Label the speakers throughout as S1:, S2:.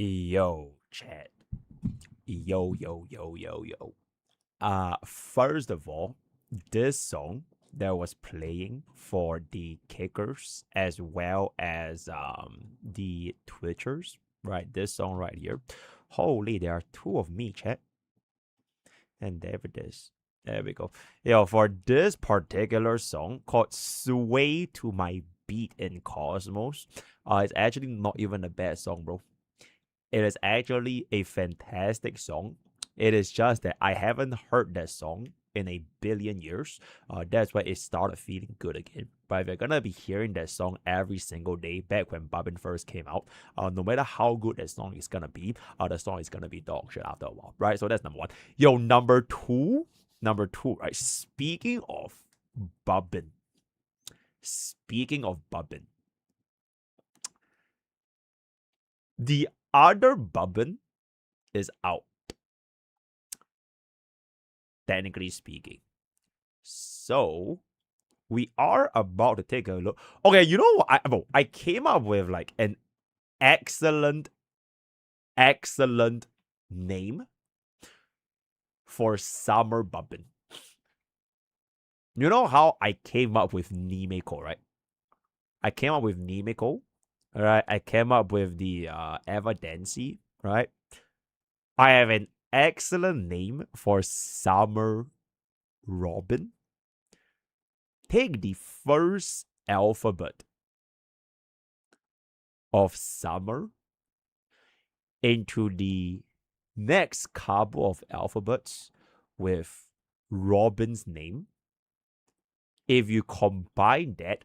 S1: Yo, chat. Yo, yo, yo, yo, yo. First of all, this song that was playing for the kickers as well as the twitchers, right? This song right here. Holy, there are two of me, chat. And there it is. There we go. Yo, for this particular song called Sway to My Beat in Cosmos, it's actually not even a bad song, bro. It is actually a fantastic song. It is just that I haven't heard that song in a billion years. That's why it started feeling good again. But if you're gonna be hearing that song every single day back when Bobbin first came out, no matter how good that song is gonna be, the song is gonna be dog shit after a while, right? So that's number one. Yo, number two, right? Speaking of Bobbin, the other Bobbin is out, technically speaking. So we are about to take a look. Okay, you know what? I came up with like an excellent name for Summer Bobbin. You know how I came up with Nimeko, right? I came up with Nimeko, right? I came up with the Evidency, right? I have an excellent name for Summer Robin. Take the first alphabet of summer into the next couple of alphabets with Robin's name. If you combine that,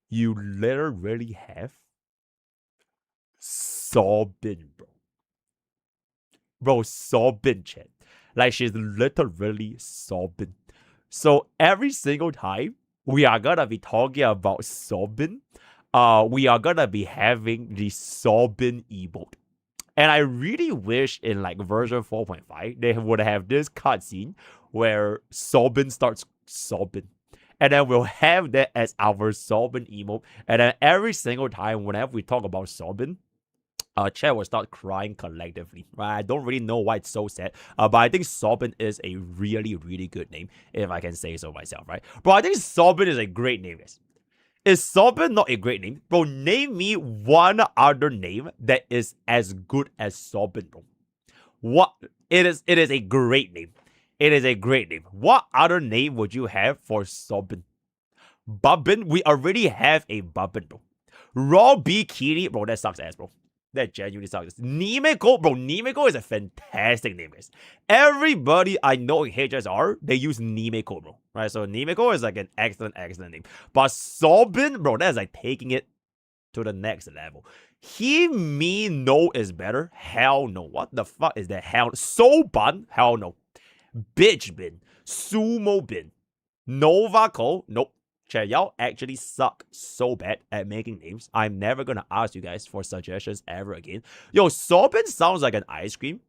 S1: you literally have Sobin, bro. Bro, Sobin, chat. Like, she's literally Sobin. So every single time we are gonna be talking about Sobin, we are gonna be having the Sobin emote. And I really wish in like version 4.5 they would have this cutscene where Sobin starts sobbing. And then we'll have that as our Sobin emote. And then every single time, whenever we talk about Sobin, chat will start crying collectively. Right? I don't really know why it's so sad. But I think Sobin is a really, really good name, if I can say so myself, right? Bro, I think Sobin is a great name, guys. Is Sobin not a great name? Bro, name me one other name that is as good as Sobin, bro. What? It is a great name. It is a great name. What other name would you have for Sobin? Bubbin? We already have a Bubbin, bro. Raw Bikini, bro, that sucks ass, bro. That genuinely sucks. Nimeko, bro. Nimeko is a fantastic name, guys. Everybody I know in HSR, they use Nimeko, bro. Right? So Nimeko is like an excellent name. But Sobin, bro, that is like taking it to the next level. He, me, no is better. Hell no. What the fuck is that? Hell, Soban? Hell no. Bitch bin. Sumo bin. Novako? Nope. Chat, y'all actually suck so bad at making names. I'm never gonna ask you guys for suggestions ever again. Yo, Sobin sounds like an ice cream.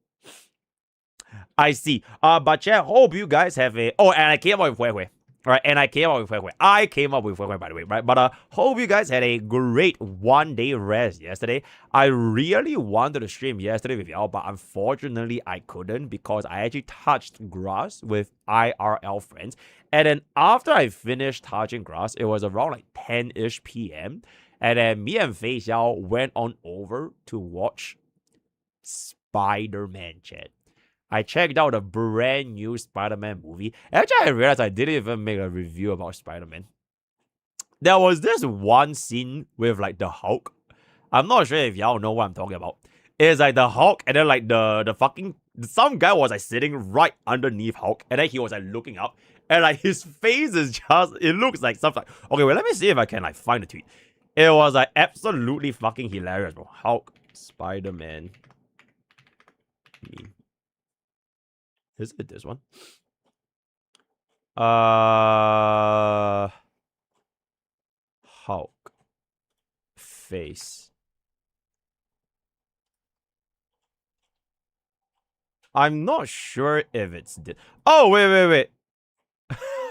S1: I see. But chat, hope you guys have a... Oh, and I came up with Huehue. Right, and I came up with Huehue. I came up with Huehue, by the way, right? But hope you guys had a great one-day rest yesterday. I really wanted to stream yesterday with y'all, but unfortunately, I couldn't because I actually touched grass with IRL friends. And then after I finished touching grass, it was around like 10-ish p.m. And then me and Fei Xiao went on over to watch Spider-Man, chat. I checked out a brand new Spider-Man movie. Actually, I realized I didn't even make a review about Spider-Man. There was this one scene with like the Hulk. I'm not sure if y'all know what I'm talking about. It's like the Hulk, and then like the fucking... Some guy was like sitting right underneath Hulk, and then he was like looking up, and like his face is just... It looks like something. Okay, wait, let me see if I can like find the tweet. It was like absolutely fucking hilarious, bro. Hulk, Spider-Man. Is it this one? Hulk face. I'm not sure if it's this. Oh, wait.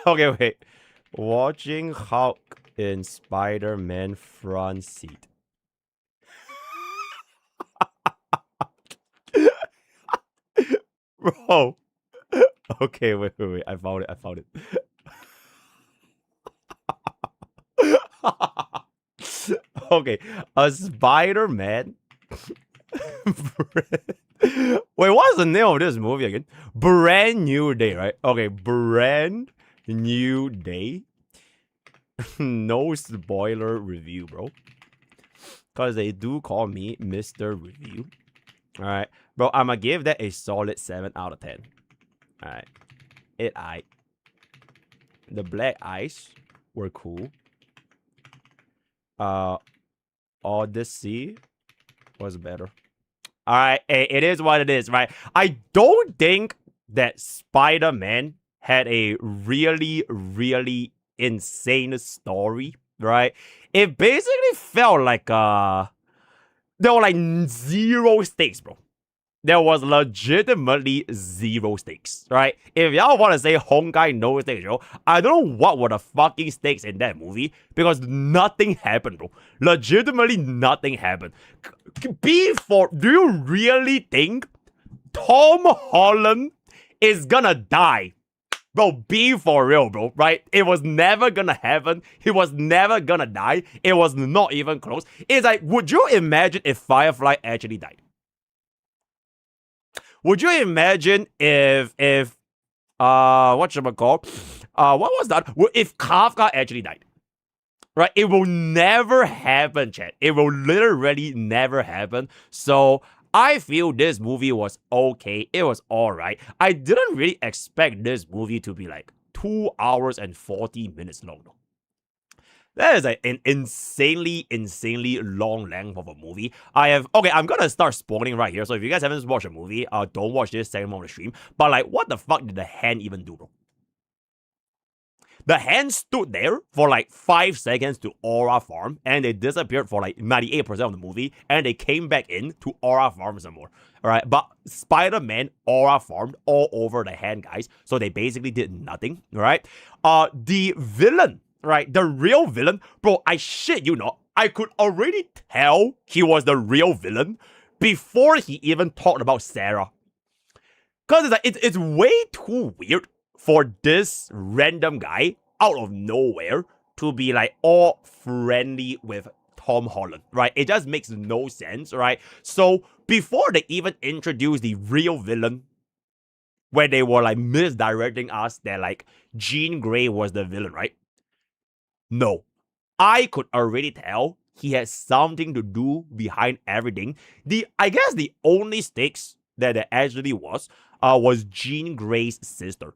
S1: Okay, wait. Watching Hulk in Spider-Man front seat. Bro. Okay, wait. I found it. Okay, a Spider-Man. Wait, what's the name of this movie again? Brand New Day, right? Okay, Brand New Day. No spoiler review, bro. Because they do call me Mr. Review. Alright. Bro, I'm gonna give that a solid 7 out of 10. Alright. The black eyes were cool. Odyssey was better. Alright, it is what it is, right? I don't think that Spider-Man had a really, really insane story, right? It basically felt like there were like 0 stakes, bro. There was legitimately 0 stakes, right? If y'all want to say Honkai no stakes, bro, I don't know what were the fucking stakes in that movie because nothing happened, bro. Legitimately nothing happened. Do you really think Tom Holland is gonna die? Bro, be for real, bro, right? It was never gonna happen. He was never gonna die. It was not even close. It's like, would you imagine if Firefly actually died? Would you imagine if whatchamacallit? What was that? If Kafka actually died? Right? It will never happen, chat. It will literally never happen. So I feel this movie was okay. It was alright. I didn't really expect this movie to be like 2 hours and 40 minutes long though. That is like an insanely long length of a movie. I'm gonna start spoiling right here. So if you guys haven't watched a movie, don't watch this segment on the stream. But like, what the fuck did the hand even do, bro? The hand stood there for like 5 seconds to Aura Farm, and they disappeared for like 98% of the movie, and they came back in to Aura Farm some more. Alright, but Spider-Man Aura farmed all over the hand, guys. So they basically did nothing. Alright. The villain, right? The real villain, bro, I shit you not. I could already tell he was the real villain before he even talked about Sarah. Cause it's like it's way too weird for this random guy out of nowhere to be like all friendly with Tom Holland, right? It just makes no sense, right? So before they even introduce the real villain, where they were like misdirecting us that like Jean Grey was the villain, right? No. I could already tell he had something to do behind everything. I guess the only stakes that there actually was Jean Grey's sister,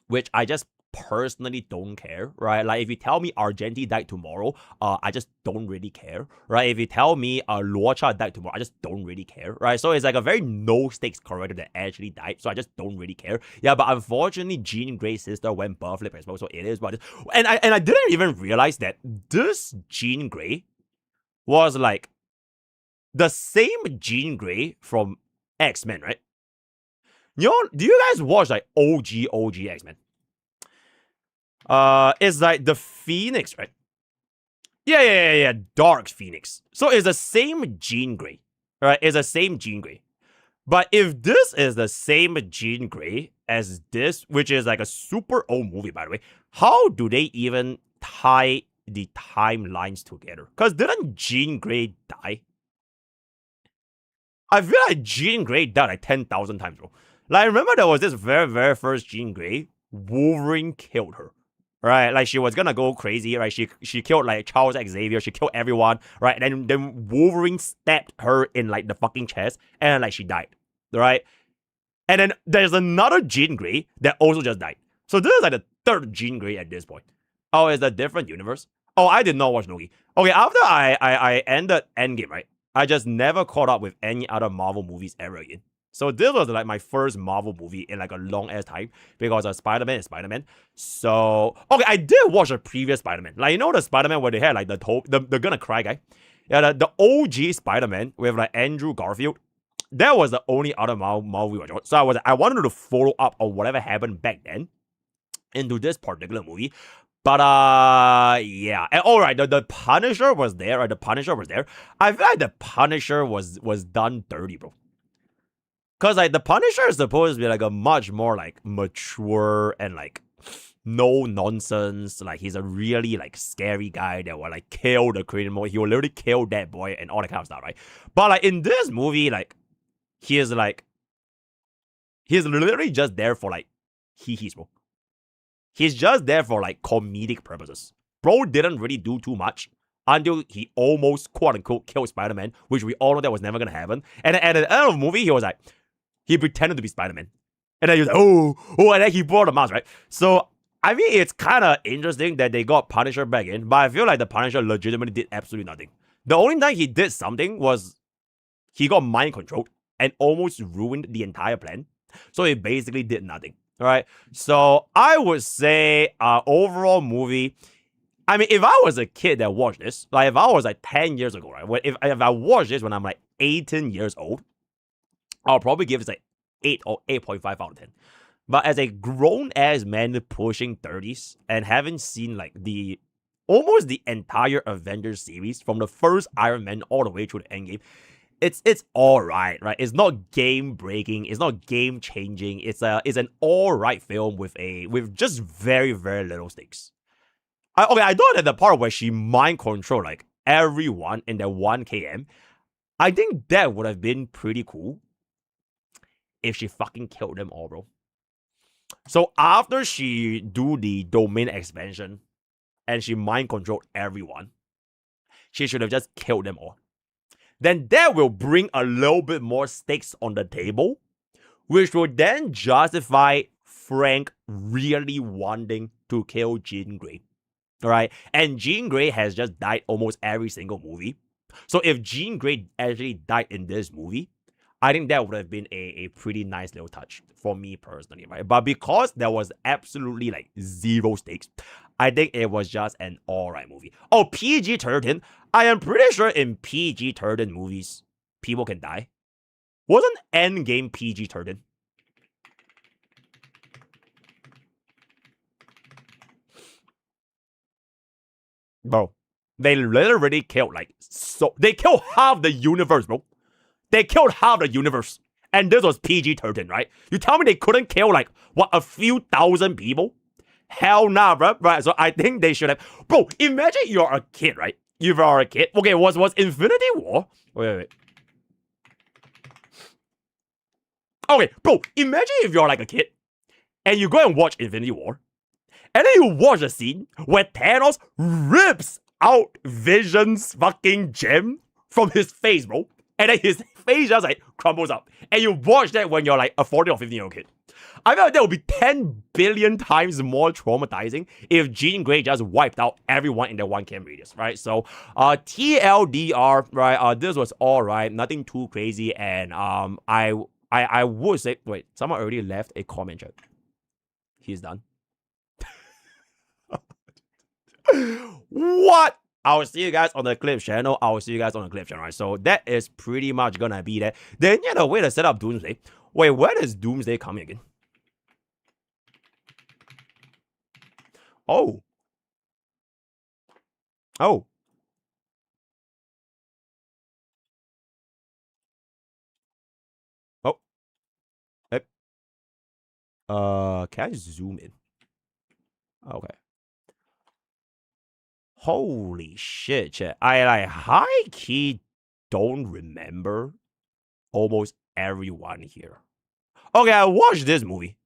S1: which I just personally don't care, right? Like if you tell me Argenti died tomorrow, I just don't really care, right? If you tell me Luocha died tomorrow, I just don't really care, right? So it's like a very no stakes character that actually died, so I just don't really care. Yeah, but unfortunately, Jean Grey's sister went birthlip as well, so it is what it is. And I didn't even realize that this Jean Grey was like the same Jean Grey from X-Men, right? You know, do you guys watch like OG X-Men? It's like the Phoenix, right? Yeah. Dark Phoenix. So it's the same Jean Grey, right? It's the same Jean Grey. But if this is the same Jean Grey as this, which is like a super old movie, by the way, how do they even tie the timelines together? Because didn't Jean Grey die? I feel like Jean Grey died like 10,000 times, bro. Like, remember there was this very first Jean Grey, Wolverine killed her. Right, like she was gonna go crazy, right? She killed like Charles Xavier, she killed everyone, right? And then Wolverine stabbed her in like the fucking chest, and like she died, right? And then there's another Jean Grey that also just died. So this is like the third Jean Grey at this point. Oh, it's a different universe. Oh, I did not watch Loki. Okay, after I ended Endgame, right? I just never caught up with any other Marvel movies ever again. So this was like my first Marvel movie in like a long ass time because Spider-Man is Spider-Man. So okay, I did watch a previous Spider-Man. Like, you know the Spider-Man where they had like the gonna cry guy? Yeah, the OG Spider-Man with like Andrew Garfield. That was the only other Marvel movie I watched. So I wanted to follow up on whatever happened back then into this particular movie. But yeah. And alright, the Punisher was there, right? The Punisher was there. I feel like the Punisher was done dirty, bro. Because like the Punisher is supposed to be like a much more like mature and like no nonsense. Like he's a really like scary guy that will like kill the criminal. He will literally kill that boy and all that kind of stuff, right? But like in this movie, like he's literally just there for like he's bro. He's just there for like comedic purposes. Bro didn't really do too much until he almost quote unquote killed Spider-Man, which we all know that was never gonna happen. And at the end of the movie, he pretended to be Spider-Man. And then he was like, and then he brought the mask, right? So I mean, it's kind of interesting that they got Punisher back in, but I feel like the Punisher legitimately did absolutely nothing. The only time he did something was he got mind controlled and almost ruined the entire plan. So he basically did nothing. All right. So I would say overall movie. I mean, if I was a kid that watched this, like if I was like 10 years ago, right? If I watched this when I'm like 18 years old, I'll probably give it like 8 or 8.5 out of 10. But as a grown-ass man pushing 30s and having seen like almost the entire Avengers series from the first Iron Man all the way through the Endgame, it's alright, right? It's not game-breaking, it's not game-changing. It's an alright film with just very, very little stakes. I thought that the part where she mind control like everyone in the 1KM, I think that would have been pretty cool if she fucking killed them all, bro. So after she do the domain expansion and she mind controlled everyone, she should have just killed them all. Then that will bring a little bit more stakes on the table, which will then justify Frank really wanting to kill Jean Grey. Alright? And Jean Grey has just died almost every single movie. So if Jean Grey actually died in this movie, I think that would have been a pretty nice little touch for me personally, right? But because there was absolutely like zero stakes, I think it was just an alright movie. Oh, PG-13. I am pretty sure in PG-13 movies, people can die. Wasn't Endgame PG-13? Bro, they literally killed they killed half the universe, bro. They killed half the universe. And this was PG-13, right? You tell me they couldn't kill a few thousand people? Hell nah, bro. Right, so I think they should have. Bro, imagine you're a kid, right? You are a kid. Okay, was Infinity War? Wait. Okay, bro, imagine if you're like a kid and you go and watch Infinity War, and then you watch a scene where Thanos rips out Vision's fucking gem from his face, bro. And then his face just like crumbles up. And you watch that when you're like a 14 or 15-year-old kid. I feel like that would be 10 billion times more traumatizing if Jean Grey just wiped out everyone in the 1KM radius, right? So, TLDR, right? This was alright, nothing too crazy, and I would say, wait, someone already left a comment chat. He's done. What? I will see you guys on the clip channel. Right? So that is pretty much gonna be that. Then the way to set up Doomsday. Wait, where does Doomsday come again? Oh. Oh. Can I zoom in? Okay. Holy shit, chat. I like high key don't remember almost everyone here. Okay, I watched this movie.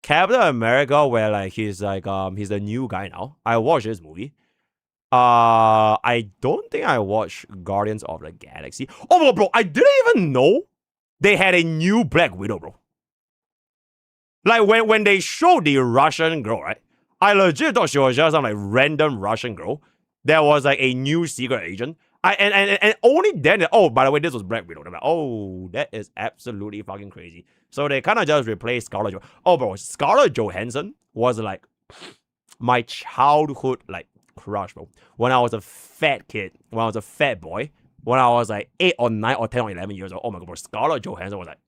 S1: Captain America, where like he's a new guy now. I watched this movie. I don't think I watched Guardians of the Galaxy. Oh, bro, I didn't even know they had a new Black Widow, bro. Like when they showed the Russian girl, right? I legit thought she was just some like random Russian girl that was like a new secret agent. And only then, oh, by the way, this was Black Widow. Like, oh, that is absolutely fucking crazy. So they kind of just replaced Scarlett Johansson. Oh, bro, Scarlett Johansson was like my childhood like crush, bro. When I was a fat kid, when I was a fat boy, when I was like 8 or 9 or 10 or 11 years old. Oh my god, bro, Scarlett Johansson was like,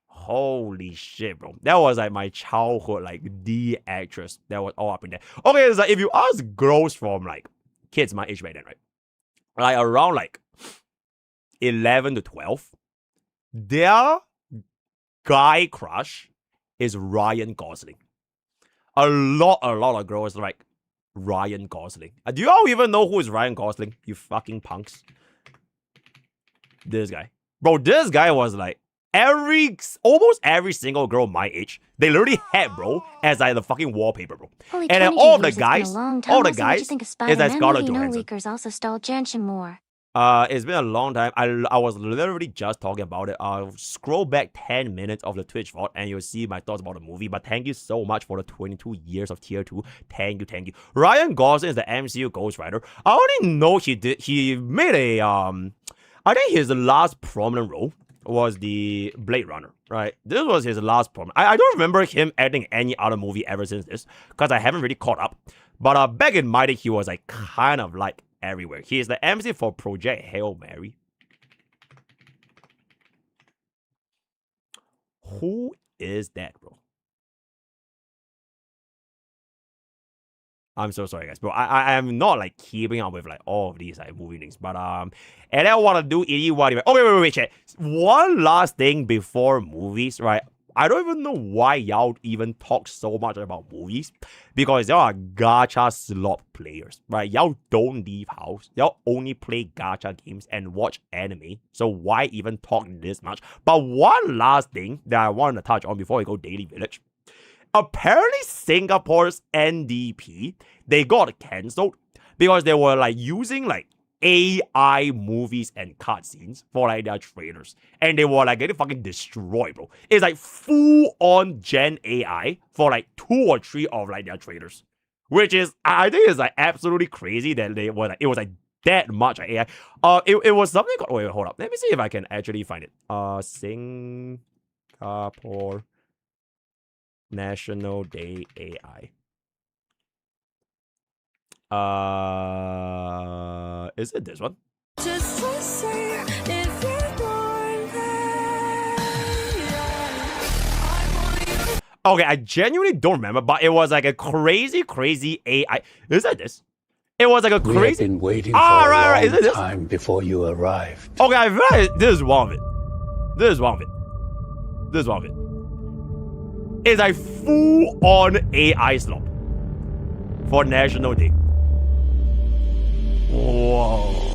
S1: holy shit, bro. That was like my childhood, like the actress that was all up in there. Okay, it's like if you ask girls from like kids my age back then, right? Like around like 11 to 12, their guy crush is Ryan Gosling. A lot of girls like Ryan Gosling. Do you all even know who is Ryan Gosling? You fucking punks. This guy. Bro, this guy was like almost every single girl my age, they literally had bro as like the fucking wallpaper, bro.
S2: Holy
S1: And then all the guys is that Scarlett Johansson.
S2: leakers also stole Genshin more.
S1: It's been a long time. I was literally just talking about it. Scroll back 10 minutes of the Twitch vault and you'll see my thoughts about the movie. But thank you so much for the 22 years of tier 2. Thank you. Ryan Gosling is the MCU Ghost Rider. I only know he made a I think his last prominent role was the Blade Runner, right? This was his last prominent. I don't remember him acting any other movie ever since this, because I haven't really caught up. But back in my day, he was like kind of like everywhere. He is the MC for Project Hail Mary. Who is that, bro? I'm so sorry, guys, bro. I am not like keeping up with like all of these like movie things, but and I want to do what. Okay, wait, chat. One last thing before movies, right? I don't even know why y'all even talk so much about movies, because y'all are gacha slot players, right? Y'all don't leave house. Y'all only play gacha games and watch anime. So why even talk this much? But one last thing that I want to touch on before we go Daily Village. Apparently, Singapore's NDP, they got cancelled because they were like using like AI movies and cutscenes for like their trailers, and they were like getting fucking destroyed, bro. It's like full on Gen AI for like 2 or 3 of like their trailers, which is I think is like absolutely crazy that they were like it was like that much AI. It was something called, wait, hold up, let me see if I can actually find it. Singapore National Day AI. Is it this one? Just to say if you're going okay, I genuinely don't remember, but it was like a crazy AI. Is it this? It was like a crazy.
S3: We have been waiting for a long time before you arrived.
S1: Okay, I realized this is one of it. This is one of it. It's like full on AI slop for National Day. Whoa.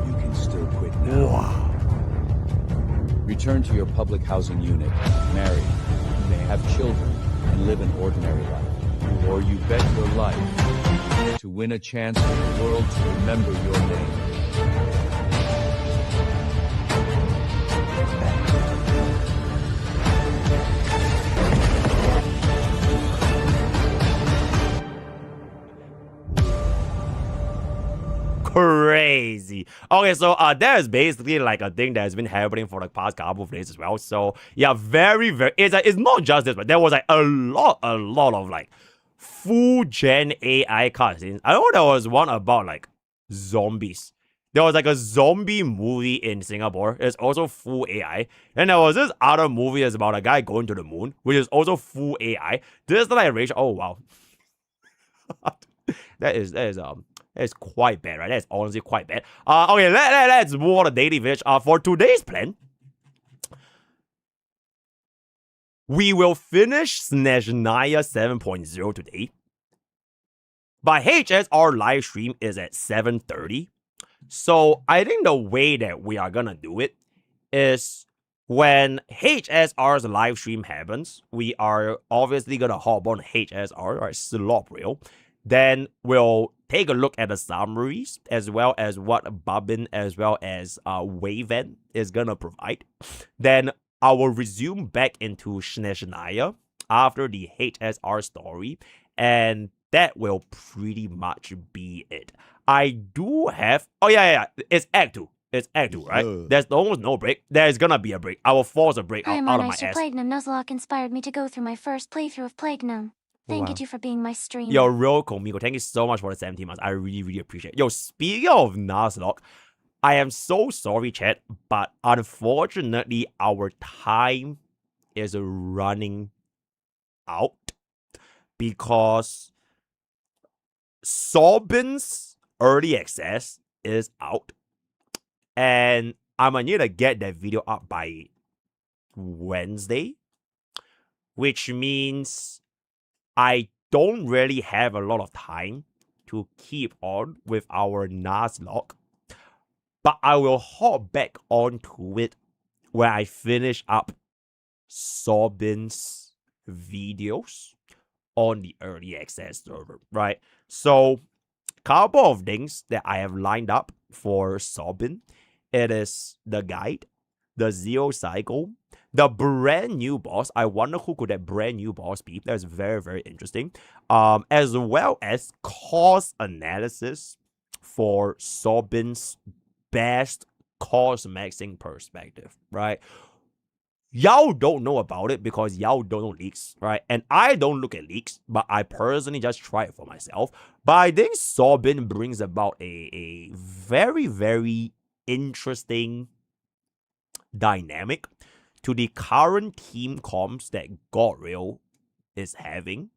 S3: You can still quit now.
S1: Wow.
S3: Return to your public housing unit, marry, may have children, and live an ordinary life. Or you bet your life to win a chance for the world to remember your name.
S1: Crazy. Okay, so that is basically like a thing that has been happening for the past couple of days as well. So yeah, very it's not just this, but there was like a lot of like full gen AI cutscenes. I know there was one about like zombies. There was like a zombie movie in Singapore. It's also full AI. And there was this other movie that's about a guy going to the moon, which is also full AI. This is like ratio. Oh wow. that is quite bad, right? That's honestly quite bad. Okay, let's move on to Daily Village. For today's plan, we will finish Snez 7.0 today. But HSR live stream is at 7:30. So I think the way that we are gonna do it is when HSR's live stream happens, we are obviously gonna hop on HSR, right? Slop Rail. Then we'll take a look at the summaries as well as what Bobbin as well as Waven is gonna provide. Then I will resume back into Snez after the HSR story, and that will pretty much be it. I do have it's Act 2. It's Act 2, right? There's almost no break. There's gonna be a break. I will force a break out of my ass.
S2: Platinum Nuzlocke inspired me to go through my first playthrough of Platinum. Thank you for being my streamer.
S1: Yo, real Komiko, thank you so much for the 17 months. I really appreciate it. Yo, speaking of Nuzlocke, I am so sorry, chat, but unfortunately, our time is running out because Sorbin's early access is out. And I'm gonna need to get that video up by Wednesday, which means I don't really have a lot of time to keep on with our Nuzlocke, but I will hop back onto it when I finish up Sobin's videos on the early access server, right? So, couple of things that I have lined up for Sobin. It is the guide, the Zero Cycle, the brand new boss. I wonder who could that brand new boss be. That's very, very interesting. As well as cost analysis for Sobin's best cost maxing perspective, right? Y'all don't know about it because y'all don't know leaks, right? And I don't look at leaks, but I personally just try it for myself. But I think Sobin brings about a very, very interesting dynamic to the current team comps that Godreal is having.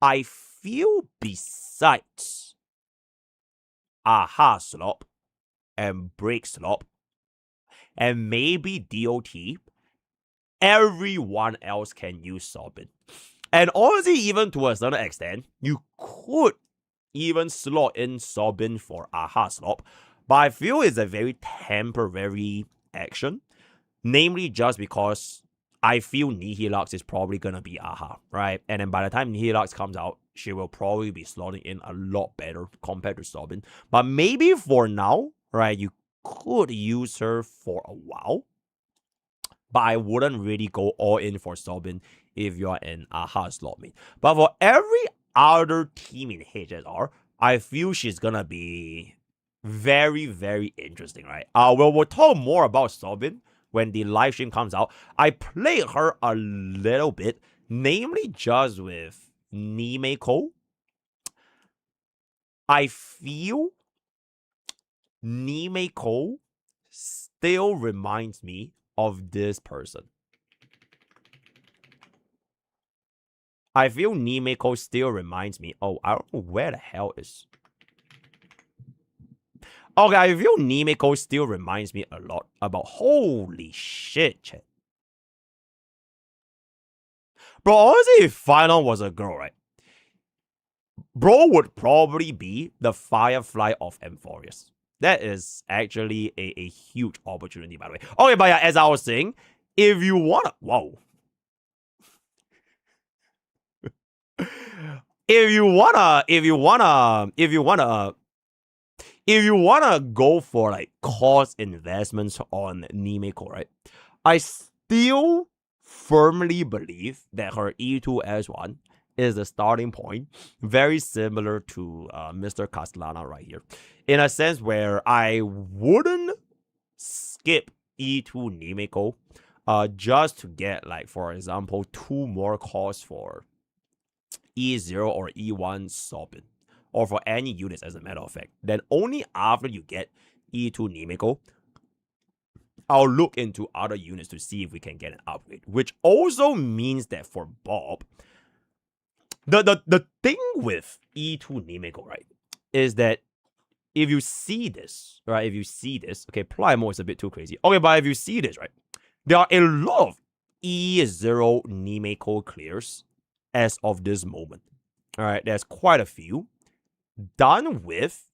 S1: I feel besides Aha Slop and Break Slop and maybe DOT, everyone else can use Sobin. And honestly, even to a certain extent, you could even slot in Sobin for Aha Slop, but I feel it's a very temporary action, namely just because I feel Nihilux is probably gonna be Aha, right? And then by the time Nihilux comes out, she will probably be slotting in a lot better compared to Sobin. But maybe for now, right, you could use her for a while, but I wouldn't really go all in for Sobin if you're an Aha slot main. But for every other team in HSR, I feel she's gonna be very, very interesting, right? We'll talk more about Sobin when the live stream comes out. I played her a little bit, namely just with Nimeko. I feel Nimeko still reminds me of this person. I feel Nimeko still reminds me. Oh, I don't know where the hell is. Okay, I feel Nimeko still reminds me a lot about. Holy shit, chat. Bro, honestly, if Phylon was a girl, right? Bro would probably be the Firefly of Amphorius. That is actually a huge opportunity, by the way. Okay, but yeah, as I was saying, if you wanna, whoa. If you wanna go for like cost investments on Nimeko, right? I still firmly believe that her E2S1 is the starting point, very similar to Mr. Castellana right here, in a sense where I wouldn't skip E2 Nimeko just to get, like, for example, 2 more costs for E0 or E1 Sobin, or for any units as a matter of fact. Then only after you get E2 Nimeko, I'll look into other units to see if we can get an upgrade, which also means that for Bob, the thing with E2 Nimeko, right, is that if you see this, right, okay, Plymo is a bit too crazy. Okay, but if you see this, right, there are a lot of E0 Nimeko clears as of this moment. All right, there's quite a few done with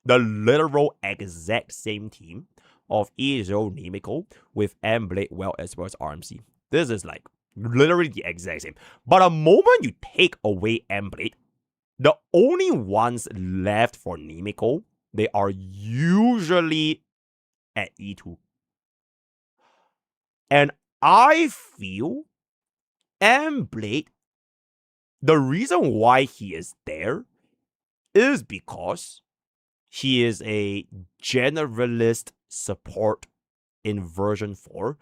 S1: the literal exact same team of E0 Nimeko with M-Blade well as well as RMC. This is like literally the exact same. But the moment you take away M-Blade, the only ones left for Nimeko, they are usually at E2. And I feel M-Blade, the reason why he is there is because he is a generalist support in version 4,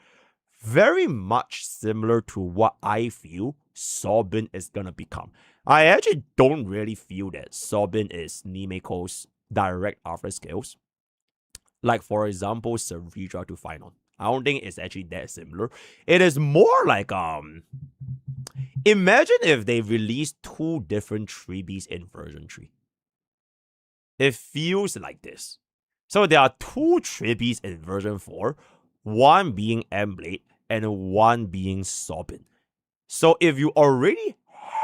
S1: very much similar to what I feel Sobin is gonna become. I actually don't really feel that Sobin is Nimeko's direct after skills. Like, for example, Cerebra to Final. I don't think it's actually that similar. It is more like, imagine if they released 2 different 3Bs in version 3. It feels like this. So there are 2 tribbies in version 4, one being Emblade and one being Sobin. So if you already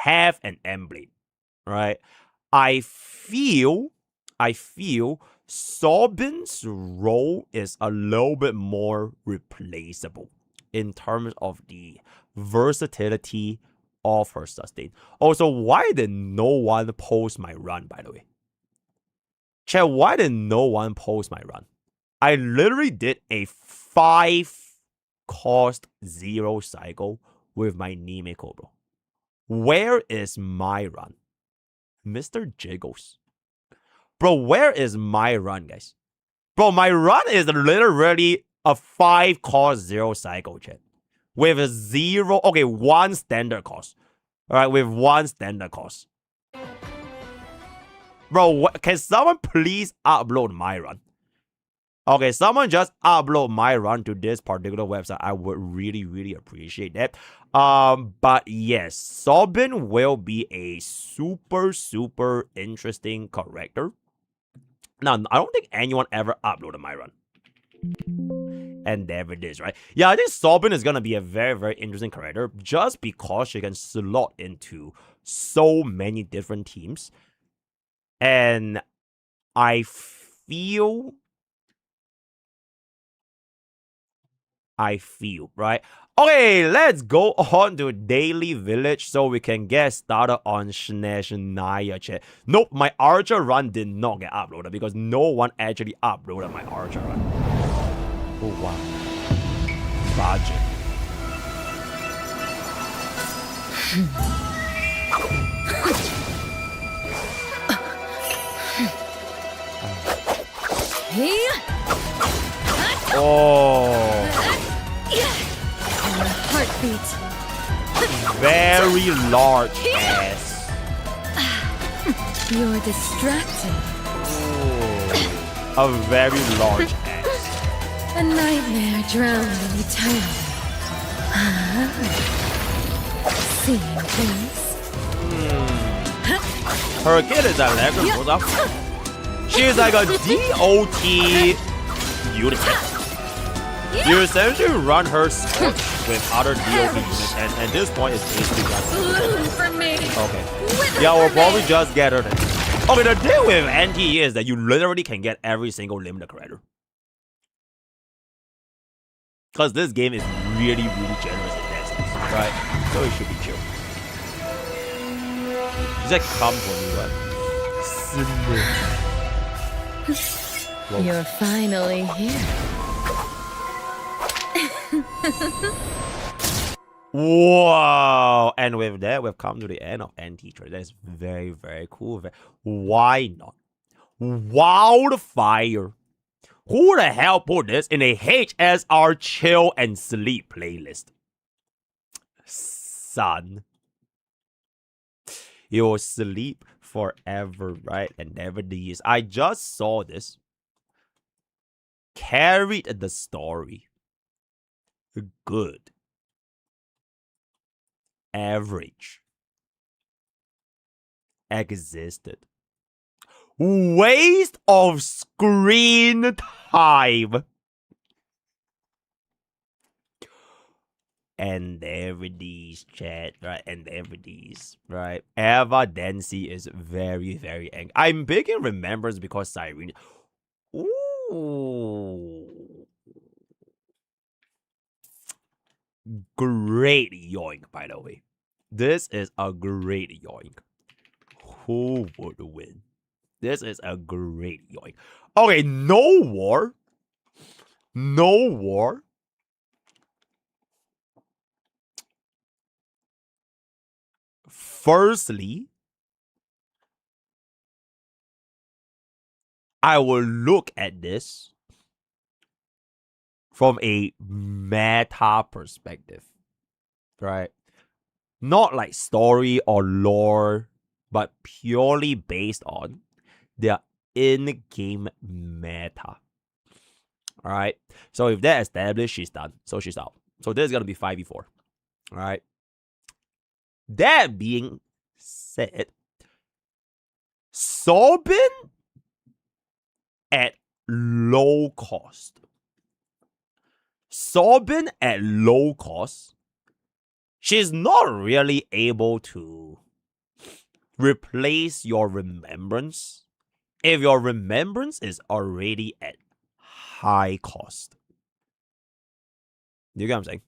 S1: have an Emblade, right, I feel Sobin's role is a little bit more replaceable in terms of the versatility of her sustain. Also, why did no one post my run, by the way? Chat, why did no one post my run? I literally did a 5 cost 0 cycle with my Nimeko, bro. Where is my run? Mr. Jiggles. Bro, where is my run, guys? Bro, my run is literally a 5 cost 0 cycle, chat. With a 0, okay, 1 standard cost. Alright, with 1 standard cost. Bro, can someone please upload my run? Okay, someone just upload my run to this particular website. I would really, really appreciate that. But yes, Sobin will be a super, super interesting character. Now, I don't think anyone ever uploaded my run. And there it is, right? Yeah, I think Sobin is gonna be a very, very interesting character just because she can slot into so many different teams. And I feel, right? Okay, let's go on to Daily Village so we can get started on Snez Naya chat. Nope, my Archer run did not get uploaded because no one actually uploaded my Archer run. Oh, wow. Budget. Oh.
S4: Heartbeat.
S1: Very large ass.
S4: You're distracted.
S1: Oh. A very large ass.
S4: A nightmare drowned in eternity. Seeing things.
S1: Her kid is a legend. What's up? She is like a DOT unit. You essentially run her scorch with other DOT units, and at this point it's basically just
S4: For me.
S1: okay. Yeah, we'll probably just get her then. Okay, the deal with NT is that you literally can get every single limited character. Because this game is really, really generous in that sense, right? So it should be chill. She's like, come for me, right?
S4: You're finally here.
S1: Whoa! And with that, we've come to the end of NT trade. That is very, very cool. Why not? Wildfire. Who the hell put this in a HSR chill and sleep playlist? Son. You will sleep forever, right? And never these. I just saw this. Carried the story. Good. Average. Existed. Waste of screen time. And there it is, chat, right? And there it is, right? Eva Densi is very, very angry. I'm big in remembrance because Cyrene. Ooh. Great yoink, by the way. This is a great yoink. Who would win? This is a great yoink. Okay, no war. No war. Firstly, I will look at this from a meta perspective, right? Not like story or lore, but purely based on their in-game meta. Alright? So if that established, she's done. So she's out. So this is going to be 5v4. Alright? That being said, Sobin at low cost. Sorbin at low cost, she's not really able to replace your remembrance if your remembrance is already at high cost. You get what I'm saying?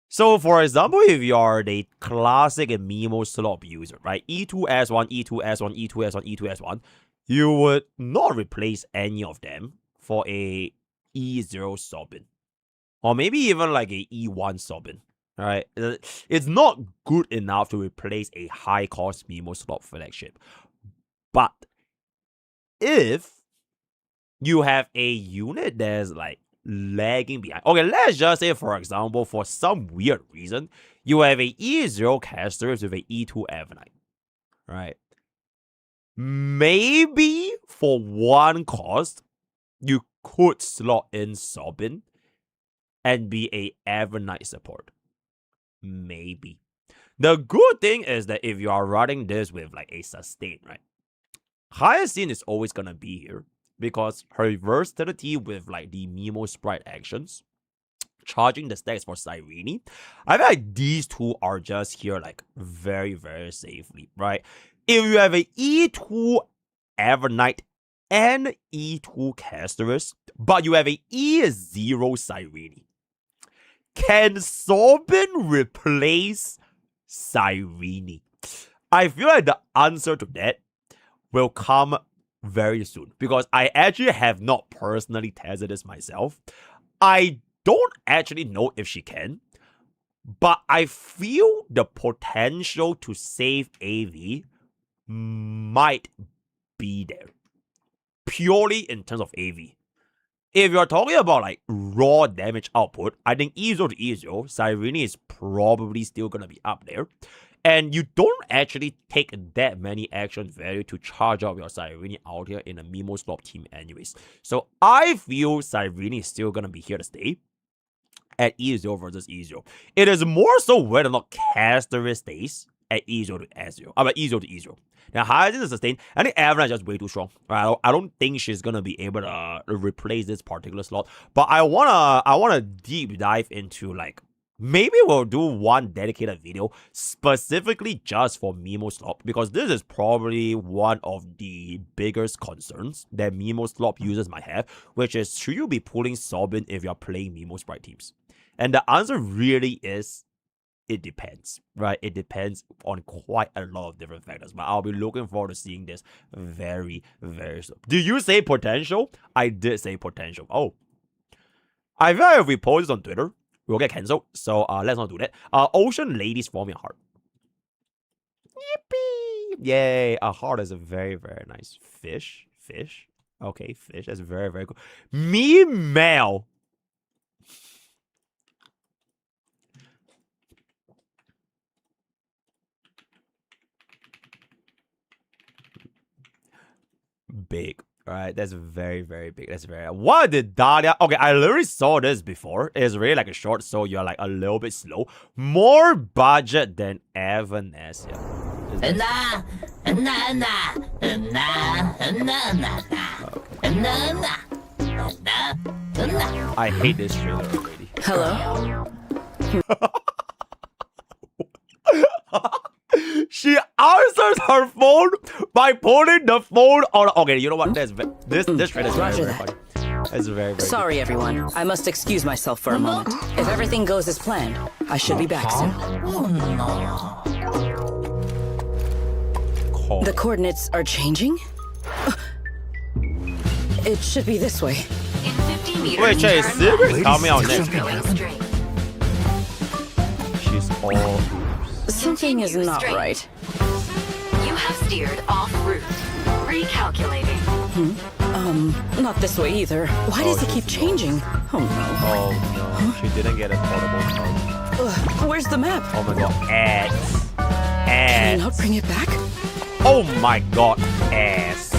S1: So, for example, if you're the classic Mimo slop user, right? E2S1, E2S1, E2S1, E2S1, you would not replace any of them for a E0 Sorbin. Or maybe even like a E1 Sorbin. Alright? It's not good enough to replace a high-cost Mimo slop flagship. But if you have a unit that's like lagging behind. Okay, let's just say, for example, for some weird reason, you have a E0 Casters with a E2 Avenite. Right? Maybe for one cost, you could slot in Sorbin and be a Avenite support. Maybe. The good thing is that if you are running this with like a sustain, right? Hyacinth is always gonna be here because her versatility with like the Mimo Sprite actions, charging the stacks for Cyrene, I feel like these two are just here like very, very safely, right? If you have a E2 Avenite and E2 Casterus, but you have a E0 Cyrene, can Sorbin replace Cyrene? I feel like the answer to that will come very soon because I actually have not personally tested this myself. I don't actually know if she can, but I feel the potential to save AV might be there. Purely in terms of AV. If you're talking about like raw damage output, I think E0 to E0, Cyrene is probably still gonna be up there. And you don't actually take that many action value to charge up your Cyrene out here in a Mimo slop team anyways. So I feel Cyrene is still gonna be here to stay at E0 versus E0. It is more so whether or not Casterus stays at E0 to S0. E0 to E0. Now, Hyacinth is sustained. I think Avalon is just way too strong. I don't think she's gonna be able to replace this particular slot. But I wanna deep dive into like maybe we'll do one dedicated video specifically just for Mimo slop because this is probably one of the biggest concerns that Mimo slop users might have, which is should you be pulling Sorbin if you're playing Mimo Sprite teams? And the answer really is it depends, right? It depends on quite a lot of different factors, but I'll be looking forward to seeing this very, very soon. Do you say potential? I did say potential. Oh, I feel like if we post this on Twitter, we'll get cancelled. So let's not do that. Ocean Ladies form your heart. Yippee! Yay! A heart is a very, very nice fish. Fish. Okay, fish. That's very, very cool. Me Mel. Big. Alright, that's very, very big. That's very... What did Dahlia... Okay, I literally saw this before. It's really like a short, so you're like a little bit slow. More budget than Evanescence. I hate this trailer already.
S5: Hello?
S1: She answers her phone by putting the phone on. Okay, you know what? This trailer is very, very funny. It's very, very
S5: Sorry, everyone. I must excuse myself for a moment. If everything goes as planned, I should be back soon.
S1: Cool.
S5: The coordinates are changing? It should be this way.
S2: In 50 meters,
S1: Wait, Chase,
S2: turn
S1: Silver's
S2: left.
S1: coming out next.
S2: Going straight.
S1: She's all...
S5: Something is
S2: Continue
S5: not
S2: straight.
S5: right.
S2: You have steered off route. Recalculating.
S5: Not this way either. Why does it keep changing? Oh no.
S1: Oh no, she didn't get a portable charge.
S5: Where's the map?
S1: Oh my god, ass.
S5: Can I
S1: Ass.
S5: not bring it back?
S1: Oh my god, ass.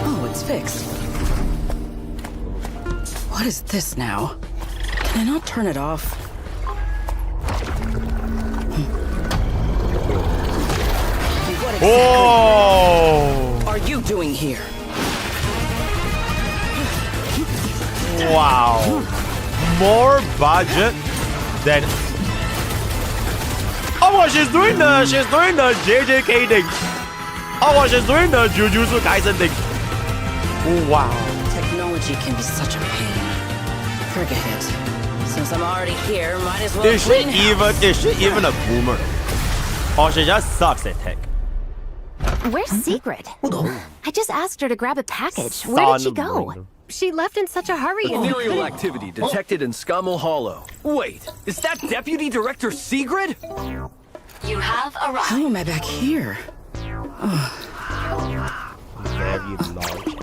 S5: Oh, it's fixed. What is this now? Can I not turn it off? What
S1: Oh!
S5: are you doing here?
S1: Wow. More budget than... Oh, well, she's doing the JJK thing. Oh, well, she's doing the Jujutsu Kaisen thing. Wow.
S5: Technology can be such a pain. Forget it. Since I'm already here, might as well
S1: Is she
S5: clean house.
S1: even a boomer? Or she just sucks at tech?
S6: Where's Secret? I just asked her to grab a package. Where did she go?
S1: Sunbringer.
S6: She left in such a hurry.
S7: Ethereal activity detected in Skamo Hollow. Wait, is that Deputy Director Sigrid?
S5: You have arrived. How am I back here?
S1: Very large.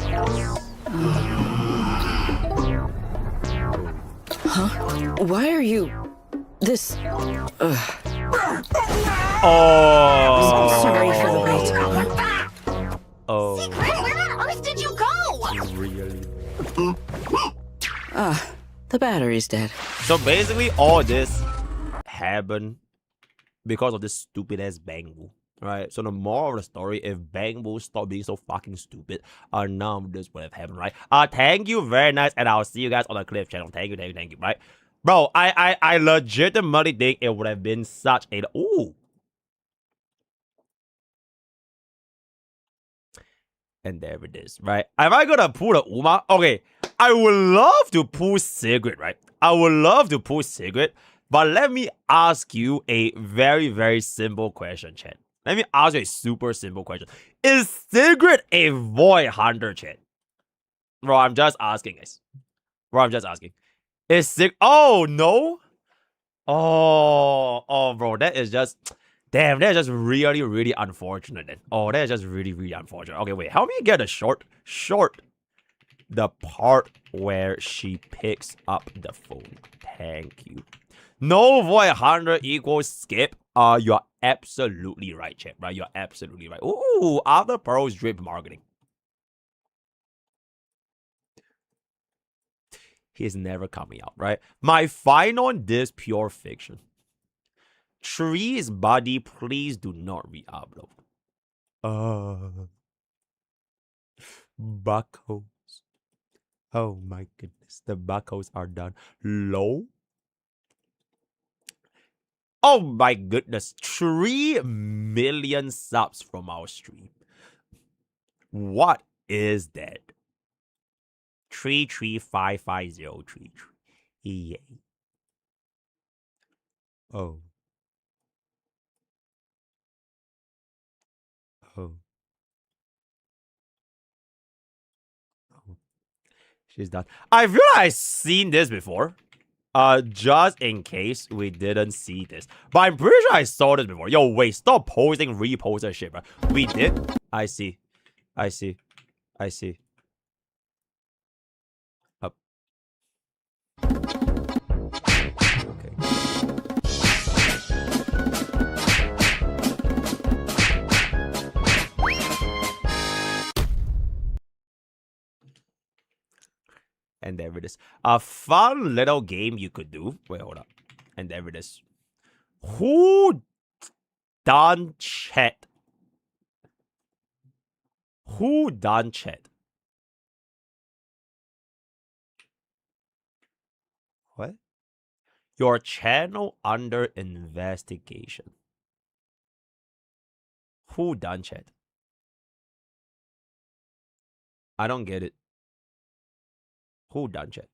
S5: Why are you... this...
S1: Oh.
S5: Sorry for the wait.
S1: Oh.
S2: Where on earth did you go?
S1: Really?
S5: The battery's dead.
S1: So basically, all this happened because of this stupid ass Bangbu. Right? So the moral of the story, if Bangbu stopped being so fucking stupid, none of this would have happened, right? Thank you, very nice, and I'll see you guys on the Cliff channel. Thank you, right? Bro, I legitimately think it would have been such a... Ooh. And there it is, right? Am I gonna pull the Uma? Okay, I would love to pull Sigrid, right? I would love to pull Sigrid, but let me ask you a very, very simple question, chat. Let me ask you a super simple question. Is Sigrid a void hunter, chat? Bro, I'm just asking, guys. Bro, I'm just asking. Is Sigrid... Oh, no? Oh, bro, that is just... Damn, that's just really, really unfortunate then. Oh, that's just really, really unfortunate. Okay, wait, help me get a short. The part where she picks up the phone. Thank you. No void hunter equals skip. You're absolutely right, chat, right? You're absolutely right. Ooh, other pearls drip marketing. He's never coming out, right? My final on this pure fiction. Tree's body, please do not re-upload. Buckles. Oh my goodness, the buckles are done. Low. Oh my goodness, 3 million subs from our stream. What is that? 3355033. Yay. Oh. Oh. Oh. She's done. I feel like I've seen this before. Just in case we didn't see this. But I'm pretty sure I saw this before. Yo, wait, stop posting, reposting shit, bro. We did? I see. Up. Okay. And there it is. A fun little game you could do. Wait, hold up. And there it is. Who done chat? Who done chat? What? Your channel under investigation. Who done chat? I don't get it. Who done chat?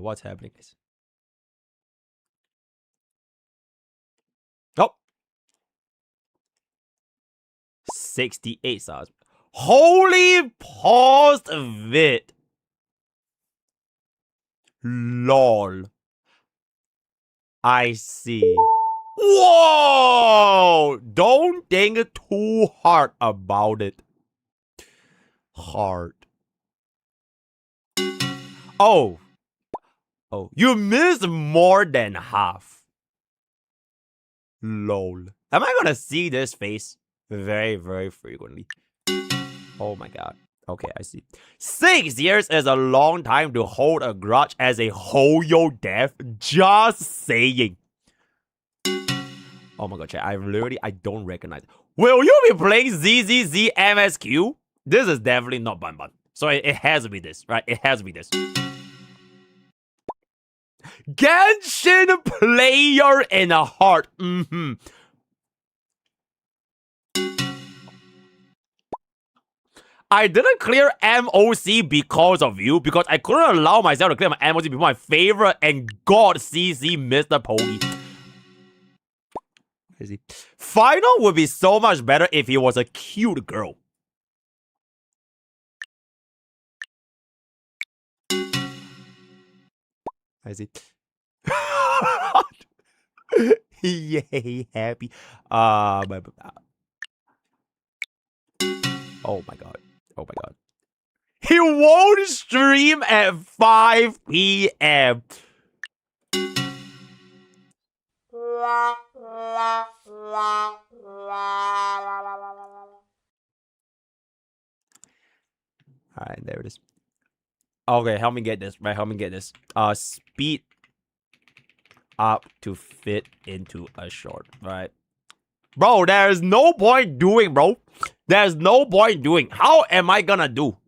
S1: What's happening, guys? Oh, 68 subs. Holy paused vid. Lol. I see. Whoa! Don't think too hard about it. Hard. Oh. Oh, you missed more than half. Lol. Am I gonna see this face Very, very frequently. Oh my god. Okay, I see. 6 years is a long time to hold a grudge as a whole death. Just saying. Oh my god, chat. I don't recognize. Will you be playing ZZZ MSQ? This is definitely not Bun Bun. So it has to be this, right? It has to be this. Genshin player in a heart. I didn't clear MOC because of you, because I couldn't allow myself to clear my MOC before my favorite and god CC MrPokke. Final would be so much better if he was a cute girl. I see. Yay, happy. Oh my god. Oh my god. He won't stream at 5 p.m. Alright, there it is. Okay, help me get this, right? Help me get this. Speed up to fit into a short, right? Bro, there's no point doing, bro. There's no point doing. How am I gonna do?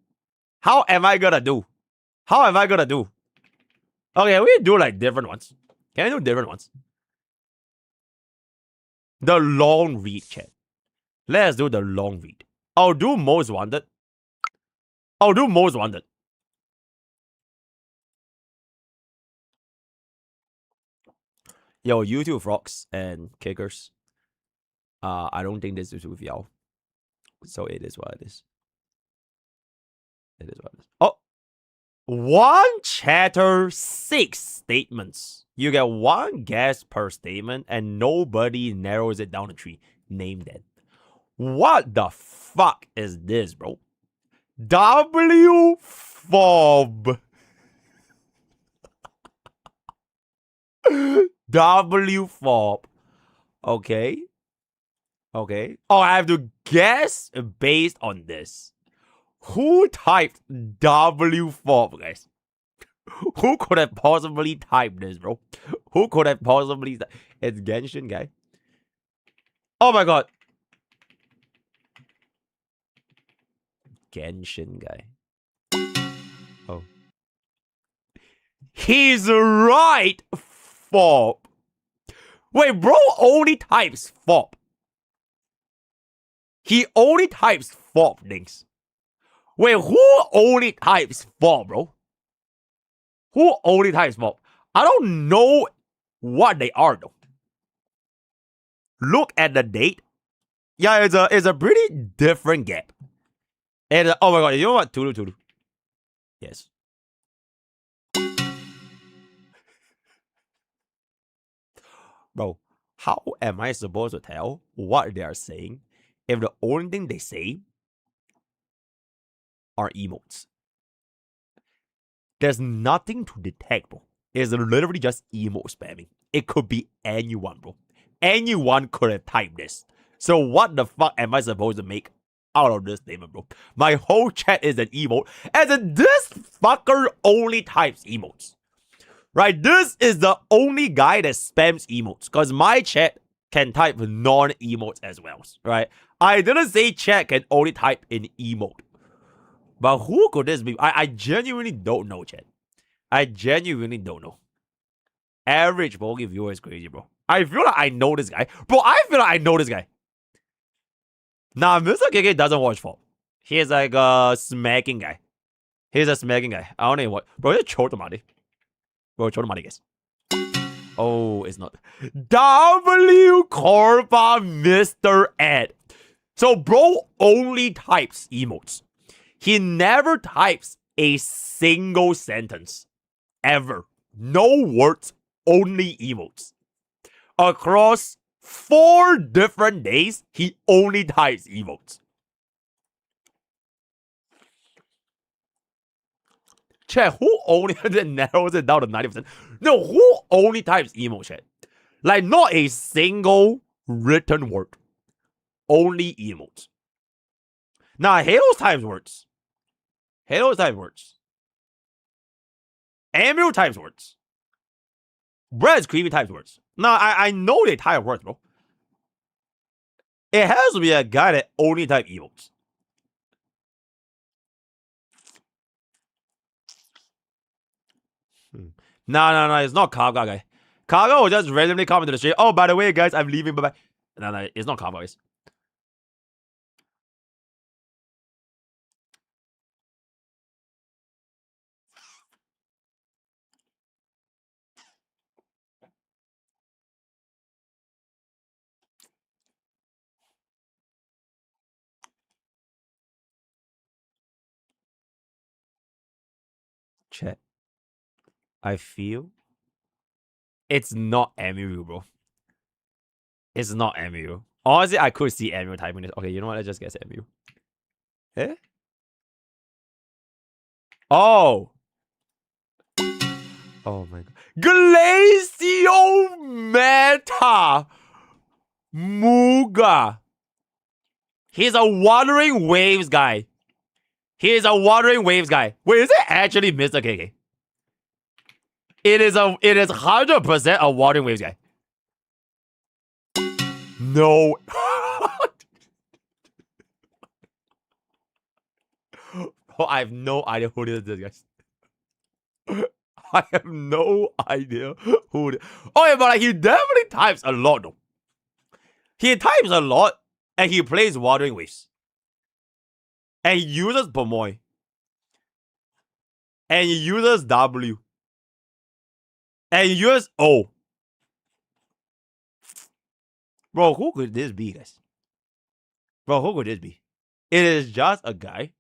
S1: How am I gonna do? How am I gonna do? Okay, we do like different ones. Can I do different ones? The long read, chat. Let's do the long read. I'll do most wanted. I'll do most wanted. Yo, YouTube frogs and kickers. I don't think this is with y'all. So it is what it is. It is what it is. Oh! 1 chatter, 6 statements. You get 1 guess per statement and nobody narrows it down a tree. Name that. What the fuck is this, bro? W fob. W fob. Okay. Okay. Oh, I have to guess based on this. Who typed W fob, guys? Who could have possibly typed this, bro? Who could have possibly... It's Genshin guy. Oh my god. Genshin guy. Oh. He's right, fob. Wait, bro only types fob. He only types fob things. Wait, who only types fob, bro? Who only types fob? I don't know what they are, though. Look at the date. Yeah, it's a pretty different gap. And oh my god, you know what? Tulu. Yes. Bro, how am I supposed to tell what they are saying if the only thing they say are emotes? There's nothing to detect, bro. It's literally just emote spamming. It could be anyone, bro. Anyone could have typed this. So what the fuck am I supposed to make out of this statement, bro? My whole chat is an emote. As in, this fucker only types emotes. Right? This is the only guy that spams emotes. Because my chat can type non-emotes as well. Right? I didn't say chat can only type in emote. But who could this be? I genuinely don't know, chat. I genuinely don't know. Average Pokke viewer is crazy, bro. I feel like I know this guy. Bro, I feel like I know this guy. Nah, MrKK doesn't watch Fall. He's like a smacking guy. He's a smacking guy. I don't know what. Bro, it's Chotomati. Bro, Chotomati, guys. Oh, it's not. W Corba Mr. Ed. So, bro only types emotes. He never types a single sentence. Ever. No words, only emotes. Across 4 different days, he only types emotes. Chat, who only narrows it down to 90%? No, who only types emote, chat? Like, not a single written word. only emotes. Now, Halo's times words. Halo's times words. Emerald times words. Bread's creepy times words. Now, I know they type words, bro. It has to be a guy that only type emotes. No, it's not Kaga, guy. Kaga will just randomly comment to the stream. Oh, by the way, guys, I'm leaving. Bye-bye. No, it's not Kaga, guys. Chat. I feel it's not Emu, bro. It's not Emu. Honestly, I could see Emu typing this. Okay, you know what? Let's just guess Emu. Eh? Oh! Oh my god. Glacio Meta Muga. He's a Wuthering Waves guy. He is a Wuthering Waves guy. Wait, is it actually Mr. KK? It is 100% a Wuthering Waves guy. No. Oh, I have no idea who this is, guys. I have no idea who this. Oh, yeah, but like, he definitely types a lot, though. He types a lot, and he plays Wuthering Waves. And he uses Pomoy. And he uses W. And he uses O. Bro, who could this be, guys? Bro, who could this be? It is just a guy.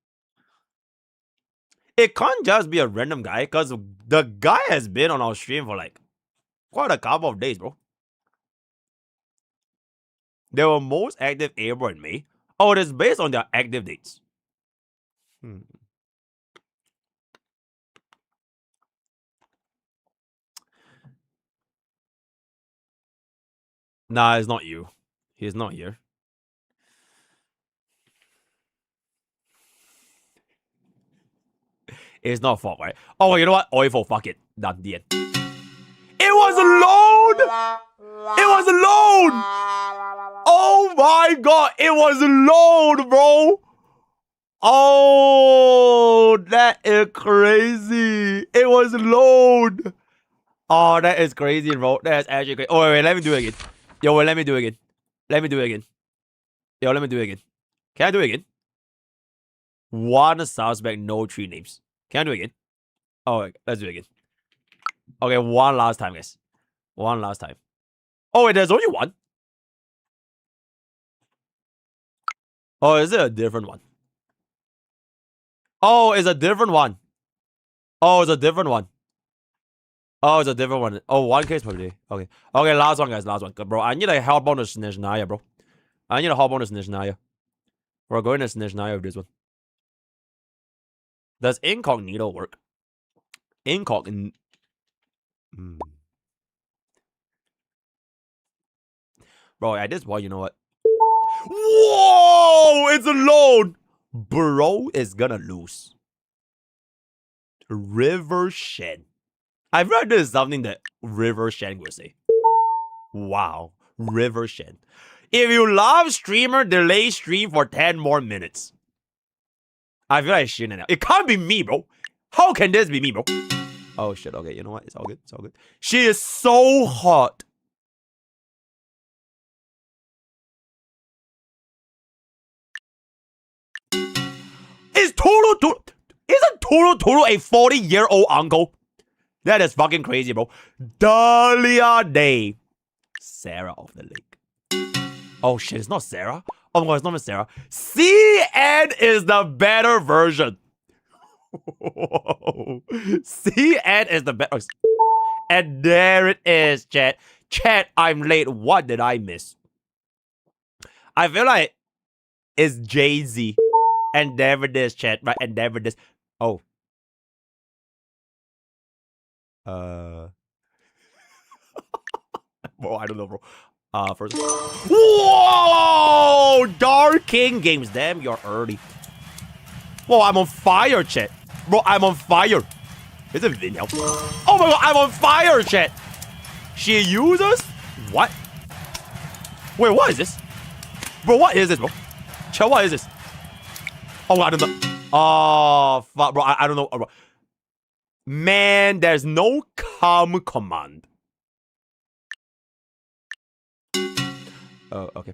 S1: It can't just be a random guy, because the guy has been on our stream for like quite a couple of days, bro. They were most active April and May. Oh, it is based on their active dates. Nah, it's not you. He's not here. It's not fault, right? Oh, you know what? Oifo, fuck it. Done. The end. It was alone! It was alone! Oh my god! It was alone, bro! Oh, that is crazy. It was alone. Oh, that is crazy, bro. That is actually crazy. Oh, wait, let me do it again. Yo, wait, let me do it again. Let me do it again. Yo, let me do it again. Can I do it again? One suspect, no 3 names. Can I do it again? Oh, let's do it again. Okay, one last time, guys. One last time. Oh, wait, there's only one? Oh, is it a different one? Oh, it's a different one. Oh, it's a different one. Oh, it's a different one. Oh, one case per day. Okay. Okay, last one, guys. Last one. Bro, I need a help on the Snez, bro. I need a help on the Snez. We're going to Snez with this one. Does incognito work? Incognito. Bro, at this point, you know what? Whoa! It's alone! Bro is gonna lose. River Shen. I've read this is something that River Shen would say. Wow. River Shen. If you love streamer, delay stream for 10 more minutes. I feel like shit now. It can't be me, bro. How can this be me, bro? Oh, shit. Okay, you know what? It's all good. It's all good. She is so hot. Isn't Toro a 40-year-old uncle? That is fucking crazy, bro. Dahlia Day. Sarah of the Lake. Oh, shit. It's not Sarah. Oh, my God. It's not Sarah. CN is the better version. CN is the better. And there it is, chat. Chat, I'm late. What did I miss? I feel like it's Jay-Z. And there it is, chat. Right? And there it is. Oh. Bro, I don't know, bro. First. Whoa! Arcane games. Damn, you're early. Whoa, I'm on fire, chat. Bro, I'm on fire. Is it video? Oh my god, I'm on fire, chat. She uses? What? Wait, what is this? Bro, what is this, bro? Chat, what is this? Oh, I don't know. Oh, fuck, bro. I don't know. Bro. Man, there's no calm command. Oh, okay.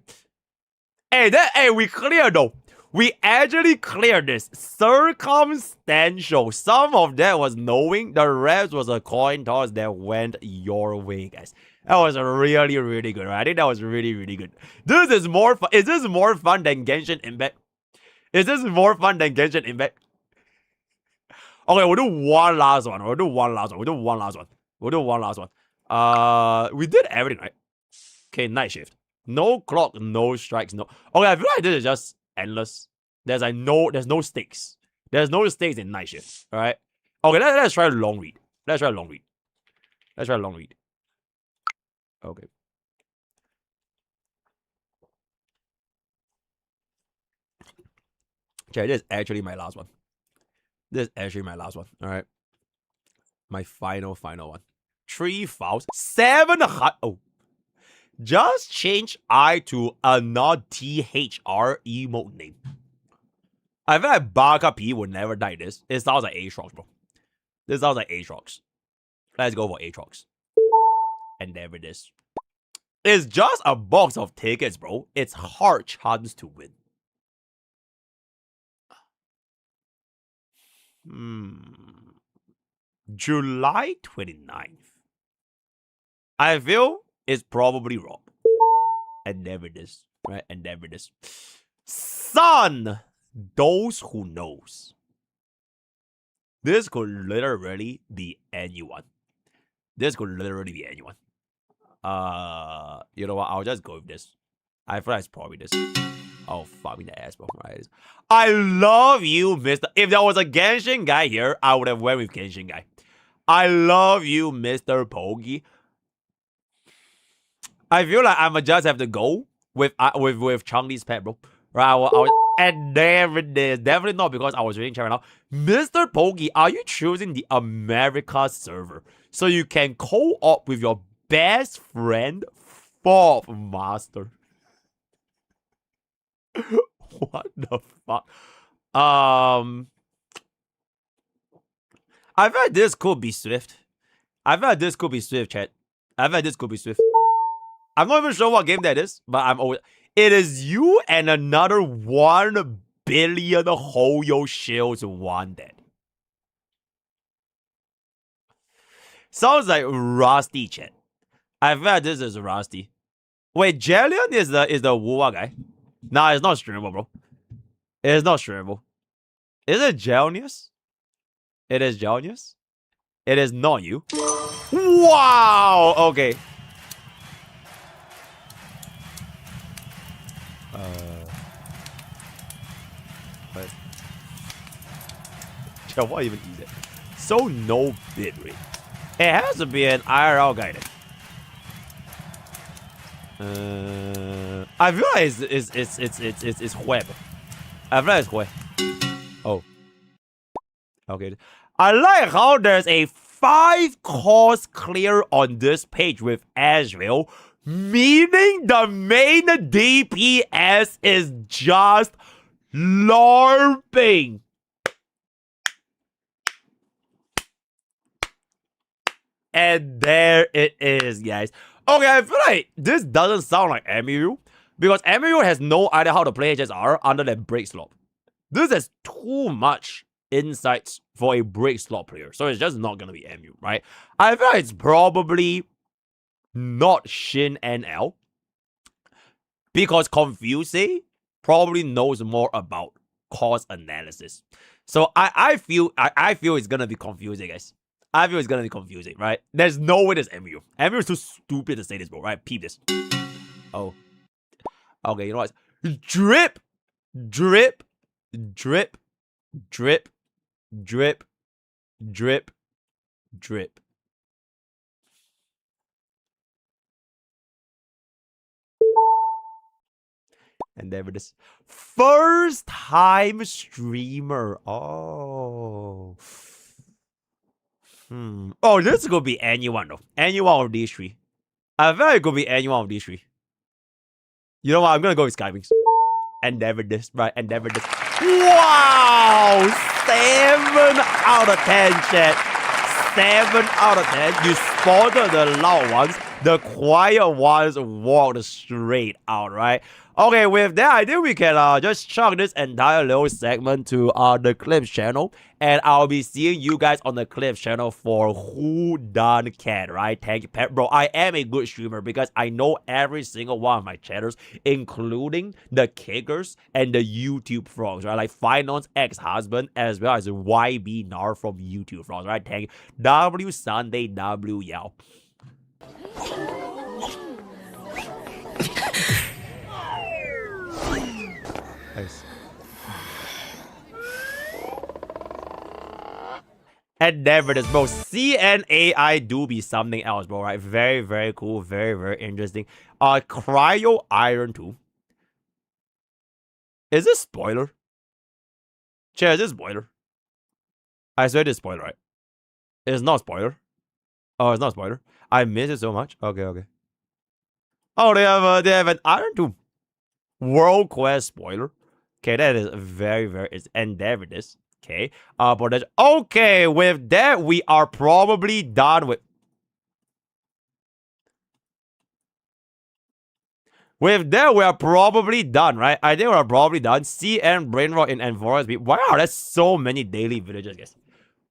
S1: Hey, we cleared though. We actually cleared this. Circumstantial. Some of that was knowing. The rest was a coin toss that went your way, guys. That was really, really good. Right? I think that was really, really good. This is more fun. Is this more fun than Genshin Impact? Is this more fun than Genshin Impact? Okay, we'll do one last one. We did everything, right? Okay, night shift. No clock, no strikes, no. Okay, I feel like this is just endless. There's no stakes. There's no stakes in night shift. Alright? Okay, let's try a long read. Okay. Okay, this is actually my last one. Alright. My final one. 3 files. 700. Oh. Just change I to a not THR emote name. I feel like Baka P would never die this. It sounds like Aatrox, bro. This sounds like Aatrox. Let's go for Aatrox. And there it is. It's just a box of tickets, bro. It's hard chance to win. July 29th. I feel it's probably wrong. And there it is. Right? And there it is. Son! Those who knows. This could literally be anyone. You know what? I'll just go with this. I feel like it's probably this. Oh, fuck me in the ass, bro. Right. I love you, Mr. If there was a Genshin guy here, I would have went with Genshin guy. I love you, MrPokke. I feel like I'ma just have to go with Changli's pet, bro. Right? And there it is. Definitely not because I was reading chat right now. MrPokke, are you choosing the America server so you can co-op with your best friend, 4th Master? What the fuck? I feel like this could be Swift. Chat. I'm not even sure what game that is, but I'm always. It is you and another 1 billion Hoyo shields wanted. Sounds like Rusty, chat. I feel like this is Rusty. Wait, Jellion is the Wuwa guy. Nah, it's not streamable, bro. It's not streamable. Is it Jelnius? It is Jelnius? It is not you. Wow! Okay. What even is it? So no bid rate. It has to be an IRL guy then. I feel like it's web. I feel like it's web. Oh. Okay. I like how there's a 5 course clear on this page with Asheville, meaning the main DPS is just LARPing. And there it is, guys. Okay, I feel like this doesn't sound like MU because MU has no idea how to play HSR under than break slop. This has too much insights for a break slot player, so it's just not gonna be MU, right? I feel like it's probably not Shin NL because Confuse probably knows more about cost analysis. So I feel it's gonna be confusing, guys. I feel it's gonna be confusing, right? There's no way there's MU. MU is too stupid to say this, bro, right? Peep this. Oh. Okay, you know what? Drip, drip, drip, drip, drip, drip, drip. And there it is. First time streamer. Oh. Oh, this could be anyone though. Any one of these three. I feel like it could be any one of these three. You know what? I'm gonna go with Skywings. Endeavor this, right? Endeavor this. Wow! 7 out of 10, chat. 7 out of 10. You spotted the loud ones. The quiet ones walked straight out, right? Okay, with that, I think we can just chuck this entire little segment to the Clips channel. And I'll be seeing you guys on the Clips channel for Who Done Can, right? Thank you, Pet. Bro, I am a good streamer because I know every single one of my chatters, including the Kickers and the YouTube frogs, right? Like Finance ex-husband as well as YB Nar from YouTube frogs, right? Thank you. W Sunday W Yao. Nice. And never this, bro. CNAI do be something else, bro, right? Very, very cool. Very, very interesting. Cryo Iron 2. Is this spoiler? Chat, is this spoiler? I swear this spoiler, right? It's not spoiler. Oh, it's not spoiler. I miss it so much. Okay, okay. Oh, they have an Iron 2 World Quest spoiler. Okay, that is very, very. It's Endeavor this. Okay. But that's okay. With that, we are probably done with. With that, we are probably done, right? I think we're probably done. CN Brainrot in Enforcement. Wow, that's so many daily villages, guys.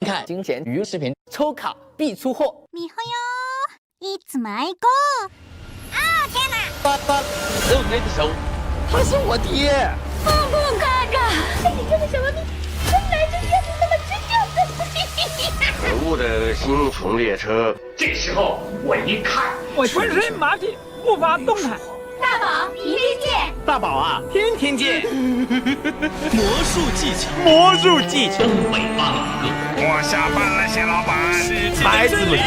S8: 看金钱鱼视频，抽卡必出货。
S2: 米后哟，いつも愛子。啊天哪！
S8: 爸爸，只有谁的手？他是我爹。
S2: 蹦蹦嘎嘎，你这个小王八，本来就应该是那么直掉的。
S9: 可恶的星穹列车！这时候我一看，
S10: 我浑身麻痹，无法动弹。
S2: 大宝一律见。
S8: 大宝啊，天天见。
S7: 魔术技巧，
S1: 魔术技巧。
S9: 尾巴老哥，
S11: 我下班了，谢老板。
S1: 孩子们。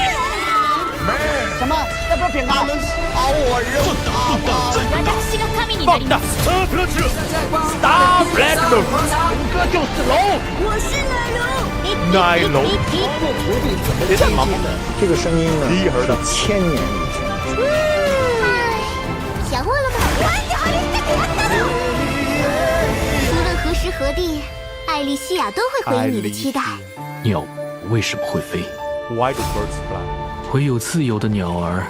S8: 什么？这不是饼干？他们朝我扔大宝！
S2: 私が神になります。
S1: Star Platinum。
S8: 龙哥就是龙。
S2: 我是
S1: 奶龙。
S8: 别再忙了，这个声音呢，是千年以前。
S2: 想我了吗？无论何时何地，艾莉西亚都会回应你的期待。
S12: 鸟为什么会飞？
S1: Why do birds fly?
S12: 唯有自由的鸟儿，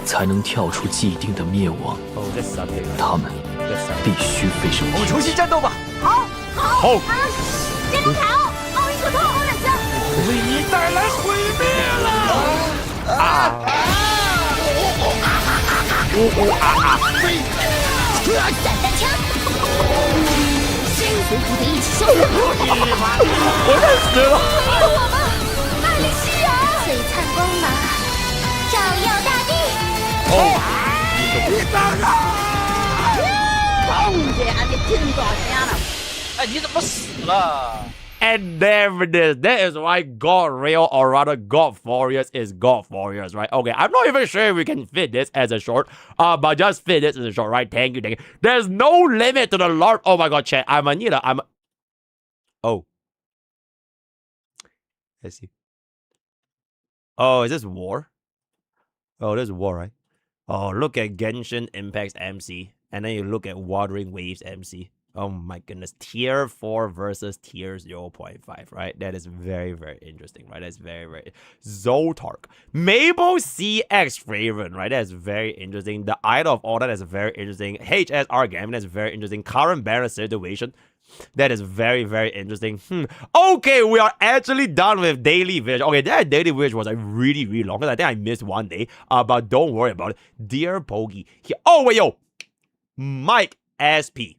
S12: 才能跳出既定的灭亡。它们必须飞上天。
S7: 我们重新战斗吧！
S2: 好，
S1: 好。
S2: 真龙凯奥，奥运可托欧忍者，
S11: 为你带来毁灭了！
S2: 散弹枪，随虎的一起收割。
S1: 我认死了。
S2: 为了我们，艾莉西亚，璀璨光芒，照耀大地。
S10: 哎，你怎么死了？
S1: And there it is. That is why God Rail, or rather God Furious, is God Furious, right? Okay, I'm not even sure if we can fit this as a short, but just fit this as a short, right? Thank you, thank you. There's no limit to the Lord. Oh my God, chat. Oh. Let's see. Oh, is this war? Oh, this is war, right? Oh, look at Genshin Impact's MC. And then you look at Wuthering Waves MC. Oh my goodness. Tier 4 versus tier 0.5, right? That is very, very interesting, right? That's very, very... Zotark. Mabel CX Raven, right? That's very interesting. The Idol of All that is very interesting. HSR Gambit, that's very interesting. Current banner situation. That is very, very interesting. Okay, we are actually done with Daily Village. Okay, that Daily Village was like really, really long. Because I think I missed one day. But don't worry about it. Dear Pogi. Oh, wait, yo. Mike SP.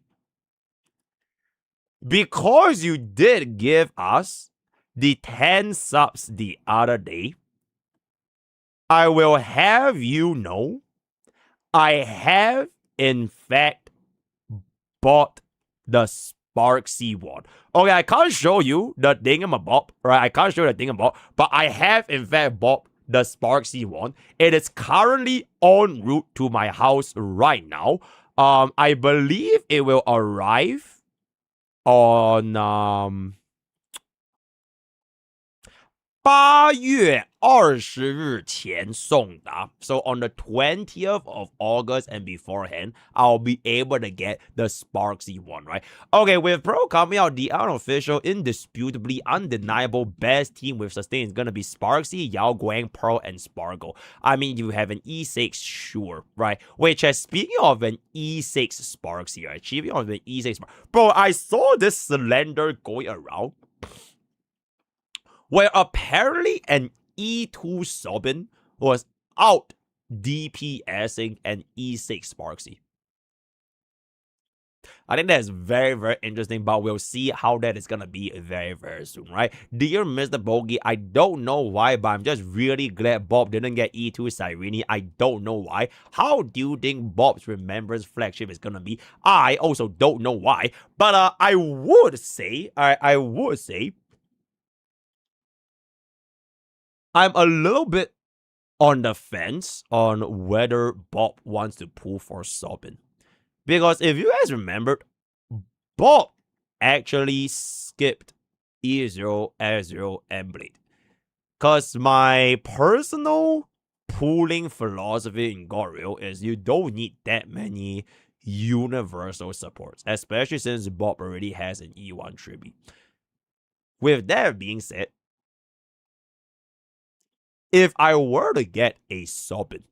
S1: Because you did give us the 10 subs the other day, I will have you know, I have in fact bought the Sparksy one. Okay, I can't show you the thingamabob, right? I can't show you the thingamabob, but I have in fact bought the Sparksy one. It is currently en route to my house right now. I believe it will arrive on 8月20日前送达. So on the 20th of August and beforehand, I'll be able to get the Sparksy one, right? Okay, with Pro coming out, the unofficial, indisputably undeniable best team with sustain is gonna be Sparksy, Yao Guang, Pearl, and Sparkle. I mean, you have an E6, sure, right? Which, speaking of an E6 Sparksy, right? Speaking of an E6 bro, I saw this slender going around where apparently an E2 Sobin was out DPSing an E6 Sparksy. I think that's very, very interesting, but we'll see how that is going to be very, very soon, right? Dear MrPokke, I don't know why, but I'm just really glad Bob didn't get E2 Cyrene. I don't know why. How do you think Bob's Remembrance flagship is going to be? I also don't know why, but I would say, I'm a little bit on the fence on whether Bob wants to pull for Sobin. Because if you guys remembered, Bob actually skipped E0, S0, and Blade. Because my personal pooling philosophy in God Real is you don't need that many universal supports, especially since Bob already has an E1 tribute. With that being said, if I were to get a Sobin,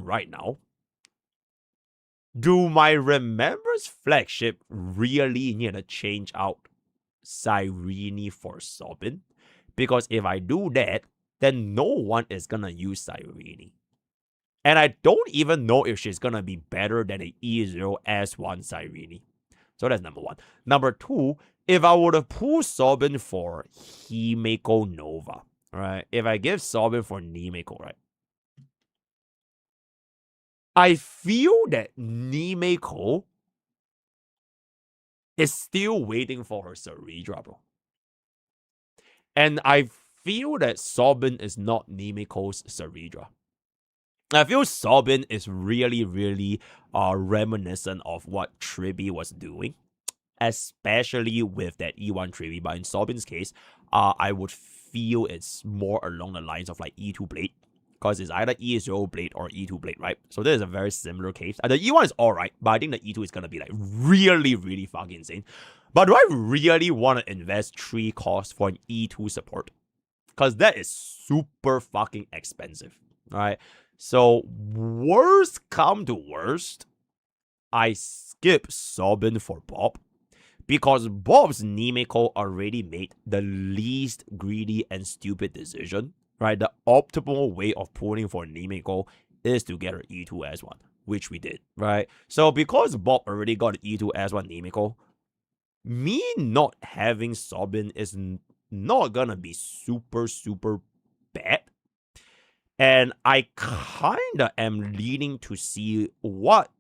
S1: right now, do my Remembrance flagship really need to change out Cyrene for Sobin? Because if I do that, then no one is gonna use Cyrene. And I don't even know if she's gonna be better than a E0 S1 Cyrene. So that's number one. Number two, if I were to pull Sobin for Himeko Nova, right? If I give Sobin for Nimeko, right? I feel that Nimeko is still waiting for her Ceridra, bro. And I feel that Sobin is not Nimeko's Ceridra. I feel Sobin is really, really reminiscent of what Tribi was doing, especially with that E1 Tribi. But in Sobin's case, I would feel it's more along the lines of like E2 Blade, because it's either E0 Blade or E2 Blade, right? So this is a very similar case. The E1 is alright, but I think the E2 is gonna be like really, really fucking insane. But do I really want to invest 3 costs for an E2 support? Because that is super fucking expensive, right? So worst come to worst, I skip Sobin for Bob, because Bob's Nimeko already made the least greedy and stupid decision, right? The optimal way of pulling for Nimeko is to get her E2 S1, which we did, right? So because Bob already got E2 S1 Nimeko, me not having Sobin is not gonna be super, super bad. And I kinda am leaning to see what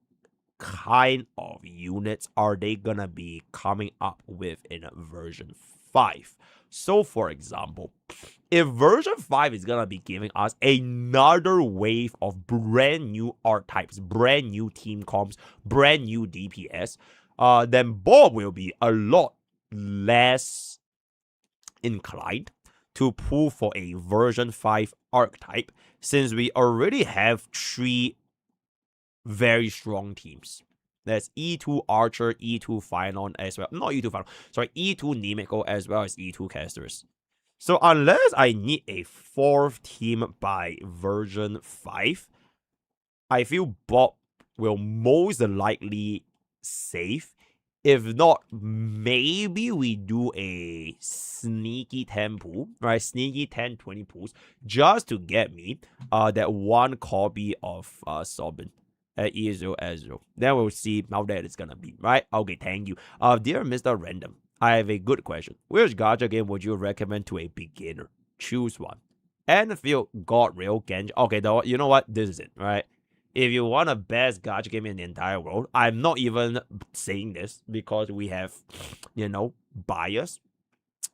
S1: kind of units are they gonna be coming up with in version 5. So for example, if version 5 is gonna be giving us another wave of brand new archetypes, brand new team comps, brand new DPS, then Bob will be a lot less inclined to pull for a version 5 archetype, since we already have 3 very strong teams. That's E2 Archer, E2 Final as well. Not E2 Final, sorry, E2 Nimeko as well as E2 Casters. So unless I need a 4th team by version 5, I feel Bob will most likely save. If not, maybe we do a sneaky 10 pool, right? Sneaky 10, 20 pools, just to get me that 1 copy of Sobin at E0 S0. Then we'll see how that is gonna be, right? Okay, thank you. Dear Mr. Random, I have a good question. Which gacha game would you recommend to a beginner? Choose one. Enfield, God Rail, Genji. Okay, though, you know what? This is it, right? If you want a best gacha game in the entire world, I'm not even saying this because we have, bias.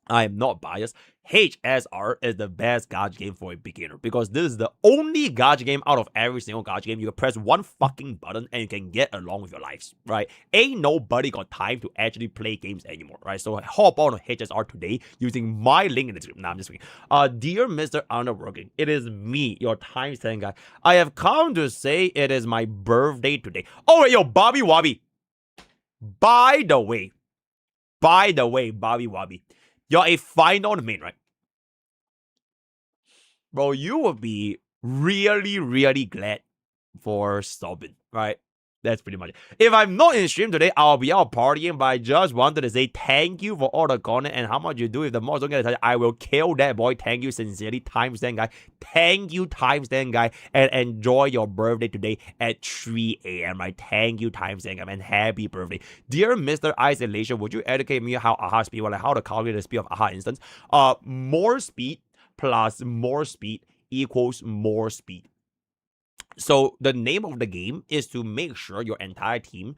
S1: I am not biased. HSR is the best gacha game for a beginner because this is the only gacha game out of every single gacha game you can press one fucking button and you can get along with your lives, right? Ain't nobody got time to actually play games anymore, right? So hop on HSR today using my link in the description. Nah, I'm just kidding. Dear Mr. Underworking, it is me, your timestamp guy. I have come to say it is my birthday today. Oh, wait, yo, Bobby Wobby. By the way, Bobby Wobby, you're a final main, right? Bro, you will be really, really glad for stopping, right? That's pretty much it. If I'm not in stream today, I'll be out partying, but I just wanted to say thank you for all the content and how much you do. If the mods don't get attached, I will kill that boy. Thank you sincerely, timestamp guy. Thank you, timestamp guy, and enjoy your birthday today at 3 a.m. right? Thank you, timestamp guy, and happy birthday. Dear Mr. Isolation, would you educate me how AHA speed, like how to calculate the speed of AHA instance? More speed plus more speed equals more speed. So the name of the game is to make sure your entire team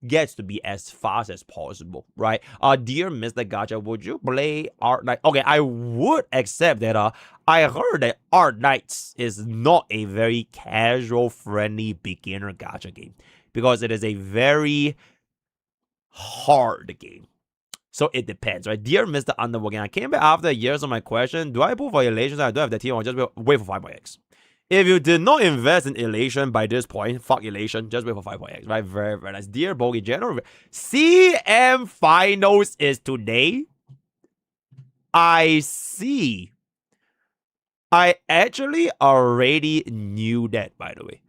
S1: gets to be as fast as possible, right? Dear Mr. Gacha, would you play Art Knight? Okay, I would accept that. I heard that Art Knights is not a very casual, friendly beginner gacha game because it is a very hard game. So it depends, right? Dear Mr. Underworking, I came back after years of my question. Do I pull for Elation? I don't have the team, or just wait for 5.x? If you did not invest in Elation by this point, fuck Elation, just wait for 5.x, right? Very, very nice. Dear Bogey, General, CM Finals is today. I see. I actually already knew that, by the way.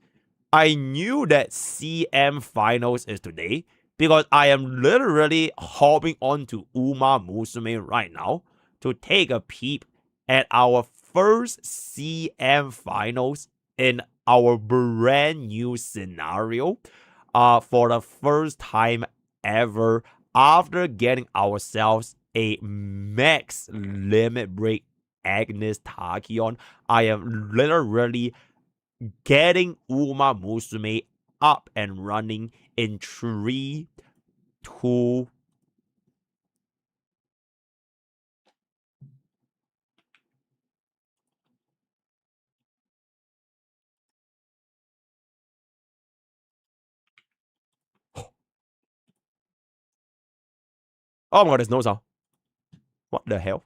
S1: I knew that CM Finals is today, because I am literally hopping onto Uma Musume right now to take a peep at our first CM Finals in our brand new scenario for the first time ever after getting ourselves a max limit break Agnes Tachyon. I am literally getting Uma Musume up and running in 3, 2. Oh my god, there's no sound. What the hell?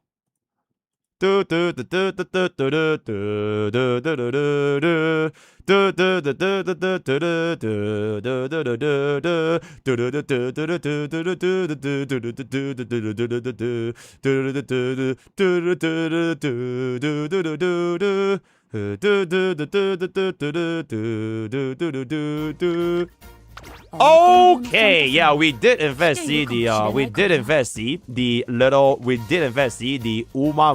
S1: Okay, yeah, we did in fact see the Uma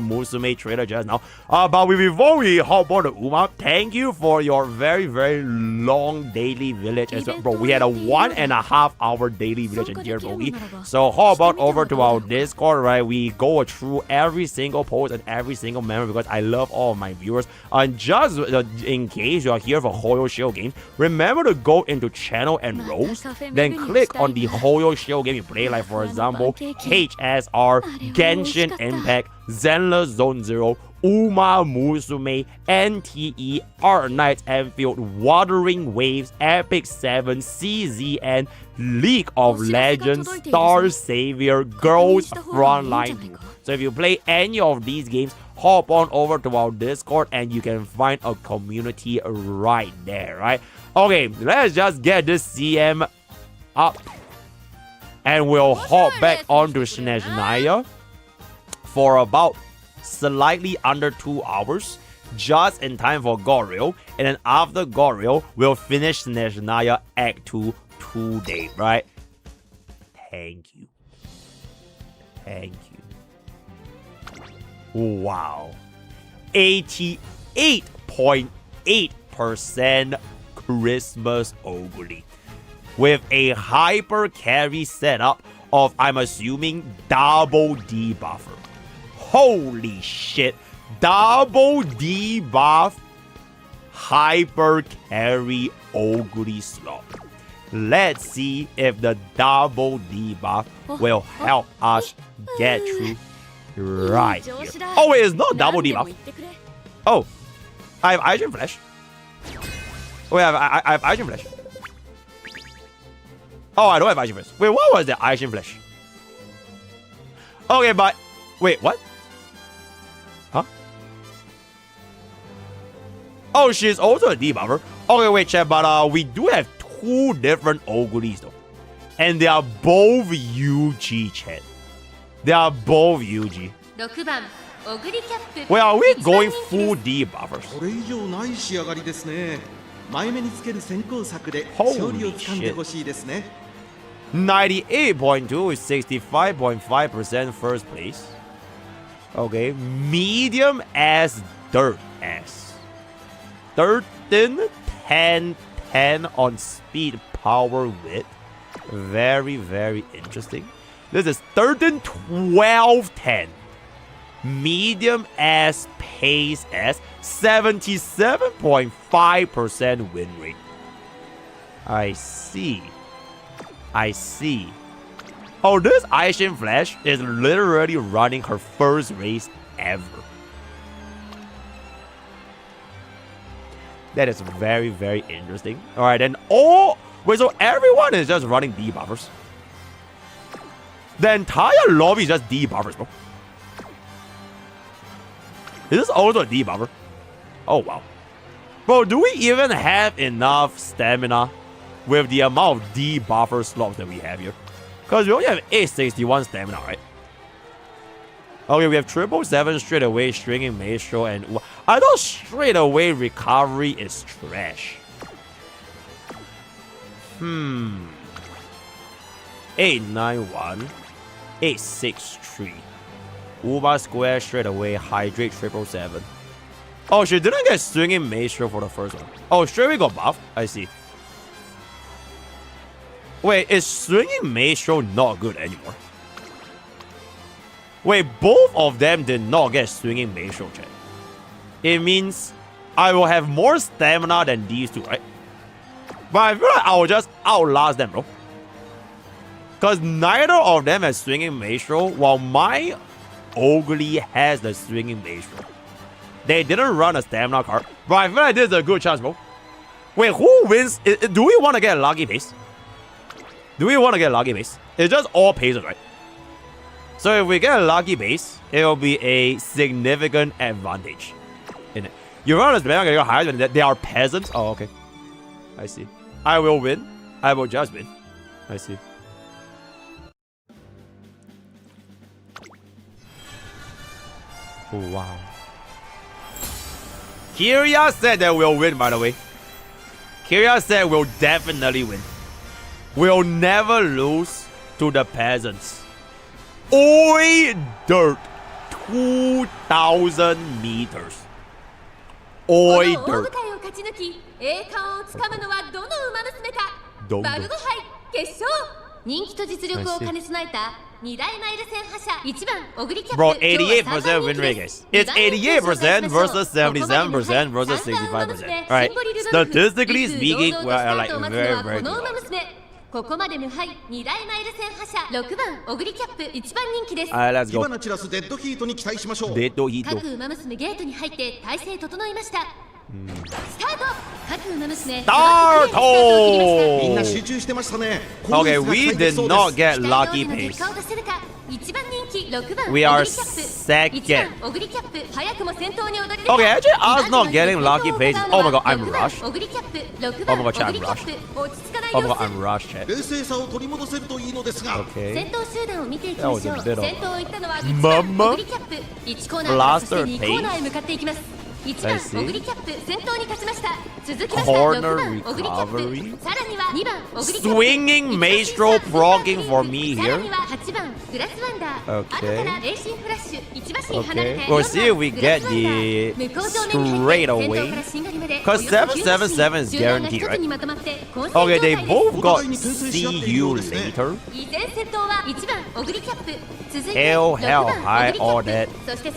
S1: Musume trailer just now. But before we hop on to Uma, thank you for your very, very long daily village as well. Bro, we had a 1.5 hour daily village in Dear Bogey. So hop on over to our Discord, right? We go through every single post and every single member because I love all of my viewers. And just in case you are here for Hoyo Shield games, remember to go into channel and roles, then click on the Hoyo Shield game you play, like for example HSR, Genshin Impact, Zenless Zone Zero, Uma Musume, NTE, Art Knights Enfield, Wuthering Waves, Epic 7, CZN, League of Legends, Star Savior, Girls Frontline 2. So if you play any of these games, hop on over to our Discord and you can find a community right there, right? Okay, let's just get this CM up and we'll hop back onto Snez for about slightly under 2 hours, just in time for Goril, and then after Goril, we'll finish Snez Act 2 today, right? Thank you. Thank you. Wow. 88.8% Christmas Ogre with a hyper carry setup of, I'm assuming, double debuffer. Holy shit, double debuff hyper carry Ogre slot. Let's see if the double debuff will help us get through right here. Oh wait, it's not double debuff. Oh, I have Iron Flash. Wait, I have Iron Flash. Oh, I don't have Iron Flash. Wait, what was the Iron Flash? Okay, but wait, what? Huh? Oh, she's also a debuffer. Okay, wait, chat, but we do have two different Ogres though. And they are both UG, chat. They are both UG. Wait, are we going full debuffers? Holy shit. 98.2 is 65.5% first place. Okay, medium as dirt as. 13, 10, 10 on speed, power, width. Very, very interesting. This is 13, 12, 10. Medium as pace as 77.5% win rate. I see. I see. Oh, this Aishin Flash is literally running her first race ever. That is very, very interesting. Alright, and wait, so everyone is just running debuffers. The entire lobby is just debuffers, bro. Is this also a debuffer? Oh, wow. Bro, do we even have enough stamina with the amount of debuffer slots that we have here? Because we only have 861 stamina, right? Okay, we have 777 straight away, stringing Maestro, and I thought straight away recovery is trash. 891, 863. Uba Square straight away, Hydrate 777. Oh, she didn't get swinging Maestro for the first one. Oh, straight away got buffed? I see. Wait, is swinging Maestro not good anymore? Wait, both of them did not get swinging Maestro, chat. It means I will have more stamina than these two, right? But I feel like I will just outlast them, bro. Because neither of them has swinging Maestro, while my Ogre has the swinging Maestro. They didn't run a stamina card, but I feel like this is a good chance, bro. Wait, who wins? Do we want to get a lucky base? Do we want to get a lucky base? It's just all pacers, right? So if we get a lucky base, it will be a significant advantage in it. You run a stamina card higher than that. They are peasants. Oh, okay. I see. I will win. I will just win. I see. Oh, wow. Kiria said that we'll win, by the way. Kiria said we'll definitely win. We'll never lose to the peasants. Oi, dirt. 2,000 meters. Oi, dirt. Bro, 88% win rate, guys. It's 88% versus 77% versus 65%. Alright, statistically speaking, we're like very, very good.
S2: ここまで無敗2大マイル戦覇者6番オグリキャップ1番人気です。
S1: Let's go.
S11: 火花散らすデッドヒートに期待しましょう。
S1: デッドヒート。
S2: 各馬娘ゲートに入って体勢整いました。スタート。各馬娘。
S1: スタート。
S11: みんな集中してましたね。
S1: Okay, we did not get lucky pace. We are second. Okay, actually, us not getting lucky pace. Oh my god, I'm rushed. Oh my god, chat, I'm rushed. Oh my god, I'm rushed, chat. Okay. That was a bit of Mama Blaster pace. I see. Corner recovery. Swinging Maestro progging for me here. Okay. Okay. We'll see if we get the straight away. Because 777 is guaranteed, right? Okay, they both got see you later. Hell, high, all that. It's okay.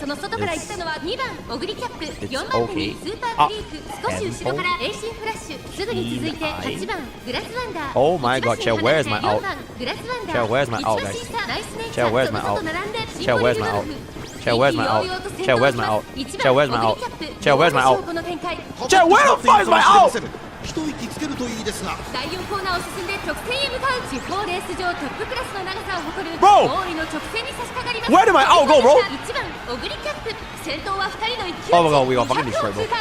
S1: Oh my god, chat, where's my out? Chat, where's my out, guys? Chat, where's my out? Chat, where's my out? Chat, where's my out? Chat, where's my out? Chat, where's my out? Chat, where's my out? Chat, where the fuck is my out?
S13: 一息つけるといいですが
S2: 第4コーナーを進んで直線へ向かう地方レース場トップクラスの長さを誇る
S1: Bro!
S2: ゴールの直線に差し掛かります。
S1: Where did my out go, bro?
S2: 1番オグリキャップ、先頭は2人の一騎
S1: Oh my god, we got fucking destroyed, bro.
S2: 1番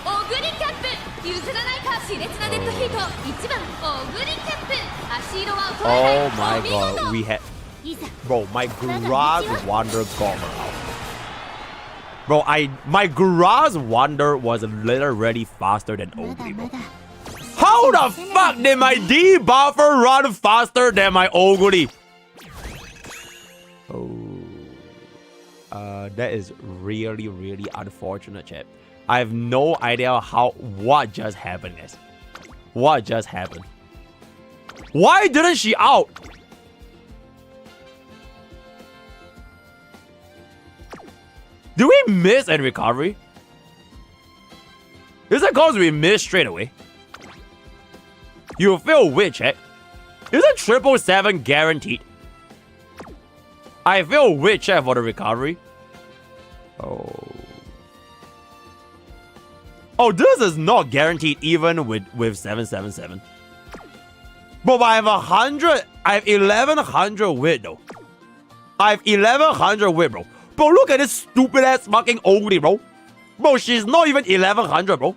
S2: オグリキャップ、譲らないか熾烈なデッドヒート。1番オグリキャップ、足色は衰えない。
S1: Oh my god, we had... Bro, my garage wander got me out. Bro, my garage wander was literally faster than Ogre, bro. How the fuck did my debuffer run faster than my Ogre? Oh, that is really, really unfortunate, chat. I have no idea what just happened. Guys. What just happened? Why didn't she out? Did we miss and recovery? Is it cause we missed straight away? You feel weird, chat. Is it 777 guaranteed? I feel weird, chat, for the recovery. Oh, this is not guaranteed even with 777. But I have 100. I have 1100 wit though. I have 1100 wit, bro. Bro, look at this stupid ass fucking Ogre, bro. Bro, she's not even 1100, bro.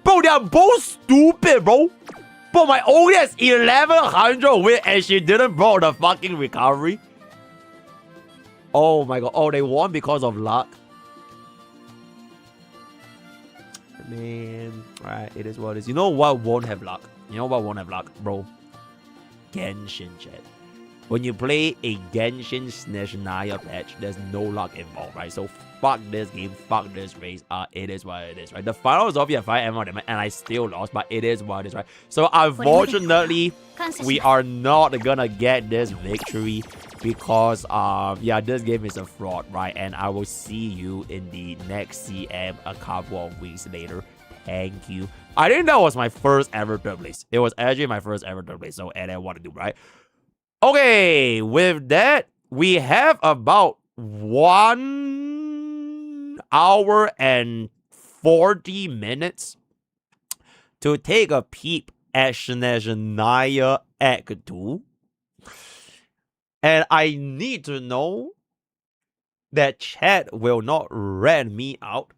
S1: Bro, they are both stupid, bro. Bro, my Ogre has 1100 wit and she didn't bro the fucking recovery. Oh my god. Oh, they won because of luck. Man, alright, it is what it is. You know what won't have luck? You know what won't have luck, bro? Genshin, chat. When you play a Genshin Snez Naya patch, there's no luck involved, right? So fuck this game, fuck this race. It is what it is, right? The final was obviously 5 and I still lost, but it is what it is, right? So unfortunately, we are not gonna get this victory because yeah, this game is a fraud, right? And I will see you in the next CM a couple of weeks later. Thank you. I think that was my first ever third place. It was actually my first ever third place. So and I want to do, right? Okay, with that, we have about 1 hour and 40 minutes to take a peep at Snez Naya Act 2. And I need to know that chat will not rat me out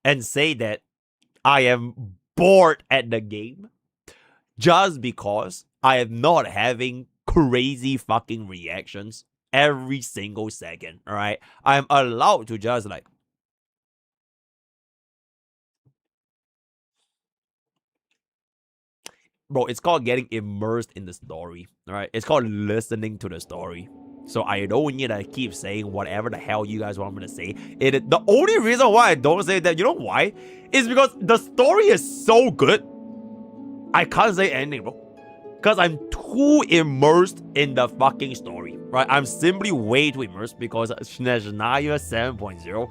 S1: and say that I am bored at the game just because I am not having crazy fucking reactions every single second, alright? I'm allowed to just like... Bro, it's called getting immersed in the story, alright? It's called listening to the story. So I don't need to keep saying whatever the hell you guys want me to say. The only reason why I don't say that, you know why? Is because the story is so good. I can't say anything, bro. Because I'm too immersed in the fucking story, right? I'm simply way too immersed because Snez Naya 7.0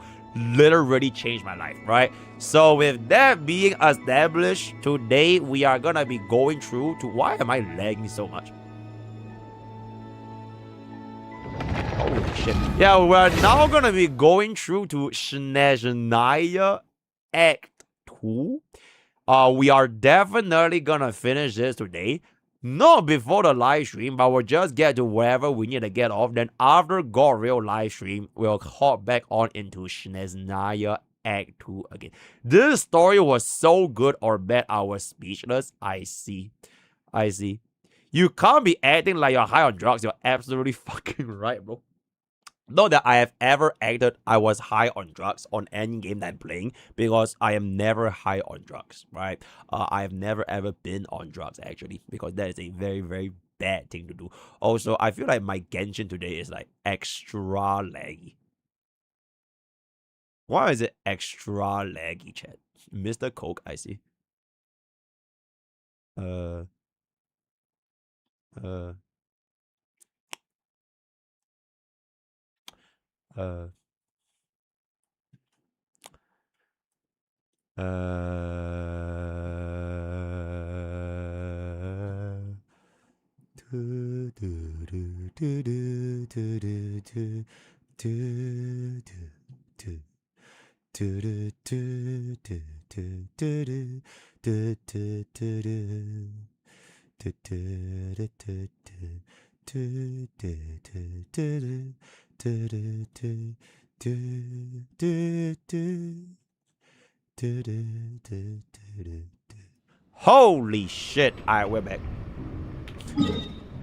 S1: literally changed my life, right? So with that being established, today we are gonna be going through to... Why am I lagging so much? Holy shit. Yeah, we're now gonna be going through to Snez Naya Act 2. We are definitely gonna finish this today. Not before the live stream, but we'll just get to wherever we need to get off. Then after God Real live stream, we'll hop back on into Snez Naya Act 2 again. This story was so good or bad, I was speechless. I see. You can't be acting like you're high on drugs. You're absolutely fucking right, bro. Not that I have ever acted I was high on drugs on any game that I'm playing, because I am never high on drugs, right? I have never ever been on drugs, actually, because that is a very, very bad thing to do. Also, I feel like my Genshin today is like extra laggy. Why is it extra laggy, chat? MrPokke, I see. Holy shit. Alright, we're back.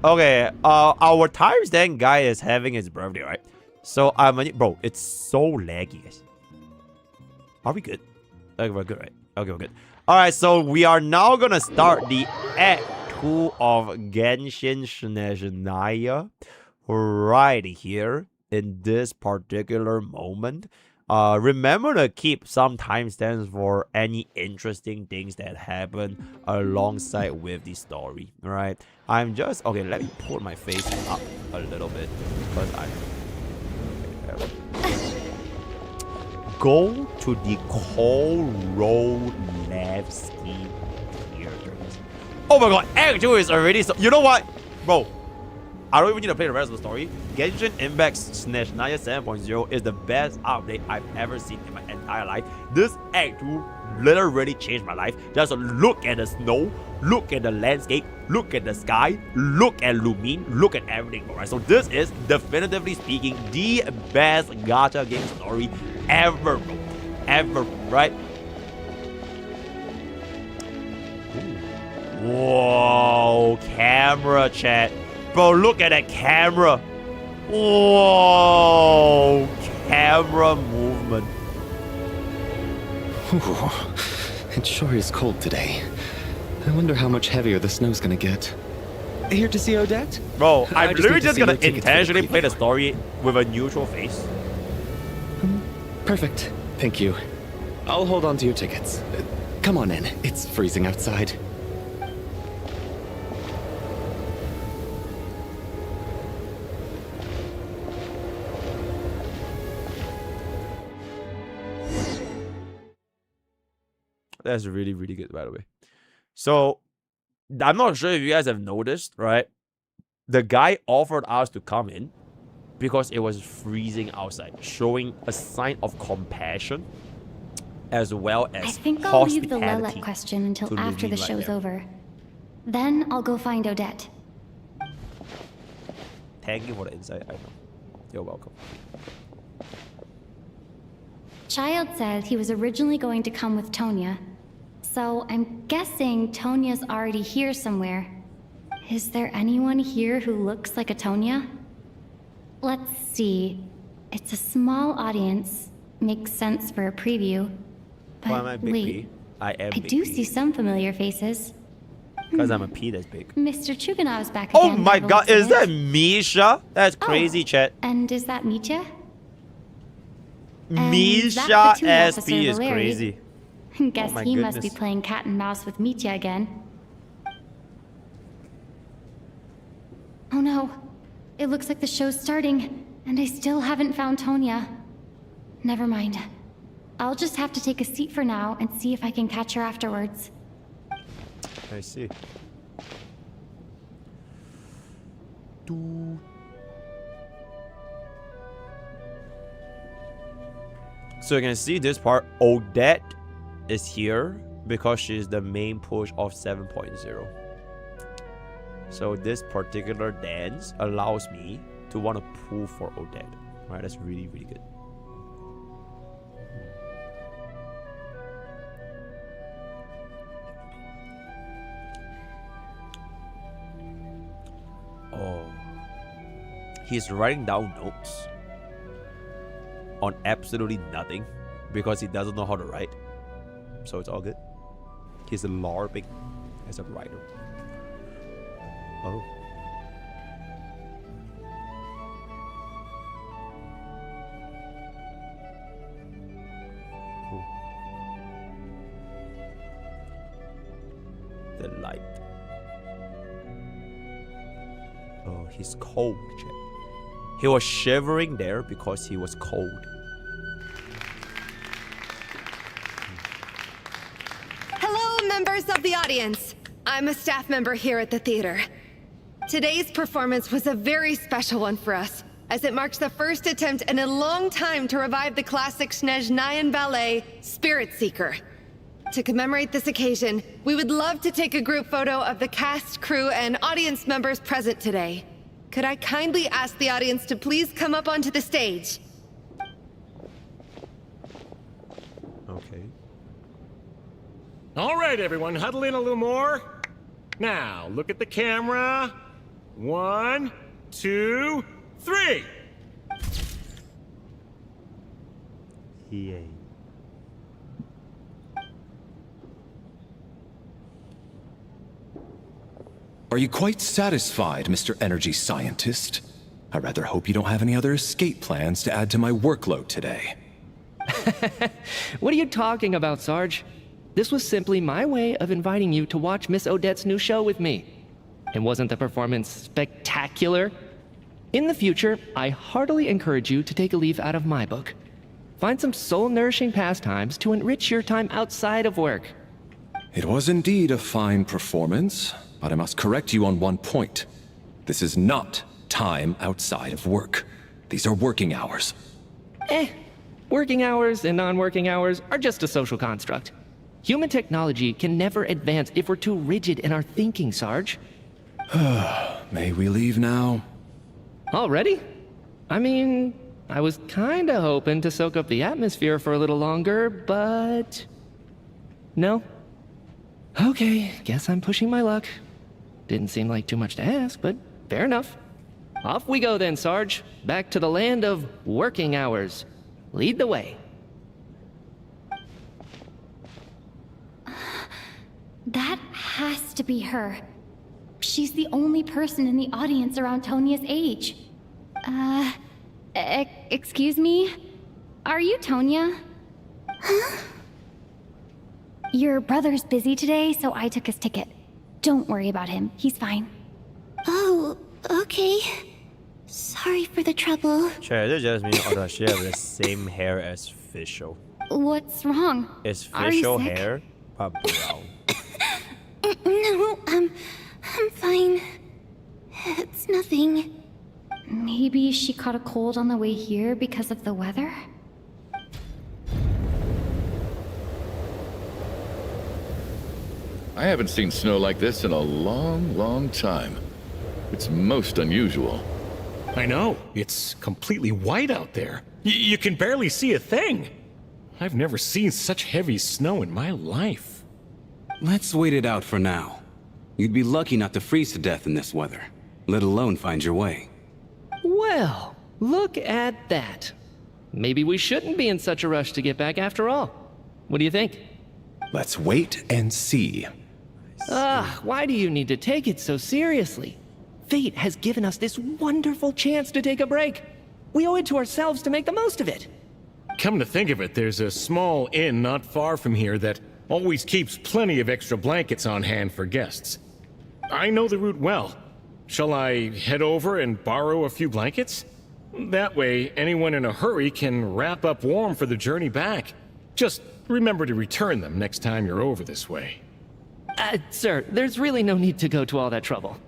S1: Okay, our timestamp guy is having his birthday, right? So bro, it's so laggy, guys. Are we good? Okay, we're good, right? Okay, we're good. Alright, so we are now gonna start the Act 2 of Genshin Snez right here in this particular moment. Remember to keep some timestamps for any interesting things that happen alongside with the story, right? I'm just okay. Let me pull my face up a little bit because I go to the Korolevsky theaters. Oh my god, Act 2 is already so. You know what, bro? I don't even need to play the rest of the story. Genshin Impact Snez 7.0 is the best update I've ever seen in my entire life. This Act 2 literally changed my life. Just look at the snow, look at the landscape, look at the sky, look at Lumine, look at everything, alright? So this is, definitively speaking, the best gacha game story ever, bro. Ever, right? Ooh. Whoa, camera chat. Bro, look at that camera. Whoa, camera movement.
S14: Ooh, it sure is cold today. I wonder how much heavier the snow's gonna get. Here to see Odette?
S1: Bro, I'm literally just gonna intentionally play the story with a neutral face.
S14: Perfect. Thank you. I'll hold on to your tickets. Come on in. It's freezing outside.
S1: That's really, really good, by the way. So, I'm not sure if you guys have noticed, right? The guy offered us to come in because it was freezing outside, showing a sign of compassion as well as
S6: I think I'll leave the Lilette question until after the show's over. Then I'll go find Odette.
S1: Thank you for the insight, I know. You're welcome.
S6: Child said he was originally going to come with Tonya. So I'm guessing Tonya's already here somewhere. Is there anyone here who looks like a Tonya? Let's see. It's a small audience. Makes sense for a preview. But wait,
S1: I
S6: do see some familiar faces.
S1: Because I'm a P that's big.
S6: Mr. Chuganov's back
S1: again. Oh my god, is that Misha? That's crazy, chat.
S6: And is that Mitya?
S1: Misha SP is crazy.
S6: Guess he must be playing cat and mouse with Mitya again. Oh no. It looks like the show's starting, and I still haven't found Tonya. Never mind. I'll just have to take a seat for now and see if I can catch her afterwards.
S1: I see. So you can see this part, Odette is here because she's the main push of 7.0. So this particular dance allows me to want to pull for Odette. Right, that's really, really good. Oh. He's writing down notes on absolutely nothing because he doesn't know how to write. So it's all good. He's LARPing as a writer. Oh. Ooh. The light. Oh, he's cold, chat. He was shivering there because he was cold.
S15: Hello, members of the audience. I'm a staff member here at the theater. Today's performance was a very special one for us. as it marks the first attempt in a long time to revive the classic Snez Nyan ballet, Spirit Seeker. To commemorate this occasion, we would love to take a group photo of the cast, crew, and audience members present today. Could I kindly ask the audience to please come up onto the stage?
S1: Okay.
S16: All right, everyone, huddle in a little more. Now, look at the camera. 1, 2, 3.
S1: Yay.
S17: Are you quite satisfied, Mr. Energy Scientist? I rather hope you don't have any other escape plans to add to my workload today.
S18: What are you talking about, Sarge? This was simply my way of inviting you to watch Miss Odette's new show with me. And wasn't the performance spectacular? In the future, I heartily encourage you to take a leaf out of my book. Find some soul-nourishing pastimes to enrich your time outside of work.
S17: It was indeed a fine performance, but I must correct you on one point. This is not time outside of work. These are working hours.
S18: Working hours and non-working hours are just a social construct. Human technology can never advance if we're too rigid in our thinking, Sarge.
S17: May we leave now?
S18: Already? I mean, I was kinda hoping to soak up the atmosphere for a little longer, but... No? Okay, guess I'm pushing my luck. Didn't seem like too much to ask, but fair enough. Off we go then, Sarge. Back to the land of working hours. Lead the way.
S6: That has to be her. She's the only person in the audience around Tonia's age. Excuse me? Are you Tonia? Huh? Your brother's busy today, so I took his ticket. Don't worry about him. He's fine.
S4: Oh, okay. Sorry for the trouble.
S1: Cioè, io just mean, oh, she has the same hair as Fischl.
S6: What's wrong?
S1: Is
S6: Are you
S1: Fischl
S6: sick?
S1: hair brown?
S4: No, I'm fine. It's nothing.
S6: Maybe she caught a cold on the way here because of the weather?
S19: I haven't seen snow like this in a long, long time. It's most unusual.
S16: I know. It's completely white out there. You can barely see a thing. I've never seen such heavy snow in my life.
S20: Let's wait it out for now. You'd be lucky not to freeze to death in this weather, let alone find your way.
S18: Well, look at that. Maybe we shouldn't be in such a rush to get back after all. What do you think?
S17: Let's wait and see.
S18: Why do you need to take it so seriously? Fate has given us this wonderful chance to take a break. We owe it to ourselves to make the most of it.
S16: Come to think of it, there's a small inn not far from here that always keeps plenty of extra blankets on hand for guests. I know the route well. Shall I head over and borrow a few blankets? That way, anyone in a hurry can wrap up warm for the journey back. Just remember to return them next time you're over this way.
S18: Sir, there's really no need to go to all that trouble.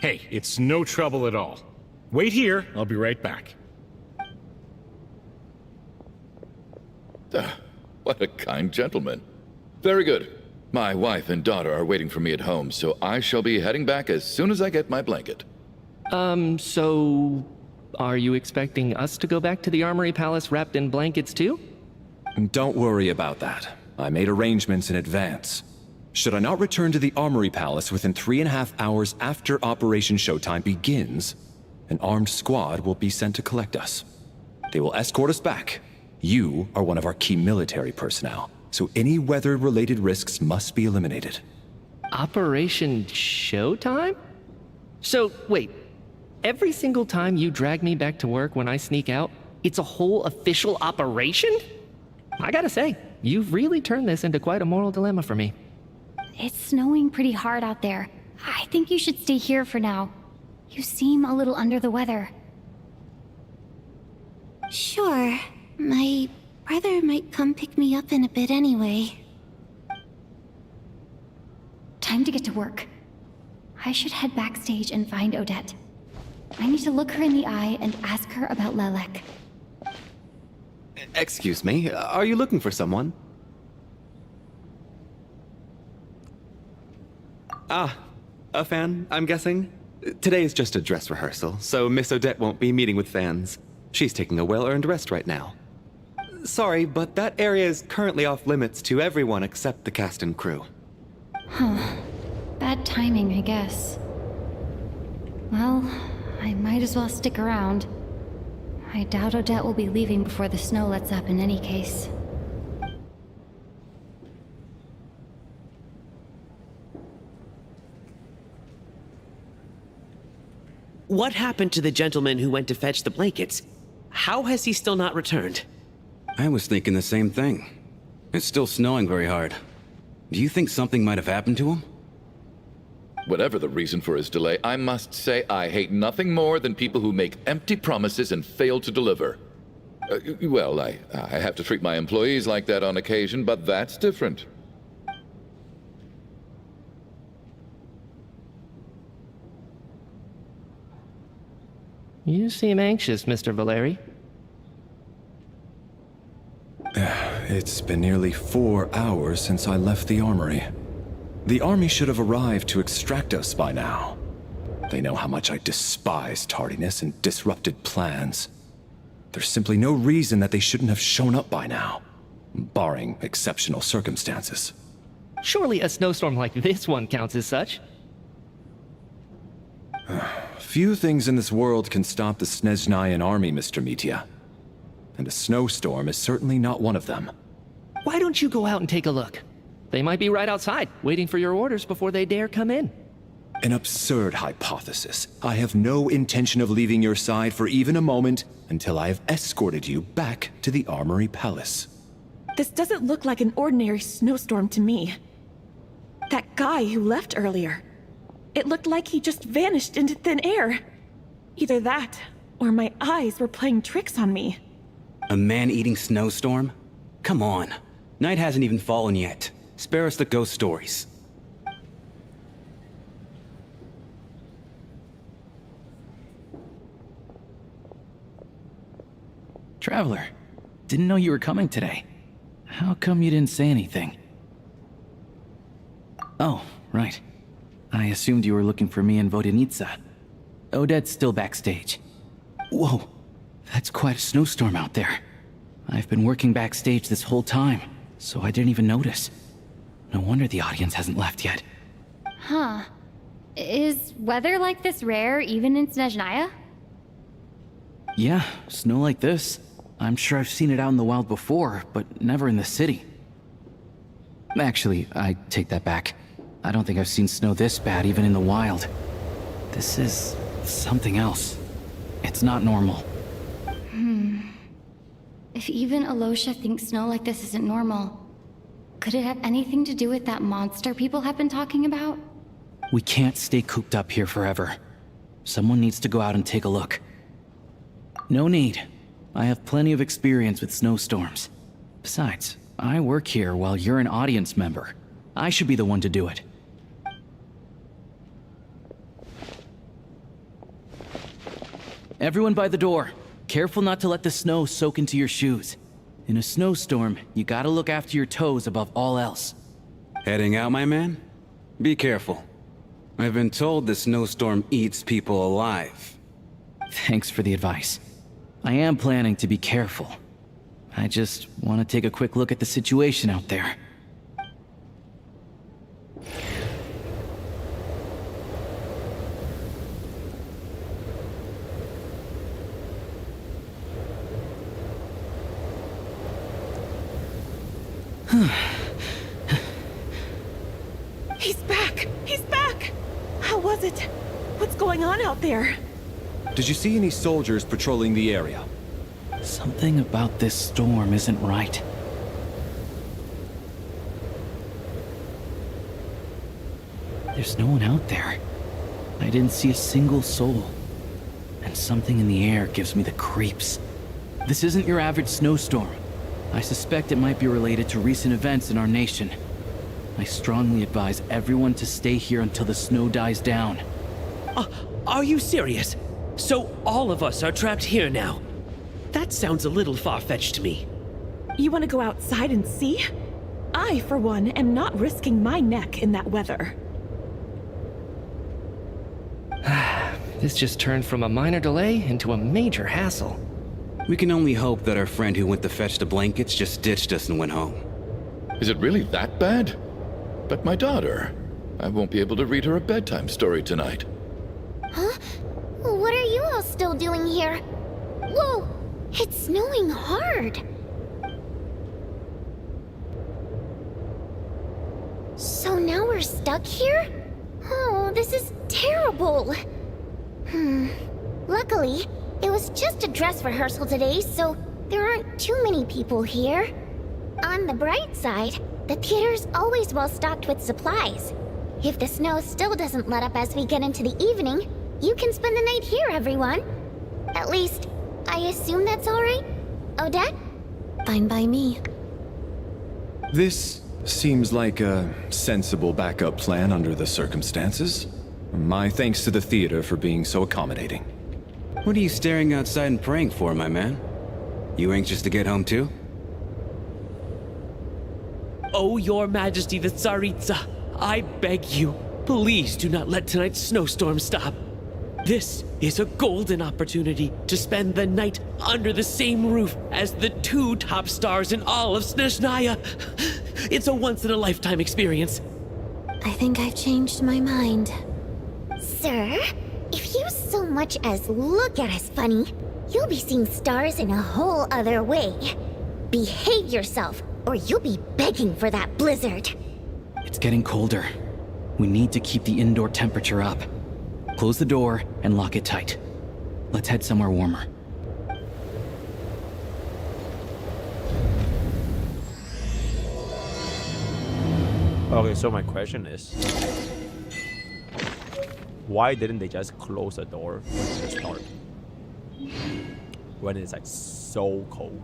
S16: Hey, it's no trouble at all. Wait here, I'll be right back.
S19: What a kind gentleman. Very good. My wife and daughter are waiting for me at home, so I shall be heading back as soon as I get my blanket.
S18: So... are you expecting us to go back to the Armory Palace wrapped in blankets too?
S17: Don't worry about that. I made arrangements in advance. Should I not return to the Armory Palace within 3.5 hours after Operation Showtime begins, an armed squad will be sent to collect us. They will escort us back. You are one of our key military personnel, so any weather-related risks must be eliminated.
S18: Operation Showtime? So, wait. Every single time you drag me back to work when I sneak out, it's a whole official operation? I gotta say, you've really turned this into quite a moral dilemma for me.
S6: It's snowing pretty hard out there. I think you should stay here for now. You seem a little under the weather.
S4: Sure. My brother might come pick me up in a bit anyway.
S6: Time to get to work. I should head backstage and find Odette. I need to look her in the eye and ask her about Lelek.
S14: Excuse me, are you looking for someone? Ah, a fan, I'm guessing? Today is just a dress rehearsal, so Miss Odette won't be meeting with fans. She's taking a well-earned rest right now. Sorry, but that area is currently off limits to everyone except the cast and crew.
S6: Huh. Bad timing, I guess. Well, I might as well stick around. I doubt Odette will be leaving before the snow lets up in any case.
S21: What happened to the gentleman who went to fetch the blankets? How has he still not returned?
S20: I was thinking the same thing. It's still snowing very hard. Do you think something might have happened to him?
S19: Whatever the reason for his delay, I must say I hate nothing more than people who make empty promises and fail to deliver. Well, I have to treat my employees like that on occasion, but that's different.
S18: You seem anxious, Mr. Valeri.
S17: It's been nearly 4 hours since I left the armory. The army should have arrived to extract us by now. They know how much I despise tardiness and disrupted plans. There's simply no reason that they shouldn't have shown up by now, barring exceptional circumstances.
S18: Surely a snowstorm like this one counts as such.
S17: Few things in this world can stop the Sneznayan army, Mr. Mitya. And a snowstorm is certainly not one of them.
S18: Why don't you go out and take a look? They might be right outside, waiting for your orders before they dare come in.
S17: An absurd hypothesis. I have no intention of leaving your side for even a moment until I have escorted you back to the Armory Palace.
S22: This doesn't look like an ordinary snowstorm to me. That guy who left earlier. It looked like he just vanished into thin air. Either that, or my eyes were playing tricks on me.
S20: A man-eating snowstorm? Come on. Night hasn't even fallen yet. Spare us the ghost stories.
S23: Traveler, didn't know you were coming today. How come you didn't say anything? Oh, right. I assumed you were looking for me and Vodenitsa. Odette's still backstage. Whoa, that's quite a snowstorm out there. I've been working backstage this whole time, so I didn't even notice. No wonder the audience hasn't left yet.
S6: Huh. Is weather like this rare even in Snezhnaya?
S23: Yeah, snow like this. I'm sure I've seen it out in the wild before, but never in the city. Actually, I take that back. I don't think I've seen snow this bad even in the wild. This is something else. It's not normal.
S6: If even Alosha thinks snow like this isn't normal, could it have anything to do with that monster people have been talking about?
S23: We can't stay cooped up here forever. Someone needs to go out and take a look. No need. I have plenty of experience with snowstorms. Besides, I work here while you're an audience member. I should be the one to do it. Everyone by the door. Careful not to let the snow soak into your shoes. In a snowstorm, you gotta look after your toes above all else.
S20: Heading out, my man? Be careful. I've been told the snowstorm eats people alive.
S23: Thanks for the advice. I am planning to be careful. I just want to take a quick look at the situation out there.
S22: He's back! He's back! How was it? What's going on out there?
S17: Did you see any soldiers patrolling the area?
S23: Something about this storm isn't right. There's no one out there. I didn't see a single soul. And something in the air gives me the creeps. This isn't your average snowstorm. I suspect it might be related to recent events in our nation. I strongly advise everyone to stay here until the snow dies down.
S21: Are you serious? So all of us are trapped here now. That sounds a little far-fetched to me.
S22: You want to go outside and see? I, for one, am not risking my neck in that weather.
S18: This just turned from a minor delay into a major hassle.
S20: We can only hope that our friend who went to fetch the blankets just ditched us and went home.
S19: Is it really that bad? But my daughter, I won't be able to read her a bedtime story tonight.
S4: Huh? What are you all still doing here? Whoa! It's snowing hard! So now we're stuck here? Oh, this is terrible! Luckily, it was just a dress rehearsal today, so there aren't too many people here. On the bright side, the theater's always well stocked with supplies. If the snow still doesn't let up as we get into the evening, you can spend the night here, everyone. At least, I assume that's alright? Odette? Fine by me.
S17: This seems like a sensible backup plan under the circumstances. My thanks to the theater for being so accommodating.
S20: What are you staring outside and praying for, my man? You anxious to get home too?
S21: Oh, Your Majesty the Tsaritsa, I beg you, please do not let tonight's snowstorm stop. This is a golden opportunity to spend the night under the same roof as the 2 top stars in all of Snezhnaya. It's a once-in-a-lifetime experience.
S4: I think I've changed my mind. Sir, if you so much as look at us funny, you'll be seeing stars in a whole other way. Behave yourself, or you'll be begging for that blizzard.
S23: It's getting colder. We need to keep the indoor temperature up. Close the door and lock it tight. Let's head somewhere warmer.
S1: Okay, so my question is, why didn't they just close the door when it's dark? When it's like so cold.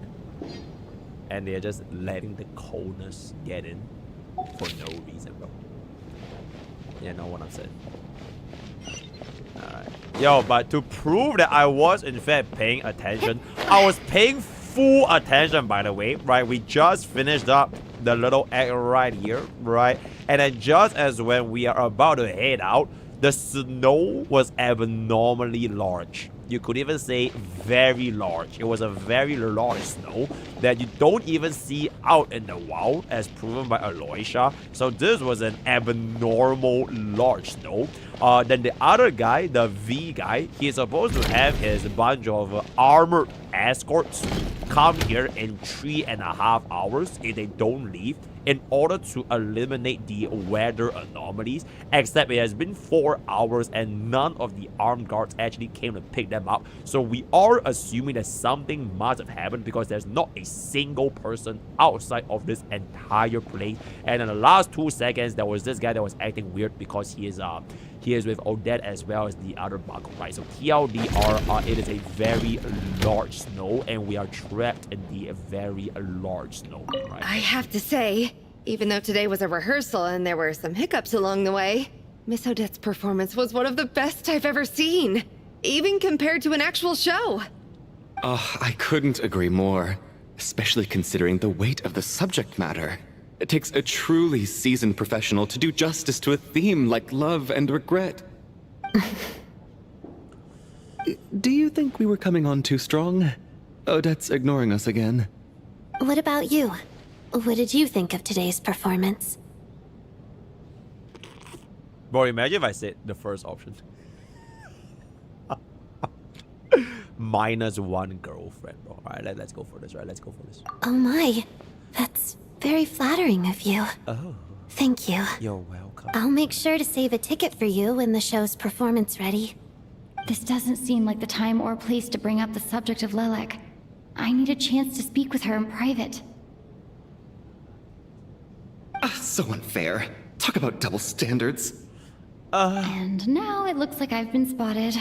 S1: And they're just letting the coldness get in for no reason, bro. You know what I'm saying? Alright. Yo, but to prove that I was in fact paying attention, I was paying full attention, by the way, right? We just finished up the little act right here, right? And then just as when we are about to head out, the snow was abnormally large. You could even say very large. It was a very large snow that you don't even see out in the wild, as proven by Aloysia. So this was an abnormal large snow. Then the other guy, the V guy, he's supposed to have his bunch of armored escorts come here in 3.5 hours if they don't leave, in order to eliminate the weather anomalies, except it has been 4 hours and none of the armed guards actually came to pick them up. So we are assuming that something must have happened, because there's not a single person outside of this entire place. And in the last 2 seconds, there was this guy that was acting weird because he is with Odette as well as the other bug, right? So TLDR, it is a very large snow, and we are trapped in the very large snow, right?
S15: I have to say, even though today was a rehearsal and there were some hiccups along the way, Miss Odette's performance was one of the best I've ever seen, even compared to an actual show.
S14: I couldn't agree more, especially considering the weight of the subject matter. It takes a truly seasoned professional to do justice to a theme like love and regret. Do you think we were coming on too strong? Odette's ignoring us again.
S4: What about you? What did you think of today's performance?
S1: Bro, imagine if I said the first option. -1 girlfriend, bro. Alright, let's go for this, right? Let's go for this.
S4: Oh my, that's very flattering of you.
S1: Oh.
S4: Thank you.
S1: You're welcome.
S4: I'll make sure to save a ticket for you when the show's performance ready.
S6: This doesn't seem like the time or place to bring up the subject of Lilac. I need a chance to speak with her in private.
S14: So unfair. Talk about double standards.
S6: And now it looks like I've been spotted.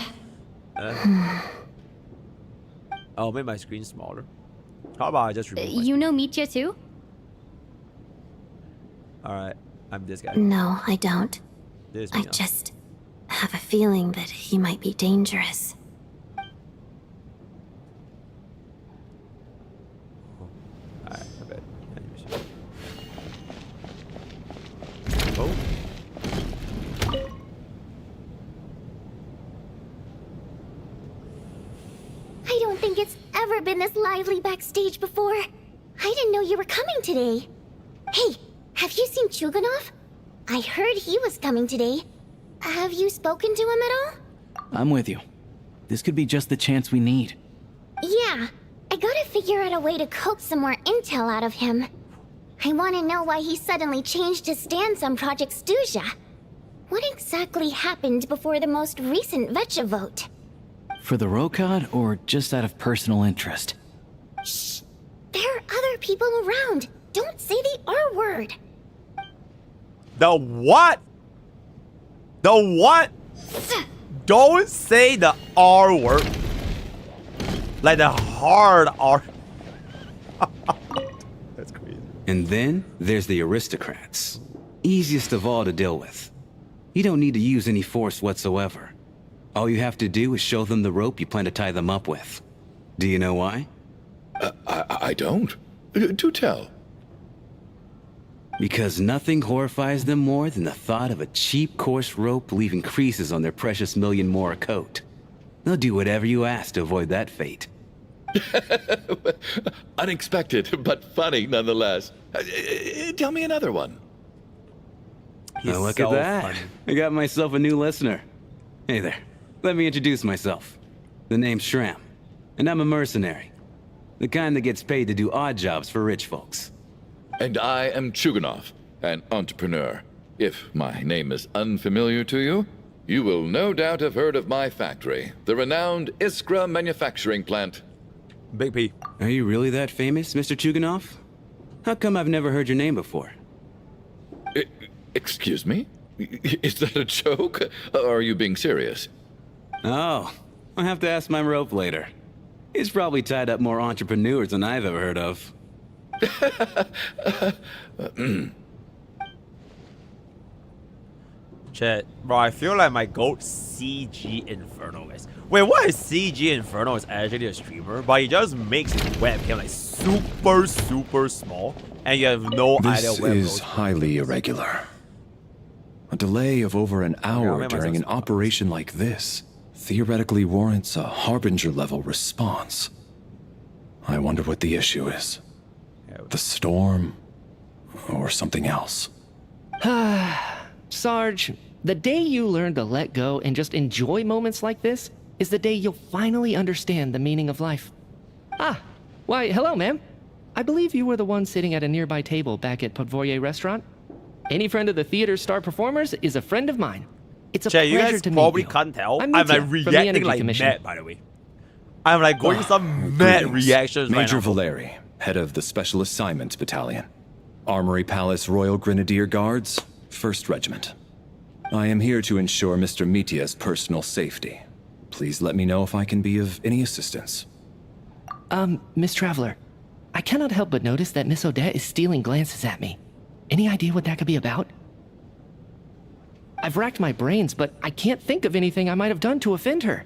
S1: I'll make my screen smaller. How about I just remove my
S6: You know Mitya too?
S1: Alright, I'm this guy.
S4: No, I don't.
S1: This
S4: I
S1: me now.
S4: just have a feeling that he might be dangerous. I don't think it's ever been this lively backstage before. I didn't know you were coming today. Hey, have you seen Chuganov? I heard he was coming today. Have you spoken to him at all?
S23: I'm with you. This could be just the chance we need.
S4: Yeah, I gotta figure out a way to coax some more intel out of him. I want to know why he suddenly changed his stance on Project Stuja. What exactly happened before the most recent Vecha vote?
S23: For the Rokad, or just out of personal interest?
S4: Shh! There are other people around. Don't say the R word.
S1: The what? The what? Don't say the R word. Like the hard R. That's crazy.
S20: And then there's the aristocrats. Easiest of all to deal with. You don't need to use any force whatsoever. All you have to do is show them the rope you plan to tie them up with. Do you know why?
S19: I don't. Do tell.
S20: Because nothing horrifies them more than the thought of a cheap, coarse rope leaving creases on their precious million Mora coat. They'll do whatever you ask to avoid that fate.
S19: Unexpected, but funny nonetheless. Tell me another one.
S20: Now look at that. Funny. I got myself a new listener. Hey there. Let me introduce myself. The name's Shram, and I'm a mercenary. The kind that gets paid to do odd jobs for rich folks.
S19: And I am Chuganov, an entrepreneur. If my name is unfamiliar to you, you will no doubt have heard of my factory, the renowned Iskra manufacturing plant.
S1: Big P.
S20: Are you really that famous, Mr. Chuganov? How come I've never heard your name before?
S19: Excuse me? Is that a joke? Or are you being serious?
S20: Oh, I'll have to ask my rope later. He's probably tied up more entrepreneurs than I've ever heard of.
S1: Chat, bro, I feel like my goat CG Inferno is. Wait, what is CG Inferno? Is actually a streamer, but he just makes his webcam like super small, and you have no idea where it goes.
S17: This is highly irregular. A delay of over an hour during an operation like this theoretically warrants a Harbinger-level response. I wonder what the issue is. The storm, or something else.
S18: Sarge, the day you learn to let go and just enjoy moments like this is the day you'll finally understand the meaning of life. Ah, why, hello, ma'am. I believe you were the one sitting at a nearby table back at Podvorye restaurant. Any friend of the theater's star performers is a friend of mine. It's a pleasure
S1: you guys
S18: to
S1: probably
S18: meet you.
S1: can't tell.
S18: I'm
S1: like
S18: Mitya,
S1: reacting like mad, by the way. I'm like going some mad reactions
S17: Major
S1: right now.
S17: Valeri, head of the Special Assignments Battalion. Armory Palace Royal Grenadier Guards, 1st Regiment. I am here to ensure Mr. Mitya's personal safety. Please let me know if I can be of any assistance.
S18: Miss Traveler, I cannot help but notice that Miss Odette is stealing glances at me. Any idea what that could be about? I've racked my brains, but I can't think of anything I might have done to offend her.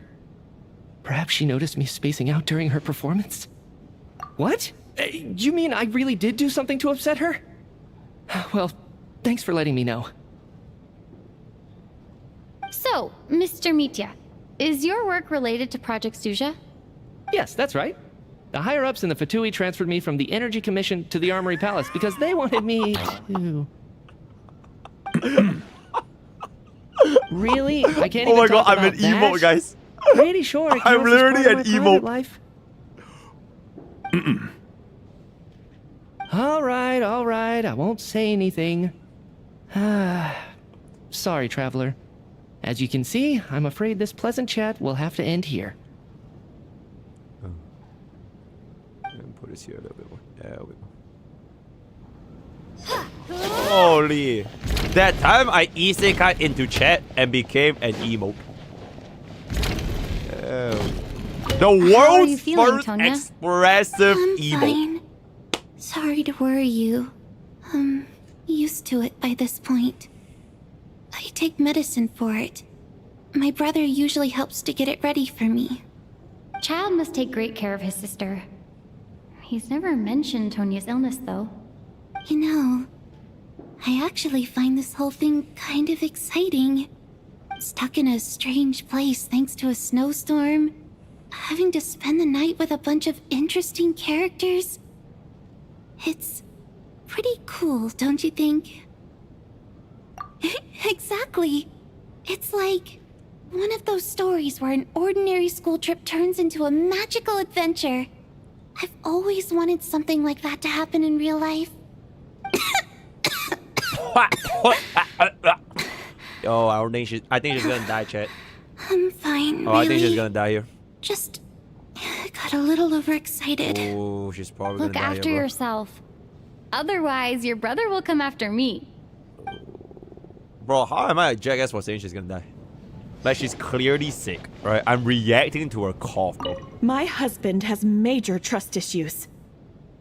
S18: Perhaps she noticed me spacing out during her performance? What? You mean I really did do something to upset her? Well, thanks for letting me know.
S6: So, Mr. Mitya, is your work related to Project Stuja?
S18: Yes, that's right. The higher-ups in the Fatui transferred me from the Energy Commission to the Armory Palace because they wanted me to... Really? I can't even talk about
S1: I'm an emo,
S18: that?
S1: guys.
S18: Pretty sure it
S1: I'm
S18: counts as
S1: literally
S18: part of
S1: an
S18: my
S1: emo.
S18: private life. All right, I won't say anything. Sorry, Traveler. As you can see, I'm afraid this pleasant chat will have to end here.
S1: Put this here a little bit more. There we go. Holy. That time I isekai into chat and became an emo. The world's first
S6: Tonya?
S1: expressive emo.
S4: Fine. Sorry to worry you. I'm used to it by this point. I take medicine for it. My brother usually helps to get it ready for me.
S6: Child must take great care of his sister. He's never mentioned Tonya's illness, though.
S4: You know, I actually find this whole thing kind of exciting. Stuck in a strange place thanks to a snowstorm. having to spend the night with a bunch of interesting characters. It's pretty cool, don't you think? Exactly. It's like one of those stories where an ordinary school trip turns into a magical adventure. I've always wanted something like that to happen in real life.
S1: Oh, I think she's gonna die, chat.
S4: I'm fine.
S1: Oh, really? I think she's gonna die here.
S4: Just got a little overexcited.
S1: Oh, she's probably
S6: Look
S1: gonna die
S6: after
S1: here, bro.
S6: yourself. Otherwise, your brother will come after me.
S1: Bro, how am I a jackass for saying she's gonna die? Like, she's clearly sick, right? I'm reacting to her cough, bro.
S22: My husband has major trust issues.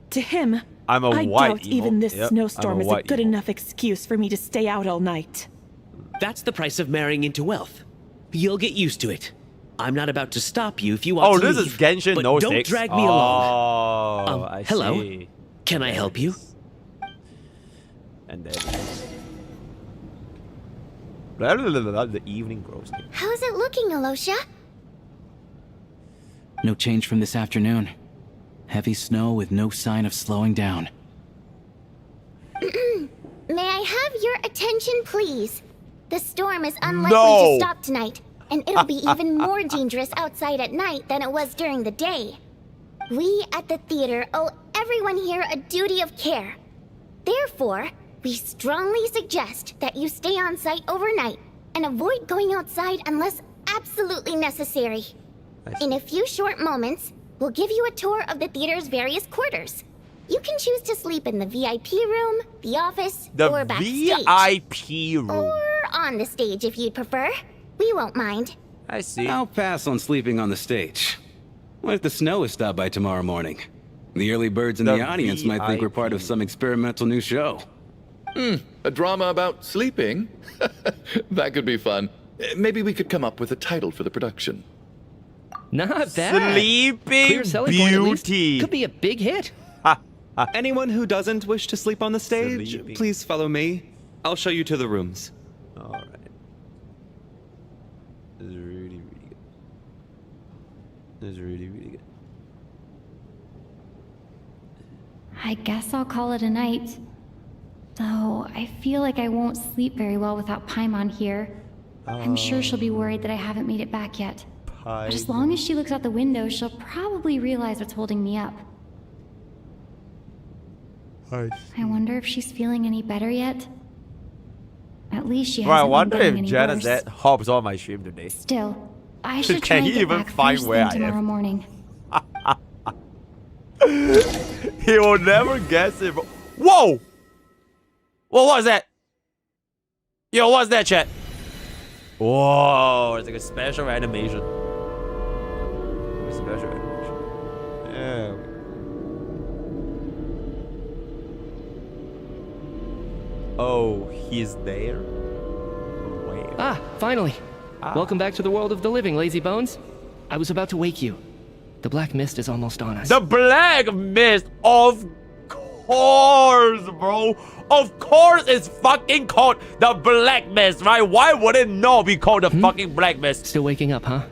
S22: To him,
S1: I'm a
S22: I
S1: white
S22: doubt
S1: emo.
S22: even this
S1: Yep,
S22: snowstorm
S1: I'm a
S22: is a
S1: white
S22: good
S1: emo.
S22: enough excuse for me to stay out all night.
S21: That's the price of marrying into wealth. You'll get used to it. I'm not about to stop you if you want
S1: Oh,
S21: to
S1: this
S21: leave,
S1: is Genshin
S21: but
S1: no
S21: don't
S1: stakes.
S21: drag me
S1: along.
S21: along.
S1: I
S21: hello?
S1: see.
S21: Can I help you?
S1: And then the evening grows.
S4: How's it looking, Alosha?
S23: No change from this afternoon. Heavy snow with no sign of slowing down.
S4: May I have your attention, please? The storm is unlikely
S1: No.
S4: to stop tonight, and it'll be even more dangerous outside at night than it was during the day. We at the theater owe everyone here a duty of care. Therefore, we strongly suggest that you stay on site overnight and avoid going outside unless absolutely necessary. In a few short moments, we'll give you a tour of the theater's various quarters. You can choose to sleep in the VIP room, the office,
S1: The
S4: or backstage.
S1: VIP room.
S4: Or on the stage if you'd prefer. We won't mind.
S1: I see.
S20: I'll pass on sleeping on the stage. What if the snow is stopped by tomorrow morning? The early birds in the audience might think we're part of some experimental new show.
S19: A drama about sleeping? That could be fun. Maybe we could come up with a title for the production.
S18: Not bad.
S1: Sleeping
S18: Clear selling point, at least.
S1: Beauty.
S18: Could be a big hit.
S14: Anyone who doesn't wish to sleep on the stage,
S1: Sleeping.
S14: please follow me. I'll show you to the rooms.
S1: Alright. This is really, really good. This is really, really good.
S6: I guess I'll call it a night. Though I feel like I won't sleep very well without Paimon here. I'm sure she'll be worried that I haven't made it back yet. But as long as she looks out the window, she'll probably realize what's holding me up. I wonder if she's feeling any better yet. At least she hasn't
S1: I wonder
S6: been
S1: if
S6: getting any worse.
S1: Janazette hops on my stream today.
S6: Still, I should try
S1: Can
S6: and
S1: he
S6: get
S1: even
S6: back
S1: find
S6: first
S1: where
S6: thing
S1: I am?
S6: tomorrow morning.
S1: He will never guess it. Whoa! What was that? Yo, what's that, chat? Whoa, it's like a special animation. Special animation. Yeah. Oh, he's there? Wait.
S18: Ah, finally. Welcome back to the world of the living, lazy bones. I was about to wake you. The black mist is almost on us.
S1: The black mist, of course, bro. Of course it's fucking called the black mist, right? Why would it not be called the fucking black mist?
S18: Still waking up, huh?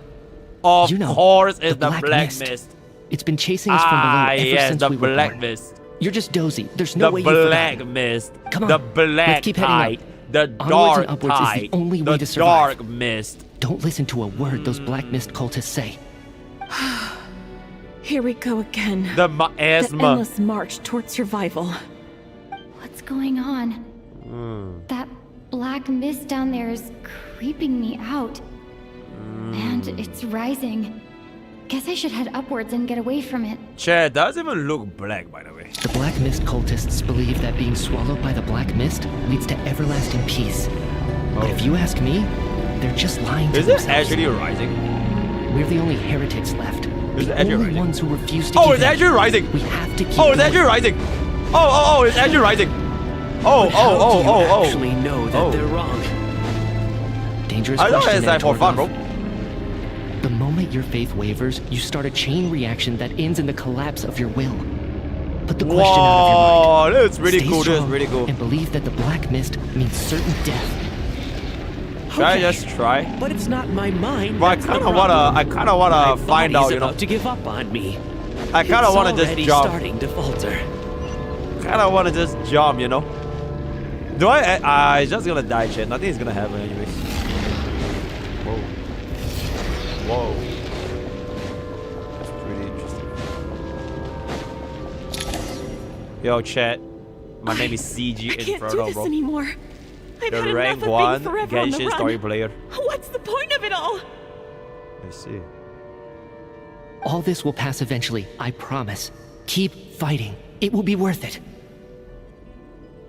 S1: Of
S18: You know,
S1: course it's the
S18: black
S1: black
S18: mist.
S1: mist.
S18: It's been chasing us from below ever
S1: yes,
S18: since
S1: the
S18: we were
S1: black
S18: born.
S1: mist.
S18: You're just dozy. There's no
S1: The
S18: way you've
S1: black
S18: forgotten.
S1: mist.
S18: Come on,
S1: The
S18: let's
S1: black
S18: keep heading up.
S1: tide. The
S18: Onwards
S1: dark
S18: and upwards is
S1: tide.
S18: the only way
S1: The
S18: to survive.
S1: dark mist.
S18: Don't listen to a word those black mist cultists say.
S22: Here we go again.
S1: The
S22: The
S1: miasma.
S22: endless march toward survival.
S6: What's going on? That black mist down there is creeping me out. And it's rising. Guess I should head upwards and get away from it.
S1: Chat, doesn't even look black, by the way.
S18: The black mist cultists believe that being swallowed by the black mist leads to everlasting peace. But if you ask me, they're just lying to
S1: Is it
S18: themselves.
S1: actually rising?
S18: We're the only heretics left.
S1: Is
S18: The
S1: it actually
S18: only
S1: rising?
S18: ones who refuse to
S1: Oh,
S18: give
S1: it's
S18: in.
S1: actually rising.
S18: We have to keep
S1: Oh, it's
S18: going.
S1: actually rising. Oh, it's actually rising. Oh,
S21: Actually know that they're wrong.
S18: Dangerous
S1: I thought
S18: question
S1: it's
S18: there,
S1: like for fun, bro.
S18: Torgoth. The moment your faith wavers, you start a chain reaction that ends in the collapse of your will. Put the question out of your mind.
S1: Whoa, that's really
S18: Stay
S1: cool. That's
S18: strong
S1: really cool.
S18: And believe that the black mist means certain death.
S1: Should I just try?
S21: But it's not my mind.
S1: But I kind of wanna find out, you know.
S21: About to give up on me.
S1: I kind of want to just jump.
S21: Starting to falter.
S1: Kind of want to just jump, you know. Do I? It's just gonna die, shit. Nothing is gonna happen anyways. Whoa. Whoa. That's pretty interesting. Yo, chat. My name is CG Inferno, bro.
S22: I can't do this anymore. I've had
S1: rank
S22: enough
S1: 1
S22: of being forever on the
S1: Genshin
S22: run.
S1: story player.
S22: What's the point of it all?
S1: I see.
S18: All this will pass eventually, I promise. Keep fighting. It will be worth it.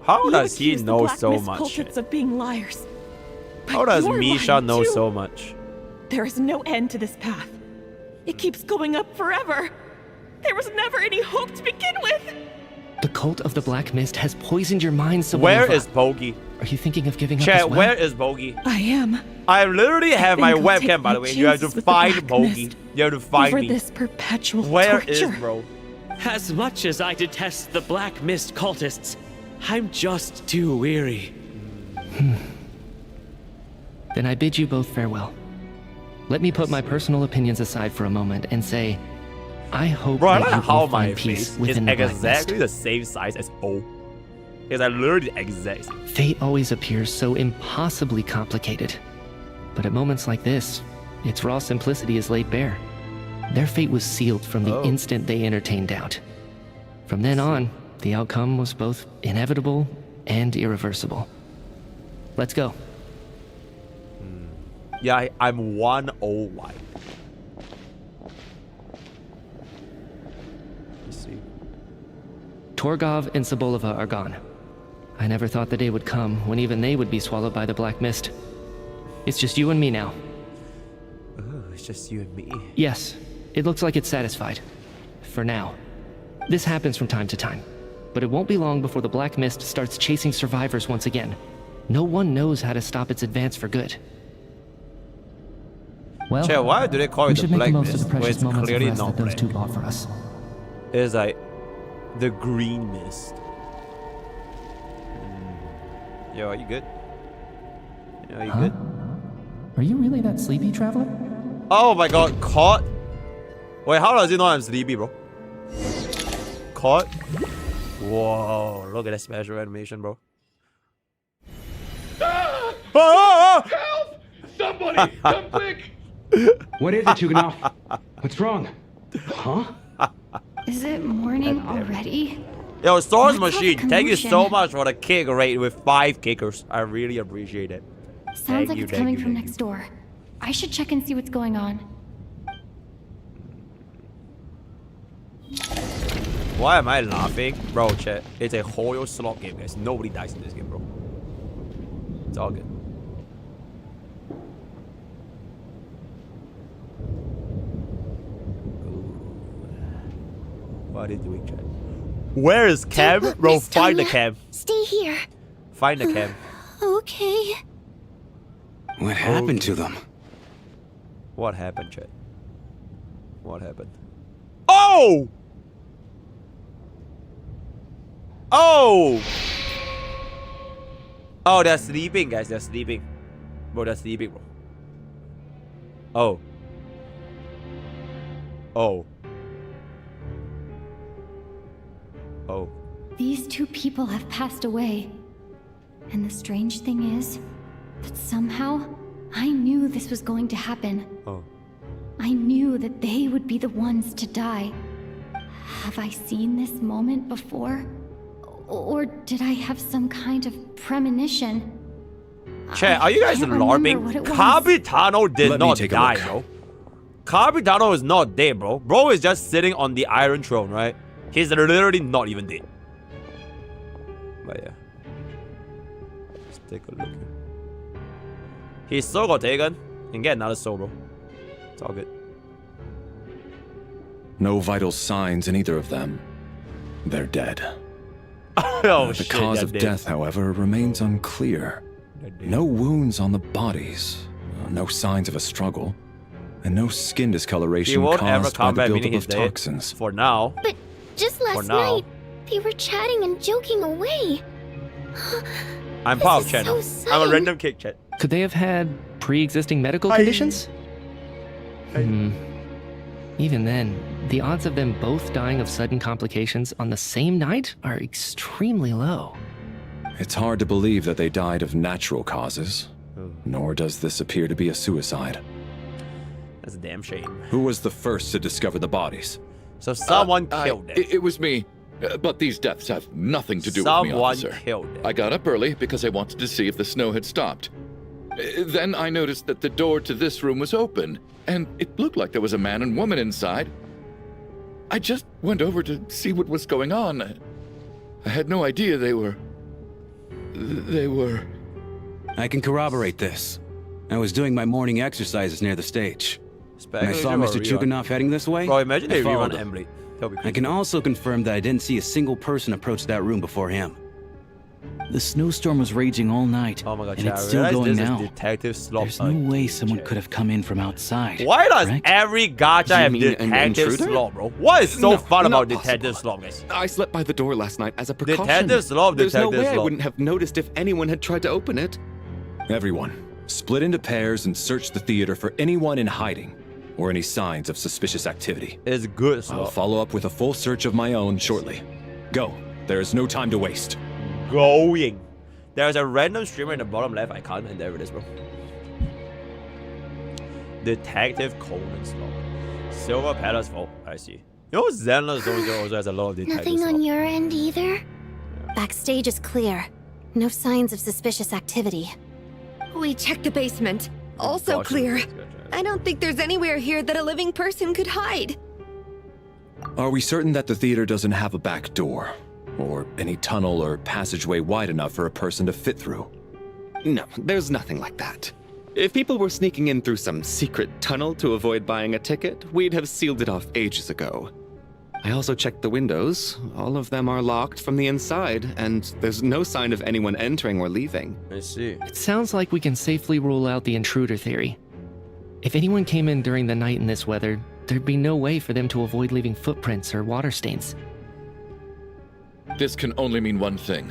S1: How does he know so much?
S22: Cultists of being liars.
S1: How does Misha know so much?
S22: There is no end to this path. It keeps going up forever. There was never any hope to begin with.
S18: The cult of the Black Mist has poisoned your mind so
S1: Where is Bogey?
S18: Are you thinking of giving up
S1: Chat,
S18: as well?
S1: where is Bogey?
S22: I am.
S1: I literally have my webcam, by the way. You have to find Bogey. You have to find me.
S22: For this perpetual
S1: Where
S22: torture.
S1: is bro?
S21: As much as I detest the Black Mist cultists, I'm just too weary.
S18: Then I bid you both farewell. Let me put my personal opinions aside for a moment and say, I hope
S1: Bro, I
S18: that
S1: like
S18: you
S1: how
S18: will
S1: my
S18: find peace
S1: face is
S18: within the Black Mist.
S1: exactly the same size as O. It's like literally the exact same.
S18: Fate always appears so impossibly complicated. But at moments like this, its raw simplicity is laid bare. Their fate was sealed from the instant they entertained doubt. From then on, the outcome was both inevitable and irreversible. Let's go.
S1: Yeah, I'm 101. Let's see.
S18: Torgov and Sobolova are gone. I never thought the day would come when even they would be swallowed by the Black Mist. It's just you and me now.
S1: Oh, it's just you and me.
S18: Yes, it looks like it's satisfied. For now. This happens from time to time. But it won't be long before the Black Mist starts chasing survivors once again. No one knows how to stop its advance for good.
S23: Well,
S1: Chat, why do they call it the Black
S23: most
S1: Mist?
S23: of the
S1: Where
S23: precious
S1: it's
S23: moments of
S1: clearly
S23: rest
S1: not
S23: that those
S1: black.
S23: two bought for us.
S1: It's like the green mist. Yo, are you good? Yo, are you good?
S23: Are you really that sleepy, traveler?
S1: Oh my god, caught? Wait, how does he know I'm sleepy, bro? Caught? Whoa, look at that special animation, bro.
S11: Help! Somebody, come quick!
S20: What is it, Chuganov? What's wrong? Huh?
S6: Is it morning already?
S1: Yo, Source
S6: What's all the
S1: Machine, thank you so
S6: commotion?
S1: much for the kick rate with 5 kickers. I really appreciate it.
S6: Sounds like it's coming from next door. I should check and see what's going on.
S1: Why am I laughing? Bro, chat, it's a whole slot game, guys. Nobody dies in this game, bro. It's all good. What are they doing, chat? Where is Cam? Bro, find the Cam.
S4: Stay here.
S1: Find the Cam.
S4: Okay.
S20: What happened to them?
S1: What happened, chat? What happened? Oh! Oh! Oh, they're sleeping, guys. They're sleeping. Bro, they're sleeping, bro. Oh. Oh. Oh.
S6: These two people have passed away. And the strange thing is that somehow I knew this was going to happen.
S1: Oh.
S6: I knew that they would be the ones to die. Have I seen this moment before? Or did I have some kind of premonition?
S1: Chat, are you guys LARPing? Capitano did not die, bro. Capitano is not dead, bro. Bro is just sitting on the Iron Throne, right? He's literally not even dead. But yeah. Let's take a look here. His soul got taken. And get another soul, bro. It's all good.
S17: No vital signs in either of them. They're dead.
S1: Oh,
S17: the cause of death, however, remains unclear. No wounds on the bodies, no signs of a struggle, and no skin
S1: He
S17: discoloration
S1: won't ever
S17: caused by
S1: come
S17: the
S1: back
S17: buildup
S1: meaning
S17: of
S1: he's dead.
S17: toxins.
S1: For now.
S4: But just last
S1: now.
S4: night, they were chatting and joking away.
S1: I'm part of
S4: This is
S1: channel.
S4: so
S1: I'm a
S4: sudden.
S1: random kick chat.
S18: Could they have had pre-existing medical conditions? Even then, the odds of them both dying of sudden complications on the same night are extremely low.
S17: It's hard to believe that they died of natural causes, nor does this appear to be a suicide.
S1: That's a damn shame.
S17: Who was the first to discover the bodies?
S1: So someone killed it.
S19: It was me. But these deaths have nothing to do with me, officer.
S1: Someone killed it.
S19: I got up early because I wanted to see if the snow had stopped. Then I noticed that the door to this room was open, and it looked like there was a man and woman inside. I just went over to see what was going on. I had no idea they were...
S20: I can corroborate this. I was doing my morning exercises near the stage. When I saw Mr. Chuganov heading this way,
S1: Bro, imagine they
S20: followed
S1: rerun
S20: him.
S1: Emily.
S20: I can also confirm that I didn't see a single person approach that room before him.
S23: The snowstorm was raging all night,
S1: Oh my god,
S23: and
S1: Chad,
S23: it's
S1: I
S23: still
S1: realize
S23: going
S1: this
S23: now.
S1: is Detective Slop.
S23: There's no way someone could have come in from outside.
S1: Why does
S23: correct?
S1: every gacha have
S14: mean an
S1: Detective
S14: intruder?
S1: Slop, bro? What is so
S14: No,
S1: fun
S14: not
S1: about Detective
S14: possible.
S1: Slop, guys?
S14: I slept by the door last night as a precaution.
S1: Detective Slop,
S14: There's no
S1: Detective
S14: way I
S1: Slop.
S14: wouldn't have noticed if anyone had tried to open it.
S17: Everyone, split into pairs and search the theater for anyone in hiding or any signs of suspicious activity.
S1: It's good,
S17: I'll
S1: Slop.
S17: follow up with a full search of my own shortly. Go. There is no time to waste.
S1: Going. There's a random streamer in the bottom left icon, and there it is, bro. Detective Conan Slop. Silver Palace Vault. I see. You know, Zenless also has a lot of Detective
S4: Nothing
S1: Slop.
S4: on your end either?
S3: Backstage is clear. No signs of suspicious activity.
S15: We checked the basement. Also
S1: Gosh,
S15: clear.
S1: that's good.
S15: I don't think there's anywhere here that a living person could hide.
S17: Are we certain that the theater doesn't have a back door? Or any tunnel or passageway wide enough for a person to fit through?
S14: No, there's nothing like that. If people were sneaking in through some secret tunnel to avoid buying a ticket, we'd have sealed it off ages ago. I also checked the windows. All of them are locked from the inside, and there's no sign of anyone entering or leaving.
S1: I see.
S18: It sounds like we can safely rule out the intruder theory. If anyone came in during the night in this weather, there'd be no way for them to avoid leaving footprints or water stains.
S19: This can only mean one thing.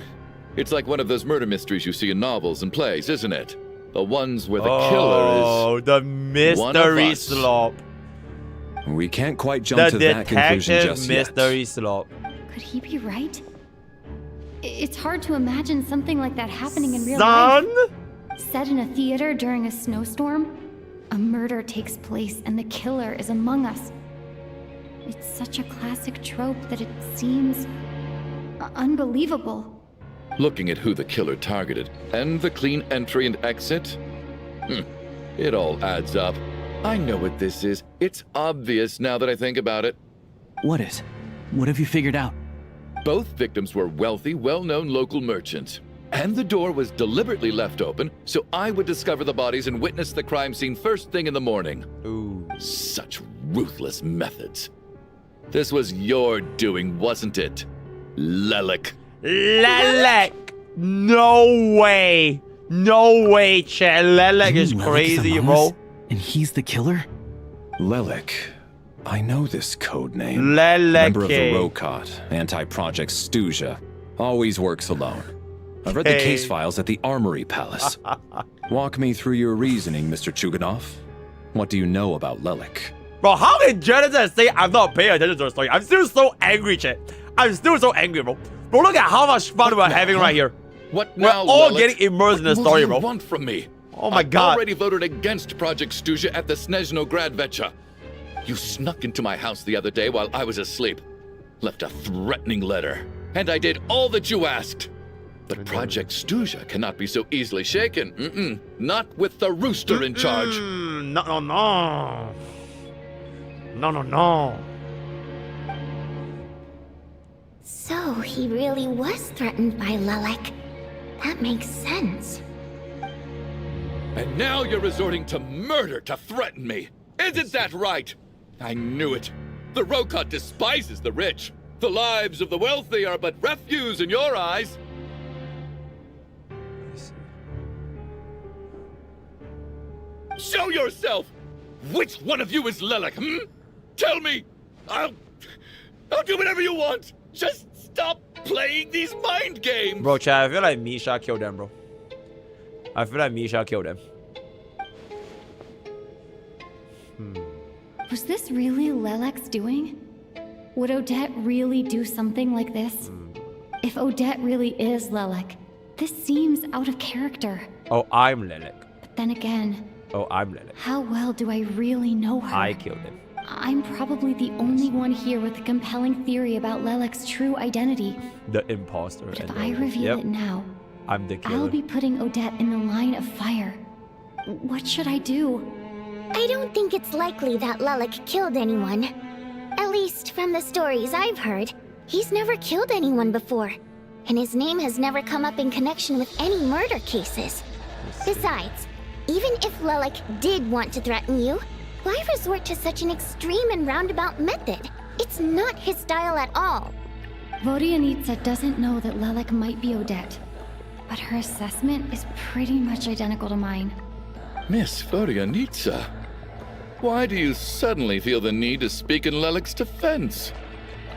S19: It's like one of those murder mysteries you see in novels and plays, isn't it? The ones where the killer is...
S1: Oh, the
S19: one of
S1: mystery
S19: us.
S1: slop.
S17: We can't quite jump to that conclusion
S1: Detective
S17: just yet.
S1: mystery slop.
S6: Could he be right? It's hard to imagine something like that happening in real
S1: Son?
S6: life. Set in a theater during a snowstorm, a murder takes place and the killer is among us. It's such a classic trope that it seems unbelievable.
S19: Looking at who the killer targeted, and the clean entry and exit, it all adds up. I know what this is. It's obvious now that I think about it.
S23: What is? What have you figured out?
S19: Both victims were wealthy, well-known local merchants. And the door was deliberately left open, so I would discover the bodies and witness the crime scene first thing in the morning.
S1: Ooh.
S19: Such ruthless methods. This was your doing, wasn't it? Lelik.
S1: Lelek! No way! No way, Chad. Lelek is crazy, bro.
S23: And he's the killer?
S17: Lelik. I know this code name.
S1: Lelek.
S17: Member of the Rokot, anti-Project Stuja. Always works alone. I've read the case files at the Armory Palace. Walk me through your reasoning, Mr. Chuganov. What do you know about Lelik?
S1: Bro, how can Jonathan say I'm not paying attention to the story? I'm still so angry, Chad. I'm still so angry, bro. Bro, look at how much fun we're having right here.
S19: What
S1: We're
S19: now,
S1: all
S19: Lelik?
S1: getting immersed in the
S19: What
S1: story,
S19: do
S1: bro.
S19: you want from me?
S1: Oh my
S19: I've
S1: god.
S19: already voted against Project Stuja at the Snezhno Gradvecha. You snuck into my house the other day while I was asleep. Left a threatening letter. And I did all that you asked. But Project Stuja cannot be so easily shaken. Not with the rooster in charge.
S1: No, no, no. No, no, no.
S4: So he really was threatened by Lelik. That makes sense.
S19: And now you're resorting to murder to threaten me. Isn't that right? I knew it. The Rokot despises the rich. The lives of the wealthy are but refuse in your eyes. Show yourself! Which one of you is Lelik, Tell me! I'll do whatever you want! Just stop playing these mind games!
S1: Bro, Chad, I feel like Misha killed them, bro. I feel like Misha killed him.
S6: Was this really Lelek's doing? Would Odette really do something like this? If Odette really is Lelek, this seems out of character.
S1: Oh, I'm Lelek.
S6: But then again...
S1: Oh, I'm Lelek.
S6: How well do I really know her?
S1: I killed him.
S6: I'm probably the only one here with a compelling theory about Lelek's true identity.
S1: The imposter.
S6: But if I reveal it now,
S1: I'm the killer.
S6: I'll be putting Odette in the line of fire. What should I do?
S4: I don't think it's likely that Lelek killed anyone. At least from the stories I've heard, he's never killed anyone before. And his name has never come up in connection with any murder cases. Besides, even if Lelek did want to threaten you, why resort to such an extreme and roundabout method? It's not his style at all.
S6: Vodianitsa doesn't know that Lelek might be Odette, but her assessment is pretty much identical to mine.
S19: Miss Vodianitsa, why do you suddenly feel the need to speak in Lelek's defense?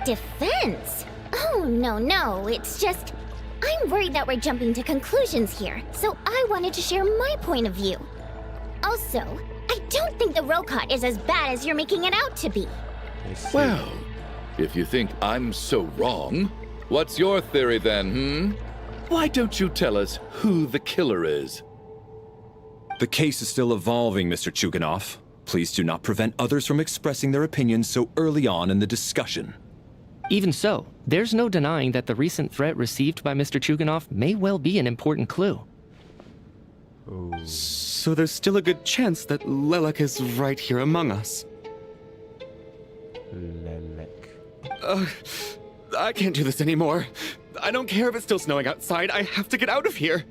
S4: Defense? Oh, no, it's just... I'm worried that we're jumping to conclusions here, so I wanted to share my point of view. Also, I don't think the Rokot is as bad as you're making it out to be.
S19: Well, if you think I'm so wrong, what's your theory then, Why don't you tell us who the killer is?
S17: The case is still evolving, Mr. Chuganov. Please do not prevent others from expressing their opinions so early on in the discussion.
S18: Even so, there's no denying that the recent threat received by Mr. Chuganov may well be an important clue.
S14: So there's still a good chance that Lelek is right here among us.
S1: Lelek.
S14: I can't do this anymore. I don't care if it's still snowing outside. I have to get out of here.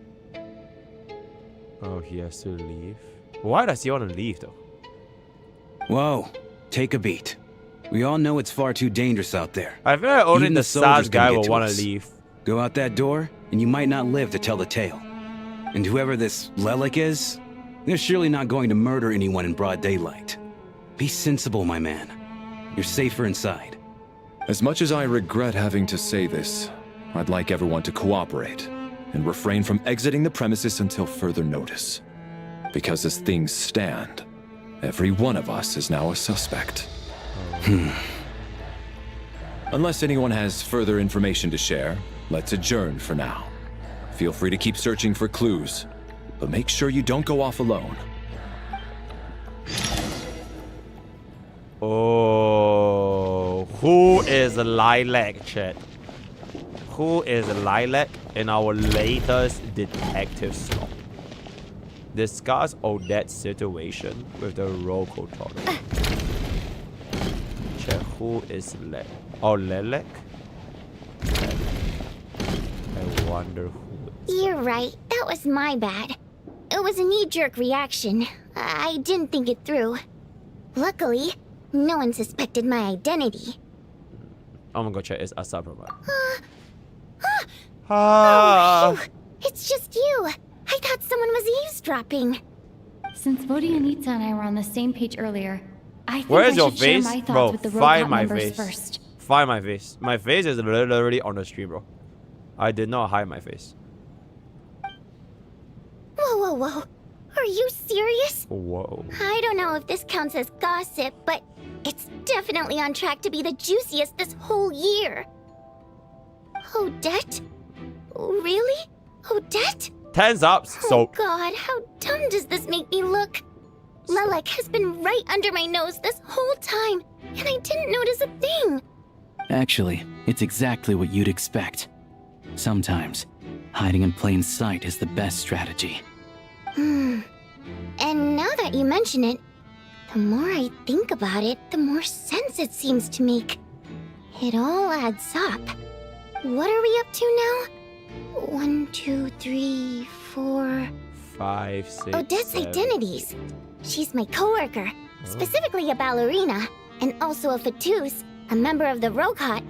S1: Oh, he has to leave. Why does he want to leave, though?
S20: Whoa, take a beat. We all know it's far too dangerous out there.
S1: I feel like only
S20: Even
S1: the
S20: soldiers
S1: sad guy
S20: can get
S1: will
S20: to
S1: want
S20: us.
S1: to leave.
S20: Go out that door, and you might not live to tell the tale. And whoever this Lelek is, they're surely not going to murder anyone in broad daylight. Be sensible, my man. You're safer inside.
S17: As much as I regret having to say this, I'd like everyone to cooperate and refrain from exiting the premises until further notice. Because as things stand, every one of us is now a suspect. Unless anyone has further information to share, let's adjourn for now. Feel free to keep searching for clues, but make sure you don't go off alone.
S1: Oh, who is Lilac, chat? Who is Lilac in our latest detective slot? Discuss Odette's situation with the Rokotor. Check who is Lelek. Oh, Lelek? I wonder who.
S4: You're right. That was my bad. It was a knee-jerk reaction. I didn't think it through. Luckily, no one suspected my identity.
S1: I'm gonna go check his Asabrama.
S4: Oh, phew. It's just you. I thought someone was eavesdropping.
S6: Since Vodianitsa and I were on the same page earlier, I think
S1: Where's
S6: I
S1: your
S6: should share
S1: face?
S6: my thoughts
S1: Bro,
S6: with the
S1: find
S6: Rokot
S1: my
S6: members
S1: face.
S6: first.
S1: Find my face. My face is literally on the stream, bro. I did not hide my face.
S4: Whoa. Are you serious?
S1: Whoa.
S4: I don't know if this counts as gossip, but it's definitely on track to be the juiciest this whole year. Odette? Really? Odette?
S1: 10's up,
S4: Oh
S1: so.
S4: God, how dumb does this make me look? Lelek has been right under my nose this whole time, and I didn't notice a thing.
S23: Actually, it's exactly what you'd expect. Sometimes, hiding in plain sight is the best strategy.
S4: And now that you mention it, the more I think about it, the more sense it seems to make. It all adds up. What are we up to now? 1, 2, 3, 4...
S1: 5, 6,
S4: Odette's
S1: 7.
S4: identities. She's my coworker, specifically a ballerina, and also a Fatus, a member of the Rokot.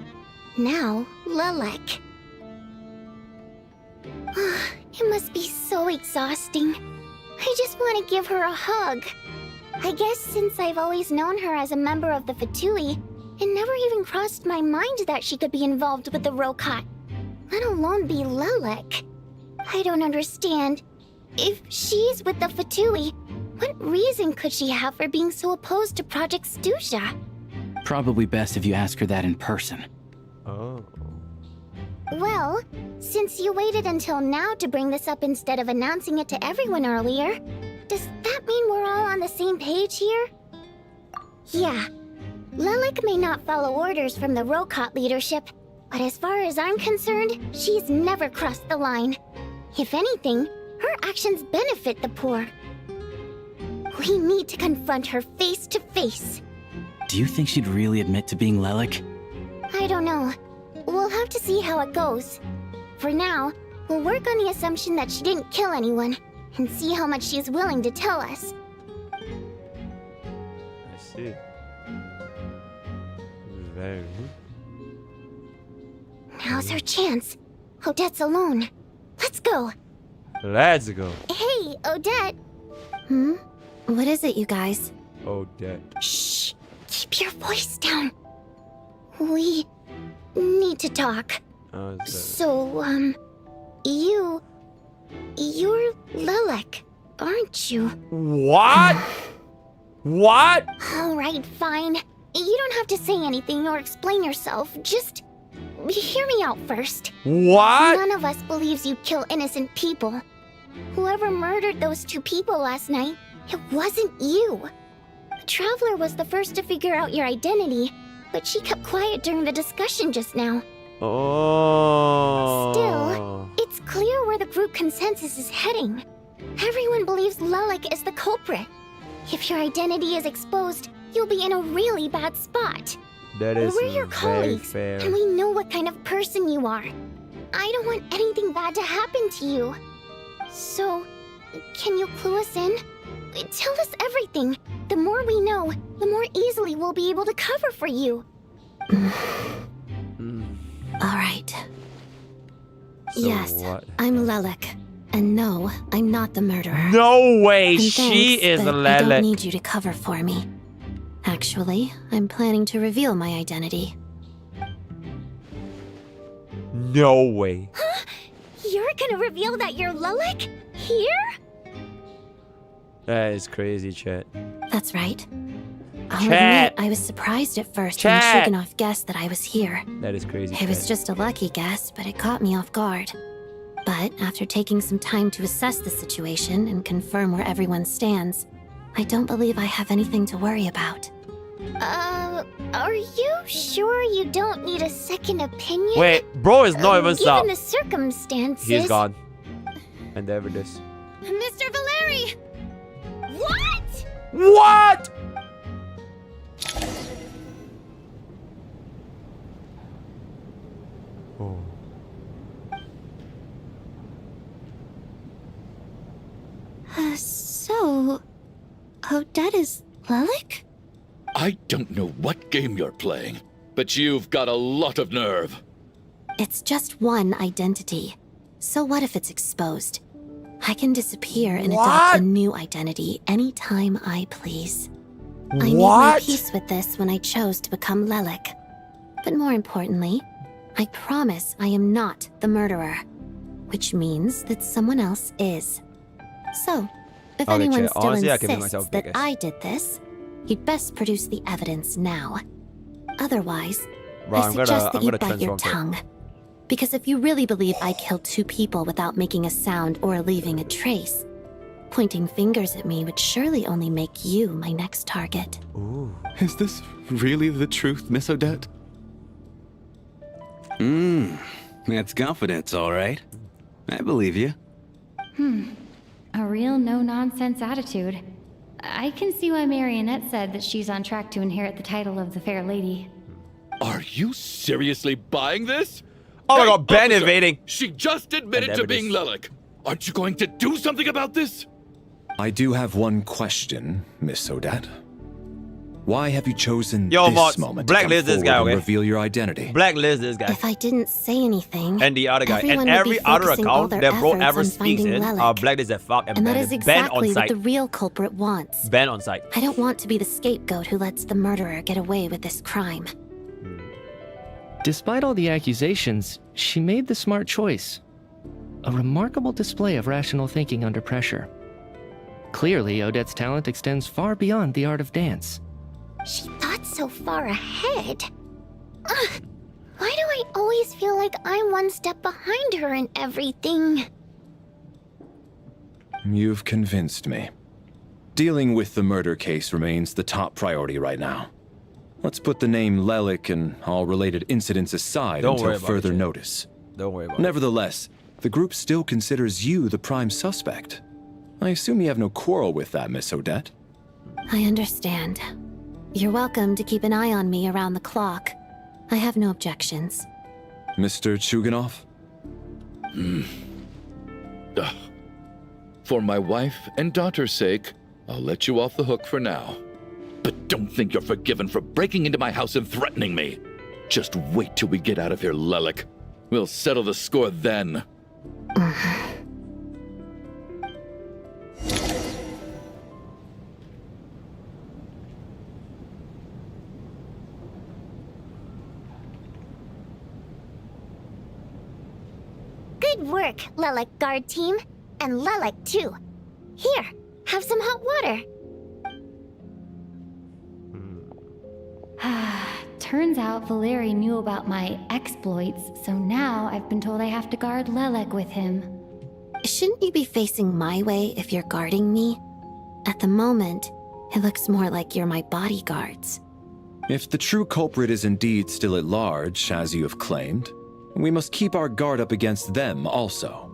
S4: Now, Lelek. It must be so exhausting. I just want to give her a hug. I guess since I've always known her as a member of the Fatui, it never even crossed my mind that she could be involved with the Rokot, let alone be Lelek. I don't understand. If she's with the Fatui, what reason could she have for being so opposed to Project Stusha?
S23: Probably best if you ask her that in person.
S1: Oh.
S4: Well, since you waited until now to bring this up instead of announcing it to everyone earlier, does that mean we're all on the same page here? Yeah. Lelik may not follow orders from the Rokot leadership, but as far as I'm concerned, she's never crossed the line. If anything, her actions benefit the poor. We need to confront her face to face.
S23: Do you think she'd really admit to being Lelik?
S4: I don't know. We'll have to see how it goes. For now, we'll work on the assumption that she didn't kill anyone, and see how much she's willing to tell us.
S1: I see. Very.
S4: Now's her chance. Odette's alone. Let's go.
S1: Let's go.
S4: Hey, Odette.
S3: What is it, you guys?
S1: Odette.
S4: Shh. Keep your voice down. We need to talk. So, you're Lelik, aren't you?
S1: What? What?
S4: Alright, fine. You don't have to say anything or explain yourself. Just hear me out first.
S1: What?
S4: None of us believes you kill innocent people. Whoever murdered those 2 people last night, it wasn't you. The Traveler was the first to figure out your identity, but she kept quiet during the discussion just now.
S1: Oh.
S4: Still, it's clear where the group consensus is heading. Everyone believes Lelik is the culprit. If your identity is exposed, you'll be in a really bad spot.
S1: That is
S4: We're your colleagues,
S1: fair.
S4: and we know what kind of person you are. I don't want anything bad to happen to you. So, can you clue us in? Tell us everything. The more we know, the more easily we'll be able to cover for you.
S3: Alright.
S1: So
S3: Yes,
S1: what?
S3: I'm Lelik. And no, I'm not the murderer.
S1: No way,
S3: And
S1: she
S3: thanks,
S1: is
S3: but I
S1: Lelik.
S3: don't need you to cover for me. Actually, I'm planning to reveal my identity.
S1: No way.
S4: You're gonna reveal that you're Lelik? Here?
S1: That is crazy, chat.
S3: That's right. I'll
S1: Chat.
S3: admit, I was surprised at first
S1: Chat.
S3: when Shuganov guessed that I was here.
S1: That is crazy.
S3: It was
S1: chat.
S3: just a lucky guess, but it caught me off guard. But after taking some time to assess the situation and confirm where everyone stands, I don't believe I have anything to worry about.
S4: Are you sure you don't need a second opinion?
S1: Wait, bro is not even
S4: Given
S1: stopped.
S4: the circumstances.
S1: He's gone. And there it is.
S4: Mr. Valeri! What?
S1: What? Oh.
S3: So... Odette is Lelik?
S19: I don't know what game you're playing, but you've got a lot of nerve.
S3: It's just one identity. So what if it's exposed? I can disappear and adopt a new identity anytime I please. I made my peace with this when I chose to become Lelik. But more importantly, I promise I am not the murderer. Which means that someone else is. So, if
S1: Okay,
S3: anyone
S1: chat.
S3: still
S1: Honestly, I can make
S3: insists
S1: myself
S3: that
S1: biggest.
S3: I did this, you'd best produce the evidence now. Otherwise,
S1: Bro,
S3: I
S1: I'm
S3: suggest
S1: gonna
S3: that you bite your
S1: transform
S3: tongue. Because if you really believe I killed 2 people without making a sound or leaving a trace, pointing fingers at me would surely only make you my next target.
S1: Ooh.
S14: Is this really the truth, Miss Odette?
S20: That's confidence, all right. I believe you.
S6: A real no-nonsense attitude. I can see why Marionette said that she's on track to inherit the title of the Fair Lady.
S19: Are you seriously buying this?
S1: Oh my
S19: Hey,
S1: god, Ben
S19: officer,
S1: evading.
S19: She just admitted
S1: And
S19: to
S1: there it
S19: being
S1: is.
S19: Lelik. Aren't you going to do something about this?
S17: I do have one question, Miss Odette. Why have you chosen
S1: Yo,
S17: this
S1: Mods,
S17: moment to
S1: blacklist
S17: come
S1: this guy,
S17: forward and
S1: okay?
S17: reveal your identity?
S1: Blacklist this guy.
S3: If I didn't say anything,
S1: And the other guy.
S3: everyone
S1: And
S3: would
S1: every
S3: be
S1: other
S3: focusing all
S1: account
S3: their
S1: that bro
S3: efforts
S1: ever
S3: on
S1: speaks
S3: finding
S1: in,
S3: Lelik.
S1: blacklist as fuck and
S3: And that
S1: Ben.
S3: is
S1: Ben
S3: exactly
S1: on
S3: what
S1: site.
S3: the real culprit wants.
S1: Ben on site.
S3: I don't want to be the scapegoat who lets the murderer get away with this crime.
S18: Despite all the accusations, she made the smart choice. A remarkable display of rational thinking under pressure. Clearly, Odette's talent extends far beyond the art of dance.
S4: She thought so far ahead. Ugh, why do I always feel like I'm one step behind her in everything?
S17: You've convinced me. Dealing with the murder case remains the top priority right now. Let's put the name Lelik and all related incidents aside until further notice.
S1: Don't worry about it.
S17: Nevertheless, the group still considers you the prime suspect. I assume you have no quarrel with that, Miss Odette?
S3: I understand. You're welcome to keep an eye on me around the clock. I have no objections.
S17: Mr. Chuganov?
S19: For my wife and daughter's sake, I'll let you off the hook for now. But don't think you're forgiven for breaking into my house and threatening me. Just wait till we get out of here, Lelik. We'll settle the score then.
S4: Good work, Lelik guard team. And Lelik too. Here, have some hot water.
S6: Turns out Valeri knew about my exploits, so now I've been told I have to guard Lelek with him.
S3: Shouldn't you be facing my way if you're guarding me? At the moment, it looks more like you're my bodyguards.
S17: If the true culprit is indeed still at large, as you have claimed, we must keep our guard up against them also.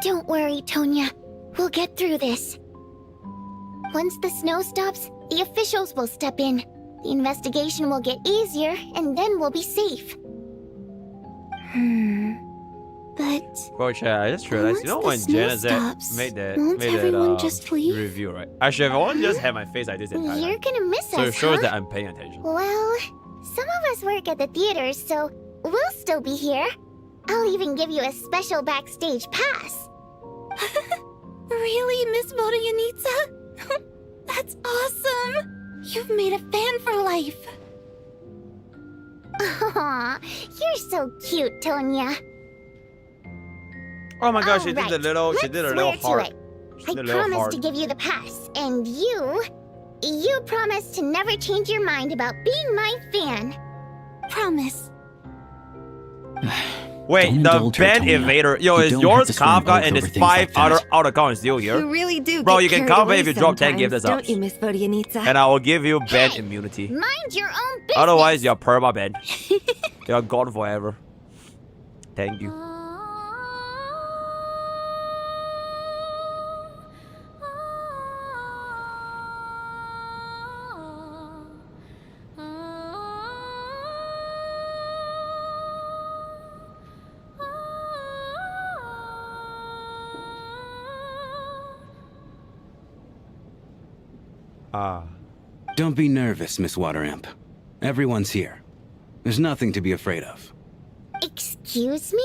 S4: Don't worry, Tonya. We'll get through this. Once the snow stops, the officials will step in. The investigation will get easier, and then we'll be safe. But...
S1: Bro, chat, I just realized, you know when Janazet made that review, right? Actually, if I want to just have my face like this entire
S4: You're gonna miss us,
S1: so it shows
S4: huh?
S1: that I'm paying attention.
S4: Well, some of us work at the theaters, so we'll still be here. I'll even give you a special backstage pass.
S3: Really, Miss Vodyanitsa? That's awesome! You've made a fan for life.
S4: Aw, you're so cute, Tonya.
S1: Oh my gosh, she did a little heart.
S4: I promise to give you the pass, and you promise to never change your mind about being my fan.
S3: Promise.
S1: Wait, the band invader. Yo, is yours Kafka and his 5 other accounts still here?
S15: You really do.
S1: Bro, you can Kafka if you drop 10 gifts us.
S15: Don't you, Miss Vodyanitsa?
S1: And I will give you band immunity.
S4: Mind your own business.
S1: Otherwise, you're perma banned. You're gone forever. Thank you.
S20: Don't be nervous, Miss Water Imp. Everyone's here. There's nothing to be afraid of.
S4: Excuse me?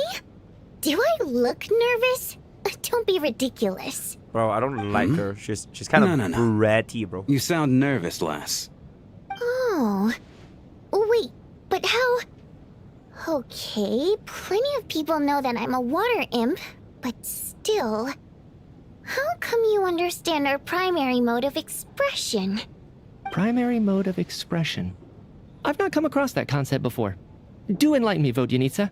S4: Do I look nervous? Don't be ridiculous.
S1: Bro, I don't like her. She's kind of bratty, bro.
S20: You sound nervous, lass.
S4: Oh. Wait, but how... Okay, plenty of people know that I'm a water imp, but still... How come you understand our primary mode of expression?
S18: Primary mode of expression. I've not come across that concept before. Do enlighten me, Vodyanitsa.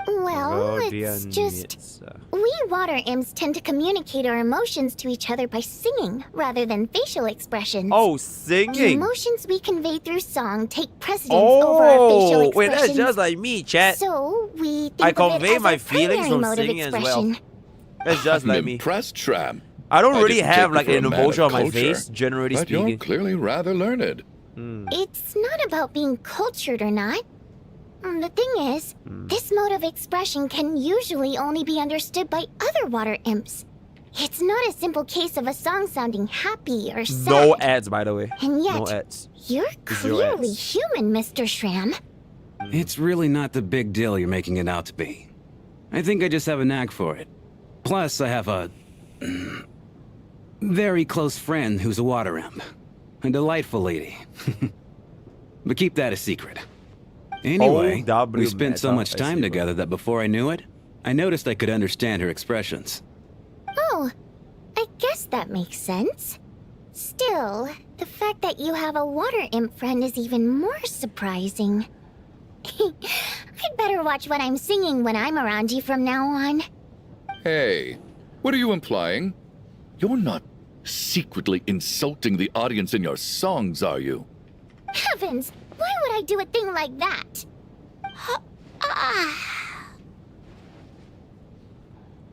S4: Well, it's just... We water imps tend to communicate our emotions to each other by singing, rather than facial expressions.
S1: Oh, singing!
S4: The emotions we convey through song take precedence over our facial expressions.
S1: Wait, that's just like me, chat.
S4: So, we think
S1: I
S4: of it
S1: convey
S4: as
S1: my
S4: our
S1: feelings
S4: primary
S1: from
S4: mode of
S1: singing as well.
S4: expression.
S1: That's just like me.
S19: Impressed, Tram.
S1: I don't really
S19: didn't
S1: have
S19: take
S1: like
S19: you
S1: an
S19: for a man
S1: emotion
S19: of
S1: on my
S19: culture,
S1: face, generally
S19: but
S1: speaking.
S19: you're clearly rather learned.
S4: It's not about being cultured or not. The thing is, this mode of expression can usually only be understood by other water imps. It's not a simple case of a song sounding happy or sad.
S1: No ads, by the way.
S4: And yet,
S1: no ads.
S4: You're clearly human, Mr. Shram.
S20: It's really not the big deal you're making it out to be. I think I just have a knack for it. Plus, I have a... very close friend who's a water imp. A delightful lady. But keep that a secret. Anyway, we spent so much time together that before I knew it, I noticed I could understand her expressions.
S4: Oh, I guess that makes sense. Still, the fact that you have a water imp friend is even more surprising. I'd better watch what I'm singing when I'm around you from now on.
S19: Hey, what are you implying? You're not secretly insulting the audience in your songs, are you?
S4: Heavens, why would I do a thing like that?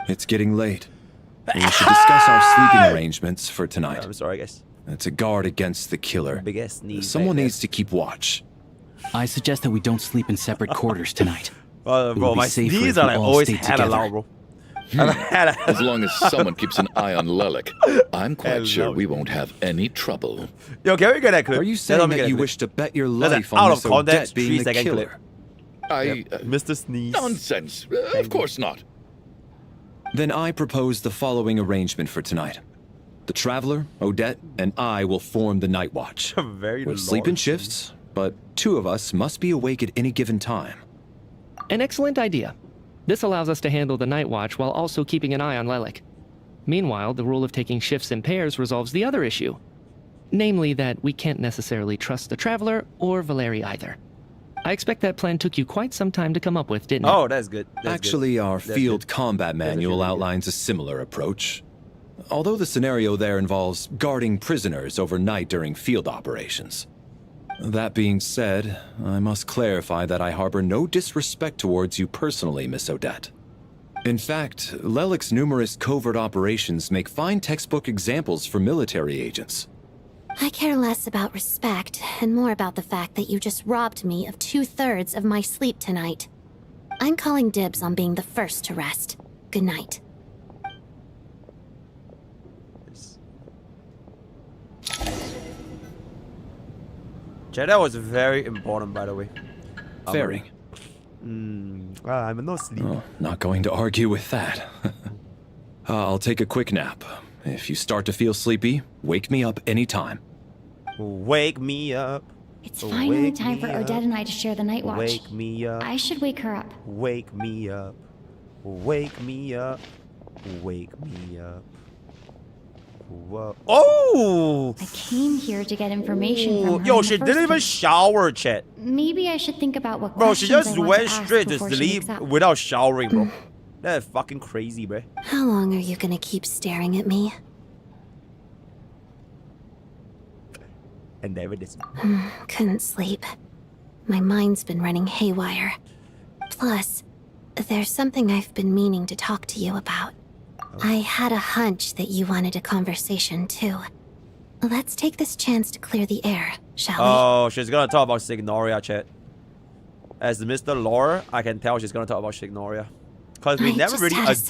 S17: It's getting late. We should discuss our sleeping arrangements for tonight.
S1: I'm sorry, guys.
S17: To guard against the killer.
S1: Big ass sneeze.
S17: Someone needs to keep watch.
S23: I suggest that we don't sleep in separate quarters tonight.
S1: Bro, my sneeze are like always hella loud, bro.
S19: As long as someone keeps an eye on Lelik, I'm quite sure we won't have any trouble.
S1: Yo, can we get that clip?
S17: Are you saying that you wish to bet your life on Miss Odette being the killer?
S19: Mr.
S1: Sneeze.
S19: Nonsense. Of course not.
S17: Then I propose the following arrangement for tonight. The Traveler, Odette, and I will form the Night Watch. We'll sleep in shifts, but 2 of us must be awake at any given time.
S18: An excellent idea. This allows us to handle the Night Watch while also keeping an eye on Lelik. Meanwhile, the rule of taking shifts in pairs resolves the other issue. Namely that we can't necessarily trust the Traveler or Valeri either. I expect that plan took you quite some time to come up with, didn't it?
S1: Oh, that's good.
S17: Actually, our field combat manual outlines a similar approach. Although the scenario there involves guarding prisoners overnight during field operations. That being said, I must clarify that I harbor no disrespect towards you personally, Miss Odette. In fact, Lelik's numerous covert operations make fine textbook examples for military agents.
S3: I care less about respect and more about the fact that you just robbed me of 2/3 of my sleep tonight. I'm calling dibs on being the first to rest. Good night.
S1: Chat, that was very important, by the way.
S17: Faring.
S1: I'm no sleep.
S17: Oh, not going to argue with that. I'll take a quick nap. If you start to feel sleepy, wake me up anytime.
S1: Wake me up.
S6: It's finally time for Odette and I to share the Night Watch.
S1: Wake me up.
S6: I should wake her up.
S1: Wake me up. Wake me up. Wake me up. Whoa. Oh!
S6: I came here to get information from her.
S1: Yo, she didn't even shower, chat.
S6: Maybe I should think about what
S1: Bro, she
S6: questions
S1: just
S6: I want
S1: went
S6: to ask
S1: straight to
S6: before she
S1: sleep
S6: wakes up.
S1: without showering, bro. That's fucking crazy, bro.
S3: How long are you gonna keep staring at me?
S1: And there it is.
S3: Couldn't sleep. My mind's been running haywire. Plus, there's something I've been meaning to talk to you about. I had a hunch that you wanted a conversation too. Let's take this chance to clear the air, shall we?
S1: Oh, she's gonna talk about Signoria, chat. As Mr. Lore, I can tell she's gonna talk about Signoria. Because we never really addressed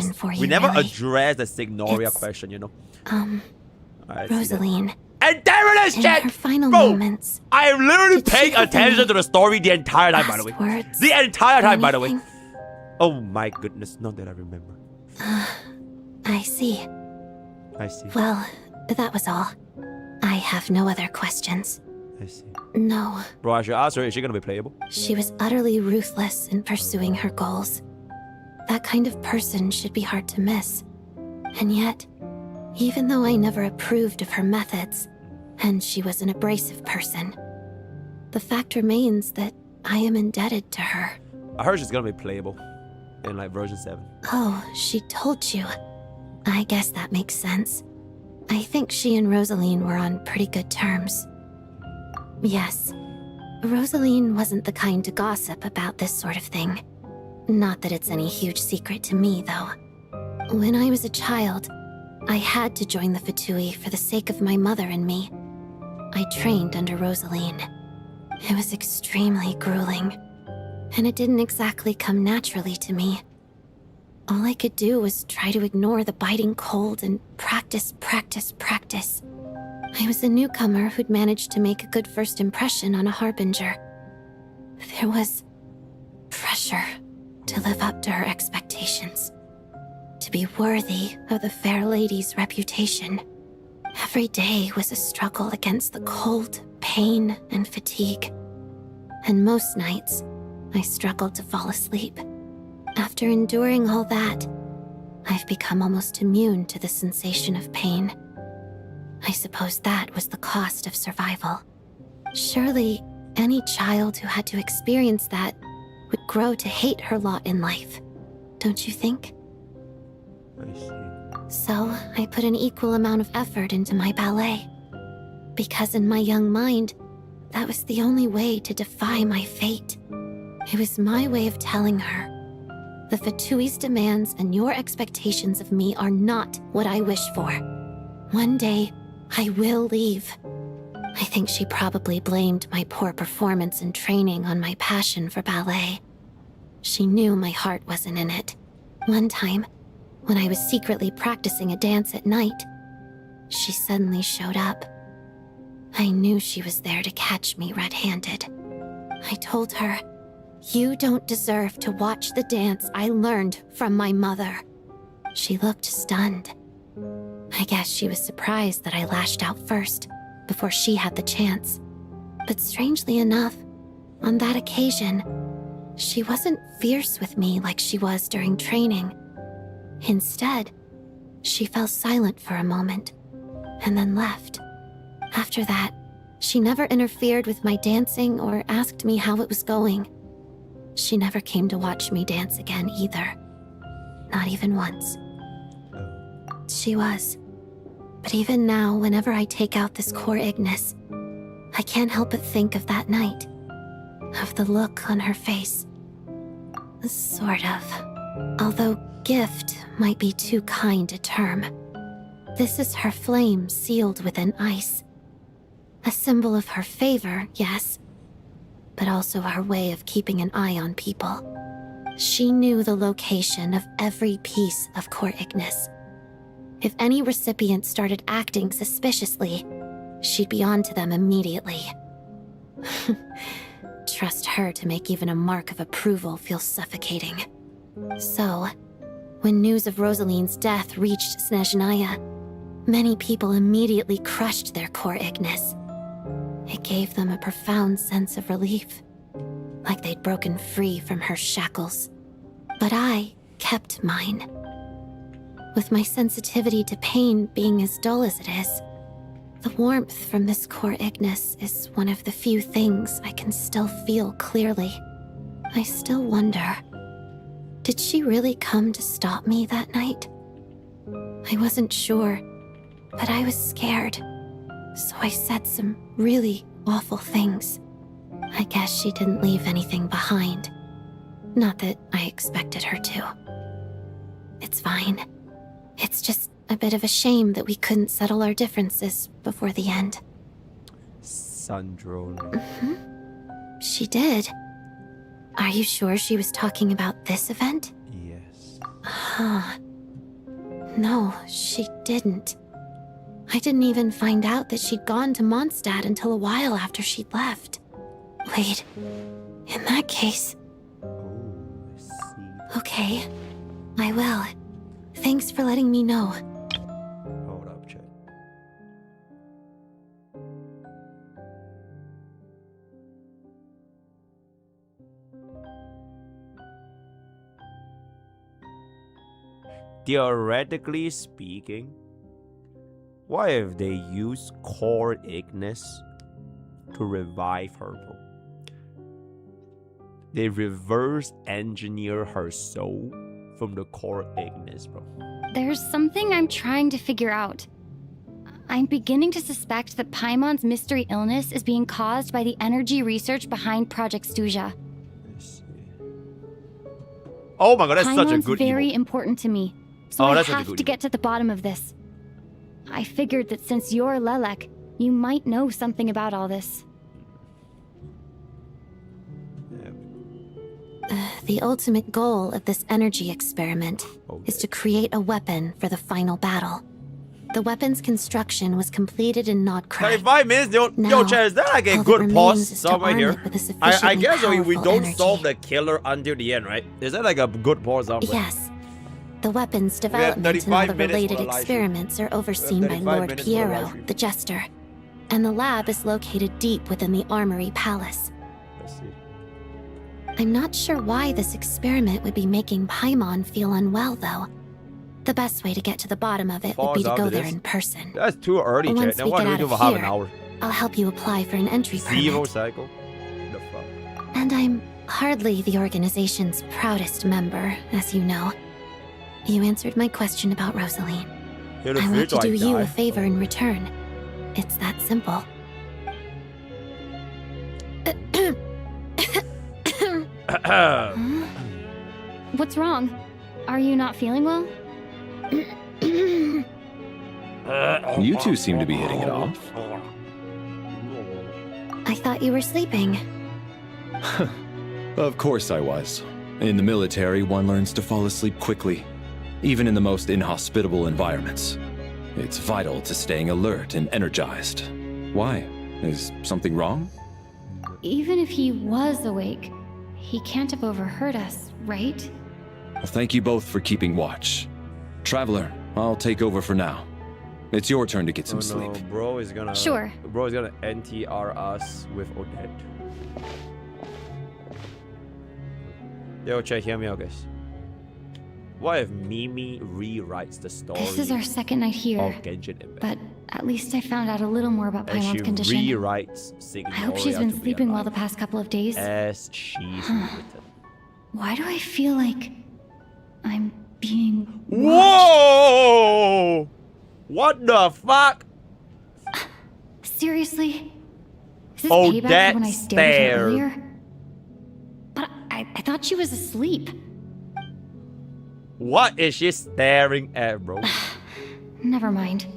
S1: the Signoria question, you know.
S3: Rosaline.
S1: And there it is, chat!
S3: In her final
S1: Bro,
S3: moments,
S1: I am literally paying attention to the story the entire time, by the way.
S3: words,
S1: The entire time, by the way.
S3: anything?
S1: Oh my goodness, not that I remember.
S3: I see.
S1: I see.
S3: Well, that was all. I have no other questions.
S1: I see.
S3: No,
S1: Bro, I should ask her, is she gonna be playable?
S3: she was utterly ruthless in pursuing her goals. That kind of person should be hard to miss. And yet, even though I never approved of her methods, and she was an abrasive person, the fact remains that I am indebted to her.
S1: I heard she's gonna be playable in like version 7.
S3: Oh, she told you. I guess that makes sense. I think she and Rosaline were on pretty good terms. Yes, Rosaline wasn't the kind to gossip about this sort of thing. Not that it's any huge secret to me, though. When I was a child, I had to join the Fatui for the sake of my mother and me. I trained under Rosaline. It was extremely grueling, and it didn't exactly come naturally to me. All I could do was try to ignore the biting cold and practice. I was a newcomer who'd managed to make a good first impression on a harbinger. There was pressure to live up to her expectations, to be worthy of the fair lady's reputation. Every day was a struggle against the cold, pain, and fatigue. And most nights, I struggled to fall asleep. After enduring all that, I've become almost immune to the sensation of pain. I suppose that was the cost of survival. Surely, any child who had to experience that would grow to hate her lot in life, don't you think?
S1: I see.
S3: So, I put an equal amount of effort into my ballet. Because in my young mind, that was the only way to defy my fate. It was my way of telling her, the Fatui's demands and your expectations of me are not what I wish for. One day, I will leave. I think she probably blamed my poor performance in training on my passion for ballet. She knew my heart wasn't in it. One time, when I was secretly practicing a dance at night, she suddenly showed up. I knew she was there to catch me red-handed. I told her, "You don't deserve to watch the dance I learned from my mother." She looked stunned. I guess she was surprised that I lashed out first, before she had the chance. But strangely enough, on that occasion, she wasn't fierce with me like she was during training. Instead, she fell silent for a moment, and then left. After that, she never interfered with my dancing or asked me how it was going. She never came to watch me dance again either. Not even once. She was. But even now, whenever I take out this core Ignis, I can't help but think of that night. Of the look on her face. Sort of. Although gift might be too kind a term. This is her flame sealed within ice. A symbol of her favor, yes, but also her way of keeping an eye on people. She knew the location of every piece of core Ignis. If any recipient started acting suspiciously, she'd be on to them immediately. Trust her to make even a mark of approval feel suffocating. So, when news of Rosaline's death reached Snezhnaya, many people immediately crushed their core Ignis. It gave them a profound sense of relief, like they'd broken free from her shackles. But I kept mine. With my sensitivity to pain being as dull as it is, the warmth from this core Ignis is one of the few things I can still feel clearly. I still wonder, did she really come to stop me that night? I wasn't sure, but I was scared, so I said some really awful things. I guess she didn't leave anything behind. Not that I expected her to. It's fine. It's just a bit of a shame that we couldn't settle our differences before the end.
S1: Sandro.
S3: She did. Are you sure she was talking about this event?
S1: Yes.
S3: Huh. No, she didn't. I didn't even find out that she'd gone to Mondstadt until a while after she'd left. Wait, in that case... Okay, I will. Thanks for letting me know.
S1: Hold up, chat. Theoretically speaking, what if they use core Ignis to revive her? They reverse engineer her soul from the core Ignis, bro.
S6: There's something I'm trying to figure out. I'm beginning to suspect that Paimon's mystery illness is being caused by the energy research behind Project Stuja.
S1: Oh my god, that's
S6: Paimon's
S1: such a good
S6: very
S1: emo.
S6: important to me, so I have to get to the bottom of this. I figured that since you're Lelek, you might know something about all this.
S3: The ultimate goal of this energy experiment is to create a weapon for the final battle. The weapon's construction was completed in Nodcraft.
S1: 35 minutes? Yo, chat, is that like a good pause somewhere here? I guess we don't solve the killer until the end, right? Is that like a good pause somewhere?
S3: Yes. The weapon's development and all the related experiments are overseen by Lord Piero, the Jester. And the lab is located deep within the Armory Palace.
S1: Let's see.
S3: I'm not sure why this experiment would be making Paimon feel unwell, though. The best way to get to the bottom of it would be to go there in person.
S1: That's too early,
S3: Once
S1: chat.
S3: we
S1: Now what
S3: get
S1: do we
S3: out
S1: do
S3: of
S1: for half an
S3: here,
S1: hour?
S3: I'll help you apply for an entry
S1: Zero
S3: permit.
S1: cycle? The fuck?
S3: And I'm hardly the organization's proudest member, as you know. You answered my question about Rosaline. I want to do you a favor in return. It's that simple.
S6: What's wrong? Are you not feeling well?
S17: You two seem to be hitting it off.
S3: I thought you were sleeping.
S17: Of course I was. In the military, one learns to fall asleep quickly, even in the most inhospitable environments. It's vital to staying alert and energized. Why? Is something wrong?
S6: Even if he was awake, he can't have overheard us, right?
S17: Well, thank you both for keeping watch. Traveler, I'll take over for now. It's your turn to get some sleep.
S1: Bro is gonna...
S6: Sure.
S1: Bro is gonna NTR us with Odette. Yo, chat, hear me out, guys. What if Mimi rewrites the story?
S6: This is our second night here,
S1: of Genshin Impact?
S6: but at least I found out a little more about
S1: And she
S6: Paimon's condition.
S1: rewrites
S6: I hope she's been sleeping well the past couple of days.
S1: As she's written.
S6: Why do I feel like I'm being
S1: Whoa! What the fuck?
S6: Seriously? Is this
S1: Oh,
S6: payback
S1: that
S6: for when I stared at
S1: stare.
S6: her earlier? But I thought she was asleep.
S1: What is she staring at, bro?
S6: Never mind.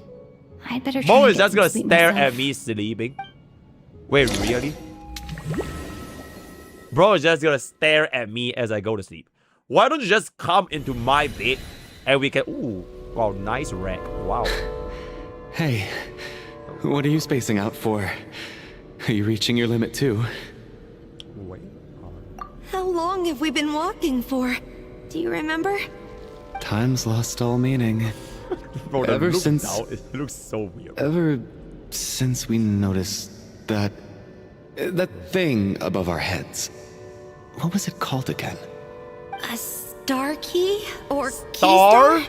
S6: I'd better try
S1: Mo
S6: and
S1: is
S6: get
S1: just
S6: some
S1: gonna
S6: sleep
S1: stare
S6: myself.
S1: at me sleeping. Wait, really? Bro is just gonna stare at me as I go to sleep. Why don't you just come into my bed and we can... Ooh, wow, nice rack. Wow.
S14: Hey, what are you spacing out for? Are you reaching your limit too?
S1: Wait.
S15: How long have we been walking for? Do you remember?
S14: Time's lost all meaning.
S1: Bro, the
S14: Ever
S1: look
S14: since...
S1: now, it looks so weird.
S14: Ever since we noticed that... that thing above our heads. What was it called again?
S15: A star key? Or
S1: Star?
S15: keystar?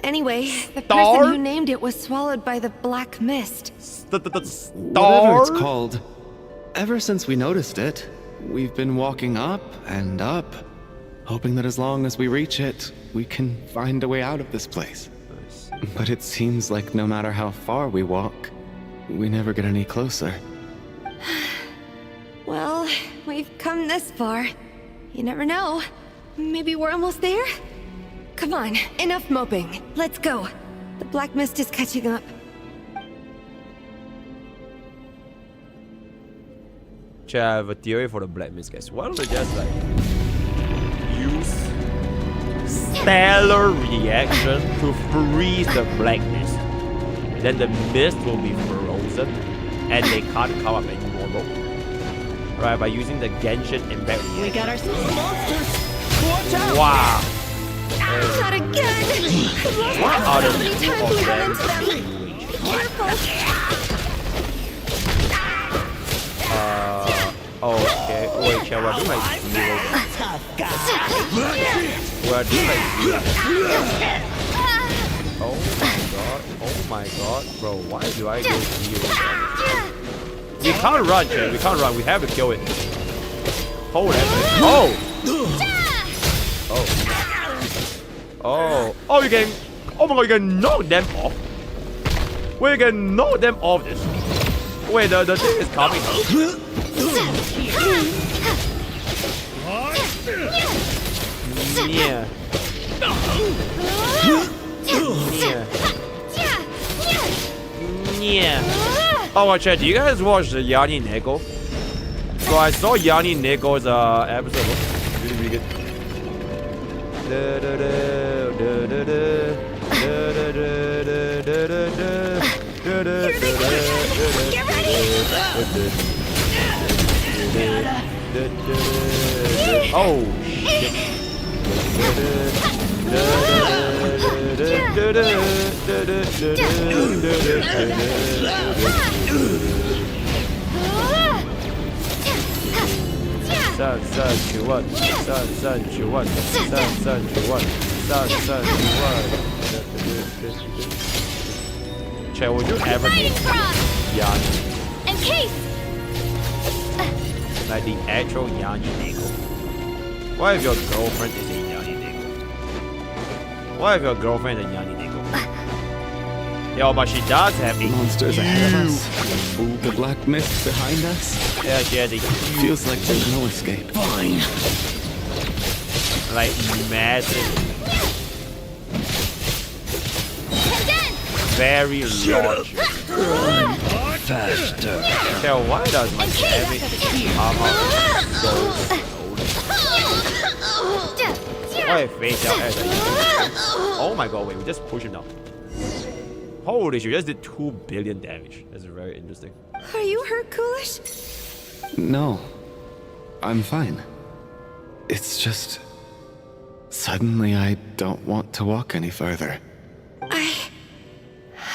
S15: Anyway, the
S1: Star?
S15: person who named it was swallowed by the black mist.
S14: Whatever
S1: Star?
S14: it's called. Ever since we noticed it, we've been walking up and up, hoping that as long as we reach it, we can find a way out of this place. But it seems like no matter how far we walk, we never get any closer.
S15: Well, we've come this far. You never know. Maybe we're almost there? Come on, enough moping. Let's go. The black mist is catching up.
S1: Chat, I have a theory for the black mist, guys. Why don't we just like use stellar reaction to freeze the black mist? Then the mist will be frozen and they can't come up anymore, bro. Right, by using the Genshin Impact reaction.
S2: We got ourselves monsters. Watch out!
S1: Wow.
S15: Not again! I've lost
S1: What
S15: count
S1: are
S15: how
S1: the
S15: many
S1: two
S15: times
S1: of
S15: we run
S1: them?
S15: into them. Be careful.
S1: Okay. Wait, shall we do like zero? We're doing like zero. Oh my god, bro, why do I go zero? We can't run, Jay. We can't run. We have to kill it. Hold it. Oh! Oh, you can... Oh my god, you can knock them off. Wait, you can knock them off this. Wait, the thing is coming. Yeah. Yeah. Oh, watch out. Do you guys watch the Yanni Neko? So I saw Yanni Neko's episode. Really, really good.
S2: Get ready!
S1: Oh, shit. Chat, would you ever meet Yanni?
S2: Encase!
S1: Like the actual Yanni Nego? What if your girlfriend is a Yanni Nego? What if your girlfriend is a Yanni Nego? Yo, but she does have a
S14: monsters ahead of us. The black mist behind us.
S1: Yeah, she has a
S14: feels like there's no escape.
S1: Fine. Like massive. Very large.
S11: Faster.
S1: Okay, why does my damage armor so slow? Why face out as oh my god, wait, we just push him down. Holy shit, we just did 2 billion damage. That's very interesting.
S15: Are you hurt, Coolish?
S14: No. I'm fine. It's just... Suddenly I don't want to walk any further.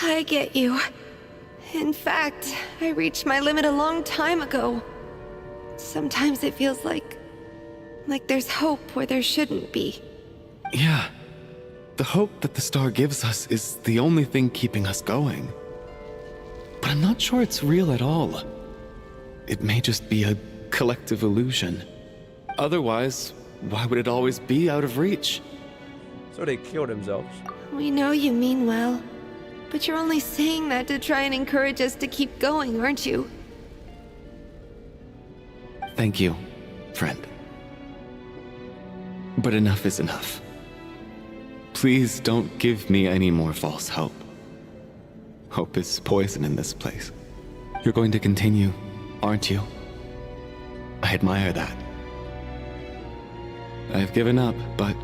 S15: I get you. In fact, I reached my limit a long time ago. Sometimes it feels like there's hope where there shouldn't be.
S14: Yeah. The hope that the star gives us is the only thing keeping us going. But I'm not sure it's real at all. It may just be a collective illusion. Otherwise, why would it always be out of reach?
S1: So they kill themselves.
S15: We know you mean well. But you're only saying that to try and encourage us to keep going, aren't you?
S14: Thank you, friend. But enough is enough. Please don't give me any more false hope. Hope is poison in this place. You're going to continue, aren't you? I admire that. I've given up, but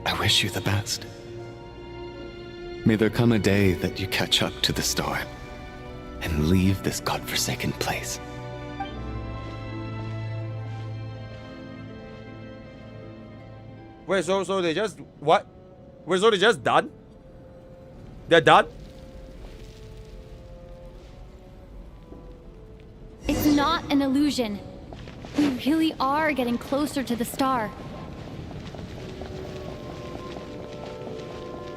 S14: I wish you the best. May there come a day that you catch up to the star and leave this godforsaken place.
S1: Wait, so they just what? Wait, so they just done? They're done?
S6: It's not an illusion. We really are getting closer to the star.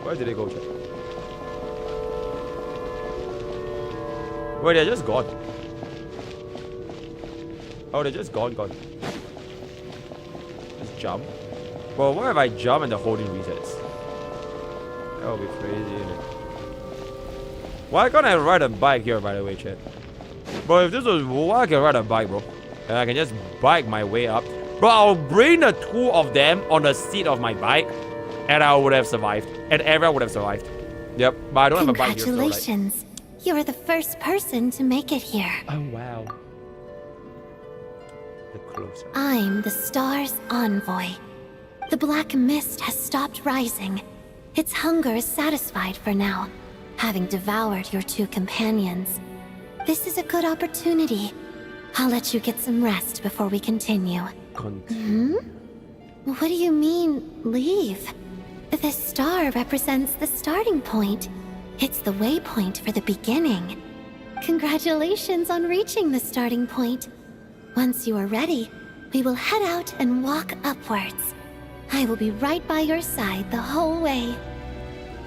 S1: Where did they go, Jack? Wait, they're just gone. Oh, they're just gone. Just jump. Well, what if I jump and the holding resets? That would be crazy, isn't it? Why can't I ride a bike here, by the way, chat? Bro, if this was why I can ride a bike, bro. And I can just bike my way up. Bro, I'll bring the 2 of them on the seat of my bike. And I would have survived. And everyone would have survived. Yep, but I don't have a bike here.
S3: Congratulations.
S1: So,
S3: You are the first person to make it here.
S1: oh, wow. The closer.
S3: I'm the star's envoy. The black mist has stopped rising. Its hunger is satisfied for now, having devoured your 2 companions. This is a good opportunity. I'll let you get some rest before we continue. What do you mean, leave? The star represents the starting point. It's the waypoint for the beginning. Congratulations on reaching the starting point. Once you are ready, we will head out and walk upwards. I will be right by your side the whole way.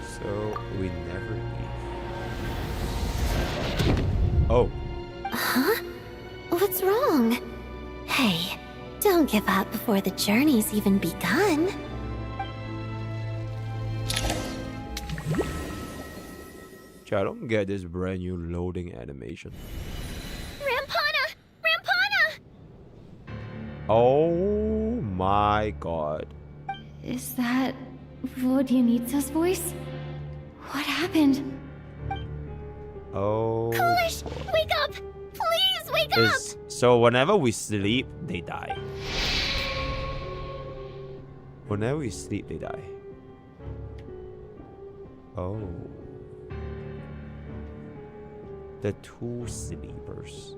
S1: So, we never leave. Oh.
S3: Huh? What's wrong? Hey, don't give up before the journey's even begun.
S1: I don't get this brand new loading animation.
S2: Rampana! Rampana!
S1: Oh my god.
S6: Is that Vodyanitsa's voice? What happened?
S1: Oh.
S2: Coolish, wake up! Please wake up!
S1: So whenever we sleep, they die. Whenever we sleep, they die. Oh. The 2 sleepers.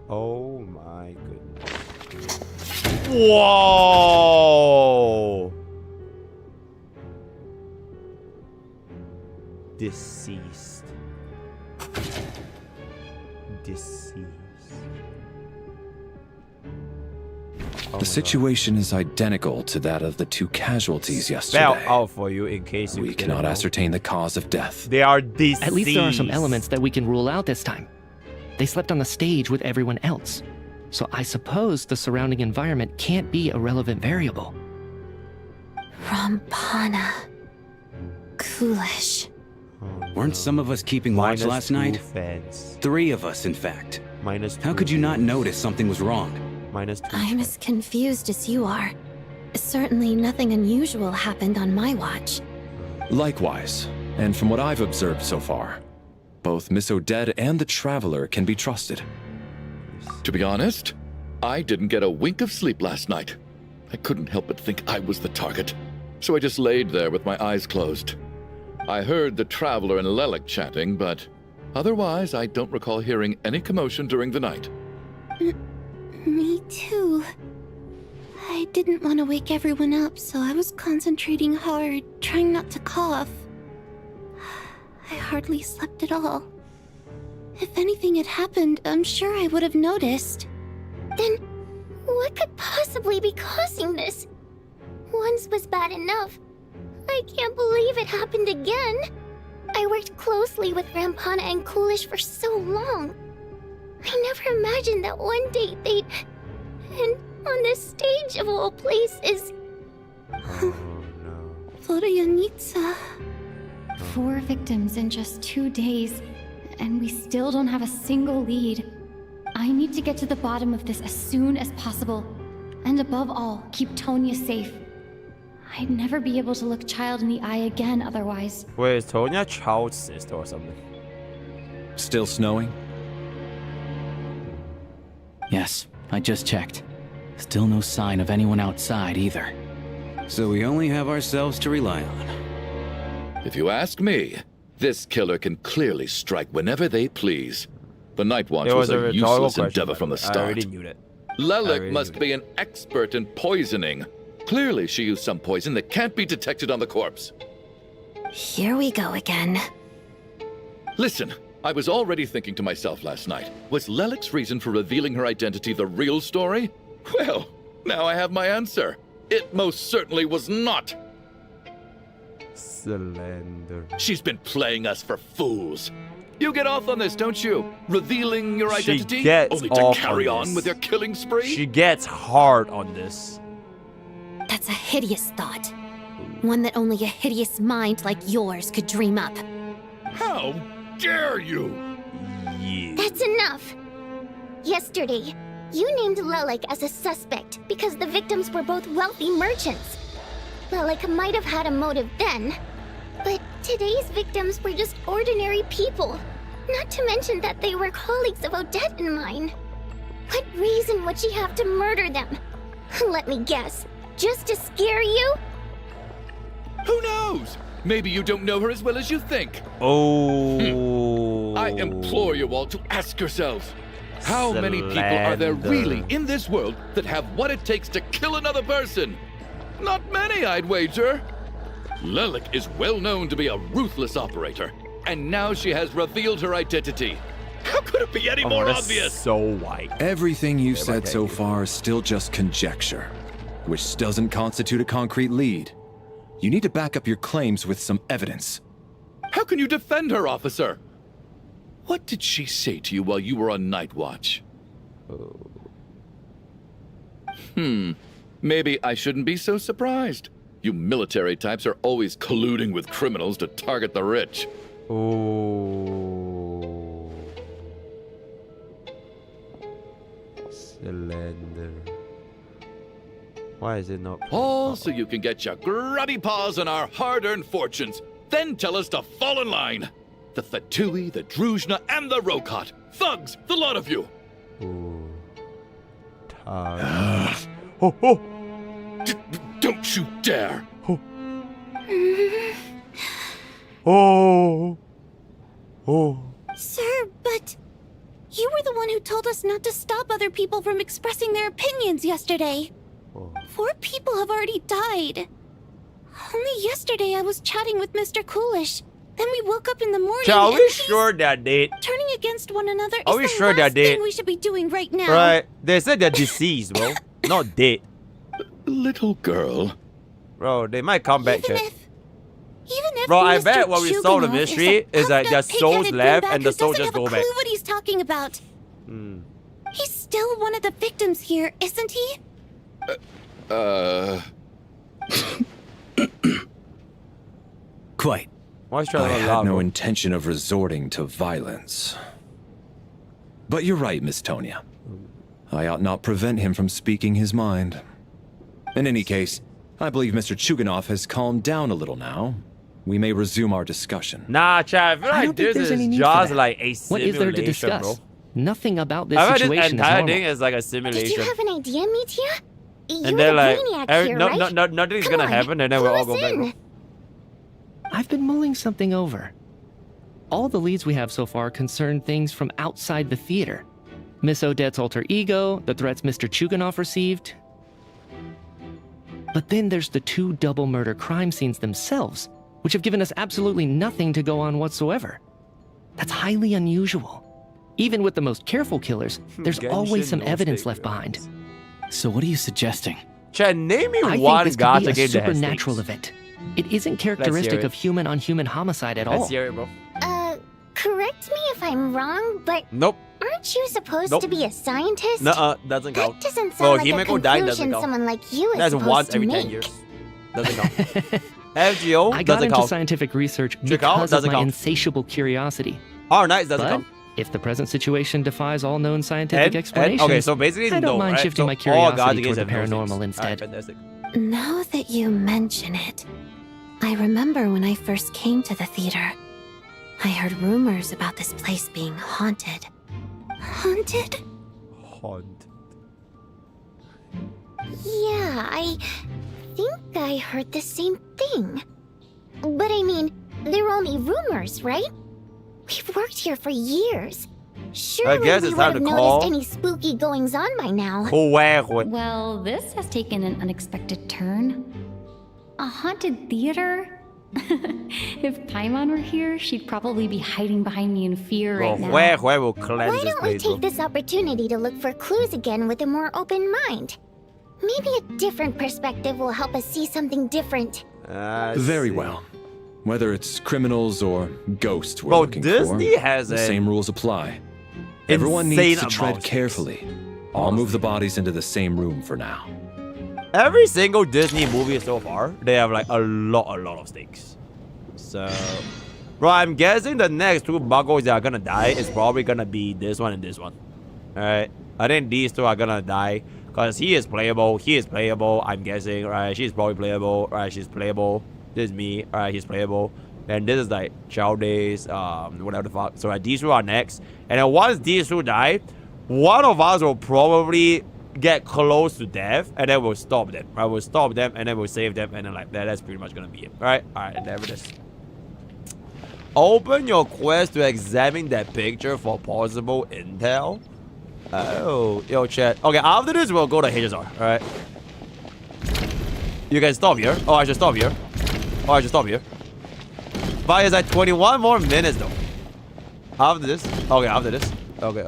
S1: Oh my goodness. Whoa! Deceased. Deceased.
S17: The situation is identical to that of the 2 casualties yesterday.
S1: Spell out for you in case
S17: we cannot ascertain the cause of death.
S1: They are deceased.
S18: At least there are some elements that we can rule out this time. They slept on the stage with everyone else. So I suppose the surrounding environment can't be a relevant variable.
S3: Rampana. Coolish.
S20: Weren't some of us keeping watch last night?
S1: Fans.
S20: 3 of us, in fact.
S1: -2.
S20: How could you not notice something was wrong?
S1: -2.
S3: I'm as confused as you are. Certainly nothing unusual happened on my watch.
S17: Likewise, and from what I've observed so far, both Miss Odette and the Traveler can be trusted.
S19: To be honest, I didn't get a wink of sleep last night. I couldn't help but think I was the target, so I just laid there with my eyes closed. I heard the Traveler and Lelik chatting, but otherwise I don't recall hearing any commotion during the night.
S3: Me too. I didn't want to wake everyone up, so I was concentrating hard, trying not to cough. I hardly slept at all. If anything had happened, I'm sure I would have noticed.
S4: Then, what could possibly be causing this? Once was bad enough. I can't believe it happened again. I worked closely with Rampana and Coolish for so long. I never imagined that one day they'd... And on the stage of all places...
S3: Florianitsa.
S6: 4 victims in just 2 days, and we still don't have a single lead. I need to get to the bottom of this as soon as possible. And above all, keep Tonya safe. I'd never be able to look Child in the eye again otherwise.
S1: Wait, is Tonya Child's sister or something?
S17: Still snowing?
S23: Yes, I just checked. Still no sign of anyone outside either.
S20: So we only have ourselves to rely on.
S19: If you ask me, this killer can clearly strike whenever they please. The Night Watch was a useless endeavor from the start.
S1: I already knew that.
S19: Lelik must be an expert in poisoning. Clearly she used some poison that can't be detected on the corpse.
S3: Here we go again.
S19: Listen, I was already thinking to myself last night, was Lelik's reason for revealing her identity the real story? Well, now I have my answer. It most certainly was not.
S1: Slender.
S19: She's been playing us for fools. You get off on this, don't you? Revealing your identity?
S1: She gets
S19: only to
S1: off
S19: carry
S1: on
S19: on
S1: this.
S19: with your killing spree?
S1: She gets hard on this.
S3: That's a hideous thought. One that only a hideous mind like yours could dream up.
S19: How dare you?
S1: Yeah.
S4: That's enough. Yesterday, you named Lelik as a suspect because the victims were both wealthy merchants. Lelik might have had a motive then, but today's victims were just ordinary people. Not to mention that they were colleagues of Odette and mine. What reason would she have to murder them? Let me guess. Just to scare you?
S19: Who knows? Maybe you don't know her as well as you think.
S1: Oh.
S19: I implore you all to ask yourselves, how many people are there really in this world that have what it takes to kill another person? Not many, I'd wager. Lelik is well known to be a ruthless operator, and now she has revealed her identity. How could it be any more obvious?
S1: So white.
S17: Everything you've said so far is still just conjecture, which doesn't constitute a concrete lead. You need to back up your claims with some evidence.
S19: How can you defend her, officer? What did she say to you while you were on night watch? Maybe I shouldn't be so surprised. You military types are always colluding with criminals to target the rich.
S1: Oh. Slender. Why is it not?
S19: All so you can get your grubby paws on our hard-earned fortunes. Then tell us to fall in line. The Fatui, the Druzhna, and the Rokot. Thugs, the lot of you.
S1: Ooh. Oh, oh.
S19: Don't you dare.
S1: Oh. Oh.
S3: Sir, but you were the one who told us not to stop other people from expressing their opinions yesterday. 4 people have already died. Only yesterday I was chatting with Mr. Coolish. Then we woke up in the morning.
S1: Are we sure that they
S3: turning against one another
S1: are
S3: is
S1: we
S3: the
S1: sure
S3: last
S1: that they
S3: thing we should be doing right now.
S1: Right. They said they're deceased, bro. Not dead.
S19: Little girl.
S1: Bro, they might come back, chat.
S3: Even if
S1: Bro, I
S3: Mr.
S1: bet what we solve the
S3: Chugunov
S1: mystery is like their souls left and the souls just go back.
S3: Clue what he's talking about. He's still one of the victims here, isn't he?
S17: Quite.
S1: I
S17: had no intention of resorting to violence. But you're right, Miss Tonya. I ought not prevent him from speaking his mind. In any case, I believe Mr. Chugunov has calmed down a little now. We may resume our discussion.
S1: Nah, Chad, I feel like this is just like a simulation,
S18: What is there to discuss?
S1: bro.
S18: Nothing about this
S1: I bet
S18: situation
S1: this
S18: is
S1: entire
S18: normal.
S1: thing is like a
S4: Did
S1: simulation.
S4: you have an idea, Mitya? You're
S1: And they're
S4: the
S1: like,
S4: brainiac here, right?
S1: nothing's
S4: Come
S1: gonna
S4: on,
S1: happen, and then we'll all
S4: clue
S1: go
S4: us
S1: back.
S4: in.
S1: Bro.
S18: I've been mulling something over. All the leads we have so far concern things from outside the theater. Miss Odette's alter ego, the threats Mr. Chugunov received. But then there's the 2 double murder crime scenes themselves, which have given us absolutely nothing to go on whatsoever. That's highly unusual. Even with the most careful killers, there's always some evidence left behind.
S23: So what are you suggesting?
S1: Chad, name me
S18: I
S1: one
S18: think this
S1: gacha
S18: could be a
S1: game that has
S18: supernatural
S1: stakes.
S18: event. It isn't
S1: hear
S18: characteristic
S1: it.
S18: of human-on-human homicide at all.
S1: Let's hear it, bro.
S4: Correct me if I'm wrong, but
S1: Nope.
S4: aren't you supposed
S1: Nope.
S4: to be a scientist?
S1: Nuh-uh, doesn't count.
S4: That doesn't
S1: Well,
S4: sound like a
S1: Himeko dying doesn't
S4: conclusion
S1: count.
S4: someone like you is
S1: That's
S4: supposed
S1: once
S4: to
S1: every
S4: make.
S1: 10 years. Doesn't count. FGO
S18: I got
S1: doesn't
S18: into
S1: count.
S18: scientific research
S1: Check out,
S18: because of
S1: doesn't
S18: my
S1: count.
S18: insatiable curiosity.
S1: Oh, nice, doesn't
S18: But
S1: count.
S18: if the present situation defies all known scientific
S1: And-
S18: explanations,
S1: okay, so basically
S18: I don't
S1: no,
S18: mind
S1: right?
S18: shifting
S1: So
S18: my
S1: all
S18: curiosity
S1: gacha
S18: toward
S1: games
S18: the
S1: have no
S18: paranormal
S1: stakes.
S18: instead.
S1: Alright, fantastic.
S3: Now that you mention it, I remember when I first came to the theater. I heard rumors about this place being haunted. Haunted?
S1: Haunted.
S4: Yeah, I think I heard the same thing. But I mean, they're only rumors, right? We've worked here for years. Surely
S1: guess
S4: we
S1: it's
S4: would
S1: time
S4: have
S1: to
S4: noticed
S1: call.
S4: any spooky goings-on by now.
S6: Well, this has taken an unexpected turn. A haunted theater? If Paimon were here, she'd probably be hiding behind me in fear right now.
S1: Where will cleanse
S4: Why
S1: this
S4: don't we
S1: place, bro?
S4: take this opportunity to look for clues again with a more open mind? Maybe a different perspective will help us see something different.
S17: Very well. Whether it's criminals or ghosts we're
S1: Bro,
S17: looking
S1: Disney
S17: for,
S1: has
S17: the
S1: a
S17: same rules apply. Everyone
S1: insane
S17: needs to
S1: amount
S17: tread
S1: of
S17: carefully. I'll move the bodies into the same room for now.
S1: Every single Disney movie so far, they have like a lot of stakes. So, bro, I'm guessing the next 2 buggles that are gonna die is probably gonna be this one and this one. Alright, I think these 2 are gonna die because he is playable. I'm guessing. Right, she's probably playable. Right, she's playable. This is me. Alright, he's playable. And this is like Child Days, whatever the fuck. So these 2 are next. And then once these 2 die, one of us will probably get close to death, and then we'll stop them. Right, we'll stop them, and then we'll save them, and then like that. That's pretty much gonna be it. Alright, and there it is. Open your quest to examine that picture for possible intel. Oh, yo, chat. Okay, after this, we'll go to HSR. Alright. You can stop here. Oh, I should stop here. But it's like 21 more minutes though. After this. Okay, after this. Okay.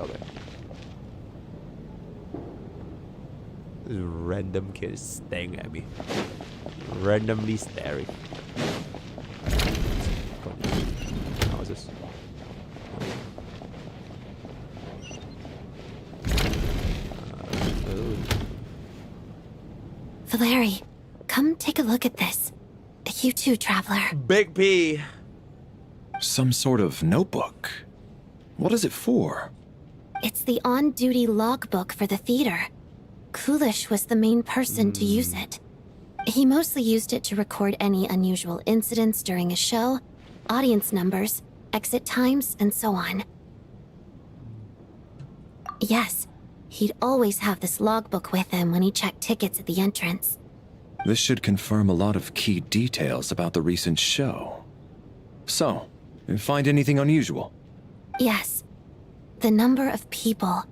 S1: This random kid is staring at me. Randomly staring. How is this?
S3: Valeri, come take a look at this. You too, traveler.
S1: Big P.
S17: Some sort of notebook. What is it for?
S3: It's the on-duty logbook for the theater. Kulish was the main person to use it. He mostly used it to record any unusual incidents during a show, audience numbers, exit times, and so on. Yes, he'd always have this logbook with him when he checked tickets at the entrance.
S17: This should confirm a lot of key details about the recent show. So, you find anything unusual?
S3: Yes. The number of people.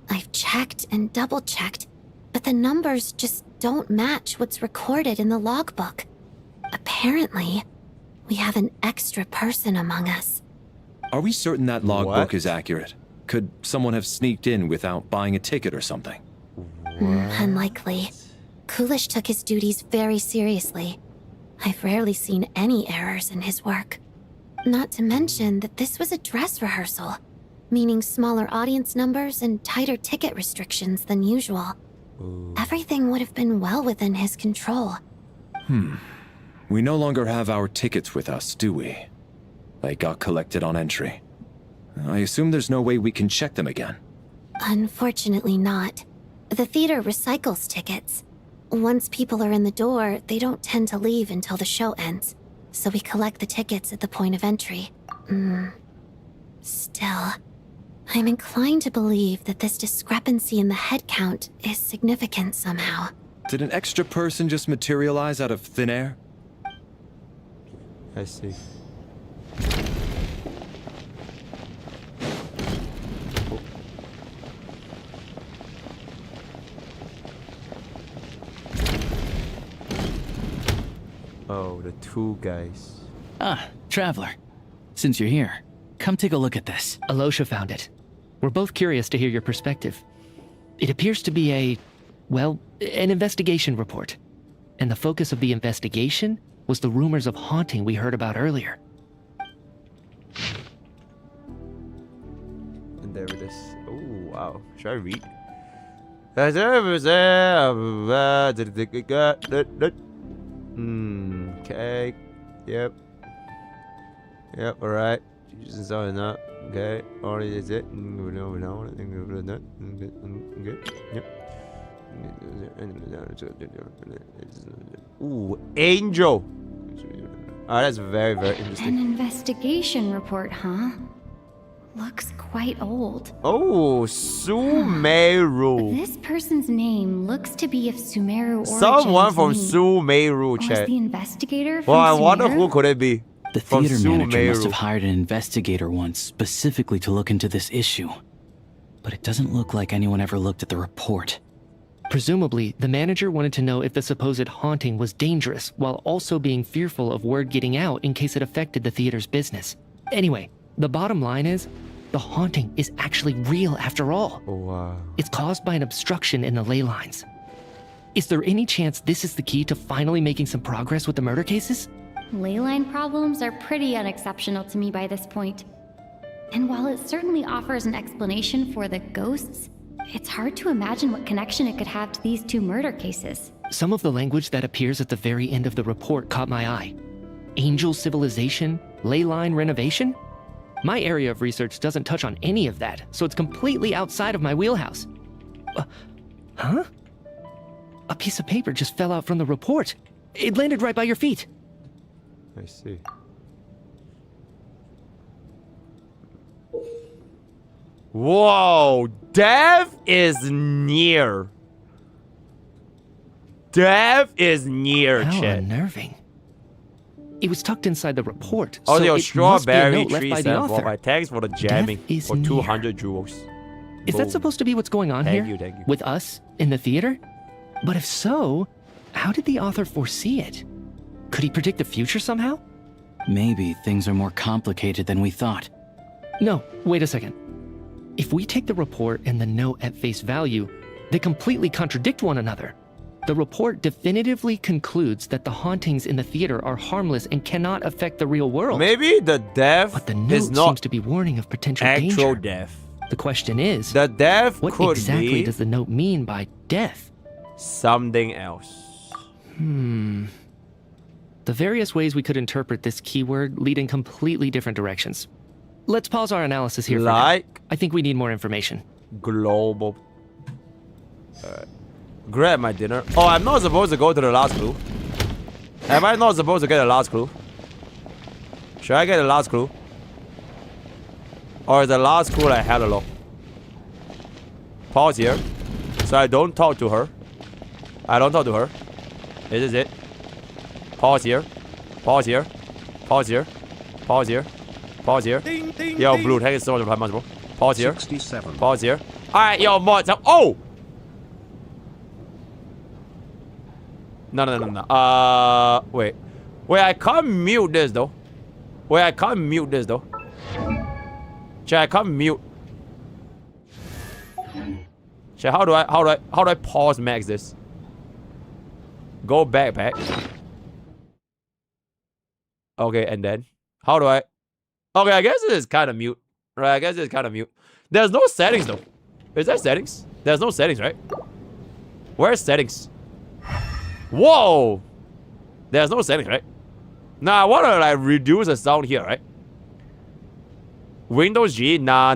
S3: I've checked and double-checked, but the numbers just don't match what's recorded in the logbook. Apparently, we have an extra person among us.
S17: Are we certain that logbook is accurate? Could someone have sneaked in without buying a ticket or something?
S3: Unlikely. Coolish took his duties very seriously. I've rarely seen any errors in his work. Not to mention that this was a dress rehearsal, meaning smaller audience numbers and tighter ticket restrictions than usual. Everything would have been well within his control.
S17: We no longer have our tickets with us, do we? They got collected on entry. I assume there's no way we can check them again.
S3: Unfortunately not. The theater recycles tickets. Once people are in the door, they don't tend to leave until the show ends. So we collect the tickets at the point of entry. Still, I'm inclined to believe that this discrepancy in the head count is significant somehow.
S17: Did an extra person just materialize out of thin air?
S1: I see. Oh, the two guys.
S23: Ah, Traveler. Since you're here, come take a look at this.
S18: Alosha found it. We're both curious to hear your perspective. It appears to be an investigation report. And the focus of the investigation was the rumors of haunting we heard about earlier.
S1: And there it is. Oh, wow. Should I read? Okay. Yep. Yep, alright. Jesus, enough. Okay. All is it. Ooh, Angel. That's very, very interesting.
S6: An investigation report, huh? Looks quite old.
S1: Oh, Sumeru.
S6: This person's name looks to be of Sumeru origin.
S1: Someone from Sumeru,
S6: Was
S1: chat.
S6: the investigator from
S1: Well, I wonder
S6: Sumeru?
S1: who could it be.
S23: The theater manager must have hired an investigator once specifically to look into this issue. But it doesn't look like anyone ever looked at the report.
S18: Presumably, the manager wanted to know if the supposed haunting was dangerous, while also being fearful of word getting out in case it affected the theater's business. Anyway, the bottom line is, the haunting is actually real after all.
S1: Oh, wow.
S18: It's caused by an obstruction in the ley lines. Is there any chance this is the key to finally making some progress with the murder cases?
S6: Leyline problems are pretty unexceptional to me by this point. And while it certainly offers an explanation for the ghosts, it's hard to imagine what connection it could have to these two murder cases.
S18: Some of the language that appears at the very end of the report caught my eye. Angel civilization, leyline renovation? My area of research doesn't touch on any of that, so it's completely outside of my wheelhouse. Huh? A piece of paper just fell out from the report. It landed right by your feet.
S1: I see. Whoa, death is near. Death is near,
S18: How
S1: chat.
S18: unnerving. It was tucked inside the report,
S1: Oh,
S18: so
S1: your
S18: it
S1: strawberry
S18: must be a note left
S1: tree
S18: by the
S1: said,
S18: author.
S1: "Well, thanks for the jamming
S18: is
S1: for
S18: near.
S1: 200 jewels."
S18: Is
S1: Boom.
S18: that supposed to be what's going on
S1: Thank
S18: here?
S1: you, thank you.
S18: With us in the theater? But if so, how did the author foresee it? Could he predict the future somehow?
S23: Maybe things are more complicated than we thought.
S18: No, wait a second. If we take the report and the note at face value, they completely contradict one another. The report definitively concludes that the hauntings in the theater are harmless and cannot affect the real world.
S1: Maybe the death
S18: But the
S1: is
S18: note
S1: not
S18: seems to be warning of potential
S1: actual
S18: danger.
S1: death.
S18: The question is,
S1: The death
S18: what
S1: could
S18: exactly
S1: be
S18: does the note mean by death?
S1: something else.
S18: The various ways we could interpret this keyword lead in completely different directions. Let's pause our analysis here for now.
S1: Like
S18: I think we need more information.
S1: global. Grab my dinner. Oh, I'm not supposed to go to the last clue. Am I not supposed to get the last clue? Should I get the last clue? Or is the last clue like hello? Pause here. So I don't talk to her. I don't talk to her. This is it. Pause here. Pause here. Pause here. Pause here. Pause here. Yo, Blue, thank you so much, bro. Pause here.
S13: 67.
S1: Pause here. Alright, yo, mods. Oh! No. Wait. Wait, I can't mute this though. Chat, I can't mute. Shit, how do I pause max this? Go back. Okay, and then how do I? Okay, I guess it is kind of mute. Right, I guess it's kind of mute. There's no settings though. Is there settings? There's no settings, right? Where's settings? Whoa! There's no settings, right? Nah, I wanna like reduce the sound here, right? Windows G? Nah,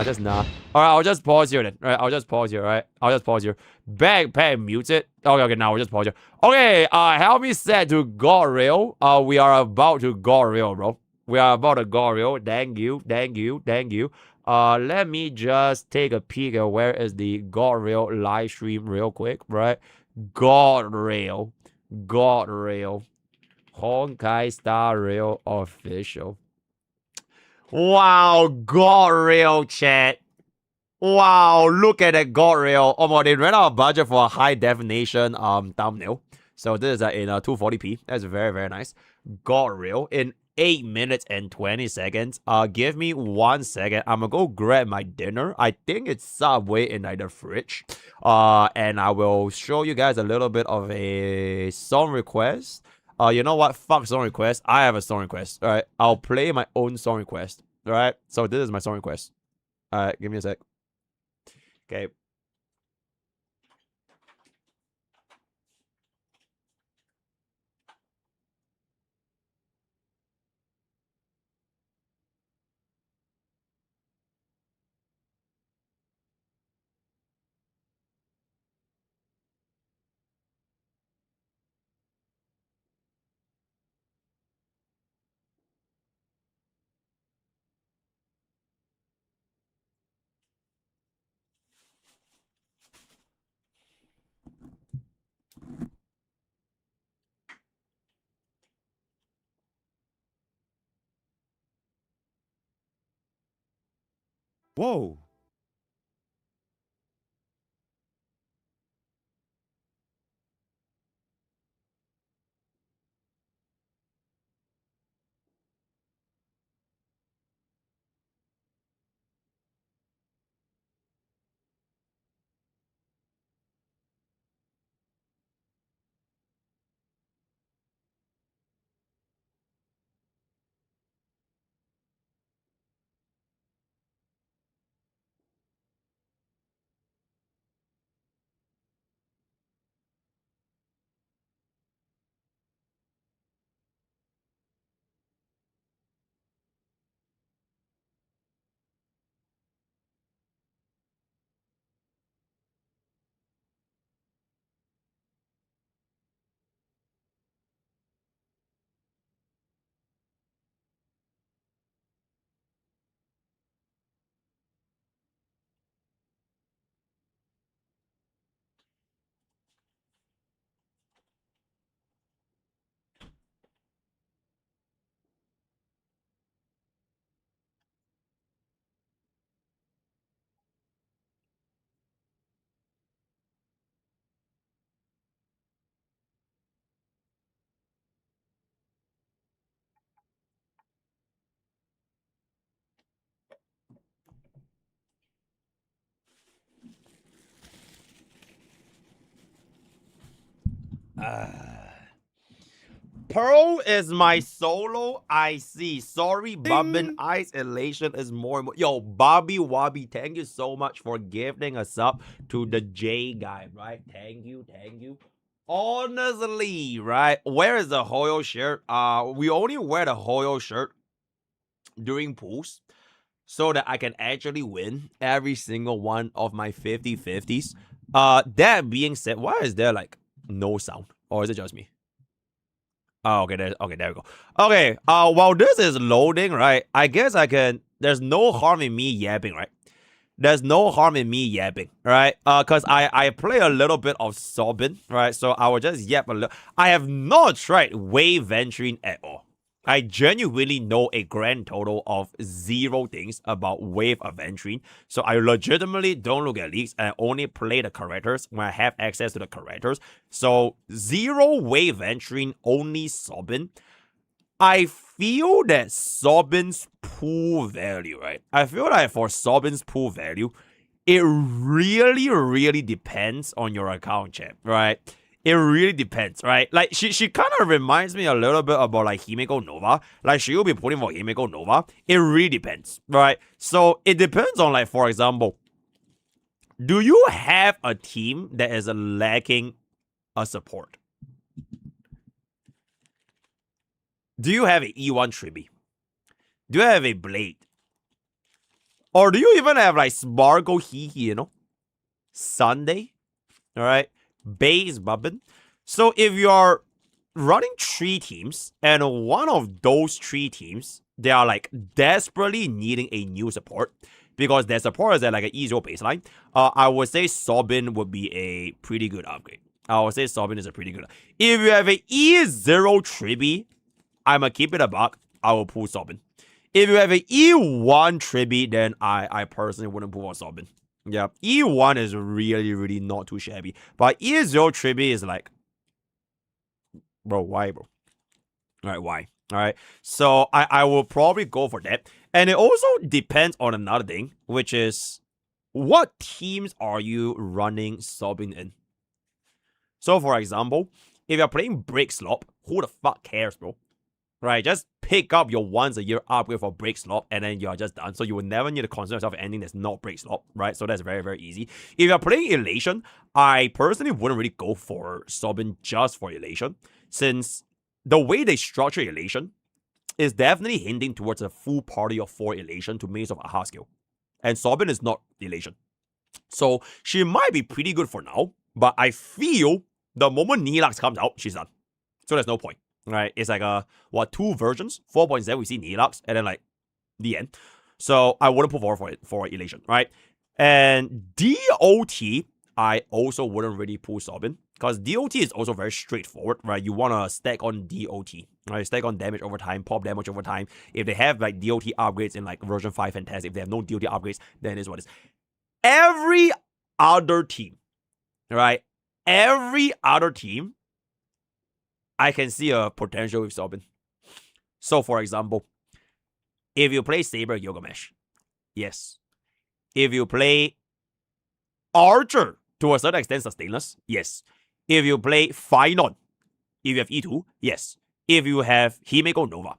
S1: just nah. Alright, I'll just pause here then. Alright, I'll just pause here, right? I'll just pause here. Backpack mute it. Okay, now we'll just pause here. Okay, help me set to God rail. We are about to God rail, bro. We are about to God rail. Thank you. Let me just take a peek at where is the God rail live stream real quick, right? God rail. Honkai Star Rail official. Wow, God rail chat. Wow, look at that God rail. Oh my, they ran out of budget for a high definition thumbnail. So this is in 240p. That's very, very nice. God rail in 8 minutes and 20 seconds. Give me 1 second. I'm gonna go grab my dinner. I think it's Subway in the fridge. And I will show you guys a little bit of a song request. You know what? Fuck song request. I have a song request. Alright. I'll play my own song request. Alright. So this is my song request. Alright, give me a sec. Okay. Whoa. Pearl is my solo. I see. Sorry, Bobbin Ice Elation is more. Yo, Bobby Wobby, thank you so much for gifting us up to the J guy, right? Thank you. Honestly, right? Where is the Hoyo shirt? We only wear the Hoyo shirt during pools so that I can actually win every single one of my 50-50s. That being said, why is there like no sound? Or is it just me? Oh, okay, there we go. Okay, while this is loading, right, I guess I can, there's no harm in me yapping, right? There's no harm in me yapping, right? Because I play a little bit of sobbing, right? So I will just yap a little. I have not tried wave venturing at all. I genuinely know a grand total of 0 things about wave adventuring. So I legitimately don't look at leaks and only play the characters when I have access to the characters. So 0 wave venturing, only sobbing. I feel that Sobbin's pool value, right? I feel like for Sobbin's pool value, it really depends on your account, chat, right? It really depends, right? Like, she kind of reminds me a little bit about, like, Himeko Nova. Like, she will be putting for Himeko Nova. It really depends, right? So, it depends on, like, for example, do you have a team that is lacking a support? Do you have an E1 Triby? Do you have a Blade? Or do you even have, like, Sparkle Hihi, you know? Sunday? Alright? Base Bubbin. So if you are running 3 teams, and one of those 3 teams, they are like desperately needing a new support, because their support is at like an E0 baseline, I would say Sobin would be a pretty good upgrade. I would say Sobin is a pretty good. If you have an E0 Triby, I'ma keep it a buck, I will pull Sobin. If you have an E1 Triby, then I personally wouldn't pull for Sobin. Yeah, E1 is really not too shabby. But E0 Triby is like, bro, why, bro? Alright, why? Alright, so I will probably go for that. And it also depends on another thing, which is, what teams are you running Sobin in? So, for example, if you're playing Break Slop, who the fuck cares, bro? Right, just pick up your once a year upgrade for Break Slop, and then you're just done. So you will never need to concern yourself with anything that's not Break Slop, right? So that's very easy. If you're playing Elation, I personally wouldn't really go for Sobin just for Elation, since the way they structure Elation is definitely hinting towards a full party of 4 Elation to Maze of Aha skill. And Sobin is not Elation. So she might be pretty good for now, but I feel the moment Nilux comes out, she's done. So there's no point. Right, it's like 2 versions, 4.0 we see Nilux, and then like the end. So I wouldn't put forward for Elation, right? And DOT, I also wouldn't really pull Sobin, because DOT is also very straightforward, right? You want to stack on DOT, right? Stack on damage over time, pop damage over time. If they have like DOT upgrades in like version 5 Fantastic, if they have no DOT upgrades, then it is what it is. Every other team, right? Every other team, I can see a potential with Sobin. So, for example, if you play Saber Gilgamesh, yes. If you play Archer, to a certain extent, Sustainless, yes. If you play Finon, if you have E2, yes. If you have Himeko Nova,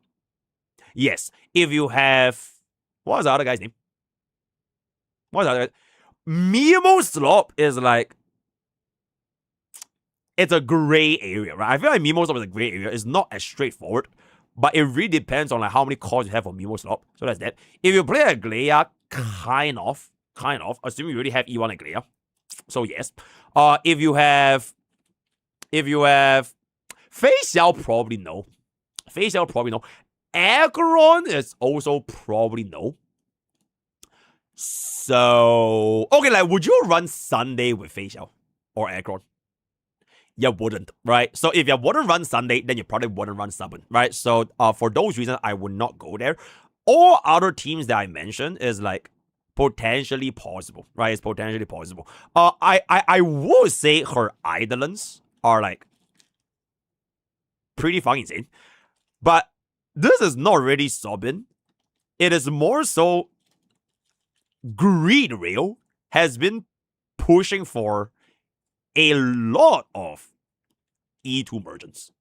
S1: yes. If you have... what was the other guy's name? What was the other guy? Mimo Slop is like... it's a gray area, right? I feel like Mimo Slop is a gray area. It's not as straightforward, but it really depends on like how many calls you have for Mimo Slop. So that's that. If you play a Glea, kind of, assuming you already have E1 and Glea. So yes. If you have Fei Xiao, probably no. Fei Xiao, probably no. Aggron is also probably no. So, okay, like, would you run Sunday with Fei Xiao or Aggron? You wouldn't, right? So if you wouldn't run Sunday, then you probably wouldn't run Stubborn, right? So for those reasons, I would not go there. All other teams that I mentioned is like potentially possible, right? It's potentially possible. I would say her Eidolons are like pretty fucking insane. But this is not really Sobin. It is more so Greed Rail has been pushing for a lot of E2 merchants.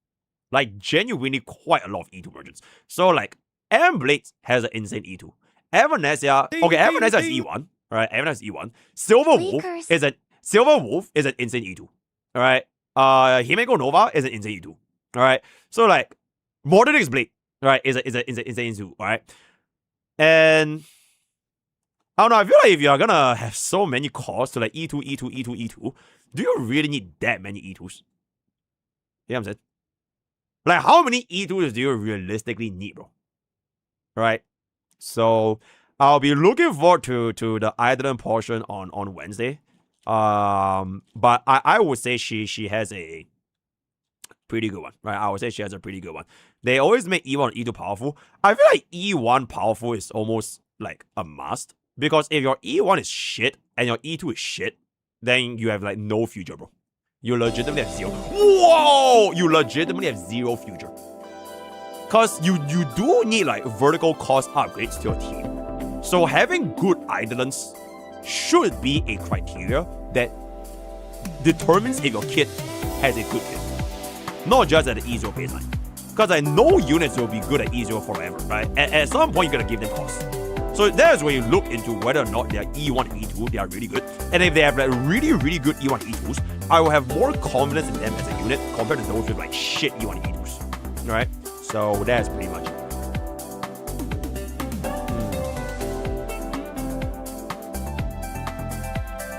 S1: Like, genuinely quite a lot of E2 merchants. So, like, Blades has an insane E2. Evanesia, okay, Evanesia is E1, right? Evanesia is E1. Silver Wolf is an insane E2, alright? Himeko Nova is an insane E2, alright? So, like, Mordenix Blade, right, is an insane E2, alright? And I don't know, I feel like if you're gonna have so many calls to like E2, do you really need that many E2s? You know what I'm saying? Like, how many E2s do you realistically need, bro? Right? So, I'll be looking forward to the Eidolon portion on Wednesday. But I would say she has a pretty good one, right? I would say she has a pretty good one. They always make E1 and E2 powerful. I feel like E1 powerful is almost like a must. Because if your E1 is shit and your E2 is shit, then you have like no future, bro. You legitimately have zero. Whoa! You legitimately have zero future. Because you do need like vertical cost upgrades to your team. So having good Eidolons should be a criteria that determines if your kit has a good kit. Not just at the E0 baseline. Because I know units will be good at E0 forever, right? At some point, you're going to give them costs. So that's where you look into whether or not their E1 and E2, they are really good. And if they have like really, really good E1 and E2s, I will have more confidence in them as a unit compared to those with like shit E1 and E2s. Alright? So that's pretty much it.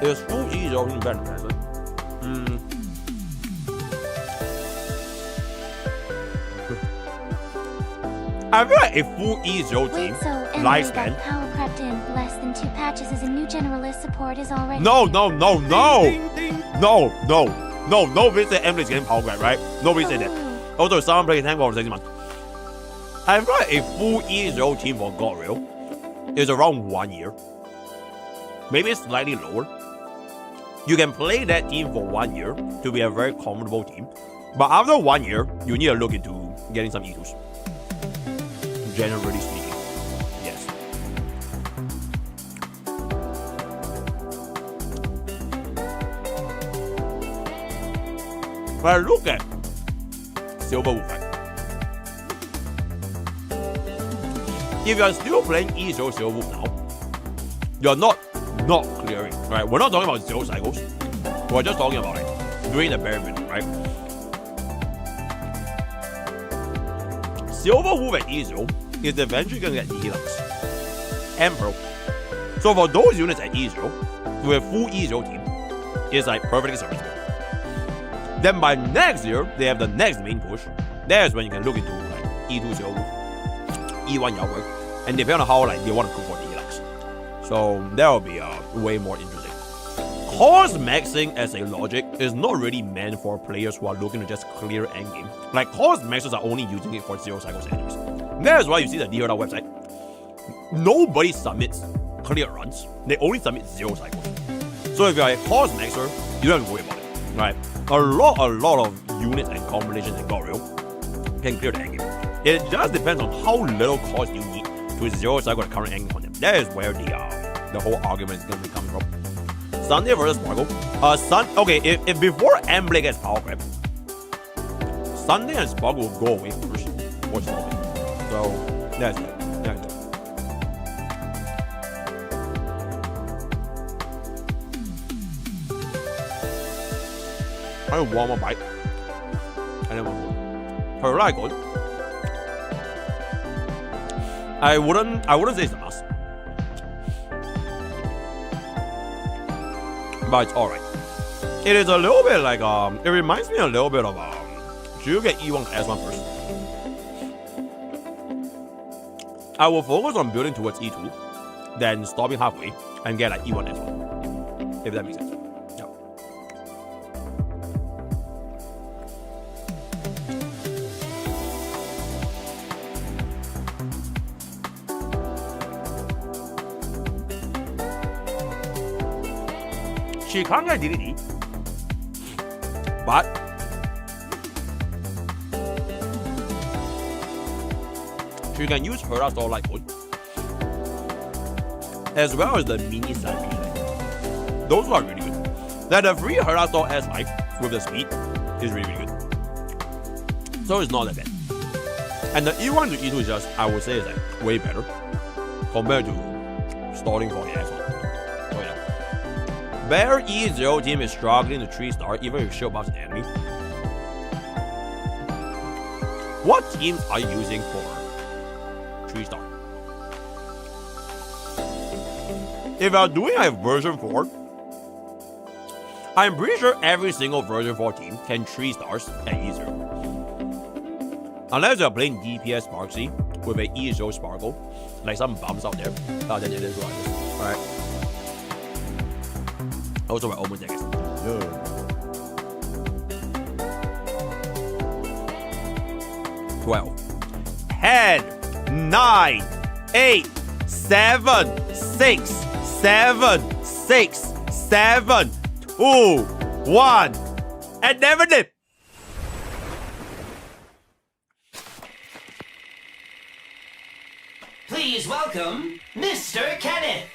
S1: Is full E0 even better than present? I feel like a full E0 team lifespan.
S4: Power crept in less than 2 patches as a new generalist support is already.
S1: No, Vincent Emily's getting power grab, right? Nobody said that. Also, someone playing Tango on 6 months. I feel like a full E0 team for God Real is around 1 year. Maybe slightly lower. You can play that team for 1 year to be a very comfortable team. But after 1 year, you need to look into getting some E2s. Generally speaking, yes. But look at Silver Wolf. If you're still playing E0 Silver Wolf now, you're not clearing, right? We're not talking about 0 cycles. We're just talking about like doing the bare minimum, right? Silver Wolf at E0 is eventually going to get Deluxe and Pro. So for those units at E0, with a full E0 team, it's like perfectly serviceable. Then by next year, they have the next main push. There's when you can look into like E2 Silver Wolf, E1 Yaoi, and depending on how like they want to go for Deluxe. So that will be way more interesting. Cost maxing as a logic is not really meant for players who are looking to just clear endgame. Like cost maxers are only using it for 0 cycles anyways. That's why you see the DRL website. Nobody submits clear runs. They only submit 0 cycles. So if you're a cost maxer, you don't have to worry about it. Right? A lot of units and combinations in God Real can clear the endgame. It just depends on how little cost you need to 0 cycle the current endgame on them. That is where the whole argument is going to be coming from. Sunday versus Sparkle. Okay, if before Emblem gets power grab, Sunday and Sparkle will go away first. What's wrong? So that's it. I have one more bite. And then one more. Very good. I wouldn't say it's a must. But it's alright. It is a little bit like it reminds me a little bit of should you get E1 S1 first? I will focus on building towards E2, then stopping halfway and get like E1 S1. If that makes sense. Yeah. She can't get DDD, but she can use her Store Light Mode as well as the mini side feature. Those are really good. That the free Hera Store S5 with the speed is really, really good. So it's not that bad. And the E1 to E2 is just, I would say, is like way better compared to starting for the S1. So yeah. Bear E0 team is struggling to 3-star even if shield buffs an enemy. What teams are you using for 3-star? If you're doing a version 4, I'm pretty sure every single version 4 team can 3 stars at E0. Unless you're playing DPS Sparksy with a E0 Sparkle, like some bums out there, then it is what it is. Alright. Also, we're almost there, guys. Yeah. 12, 10, 9, 8, 7, 6, 7, 6, 7, 2, 1, and never did.
S5: Please welcome Mr. Kenneth.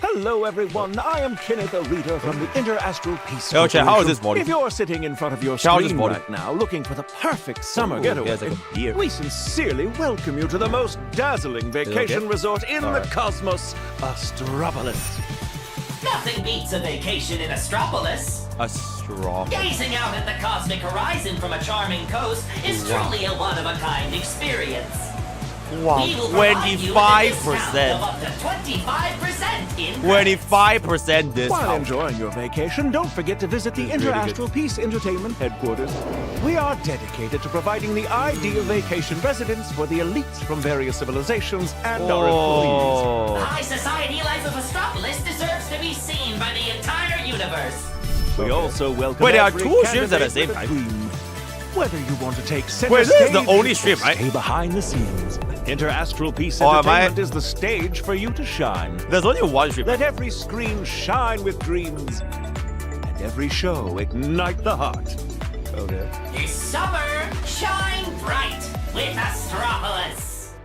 S11: Hello, everyone. I am Kenneth, a reader from the Interastral Peace.
S1: Yo, Chad, how is this body?
S11: If you're sitting in front of your screen right now, looking for the perfect summer getaway, we sincerely welcome you to the most dazzling vacation resort in the cosmos, Astropolis.
S5: Nothing beats a vacation in Astropolis.
S1: Astropolis.
S5: Gazing out at the cosmic horizon from a charming coast is truly a one-of-a-kind experience.
S1: Wow, 25%. 25% discount.
S11: While enjoying your vacation, don't forget to visit the Interastral Peace Entertainment headquarters. We are dedicated to providing the ideal vacation residence for the elites from various civilizations and our employees.
S5: The high society life of Astropolis deserves to be seen by the entire universe.
S11: We also welcome
S1: Wait, there are
S11: every
S1: two streams at the
S11: candidate
S1: same time.
S11: Whether you want to take center
S1: Wait, this is
S11: stage
S1: the only stream, right?
S11: stay behind the scenes. Interastral Peace
S1: Oh, am I-
S11: Entertainment is the stage for you to shine.
S1: There's only one stream.
S11: Let every screen shine with dreams, and every show ignite the heart.
S1: Okay.
S5: This summer, shine bright with Astropolis.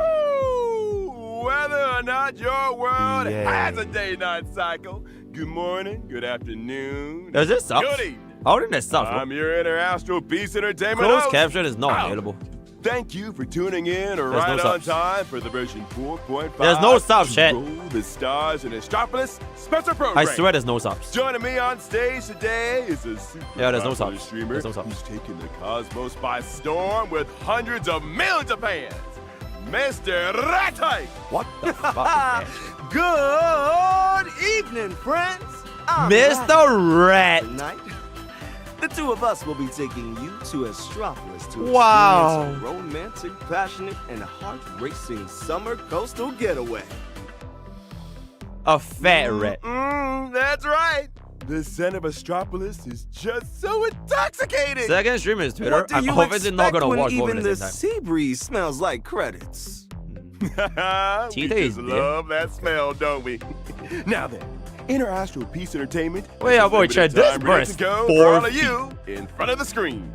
S8: Woo! Whether or not your world has a day-night cycle, good morning, good afternoon,
S1: Does this suck?
S8: good evening.
S1: I don't think that sucks.
S8: I'm your Interastral Peace Entertainment
S1: Closed
S8: host,
S1: caption is not
S8: Al.
S1: available.
S8: Thank you for tuning in
S1: There's
S8: right
S1: no
S8: on
S1: subs.
S8: time for the version 4.5.
S1: There's no subs, chat.
S8: Roll the Stars in Astropolis special program.
S1: I swear there's no subs.
S8: Joining me on stage today is a super
S1: Yeah, there's no
S8: popular
S1: subs.
S8: streamer
S1: There's no subs.
S8: who's taking the cosmos by storm with hundreds of millions of fans. Mr. Ratty!
S1: What the fuck is that?
S9: Good evening, friends. I'm
S1: Mr. Rat.
S9: Tonight, the two of us will be taking you to Astropolis to
S1: Wow.
S9: experience a romantic, passionate, and heart-racing summer coastal getaway.
S1: A fat rat.
S8: That's right. The scent of Astropolis is just so intoxicating.
S1: Second stream is Twitter.
S9: What do
S1: I'm
S9: you
S1: obviously not
S9: expect
S1: gonna
S9: when
S1: watch both
S9: even
S1: at
S9: the
S1: the same time.
S9: sea breeze smells like credits?
S8: We
S1: Tita is
S8: just
S1: dead.
S8: love that smell, don't we? Now then, Interastral Peace Entertainment.
S1: Wait, yeah, boy, Chad, this
S8: time
S1: bro
S8: ready
S1: is
S8: to go
S1: 4
S8: for all of
S1: feet.
S8: you in front of the screen.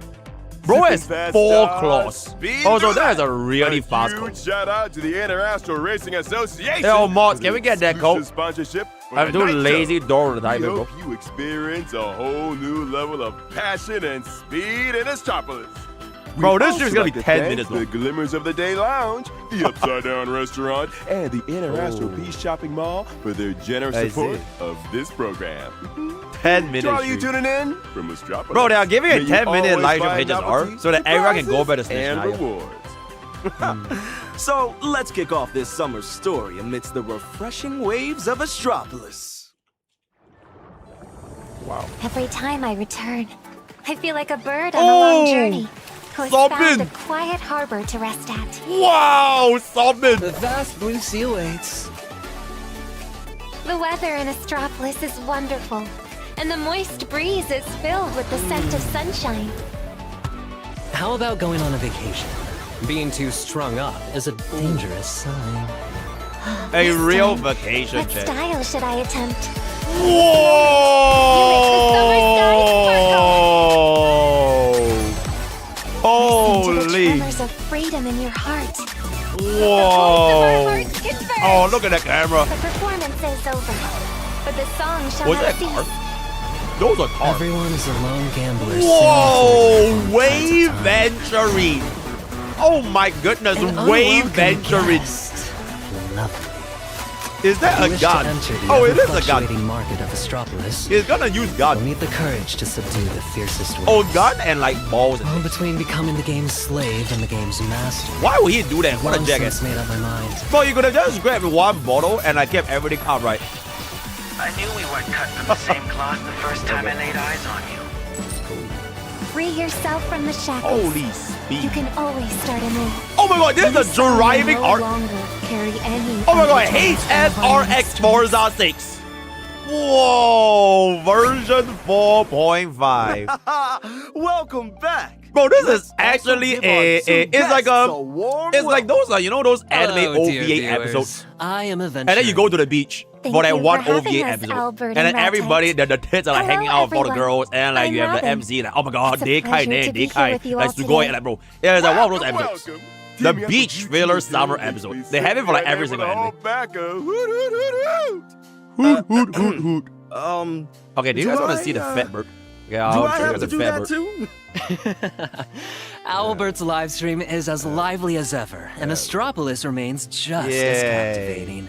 S1: Bro
S8: Zipping
S1: has
S8: fast
S1: 4
S8: stars,
S1: claws.
S8: speed
S1: Oh, so
S8: through
S1: that is a
S8: life.
S1: really fast
S8: huge
S1: code.
S8: shout out to the Interastral Racing Association.
S1: Yo, Mods,
S8: for
S1: can
S8: the
S1: we get that
S8: exclusive
S1: code?
S8: Sponsorship. for
S1: I'm
S8: the
S1: too
S8: night
S1: lazy
S8: show.
S1: door to type
S8: We
S1: it, bro.
S8: hope you experience a whole new level of passion and speed in Astropolis.
S1: Bro, this
S8: We'd
S1: stream's gonna
S8: also
S1: be
S8: like
S1: 10
S8: to thank
S1: minutes long.
S8: The Glimmers of the Day Lounge, the Upside Down Restaurant, and the Interastral
S1: Oh.
S8: Peace Shopping Mall for their generous
S1: I
S8: support
S1: see.
S8: of this program.
S1: 10 minutes.
S8: To all you
S1: stream.
S8: tuning in from Astropolis.
S1: Bro, they are giving
S8: may
S1: a
S8: you
S1: 10-minute
S8: always
S1: live stream
S8: find
S1: HSR
S8: novelties,
S1: so that everyone can go
S8: surprises,
S1: better Snez
S8: and
S1: now.
S8: rewards.
S9: So let's kick off this summer story amidst the refreshing waves of Astropolis.
S1: Wow.
S4: Every time I return, I feel like a bird on a long journey who has found a
S1: something.
S4: quiet harbor to rest at.
S1: Wow, something.
S18: The vast blue sea awaits.
S4: The weather in Astropolis is wonderful, and the moist breeze is filled with the scent of sunshine.
S24: How about going on a vacation? Being too strung up is a dangerous sign.
S1: A
S4: This
S1: real
S4: time,
S1: vacation,
S4: What
S1: Chad.
S4: style should I attempt?
S1: Whoa!
S4: Listen to the
S1: Holy!
S4: tremors of freedom in your heart.
S1: Whoa! Oh, look at that camera.
S4: The performance is over, but the song shall
S1: What's
S4: not
S1: that
S4: cease.
S1: car? Those are cars.
S24: Everyone is a lone gambler.
S1: Whoa! Wave venturing. Oh my goodness! Wave venturing. Is that a gun? Oh, it is a gun.
S24: Market of Astropolis.
S1: He's gonna use gun.
S24: You'll need the courage to subdue the fiercest waves.
S1: Oh, gun and like balls. And
S24: between becoming the game's slave and the game's master.
S1: Why would he do that? What a
S24: Long
S1: jackass.
S24: since made up my mind.
S1: Bro, you could have just grabbed one bottle and I kept everything outright.
S25: I knew we weren't cut from the same cloth the first time I laid eyes on you.
S4: Free yourself from the shackles.
S1: Holy speed.
S4: You can always start anew.
S1: Oh my god, this is a driving
S4: no
S1: art.
S4: longer carry any
S1: Oh my god,
S4: undeterred
S1: HSRX Forza 6. Whoa, version 4.5.
S9: Welcome back.
S1: Bro, this is actually it's like it's like those you know those anime
S24: Hello,
S1: OVA
S24: dear
S1: episodes.
S24: viewers. I am a
S1: And then you go to the beach
S4: Thank
S1: for that
S4: you
S1: one
S4: for having
S1: OVA
S4: us,
S1: episode.
S4: Albert
S1: And then
S4: and
S1: everybody,
S4: Ratchet.
S1: the tits are like hanging
S4: Hello,
S1: out for the
S4: everyone.
S1: girls. And like
S4: I'm
S1: you have the
S4: Robin.
S1: MC, like, oh my god,
S4: It's a
S1: they
S4: pleasure
S1: kind,
S4: to be
S1: they
S4: here
S1: kind.
S4: with you
S1: Like
S4: all
S1: Sugoi,
S4: today.
S1: and like, bro. Yeah, it's like one of those episodes.
S8: Welcome.
S1: The beach filler summer episode. They have it for like every single anime. Hoot, hoot, hoot, hoot. Okay, do you guys want to see the fat bird? Yeah,
S9: do
S1: I'll
S9: I
S1: show you
S9: have
S1: the
S9: to do
S1: fat
S9: that
S1: bird.
S9: too?
S24: Albert's live stream is as lively as ever, and Astropolis remains just as captivating.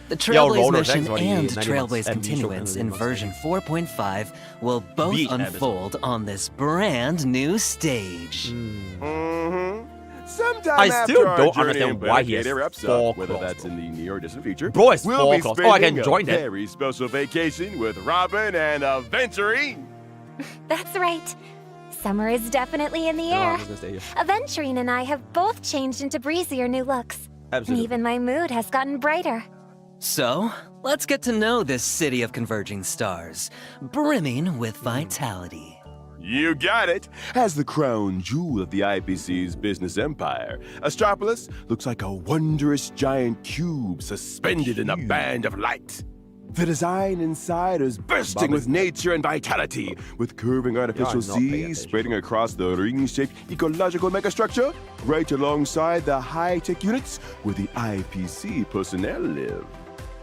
S24: The Trailblaze mission and Trailblaze Continuance in version 4.5 will both unfold on this brand new stage.
S8: Sometime
S1: I still
S8: after
S1: don't
S8: our
S1: understand
S8: journey
S1: why
S8: in
S1: he has
S8: Better episode,
S1: 4
S8: whether
S1: claws,
S8: that's in the near or distant future.
S1: Bro, it's
S8: we'll
S1: 4
S8: be
S1: claws. Oh, I can
S8: spending
S1: join
S8: a
S1: that.
S8: very special vacation with Robin and Aventurine.
S7: That's right. Summer is definitely in the air. Aventurine and I have both changed into breezier new looks.
S1: Absolutely.
S7: And even my mood has gotten brighter.
S24: So, let's get to know this city of converging stars, brimming with vitality.
S8: You got it! As the crown jewel of the IPC's business empire, Astropolis looks like a wondrous giant cube suspended in a band of light. The design inside is bursting with nature and vitality, with curving artificial seas spreading across the ring-shaped ecological megastructure, right alongside the high-tech units where the IPC personnel live.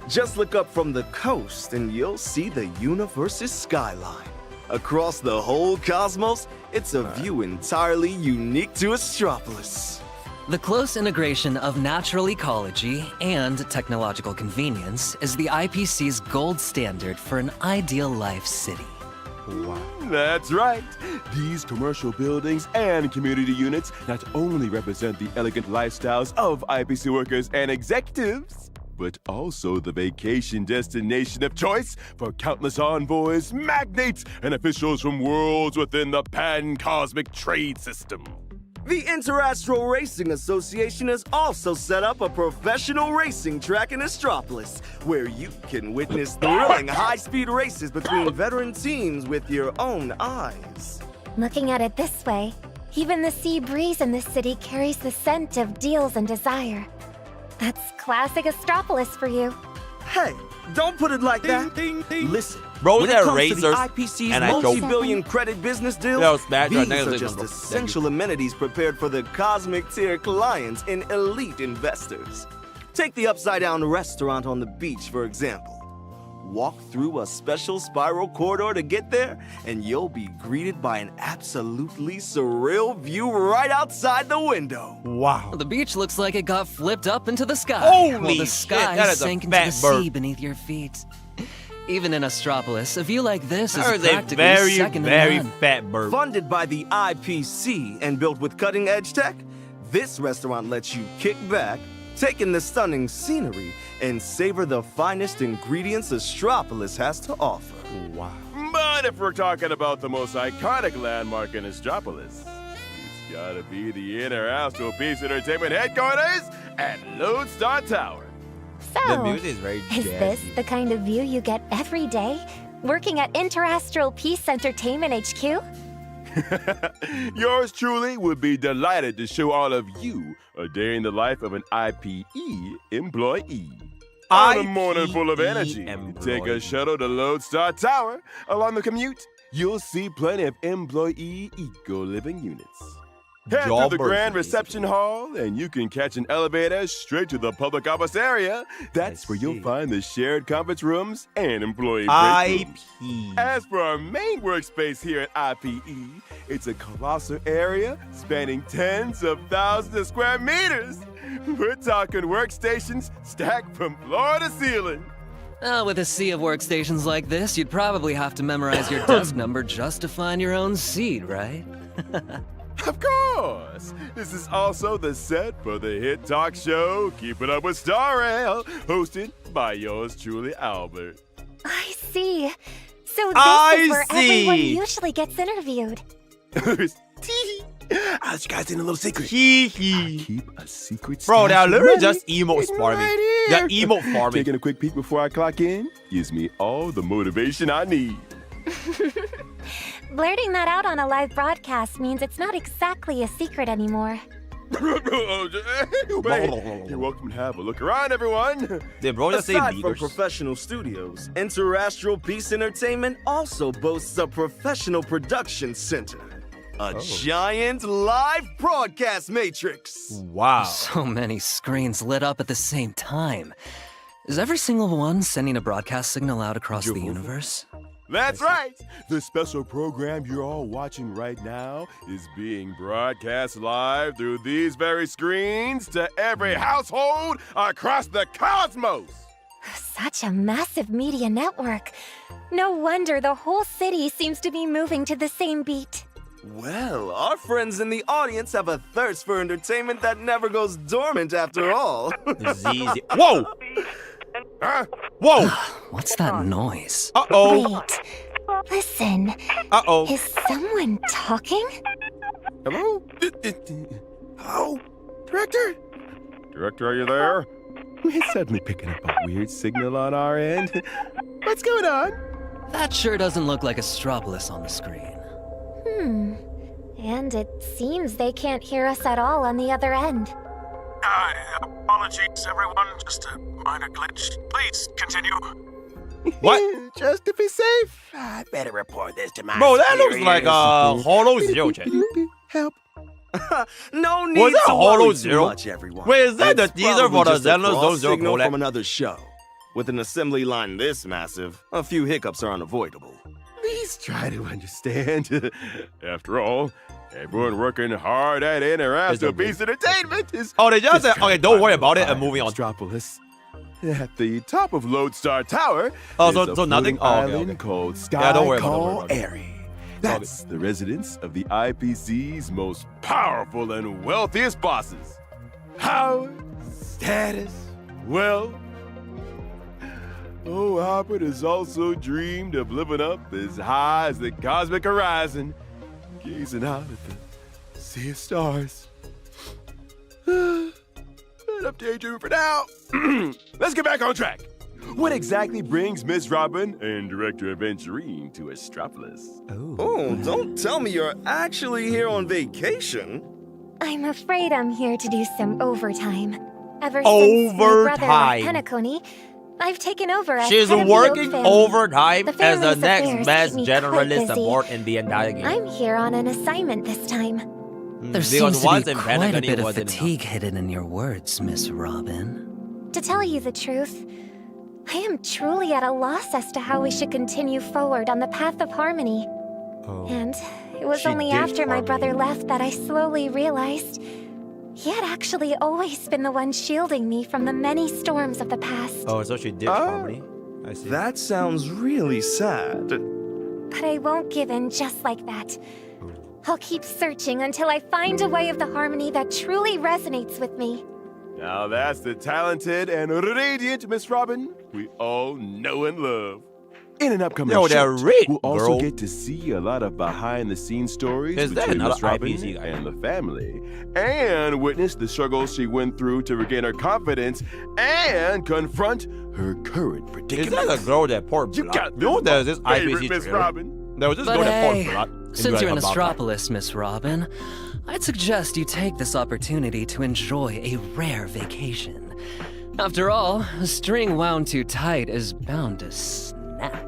S9: Just look up from the coast and you'll see the universe's skyline. Across the whole cosmos, it's a view entirely unique to Astropolis.
S24: The close integration of natural ecology and technological convenience is the IPC's gold standard for an ideal life city.
S8: Wow. That's right. These commercial buildings and community units not only represent the elegant lifestyles of IPC workers and executives, but also the vacation destination of choice for countless envoys, magnates, and officials from worlds within the pan-cosmic trade system.
S9: The Interastral Racing Association has also set up a professional racing track in Astropolis, where you can witness thrilling high-speed races between veteran teams with your own eyes.
S7: Looking at it this way, even the sea breeze in this city carries the scent of deals and desire. That's classic Astropolis for you.
S9: Hey, don't put it like that. Listen,
S1: bro,
S9: when it
S1: they're
S9: comes
S1: razors,
S9: to the IPC's
S1: and I don't-
S9: multi-billion credit business deals, these are just essential amenities prepared for the cosmic tier clients and elite investors. Take the upside-down restaurant on the beach, for example. Walk through a special spiral corridor to get there, and you'll be greeted by an absolutely surreal view right outside the window.
S1: Wow.
S24: The beach looks like it got flipped up into the sky,
S1: Holy
S24: while the
S1: shit,
S24: sky
S1: that is a
S24: sank into
S1: fat
S24: the sea
S1: bird.
S24: beneath your feet. Even in Astropolis, a view like this is
S1: That is a
S24: practically
S1: very,
S24: second to
S1: very
S24: none.
S1: fat bird.
S9: Funded by the IPC and built with cutting-edge tech, this restaurant lets you kick back, take in the stunning scenery, and savor the finest ingredients Astropolis has to offer.
S1: Wow.
S8: But if we're talking about the most iconic landmark in Astropolis, it's gotta be the Interastral Peace Entertainment headquarters at Lodestar Tower.
S7: So,
S1: The music is very
S7: is this the kind of view you get every day? Working at Interastral Peace Entertainment HQ?
S8: Yours truly would be delighted to show all of you a day in the life of an IPE employee. On a morning full of energy, take a shuttle to Lodestar Tower. Along the commute, you'll see plenty of employee eco-living units. Head through the grand reception hall, and you can catch an elevator straight to the public office area. That's where you'll find the shared conference rooms and employee break rooms. As for our main workspace here at IPE, it's a colossal area spanning tens of thousands of square meters. We're talking workstations stacked from floor to ceiling.
S24: With a sea of workstations like this, you'd probably have to memorize your desk number just to find your own seat, right?
S8: Of course! This is also the set for the hit talk show Keep It Up with Star Rail, hosted by yours truly, Albert.
S7: I see. So this is where everyone usually gets interviewed.
S8: I'll let you guys in a little secret. Keep a secret.
S1: Bro, they're
S8: stash
S1: literally
S8: ready.
S1: just emote
S8: It's
S1: farming.
S8: right
S1: They're
S8: here.
S1: emote farming.
S8: Taking a quick peek before I clock in gives me all the motivation I need.
S7: Blurting that out on a live broadcast means it's not exactly a secret anymore.
S8: Wait, you're welcome to have a look around, everyone.
S1: Did bro just say
S9: Aside from
S1: leaders?
S9: professional studios, Interastral Peace Entertainment also boasts a professional production center. A giant live broadcast matrix.
S1: Wow.
S24: So many screens lit up at the same time. Is every single one sending a broadcast signal out across the universe?
S8: That's right. The special program you're all watching right now is being broadcast live through these very screens to every household across the cosmos.
S7: Such a massive media network. No wonder the whole city seems to be moving to the same beat.
S9: Well, our friends in the audience have a thirst for entertainment that never goes dormant after all.
S1: Whoa!
S8: Huh?
S1: Whoa!
S24: What's that noise?
S1: Uh-oh.
S7: Wait. Listen.
S1: Uh-oh.
S7: Is someone talking?
S8: Hello? Hello? Director? Director, are you there? We're suddenly picking up a weird signal on our end. What's going on?
S24: That sure doesn't look like Astropolis on the screen.
S7: And it seems they can't hear us at all on the other end.
S13: Apologies, everyone. Just a minor glitch. Please continue.
S1: What?
S13: Just to be safe, I better report this to my
S1: Bro, that looks
S13: superiors.
S1: like a Holo Zero chat.
S9: Help. No need
S1: Was that
S9: to
S1: Holo
S9: worry
S1: Zero?
S9: too much, everyone.
S1: Wait, is that the
S9: It's
S1: teaser
S9: probably
S1: for the
S9: just a
S1: Zenless
S9: cross
S1: Zone
S9: signal
S1: collab?
S9: from another show. With an assembly line this massive, a few hiccups are unavoidable.
S8: Please try to understand. After all, everyone working hard at International Beast Entertainment is...
S1: Oh, they just said, okay, don't worry about it, and moving on.
S8: Astropolis. At the top of Lodestar Tower
S1: Oh,
S8: is
S1: so
S8: a
S1: nothing?
S8: floating
S1: Oh, okay,
S8: island
S1: okay.
S8: called
S1: Yeah, don't worry about it, don't
S8: Sky
S1: worry
S8: Call
S1: about it.
S8: Airy. That's the residence of the IPC's most powerful and wealthiest bosses. Power, status, wealth. Oh, Albert has also dreamed of living up as high as the cosmic horizon, gazing out at the sea of stars. But I'm daydreaming for now. Let's get back on track. What exactly brings Miss Robin and Director Aventurine to Astropolis?
S9: Oh, don't tell me you're actually here on vacation.
S7: I'm afraid I'm here to do some overtime. Ever since my brother left
S1: Overtime.
S7: Penacony, I've taken over as
S1: She's
S7: head of the
S1: working
S7: Oak family.
S1: overtime
S7: The
S1: as the
S7: family's
S1: next
S7: affairs
S1: best
S7: keep me quite
S1: generalist
S7: busy.
S1: support in the entire game.
S7: I'm here on an assignment this time.
S24: There
S1: Because
S24: seems to
S1: once
S24: be
S1: in
S24: quite a
S1: Pentagon, it
S24: bit of
S1: wasn't
S24: fatigue hidden in your words, Miss Robin.
S7: To tell you the truth, I am truly at a loss as to how we should continue forward on the path of harmony. And it was
S1: She
S7: only
S1: did
S7: after my
S1: harmony.
S7: brother left that I slowly realized he had actually always been the one shielding me from the many storms of the past.
S1: Oh, so she did harmony. I see.
S9: That sounds really sad.
S7: But I won't give in just like that. I'll keep searching until I find a way of the harmony that truly resonates with me.
S8: Now that's the talented and radiant Miss Robin we all know and love. In an upcoming
S1: Yo, they're
S8: show,
S1: rich,
S8: we'll also
S1: girl.
S8: get to see a lot of behind-the-scenes stories
S1: Is that
S8: between
S1: another
S8: Miss Robin
S1: IPC guy?
S8: and the family, and witness the struggles she went through to regain her confidence and confront her current
S1: Is
S8: predicament.
S1: that a girl that poured
S8: You
S1: blood?
S8: got
S1: You know there's this
S8: favorite
S1: IPC
S8: Miss
S1: trailer?
S8: Robin.
S1: There was this
S24: But
S1: girl that poured
S24: hey,
S1: blood.
S24: since you're in
S1: about that.
S24: Astropolis, Miss Robin, I'd suggest you take this opportunity to enjoy a rare vacation. After all, a string wound too tight is bound to snap,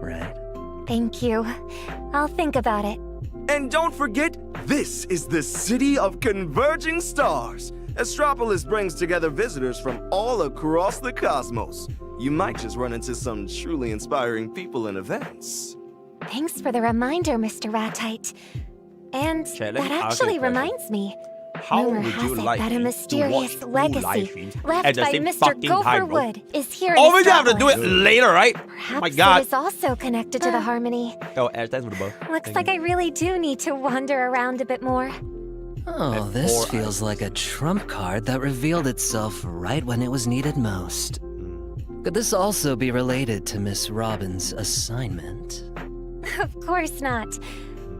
S24: right?
S7: Thank you. I'll think about it.
S9: And don't forget, this is the city of converging stars. Astropolis brings together visitors from all across the cosmos. You might just run into some truly inspiring people and events.
S7: Thanks for the reminder, Mr. Ratite. And
S1: Okay, let
S7: that
S1: me ask you a
S7: actually
S1: question.
S7: reminds me.
S1: How
S7: Rumor
S1: would
S7: has
S1: you
S7: it
S1: like
S7: that a
S1: me to
S7: mysterious
S1: watch two live
S7: legacy
S1: streams
S7: left
S1: at the
S7: by
S1: same
S7: Mr.
S1: fucking time, bro?
S7: Gopherwood is here in
S1: Oh, we have to do it
S7: Astropolis.
S1: later, right?
S7: Perhaps
S1: Oh my god.
S7: it is also connected to the harmony.
S1: Oh, Ash, thanks for the bow.
S7: Looks like I really do need to wander around a bit more.
S24: Oh, this
S1: Four
S24: feels like a trump card that revealed itself right when it was needed most. Could this also be related to Miss Robin's assignment?
S7: Of course not.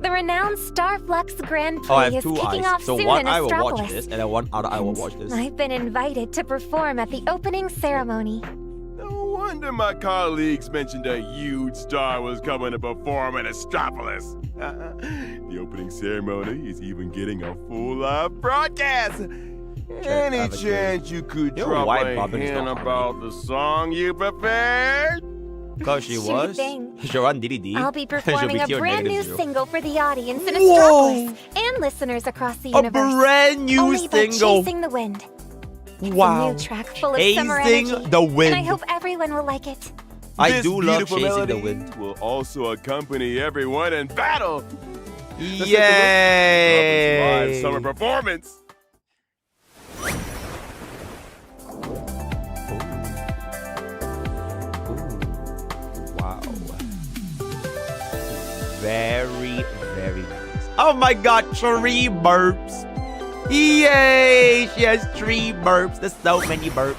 S7: The renowned Starflux Grand Prix
S1: Oh, I have
S7: is
S1: two
S7: kicking
S1: eyes.
S7: off
S1: So
S7: soon
S1: one
S7: in
S1: eye will
S7: Astropolis.
S1: watch this, and then one other eye will watch this.
S7: I've been invited to perform at the opening ceremony.
S8: No wonder my colleagues mentioned a huge star was coming to perform in Astropolis. The opening ceremony is even getting a full live broadcast. Any chance you could
S1: Yo,
S8: drop
S1: why
S8: a
S1: Bobbin is
S8: hint
S1: not
S8: about the song you prepared?
S1: Because she
S7: Sure
S1: was.
S7: thing.
S1: She'll run DDD.
S7: I'll be
S1: and she'll
S7: performing a
S1: TR
S7: brand new
S1: -0.
S7: single for the audience in
S1: Whoa!
S7: Astropolis and listeners across the
S1: A
S7: universe.
S1: brand new
S7: Only by
S1: single.
S7: Chasing the Wind. It's
S1: Wow.
S7: a new track full of summer
S1: Chasing
S7: energy,
S1: the Wind.
S7: and I hope everyone will like it.
S1: I
S8: This
S1: do love
S8: beautiful
S1: Chasing the
S8: melody
S1: Wind.
S8: will also accompany everyone in battle. Let's take a look
S1: Yay!
S8: at this live summer performance.
S1: Wow. Very, very nice. Oh my god, 3 burps. Yay! She has 3 burps. There's so many burps.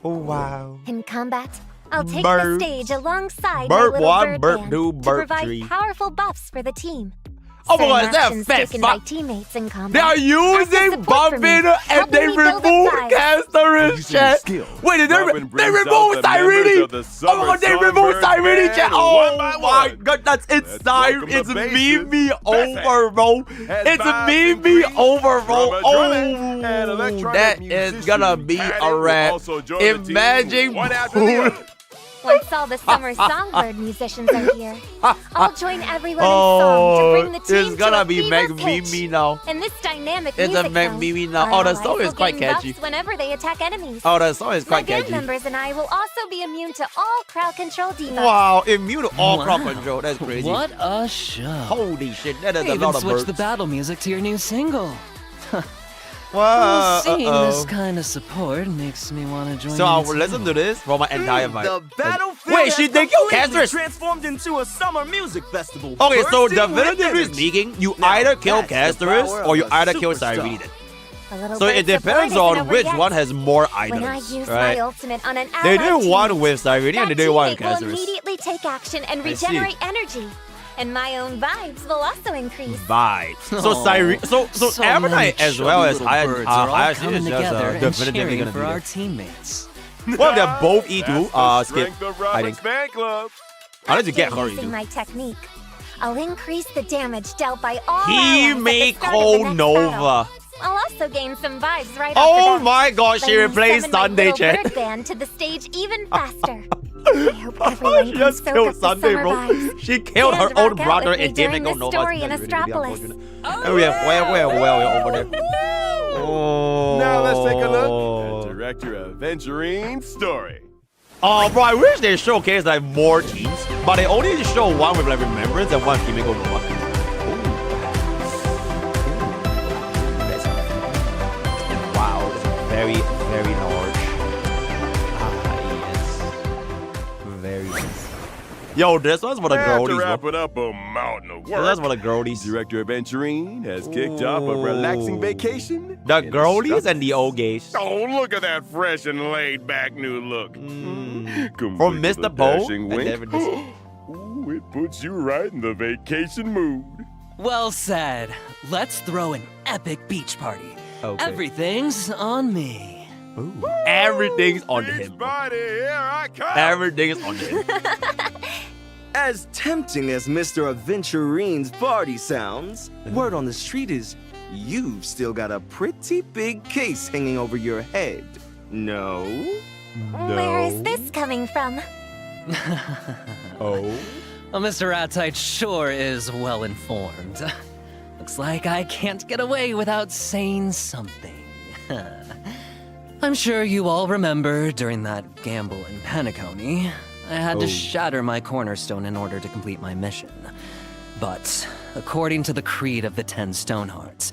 S1: Oh wow.
S7: In combat, I'll take
S1: Burps.
S7: the stage alongside
S1: Burp
S7: my little
S1: 1,
S7: bird
S1: burp
S7: band
S1: 2,
S7: to
S1: burp
S7: provide
S1: 3.
S7: powerful buffs for the team.
S1: Oh my
S7: Certain
S1: god, is that a
S7: actions
S1: fat
S7: taken by
S1: fuck?
S7: teammates in combat.
S1: They are using
S7: support for me,
S1: Bobbin and
S7: helping
S1: they
S7: me build up
S1: removed
S7: vibes.
S1: Caster's chat. Wait, did
S8: Robin
S1: they
S8: brings
S1: remove
S8: out the members
S1: Cyrene?
S8: of the
S1: Oh
S8: Summer
S1: my god, they removed
S8: Songbirds
S1: Cyrene
S8: band
S1: chat.
S8: one
S1: Oh
S8: by
S1: my
S8: one.
S1: god, that's
S8: Let's
S1: inside.
S8: welcome the
S1: It's
S8: bassist,
S1: Mimi over, bro.
S8: As
S1: It's
S8: vibes
S1: Mimi
S8: increase,
S1: over, bro.
S8: drummer,
S1: Oh,
S8: and electronic
S1: that is gonna
S8: musician
S1: be
S8: Patty
S1: a
S8: will
S1: rap.
S8: also join the team
S1: Imagine.
S8: one after the other.
S7: Once all the summer songbird musicians are here, I'll join everyone in song to bring the team
S1: it's gonna
S7: to a
S1: be
S7: fever
S1: Meg
S7: pitch.
S1: Mimi now.
S7: And this dynamic
S1: It's a
S7: music
S1: Meg
S7: zone,
S1: Mimi now.
S7: our
S1: Oh, the
S7: allies
S1: song is
S7: will
S1: quite
S7: gain
S1: catchy.
S7: buffs whenever they attack enemies.
S1: Oh, the song is
S7: My
S1: quite
S7: band
S1: catchy.
S7: members and I will also be immune to all crowd control debuffs.
S1: Wow, immune to all
S24: Wow.
S1: crowd control. That's crazy.
S24: What a show.
S1: Holy shit, that is
S24: They
S1: a
S24: even
S1: lot of
S24: switched the
S1: burps.
S24: battle music to your new single.
S1: Wow,
S24: Seeing
S1: uh-oh.
S24: this kind of support makes me want to join
S1: So
S24: you
S1: I'll
S24: too.
S1: listen to this for my entire vibe.
S9: The battlefield
S1: Wait,
S9: has
S1: she did kill
S9: completely
S1: Caster's.
S9: transformed into a summer music festival.
S1: Okay, so
S9: bursting with
S1: definitively
S9: energy.
S1: speaking, you
S9: Now
S1: either kill
S9: that's the
S1: Caster's
S9: power
S1: or you
S9: of a
S1: either kill
S9: superstar.
S1: Cyrene.
S7: A little
S1: So
S7: bird
S1: it depends
S7: support
S1: on
S7: isn't
S1: which
S7: over
S1: one
S7: yet.
S1: has more
S7: When I
S1: items,
S7: use
S1: right?
S7: my ultimate on an
S1: They
S7: ally
S1: did one
S7: teammate,
S1: with Cyrene and they
S7: that
S1: did one with
S7: teammate will
S1: Caster's.
S7: immediately take action and
S1: I see.
S7: regenerate energy. And my own vibes will also increase.
S1: Vibes. So
S24: Aw,
S1: Cyrene, so
S24: so
S1: Ammonite
S24: many
S1: as well as
S24: chubby little birds are all
S1: Hyacinth
S24: coming
S1: is
S24: together and
S1: definitively
S24: cheering
S1: gonna
S24: for
S1: be
S24: our
S1: there.
S24: teammates.
S1: Well, they're both E2
S8: That's the
S1: skip.
S8: strength of
S1: I
S8: Robin's
S1: think.
S8: fan club.
S1: I need to get
S7: After
S1: her
S7: using
S1: E2.
S7: my technique, I'll increase the damage dealt by all
S1: He
S7: allies at
S1: make
S7: the start of the next battle.
S1: Nova.
S7: I'll also gain some vibes right
S1: Oh
S7: off the bat.
S1: my gosh, she
S7: letting me
S1: replaced
S7: summon my
S1: Sunday
S7: little
S1: chat.
S7: bird band to the stage even faster. I hope everyone
S1: She
S7: can
S1: just
S7: soak
S1: killed
S7: up the
S1: Sunday,
S7: summer
S1: bro.
S7: vibes.
S1: She killed her
S7: And
S1: own
S7: rock out
S1: brother
S7: with me
S1: and didn't
S7: during
S1: make
S7: the
S1: no Nova.
S7: story in
S1: It's really
S7: Astropolis.
S1: unfortunate. And we have well over there. Oh.
S8: Now let's take a look at Director Avengerine's story.
S1: Oh, bro, I wish they showcased like more teams, but they only show one with like Remembrance and one Kimiko Nova. Wow, it's very, very large. Yes. Very nice. Yo, this one's for the
S8: After
S1: girlies, bro.
S8: wrapping up a mountain of
S1: So
S8: work,
S1: that's for the girlies.
S8: Director Aventurine has kicked off a relaxing vacation.
S1: The girlies and the old gays.
S8: Oh, look at that fresh and laid back new look.
S1: From
S8: Complete with
S1: Mr.
S8: a
S1: Poe
S8: dashing
S1: and
S8: wink.
S1: everything.
S8: Ooh, it puts you right in the vacation mood.
S24: Well said. Let's throw an epic beach party.
S1: Okay.
S24: Everything's on me.
S1: Ooh. Everything's on him.
S8: Body, here I come.
S1: Everything's on him.
S9: As tempting as Mr. Aventurine's party sounds, word on the street is you've still got a pretty big case hanging over your head. No?
S7: Where is this coming from?
S1: Oh?
S24: Well, Mr. Ratite sure is well informed. Looks like I can't get away without saying something. I'm sure you all remember during that gamble in Penacony, I had to shatter my cornerstone in order to complete my mission. But according to the creed of the 10 Stonehearts,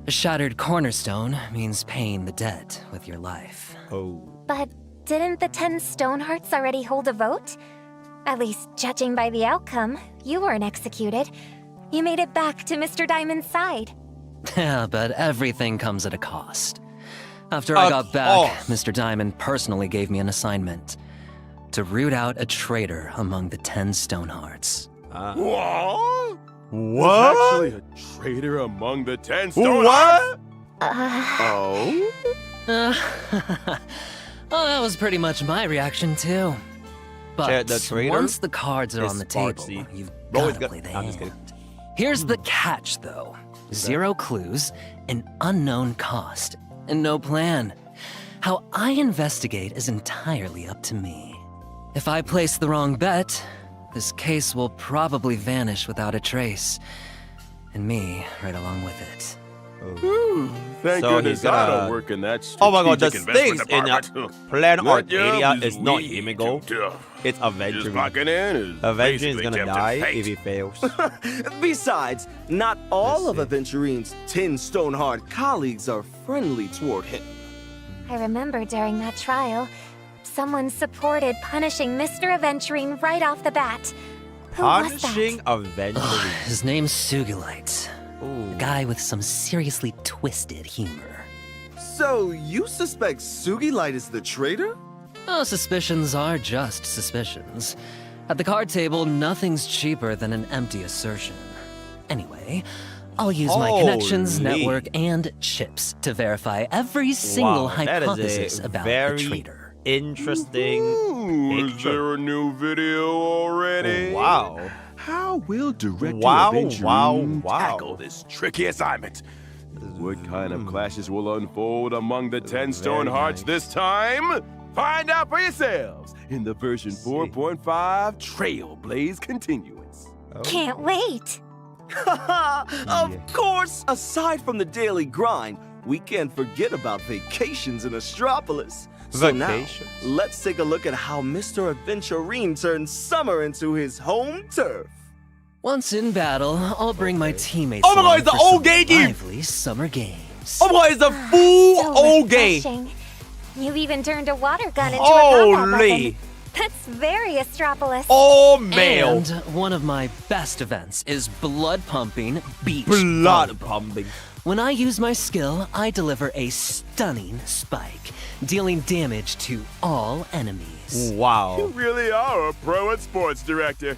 S24: a shattered cornerstone means paying the debt with your life.
S1: Oh.
S7: But didn't the 10 Stonehearts already hold a vote? At least, judging by the outcome, you weren't executed. You made it back to Mr. Diamond's side.
S24: Yeah, but everything comes at a cost. After I got back, Mr. Diamond personally gave me an assignment to root out a traitor among the 10 Stonehearts.
S8: What?
S1: What?
S8: There's actually a traitor among the 10 Stonehearts?
S1: What?
S8: Oh?
S24: Well, that was pretty much my reaction too. But
S1: The traitor
S24: once the cards are
S1: is
S24: on the table,
S1: Sparksy.
S24: you've
S1: Always
S24: got to play the
S1: I'm just
S24: hand.
S1: kidding.
S24: Here's the catch, though. 0 clues, an unknown cost, and no plan. How I investigate is entirely up to me. If I place the wrong bet, this case will probably vanish without a trace. And me right along with it.
S8: Thank goodness I don't work in that
S1: Oh my god, the
S8: strategic investment
S1: things in
S8: department.
S1: Plan
S8: What job
S1: Arcadia
S8: is
S1: is not
S8: way
S1: Himiko.
S8: too tough.
S1: It's Avenger.
S8: Just locking in is
S1: Avenger is
S8: basically
S1: gonna
S8: tempting
S1: die
S8: fate.
S1: if he fails.
S9: Besides, not all of Aventurine's 10 Stoneheart colleagues are friendly toward him.
S7: I remember during that trial, someone supported punishing Mr. Aventurine right off the bat. Who was
S1: Punishing Avenger.
S24: His name's Sugilite. A guy with some seriously twisted humor.
S9: So, you suspect Sugilite is the traitor?
S24: Oh, suspicions are just suspicions. At the card table, nothing's cheaper than an empty assertion. Anyway, I'll use my connections,
S1: Holy.
S24: network, and chips to verify every single hypothesis about the traitor.
S1: Interesting.
S8: Is there a new video already?
S1: Wow.
S8: How will Director
S1: Wow.
S8: tackle this tricky assignment? What kind of clashes will unfold among the 10 Stonehearts this time? Find out for yourselves in the version 4.5 Trailblaze Continuance.
S7: Can't wait.
S9: Of course, aside from the daily grind, we can't forget about vacations in Astropolis. So now, let's take a look at how Mr. Aventurine turns summer into his home turf.
S24: Once in battle, I'll bring my teammates.
S1: Oh my god, it's the old gay game!
S24: Lively summer games.
S1: Oh my god, it's the full
S7: So
S1: old game!
S7: refreshing. You even turned a water gun into a combat
S24: Holy.
S7: weapon. That's very Astropolis.
S1: Oh, male.
S24: And one of my best events is blood pumping beach
S1: Blood
S24: volleyball.
S1: pumping.
S24: When I use my skill, I deliver a stunning spike, dealing damage to all enemies.
S1: Wow.
S8: You really are a pro at sports, Director.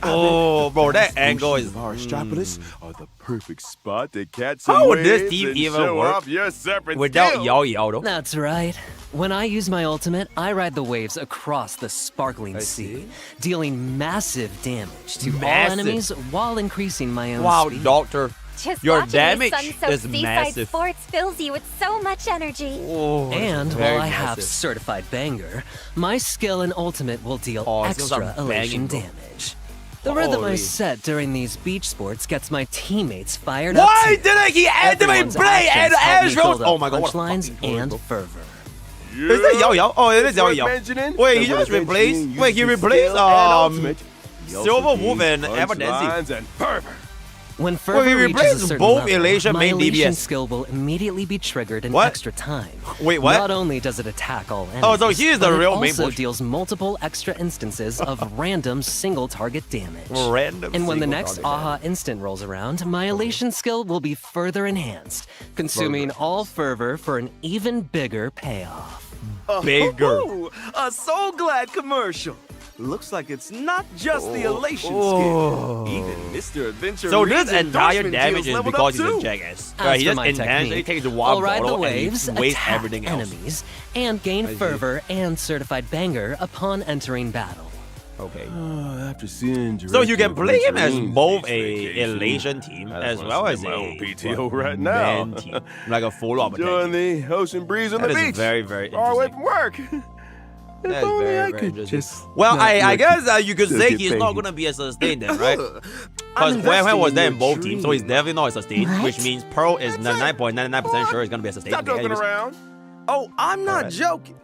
S1: Oh, bro, that angle is.
S8: of our Astropolis are the perfect spot to catch
S1: How
S8: some
S1: would this
S8: waves
S1: team
S8: and
S1: even
S8: show
S1: work
S8: off your serpent
S1: without
S8: skill.
S1: Yao though?
S24: That's right. When I use my ultimate, I ride the waves across the sparkling sea, dealing massive damage to all
S1: Massive.
S24: enemies while increasing my own
S1: Wow,
S24: speed.
S1: Doctor.
S7: Just
S1: Your
S7: watching
S1: damage
S7: the sun-soaked
S1: is
S7: seaside
S1: massive.
S7: sports fills you with so much energy.
S1: Oh,
S24: And
S1: very
S24: while I have
S1: massive.
S24: certified banger, my skill and ultimate will deal
S1: it sounds like
S24: extra elation
S1: banging, bro.
S24: damage. The rhythm I
S1: Holy.
S24: set during these beach sports gets my teammates fired up.
S1: Why
S24: too.
S1: didn't he activate
S24: Everyone's
S1: play and
S24: actions help me
S1: Asheville?
S24: build up
S1: Oh my god, what a
S24: punchlines
S1: fucking story,
S24: and
S1: bro.
S24: fervor.
S1: Is that Yao? Oh, it is
S8: Worth
S1: Yao.
S8: mentioning
S1: Wait,
S8: that
S1: he
S8: when
S1: just replaced.
S8: Aventurine
S1: Wait, he
S8: uses
S1: replaced
S8: skill and ultimate, he also
S1: Silver Wolf
S8: gains
S1: and Emergency.
S8: punchlines and fervor.
S24: When fervor
S1: he
S24: reaches
S1: replaced
S24: a certain
S1: both
S24: level,
S1: elation
S24: my
S1: main
S24: elation
S1: DBS.
S24: skill will immediately be triggered in
S1: What?
S24: extra time.
S1: Wait, what?
S24: Not only does it attack all enemies,
S1: Oh, so he's the
S24: but
S1: real
S24: it
S1: main
S24: also
S1: push.
S24: deals multiple extra instances of random single target damage.
S1: Random
S24: And when the
S1: single
S24: next
S1: target
S24: AHA instant rolls around, my elation skill will be further enhanced, consuming all fervor for an even bigger payoff.
S1: Bigger.
S9: Oh, a So Glad commercial. Looks like it's not just the elation
S1: Oh.
S9: skin. Even Mr. Adventure.
S1: So this entire damage is because he's a
S9: too.
S1: jackass.
S24: As
S1: Right, he
S24: for
S1: just
S24: my
S1: intentionally
S24: technique,
S1: takes the water
S24: I'll ride the
S1: bottle
S24: waves,
S1: and he wastes
S24: attack
S1: everything else.
S24: enemies, and gain fervor and certified banger upon entering battle.
S1: Okay.
S8: After seeing
S1: So you can play him as
S8: Aventurine's
S1: both
S8: beach
S1: a
S8: vacation,
S1: elation team
S8: I
S1: as
S8: wanna
S1: well
S8: see
S1: as
S8: my
S1: a
S8: own PTO right now.
S1: man team, like a full on
S8: Enjoying the ocean breeze on
S1: That
S8: the
S1: is
S8: beach.
S1: very, very
S8: Far away
S1: interesting.
S8: from work. If
S1: That is
S8: only
S1: very,
S8: I
S1: very
S8: could
S1: interesting.
S8: just
S1: Well,
S8: not
S1: I
S8: work.
S1: guess you could
S8: Just
S1: say
S8: get
S1: he's
S8: paid.
S1: not gonna be a sustained then, right?
S9: I'm
S1: Because Wen was
S9: investing
S1: there
S9: in
S1: in both
S9: your
S1: teams, so he's
S9: dream.
S1: definitely not a sustained,
S3: What?
S1: which means Pearl is 99.99% sure he's gonna be a sustained.
S8: Stop joking around.
S9: Oh, I'm not
S1: Alright.
S9: joking.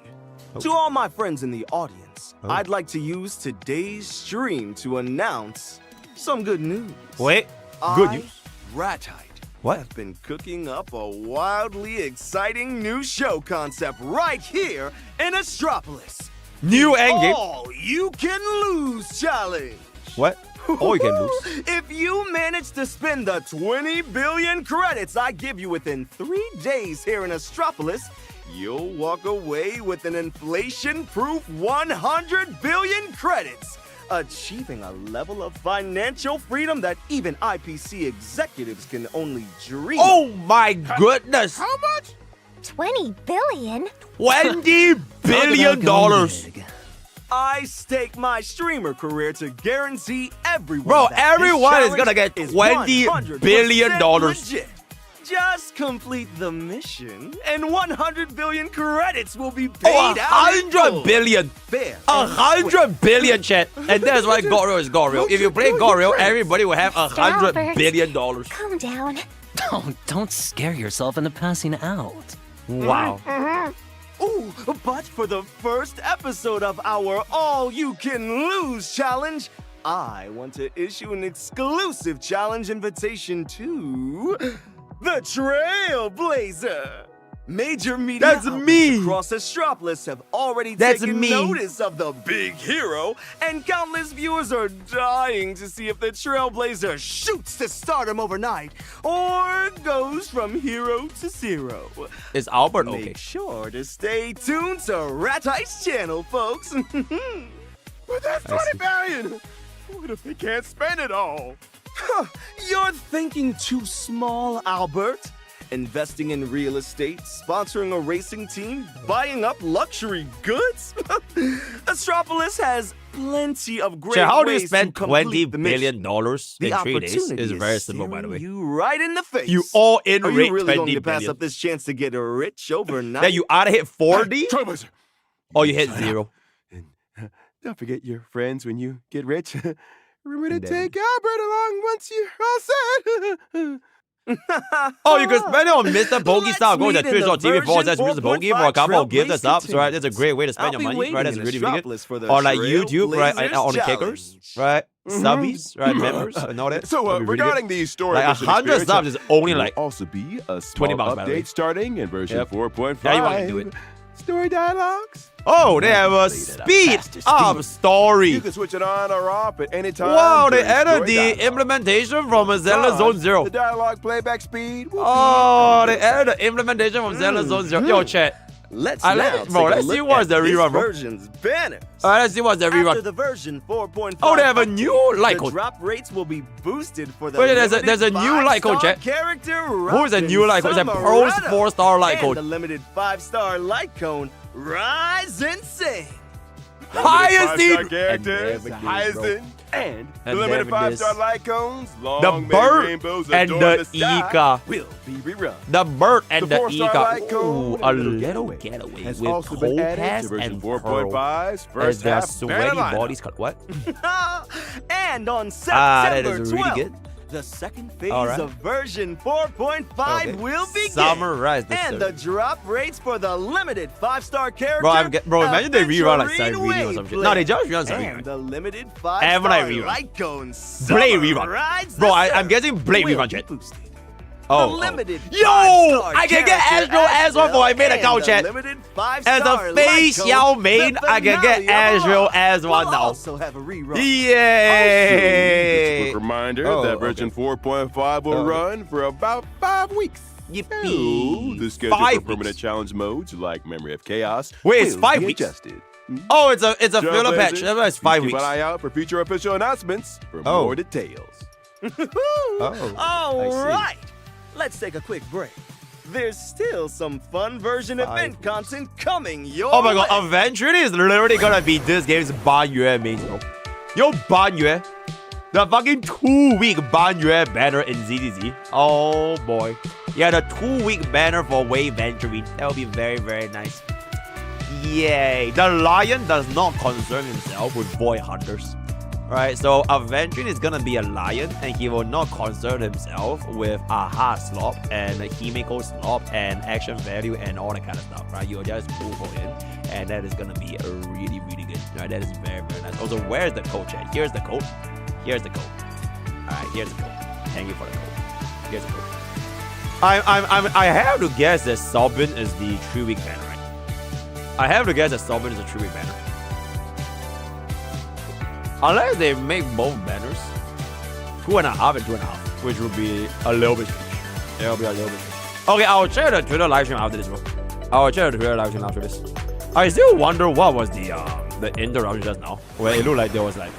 S9: To all my friends in the audience,
S1: Oh.
S9: I'd like to use today's stream to announce some good news.
S1: Wait, good
S9: I,
S1: news.
S9: Ratite,
S1: What?
S9: have been cooking up a wildly exciting new show concept right here in Astropolis.
S1: New endgame.
S9: All you can lose challenge.
S1: What? Oh, you can lose.
S9: If you manage to spend the 20 billion credits I give you within 3 days here in Astropolis, you'll walk away with an inflation-proof 100 billion credits, achieving a level of financial freedom that even IPC executives can only dream.
S1: Oh my goodness!
S8: How much?
S7: 20 billion?
S1: $20 billion.
S9: I stake my streamer career to guarantee everyone.
S1: Bro,
S9: that this
S1: everyone is gonna
S9: challenge
S1: get
S9: is
S1: $20
S9: 100%
S1: billion.
S9: legit. Just complete the mission, and 100 billion credits will be paid out.
S1: 100 billion! 100 billion, chat! And that's why Goryo is Goryo. If you play Goryo, everybody will have $100 billion.
S7: Calm down.
S24: Don't scare yourself into passing out.
S1: Wow.
S9: Ooh, but for the first episode of our All You Can Lose challenge, I want to issue an exclusive challenge invitation to the Trailblazer. Major media outlets across Astropolis have already taken notice of the big hero, and countless viewers are dying to see if the Trailblazer shoots to stardom overnight or goes from hero to zero.
S1: Is Albert okay?
S9: Make sure to stay tuned to Rat Ice channel, folks.
S8: But that's 20 billion! What if they can't spend it all?
S9: You're thinking too small, Albert. Investing in real estate, sponsoring a racing team, buying up luxury goods? Astropolis has plenty of great
S1: How do you
S9: ways
S1: spend
S9: to complete
S1: $20
S9: the
S1: billion
S9: mission.
S1: in 3 days? Is very simple, by the way.
S9: You right in the face.
S1: You all in
S9: Are
S1: rate
S9: you really
S1: 20
S9: going to pass
S1: billion.
S9: up this chance to get rich overnight?
S1: Then you either hit 40 or you hit 0.
S8: Don't forget your friends when you get rich. Remember to take Albert along once you're all set.
S1: Oh, you can spend it on MrPokke style. Go to Twitch or TV4 says MrPokke for a couple of gifts and subs, right? That's a great way to spend your money, right? That's really, really good. Or like YouTube, right? On the kickers, right? Subbies, right? Members and all that.
S8: So regarding these story,
S1: like 100 subs is only like
S8: also be a small
S1: $20
S8: update starting in version 4.5.
S1: Yeah, you want to do it.
S8: Story dialogues.
S1: Oh, they have a speed up story.
S8: You can switch it on or off at any time.
S1: Wow, they added the implementation from Zelda Zone Zero.
S8: The dialogue playback speed.
S1: Oh, they added the implementation from Zelda Zone Zero. Yo, chat.
S9: Let's
S1: see what's the rerun, bro.
S9: Version's banner.
S1: Alright, let's see what's the rerun.
S9: After the version 4.5,
S1: oh, they have a new light code.
S9: The drop rates will be boosted for the
S1: Wait, there's a new light code, chat. Who is a new light code? It's a Pro's 4-star light code.
S9: And the limited 5-star light cone, Rise and Sing.
S1: Hyacinth
S8: characters, Hyacinth, and the limited 5-star light cones, long
S1: the bird
S8: rainbows
S1: and the Ika
S9: will be rerun.
S1: The bird and the
S8: 4-star
S1: Ika.
S8: light
S1: Ooh,
S8: cone
S1: a little getaway
S8: has
S1: with
S8: also been added to
S1: Topaz
S8: version
S1: and
S8: 4.5's
S1: Pearl
S8: first
S1: as their
S8: half
S1: sweaty
S8: banner
S1: bodies cut. What?
S9: And on
S1: that
S9: September
S1: is really
S9: 12th,
S1: good.
S9: the second phase
S1: Alright.
S9: of version 4.5 will begin.
S1: Summarize the
S9: and the drop rates for the limited 5-star character.
S1: Bro, imagine they rerun like Siren Reading or some shit. No, they just rerun Siren
S9: And
S1: Reading.
S9: the limited
S1: And
S9: 5-star
S1: rerun.
S9: light cone
S1: Blade rerun. Bro, I'm guessing Blade
S9: will
S1: rerun,
S9: be
S1: chat.
S9: boosted.
S1: Oh,
S9: limited
S1: Yo,
S9: 5-star
S1: I can get
S9: character
S1: Astro as well for I made a cow
S9: and
S1: chat.
S9: the limited
S1: As
S9: 5-star
S1: a face
S9: light
S1: Yao
S9: cone,
S1: main,
S9: the
S1: I can get
S9: finale of
S1: Astro
S9: all
S1: as one
S9: will
S1: now.
S9: also have a rerun.
S1: Yay!
S8: Just a quick reminder that version 4.5 will run for about 5 weeks.
S1: Yippee!
S8: The schedule
S1: 5
S8: for permanent challenge modes like Memory of Chaos
S1: Wait, it's
S8: will
S1: 5
S8: be
S1: weeks?
S8: adjusted.
S1: Oh, it's a filler patch.
S8: Trailblazer,
S1: That's 5
S8: Keep
S1: weeks.
S8: an eye out for future official announcements for
S1: Oh.
S8: more details.
S9: All right, let's take a quick break. There's still some fun version event content coming your
S1: Oh my god,
S9: way.
S1: eventually it's literally gonna be this game's Ban Yue main, bro. Yo, Ban Yue. The fucking 2-week Ban Yue banner in ZZZ. Oh boy. Yeah, the 2-week banner for Wei Venturing. That will be very, very nice. Yay. The lion does not concern himself with boy hunters. Right, so Aventurin is gonna be a lion, and he will not concern himself with aha slop and Himeko slop and action value and all that kind of stuff. Right, you'll just pull for him, and that is gonna be really, really good. Right, that is very, very nice. Also, where's the code, chat? Here's the code. Here's the code. All right, here's the code. Thank you for the code. Here's the code. I have to guess that Sobin is the 3-week banner, right? I have to guess that Sobin is a 3-week banner. Unless they make both banners, 2.5 and 2.5, which would be a little bit strange. It'll be a little bit strange. Okay, I'll check the Twitter live stream after this, bro. I'll check the Twitter live stream after this. I still wonder what was the interruption just now, where it looked like there was like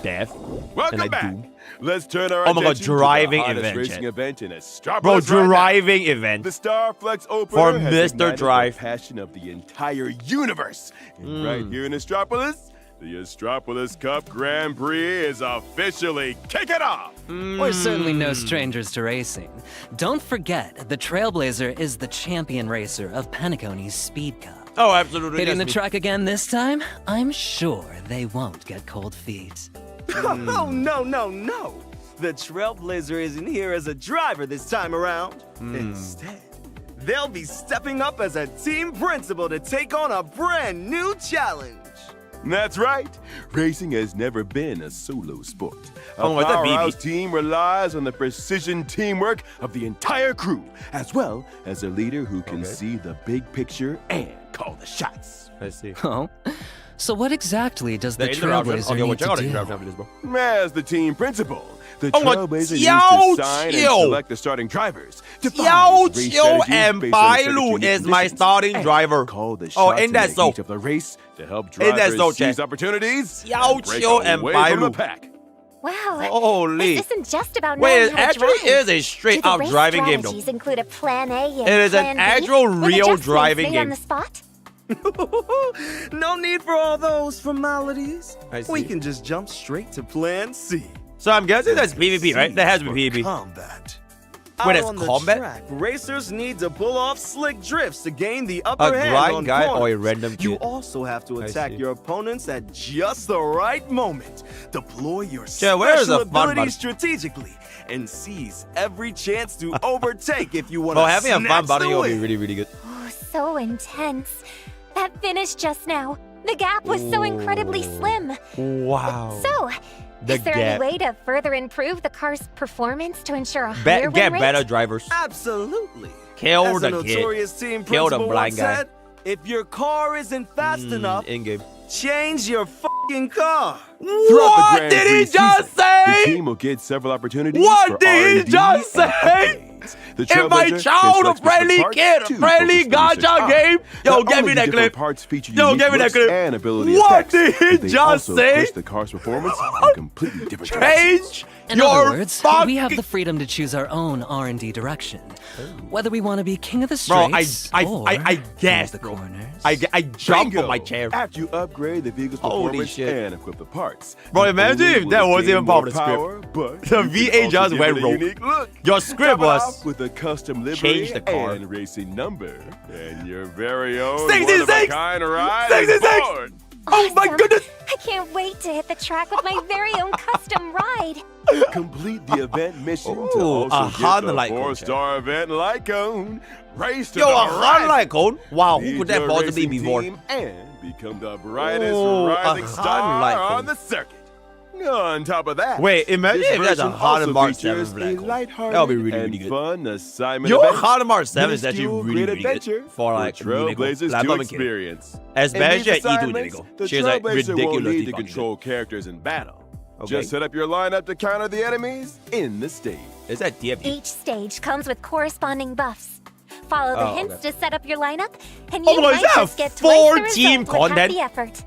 S1: death
S8: Welcome
S1: and like
S8: back.
S1: doom.
S8: Let's turn our
S1: Oh my god,
S8: attention
S1: driving
S8: to the hottest
S1: event,
S8: racing
S1: chat.
S8: event in Astropolis
S1: Bro,
S8: right now.
S1: driving event.
S8: The Starflex opener
S1: For
S8: has
S1: Mr.
S8: ignited
S1: Drive.
S8: the passion of the entire universe. And right here in Astropolis, The Astropolis Cup Grand Prix is officially kicking off!
S24: We're certainly no strangers to racing. Don't forget, the Trailblazer is the champion racer of Penacony's Speed Cup.
S1: Oh, absolutely.
S24: Hitting the track again this time? I'm sure they won't get cold feet.
S9: Oh, no. The Trailblazer isn't here as a driver this time around. Instead, they'll be stepping up as a team principal to take on a brand new challenge.
S8: That's right. Racing has never been a solo sport. A
S1: what's that,
S8: powerhouse
S1: BB?
S8: team relies on the precision teamwork of the entire crew, as well as a leader who can see the big picture and call the shots.
S1: I see.
S24: Oh? So what exactly does the Trailblazer need to do?
S8: As the team principal, the
S1: Oh,
S8: Trailblazer needs
S1: yo,
S8: to sign and
S1: chill.
S8: select the starting drivers.
S1: Yo,
S8: Race
S1: Chill
S8: strategies
S1: and
S8: based on certain
S1: Bailu
S8: unique
S1: is my
S8: missions,
S1: starting
S8: and
S1: driver.
S8: Call the
S1: Oh,
S8: shots
S1: ain't that
S8: in the
S1: so?
S8: heat of the race to help
S1: Ain't that
S8: drivers
S1: so,
S8: seize
S1: Chad?
S8: opportunities.
S1: Yo,
S8: and break
S1: Chill and
S8: away from the
S1: Bailu.
S8: pack.
S7: Wow.
S1: Holy.
S7: This isn't just about
S1: Wait,
S7: knowing
S1: it
S7: how to
S1: actually
S7: drive.
S1: is a straight-up
S7: Do the race
S1: driving game, though.
S7: strategies include a plan A and
S1: It is an
S7: plan B
S1: actual
S7: with
S1: real
S7: adjustments
S1: driving
S7: made
S1: game.
S7: on the spot?
S9: No need for all those formalities.
S1: I see.
S9: We can just jump straight to plan C.
S1: So I'm guessing that's PvP, right? That has to be PvP.
S9: Combat.
S1: Wait,
S9: Out
S1: it's
S9: on the
S1: combat?
S9: track, racers need to pull off slick drifts to gain the
S1: A
S9: upper hand
S1: grind
S9: on
S1: guy or a
S9: corners.
S1: random
S9: You
S1: kid?
S9: also have to
S1: I
S9: attack
S1: see.
S9: your opponents at just the right moment. Deploy your
S1: Chad, where is
S9: special
S1: the fun
S9: abilities strategically and seize every chance to overtake if you want
S1: Bro,
S9: to
S1: having a fun
S9: snatch
S1: button
S9: the
S1: will be
S9: win.
S1: really, really good.
S7: Oh, so intense. That finish just now. The gap was so incredibly slim.
S1: Wow.
S7: So,
S1: The
S7: is there
S1: gap.
S7: any way to further improve the car's performance to ensure a higher
S1: Get
S7: win
S1: better
S7: rate?
S1: drivers.
S9: Absolutely.
S1: Kill
S9: As
S1: the
S9: a notorious
S1: kid.
S9: team
S1: Kill the
S9: principal
S1: blind
S9: once
S1: guy.
S9: said, if your car isn't fast enough,
S1: In-game.
S9: change your fucking car.
S8: Throughout the
S1: What
S8: Grand
S1: did
S8: Prix
S1: he just
S8: season,
S1: say?
S8: The team will get several opportunities
S1: What
S8: for
S1: did he
S8: R&D
S1: just
S8: and
S1: say?
S8: upgrades. The
S1: If my
S8: Trailblazer
S1: child a
S8: can select
S1: friendly
S8: specific
S1: kid,
S8: parts to
S1: friendly
S8: focus the research
S1: gacha
S8: on.
S1: game, yo,
S8: Not
S1: give
S8: only
S1: me
S8: do
S1: that
S8: different
S1: clip.
S8: parts feature
S1: Yo,
S8: unique
S1: give me that
S8: looks
S1: clip.
S8: and ability
S1: What
S8: effects,
S1: did he
S8: but they
S1: just
S8: also
S1: say?
S8: push the car's performance in completely different directions.
S1: Change
S24: In
S1: your
S24: other words, we have the freedom to choose our own R&D direction. Whether we want to be king of the
S1: Bro,
S24: streets
S1: I guessed,
S24: the
S1: bro.
S24: corners.
S1: I jumped
S8: Bingo.
S1: from my chair.
S8: After you upgrade the vehicle's
S1: Holy
S8: performance
S1: shit.
S8: and equip the parts.
S1: Bro,
S8: not
S1: imagine
S8: only
S1: if
S8: will
S1: that
S8: it
S1: wasn't
S8: gain
S1: even part
S8: more
S1: of the script.
S8: power, but
S1: The
S8: you
S1: VA
S8: can
S1: just
S8: also give
S1: went
S8: it a
S1: rogue.
S8: unique look.
S1: Your script
S8: Top it
S1: was
S8: off with a custom livery
S1: change the car.
S8: and racing number and your very own
S1: 66!
S8: one-of-a-kind ride
S1: 66!
S8: is born.
S1: Oh my goodness!
S7: I can't wait to hit the track with my very own custom ride.
S8: Complete the event mission to
S1: Ooh,
S8: also
S1: a
S8: get
S1: Honda
S8: the
S1: light cone,
S8: 4-star event light cone. Race to
S1: Yo,
S8: the
S1: a Honda
S8: horizon.
S1: light cone? Wow, who
S8: Lead
S1: could that
S8: your
S1: possibly be
S8: racing
S1: for?
S8: team and become the brightest
S1: Ooh, a
S8: rising
S1: Honda
S8: star
S1: light cone.
S8: on the circuit. On top of that,
S1: Wait, imagine
S8: this
S1: if that's a
S8: version
S1: Honda
S8: also
S1: Mark
S8: features
S1: 7 black
S8: a
S1: hole.
S8: lighthearted
S1: That would be really,
S8: and
S1: really good.
S8: fun assignment
S1: Yo,
S8: event.
S1: Honda Mark 7 is actually
S8: Minuscule
S1: really,
S8: great
S1: really good
S8: adventure
S1: for like
S8: the Trailblazers
S1: like,
S8: to
S1: I'm a kid.
S8: experience.
S1: Especially
S8: In
S1: at
S8: these
S1: E2
S8: assignments,
S1: Nico.
S8: the
S1: She's like
S8: Trailblazer won't
S1: ridiculously
S8: need to
S1: fucking
S8: control characters in battle.
S1: Okay.
S8: Just set up your lineup to counter the enemies in the stage.
S1: Is that DFE?
S7: Each stage comes with corresponding buffs. Follow the
S1: Oh,
S7: hints
S1: okay.
S7: to set up your lineup, and
S1: Oh
S7: you
S1: my
S7: might
S1: God,
S7: just get twice the
S1: four-team
S7: result with half
S1: content?
S7: the effort.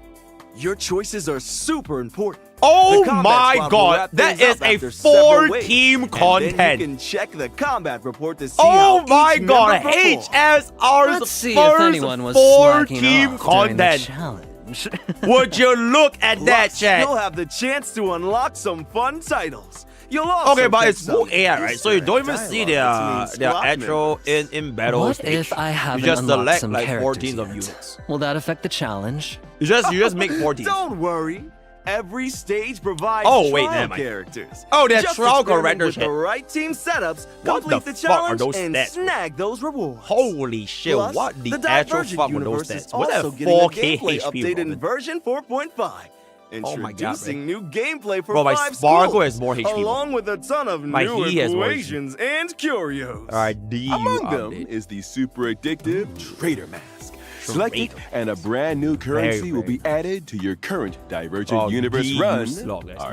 S9: Your choices are super important.
S1: Oh
S9: The combat
S1: my
S9: squad will
S1: god,
S9: wrap
S1: that
S9: things
S1: is
S9: up
S1: a
S9: after several waves,
S1: 4-team
S9: and
S1: content.
S9: then you can check the combat report to see
S1: Oh
S9: how
S1: my
S9: each
S1: god,
S9: member performed.
S1: HSR's
S24: Let's see
S1: first
S24: if anyone was slacking
S1: 4-team
S24: off during the
S1: content.
S24: challenge.
S1: Would you look at that,
S9: Plus,
S1: chat?
S9: you'll have the chance to unlock some fun titles. You'll also
S1: Okay, but
S9: get
S1: it's full
S9: some
S1: AI, right? So you don't even see their
S9: dialogue between squad
S1: actual in battle
S24: What
S1: stage.
S24: if I haven't
S1: You just
S24: unlocked
S1: select
S24: some
S1: like 4
S24: characters
S1: teams of
S24: yet?
S1: units.
S24: Will that affect the challenge?
S1: You just make 4 teams.
S9: Don't worry. Every stage provides
S1: Oh, wait,
S9: trial
S1: never mind.
S9: characters.
S1: Oh, they're
S9: Just
S1: trial
S9: experiment
S1: character
S9: with
S1: shit.
S9: the right team setups,
S1: What
S9: complete
S1: the
S9: the
S1: fuck are
S9: challenge,
S1: those
S9: and
S1: stats?
S9: snag those rewards.
S1: Holy shit,
S9: Plus,
S1: what the actual
S9: Divergent
S1: fuck were those
S9: universe is
S1: stats? What that
S9: also getting a
S1: 4K
S9: gameplay
S1: HP,
S9: update in
S1: Robin?
S9: version 4.5.
S1: Oh my God,
S9: Introducing new gameplay for
S1: Bro, my
S9: 5
S1: Sparkle
S9: schools,
S1: has more HP,
S9: along with a ton of
S1: My
S9: new
S1: He has more
S9: equations and curios.
S1: Alright, DU
S8: Among them
S1: update.
S8: is the super addictive Trader Mask. Select it,
S1: Trader.
S8: and a brand new currency will be added to your current Divergent Universe run.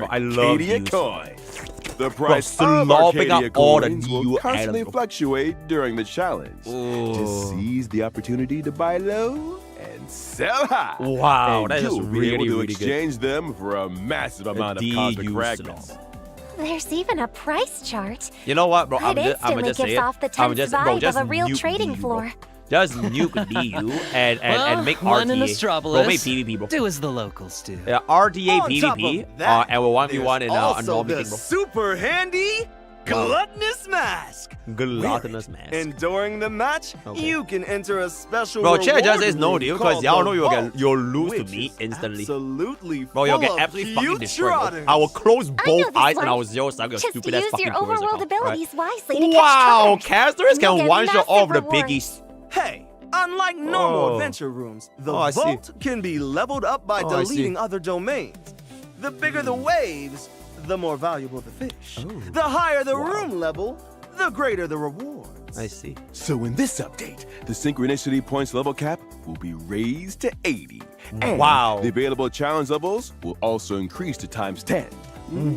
S1: I love
S8: Arcadia
S1: DU
S8: Coin. The price of
S1: slopping
S8: Arcadia
S1: up all the
S8: coins
S1: DU
S8: will constantly
S1: items.
S8: fluctuate during the challenge. To seize the opportunity to buy low and sell high.
S1: Wow,
S8: and
S1: that is
S8: you'll be
S1: really,
S8: able to
S1: really good.
S8: exchange them for a massive amount of
S1: DU
S8: cosmic
S1: slot.
S8: fragments.
S7: There's even a price chart.
S1: You know what, bro?
S7: It
S1: I'm
S7: instantly
S1: just say
S7: gives
S1: it.
S7: off the
S1: I'm
S7: tense
S1: just, bro,
S7: vibe
S1: just
S7: of a real
S1: nuke
S7: trading
S1: DU,
S7: floor.
S1: Just nuke DU and make
S24: one in
S1: RTA. Bro, make PvP, bro.
S24: Do as the locals do.
S1: Yeah, RTA PvP. And we'll 1v1 in a normal meeting, bro.
S9: Super handy gluttonous mask.
S1: Gluttonous mask.
S9: And during the match, you can enter a special
S1: bro, chat just says no,
S9: reward
S1: dude, because
S9: called
S1: y'all
S9: the
S1: know
S9: Vault,
S1: you'll lose to
S9: which
S1: me
S9: is
S1: instantly.
S9: Absolutely.
S1: Bro, you'll get
S9: full of
S1: absolutely fucking
S9: cute
S1: destroyed. Bro.
S9: trotters.
S1: I will close both
S7: this
S1: eyes
S7: one.
S1: and I will zero suck your
S7: Just
S1: stupid ass
S7: use
S1: fucking
S7: your
S1: Taurus
S7: overworld
S1: account,
S7: abilities
S1: right?
S7: wisely to catch
S1: Wow,
S7: trotters.
S1: casters
S7: You'll
S1: can
S7: get
S1: one shot all of the
S7: massive
S1: piggies.
S9: Hey, unlike normal
S1: Oh.
S9: adventure rooms, the
S1: Oh, I see.
S9: vault can be leveled up by
S1: Oh, I see.
S9: deleting other domains. The bigger the waves, the more valuable the fish. The higher the room level, the greater the rewards.
S1: I see.
S8: So in this update, the synchronicity points level cap will be raised to 80. And
S1: Wow.
S8: the available challenge levels will also increase to times 10.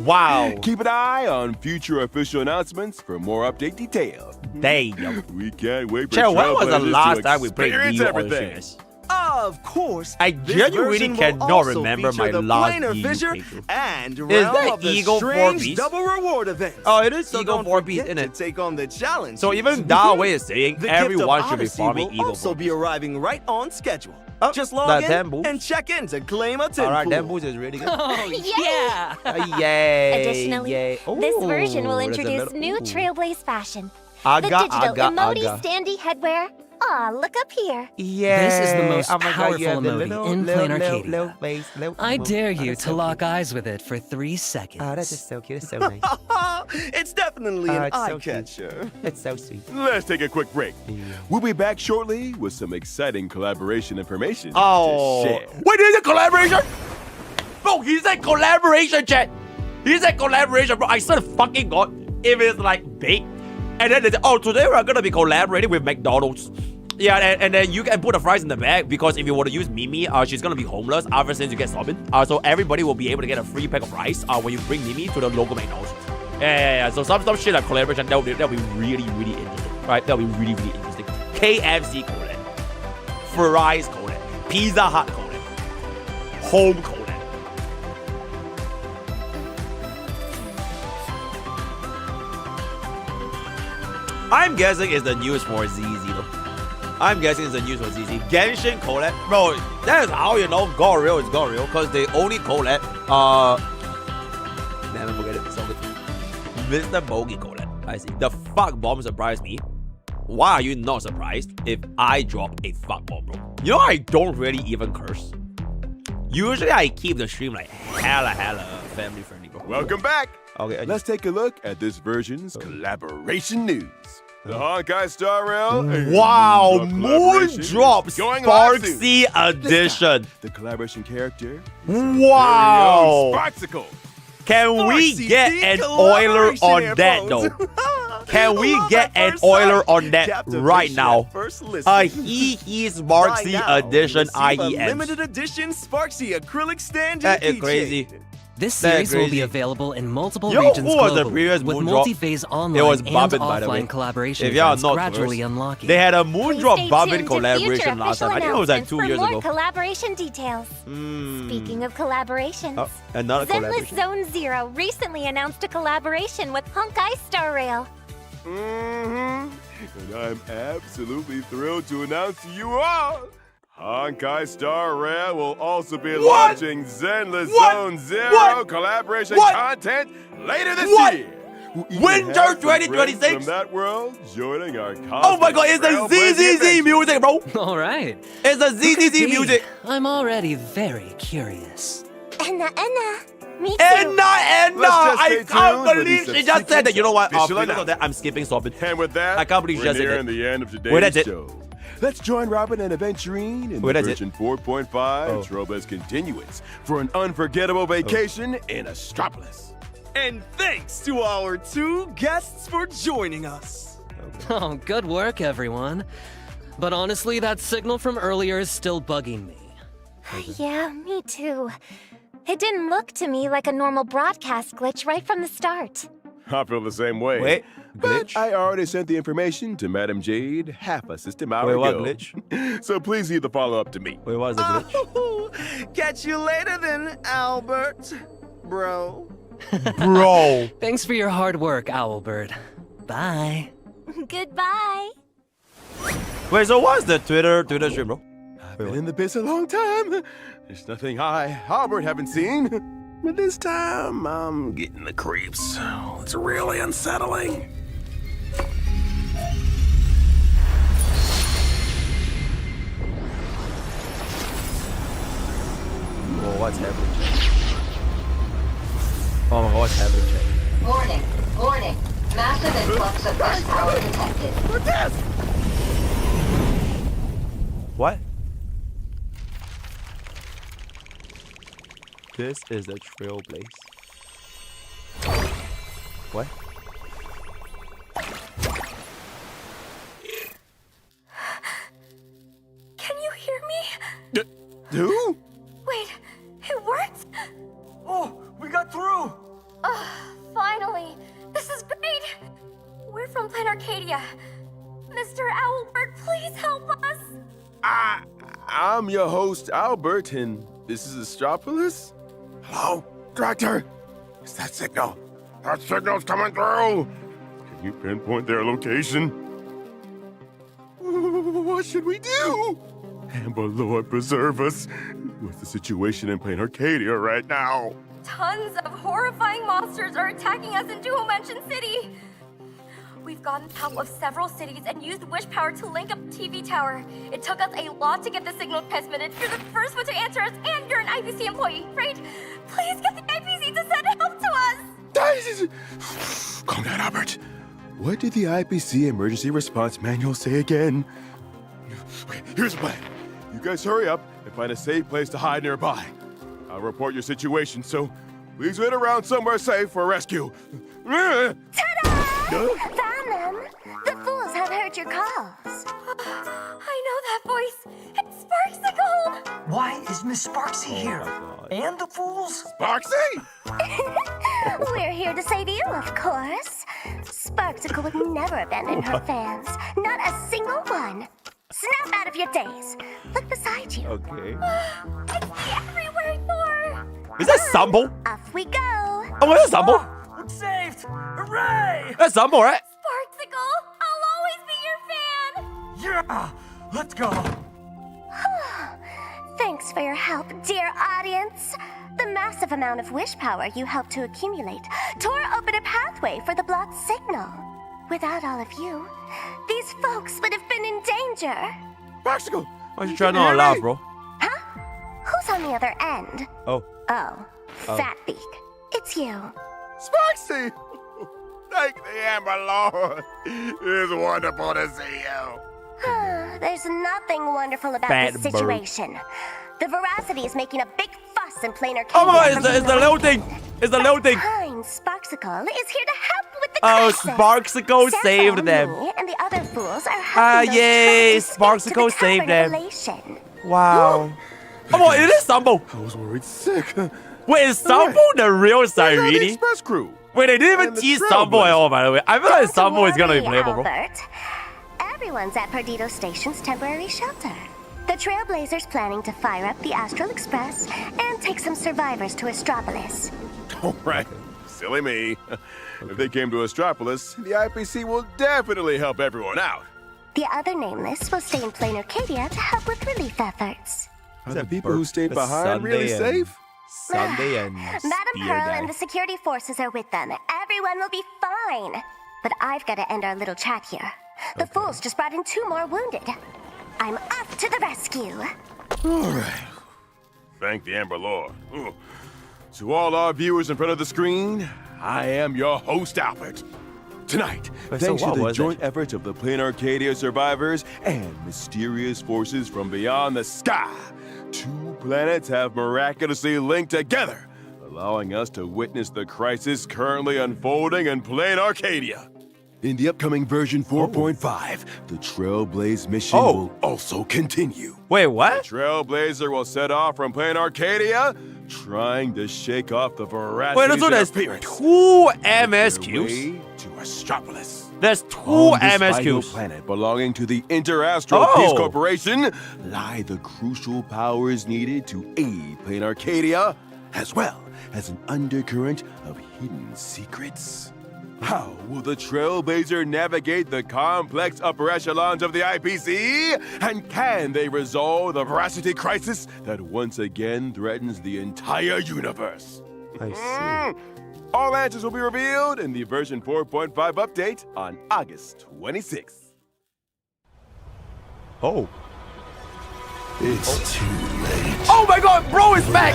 S1: Wow.
S8: Keep an eye on future official announcements for more update details.
S1: Damn.
S8: We can't wait for
S1: Chat, when was the
S8: Trailblazers
S1: last
S8: to
S1: time we played
S8: experience
S1: DU on
S8: everything.
S1: streamers?
S9: Of course,
S1: I
S9: this
S1: genuinely
S9: version will
S1: cannot
S9: also
S1: remember
S9: feature
S1: my
S9: the
S1: last
S9: planar
S1: DU
S9: fissure
S1: playthrough.
S9: and
S1: Is
S9: realm
S1: that
S9: of the
S1: Eagle
S9: strange
S1: 4-piece?
S9: double reward event.
S1: Oh, it is
S9: So
S1: Eagle
S9: don't
S1: 4-piece,
S9: forget
S1: innit?
S9: to take on the challenge.
S1: So even that way is saying
S9: the
S1: everyone
S9: gift of
S1: should be
S9: Odyssey
S1: farming
S9: will
S1: Eagle
S9: also be arriving right on schedule.
S1: Oh,
S9: Just
S1: that
S9: log
S1: 10
S9: in
S1: boost.
S9: and check in to claim a 10
S1: Alright,
S9: pool.
S1: that boost is really good.
S24: Oh, yeah!
S1: Yay!
S7: Additionally,
S1: yay.
S7: this version will
S1: Ooh, there's a
S7: introduce
S1: little-
S7: new
S1: ooh.
S7: Trailblaze fashion.
S1: Aga,
S7: the digital
S1: aga,
S7: emoji
S1: aga.
S7: standee headwear. Aw, look up here.
S1: Yeah.
S24: This is the most
S1: Oh my God,
S24: powerful
S1: you have the
S24: emoji
S1: little-
S24: in
S1: little-
S24: Plain
S1: little-
S24: Arcadia.
S1: little face, little
S24: I
S1: emoji.
S24: dare
S1: Oh,
S24: you
S1: that's
S24: to
S1: so
S24: lock
S1: cute.
S24: eyes with it for 3 seconds.
S1: Oh, that's just so cute. It's so nice.
S9: It's definitely an
S1: it's so
S9: eye
S1: cute.
S9: catcher.
S1: It's so sweet.
S8: Let's take a quick break. We'll be back shortly with some exciting collaboration information
S1: Oh.
S8: to share.
S1: Wait, is it collaboration? Bro, he said collaboration, chat. He said collaboration, bro. I swear to fucking God, if it's like big, and then they say, oh, today we're gonna be collaborating with McDonald's. Yeah, and then you can put the fries in the bag because if you want to use Mimi, she's gonna be homeless ever since you get subbed. So everybody will be able to get a free pack of rice when you bring Mimi to the local McDonald's. Yeah. So some shit like collaboration that'll be really, really interesting, right? That'll be really, really interesting. KFC collab, fries collab, Pizza Hut collab, home collab. I'm guessing it's the news for ZZ though. I'm guessing it's the news for ZZ. Genshin collab, bro. That's how you know Goryo is Goryo, because they only collab. Never forget it. So good. MrPokke collab. I see. The fuck bomb surprised me. Why are you not surprised if I drop a fuck bomb, bro? You know I don't really even curse. Usually I keep the stream like hella family friendly, bro.
S8: Welcome back.
S1: Okay,
S8: Let's take a look at this version's collaboration news. The Honkai Star Rail. and
S1: Wow,
S8: Moondrop collaboration
S1: Moondrop
S8: is going live soon.
S1: Sparksy Edition.
S8: The collaboration character.
S1: Wow.
S8: Sparksicle.
S1: Can we
S9: Sparksy
S1: get
S9: D
S1: an oiler on
S9: collaboration
S1: that though? Can we get an oiler on that right now?
S9: First
S1: A
S9: listen.
S1: Hee
S9: Buy
S1: Sparksy
S9: now,
S1: Edition
S9: receive a
S1: IEM.
S9: limited edition Sparksy acrylic stand.
S1: That is crazy.
S24: This
S1: That's
S24: series will be
S1: crazy.
S24: available in multiple
S1: Yo,
S24: regions
S1: who was the
S24: globally,
S1: previous
S24: with
S1: Moondrop?
S24: multi-phase online
S1: It was
S24: and
S1: Bobbin, by the way.
S24: offline collaboration
S1: If y'all
S24: events
S1: not
S24: gradually
S1: first.
S24: unlocking.
S1: They had a
S7: Stay
S1: Moondrop
S7: tuned
S1: Bobbin
S7: to future
S1: collaboration last
S7: official
S1: time. I think it was like 2
S7: announcements
S1: years
S7: for more
S1: ago.
S7: collaboration details. Speaking of collaborations,
S1: Oh, another
S7: Zenless
S1: collaboration.
S7: Zone Zero recently announced a collaboration with Honkai Star Rail.
S8: And I'm absolutely thrilled to announce to you all, Honkai Star Rail will also be launching Zenless Zone Zero collaboration content later this year.
S1: Winter 2026?
S8: From that world, joining our
S1: Oh my God, it's the ZZZ music, bro.
S24: All right.
S1: It's the ZZZ music.
S24: I'm already very curious.
S7: Enna, me too.
S1: Enna,
S8: Let's just
S1: I
S8: stay
S1: can't
S8: tuned for
S1: believe
S8: the
S1: she just said that. You know what?
S8: official
S1: Because of that, I'm skipping Sobbin.
S8: And with that,
S1: I can't believe she
S8: we're
S1: just said
S8: nearing
S1: that.
S8: the end of today's
S1: Wait, that's it.
S8: show. Let's join Robin and Aventurine in
S1: Wait,
S8: the
S1: that's it.
S8: version 4.5 Trailblaze Continuance for an unforgettable vacation in Astropolis.
S9: And thanks to our 2 guests for joining us.
S24: Oh, good work, everyone. But honestly, that signal from earlier is still bugging me.
S7: Yeah, me too. It didn't look to me like a normal broadcast glitch right from the start.
S8: I feel the same way.
S1: Wait,
S8: But I already sent the information to Madam Jade half a system hour
S1: Wait, what
S8: ago.
S1: glitch?
S8: So please leave the follow-up to me.
S1: Wait, what is the glitch?
S9: Oh, catch you later then, Albert. Bro.
S1: Bro.
S24: Thanks for your hard work, Owlbird. Bye.
S7: Goodbye.
S1: Wait, so what's the Twitter stream, bro?
S8: I've been in the biz a long time. There's nothing Albert haven't seen. But this time, I'm getting the creeps. It's really unsettling.
S1: Oh, what's happening? Oh my god, what's happening?
S10: Warning, warning. Massive influx of wish power detected.
S8: What's this?
S1: What? This is a trailblaze. What?
S7: Can you hear me?
S8: Who?
S7: Wait, it worked?
S25: Oh, we got through!
S7: Finally! This is great! We're from Planet Arcadia. Mr. Owlbird, please help us!
S8: I'm your host, Albert, and this is Astropolis? Hello? Director? It's that signal. That signal's coming through! Can you pinpoint their location? What should we do? Amber Lord, preserve us. What's the situation in Planet Arcadia right now?
S7: Tons of horrifying monsters are attacking us in Duo-Mansion City! We've gotten top of several cities and used wish power to link up the TV tower. It took us a lot to get the signal transmitted. You're the first one to answer us, and you're an IPC employee, right? Please get the IPC to send help to us!
S8: Calm down, Albert. What did the IPC emergency response manual say again? Okay, here's the plan. You guys hurry up and find a safe place to hide nearby. I'll report your situation, so please wait around somewhere safe for rescue.
S4: Ta-da! Found them! The fools have heard your calls.
S7: I know that voice. It's Sparksicle!
S25: Why is Miss Sparksy here? And the fools?
S8: Sparksy?
S4: We're here to save you, of course. Sparksicle would never abandon her fans. Not a single one. Snap out of your daze. Look beside you.
S1: Okay.
S7: It's the everywhere door!
S1: Is that Sambo?
S4: Off we go.
S1: Oh, is that Sambo?
S25: I'm saved! Hooray!
S1: That's Sambo, right?
S7: Sparksicle, I'll always be your fan!
S25: Yeah! Let's go!
S4: Thanks for your help, dear audience. The massive amount of wish power you helped to accumulate tore open a pathway for the blocked signal. Without all of you, these folks would have been in danger.
S8: Sparksicle!
S1: Why you trying not to laugh, bro?
S4: Huh? Who's on the other end?
S1: Oh.
S4: Oh, Fatbeak. It's you.
S8: Sparksy! Thank the Amber Lord. It's wonderful to see you.
S4: There's nothing wonderful about this situation. The Veracity is making a big fuss in Planar Arcadia.
S1: Oh my god, it's the little thing. It's the little thing.
S4: Kind Sparksicle is here to help with the
S1: Oh,
S4: crisis.
S1: Sparksicle saved them.
S4: Me and the other fools are
S1: Ah,
S4: helping
S1: yay,
S4: those trying to escape to
S1: Sparksicle
S4: the
S1: saved
S4: Cavern
S1: them.
S4: of Elation.
S1: Wow. Oh my, it is Sambo.
S8: I was worried sick.
S1: Wait, is Sambo the real Cyrene?
S8: Express crew.
S1: Wait, they didn't even tease Sambo at all, by the way. I feel like Sambo is gonna be playable, bro.
S4: Albert. Everyone's at Perdido Station's temporary shelter. The Trailblazers planning to fire up the Astral Express and take some survivors to Astropolis.
S8: All right. Silly me. If they came to Astropolis, the IPC will definitely help everyone out.
S4: The other nameless will stay in Planar Arcadia to help with relief efforts.
S8: Are the people who stayed behind really safe?
S1: Sunday and
S4: Madam Pearl and the security forces are with them. Everyone will be fine. But I've got to end our little chat here. The fools just brought in 2 more wounded. I'm off to the rescue.
S8: All right. Thank the Amber Lord. Ooh. To all our viewers in front of the screen, I am your host, Albert. Tonight, thanks to the joint efforts of the Planar Arcadia survivors and mysterious forces from beyond the sky, 2 planets have miraculously linked together, allowing us to witness the crisis currently unfolding in Planar Arcadia. In the upcoming version 4.5, the Trailblaze mission will also continue.
S1: Wait, what?
S8: The Trailblazer will set off from Planar Arcadia, trying to shake off the Veracity.
S1: Wait, so there's 2 MSQs?
S8: To Astropolis.
S1: There's 2
S8: On this vital
S1: MSQs.
S8: planet belonging to the Interastral Peace Corporation lie the crucial powers needed to aid Planar Arcadia, as well as an undercurrent of hidden secrets. How will the Trailblazer navigate the complex upper echelons of the IPC? And can they resolve the veracity crisis that once again threatens the entire universe?
S1: I see.
S8: All answers will be revealed in the version 4.5 update on August 26th.
S1: Oh.
S12: It's too late.
S1: Oh my god, bro is back!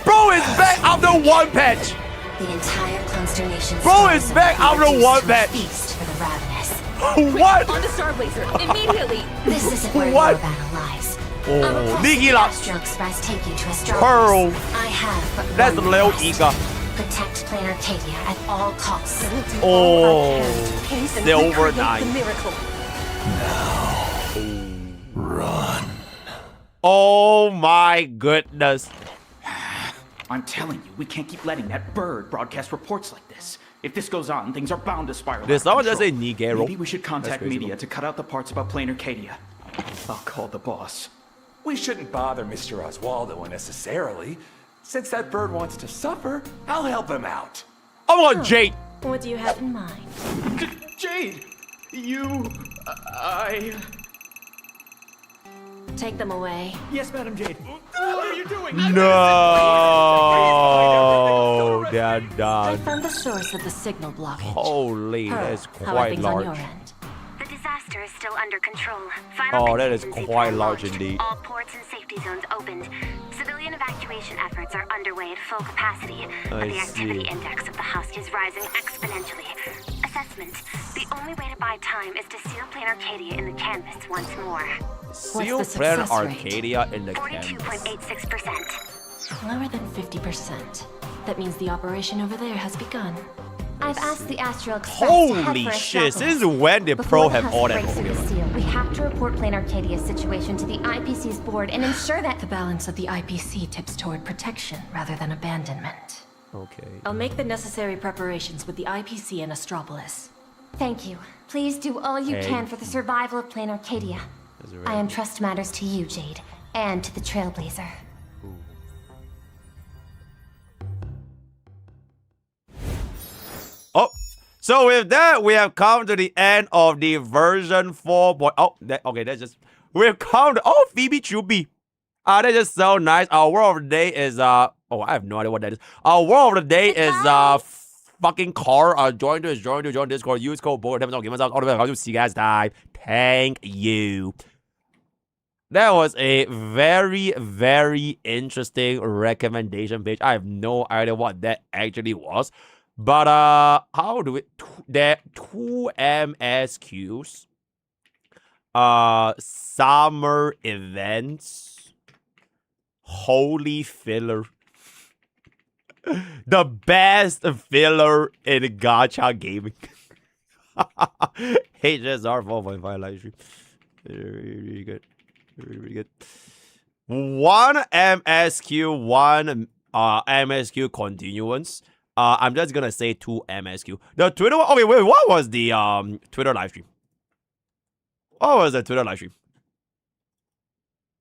S1: Bro is back after one patch!
S10: The entire constellation.
S1: Bro is back after one patch!
S10: Feast for the ravenous.
S1: What?
S2: On the Star Blazer, immediately!
S10: This isn't where
S1: What?
S10: your battle lies.
S1: Oh, Nigila!
S10: Astro Express take you to Astropolis.
S1: Pearl!
S10: I have but
S1: That's
S10: one
S1: Leo
S10: request.
S1: Ika.
S10: Protect Planar Arcadia at all costs.
S1: Oh,
S2: Silver
S1: Knight.
S2: Miracle.
S12: Run.
S1: Oh my goodness.
S15: I'm telling you, we can't keep letting that bird broadcast reports like this. If this goes on, things are bound to spiral.
S1: Did someone just say
S15: control.
S1: Nigero?
S15: Maybe we should contact media to cut out the parts about Planar Arcadia. I'll call the boss.
S16: We shouldn't bother Mr. Oswaldo unnecessarily. Since that bird wants to suffer, I'll help him out.
S1: I want Jade.
S7: What do you have in mind?
S15: Jade, I...
S7: Take them away.
S15: Yes, Madam Jade. What are you doing?
S1: No, they're
S7: I
S1: done.
S7: found the source of the signal blockage.
S1: Holy,
S7: Pearl,
S1: that's
S7: how are
S1: quite
S7: things on
S1: large.
S7: your end?
S21: The disaster is still under control. Final
S1: Oh, that is
S21: contingency
S1: quite
S21: plan
S1: large
S21: launched.
S1: indeed.
S21: All ports and safety zones opened. Civilian evacuation efforts are underway at full capacity, but the activity index of the husk is rising exponentially. Assessment: the only way to buy time is to seal Planar Arcadia in the canvas once more.
S1: Seal
S7: What's the
S1: Planar
S7: success rate?
S1: Arcadia in the canvas.
S21: 42.86%.
S7: Lower than 50%. That means the operation over there has begun.
S2: I've asked the Astral Express to
S1: Holy
S2: head for
S1: shit,
S2: Astropolis.
S1: since when did
S2: Before
S1: Pro
S2: the
S1: have
S2: husk
S1: all that
S2: breaks through the
S1: volume?
S2: seal, we have to report Planar Arcadia's situation to the IPC's board and ensure that
S7: The balance of the IPC tips toward protection rather than abandonment.
S1: Okay.
S7: I'll make the necessary preparations with the IPC and Astropolis.
S2: Thank you. Please do all you
S1: Hey.
S2: can for the survival of Planar Arcadia. I entrust matters to you, Jade, and to the Trailblazer.
S1: Oh, so with that, we have come to the end of the version 4. Okay, that's just we've come to Phoebe Chubby. That's just so nice. Our word of the day is I have no idea what that is. Our word of the day is fucking car. Join Discord. Use code board. Give us all the way. I'll see you guys time. Thank you. That was a very, very interesting recommendation page. I have no idea what that actually was. But how do we there 2 MSQs? Summer events. Holy filler. The best filler in gacha gaming. HSR 4.5 live stream. Really good. Really good. 1 MSQ, 1 MSQ continuance. I'm just gonna say 2 MSQ. The Twitter one. Okay, wait. What was the Twitter live stream? What was the Twitter live stream?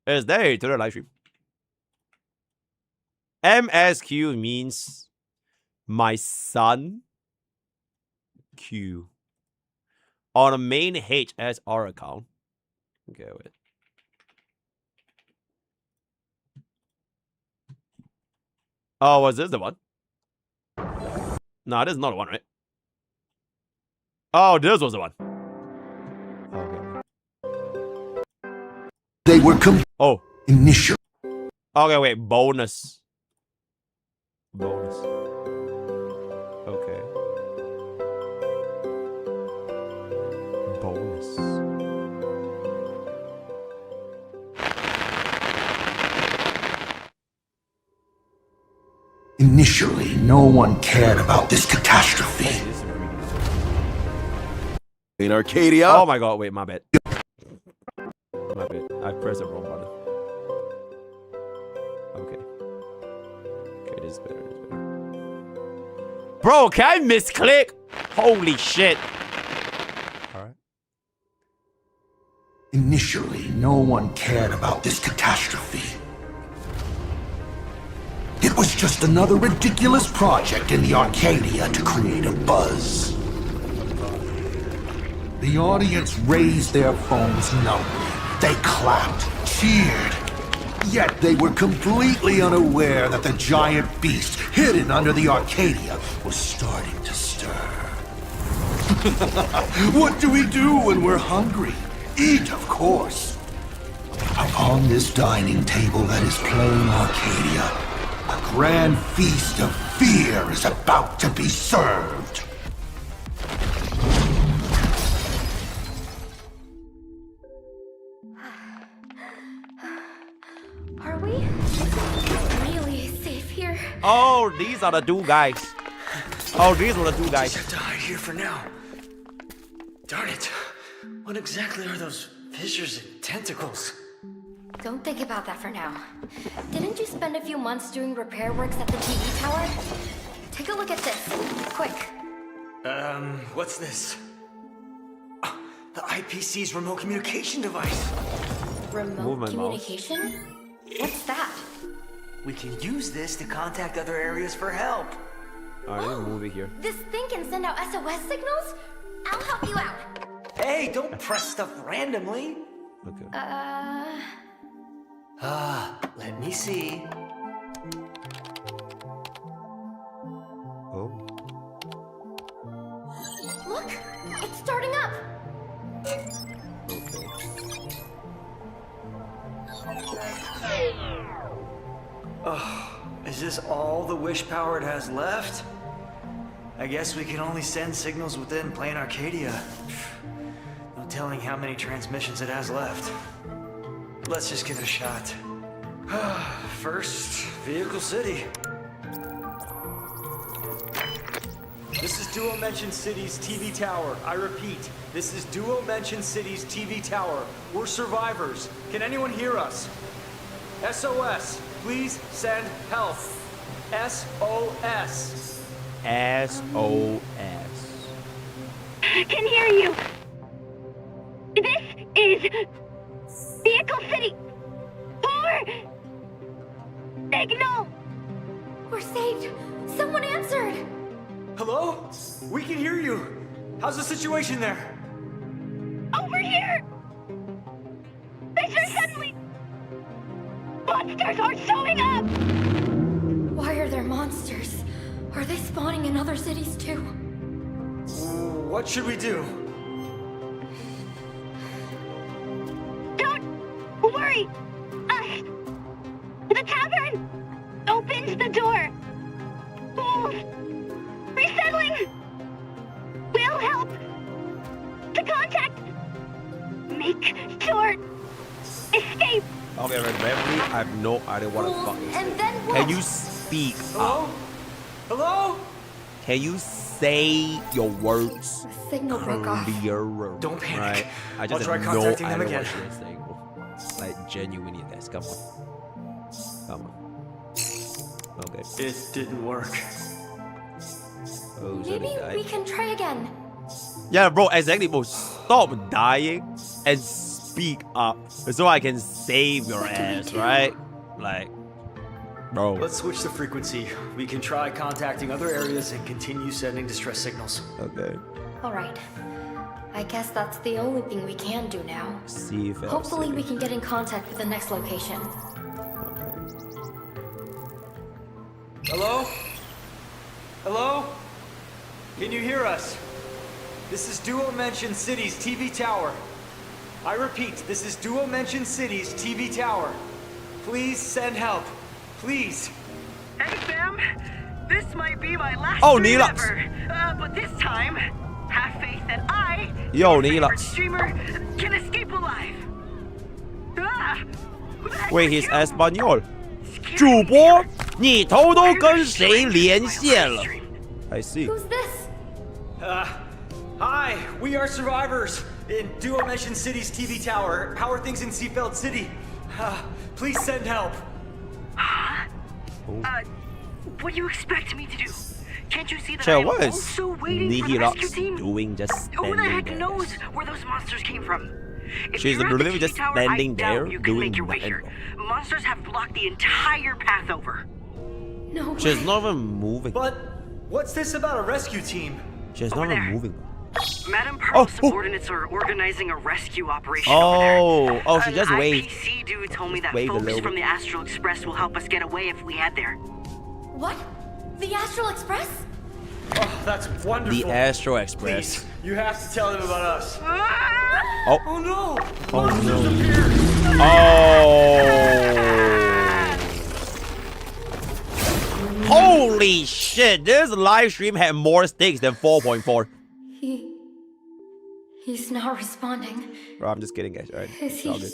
S1: Is there a Twitter live stream? MSQ means my son Q on a main HSR account. Okay, wait. Oh, was this the one? No, this is not the one, right? Oh, this was the one. Okay.
S12: They were initial.
S1: Okay, wait. Bonus. Bonus. Okay. Bonus.
S12: Initially, no one cared about this catastrophe.
S8: In Arcadia.
S1: Oh my god, wait, my bad. My bad. I pressed the wrong button. Okay. Okay, this is better. This is better. Bro, can I misclick? Holy shit. Alright.
S12: Initially, no one cared about this catastrophe. It It was just another ridiculous project in the Arcadia to create a buzz. The audience raised their phones numbly. They clapped, cheered. Yet they were completely unaware that the giant beast hidden under the Arcadia was starting to stir. What do we do when we're hungry? Eat, of course. Upon this dining table that is plain Arcadia, a grand feast of fear is about to be served.
S7: Are we really safe here?
S1: Oh, these are the two guys. Oh, these are the two guys.
S25: Just have to hide here for now. Darn it. What exactly are those fissures and tentacles?
S7: Don't think about that for now. Didn't you spend a few months doing repair works at the TV tower? Take a look at this, quick.
S25: What's this? Oh, the IPC's remote communication device.
S7: Remote communication? What's that?
S25: We can use this to contact other areas for help.
S1: Alright, let me move it here.
S7: This thing can send out SOS signals? I'll help you out.
S25: Hey, don't press stuff randomly.
S1: Okay.
S25: Let me see.
S1: Oh.
S7: Look, it's starting up.
S25: Oh, is this all the wish power it has left? I guess we can only send signals within plain Arcadia. No telling how many transmissions it has left. Let's just give it a shot. First, Vehicle City. This is Duo Mention City's TV tower. I repeat, this is Duo Mention City's TV tower. We're survivors. Can anyone hear us? SOS. Please send help. SOS.
S1: SOS.
S21: I can hear you. This is Vehicle City. For signal.
S7: We're saved. Someone answered.
S25: Hello? We can hear you. How's the situation there?
S21: Over here. Fissure suddenly. Monsters are showing up.
S7: Why are there monsters? Are they spawning in other cities too?
S25: What should we do?
S21: Don't worry. The tavern opens the door. Fools. Resettling. We'll help. To contact. Make short. Escape.
S1: Okay, Beverly, I have no idea what the fuck is
S7: And
S1: it.
S7: then
S1: Can you speak
S25: Hello?
S1: up?
S25: Hello?
S1: Can you say your words
S7: The signal broke off.
S1: clearer?
S25: Don't panic.
S1: Right? I just
S25: I'll try
S1: have no
S25: contacting them
S1: idea
S25: again.
S1: what she's saying. Like, genuinely, guys. Come on. Come on. Okay.
S25: It didn't work.
S1: Oh, so
S7: Maybe
S1: they died.
S7: we can try again.
S1: Yeah, bro, exactly, bro. Stop dying and speak up so I can save your ass, right? Like, bro.
S25: Let's switch the frequency. We can try contacting other areas and continue sending distress signals.
S1: Okay.
S7: All right. I guess that's the only thing we can do now.
S1: See if
S7: Hopefully we can get in contact with the next location.
S25: Hello? Hello? Can you hear us? This is Duo Mention City's TV tower. I repeat, this is Duo Mention City's TV tower. Please send help. Please.
S14: Hey, fam. This might be my last
S1: stream
S14: ever. But this time, have faith that I,
S1: your
S14: favorite
S1: Neelax.
S14: streamer, can escape alive. Who the heck
S1: Wait,
S14: are
S1: he's
S14: you?
S1: Espanol. 主播，你头都跟谁连线了 I see.
S7: Who's this?
S25: Hi, we are survivors in Duo Mention City's TV tower. How are things in Seafeld City? Please send help.
S14: What do you expect me to do? Can't you see that
S1: Chill,
S14: I'm
S1: what is
S14: also waiting for the rescue
S1: Neelax
S14: team?
S1: doing just
S14: Who the
S1: standing
S14: heck
S1: there?
S14: knows where those monsters came from? If
S1: She's
S14: you're at the
S1: literally
S14: TV
S1: just
S14: tower,
S1: standing
S14: I doubt
S1: there
S14: you can
S1: doing
S14: make your way
S1: nothing.
S14: here. Monsters have blocked the entire path over.
S2: No
S1: She's
S2: way.
S1: not even moving.
S25: But what's this about a rescue team?
S1: She's not even moving.
S14: Madam Pearl's subordinates are organizing a rescue operation
S1: Oh,
S14: over there.
S1: oh, she just
S14: An
S1: waved.
S14: IPC dude told me that
S1: Waved a
S14: folks
S1: little
S14: from
S1: bit.
S14: the Astral Express will help us get away if we head there.
S7: What? The Astral Express?
S25: Oh, that's wonderful.
S1: The Astro Express.
S25: Please, you have to tell them about us.
S1: Oh.
S25: Oh no!
S1: Oh no. Oh. Holy shit, this live stream had more stakes than 4.4.
S7: He's not responding.
S1: Bro, I'm just kidding, guys. Alright.
S7: Is he?
S1: All good.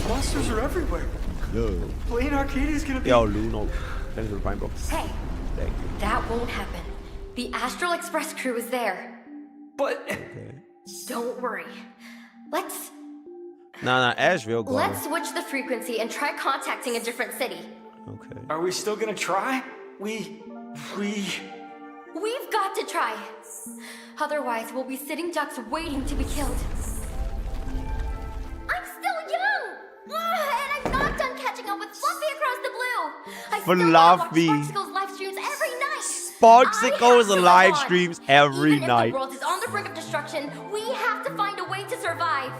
S25: Monsters are everywhere.
S1: No.
S25: Playing Arcadia is gonna be.
S1: Yo, Luno. Thanks for the prime, bro.
S7: Hey,
S1: Thank you.
S7: that won't happen. The Astral Express crew is there.
S25: But
S7: don't worry. Let's
S1: Nah, Asheville.
S7: let's switch the frequency and try contacting a different city.
S1: Okay.
S25: Are we still gonna try? We've
S7: got to try. Otherwise, we'll be sitting ducks waiting to be killed. I'm still young! And I'm not done catching up with Fluffy across the blue! I still
S1: Fluffy.
S7: watch Sparksicle's live streams every night!
S1: Sparksicle's live
S7: on.
S1: streams every
S7: Even
S1: night.
S7: if the world is on the brink of destruction, we have to find a way to survive.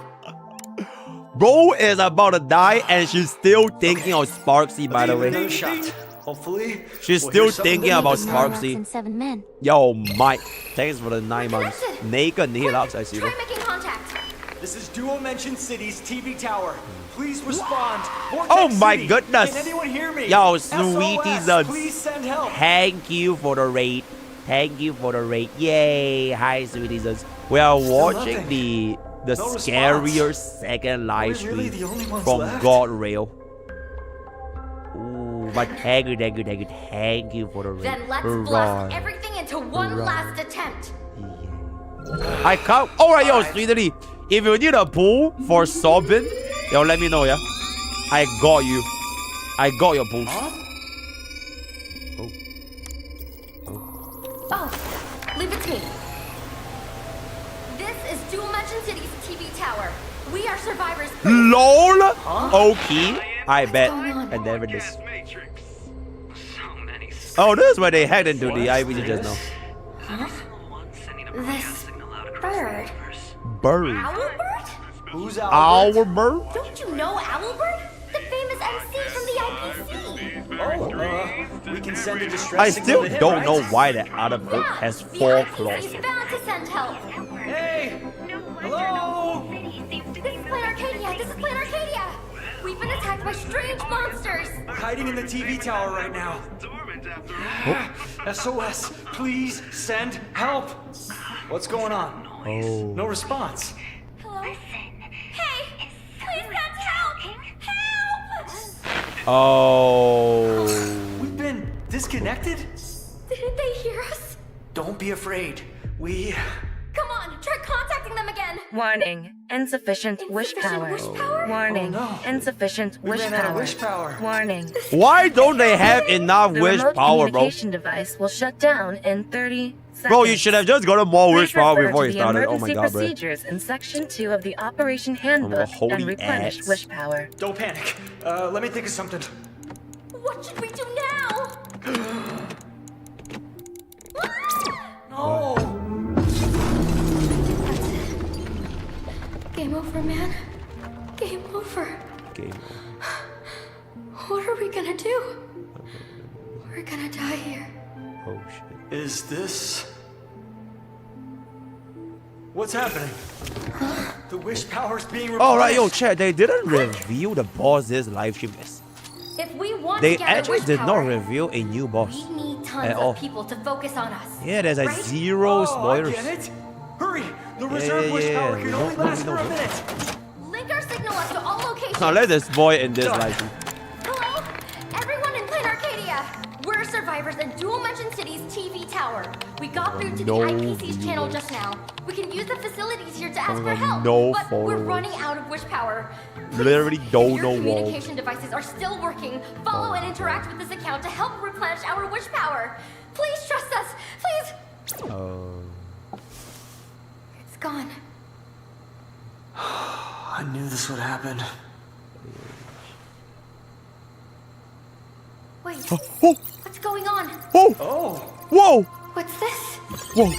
S1: Bro is about to die and she's still thinking of Sparksy, by the way.
S25: Another shot. Hopefully.
S1: She's
S25: we'll
S1: still
S25: hear something
S1: thinking about
S25: good.
S1: Sparksy.
S3: And 7 men.
S1: Yo, Mike, thanks for the 9 months. Naked Nihilux, I see.
S7: Try making contact.
S25: This is Duo Mention City's TV tower. Please respond. Vortex
S1: Oh my
S25: City.
S1: goodness.
S25: Can anyone hear me?
S1: Yo,
S25: SOS,
S1: sweetie
S25: please send help.
S1: Thank you for the raid. Thank you for the raid. Yay. Hi, sweetie. We are watching the scarier second live stream
S25: really the only ones
S1: from
S25: left?
S1: God Rail. Ooh, but thank you for the raid.
S7: Then let's
S1: Hurrah.
S7: blast everything into one
S1: Hurrah.
S7: last attempt.
S1: I can't. Alright, yo, sweetie. If you need a pool for sobbing, yo, let me know, yeah? I got you. I got your pool.
S7: Oh, leave it to me. This is Dual Mention City's TV tower. We are survivors.
S1: LOL! Okay, I bet. And then with this. Oh, this is where they hacked into the IVG just now.
S7: This bird.
S1: Bird.
S7: Owlbird?
S25: Who's
S1: Owlbird?
S7: Don't you know Owlbird? The famous MC from the IPC.
S25: Oh, we can send a distress
S1: I
S25: signal
S1: still
S25: to him,
S1: don't
S25: right?
S1: know why that other bird has 4 claws.
S7: He's bound to send help.
S25: Hey! Hello!
S7: This is Planet Arcadia. This is Planet Arcadia. We've been attacked by strange monsters.
S25: We're hiding in the TV tower right now. SOS, please send help. What's going on?
S1: Oh.
S25: No response.
S7: Hello? Hey! Please send help! Help!
S1: Oh.
S25: We've been disconnected?
S7: Didn't they hear us?
S25: Don't be afraid. We...
S7: Come on, try contacting them again.
S10: Warning. Insufficient wish power. Warning. Insufficient wish
S25: ran out of
S10: power.
S25: wish power.
S10: Warning.
S1: Why don't they have enough
S10: The
S1: wish
S10: remote
S1: power, bro?
S10: communication device will shut down in 30 seconds.
S1: Bro, you should have just gotten more wish
S10: Please
S1: power
S10: refer
S1: before
S10: to
S1: you
S10: the
S1: started. Oh my
S10: emergency
S1: god, bro.
S10: procedures in Section 2 of the Operation Handbook
S1: holy
S10: and replenish
S1: ass.
S10: wish power.
S25: Don't panic. Let me think of something.
S7: What should we do now?
S25: No!
S7: Game over, man. Game over.
S1: Game
S7: What are we gonna do? We're gonna die here.
S1: Oh shit.
S25: Is this... What's happening? The wish power's being replenished.
S1: Alright, yo, chat. They didn't reveal the boss this live stream is.
S7: If we want
S1: They
S7: to gather
S1: actually
S7: wish
S1: did
S7: power,
S1: not reveal a new boss.
S7: we need tons
S1: at
S7: of
S1: all.
S7: people to focus on us.
S1: Yeah, there's like
S7: right?
S1: 0 spoilers.
S25: I get it. Hurry! The reserve wish power can only last for a minute.
S7: Link our signal up to all locations.
S1: Now let this boy in this live stream.
S7: Hello? Everyone in Planet Arcadia. We're survivors in Dual Mention City's TV tower. We got through to the IPC's channel just now. We can use the facilities here to ask for help,
S1: no
S7: but we're
S1: followers.
S7: running out of wish power.
S1: Literally don't
S7: Your
S1: know what.
S7: communication devices are still working. Follow and interact with this account to help replenish our wish power. Please trust us. Please. It's gone.
S25: I knew this would happen.
S7: What's going on?
S1: Oh! Whoa!
S7: What's this?
S1: Whoa!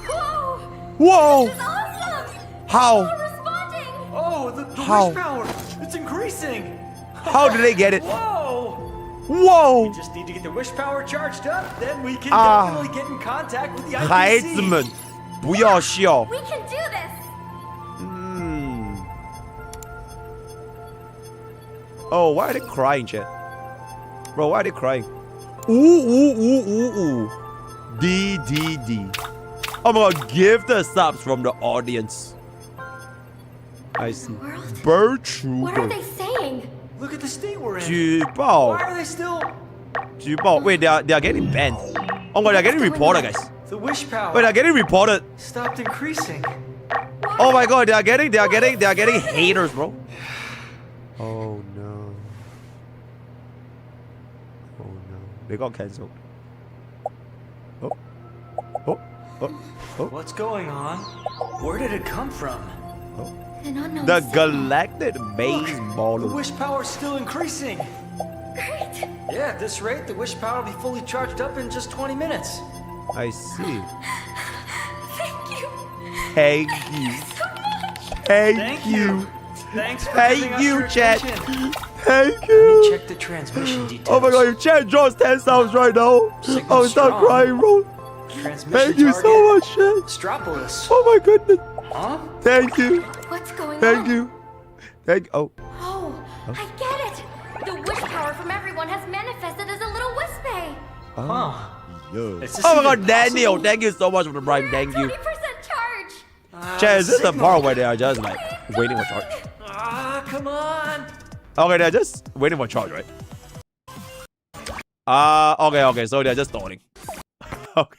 S7: Whoa!
S1: Whoa!
S7: This is awesome!
S1: How?
S7: People are responding!
S25: Oh, the
S1: How?
S25: wish power! It's increasing!
S1: How did they get it?
S25: Whoa!
S1: Whoa!
S25: We just need to get the wish power charged up, then we can
S1: Ah.
S25: definitely get in contact with the IPC.
S1: 孩子们，不要笑。
S7: We can do this!
S1: Oh, why are they crying, chat? Bro, why are they crying? Ooh. D. Oh my god, give the subs from the audience. I see. Bird
S7: What are
S1: Trooper.
S7: they saying?
S25: Look at the state we're in.
S1: 举报.
S25: Why are they still...
S1: 举报. Wait, they are getting banned. Oh my god, they're getting reported, guys.
S25: The wish power...
S1: Wait, they're getting reported.
S25: stopped increasing.
S1: Oh my god, they are getting haters, bro. Oh no. Oh no. They got cancelled. Oh.
S25: What's going on? Where did it come from?
S7: An unknown
S1: The
S7: signal.
S1: Galactic Baseball.
S25: The wish power is still increasing.
S7: Great!
S25: Yeah, at this rate, the wish power will be fully charged up in just 20 minutes.
S1: I see.
S7: Thank you!
S1: Thank you. Thank you.
S25: Thanks for
S1: Thank
S25: giving us
S1: you,
S25: your
S1: chat.
S25: attention.
S1: Thank
S25: Let
S1: you.
S25: me check the transmission details.
S1: Oh my god, if chat draws 10 subs right now, I'll start
S25: strong.
S1: crying, bro.
S25: Transmission
S1: Thank you
S25: target,
S1: so much, chat.
S25: Stropolis.
S1: Oh my goodness.
S25: Huh?
S1: Thank you.
S7: What's going
S1: Thank
S7: on?
S1: you.
S7: Oh, I get it! The wish power from everyone has manifested as a little wispy!
S25: Huh.
S1: Yo.
S25: Is this
S1: Oh my
S25: even
S1: god, Daniel,
S25: possible?
S1: thank you so much for the prime. Thank you.
S7: 20% charge!
S1: Chat, is this the part where they are just like waiting for charge?
S25: Come on.
S1: Okay, they're just waiting for charge, right? Okay, so they're just stalling. Okay.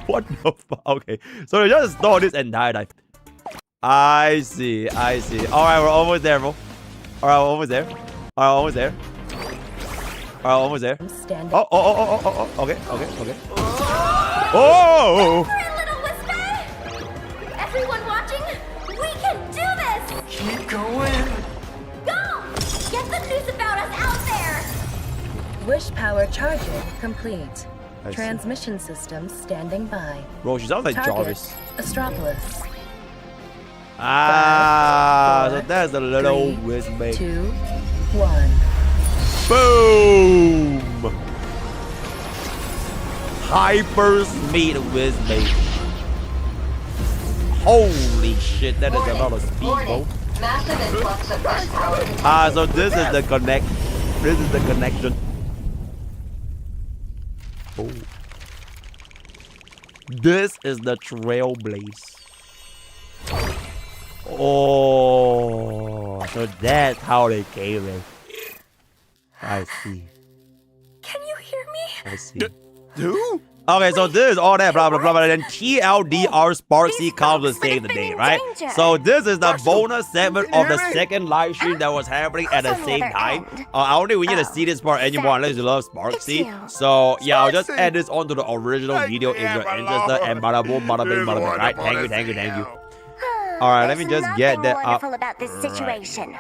S1: What the fuck? Okay, so they just stall this entire time. I see. Alright, we're almost there, bro. Alright, we're almost there. Almost there. Oh, okay. Oh!
S7: Little whisper! Everyone watching, we can do this!
S25: Keep going.
S7: Go! Get the news about us out there!
S6: Wish power charging complete.
S1: I see.
S6: Transmission system standing by.
S1: Bro, she sounds like
S6: Target,
S1: Jarvis.
S6: Astropolis.
S1: So that's a little whisper.
S6: 2, 1.
S1: Boom! Hyper speed whisper. Holy shit, that is a lot of speed, bro.
S10: Massive influx of wish power.
S1: So this is the connect. This is the connection. Oh. This is the trailblaze. Oh, so that's how they came in. I see.
S7: Can you hear me?
S1: I see. Who? Okay, so this is all that blah blah blah, and then TLDR Sparksy comes to save the day, right? So this is the bonus segment of the second live stream that was happening at the same time. I don't think we need to see this part anymore unless you love Sparksy. So yeah, I'll just add this onto the original video if you're interested. And bada boom, bada bing, bada bing. Right? Thank you. All right, let me just get that up.
S17: Wonderful about this situation.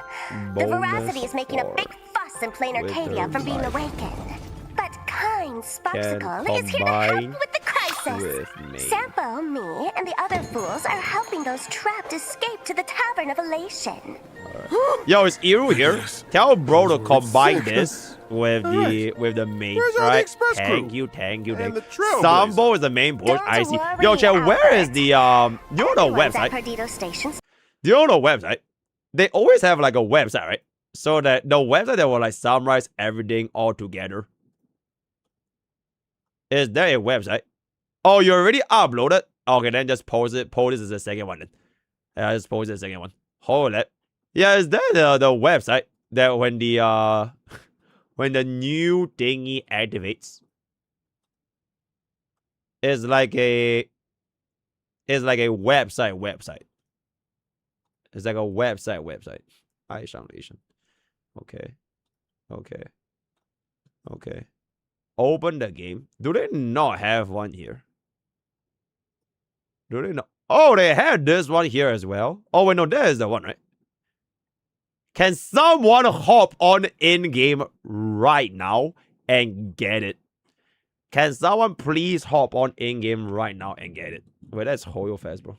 S17: The veracity is making a big fuss in plain Arcadia from being awakened. But kind Sparksicle is here to help with the crisis. Sampo, me, and the other fools are helping those trapped escape to the Tavern of Elation.
S1: Yo, is Iru here? Tell bro to combine this with the main, right? Thank you. Sambo is the main push. I see. Yo, chat, where is the you know the website? Do you know the website? They always have like a website, right? So that the website that will like summarize everything all together. Is there a website? Oh, you already uploaded? Okay, then just post it. Post this as the second one then. Yeah, just post the second one. Hold it. Yeah, is that the website that when the when the new thingy activates? It's like a website. It's like a website. Foundation. Okay. Open the game. Do they not have one here? Do they not? Oh, they had this one here as well. Oh, wait, no, that is the one, right? Can someone hop on in-game right now and get it? Can someone please hop on in-game right now and get it? Wait, that's Hoyo fast, bro.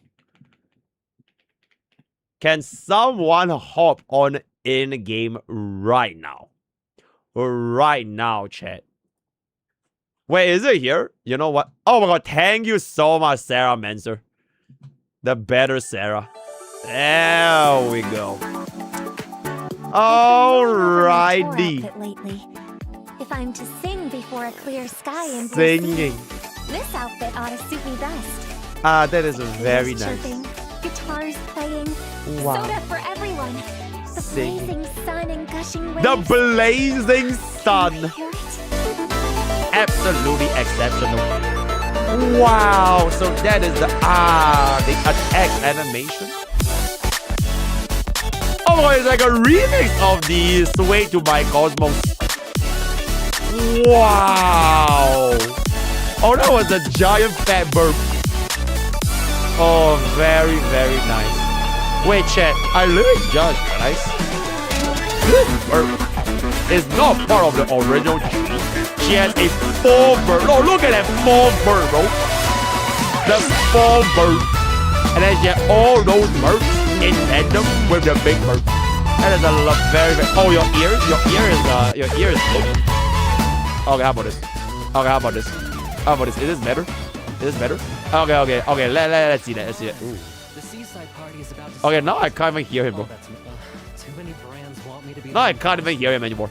S1: Can someone hop on in-game right now? Right now, chat. Wait, is it here? You know what? Oh my god, thank you so much, Sarah Menser. The better Sarah. There we go. Alrighty.
S4: Lately. If I'm to sing before a clear sky and
S1: singing.
S4: This outfit ought to suit me best.
S1: Ah, that is very nice.
S4: Chirping, guitars playing,
S1: wow.
S4: soda for everyone. The blazing sun and gushing waves.
S1: The blazing sun. Absolutely exceptional. Wow, so that is the attack animation. Oh my god, it's like a remix of the Sway to My Cosmos. Wow. Oh, that was a giant fat burp. Oh, very, very nice. Wait, chat, I literally just realized this burp is not part of the original G. She has a full burp. Oh, look at that full burp, bro. The full burp. And then she has all those burps in tandem with the big burp. That is a very, very... Oh, your ear is open. Okay, how about this? Okay, how about this? How about this? Is this better? Is this better? Okay. Let's see that. Let's see that. Ooh.
S24: The seaside party is about to
S1: okay, now I can't even hear him, bro.
S24: Too many brands want me to be.
S1: Now I can't even hear him anymore.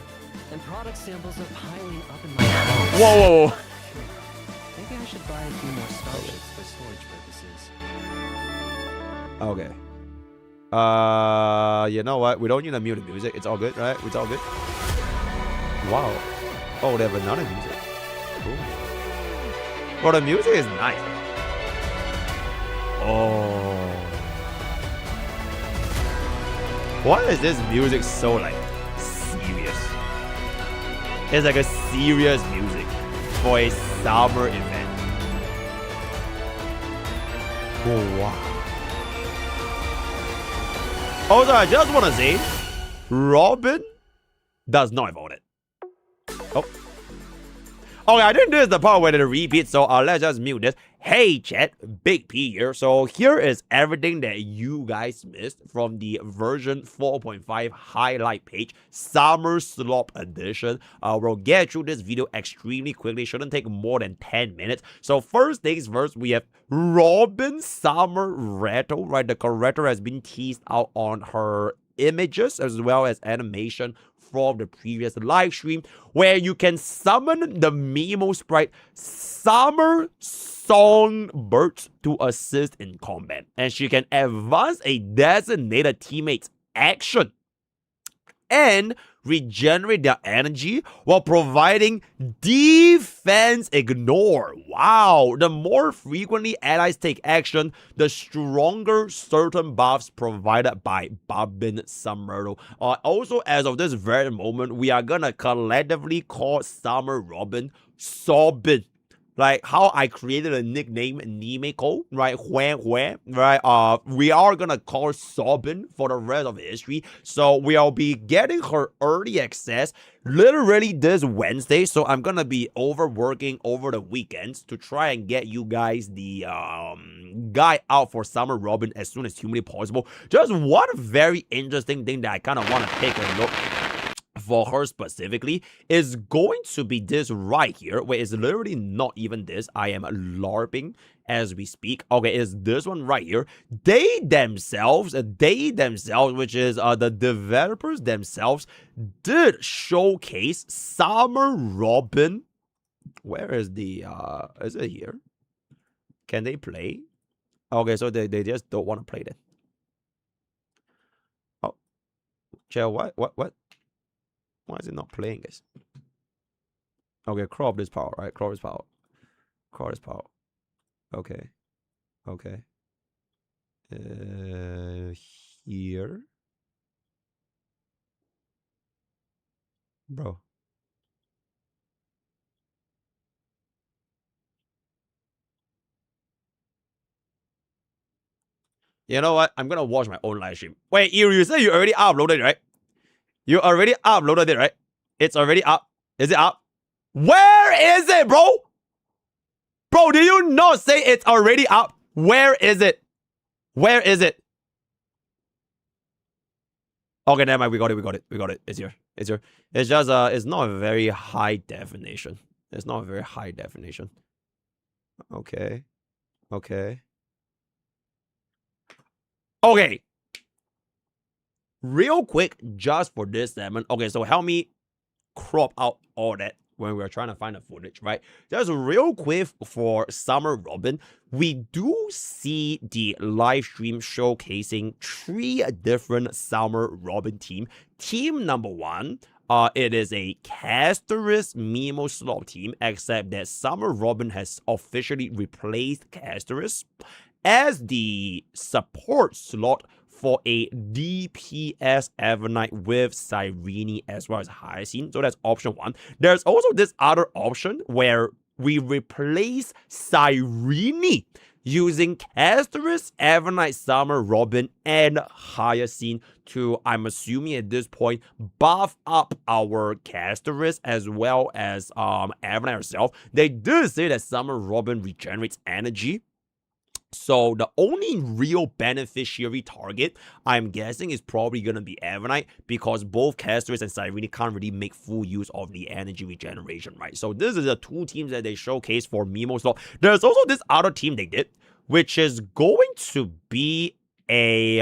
S24: And product samples are piling up in my house.
S1: Whoa.
S24: Maybe I should buy a few more starships for storage purposes.
S1: Okay. You know what? We don't need to mute the music. It's all good, right? It's all good. Wow. Oh, they have another music. Cool. Well, the music is nice. Oh. Why is this music so, like, serious? It's like a serious music for a summer event. Oh, wow. Also, I just want to say, Robin does not vote it. Oh. Okay, I think this is the part where they repeat, so let's just mute this. Hey, chat, Big P here. So here is everything that you guys missed from the version 4.5 highlight page, Summer Slop Edition. We'll get through this video extremely quickly. Shouldn't take more than 10 minutes. So first things first, we have Robin Summer Retro, right? The character has been teased out on her images as well as animation from the previous live stream, where you can summon the Mimo sprite Summer Songbird to assist in combat, and she can advance a designated teammate's action and regenerate their energy while providing defense ignore. Wow, the more frequently allies take action, the stronger certain buffs provided by Bobbin Summerdo. Also, as of this very moment, we are gonna collectively call Summer Robin Sobin. Like how I created a nickname Nimeko, right? Right? We are gonna call Sobin for the rest of history. So we'll be getting her early access literally this Wednesday. So I'm gonna be overworking over the weekends to try and get you guys the guide out for Summer Robin as soon as humanly possible. Just one very interesting thing that I kind of want to take a look for her specifically is going to be this right here, where it's literally not even this. I am LARPing as we speak. Okay, it's this one right here. They themselves, which is the developers themselves, did showcase Summer Robin. Where is the, is it here? Can they play? Okay, so they just don't want to play that. Oh, Chair, what? Why is it not playing this? Okay, crop this power, right? Crop this power. Crop this power. Okay. Okay. Here. Bro. You know what? I'm gonna watch my own live stream. Wait, you said you already uploaded, right? You already uploaded it, right? It's already up. Is it up? Where is it, bro? Bro, did you not say it's already up? Where is it? Where is it? Okay, never mind. We got it. It's here. It's just it's not a very high definition. It's not a very high definition. Okay. Real quick, just for this segment. Okay, so help me crop out all that when we're trying to find the footage, right? Just real quick for Summer Robin, we do see the live stream showcasing 3 different Summer Robin team. Team number 1, it is a Casterus Mimo slot team, except that Summer Robin has officially replaced Casterus as the support slot for a DPS Evernight with Cyrene as well as Hyacinth. So that's option 1. There's also this other option where we replace Cyrene using Casterus, Evernight, Summer, Robin, and Hyacinth to, I'm assuming at this point, buff up our Casterus as well as Evernight herself. They did say that Summer Robin regenerates energy. So the only real beneficiary target, I'm guessing, is probably going to be Evernight, because both Casterus and Cyrene can't really make full use of the energy regeneration, right? So this is the 2 teams that they showcased for Mimo slot. There's also this other team they did, which is going to be a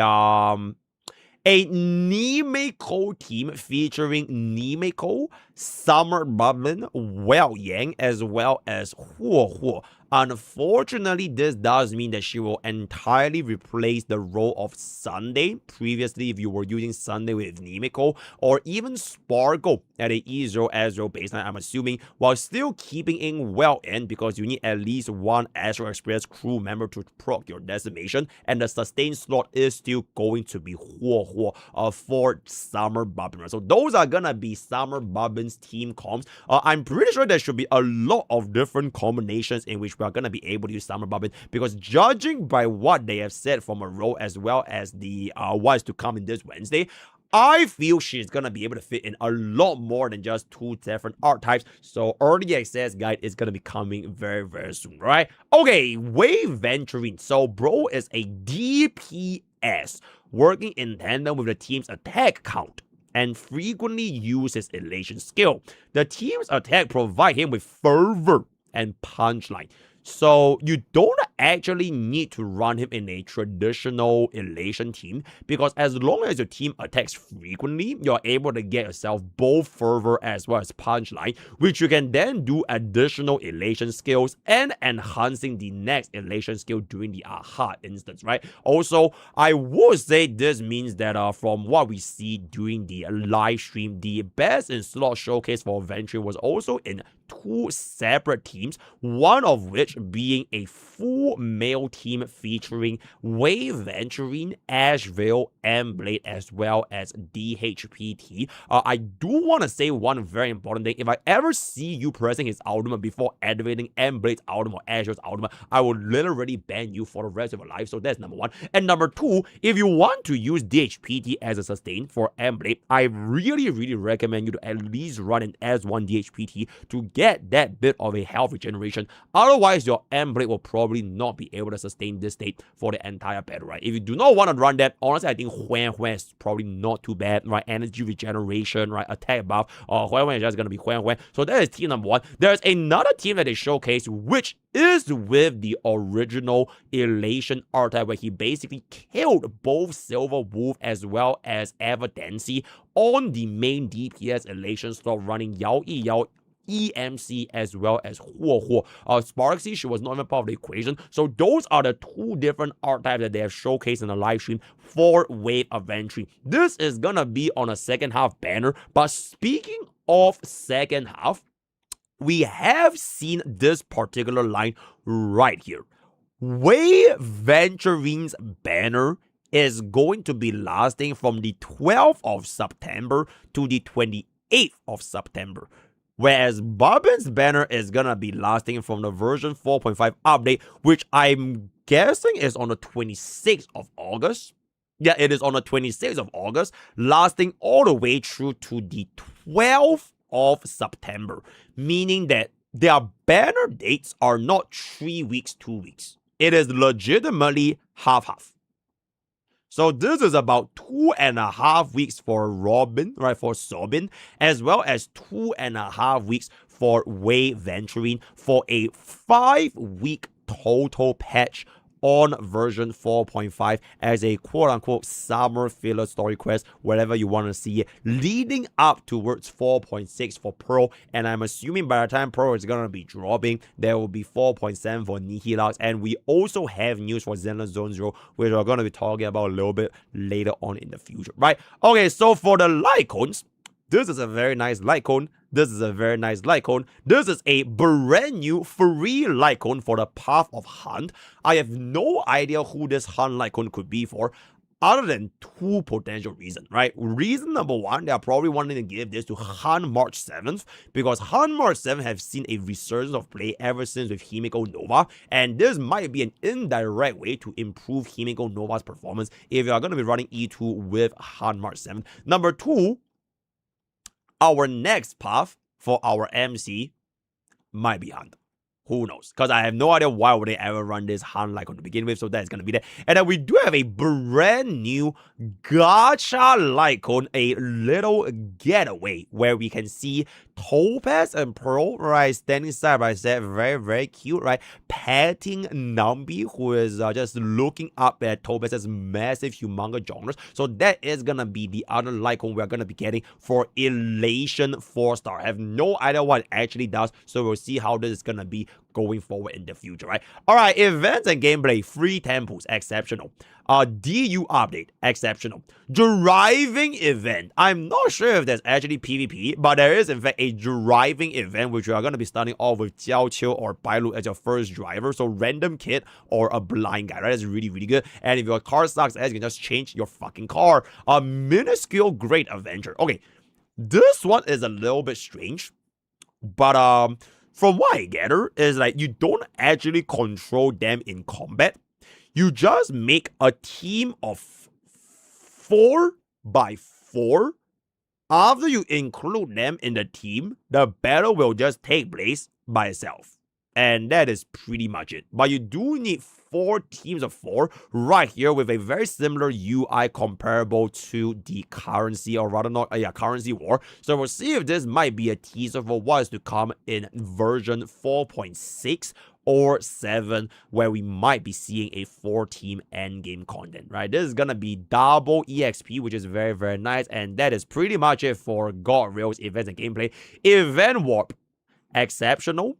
S1: Nimeko team featuring Nimeko, Summer Bubbin, Well Yang, as well as Huo. Unfortunately, this does mean that she will entirely replace the role of Sunday. Previously, if you were using Sunday with Nimeko, or even Sparkle at a E0 Ezreal baseline, I'm assuming, while still keeping in Well End, because you need at least 1 Astro Express crew member to proc your decimation, and the sustain slot is still going to be Huo for Summer Bubbin. So those are gonna be Summer Bubbin's team comps. I'm pretty sure there should be a lot of different combinations in which we are going to be able to use Summer Bubbin, because judging by what they have said from a role as well as the what is to come in this Wednesday, I feel she's going to be able to fit in a lot more than just 2 different archetypes. So early access guide is going to be coming very, very soon, right? Okay, Wave Venturing. So bro is a DPS working in tandem with the team's attack count and frequently uses Elation skill. The team's attack provide him with fervor and punchline. So you don't actually need to run him in a traditional Elation team, because as long as your team attacks frequently, you're able to get yourself both fervor as well as punchline, which you can then do additional Elation skills and enhancing the next Elation skill during the Aha instance, right? Also, I would say this means that from what we see during the live stream, the best in slot showcase for Venture was also in 2 separate teams, one of which being a full male team featuring Wave Venturing, Asheville, M-Blade, as well as DHPT. I do want to say one very important thing. If I ever see you pressing his ultimate before activating M-Blade's ultimate or Asheville's ultimate, I will literally ban you for the rest of your life. So that's number 1. And number 2, if you want to use DHPT as a sustain for M-Blade, I really recommend you to at least run an S1 DHPT to get that bit of a health regeneration. Otherwise, your M-Blade will probably not be able to sustain this state for the entire battle, right? If you do not want to run that, honestly, I think Huan is probably not too bad, right? Energy regeneration, right? Attack buff. Huan is just going to be Huan. So that is team number 1. There's another team that they showcase, which is with the original Elation archetype, where he basically killed both Silver Wolf as well as Evidency on the main DPS Elation slot, running Yao Yi, Yao EMC as well as Huo. Sparksy, she was not even part of the equation. So those are the 2 different archetypes that they have showcased in the live stream for Wave Adventure. This is gonna be on a second half banner. But speaking of second half, we have seen this particular line right here. Wave Venturing's banner is going to be lasting from the 12th of September to the 28th of September. Whereas Bubbin's banner is gonna be lasting from the version 4.5 update, which I'm guessing is on the 26th of August. Yeah, it is on the 26th of August, lasting all the way through to the 12th of September, meaning that their banner dates are not 3 weeks, 2 weeks. It is legitimately half-half. So this is about 2.5 weeks for Robin, right, for Sobin, as well as 2.5 weeks for Wei Venturing for a 5-week total patch on version 4.5 as a quote-unquote summer filler story quest, wherever you want to see it, leading up towards 4.6 for Pearl. And I'm assuming by the time Pearl is going to be dropping, there will be 4.7 for Nihilux. And we also have news for Zenless Zone Zero, which we're going to be talking about a little bit later on in the future, right? Okay, so for the Lycons, this is a very nice Lycon. This is a very nice Lycon. This is a brand new free Lycon for the Path of Hunt. I have no idea who this Hunt Lycon could be for, other than 2 potential reasons, right? Reason number 1, they are probably wanting to give this to Hunt March 7th, because Hunt March 7th have seen a resurgence of play ever since with Himiko Nova, and this might be an indirect way to improve Himiko Nova's performance if you are going to be running E2 with Hunt March 7th. Number 2, our next path for our MC might be Hunt. Who knows? Because I have no idea why would they ever run this Hunt Lycon to begin with, so that's going to be there. And then we do have a brand new gacha Lycon, a little getaway, where we can see Topaz and Pearl, right, standing side by side, very, very cute, right, petting Nambi, who is just looking up at Topaz's massive, humongous genres. So that is going to be the other Lycon we're going to be getting for Elation 4-star. I have no idea what it actually does, so we'll see how this is going to be going forward in the future, right? Alright, events and gameplay, free temples, exceptional. DU update, exceptional. Driving event, I'm not sure if there's actually PvP, but there is in fact a driving event which you are going to be starting off with Jiao Qiu or Bailu as your first driver, so random kid or a blind guy, right? That's really, really good. And if your car sucks, you can just change your fucking car. A minuscule great adventure. Okay, this one is a little bit strange, but from what I gather is like you don't actually control them in combat. You just make a team of 4 by 4. After you include them in the team, the battle will just take place by itself. And that is pretty much it. But you do need 4 teams of 4 right here with a very similar UI comparable to the currency, or rather not, currency war. So we'll see if this might be a teaser for what is to come in version 4.6 or 7, where we might be seeing a 4-team endgame content, right? This is gonna be double EXP, which is very, very nice. And that is pretty much it for God Rails events and gameplay. Event Warp, exceptional,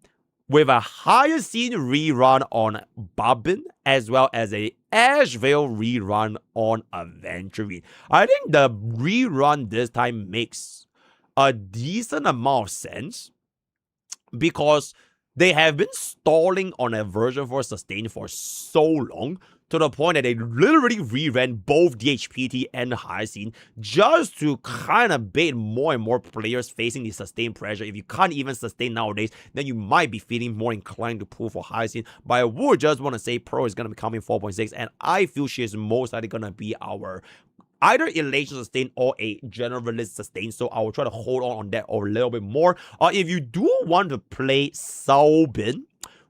S1: with a higher scene rerun on Bobbin, as well as a Asheville rerun on Aventuring. I think the rerun this time makes a decent amount of sense, because they have been stalling on a version 4 sustain for so long, to the point that they literally reran both DHPT and the high scene just to kind of bait more and more players facing the sustained pressure. If you can't even sustain nowadays, then you might be feeling more inclined to pull for high scene. But I would just want to say Pearl is going to be coming 4.6, and I feel she is most likely going to be our either Elation sustain or a generalist sustain, so I will try to hold on that a little bit more. If you do want to play Saobin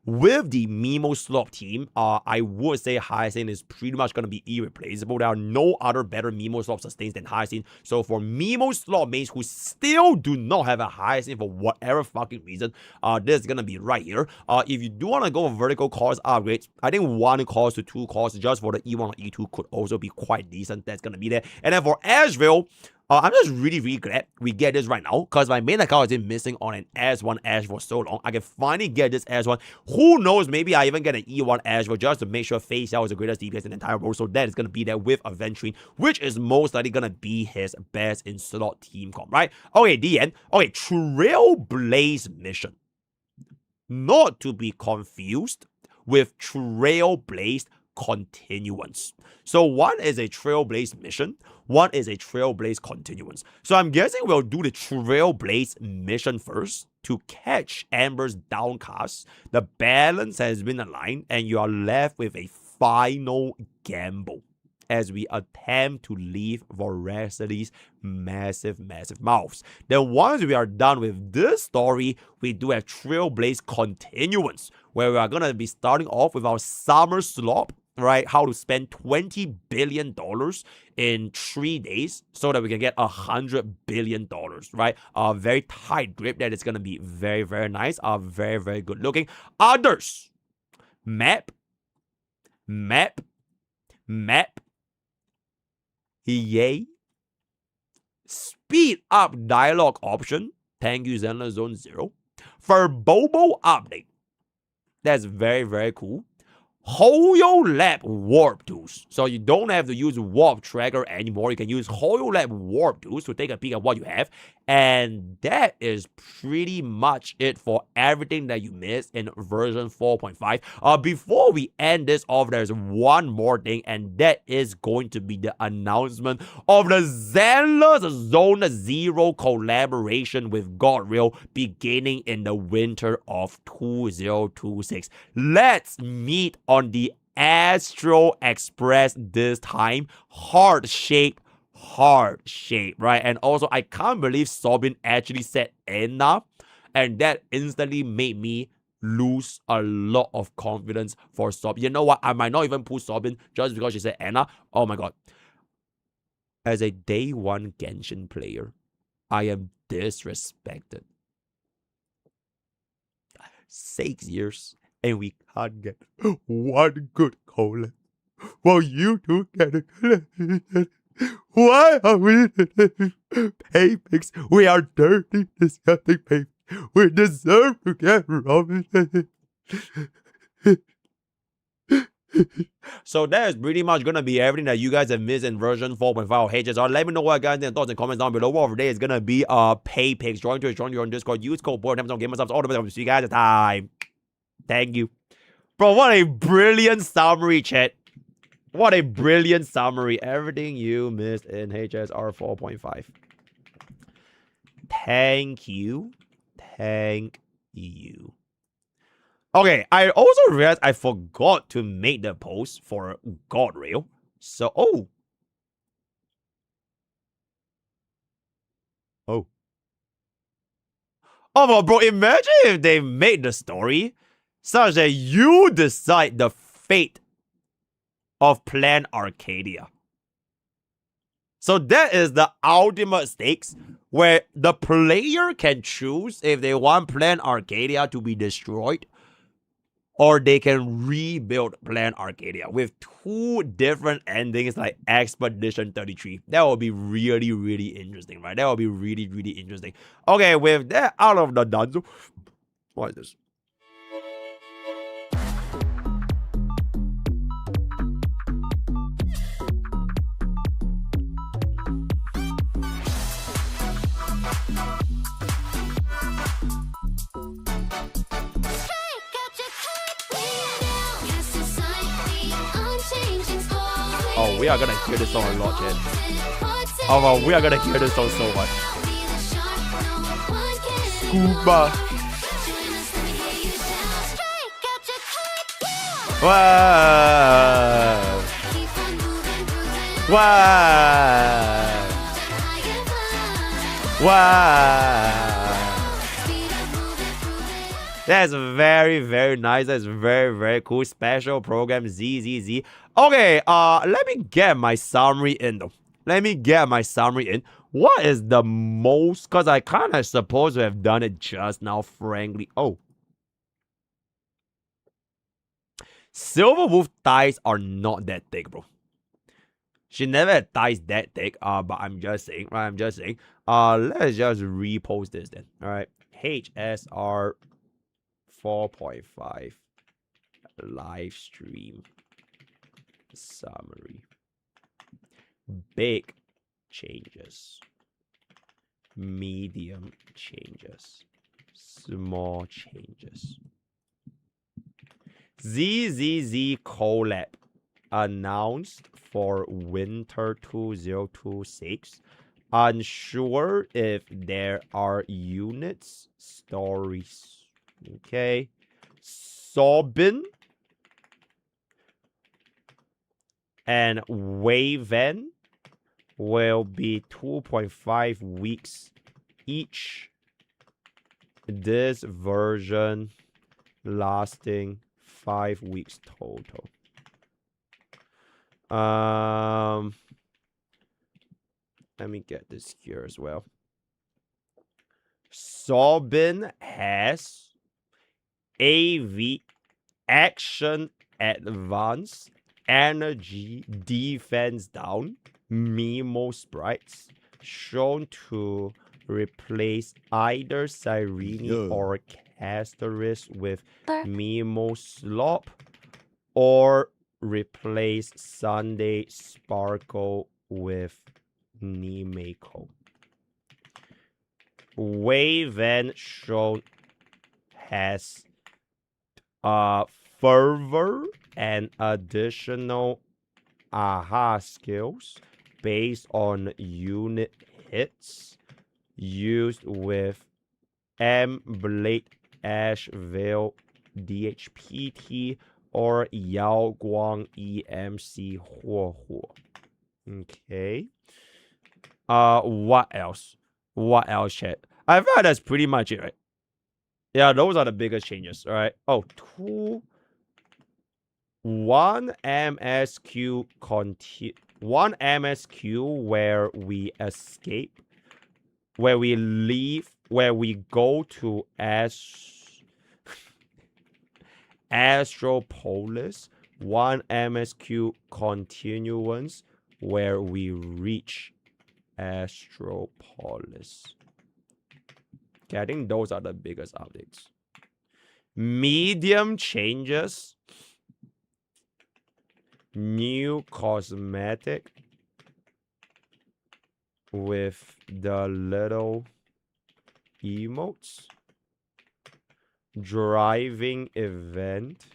S1: with the Mimo Slop team, I would say Hyacinth is pretty much going to be irreplaceable. There are no other better Mimo Slop sustains than Hyacinth. So for Mimo Slop mates who still do not have a Hyacinth for whatever fucking reason, this is going to be right here. If you do want to go for vertical cost upgrades, I think 1 cost to 2 costs just for the E1 or E2 could also be quite decent. That's going to be there. And then for Asheville, I'm just really, really glad we get this right now, because my main account has been missing on an S1 Ash for so long. I can finally get this S1. Who knows, maybe I even get an E1 Ash just to make sure Face Yao is the greatest DPS in the entire world. So that is going to be there with Aventuring, which is most likely going to be his best in slot team comp, right? Okay, the end. Okay, Trailblaze mission. Not to be confused with Trailblaze Continuance. So one is a Trailblaze mission, one is a Trailblaze Continuance. So I'm guessing we'll do the Trailblaze mission first to catch Amber's Downcast. The balance has been aligned, and you are left with a final gamble. as we attempt to leave Voracity's massive mouths. Then once we are done with this story, we do a Trailblaze continuance, where we are going to be starting off with our summer slop, right? How to spend $20 billion in 3 days so that we can get $100 billion, right? A very tight grip that is going to be very, very nice. Very, very good looking. Others. Map. Yay. Speed up dialogue option. Thank you, Zenless Zone 0. For Bobo update. That's very, very cool. HoloLab warp tools. So you don't have to use warp tracker anymore. You can use HoloLab warp tools to take a peek at what you have. And that is pretty much it for everything that you missed in version 4.5. Before we end this off, there's one more thing, and that is going to be the announcement of the Zenless Zone 0 collaboration with Godreal beginning in the winter of 2026. Let's meet on the Astro Express this time. Heart shape, right? And also, I can't believe Sobin actually said Anna, and that instantly made me lose a lot of confidence for Sobin. You know what? I might not even pull Sobin just because she said Anna. Oh my god. As a day one Genshin player, I am disrespected. 6 years, and we can't get one good collab. Well, you two get a collab. Why are we pay pics? We are dirty, disgusting pay. We deserve to get robbed. So that is pretty much gonna be everything that you guys have missed in version 4.5 of HSR. Let me know what you guys think, thoughts and comments down below. What today is gonna be pay pics. Join Twitch, join your own Discord, use code board, Amazon Gamer Subs, all the best. See you guys at time. Thank you. Bro, what a brilliant summary, chat. What a brilliant summary. Everything you missed in HSR 4.5. Thank you. Thank you. Okay, I also realized I forgot to make the post for Godreal. So, oh, well, bro, imagine if they made the story such that you decide the fate of Plan Arcadia. So that is the ultimate stakes, where the player can choose if they want Plan Arcadia to be destroyed, or they can rebuild Plan Arcadia with 2 different endings like Expedition 33. That will be really, really interesting, right? That will be really, really interesting. Okay, with that out of the dunzo, what is this? Oh, we are gonna hear this song a lot, chat. Oh, well, we are gonna hear this song so much. Scuba. Wow. Wow. Wow. That's very, very nice. That's very, very cool. Special program ZZZ. Okay, let me get my summary in though. Let me get my summary in. What is the most, because I kind of supposed to have done it just now, frankly. Oh. Silver Wolf thighs are not that thick, bro. She never had thighs that thick, but I'm just saying, right? I'm just saying. Let's just repost this then. Alright. HSR 4.5 live stream summary. Big changes, medium changes, small changes. ZZZ collab announced for winter 2026. Unsure if there are units, stories. Okay. Sobin And Waven will be 2.5 weeks each. This version lasting 5 weeks total. Let me get this here as well. Sobin has AV Action Advance Energy Defense Down Mimo Sprites shown to replace either Cyrene or Castoris with Mimo Slop, or replace Sunday Sparkle with Nimeko. Waven shown has fervor and additional aha skills based on unit hits used with M Blade Ash Veil DHPT or Yao Guang EMC Huo. Okay. What else? What else, chat? I feel like that's pretty much it, right? Yeah, those are the biggest changes, all right? Oh, 1 MSQ one MSQ where we escape, where we leave, where we go to Astropolis. 1 MSQ continuance where we reach Astropolis. Okay, I think those are the biggest updates. Medium changes. New cosmetic with the little emotes. Driving event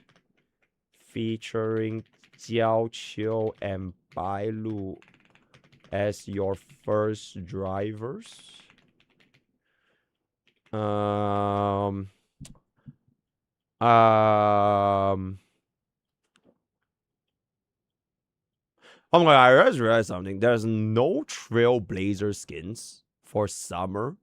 S1: featuring Jiao Qiu and Bai Lu as your first drivers. Oh my god, I just realized something. There's no Trailblazer skins for summer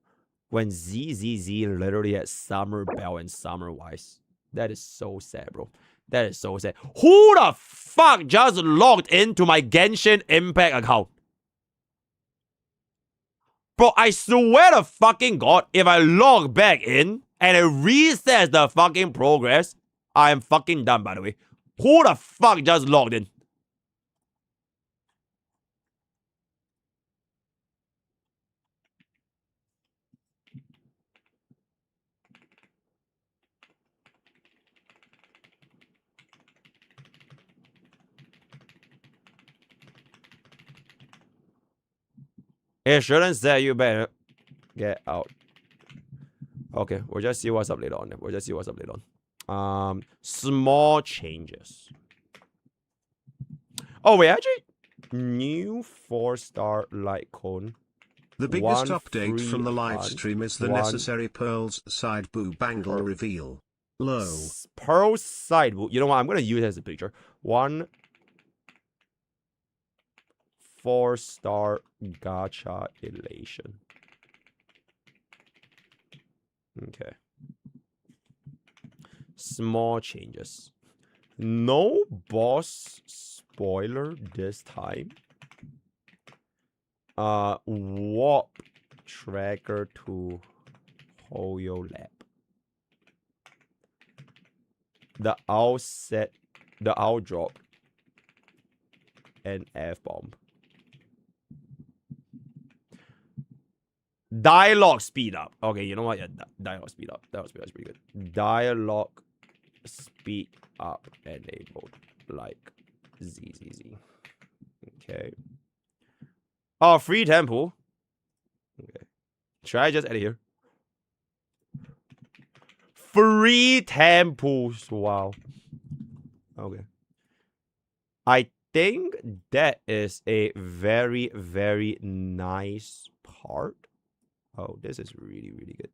S1: when ZZZ literally had Summer Bell and Summer Wise. That is so sad, bro. That is so sad. Who the fuck just logged into my Genshin Impact account? Bro, I swear to fucking god, if I log back in and it resets the fucking progress, I am fucking done, by the way. Who the fuck just logged in? It shouldn't say you better get out. Okay, we'll just see what's up later on. We'll just see what's up later on. Small changes. Oh, wait, actually, new 4-star light cone.
S11: The biggest update from the live stream is the necessary Pearl's side boo bangle reveal. Low.
S1: Pearl's side boo. You know what? I'm going to use it as a picture. 1 4-star gacha elation. Okay. Small changes. No boss spoiler this time. Warp tracker to Hoyo Lab. The owl set, the owl drop, and F-bomb. Dialogue speed up. Okay, you know what? Yeah, dialogue speed up. Dialogue speed up is pretty good. Dialogue speed up enabled. Like ZZZ. Okay. Oh, free temple. Okay. Should I just add it here? Free temples. Wow. Okay. I think that is a very, very nice part. Oh, this is really, really good.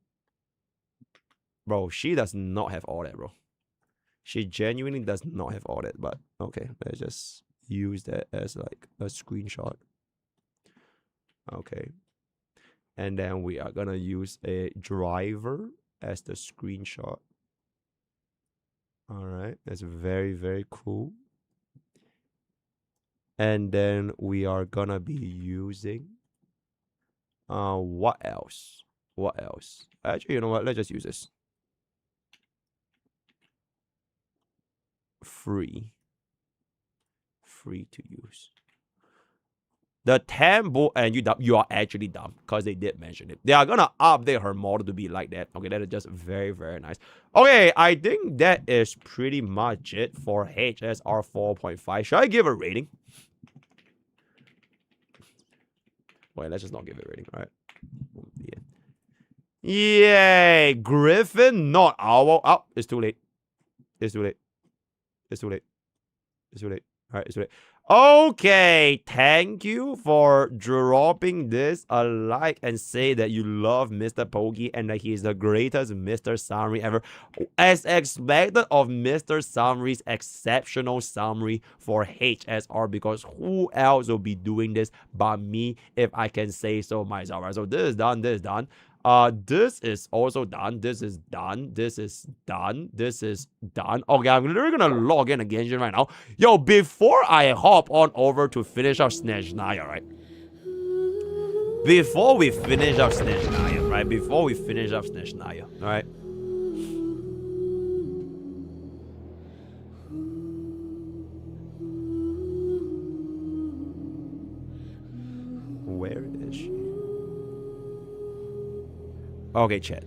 S1: Bro, she does not have all that, bro. She genuinely does not have all that, but okay, let's just use that as like a screenshot. Okay. And then we are gonna use a driver as the screenshot. All right, that's very, very cool. And then we are gonna be using what else? What else? Actually, you know what? Let's just use this. Free to use. The tempo, and you are actually dumb because they did mention it. They are gonna update her model to be like that. Okay, that is just very, very nice. Okay, I think that is pretty much it for HSR 4.5. Should I give a rating? Wait, let's just not give it a rating. All right. Yeah. Yay! Griffin, not owl. Oh, it's too late. It's too late. It's too late. It's too late. All right, it's too late. Okay, thank you for dropping this a like and say that you love MrPokke and that he is the greatest Mr. Summary ever. As expected of Mr. Summary's exceptional summary for HSR, because who else will be doing this but me, if I can say so myself. Right, so this is done, this is done. This is also done. This is done. This is done. This is done. Okay, I'm literally gonna log in again right now. Yo, before I hop on over to finish up Snez Naya, right? Before we finish up Snez Naya, right? Before we finish up Snez Naya, alright? Where is she? Okay, chat.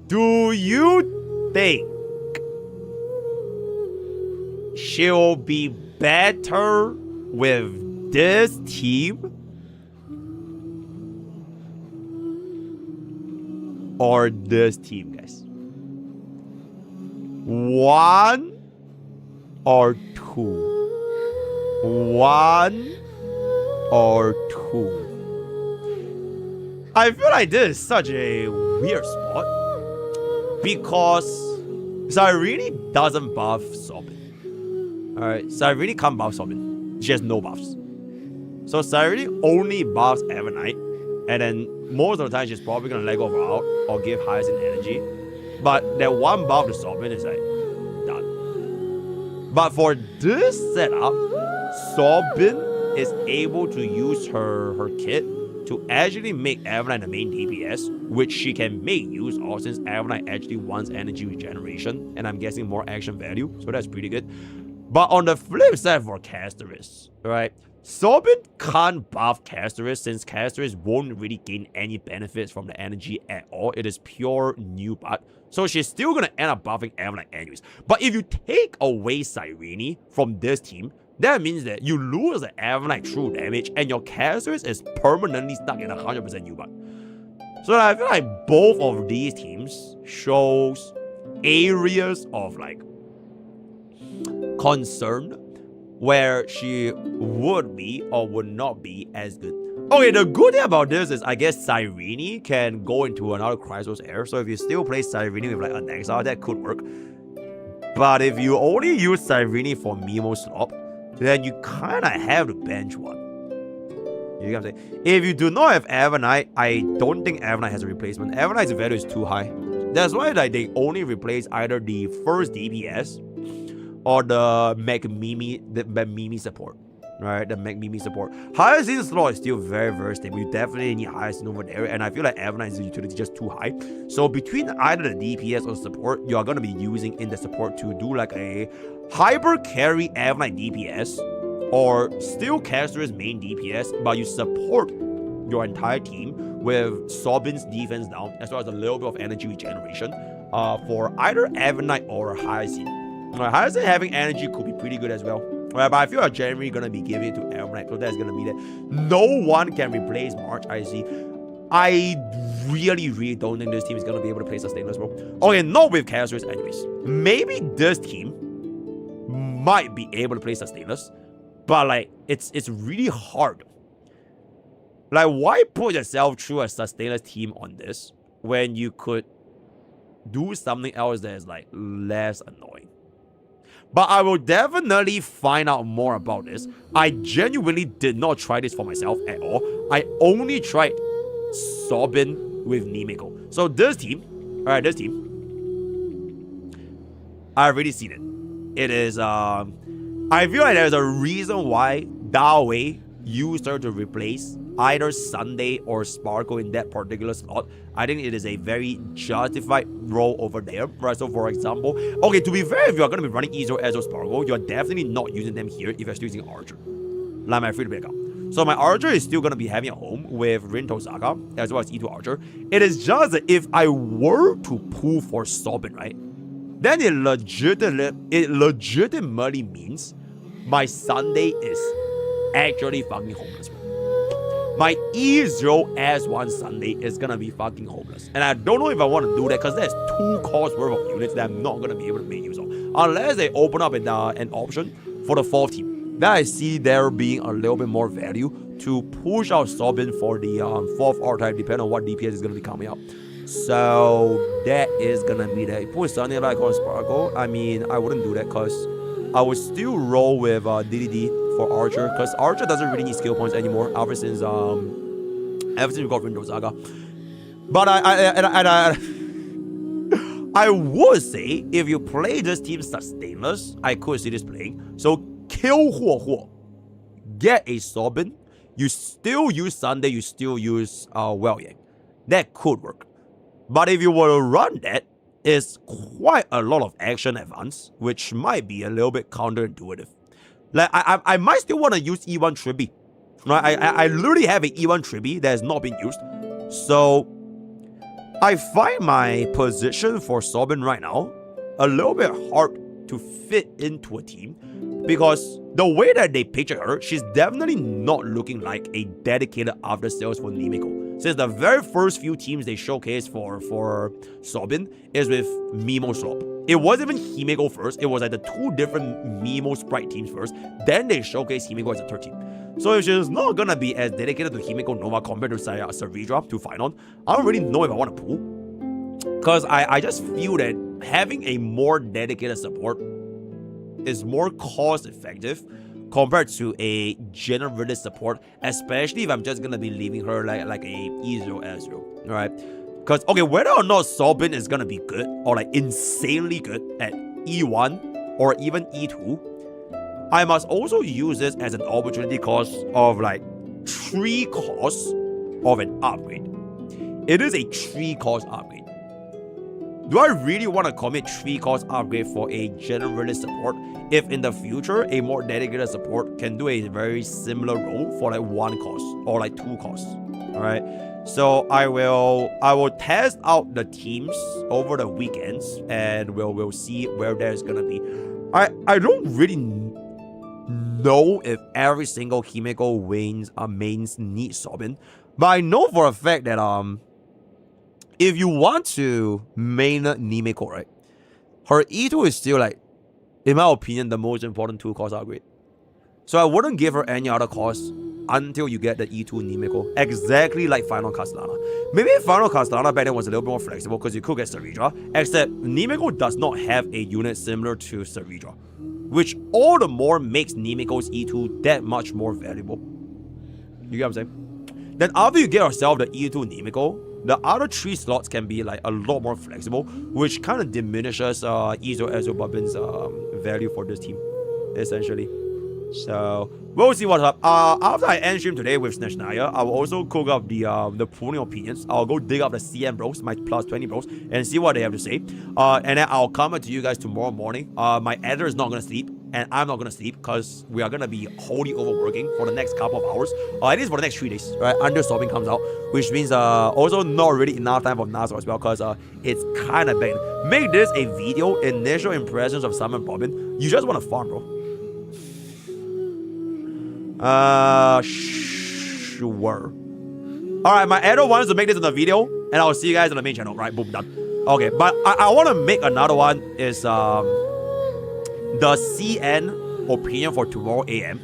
S1: Do you think she'll be better with this team or this team, guys? 1 or 2? 1 or 2? I feel like this is such a weird spot because Cyrene doesn't buff Sobin. Alright, Cyrene can't buff Sobin. She has no buffs. So Cyrene only buffs Evernight, and then most of the time she's probably gonna let go of her out or give Hyacinth energy. But that one buff to Sobin is like done. But for this setup, Sobin is able to use her kit to actually make Evernight the main DPS, which she can make use of since Evernight actually wants energy regeneration, and I'm guessing more action value, so that's pretty good. But on the flip side for Castoris, right? Sobin can't buff Castoris since Castoris won't really gain any benefits from the energy at all. It is pure new butt. So she's still gonna end up buffing Evernight anyways. But if you take away Cyrene from this team, that means that you lose the Evernight true damage and your Castoris is permanently stuck in 100% new butt. So I feel like both of these teams shows areas of like concern where she would be or would not be as good. Okay, the good thing about this is I guess Cyrene can go into another Chrysos Air. So if you still play Cyrene with like an Exile, that could work. But if you only use Cyrene for Mimo Slop, then you kind of have to bench one. You know what I'm saying? If you do not have Evernight, I don't think Evernight has a replacement. Evernight's value is too high. That's why like, they only replace either the first DPS or the Mimi support. Right? The Mimi support. Hyacinth slot is still very, very stable. You definitely need Hyacinth over there. And I feel like Evernight's utility is just too high. So between either the DPS or support, you are going to be using in the support to do like a hyper carry Evernight DPS, or still Castoris main DPS, but you support your entire team with Sobin's defense down, as well as a little bit of energy regeneration for either Evernight or Hyacinth. Hyacinth having energy could be pretty good as well. But I feel like generally going to be giving it to Evernight, so that's going to be that. No one can replace March, I see. I really don't think this team is going to be able to play Sustainless, bro. Okay, not with Castoris anyways. Maybe this team might be able to play Sustainless, but like, it's really hard. Like, why put yourself through a Sustainless team on this when you could do something else that is like less annoying? But I will definitely find out more about this. I genuinely did not try this for myself at all. I only tried Sobin with Nimeko. So this team, alright, this team, I've already seen it. It is, I feel like there's a reason why Dawei used her to replace either Sunday or Sparkle in that particular slot. I think it is a very justified role over there, right? So for example, okay, to be fair, if you're going to be running Izo, Ezo, Sparkle, you're definitely not using them here if you're still using Archer. Like my free to pick up. So my Archer is still going to be having a home with Rin Tosaka, as well as E2 Archer. It is just that if I were to pull for Sobin, right, then it legitimately means my Sunday is actually fucking homeless. My E0S1 Sunday is gonna be fucking homeless. And I don't know if I want to do that because there's 2 cost worth of units that I'm not gonna be able to make use of. Unless they open up an option for the 4th team. That I see there being a little bit more value to push out Sobin for the 4th R-type, depending on what DPS is gonna be coming out. So that is gonna be the push Sunday like on Sparkle. I mean, I wouldn't do that because I would still roll with DDD for Archer, because Archer doesn't really need skill points anymore ever since we got Rin Saga. But I would say if you play this team sustainless, I could see this playing. So kill Huo, get a Sobin, you still use Sunday, you still use Yang. That could work. But if you were to run that, it's quite a lot of action advance, which might be a little bit counterintuitive. Like, I might still want to use E1 Tribi. Right? I literally have an E1 Tribi that has not been used. So, I find my position for Sobin right now a little bit hard to fit into a team. Because the way that they picture her, she's definitely not looking like a dedicated after sales for Nimeko. Since the very first few teams they showcased for Sobin is with Mimo Swap. It wasn't even Himeko first. It was like the 2 different Mimo Sprite teams first. Then they showcased Himeko as a 3rd team. So if she's not gonna be as dedicated to Himeko Nova compared to Saridra to Finon, I don't really know if I want to pull. Because I just feel that having a more dedicated support is more cost effective compared to a generated support, especially if I'm just gonna be leaving her like a E0 S0, right? Because, okay, whether or not Sobin is gonna be good or like insanely good at E1 or even E2, I must also use this as an opportunity cost of like 3 costs of an upgrade. It is a 3 cost upgrade. Do I really want to commit 3 cost upgrade for a generalist support if in the future a more dedicated support can do a very similar role for like 1 cost or like 2 costs? Alright. So I will test out the teams over the weekends and we'll see where there's gonna be. I don't really know if every single Himeko mains need Sobin, but I know for a fact that if you want to main Nimeko, right, her E2 is still like, in my opinion, the most important 2 cost upgrade. So I wouldn't give her any other cost until you get the E2 Nimeko, exactly like Final Castellana. Maybe Final Castellana back then was a little bit more flexible because you could get Saridra, except Nimeko does not have a unit similar to Saridra, which all the more makes Nimeko's E2 that much more valuable. You get what I'm saying? Then after you get yourself the E2 Nimeko, the other 3 slots can be like a lot more flexible, which kind of diminishes Izo Ezo Babin's value for this team, essentially. So we'll see what's up. After I end stream today with Snez, I will also cook up the pruning opinions. I'll go dig up the CM bros, my plus 20 bros, and see what they have to say. And then I'll come to you guys tomorrow morning. My editor is not gonna sleep, and I'm not gonna sleep because we are gonna be wholly overworking for the next couple of hours, at least for the next 3 days, right? Under Stopping comes out, which means also not really enough time for Nazo as well, because it's kind of big. Make this a video, initial impressions of Summon Bobbin. You just want to farm, bro. Sure. Alright, my editor wants to make this in a video, and I'll see you guys on the main channel. Right, boom, done. Okay, but I want to make another one, is the CN opinion for tomorrow AM,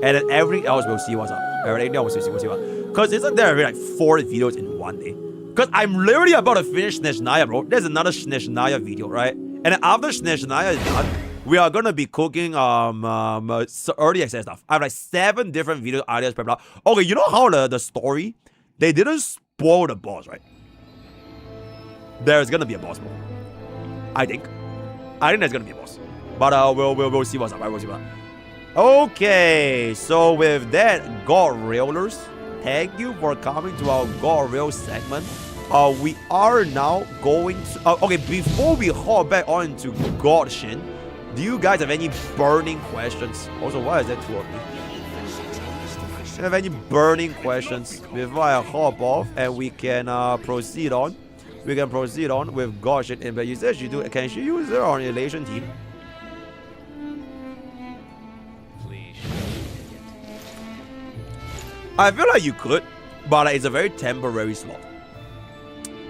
S1: and then everything else we'll see what's up. Everything else we'll see what's up. Because isn't there like 4 videos in one day? Because I'm literally about to finish Snez, bro. There's another Snez video, right? And then after Snez is done, we are gonna be cooking early access stuff. I have like 7 different video ideas prepped out. Okay, you know how the story, they didn't spoil the boss, right? There's gonna be a boss mode. I think there's gonna be a boss. But we'll see what's up. We'll see what's up. Okay, so with that, God Railers, thank you for coming to our God Rail segment. We are now going to... okay, before we hop back on to God Shin, do you guys have any burning questions? Also, why is that 2 of me? Do you have any burning questions before I hop off and we can proceed on? We can proceed on with God Shin. But you said can she use her on Elation team? I feel like you could, but like, it's a very temporary slot.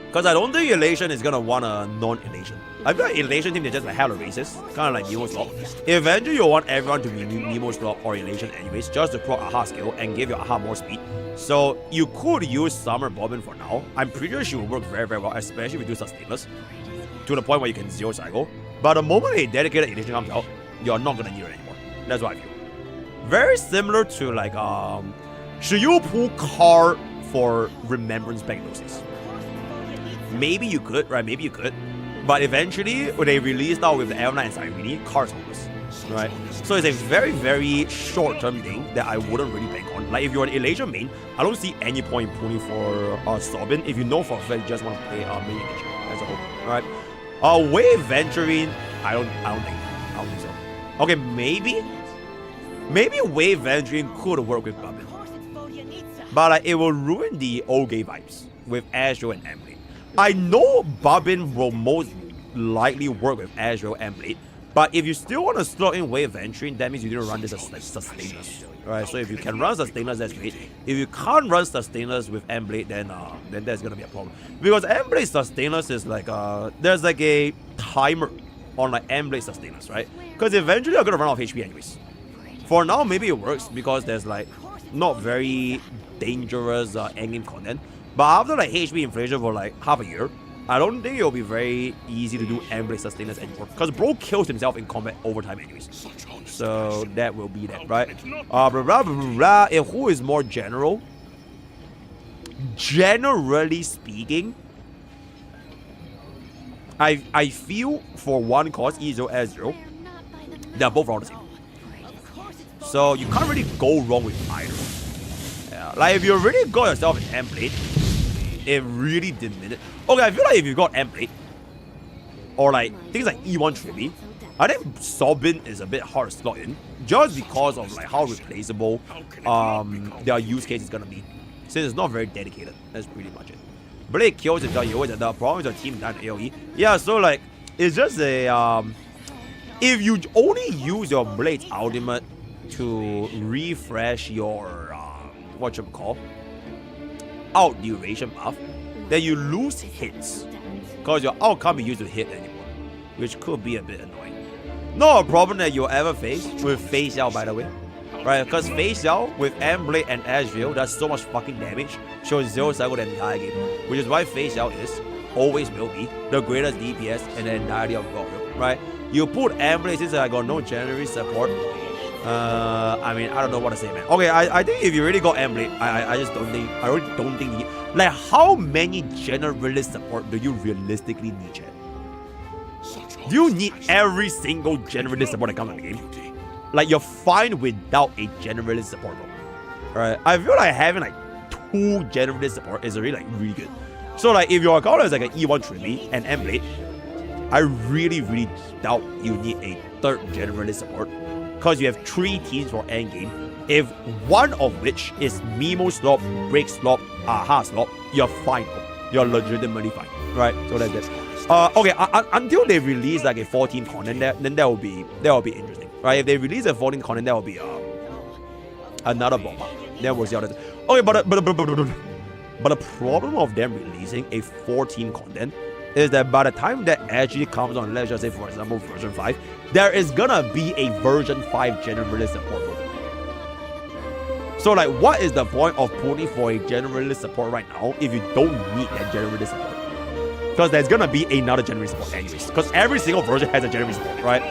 S1: Because I don't think Elation is gonna want a non-Elation. I feel like Elation team, they just like hella racist, kind of like Nemo slot. Eventually, you want everyone to be Nemo slot or Elation anyways, just to proc Aha skill and give your Aha more speed. So you could use Summer Bobbin for now. I'm pretty sure she will work very, very well, especially if you do Sustainless, to the point where you can zero cycle. But the moment a dedicated Elation comes out, you're not gonna need it anymore. That's what I feel. Very similar to like should you pull Car for Remembrance back in those days? Maybe you could, right? Maybe you could. But eventually, when they released out with the Elna and Cyrene, Car's hopeless, right? So it's a very, very short-term thing that I wouldn't really bank on. Like, if you're an Elation main, I don't see any point in pulling for Sobin if you know for a fact you just want to play main Elation as a whole, right? Wave Venturing, I don't think so. Okay, maybe Wave Venturing could work with Babin. But like, it will ruin the Oge vibes with Astro and Emily. I know Bobbin will most likely work with Astro and Blade, but if you still want to slot in Wave Venturing, that means you need to run this as Sustainers. Right? So if you can run Sustainers, that's great. If you can't run Sustainers with Emblade, then there's gonna be a problem. Because Emblade Sustainers is like there's like a timer on like Emblade Sustainers, right? Because eventually you're gonna run out of HP anyways. For now, maybe it works because there's like not very dangerous endgame content. But after like HP inflation for like half a year, I don't think it'll be very easy to do Emblade Sustainers anymore. Because bro kills himself in combat over time anyways. So that will be that, right? Who is more general? Generally speaking, I feel for one cause, E0, S0, they're both around the same. So you can't really go wrong with either. Yeah, like if you already got yourself an Emblade, it really diminished. Okay, I feel like if you got Emblade, or like things like E1 Tribby, I think Sobin is a bit hard to slot in, just because of like how replaceable their use case is gonna be. Since it's not very dedicated. That's pretty much it. Blade kills himself, you always have the problem with your team down AoE. Yeah, so like it's just a if you only use your Blade's ultimate to refresh your out duration buff, then you lose hits because your out can't be used to hit anymore, which could be a bit annoying. Not a problem that you'll ever face with Face Yao, by the way, right? Because Face Yao with Emblade and Ashville does so much fucking damage, shows zero cycle the entire game, which is why Face Yao is, always will be, the greatest DPS in the entirety of God, right? You put Emblade since I got no January support. I mean, I don't know what to say, man. Okay, I think if you really got Emblade, I really don't think you, like, how many generalist support do you realistically need, chat? Do you need every single generalist support that comes in the game? Like, you're fine without a generalist support, bro. Alright, I feel like having like 2 generalist support is really good. So like, if your account is like an E1 Trinity and Emblade, I really doubt you need a 3rd generalist support. Because you have 3 teams for endgame, if one of which is Mimo slop, Break slop, Aha slop, you're fine. You're legitimately fine, right? So that's it. Okay, until they release like a 14 content, then that will be interesting, right? If they release a 14 content, that will be another bomb. Then we'll see how that. Okay, but the problem of them releasing a 14 content is that by the time that actually comes on, let's just say for example version 5, there is gonna be a version 5 generalist support. So like, what is the point of putting for a generalist support right now if you don't need that generalist support? Because there's gonna be another generalist support anyways. Because every single version has a generalist support, right?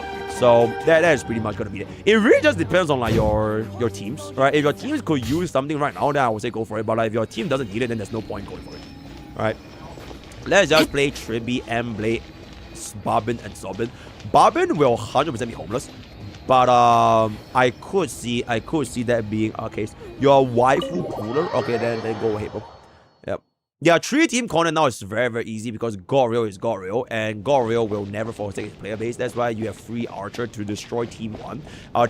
S1: So that is pretty much gonna be it. It really just depends on like your teams, right? If your teams could use something right now, then I would say go for it. But like if your team doesn't need it, then there's no point going for it. Alright. Let's just play Tribby, M-Blade, Bobbin, and Sobbin. Bobbin will 100% be homeless. But I could see that being our case. Your waifu cooler? Okay, then go ahead, bro. Yep. Yeah, 3-team corner now is very, very easy because Goryo is Goryo, and Goryo will never forsake his player base. That's why you have free Archer to destroy Team 1.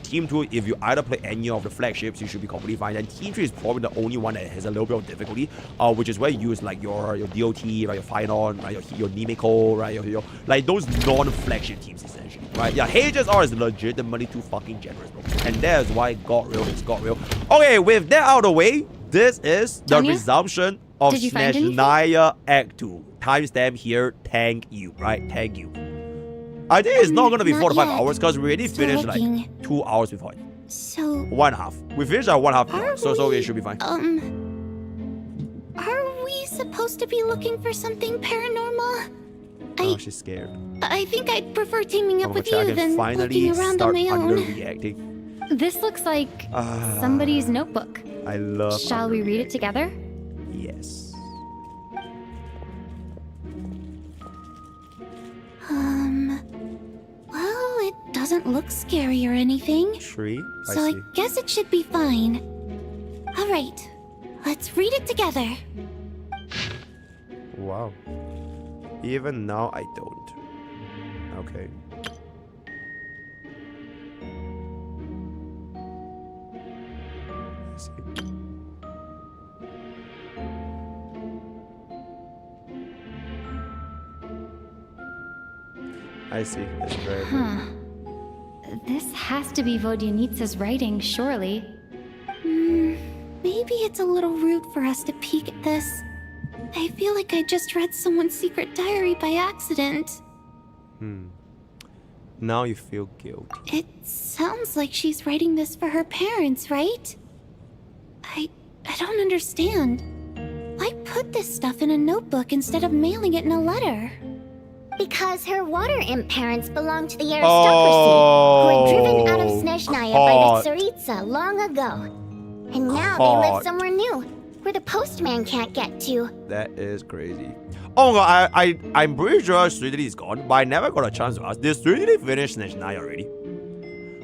S1: Team 2, if you either play any of the flagships, you should be completely fine. And Team 3 is probably the only one that has a little bit of difficulty, which is where you use like your DOT, right, your Finon, right, your Nimiko, right, your like those non-flagship teams essentially, right? Yeah, HSR is legitimately too fucking generous, bro. And that is why Goryo is Goryo. Okay, with that out of the way, this is the resumption of Snez Act 2. Timestamp here, thank you, right? Thank you. I think it's not gonna be 4 to 5 hours because we already finished like 2 hours before it.
S3: So
S1: 1.5. We finished at 1.5 hours, so it should be fine.
S3: Are we supposed to be looking for something paranormal?
S1: Oh, she's scared.
S3: I think I'd prefer teaming up with you than
S1: finally
S3: looking around on my own.
S1: Underreacting.
S2: This looks like somebody's notebook.
S1: I love.
S2: Shall we read it together?
S1: Yes.
S3: Well, it doesn't look scary or anything.
S1: Tree?
S3: So I guess it should be fine. Alright, let's read it together.
S1: Wow. Even now, I don't. Okay. Let's see. I see. It's very
S2: This has to be Vodyanitsa's writing, surely.
S3: Maybe it's a little rude for us to peek at this. I feel like I just read someone's secret diary by accident.
S1: Now you feel guilty.
S3: It sounds like she's writing this for her parents, right? I don't understand. Why put this stuff in a notebook instead of mailing it in a letter?
S4: Because her water imp parents belonged to the aristocracy, who were driven out of Snezhnaya by the Tsaritsa long ago. And now they live somewhere new, where the postman can't get to.
S1: That is crazy. Oh god, I'm pretty sure Sweetie is gone, but I never got a chance to ask. Did Sweetie finish Snezhnaya already?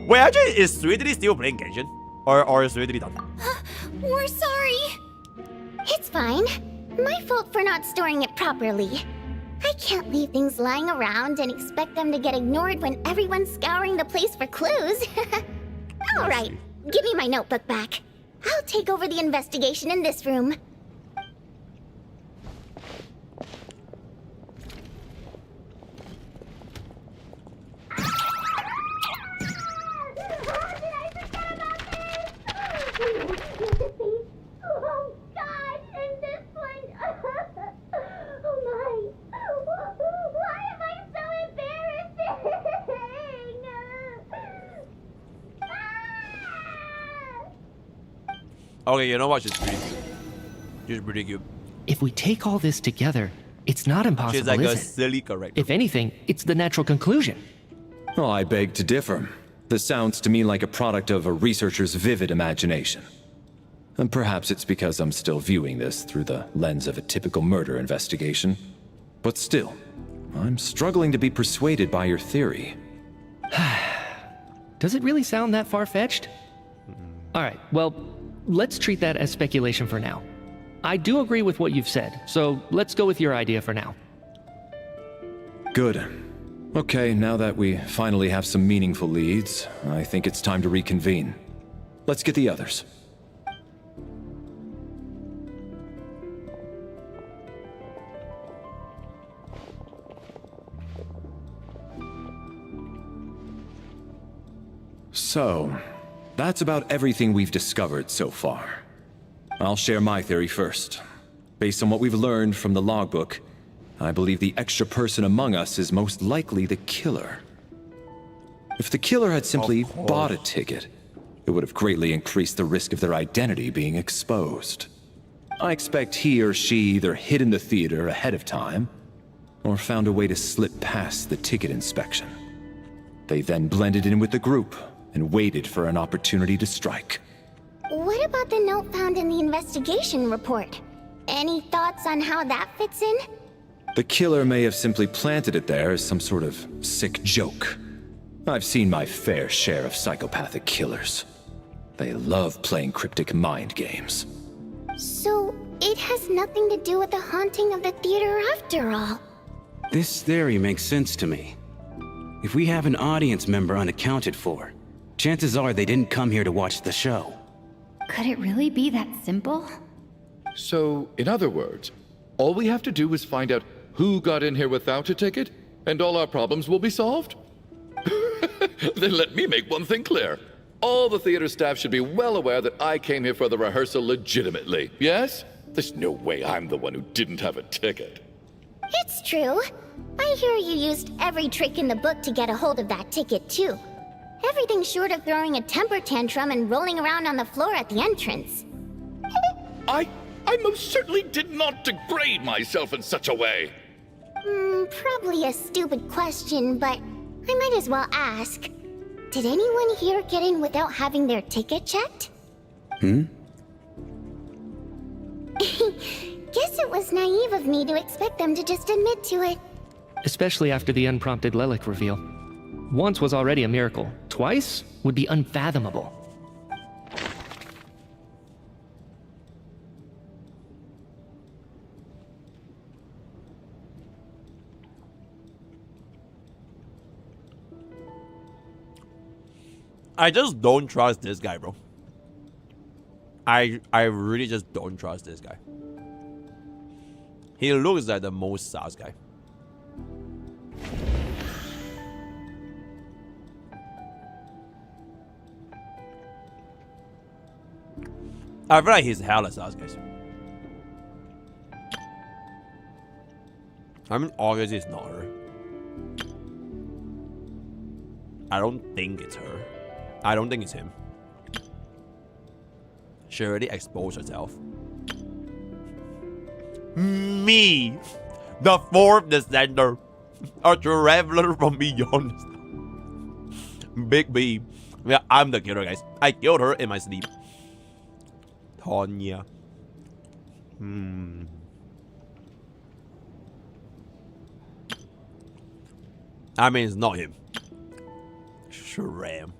S1: Wait, actually, is Sweetie still playing Genshin? Or is Sweetie done?
S4: We're sorry. It's fine. My fault for not storing it properly. I can't leave things lying around and expect them to get ignored when everyone's scouring the place for clues. Alright, give me my notebook back. I'll take over the investigation in this room.
S1: Okay, you know what? She's pretty cute.
S18: If we take all this together, it's not impossible,
S1: She's like
S18: is
S1: a
S18: it?
S1: silly corrector.
S18: If anything, it's the natural conclusion.
S5: Oh, I beg to differ. This sounds to me like a product of a researcher's vivid imagination. And perhaps it's because I'm still viewing this through the lens of a typical murder investigation. But still, I'm struggling to be persuaded by your theory.
S18: Does it really sound that far-fetched? All right, well, let's treat that as speculation for now. I do agree with what you've said, so let's go with your idea for now.
S5: Good. Okay, now that we finally have some meaningful leads, I think it's time to reconvene. Let's get the others. So, that's about everything we've discovered so far. I'll share my theory first. Based on what we've learned from the logbook, I believe the extra person among us is most likely the killer. If the killer had simply bought a ticket, it would have greatly increased the risk of their identity being exposed. I expect he or she either hid in the theater ahead of time, or found a way to slip past the ticket inspection. They then blended in with the group and waited for an opportunity to strike.
S4: What about the note found in the investigation report? Any thoughts on how that fits in?
S5: The killer may have simply planted it there as some sort of sick joke. I've seen my fair share of psychopathic killers. They love playing cryptic mind games.
S4: So, it has nothing to do with the haunting of the theater after all.
S13: This theory makes sense to me. If we have an audience member unaccounted for, chances are they didn't come here to watch the show.
S2: Could it really be that simple?
S19: So, in other words, all we have to do is find out who got in here without a ticket, and all our problems will be solved? Then let me make one thing clear. All the theater staff should be well aware that I came here for the rehearsal legitimately, yes? There's no way I'm the one who didn't have a ticket.
S4: It's true. I hear you used every trick in the book to get a hold of that ticket, too. Everything short of throwing a temper tantrum and rolling around on the floor at the entrance.
S19: I most certainly did not degrade myself in such a way.
S4: Probably a stupid question, but I might as well ask. Did anyone here get in without having their ticket checked?
S13: Hmm?
S4: Guess it was naive of me to expect them to just admit to it.
S18: Especially after the unprompted Lilac reveal. Once was already a miracle. Twice would be unfathomable.
S1: I just don't trust this guy, bro. I really just don't trust this guy. He looks like the most sus guy. I feel like he's hella sus, guys. I mean, obviously it's not her. I don't think it's her. I don't think it's him. She already exposed herself. Me, the fourth descender, a traveler from beyond. Big B. Yeah, I'm the killer, guys. I killed her in my sleep. Tonya. I mean, it's not him. Shram.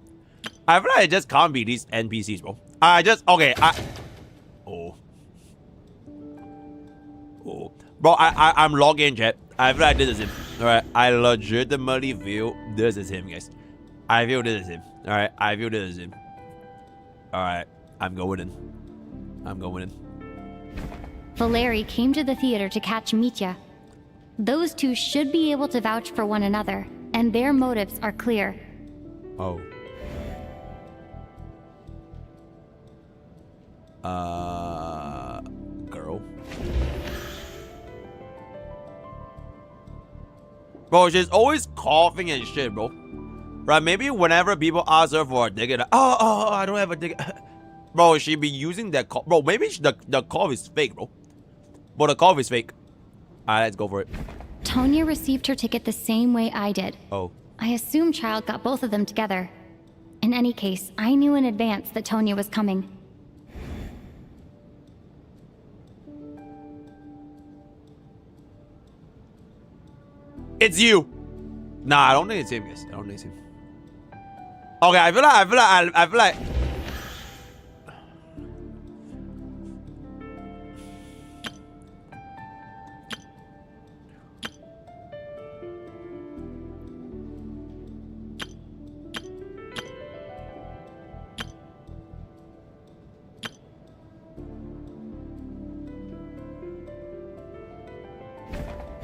S1: I feel like it just can't be these NPCs, bro. Oh. Bro, I'm logged in, chat. I feel like this is him. Alright, I legitimately feel this is him, guys. I feel this is him. Alright, I feel this is him. Alright, I'm going in.
S2: Valeri came to the theater to catch Mitya. Those two should be able to vouch for one another, and their motives are clear.
S1: Oh. Girl. Bro, she's always coughing and shit, bro. Right, maybe whenever people ask her for a ticket, oh, I don't have a ticket. Bro, she be using that cough. Bro, maybe the cough is fake, bro. But the cough is fake. Alright, let's go for it.
S2: Tonya received her ticket the same way I did.
S1: Oh.
S2: I assume Child got both of them together. In any case, I knew in advance that Tonya was coming.
S1: It's you. Nah, I don't think it's him, guys. I don't think it's him. Okay, I feel like.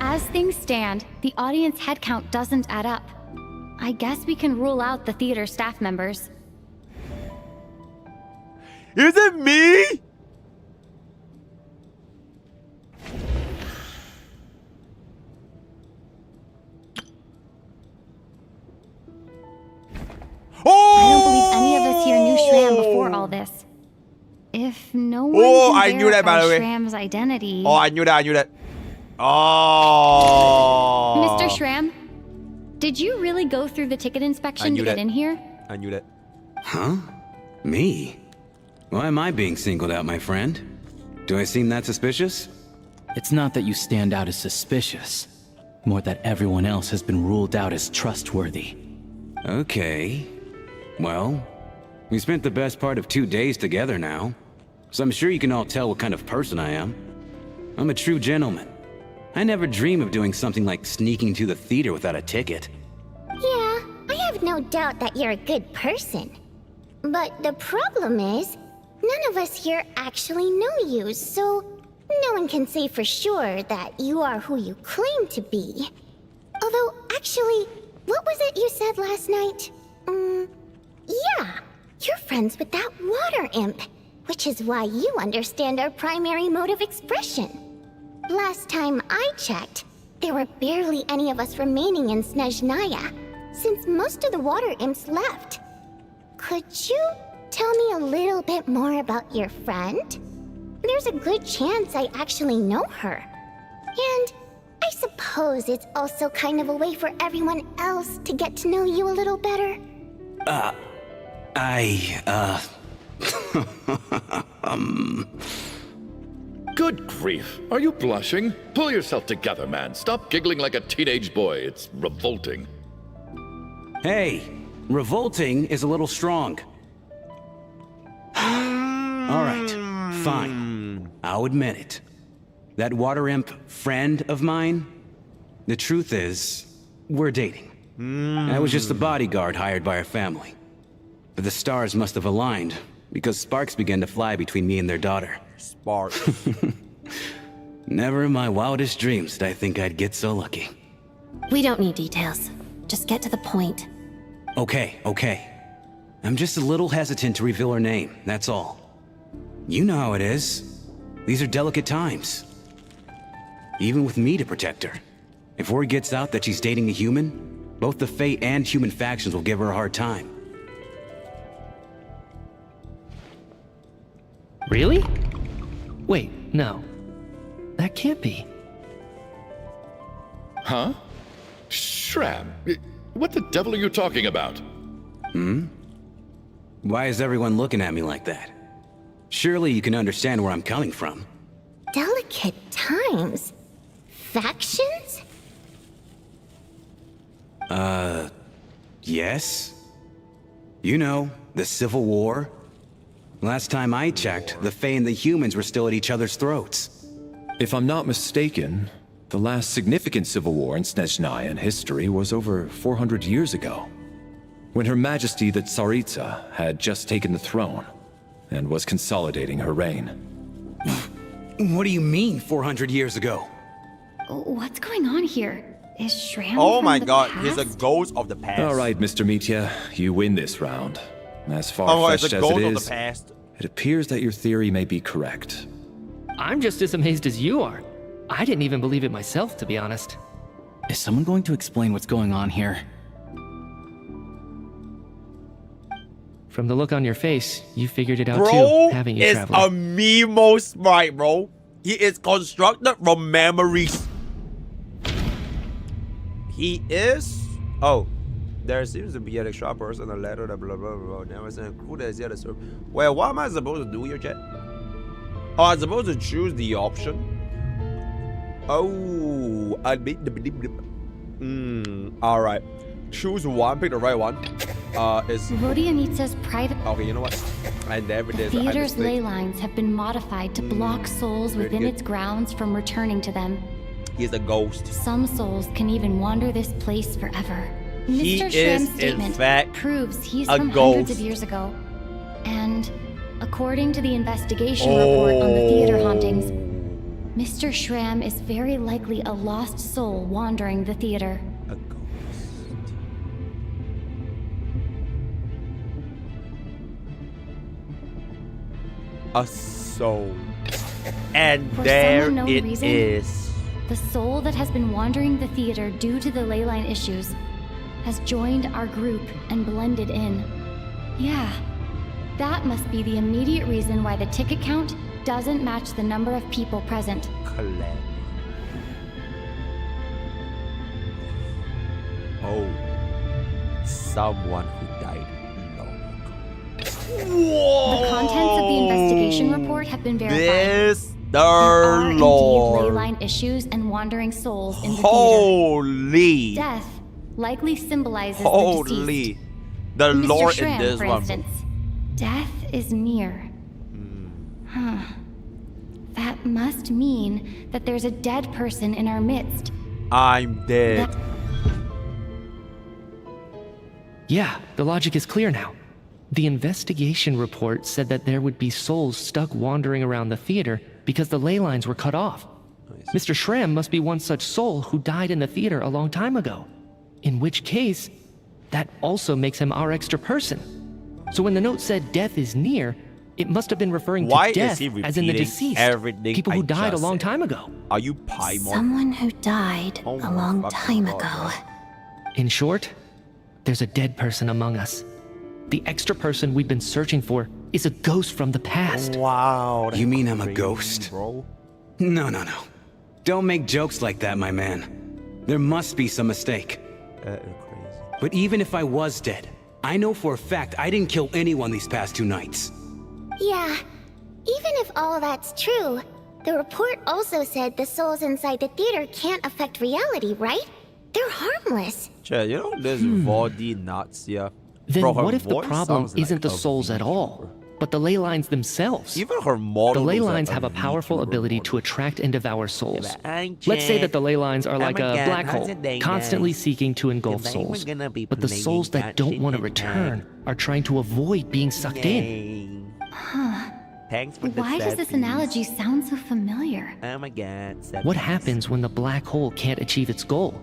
S2: As things stand, the audience head count doesn't add up. I guess we can rule out the theater staff members.
S1: Is it me?
S2: I don't believe any of us here knew Shram before all this. If no one can
S1: I knew that, by the way.
S2: Shram's identity...
S1: Oh, I knew that. Oh.
S2: Mr. Shram, Did you really go through the ticket inspection to get in here?
S1: I knew that.
S13: Huh? Me? Why am I being singled out, my friend? Do I seem that suspicious?
S15: It's not that you stand out as suspicious, more that everyone else has been ruled out as trustworthy.
S13: Okay. Well, we spent the best part of 2 days together now, so I'm sure you can all tell what kind of person I am. I'm a true gentleman. I never dream of doing something like sneaking to the theater without a ticket.
S4: Yeah, I have no doubt that you're a good person. But the problem is, none of us here actually know you, so no one can say for sure that you are who you claim to be. Although, actually, what was it you said last night? Yeah, you're friends with that water imp, which is why you understand our primary mode of expression. Last time I checked, there were barely any of us remaining in Snezhnaya, since most of the water imps left. Could you tell me a little bit more about your friend? There's a good chance I actually know her. And I suppose it's also kind of a way for everyone else to get to know you a little better.
S19: Good grief. Are you blushing? Pull yourself together, man. Stop giggling like a teenage boy. It's revolting.
S13: Hey, revolting is a little strong. All right, fine. I'll admit it. That water imp friend of mine, the truth is, we're dating. I was just a bodyguard hired by our family. But the stars must have aligned, because sparks began to fly between me and their daughter.
S1: Sparks.
S13: Never in my wildest dreams did I think I'd get so lucky.
S3: We don't need details. Just get to the point.
S13: Okay. I'm just a little hesitant to reveal her name, that's all. You know how it is. These are delicate times. Even with me to protect her. If word gets out that she's dating a human, both the Fae and human factions will give her a hard time.
S18: Really? Wait, no. That can't be.
S19: Huh? Shram, what the devil are you talking about?
S13: Why is everyone looking at me like that? Surely you can understand where I'm coming from.
S4: Delicate times? Factions?
S13: Yes? You know, the Civil War? Last time I checked, the Fae and the humans were still at each other's throats.
S5: If I'm not mistaken, the last significant civil war in Snezhnayan history was over 400 years ago, when Her Majesty the Tsaritsa had just taken the throne and was consolidating her reign.
S13: What do you mean, 400 years ago?
S2: What's going on here? Is Shram
S1: Oh
S2: from
S1: my
S2: the
S1: god,
S2: past?
S1: he's a ghost of the past.
S5: All right, Mr. Mitya, you win this round. As
S1: it's
S5: far-fetched
S1: a
S5: as
S1: ghost
S5: it
S1: of
S5: is,
S1: the past.
S5: it appears that your theory may be correct.
S18: I'm just as amazed as you are. I didn't even believe it myself, to be honest.
S15: Is someone going to explain what's going on here?
S18: From the look on your face, you figured it out
S1: Bro
S18: too, haven't you,
S1: is
S18: Traveler?
S1: a Mimo sprite, bro. He is constructed from memories. He is... Oh. There seems to be an extra person, a letter, blah, blah, blah, blah. Never sent included as yet. Well, what am I supposed to do here, chat? Oh, I'm supposed to choose the option. Oh, alright. Choose one, pick the right one. Is
S2: Vodianitsa's private...
S1: Okay, you know what? I never did.
S2: The theater's ley lines have been modified to block souls within
S1: good.
S2: its grounds from returning to them.
S1: He's a ghost.
S2: Some souls can even wander this place forever.
S1: He
S2: Mr.
S1: is,
S2: Shram's
S1: in
S2: statement
S1: fact,
S2: proves he's
S1: a
S2: from
S1: ghost.
S2: hundreds of years ago. And according to the investigation report on the theater hauntings, Mr. Shram is very likely a lost soul wandering the theater.
S1: A ghost. A soul. And
S2: For
S1: there
S2: some unknown
S1: it
S2: reason,
S1: is.
S2: The soul that has been wandering the theater due to the ley line issues has joined our group and blended in. Yeah, that must be the immediate reason why the ticket count doesn't match the number of people present.
S1: Oh. Someone who died long ago.
S2: The contents of the investigation report have been verified.
S1: There are
S2: indeed
S1: Lord.
S2: ley line issues and wandering souls in the
S1: Holy.
S2: theater. Death likely symbolizes the
S1: Holy.
S2: deceased.
S1: The
S2: Mr.
S1: Lord
S2: Shram,
S1: in this
S2: for
S1: one.
S2: instance. Death is near. Huh. That must mean that there's a dead person in our midst.
S1: I'm dead.
S18: Yeah, the logic is clear now. The investigation report said that there would be souls stuck wandering around the theater because the ley lines were cut off. Mr. Shram must be one such soul who died in the theater a long time ago. In which case, that also makes him our extra person. So when the note said death is near, it must have been referring
S1: Why
S18: to
S1: is
S18: death
S1: he
S18: as in the
S1: repeating
S18: deceased.
S1: everything
S18: People who
S1: I
S18: died a
S1: just
S18: long
S1: said?
S18: time ago.
S1: Are you Paimon?
S3: Someone who died
S1: Oh
S3: a
S1: my
S3: long
S1: fucking
S3: time
S1: God,
S3: ago.
S18: In short, there's a dead person among us. The extra person we've been searching for is a ghost from the past.
S1: Wow.
S13: You mean I'm a ghost?
S1: Bro?
S13: No. Don't make jokes like that, my man. There must be some mistake.
S1: Crazy.
S13: But even if I was dead, I know for a fact I didn't kill anyone these past 2 nights.
S4: Yeah, even if all that's true, the report also said the souls inside the theater can't affect reality, right? They're harmless.
S1: Che, you know this Vodi nuts, yeah?
S18: Then
S1: Bro, her
S18: what if the
S1: voice
S18: problem
S1: sounds like
S18: isn't the
S1: a
S18: souls at all, but the ley lines themselves?
S1: Even her model.
S18: The ley
S1: looks
S18: lines
S1: like
S18: have a powerful ability to attract and devour souls.
S1: I'm
S18: Let's say that the ley lines are
S1: Oh
S18: like
S1: my
S18: a
S1: God,
S18: black
S1: how's
S18: hole,
S1: it going,
S18: constantly
S1: guys?
S18: seeking to engulf
S1: Today we're
S18: souls.
S1: gonna be
S18: But the souls that
S1: playing
S18: don't want to
S1: Genshin
S18: return are trying to avoid being sucked in.
S2: Huh.
S1: Thanks for the
S2: Why does this
S1: set
S2: analogy sound so familiar?
S1: Oh my God. set
S18: What
S1: piece.
S18: happens when the black hole can't achieve its goal?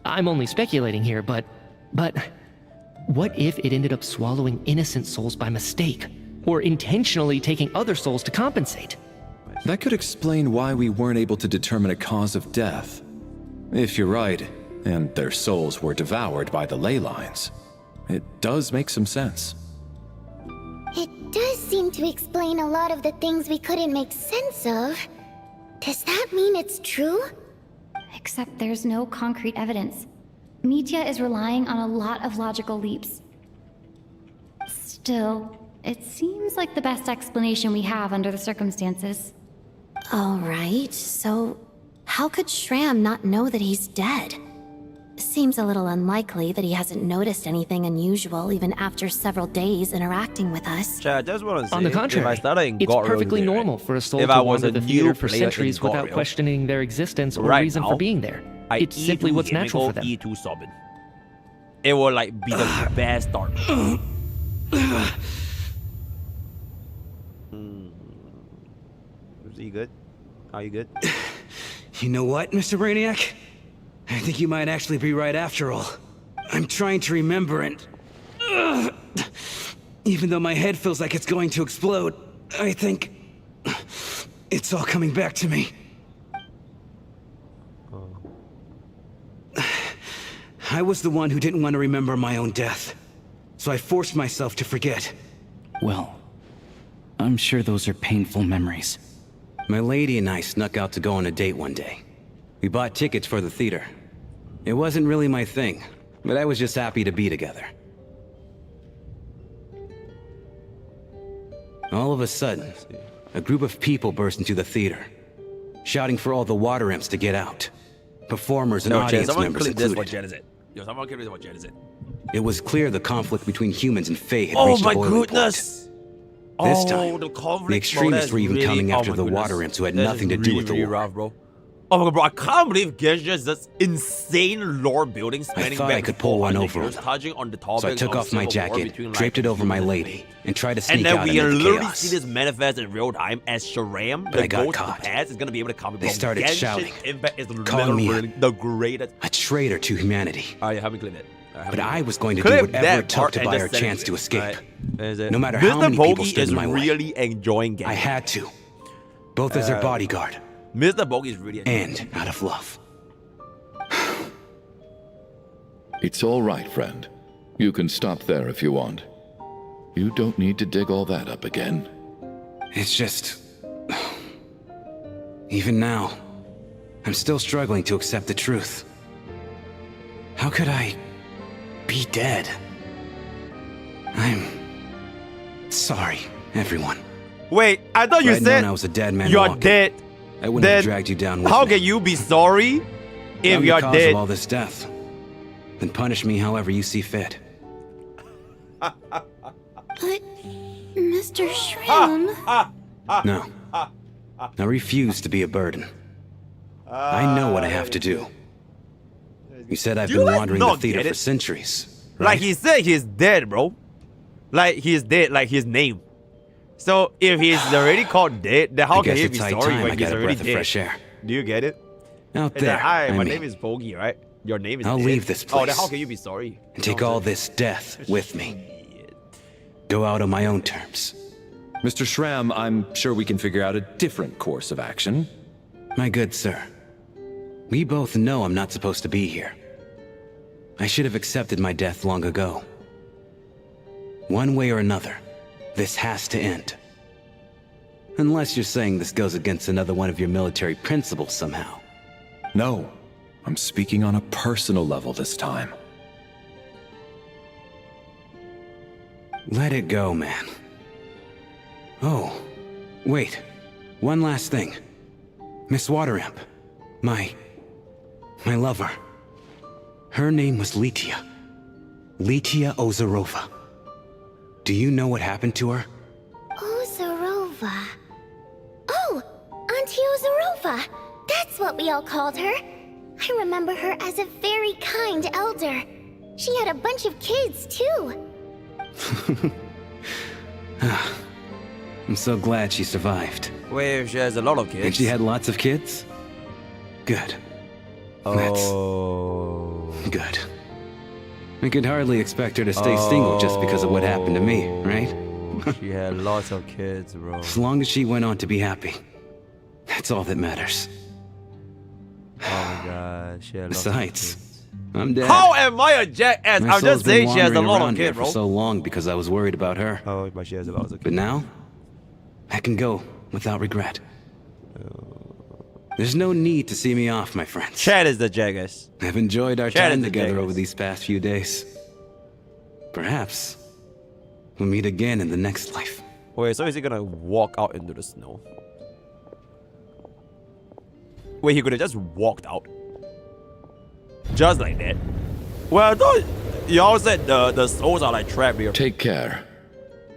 S18: I'm only speculating here, but what if it ended up swallowing innocent souls by mistake, or intentionally taking other souls to compensate?
S5: That could explain why we weren't able to determine a cause of death. If you're right, and their souls were devoured by the ley lines, it does make some sense.
S4: It does seem to explain a lot of the things we couldn't make sense of. Does that mean it's true?
S2: Except there's no concrete evidence. Mitya is relying on a lot of logical leaps. Still, it seems like the best explanation we have under the circumstances.
S3: All right, so how could Shram not know that he's dead? Seems a little unlikely that he hasn't noticed anything unusual even after several days interacting with us.
S1: Che, I just want to say,
S18: On the contrary,
S1: if I started in
S18: it's
S1: God
S18: perfectly
S1: Realm,
S18: normal for a soul
S1: if
S18: to
S1: I was
S18: wander
S1: a
S18: the
S1: new
S18: theater for
S1: player in
S18: centuries
S1: God
S18: without
S1: Realm,
S18: questioning their existence or
S1: right
S18: reason
S1: now,
S18: for being there.
S1: I
S18: It's simply
S1: E2
S18: what's natural for them.
S1: E2 sobbing. It will like be the best start. Is he good? Are you good?
S13: You know what, Mr. Brainiac? I think you might actually be right after all. I'm trying to remember and... even though my head feels like it's going to explode, I think... it's all coming back to me. I was the one who didn't want to remember my own death, so I forced myself to forget.
S9: Well, I'm sure those are painful memories.
S13: My lady and I snuck out to go on a date one day. We bought tickets for the theater. It wasn't really my thing, but I was just happy to be together. All of a sudden, a group of people burst into the theater, shouting for all the water imps to get out. Performers and audience members included.
S1: Someone clip this what Jen is it.
S13: It was clear the conflict between humans and Fae had
S1: Oh
S13: reached
S1: my
S13: a boiling
S1: goodness!
S13: point. This time,
S1: the
S13: the extremists were even coming after the water imps who had nothing to do with the war.
S1: Rough, bro. Oh my god, bro! I can't believe Genshin is this insane lore building.
S13: I thought I could pull one over him.
S1: Touching on the topic
S13: So I took
S1: of
S13: off my
S1: civil war
S13: jacket,
S1: between,
S13: draped it over my lady, and tried to sneak
S1: and then
S13: out
S1: we
S13: amid the
S1: literally
S13: chaos.
S1: see this manifest in real time as Sharam,
S13: But I
S1: the
S13: got
S1: ghost of
S13: caught.
S1: the past, is gonna be able to come.
S13: They started
S1: Genshin
S13: shouting,
S1: Impact is
S13: calling me
S1: literally the greatest.
S13: a traitor to humanity.
S1: Alright, have me clip it.
S13: But I was going to do whatever it took to buy her a chance to escape. No matter how many people stood in my way.
S1: really enjoying Genshin.
S13: I had to. Both as her bodyguard.
S1: MrPokke is really
S13: and out of love.
S19: It's all right, friend. You can stop there if you want. You don't need to dig all that up again.
S13: It's just... even now, I'm still struggling to accept the truth. How could I be dead. I'm sorry, everyone.
S1: Wait, I thought you
S13: If I'd
S1: said
S13: known I was a dead man
S1: you're
S13: walking,
S1: dead.
S13: I wouldn't have dragged you down with
S1: How
S13: me.
S1: can you be sorry if
S13: I'm
S1: you're
S13: the cause
S1: dead?
S13: of all this death. Then punish me however you see fit.
S3: But, Mr. Shroom...
S13: No. I refuse to be a burden. I know what I have to do. You said I've been wandering the theater for centuries, right?
S1: Like he said he's dead, bro. Like he's dead, like his name. So if he's already called dead, then how
S13: I
S1: can
S13: guess
S1: he
S13: it's
S1: be
S13: high
S1: sorry
S13: time
S1: when
S13: I
S1: he's
S13: got a
S1: already
S13: breath of
S1: dead?
S13: fresh air.
S1: Do you get it?
S13: Out
S1: It's
S13: there,
S1: like, hi,
S13: I
S1: my
S13: mean.
S1: name is Pokke, right? Your name is
S13: I'll
S1: dead.
S13: leave this
S1: Oh, then
S13: place.
S1: how can you be sorry?
S13: And take all this death with me. Go out on my own terms.
S5: Mr. Shram, I'm sure we can figure out a different course of action.
S13: My good sir, we both know I'm not supposed to be here. I should have accepted my death long ago. One way or another, this has to end. Unless you're saying this goes against another one of your military principles somehow.
S5: No, I'm speaking on a personal level this time.
S13: Let it go, man. Oh, wait. One last thing. Miss Wateramp. My lover. Her name was Litia. Litia Ozarova. Do you know what happened to her?
S4: Ozarova. Oh, Auntie Ozarova. That's what we all called her. I remember her as a very kind elder. She had a bunch of kids, too.
S13: I'm so glad she survived.
S1: Wait, she has a lot of kids.
S13: And she had lots of kids? Good.
S1: Oh.
S13: That's good. I could hardly expect her to stay single just because of what happened to me, right?
S1: She had lots of kids, bro.
S13: As long as she went on to be happy. That's all that matters.
S1: Oh my god, she had lots of
S13: Besides,
S1: kids.
S13: I'm dead.
S1: How am I a jackass?
S13: My
S1: I'm
S13: soul's
S1: just saying
S13: been
S1: she has a
S13: wandering
S1: lot of
S13: around here
S1: kids, bro.
S13: for so long because I was worried about her.
S1: Oh, but she has a lot of kids.
S13: But now, I can go without regret. There's no need to see me off, my friends.
S1: Chad is the jackass.
S13: I've enjoyed our
S1: Chad is
S13: time
S1: the
S13: together
S1: jackass.
S13: over these past few days. Perhaps we'll meet again in the next life.
S1: Wait, so is he gonna walk out into the snow? Wait, he could have just walked out. Just like that. Well, I thought y'all said the souls are like trapped here.
S19: Take care,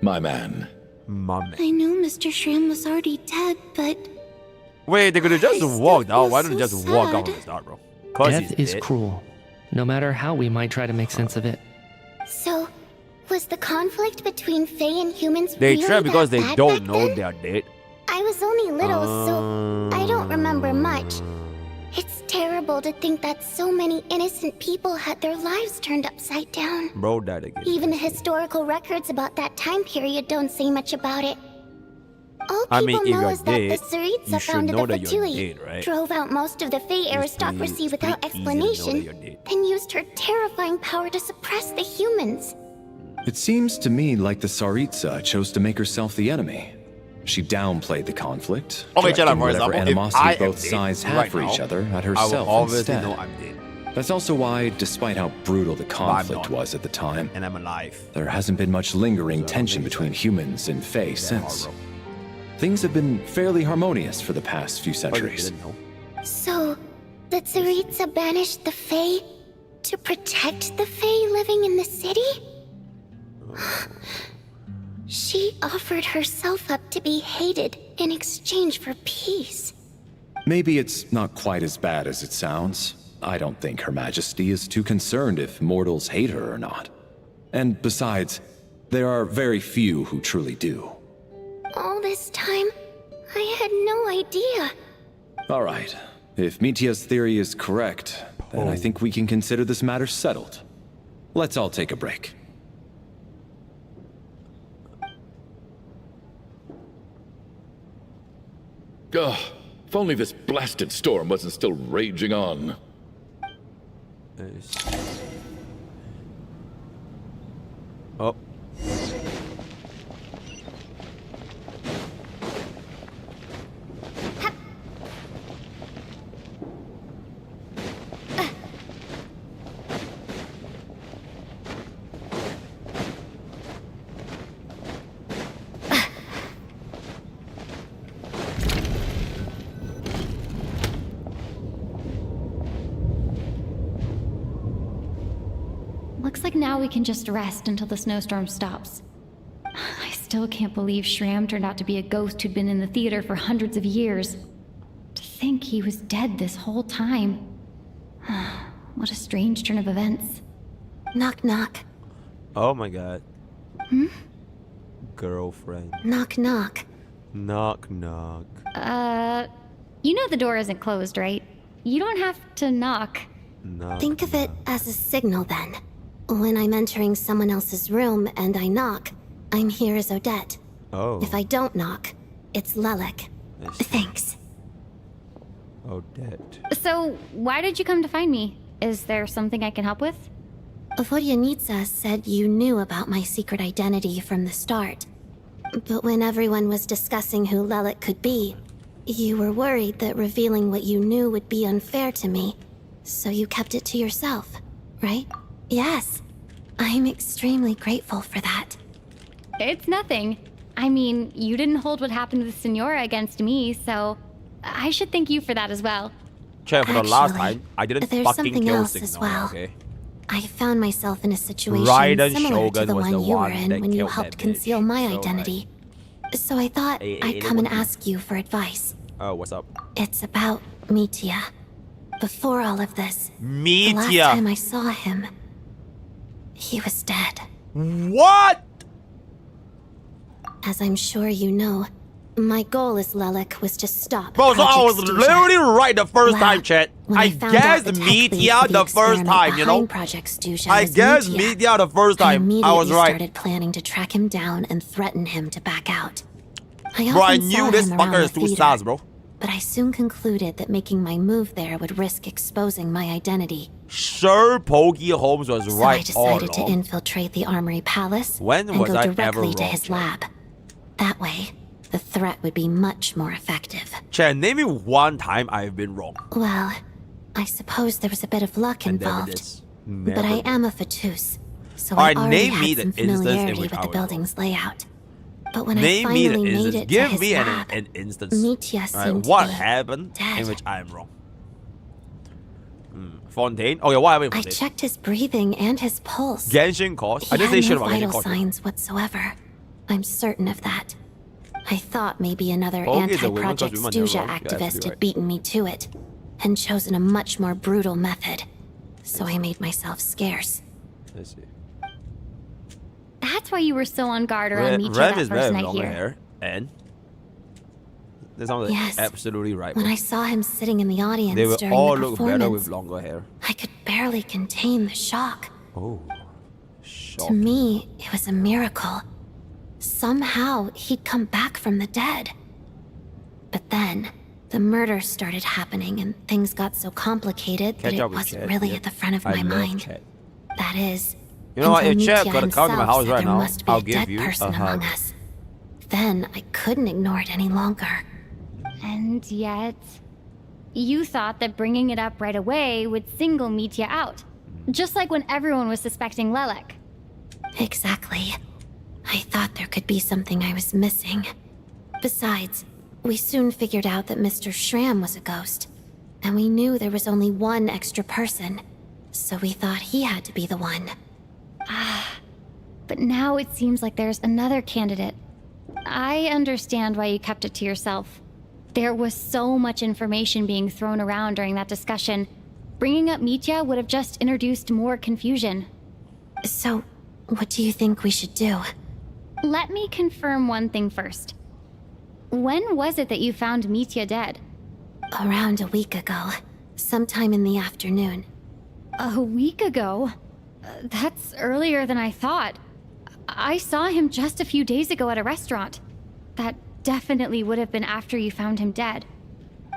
S19: my man.
S1: My man.
S3: I knew Mr. Shram was already dead, but...
S1: Wait, they could have just walked out.
S3: feel
S1: Why didn't they
S3: so
S1: just walk out
S3: sad.
S1: from the start, bro? Cause
S18: Death
S1: he's
S18: is
S1: dead.
S18: cruel, no matter how we might try to make sense of it.
S4: So, was the conflict between Fae and humans
S1: They
S4: really
S1: trapped because
S4: that
S1: they
S4: bad
S1: don't
S4: back
S1: know
S4: then?
S1: they're dead.
S4: I was only little, so I don't remember much. It's terrible to think that so many innocent people had their lives turned upside down.
S1: Bro died again.
S4: Even the historical records about that time period don't say much about it. All
S1: I
S4: people
S1: mean, if
S4: know
S1: you're
S4: is that the
S1: dead,
S4: Tsaritsa
S1: you should
S4: founded
S1: know
S4: the
S1: that you're
S4: Fatui,
S1: dead, right?
S4: drove out most of the Fae aristocracy without
S1: pretty easy to know that you're
S4: explanation,
S1: dead.
S4: then used her terrifying power to suppress the humans.
S5: It seems to me like the Tsaritsa chose to make herself the enemy. She downplayed the conflict,
S1: Okay,
S5: directing
S1: Jedi, for
S5: whatever
S1: example, if
S5: animosity
S1: I am
S5: both
S1: dead
S5: sides have
S1: right
S5: for each
S1: now,
S5: other at
S1: I will
S5: herself
S1: obviously
S5: instead.
S1: know I'm dead.
S5: That's also why, despite how brutal the conflict
S1: not.
S5: was at the time,
S1: And I'm alive.
S5: there hasn't been much lingering tension between humans and Fae since. Things have been fairly harmonious for the past few centuries.
S4: So, the Tsaritsa banished the Fae to protect the Fae living in the city? She offered herself up to be hated in exchange for peace.
S5: Maybe it's not quite as bad as it sounds. I don't think Her Majesty is too concerned if mortals hate her or not. And besides, there are very few who truly do.
S4: All this time, I had no idea.
S5: All right. If Mitia's theory is correct, then I think we can consider this matter settled. Let's all take a break.
S19: Ugh, if only this blasted storm wasn't still raging on.
S1: Oh.
S2: now we can just rest until the snowstorm stops. I still can't believe Shram turned out to be a ghost who'd been in the theater for hundreds of years. To think he was dead this whole time. What a strange turn of events.
S3: Knock knock.
S1: Oh my god.
S2: Hmm?
S1: Girlfriend.
S3: Knock knock.
S1: Knock knock.
S2: You know the door isn't closed, right? You don't have to knock.
S1: Knock.
S3: Think of it as a signal then. When I'm entering someone else's room and I knock, I'm here as Odette.
S1: Oh.
S3: If I don't knock, it's Lelek. Thanks.
S1: Odette.
S2: So, why did you come to find me? Is there something I can help with?
S3: Vodyanitsa said you knew about my secret identity from the start. But when everyone was discussing who Lelek could be, you were worried that revealing what you knew would be unfair to me. So you kept it to yourself, right? Yes. I'm extremely grateful for that.
S2: It's nothing. I mean, you didn't hold what happened with Senora against me, so I should thank you for that as well.
S1: Check for the last time. I didn't
S3: there's
S1: fucking
S3: something
S1: kill
S3: else
S1: Signal,
S3: as well.
S1: okay?
S3: I found myself in a situation
S1: Raiden
S3: similar to
S1: Shogun
S3: the
S1: was
S3: one
S1: the
S3: you were
S1: one
S3: in
S1: that
S3: when you
S1: killed
S3: helped
S1: that
S3: conceal
S1: bitch.
S3: my
S1: So,
S3: identity. So I thought I'd come and ask you for advice.
S1: Oh, what's up?
S3: It's about Mitya. Before all of this, the
S1: Mitya.
S3: last time I saw him, he was dead.
S1: What?
S3: As I'm sure you know, my goal as Lelek was to stop
S1: Bro, so I was
S3: Project
S1: literally right the first
S3: Well,
S1: time, chat.
S3: when
S1: I
S3: found out
S1: guessed
S3: the tech
S1: Mitya
S3: lead for
S1: the first
S3: experiment
S1: time, you know?
S3: behind Project Stuja
S1: I
S3: was
S1: guessed
S3: Mitya,
S1: Mitya the first
S3: I
S1: time. I
S3: immediately
S1: was right.
S3: started planning to track him down and threaten him to back out. I
S1: Bro, I
S3: often
S1: knew
S3: saw
S1: this
S3: him around
S1: fucker is
S3: the
S1: too
S3: theater,
S1: sus, bro.
S3: but I soon concluded that making my move there would risk exposing my identity.
S1: Sure, Pokey Holmes was
S3: So
S1: right
S3: I decided
S1: all
S3: to
S1: along.
S3: infiltrate the Armory Palace
S1: When
S3: and
S1: was
S3: go
S1: I ever
S3: directly to
S1: wrong,
S3: his
S1: Chat?
S3: lab. That way, the threat would be much more effective.
S1: Chat, name me one time I've been wrong.
S3: Well, I suppose there was a bit of luck
S1: And there it
S3: involved.
S1: is.
S3: But I
S1: Never
S3: am a Fatus, so
S1: Alright,
S3: I already
S1: name me
S3: had
S1: the
S3: some
S1: instance in
S3: familiarity
S1: which
S3: with
S1: I
S3: the
S1: was
S3: building's layout. But when
S1: Name
S3: I
S1: me
S3: finally
S1: the
S3: made
S1: instance.
S3: it to
S1: Give
S3: his
S1: me
S3: lab,
S1: an instance.
S3: Mitya
S1: Alright,
S3: seemed to
S1: what
S3: be
S1: happened
S3: dead.
S1: in which I am wrong? Fontaine? Okay, what happened in
S3: I
S1: Fontaine?
S3: checked his breathing and his pulse.
S1: Genshin cost? I
S3: He
S1: didn't say
S3: had
S1: shit
S3: no
S1: about Genshin
S3: vital
S1: cost.
S3: signs whatsoever. I'm certain of that. I thought maybe another
S1: Pokey is a woman
S3: anti-Project
S1: because women
S3: Stuja
S1: never wrong. Yeah, that's
S3: activist
S1: pretty
S3: had
S1: right.
S3: beaten me to it, and chosen a much more brutal method. So I made myself scarce.
S1: Let's see.
S2: That's why you were so on guard around Mitya
S1: Rem
S2: that
S1: is
S2: first
S1: very
S2: night
S1: longer
S2: here.
S1: hair. And? That sounds
S3: Yes.
S1: absolutely right.
S3: When
S1: bro.
S3: I saw him sitting in the audience
S1: They will
S3: during
S1: all
S3: the
S1: look better
S3: performance,
S1: with longer hair.
S3: I could barely contain the shock.
S1: Oh.
S3: To me, it was a miracle. Somehow, he'd come back from the dead. But then, the murder started happening and things got so complicated that
S1: Catch
S3: it
S1: up with
S3: wasn't
S1: Chat,
S3: really
S1: yeah.
S3: at the front of
S1: I
S3: my
S1: love
S3: mind.
S1: Chat.
S3: That is,
S1: You know what? If
S3: until
S1: Chat
S3: Mitya
S1: could come to my
S3: himself
S1: house
S3: said
S1: right
S3: there
S1: now,
S3: must be
S1: I'll
S3: a
S1: give
S3: dead
S1: you
S3: person
S1: a
S3: among
S1: hug.
S3: us. Then I couldn't ignore it any longer.
S2: And yet, you thought that bringing it up right away would single Mitya out. Just like when everyone was suspecting Lelek.
S3: Exactly. I thought there could be something I was missing. Besides, we soon figured out that Mr. Shram was a ghost. And we knew there was only one extra person. So we thought he had to be the one.
S2: But now it seems like there's another candidate. I understand why you kept it to yourself. There was so much information being thrown around during that discussion. Bringing up Mitya would have just introduced more confusion.
S3: So, what do you think we should do?
S2: Let me confirm one thing first. When was it that you found Mitya dead?
S3: Around a week ago. Sometime in the afternoon.
S2: A week ago? That's earlier than I thought. I saw him just a few days ago at a restaurant. That definitely would have been after you found him dead.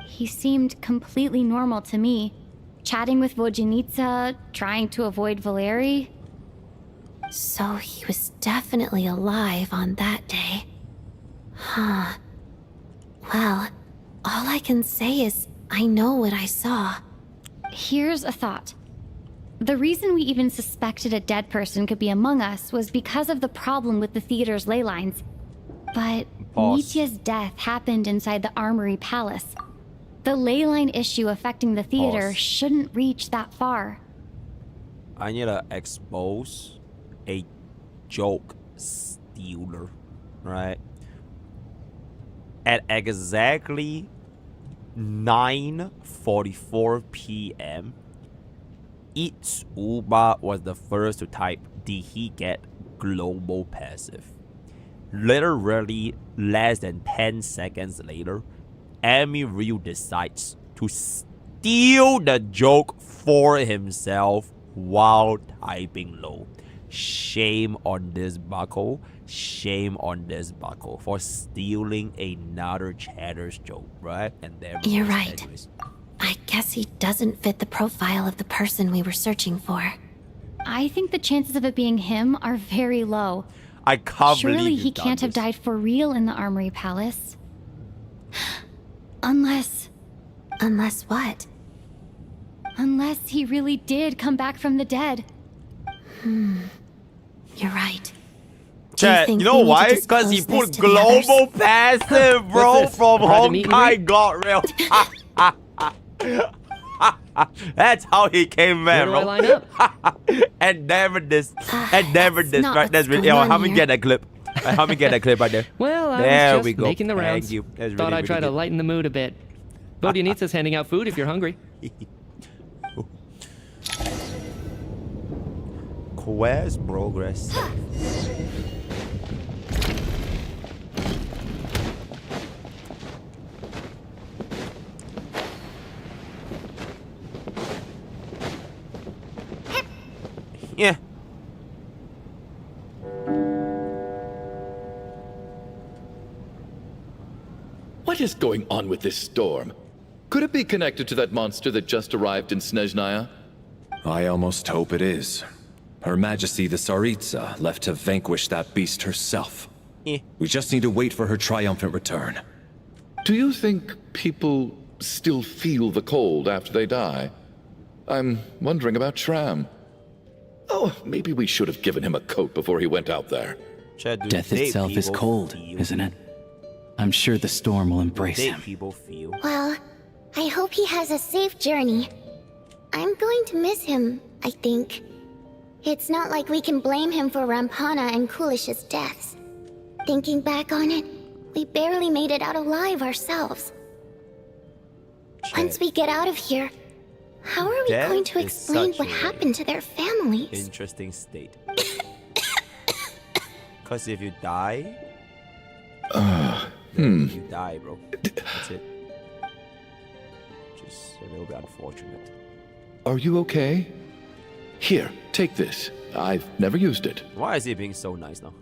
S2: He seemed completely normal to me. Chatting with Vodyanitsa, trying to avoid Valeri.
S3: So he was definitely alive on that day. Huh. Well, all I can say is I know what I saw.
S2: Here's a thought. The reason we even suspected a dead person could be among us was because of the problem with the theater's ley lines. But Mitya's death happened inside the Armory Palace. The ley line issue affecting the theater shouldn't reach that far.
S1: I need to expose a joke stealer, right? At exactly 9:44 p.m., Itsuba was the first to type, "Did he get global passive?" Literally less than 10 seconds later, Amy Ryu decides to steal the joke for himself while typing low. Shame on this buckle. Shame on this buckle for stealing another chatter's joke, right? And then
S3: You're right. I guess he doesn't fit the profile of the person we were searching for.
S2: I think the chances of it being him are very low.
S1: I can't
S2: Surely
S1: believe
S2: he can't have died for real in the Armory Palace. Unless
S3: what?
S2: Unless he really did come back from the dead.
S3: You're right.
S1: Chat, you know why? Because he put global passive, bro, from Honkai got real. That's how he came back, bro.
S18: Where do I line up?
S1: and never this, right? That's really. Help me get that clip. Help me get that clip right there.
S18: Well, I was just making the rounds.
S1: Thank you. That's
S18: Thought
S1: really,
S18: I'd try
S1: really
S18: to lighten the mood a bit. Vodyanitsa's handing out food if you're hungry.
S1: Quest progress. Yeah.
S19: What is going on with this storm? Could it be connected to that monster that just arrived in Snezhnaya?
S5: I almost hope it is. Her Majesty the Tsaritsa left to vanquish that beast herself. We just need to wait for her triumphant return.
S19: Do you think people still feel the cold after they die? I'm wondering about Shram. Oh, maybe we should have given him a coat before he went out there.
S9: Death itself is cold, isn't it? I'm sure the storm will embrace him.
S4: Well, I hope he has a safe journey. I'm going to miss him, I think. It's not like we can blame him for Rampana and Kulish's deaths. Thinking back on it, we barely made it out alive ourselves. Once we get out of here, how are we going to explain what happened to their families?
S1: Interesting state. Because if you die... You die, bro. That's it. Just a little bit unfortunate.
S19: Are you okay? Here, take this. I've never used it.
S1: Why is he being so nice now?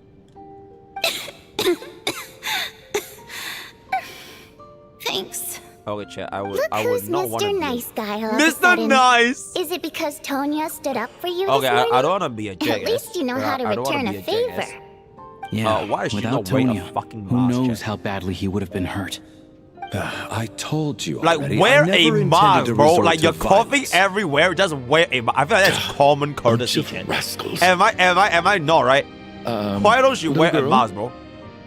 S4: Thanks.
S1: Okay, chat. I would
S4: Look
S1: not
S4: who's
S1: want to
S4: Mr.
S1: be...
S4: Nice Guy all of a
S1: Mr.
S4: sudden.
S1: Nice!
S4: Is it because Tonya stood up for you
S1: Okay,
S4: this morning?
S1: I don't want to be a jackass.
S4: At least you know how to return a favor.
S9: Yeah,
S1: why is she
S9: without
S1: not wearing a
S9: Tonya,
S1: fucking
S9: who
S1: mask,
S9: knows
S1: chat?
S9: how badly he would have been hurt.
S5: I told you
S1: Like,
S5: already.
S1: wear
S5: I
S1: a
S5: never
S1: mask,
S5: intended to
S1: bro.
S5: resort
S1: Like,
S5: to
S1: you're coughing
S5: violence.
S1: everywhere. Just wear a mask. I feel like that's common courtesy, chat.
S19: Rascals.
S1: Am I not, right? Why don't you wear a mask, bro?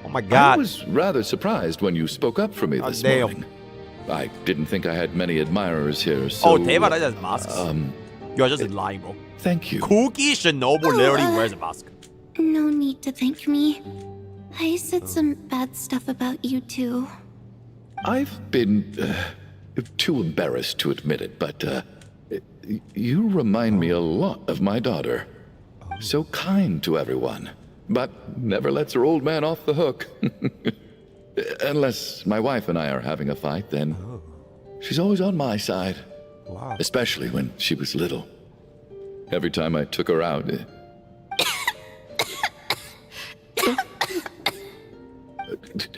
S1: Oh my god.
S19: I was rather surprised when you spoke up for me this morning. I didn't think I had many admirers here, so...
S1: Oh, Teva does have masks. You're just lying, bro.
S19: Thank you.
S1: Cookie Shinobu literally wears a mask.
S3: No need to thank me. I said some bad stuff about you too.
S19: I've been too embarrassed to admit it, but you remind me a lot of my daughter. So kind to everyone, but never lets her old man off the hook. Unless my wife and I are having a fight, then she's always on my side.
S1: Wow.
S19: Especially when she was little. Every time I took her out...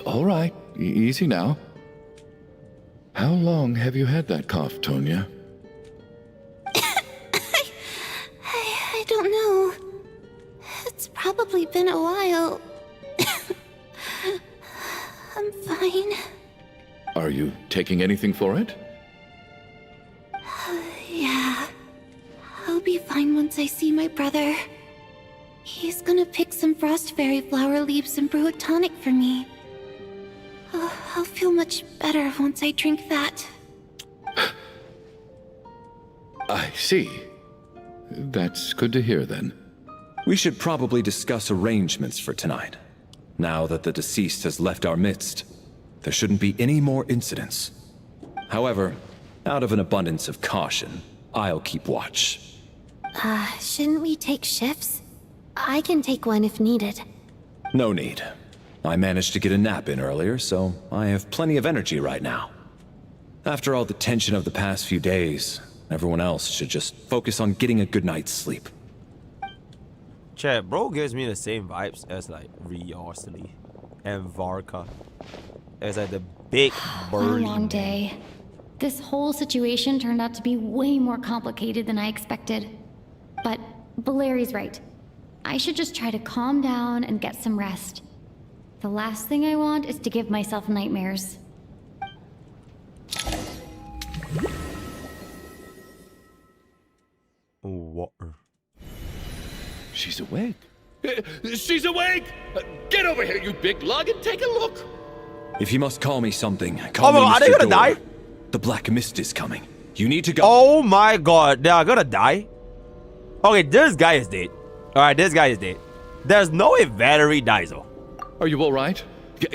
S19: All right, easy now. How long have you had that cough, Tonya?
S3: I don't know. It's probably been a while. I'm fine.
S19: Are you taking anything for it?
S3: Yeah. I'll be fine once I see my brother. He's gonna pick some frost fairy flower leaves and brew a tonic for me. I'll feel much better once I drink that.
S19: I see. That's good to hear then.
S5: We should probably discuss arrangements for tonight. Now that the deceased has left our midst, there shouldn't be any more incidents. However, out of an abundance of caution, I'll keep watch.
S3: Shouldn't we take shifts? I can take one if needed.
S5: No need. I managed to get a nap in earlier, so I have plenty of energy right now. After all the tension of the past few days, everyone else should just focus on getting a good night's sleep.
S1: Chat, bro gives me the same vibes as like Riosely and Varka. As like the big burly
S2: A long day. This whole situation turned out to be way more complicated than I expected. But Valeri's right. I should just try to calm down and get some rest. The last thing I want is to give myself nightmares.
S1: What?
S19: She's awake. She's awake! Get over here, you big lug, and take a look!
S5: If you must call me something, call
S1: Oh my
S5: me
S1: god,
S5: Mr.
S1: are they gonna
S5: Door.
S1: die?
S5: The Black Mist is coming. You need to go.
S1: Oh my god, they are gonna die? Okay, this guy is dead. Alright, this guy is dead. There's no way Valerie dies though.
S19: Are you alright?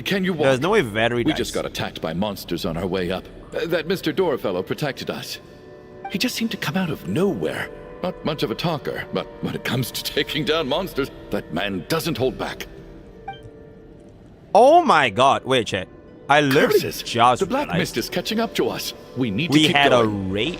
S19: Can you walk?
S1: There's no way Valerie dies.
S19: We just got attacked by monsters on our way up. That Mr. Door fellow protected us. He just seemed to come out of nowhere. Not much of a talker, but when it comes to taking down monsters, that man doesn't hold back.
S1: Oh my god, wait, chat. I literally
S19: Curses.
S1: just
S19: The Black
S1: realized
S19: Mist is catching up to us. We need to
S1: we
S19: keep
S1: had
S19: going.
S1: a raid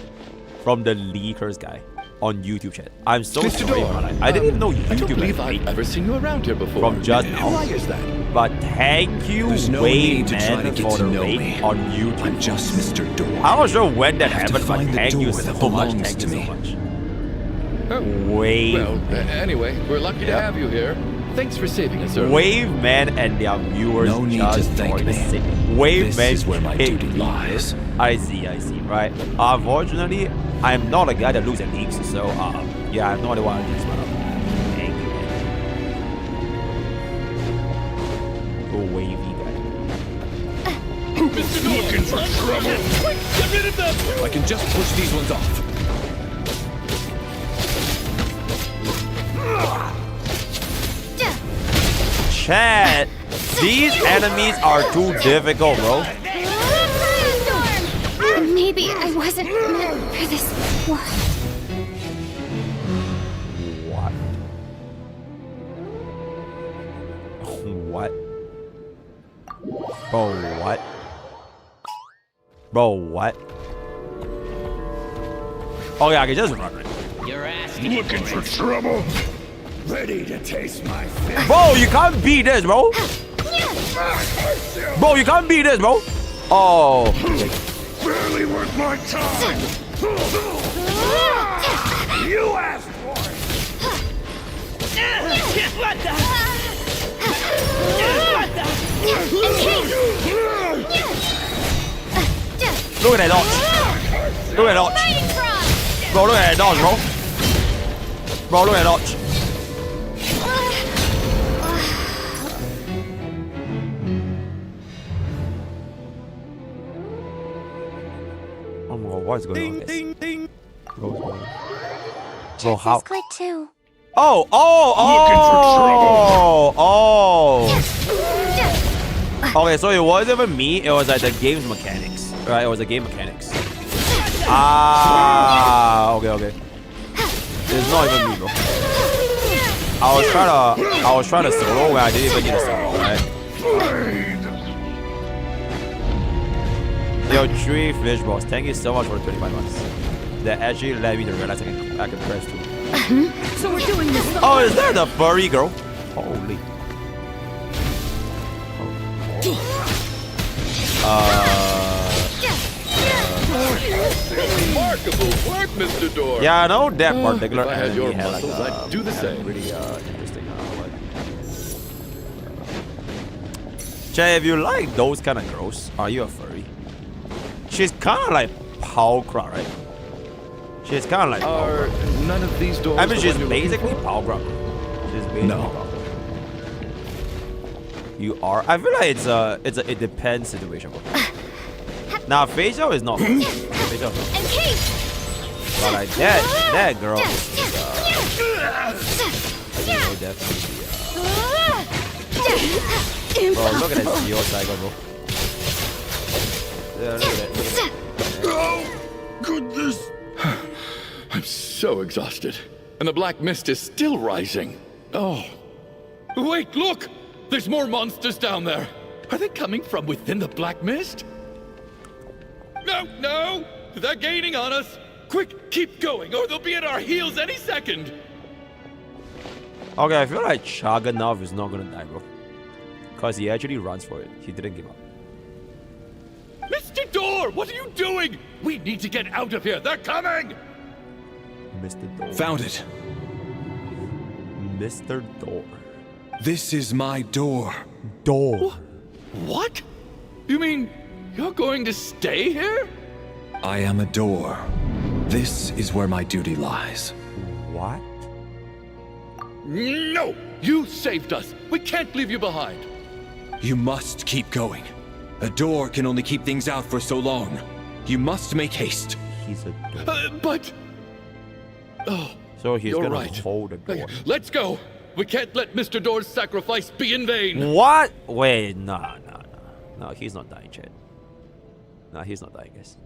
S1: from the leakers guy on YouTube chat. I'm so
S19: Mr.
S1: sorry
S19: Door,
S1: about that. I didn't even know
S19: I don't
S1: YouTube
S19: believe
S1: had
S19: I've
S1: raid
S19: ever seen you around here before.
S1: from just now.
S19: Why is that?
S1: But thank you,
S5: There's no
S1: Wade,
S5: need to try
S1: man,
S5: to get
S1: for
S5: to
S1: the
S5: know
S1: raid
S5: me.
S1: on YouTube.
S5: I'm just Mr. Door.
S1: I'm not sure when that
S5: I have to
S1: happened, but
S5: find the
S1: thank you
S5: door that
S1: so much.
S5: belongs
S1: Thank
S5: to
S1: you
S5: me.
S1: so much.
S19: Oh,
S1: Wave.
S19: well, anyway, we're lucky to have you here. Thanks for saving us earlier.
S1: Wave Man and their viewers
S5: No need to thank me.
S1: Wave
S5: This
S1: Man
S5: is where my
S1: hate
S5: duty
S1: me.
S5: lies.
S1: I see, right. Unfortunately, I'm not a guy that loses leagues, so yeah, I have no idea why I just went up. Thank you, man. Go wavy guy.
S19: Mr. Looking for trouble. Quick, get rid of them!
S5: I can just push these ones off.
S1: Chat, these enemies are too difficult, bro.
S2: Maybe I wasn't meant for this world.
S1: What? Bro, what? Bro, what? Oh yeah, I can just run it.
S12: You're asking looking for trouble? Ready to taste my fish?
S1: Bro, you can't beat this, bro. Bro, you can't beat this, bro. Oh.
S12: Barely worth my time. You asked for it. What the?
S1: Look at that dodge. Look at that dodge. Bro, look at that dodge, bro. Bro, look at that dodge. Oh my god, what is going on? Ding, ding. Bro, what's going on? Bro, how?
S3: Click too.
S1: Oh, Okay, so it wasn't even me, it was like the game's mechanics. Right, it was the game mechanics. Okay. It's not even me, bro. I was trying to solo where I didn't even need a solo, right? Yo, 3 fish balls. Thank you so much for the 25 months. That actually led me to realize I can press 2.
S8: So we're doing this.
S1: Oh, is that the furry girl? Holy.
S19: Remarkable work, Mr. Door.
S1: Yeah, I know that particular
S19: If I had your
S1: enemy had like
S19: muscles, I'd do the same.
S1: Pretty interesting. Jay, if you like those kind of girls, are you a furry? She's kind of like Paukra, right? She's kind of like
S19: Are none of these doors?
S1: I mean,
S19: the
S1: she's
S19: one you're looking
S1: basically
S19: for?
S1: Paukra. She's basically
S5: No.
S1: Paukra. You are. I feel like it's a it depends situation. Now, facial is not. Facial is not. But like that girl is will definitely be. Bro, look at that CO cycle, bro. Yeah, look at that.
S19: Oh, goodness. I'm so exhausted. And the black mist is still rising. Oh. Wait, look! There's more monsters down there. Are they coming from within the black mist? No! They're gaining on us. Quick, keep going, or they'll be at our heels any second.
S1: Okay, I feel like Chaganov is not gonna die, bro. Because he actually runs for it. He didn't give up.
S19: Mr. Door, what are you doing? We need to get out of here. They're coming!
S1: Mr. Door.
S5: Found it.
S1: Mr. Door.
S5: This is my door.
S1: Door.
S19: What? You mean you're going to stay here?
S5: I am a door. This is where my duty lies.
S1: What?
S19: No! You saved us. We can't leave you behind.
S5: You must keep going. A door can only keep things out for so long. You must make haste.
S1: He's a door.
S19: But... Oh,
S1: so he's gonna
S19: right.
S1: hold a door.
S19: Let's go. We can't let Mr. Door's sacrifice be in vain.
S1: What? Wait, no, he's not dying, Chad. No, he's not dying, guys.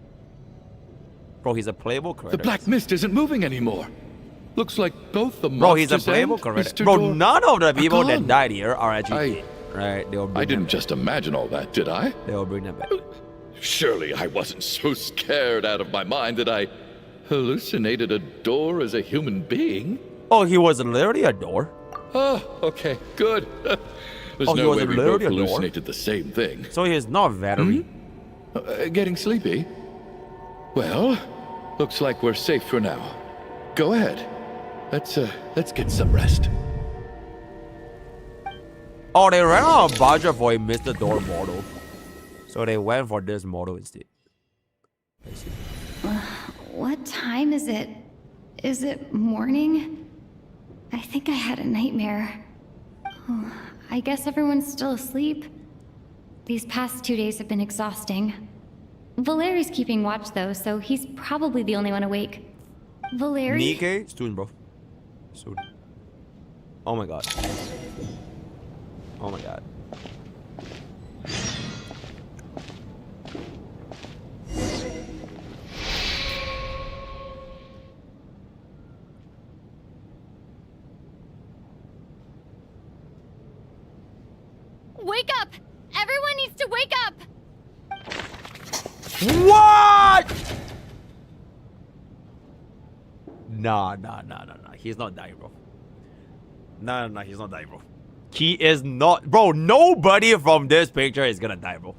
S1: Bro, he's a playable character.
S19: The black mist isn't moving anymore. Looks like both the monsters.
S1: Bro, he's a playable character. Bro, none of the people that died here are actually dead. Right?
S19: I didn't just imagine all that, did I?
S1: They'll bring them back.
S19: Surely I wasn't so scared out of my mind that I hallucinated a door as a human being.
S1: Oh, he was literally a door?
S19: Oh, okay, good. There's no way we both hallucinated the same thing.
S1: So he is not Valerie.
S19: Getting sleepy? Well, looks like we're safe for now. Go ahead. Let's get some rest.
S1: Oh, they ran out of budget for a Mr. Door model. So they went for this model instead.
S2: What time is it? Is it morning? I think I had a nightmare. Oh, I guess everyone's still asleep. These past 2 days have been exhausting. Valeri's keeping watch though, so he's probably the only one awake. Valeri?
S1: Nikkei? Soon, bro. Soon. Oh my god. Oh my god.
S2: Wake up! Everyone needs to wake up!
S1: What? Nah. He's not dying, bro. Nah, he's not dying, bro. He is not, bro. Nobody from this picture is gonna die, bro.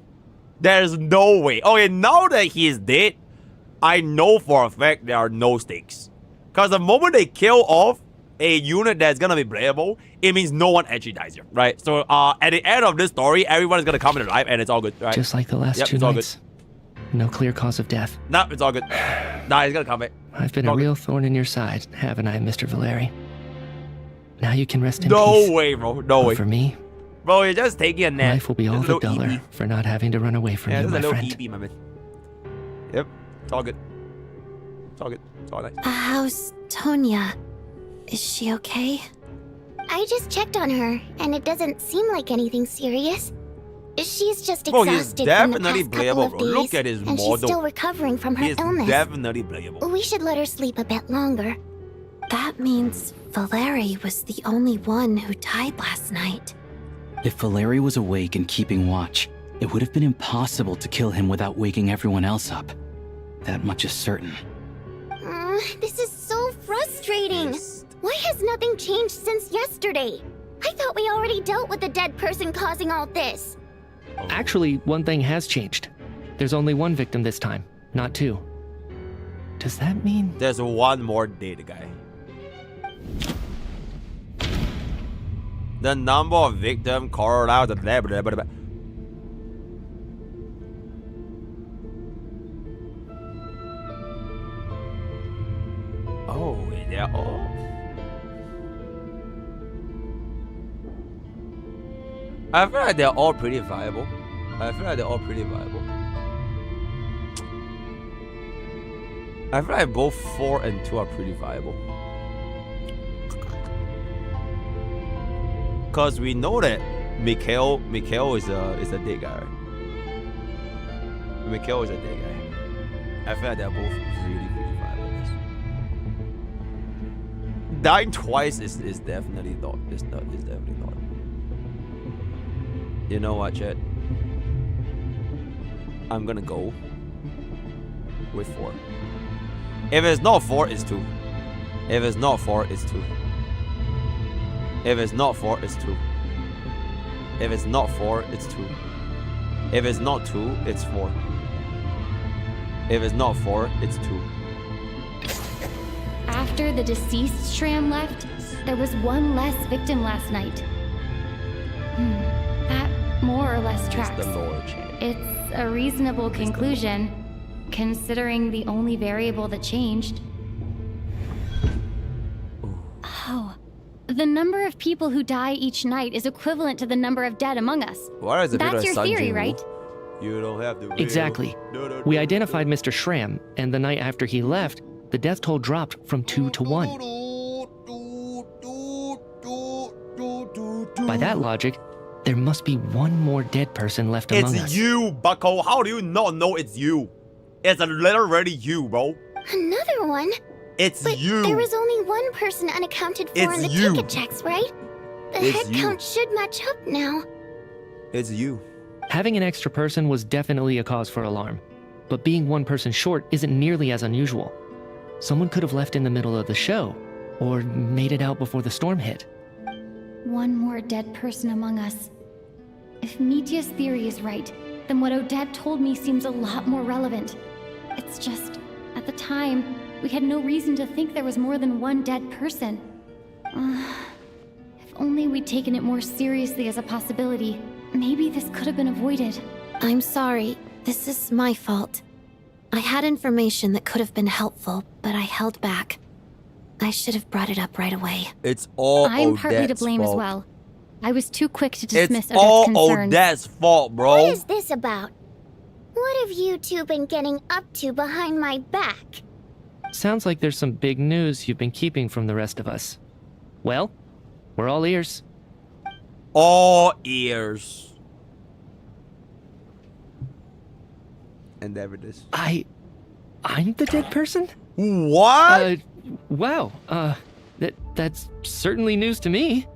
S1: There's no way. Okay, now that he's dead, I know for a fact there are no stakes. Because the moment they kill off a unit that's gonna be playable, it means no one actually dies here, right? So at the end of this story, everyone is gonna come in alive and it's all good, right?
S18: Just like the last two nights. No clear cause of death.
S1: No, it's all good. Nah, he's gonna come back.
S18: I've been a real thorn in your side, haven't I, Mr. Valeri? Now you can rest in peace.
S1: No way, bro. No way.
S18: For me,
S1: bro, you're just taking a nap.
S18: Life will be all the duller for not having to run away from you, my friend.
S1: EP, my man. Yep, it's all good. It's all good. It's all nice.
S3: How's Tonya? Is she okay?
S4: I just checked on her, and it doesn't seem like anything serious. She's just exhausted from the past couple of days,
S1: Look at his
S4: and she's still recovering from her illness.
S1: Definitely playable.
S4: We should let her sleep a bit longer.
S3: That means Valeri was the only one who died last night.
S9: If Valeri was awake and keeping watch, it would have been impossible to kill him without waking everyone else up. That much is certain.
S4: This is so frustrating. Why has nothing changed since yesterday? I thought we already dealt with the dead person causing all this.
S18: Actually, one thing has changed. There's only one victim this time, not two. Does that mean...
S1: There's one more dead guy. The number of victims called out the Oh, they're all... I feel like they're all pretty viable. I feel like both 4 and 2 are pretty viable. Because we know that Mikhail is a dead guy. Right? Mikhail is a dead guy. I feel like they're both really violent. Dying twice is definitely not. Is definitely not. You know what, chat? I'm gonna go with 4. If it's not 4, it's 2. If it's not 4, it's 2. If it's not 4, it's 2. If it's not 4, it's 2. If it's not 2, it's 4. If it's not 4, it's 2.
S2: After the deceased Shram left, there was one less victim last night. That more or less tracks.
S1: It's the Lord, chat.
S2: It's a reasonable conclusion, considering the only variable that changed. Oh. The number of people who die each night is equivalent to the number of dead among us. That's your theory, right?
S1: You don't have to.
S18: Exactly. We identified Mr. Shram, and the night after he left, the death toll dropped from 2 to 1. By that logic, there must be one more dead person left among us.
S1: It's you, Bucko. How do you not know it's you? It's literally you, bro.
S4: Another one?
S1: It's you.
S4: There was only one person unaccounted for in the ticket checks, right? The head count should match up now.
S1: It's you.
S18: Having an extra person was definitely a cause for alarm, but being one person short isn't nearly as unusual. Someone could have left in the middle of the show, or made it out before the storm hit.
S2: One more dead person among us. If Mitya's theory is right, then what Odette told me seems a lot more relevant. It's just, at the time, we had no reason to think there was more than one dead person. If only we'd taken it more seriously as a possibility, maybe this could have been avoided.
S3: I'm sorry. This is my fault. I had information that could have been helpful, but I held back. I should have brought it up right away.
S1: It's all
S2: I'm partly
S1: Odette's
S2: to blame
S1: fault.
S2: as well. I was too quick to dismiss
S1: It's all
S2: Odette's concerns.
S1: Odette's fault, bro.
S4: What is this about? What have you two been getting up to behind my back?
S18: Sounds like there's some big news you've been keeping from the rest of us. Well, we're all ears.
S1: All ears. And there it is.
S18: I'm the dead person?
S1: What?
S18: Wow. That's certainly news to me.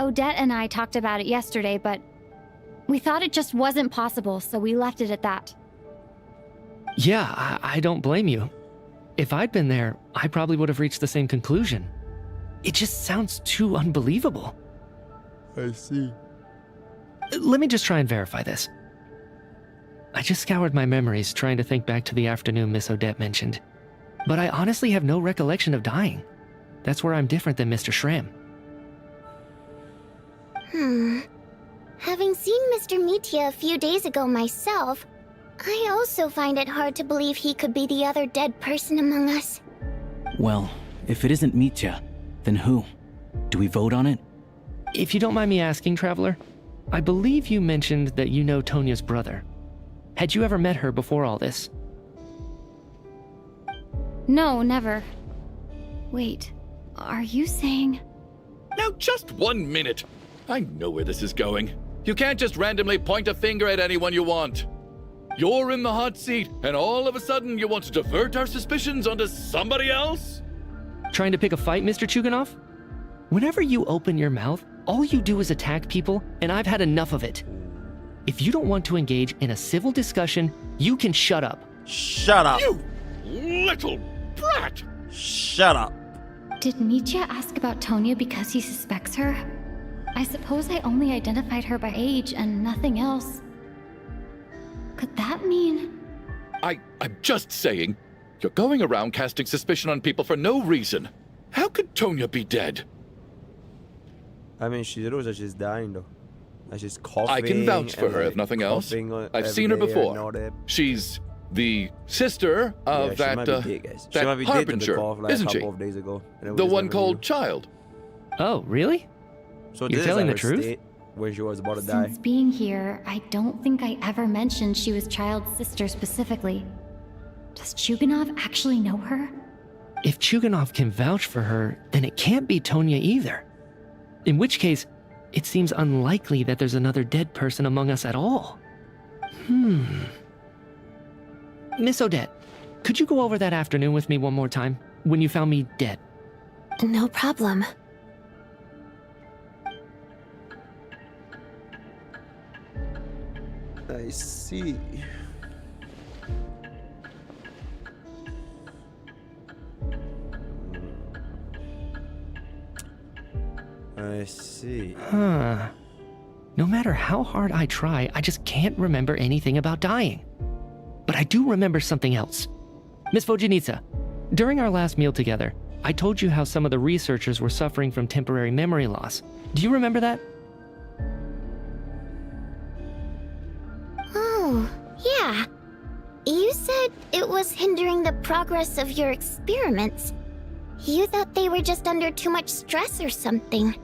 S2: Odette and I talked about it yesterday, but we thought it just wasn't possible, so we left it at that.
S18: Yeah, I don't blame you. If I'd been there, I probably would have reached the same conclusion. It just sounds too unbelievable.
S1: I see.
S18: Let me just try and verify this. I just scoured my memories trying to think back to the afternoon Miss Odette mentioned. But I honestly have no recollection of dying. That's where I'm different than Mr. Shram.
S4: Having seen Mr. Mitya a few days ago myself, I also find it hard to believe he could be the other dead person among us.
S9: Well, if it isn't Mitya, then who? Do we vote on it?
S18: If you don't mind me asking, Traveler, I believe you mentioned that you know Tonya's brother. Had you ever met her before all this?
S2: No, never. Wait, are you saying...
S19: Now just 1 minute. I know where this is going. You can't just randomly point a finger at anyone you want. You're in the hot seat, and all of a sudden you want to divert our suspicions onto somebody else?
S18: Trying to pick a fight, Mr. Chuganov? Whenever you open your mouth, all you do is attack people, and I've had enough of it. If you don't want to engage in a civil discussion, you can shut up.
S1: Shut up.
S19: You little brat!
S1: Shut up.
S2: Did Mitya ask about Tonya because he suspects her? I suppose I only identified her by age and nothing else. Could that mean...
S19: I'm just saying, you're going around casting suspicion on people for no reason. How could Tonya be dead?
S1: I mean, she looks like she's dying though. Like she's coughing.
S19: I can vouch for her if nothing else. I've seen her before. She's the sister of that harbinger, isn't she? The one called Child.
S18: Oh, really?
S1: So
S18: you're telling the truth?
S1: When she was about to die.
S2: Since being here, I don't think I ever mentioned she was Child's sister specifically. Does Chuganov actually know her?
S18: If Chuganov can vouch for her, then it can't be Tonya either. In which case, it seems unlikely that there's another dead person among us at all. Miss Odette, could you go over that afternoon with me one more time, when you found me dead?
S3: No problem.
S1: I see. I see.
S18: Huh. No matter how hard I try, I just can't remember anything about dying. But I do remember something else. Miss Vojanitsa, during our last meal together, I told you how some of the researchers were suffering from temporary memory loss. Do you remember that?
S4: Oh, yeah. You said it was hindering the progress of your experiments. You thought they were just under too much stress or something.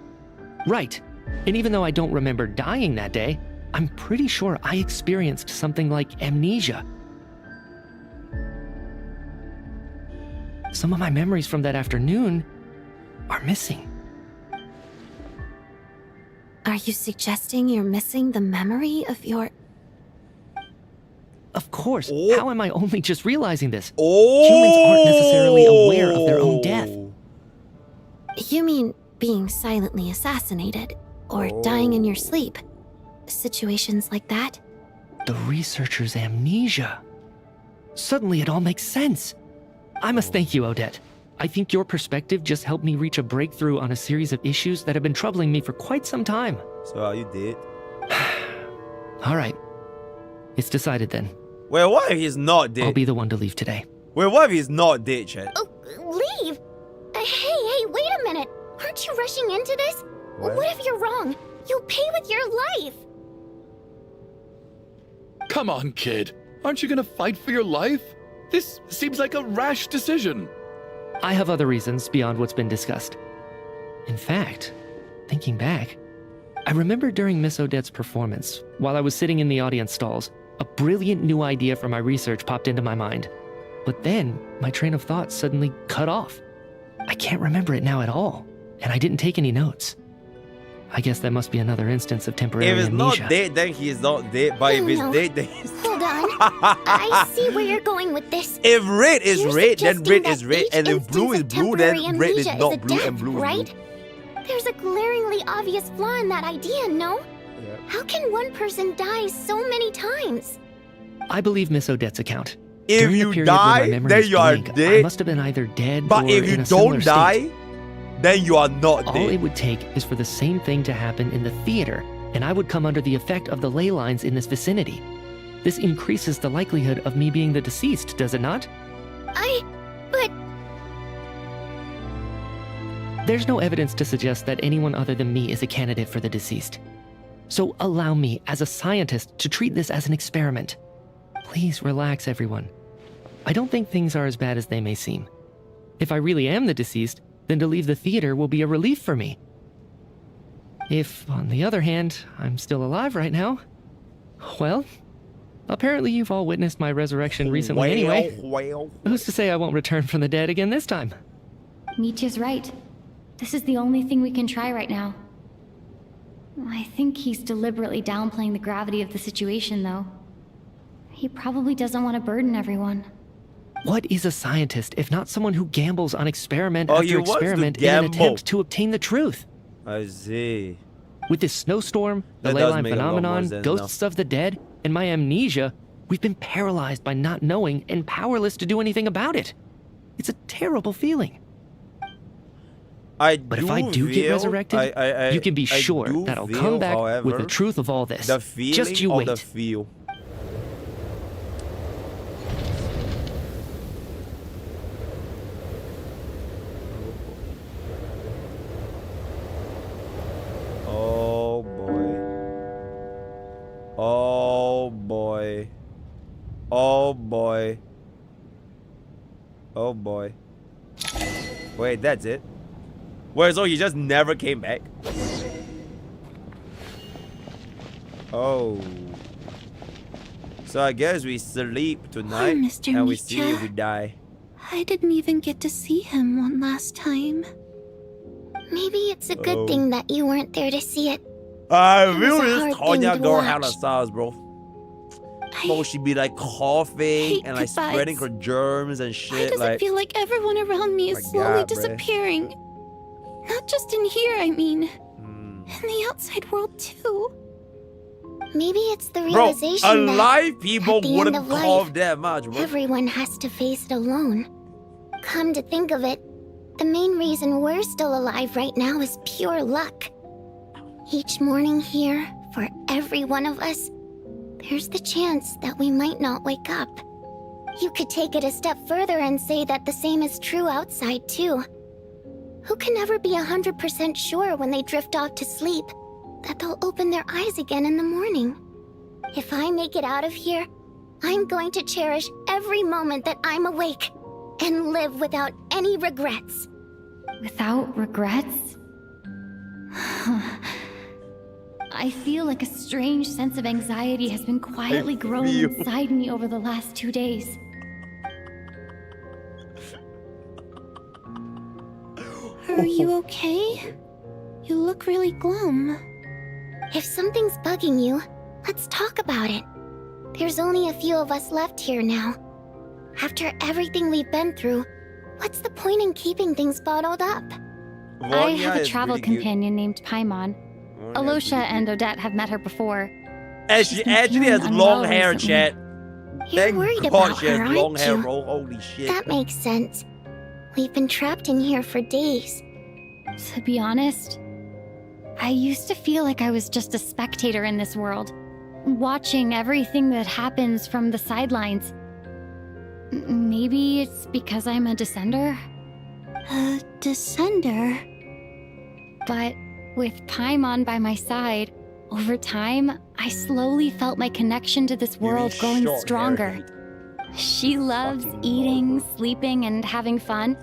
S18: Right. And even though I don't remember dying that day, I'm pretty sure I experienced something like amnesia. Some of my memories from that afternoon are missing.
S3: Are you suggesting you're missing the memory of your...
S18: Of course. Oh. How am I only just realizing this? Oh. Humans aren't necessarily aware of their own death.
S3: You mean being silently assassinated or dying in your sleep? Situations like that?
S18: The researcher's amnesia. Suddenly it all makes sense. I must thank you, Odette. I think your perspective just helped me reach a breakthrough on a series of issues that have been troubling me for quite some time.
S1: So are you dead?
S18: All right. It's decided then.
S1: Wait, what if he's not dead?
S18: I'll be the one to leave today.
S1: Wait, what if he's not dead, chat?
S4: Oh, leave? Hey, wait a minute. Aren't you rushing into this? What if you're wrong? You'll pay with your life.
S19: Come on, kid. Aren't you gonna fight for your life? This seems like a rash decision.
S18: I have other reasons beyond what's been discussed. In fact, thinking back, I remember during Miss Odette's performance, while I was sitting in the audience stalls, a brilliant new idea for my research popped into my mind. But then, my train of thought suddenly cut off. I can't remember it now at all, and I didn't take any notes. I guess that must be another instance of temporary amnesia.
S1: If he's not dead, then he's not dead. But if he's dead, then he's...
S4: Hold on. I see where you're going with this.
S1: If red is red, then red is red. And if blue is blue, then red is not blue and blue is
S4: right?
S1: blue.
S4: There's a glaringly obvious flaw in that idea, no? Yeah. How can one person die so many times?
S18: I believe Miss Odette's account.
S1: If
S18: During
S1: you
S18: the period
S1: die,
S18: when my
S1: then
S18: memories
S1: you are
S18: blank,
S1: dead.
S18: I must have been either dead
S1: but
S18: or
S1: if you
S18: in a
S1: don't die,
S18: state.
S1: then you are not
S18: All
S1: dead.
S18: it would take is for the same thing to happen in the theater, and I would come under the effect of the ley lines in this vicinity. This increases the likelihood of me being the deceased, does it not?
S4: But...
S18: There's no evidence to suggest that anyone other than me is a candidate for the deceased. So allow me, as a scientist, to treat this as an experiment. Please relax, everyone. I don't think things are as bad as they may seem. If I really am the deceased, then to leave the theater will be a relief for me. If, on the other hand, I'm still alive right now, well, apparently you've all witnessed my resurrection recently anyway. Who's to say I won't return from the dead again this time?
S2: Nietzsche's right. This is the only thing we can try right now. I think he's deliberately downplaying the gravity of the situation, though. He probably doesn't want to burden everyone.
S18: What is a scientist if not someone who gambles on experiment after
S1: he wants to
S18: experiment in an
S1: gamble.
S18: attempt to obtain the truth?
S1: I see.
S18: With this snowstorm, the
S1: That
S18: ley
S1: does
S18: line
S1: make a lot more
S18: phenomenon,
S1: sense
S18: ghosts of the dead, and my amnesia, we've been paralyzed by not knowing and powerless to do anything about it. It's a terrible feeling. But if I do get resurrected, you can be sure that I'll come back with the truth of all this.
S1: The feeling
S18: Just you
S1: of
S18: wait.
S1: the feel. Oh boy. Oh boy. Oh boy. Oh boy. Wait, that's it? Wait, so he just never came back? Oh. So I guess we sleep tonight
S3: Mr.
S1: and we see
S3: Mika.
S1: if we die.
S3: I didn't even get to see him one last time.
S4: Maybe it's a good thing that you weren't there to see it.
S1: I feel this Tanya girl had a size, bro. Bro, she be like coughing and like spreading her germs and shit.
S8: Why does it feel like everyone around me is slowly disappearing? Not just in here, I mean. In the outside world, too.
S4: Maybe it's the realization
S1: bro, alive
S4: that
S1: people
S4: at the
S1: wouldn't
S4: end of
S1: cough
S4: life,
S1: that much, bro.
S4: Everyone has to face it alone. Come to think of it, the main reason we're still alive right now is pure luck. Each morning here, for every one of us, there's the chance that we might not wake up. You could take it a step further and say that the same is true outside, too. Who can never be 100% sure when they drift off to sleep that they'll open their eyes again in the morning? If I make it out of here, I'm going to cherish every moment that I'm awake and live without any regrets.
S2: Without regrets? I feel like a strange sense of anxiety has been quietly growing inside me over the last 2 days.
S8: Are you okay? You look really glum.
S4: If something's bugging you, let's talk about it. There's only a few of us left here now. After everything we've been through, what's the point in keeping things bottled up?
S2: I have a travel companion named Paimon. Alosha and Odette have met her before.
S1: And she actually has long hair, chat.
S4: You're worried about
S1: she has
S4: her,
S1: long
S4: aren't
S1: hair,
S4: you?
S1: bro. Holy shit.
S4: That makes sense. We've been trapped in here for days.
S2: To be honest, I used to feel like I was just a spectator in this world, watching everything that happens from the sidelines. Maybe it's because I'm a descender?
S8: A descender?
S2: But with Paimon by my side, over time, I slowly felt my connection to this world growing stronger. She loves eating, sleeping, and having fun,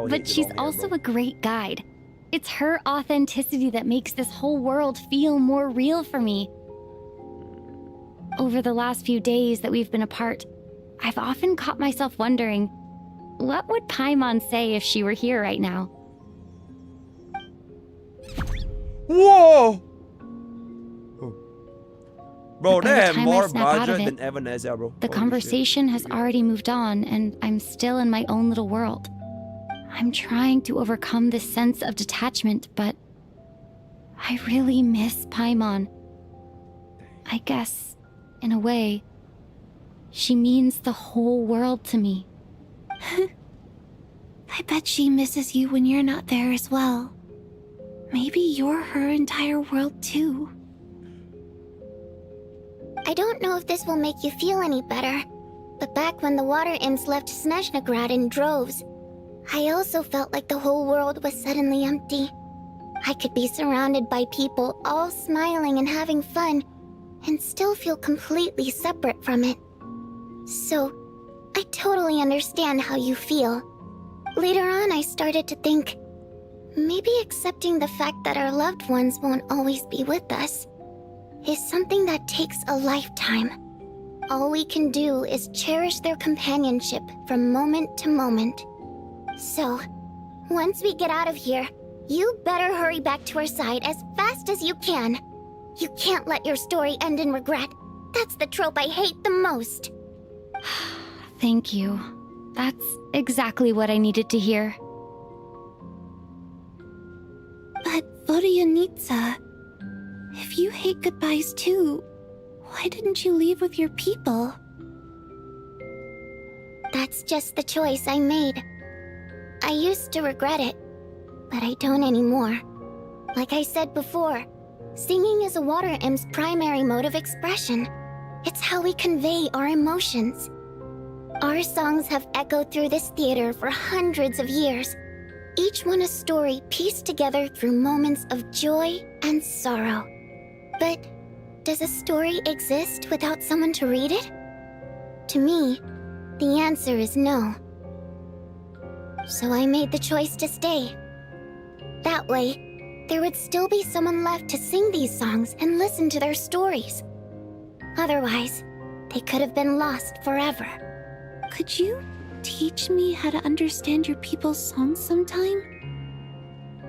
S2: but she's also a great guide. It's her authenticity that makes this whole world feel more real for me. Over the last few days that we've been apart, I've often caught myself wondering, what would Paimon say if she were here right now?
S1: Whoa! Bro,
S2: But by
S1: they
S2: the
S1: have
S2: time I
S1: more
S2: snap out of
S1: budget
S2: it,
S1: than Evanescence, bro.
S2: The conversation has already moved on, and I'm still in my own little world. I'm trying to overcome this sense of detachment, but I really miss Paimon. I guess, in a way, she means the whole world to me.
S8: I bet she misses you when you're not there as well. Maybe you're her entire world too.
S4: I don't know if this will make you feel any better, but back when the water imps left Snezhnograd in droves, I also felt like the whole world was suddenly empty. I could be surrounded by people all smiling and having fun, and still feel completely separate from it. So, I totally understand how you feel. Later on, I started to think, maybe accepting the fact that our loved ones won't always be with us is something that takes a lifetime. All we can do is cherish their companionship from moment to moment. So, once we get out of here, you better hurry back to our side as fast as you can. You can't let your story end in regret. That's the trope I hate the most.
S2: Thank you. That's exactly what I needed to hear.
S8: But Vodyanitsa, if you hate goodbyes too, why didn't you leave with your people?
S4: That's just the choice I made. I used to regret it, but I don't anymore. Like I said before, singing is a water imp's primary mode of expression. It's how we convey our emotions. Our songs have echoed through this theater for hundreds of years, each one a story pieced together through moments of joy and sorrow. But does a story exist without someone to read it? To me, the answer is no. So I made the choice to stay. That way, there would still be someone left to sing these songs and listen to their stories. Otherwise, they could have been lost forever.
S8: Could you teach me how to understand your people's songs sometime?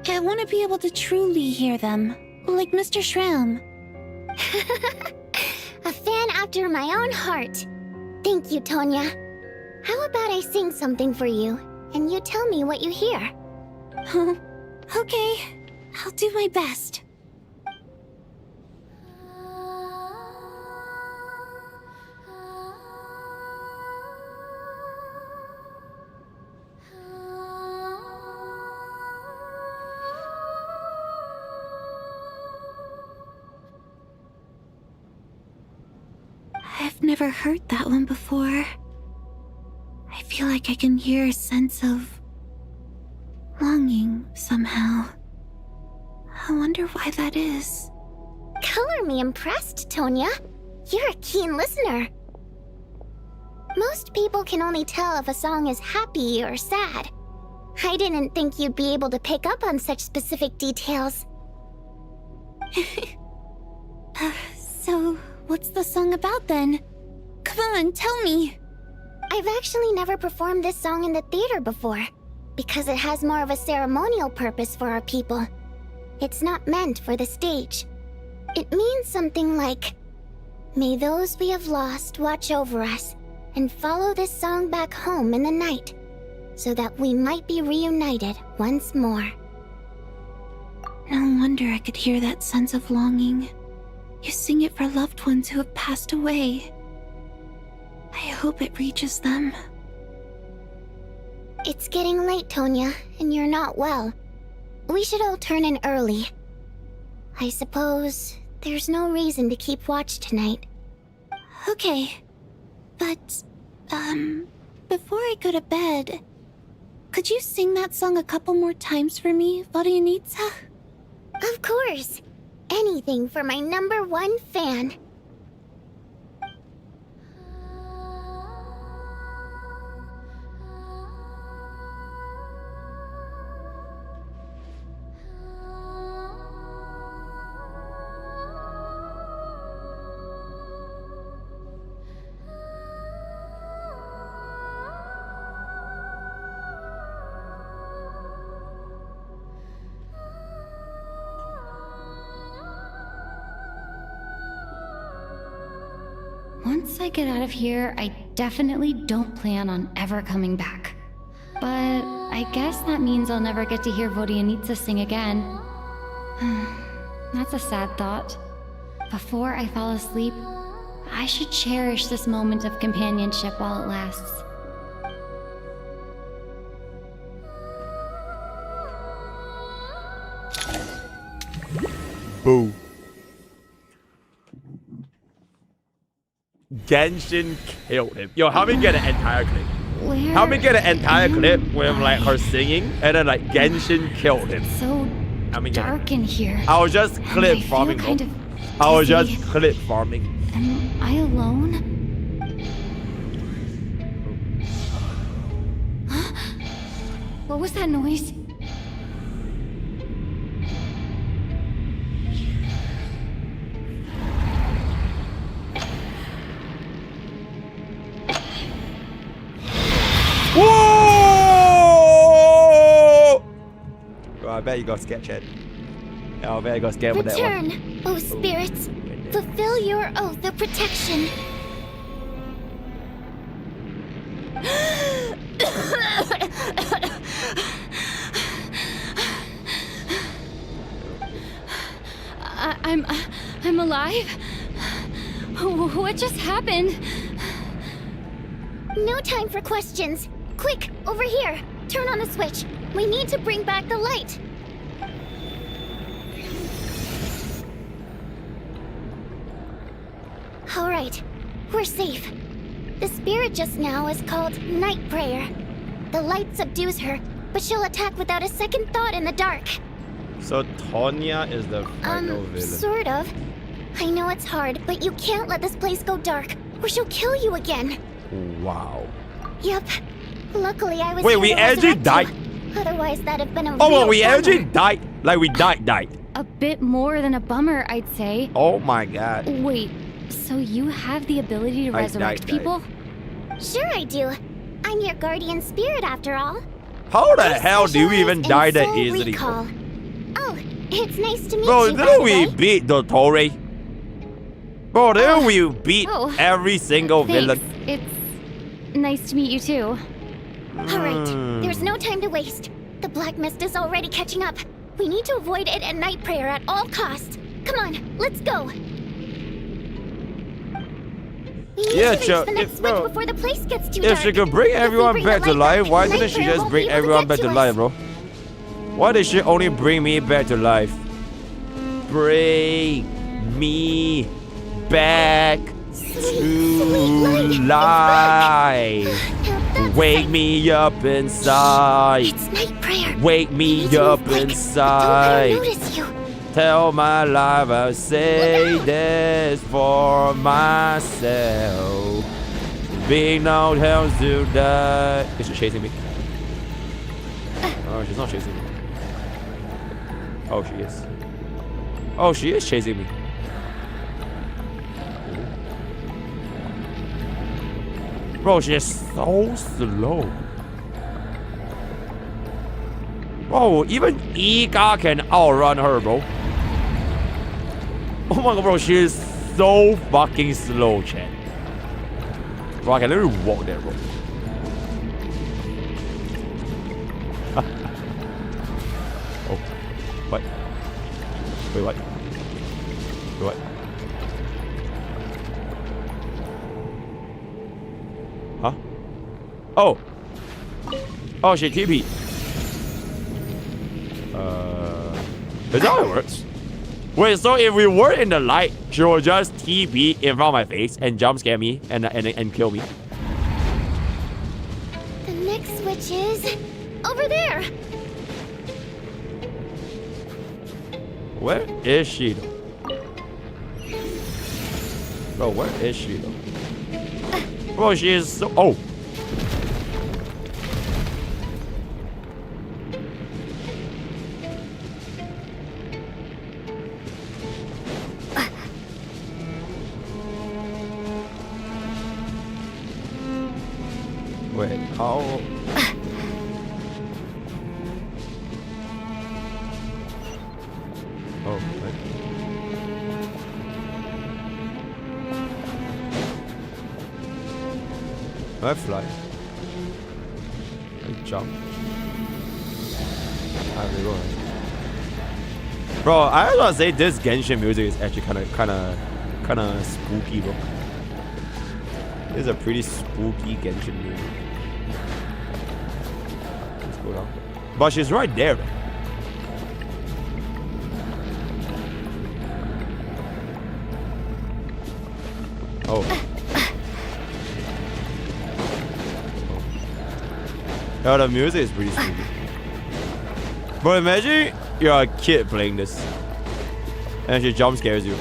S8: I want to be able to truly hear them, like Mr. Shram.
S4: A fan after my own heart. Thank you, Tonya. How about I sing something for you, and you tell me what you hear?
S8: Okay, I'll do my best. I've never heard that one before. I feel like I can hear a sense of longing somehow. I wonder why that is.
S4: Color me impressed, Tonya. You're a keen listener. Most people can only tell if a song is happy or sad. I didn't think you'd be able to pick up on such specific details.
S8: So, what's the song about then? Come on, tell me.
S4: I've actually never performed this song in the theater before, because it has more of a ceremonial purpose for our people. It's not meant for the stage. It means something like, "May those we have lost watch over us, and follow this song back home in the night, so that we might be reunited once more."
S8: No wonder I could hear that sense of longing. You sing it for loved ones who have passed away. I hope it reaches them.
S4: It's getting late, Tonya, and you're not well. We should all turn in early. I suppose there's no reason to keep watch tonight.
S8: Okay, but, before I go to bed, could you sing that song a couple more times for me, Vodyanitsa?
S4: Of course. Anything for my #1 fan.
S2: Once I get out of here, I definitely don't plan on ever coming back. But I guess that means I'll never get to hear Vodyanitsa sing again. That's a sad thought. Before I fall asleep, I should cherish this moment of companionship while it lasts.
S1: Boo. Genshin killed him. Yo, help me get an entire clip. Help me get an entire clip with like her singing, and then like Genshin killed him.
S2: So dark in here.
S1: I was just clip farming. I was just clip farming.
S2: Am I alone? Huh? What was that noise?
S1: Whoa! Oh, I bet you got sketch it. Oh, I bet you got scared with that one.
S4: Return, O spirits. Fulfill your oath of protection.
S2: I'm alive? What just happened?
S4: No time for questions. Quick, over here. Turn on the switch. We need to bring back the light. All right, we're safe. The spirit just now is called Night Prayer. The light subdues her, but she'll attack without a second thought in the dark.
S1: So Tonya is the final villain.
S4: Sort of. I know it's hard, but you can't let this place go dark, or she'll kill you again.
S1: Wow.
S4: Yep. Luckily, I was
S1: Wait,
S4: here
S1: we
S4: to
S1: actually
S4: resurrect
S1: died?
S4: you. Otherwise, that'd have been a
S1: Oh,
S4: real
S1: well, we
S4: bummer.
S1: actually died. Like we died.
S2: A bit more than a bummer, I'd say.
S1: Oh my god.
S2: Wait, so you have the ability to resurrect people?
S4: Sure I do. I'm your guardian spirit after all.
S1: How the hell do you even die that
S4: Soul
S1: easily?
S4: recall. Oh, it's nice to meet
S1: Bro,
S4: you, by
S1: didn't
S4: the
S1: we
S4: way.
S1: beat the Tory? Bro, then we beat every single
S2: thanks.
S1: villain.
S2: It's nice to meet you too.
S4: Alright, there's no time to waste. The black mist is already catching up. We need to avoid it and Night Prayer at all costs. Come on, let's go. We need to reach the next switch before the place gets too dark.
S1: If she could bring everyone back to life, why didn't she just bring everyone back to life, bro? Why did she only bring me back to life? Bring me back to life. Wake me up inside.
S4: It's Night Prayer.
S1: Wake me up inside.
S4: Don't let her notice you.
S1: Tell my life I'll say this for myself. Being no helps to die. Is she chasing me? Oh, she's not chasing me. Oh, she is. Oh, she is chasing me. Bro, she is so slow. Bro, even Ika can outrun her, bro. Oh my god, bro, she is so fucking slow, chat. Bro, I can literally walk there, bro. Oh, what? Wait, what? Wait, what? Huh? Oh! Oh, she TP. Is that how it works? Wait, so if we were in the light, she will just TP in front of my face and jump scare me and kill me.
S4: The next switch is over there.
S1: Where is she though? Bro, where is she though? Bro, she is so... Oh! Wait, how... Oh, wait. I fly. I jump. I go. Bro, I just want to say this Genshin music is actually kind of spooky, bro. This is a pretty spooky Genshin music. Let's go down. But she's right there. Oh. Oh, the music is pretty spooky. But imagine you're a kid playing this. And she jump scares you.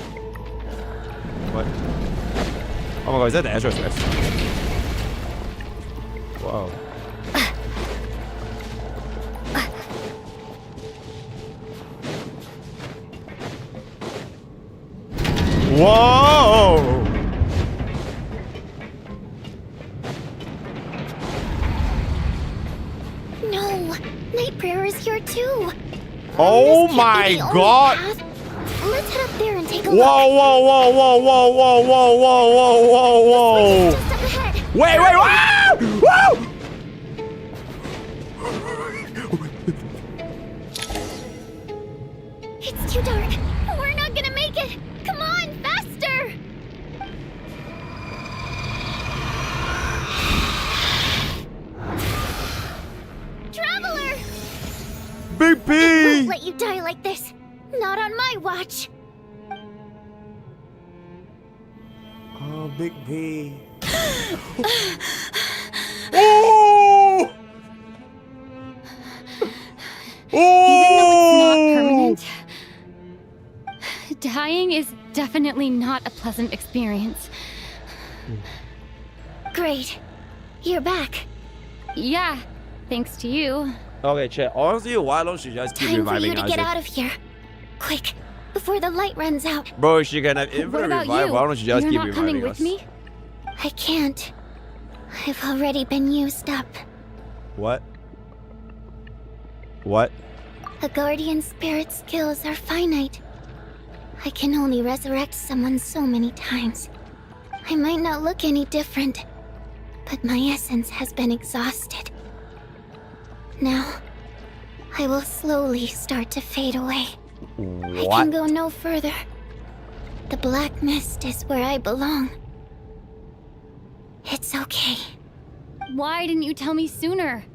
S1: What? Oh my god, is that the Astro Snez? Wow. Whoa!
S4: No, Night Prayer is here too.
S1: Oh my god!
S4: Let's head up there and take a
S1: whoa,
S4: look.
S1: Whoa, whoa, whoa, whoa, whoa, whoa, whoa, whoa, whoa, whoa!
S4: Just up ahead.
S1: Wait, wait, wow! Whoa!
S4: It's too dark. We're not gonna make it. Come on, faster! Traveler!
S1: Big
S4: I
S1: P!
S4: won't let you die like this. Not on my watch.
S1: Oh, Big P. Oh!
S2: Even though it's not permanent, dying is definitely not a pleasant experience.
S4: Great. You're back.
S2: Yeah, thanks to you.
S1: Okay, chat. Honestly, why don't she just keep
S4: Time for
S1: reviving
S4: you to
S1: us?
S4: get out of here. Quick, before the light runs out.
S1: Bro, she can have
S2: What
S1: infinite
S2: about
S1: revive.
S2: you?
S1: Why don't you just
S2: You're
S1: keep
S2: not
S1: reviving
S2: coming
S1: us?
S2: with me?
S4: I can't. I've already been used up.
S1: What? What?
S4: A guardian spirit's skills are finite. I can only resurrect someone so many times. I might not look any different, but my essence has been exhausted. Now, I will slowly start to fade away. I can go no further. The black mist is where I belong. It's okay.
S2: Why didn't you tell me sooner?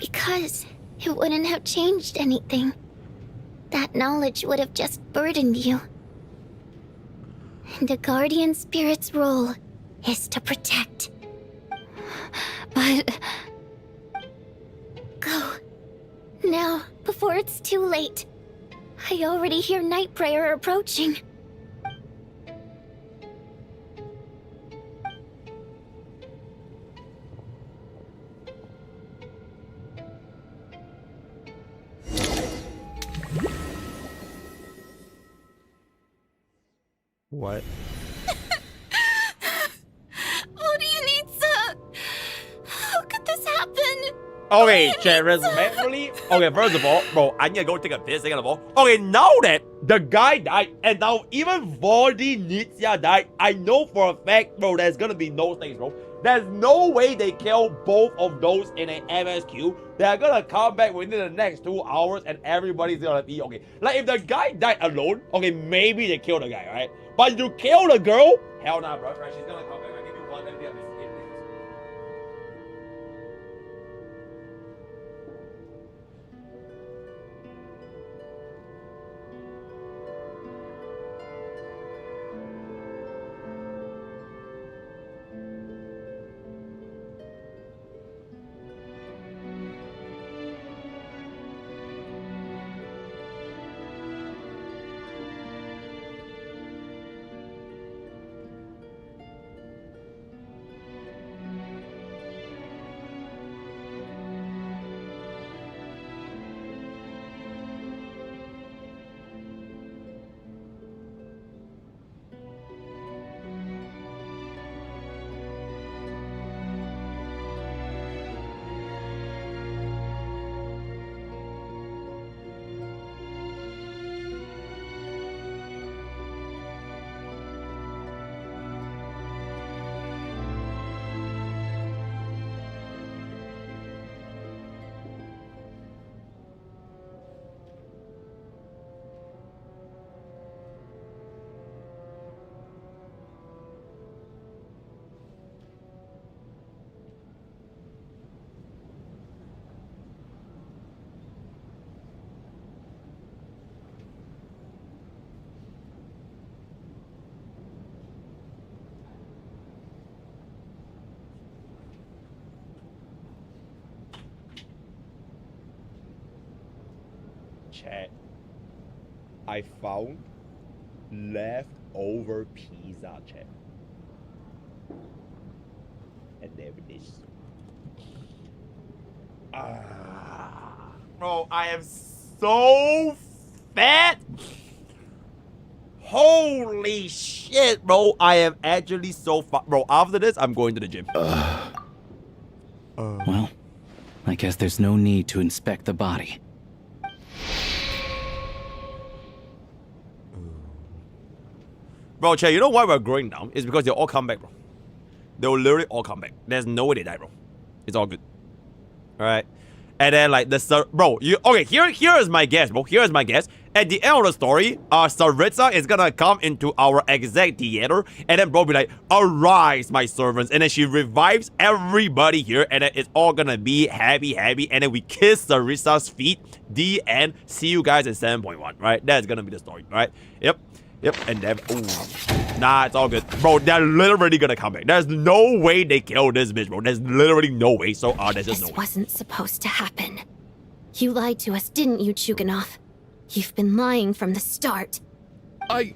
S4: Because it wouldn't have changed anything. That knowledge would have just burdened you. And a guardian spirit's role is to protect.
S2: But...
S4: Go. Now, before it's too late. I already hear Night Prayer approaching.
S1: What?
S8: What do you need, sir? How could this happen?
S1: Okay, chat, respectfully. Okay, first of all, bro, I need to go take a piss, second of all. Okay, now that the guy died, and now even Vordi Nitsia died, I know for a fact, bro, there's gonna be no things, bro. There's no way they kill both of those in an MSQ. They're gonna come back within the next 2 hours, and everybody's gonna be okay. Like, if the guy died alone, okay, maybe they kill the guy, right? But you kill the girl? Hell nah, bro. Right? She's gonna come back. Right? Give me one, let me get this. Chat, I found leftover pizza, chat. And there it is. Bro, I am so fat. Holy shit, bro. I am actually so fat. Bro, after this, I'm going to the gym.
S9: Well, I guess there's no need to inspect the body.
S1: Bro, chat, you know why we're growing down? It's because they'll all come back, bro. They'll literally all come back. There's no way they die, bro. It's all good. Alright? And then, like, bro, okay, here is my guess, bro. Here is my guess. At the end of the story, Saritza is gonna come into our exact theater, and then bro be like, arise, my servants. And then she revives everybody here, and then it's all gonna be happy, and then we kiss Saritza's feet. The end. See you guys at 7.1, right? That's gonna be the story, right? Yep, and then, ooh. Nah, it's all good. Bro, they're literally gonna come back. There's no way they kill this bitch, bro. There's literally no way. So, there's just no way.
S3: This wasn't supposed to happen. You lied to us, didn't you, Chuganov? You've been lying from the start.
S19: Wait,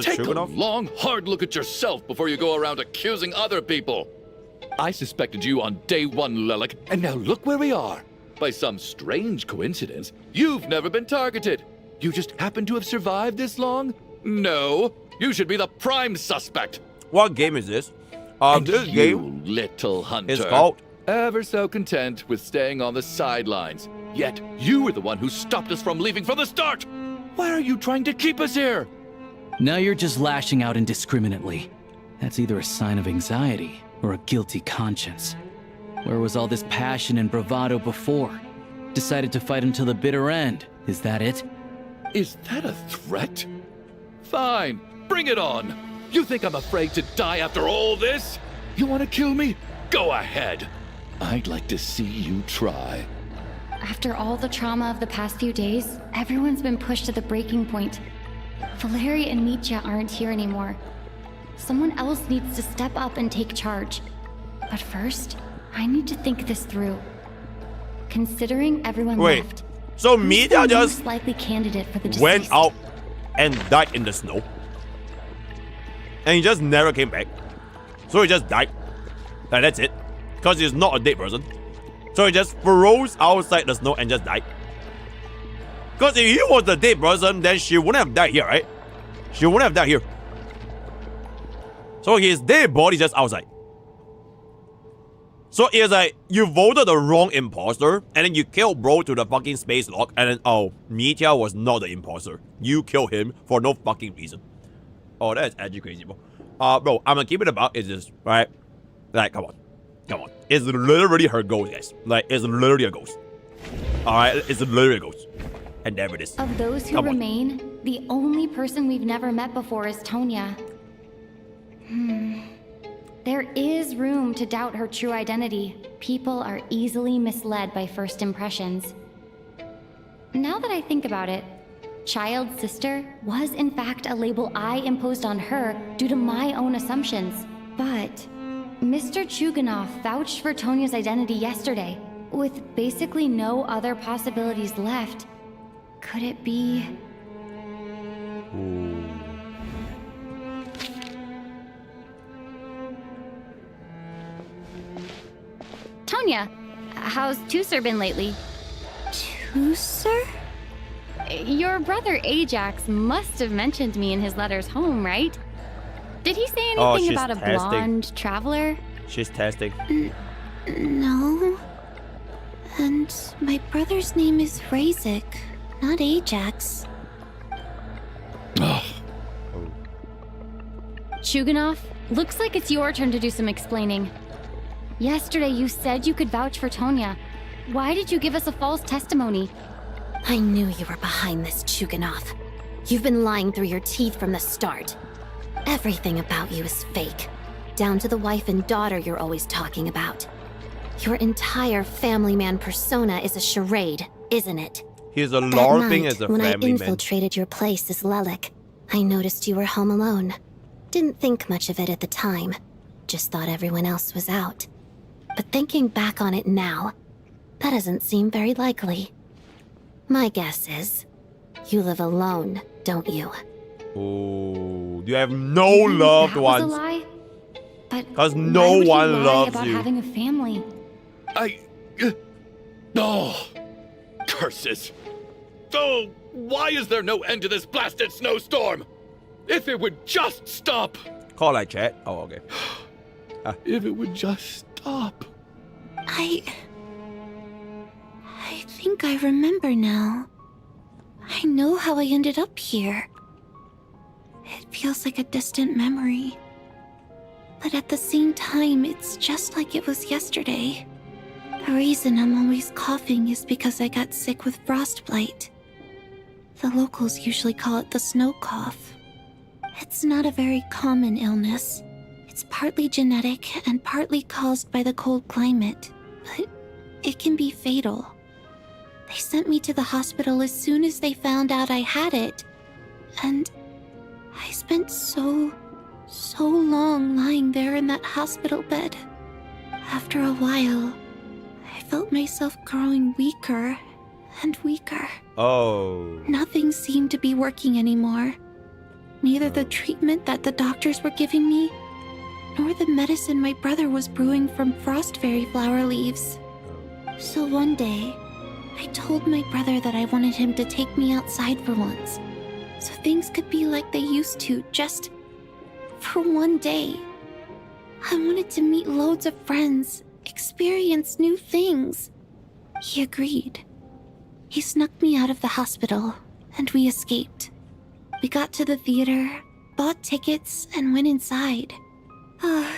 S19: take a long, hard look at yourself before you go around accusing other people. I suspected you on day one, Lelik, and now look where we are. By some strange coincidence, you've never been targeted. You just happen to have survived this long? No, you should be the prime suspect.
S1: What game is this? This game,
S19: little hunter,
S1: is called
S19: ever so content with staying on the sidelines. Yet you were the one who stopped us from leaving from the start. Why are you trying to keep us here?
S9: Now you're just lashing out indiscriminately. That's either a sign of anxiety or a guilty conscience. Where was all this passion and bravado before? Decided to fight until the bitter end. Is that it?
S19: Is that a threat? Fine, bring it on. You think I'm afraid to die after all this? You want to kill me? Go ahead. I'd like to see you try.
S2: After all the trauma of the past few days, everyone's been pushed to the breaking point. Valeria and Mitya aren't here anymore. Someone else needs to step up and take charge. But first, I need to think this through. Considering everyone left,
S1: so
S2: who's
S1: Mitya
S2: the
S1: just
S2: most likely candidate for the deceased?
S1: went out and died in the snow. And he just never came back. So he just died. And that's it. Because he's not a dead person. So he just froze outside the snow and just died. Because if he was a dead person, then she wouldn't have died here, right? She wouldn't have died here. So his dead body just outside. So it's like, you voted the wrong imposter, and then you killed bro to the fucking space lock, and then, oh, Mitya was not the imposter. You killed him for no fucking reason. Oh, that's actually crazy, bro. Bro, I'm gonna keep it about, it's just, right? Like, come on. Come on. It's literally her ghost, guys. Like, it's literally a ghost. Alright, it's literally a ghost. And there it is.
S2: Of those who remain, the only person we've never met before is Tonya. There is room to doubt her true identity. People are easily misled by first impressions. Now that I think about it, child sister was in fact a label I imposed on her due to my own assumptions. But Mr. Chuganov vouched for Tonya's identity yesterday, with basically no other possibilities left. Could it be... Tonya, how's Tusser been lately?
S8: Tusser?
S2: Your brother Ajax must have mentioned me in his letters home, right? Did he say anything about a blonde traveler?
S1: She's testing.
S8: No. And my brother's name is Razik, not Ajax.
S2: Chuganov, looks like it's your turn to do some explaining. Yesterday you said you could vouch for Tonya. Why did you give us a false testimony?
S3: I knew you were behind this, Chuganov. You've been lying through your teeth from the start. Everything about you is fake, down to the wife and daughter you're always talking about. Your entire family man persona is a charade, isn't it?
S1: He's a LARPing as a
S3: when
S1: family
S3: I
S1: man.
S3: infiltrated your place as Lelik, I noticed you were home alone. Didn't think much of it at the time. Just thought everyone else was out. But thinking back on it now, that doesn't seem very likely. My guess is, you live alone, don't you?
S1: Oh, you have no loved
S2: that
S1: ones.
S2: Was a lie? But
S1: because
S2: why
S1: no
S2: would
S1: one
S2: you lie
S1: loves
S2: about
S1: you.
S2: having a family?
S19: Oh, curses. Oh, why is there no end to this blasted snowstorm? If it would just stop.
S1: Call that chat. Oh, okay.
S19: If it would just stop.
S8: I think I remember now. I know how I ended up here. It feels like a distant memory. But at the same time, it's just like it was yesterday. The reason I'm always coughing is because I got sick with frostbite. The locals usually call it the snow cough. It's not a very common illness. It's partly genetic and partly caused by the cold climate, but it can be fatal. They sent me to the hospital as soon as they found out I had it. And I spent so long lying there in that hospital bed. After a while, I felt myself growing weaker and weaker.
S1: Oh.
S8: Nothing seemed to be working anymore. Neither the treatment that the doctors were giving me, nor the medicine my brother was brewing from frost fairy flower leaves. So one day, I told my brother that I wanted him to take me outside for once, so things could be like they used to, just for one day. I wanted to meet loads of friends, experience new things. He agreed. He snuck me out of the hospital and we escaped. We got to the theater, bought tickets, and went inside.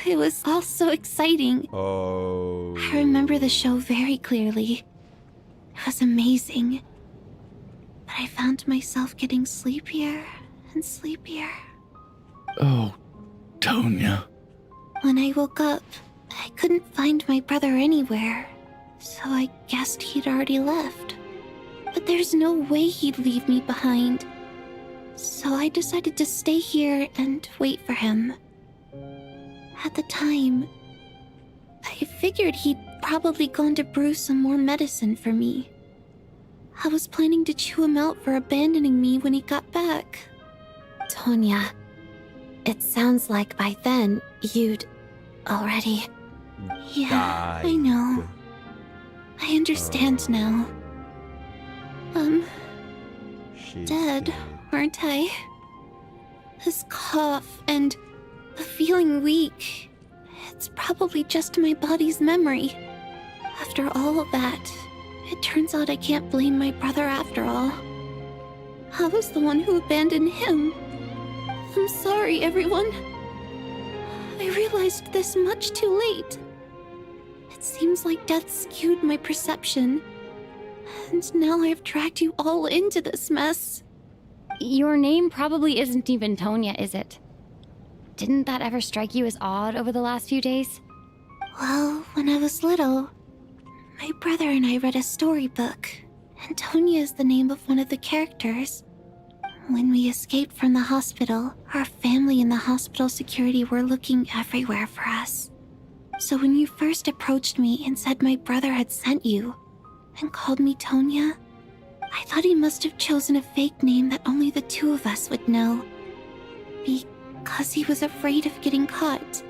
S8: It was all so exciting.
S1: Oh.
S8: I remember the show very clearly. It was amazing. But I found myself getting sleepier and sleepier.
S19: Oh, Tonya.
S8: When I woke up, I couldn't find my brother anywhere, so I guessed he'd already left. But there's no way he'd leave me behind. So I decided to stay here and wait for him. At the time, I figured he'd probably gone to brew some more medicine for me. I was planning to chew him out for abandoning me when he got back.
S3: Tonya, it sounds like by then you'd already...
S8: Yeah, I know. I understand now. Dead, aren't I? This cough and the feeling weak, it's probably just my body's memory. After all of that, it turns out I can't blame my brother after all. I was the one who abandoned him. I'm sorry, everyone. I realized this much too late. It seems like death skewed my perception. And now I've dragged you all into this mess.
S2: Your name probably isn't even Tonya, is it? Didn't that ever strike you as odd over the last few days?
S8: Well, when I was little, my brother and I read a storybook, and Tonya is the name of one of the characters. When we escaped from the hospital, our family and the hospital security were looking everywhere for us. So when you first approached me and said my brother had sent you, and called me Tonya, I thought he must have chosen a fake name that only the two of us would know. Because he was afraid of getting caught.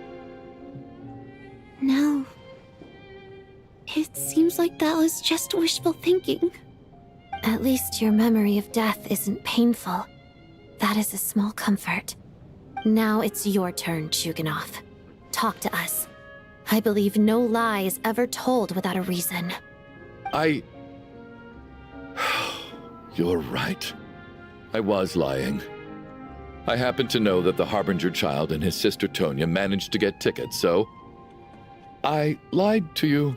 S8: Now, it seems like that was just wishful thinking.
S3: At least your memory of death isn't painful. That is a small comfort. Now it's your turn, Chuganov. Talk to us. I believe no lie is ever told without a reason.
S19: You're right. I was lying. I happen to know that the Harbinger child and his sister Tonya managed to get tickets, so I lied to you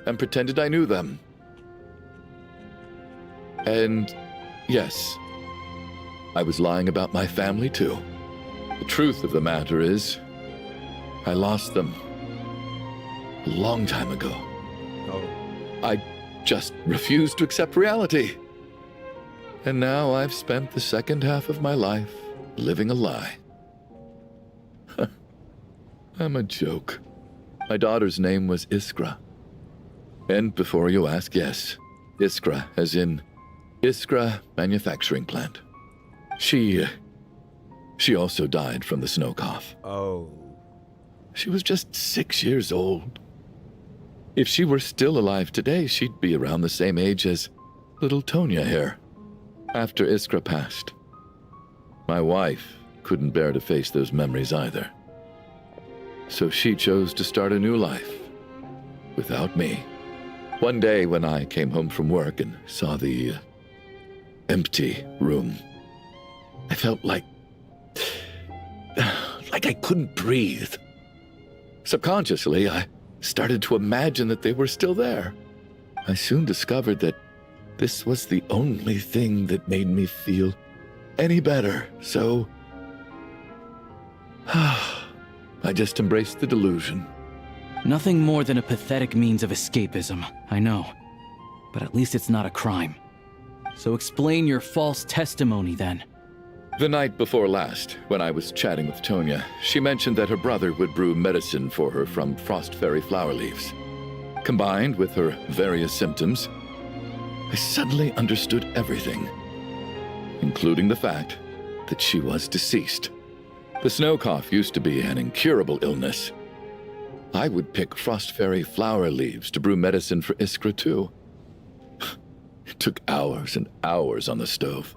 S19: and pretended I knew them. And yes, I was lying about my family too. The truth of the matter is, I lost them a long time ago. I just refused to accept reality. And now I've spent the second half of my life living a lie. I'm a joke. My daughter's name was Iskra. And before you ask, yes, Iskra, as in Iskra Manufacturing Plant. She also died from the snow cough.
S1: Oh.
S19: She was just 6 years old. If she were still alive today, she'd be around the same age as little Tonya here. After Iskra passed, my wife couldn't bear to face those memories either. So she chose to start a new life without me. One day when I came home from work and saw the empty room, I felt like I couldn't breathe. Subconsciously, I started to imagine that they were still there. I soon discovered that this was the only thing that made me feel any better, so I just embraced the delusion.
S9: Nothing more than a pathetic means of escapism, I know. But at least it's not a crime. So explain your false testimony then.
S19: The night before last, when I was chatting with Tonya, she mentioned that her brother would brew medicine for her from frost fairy flower leaves. Combined with her various symptoms, I suddenly understood everything, including the fact that she was deceased. The snow cough used to be an incurable illness. I would pick frost fairy flower leaves to brew medicine for Iskra too. It took hours and hours on the stove.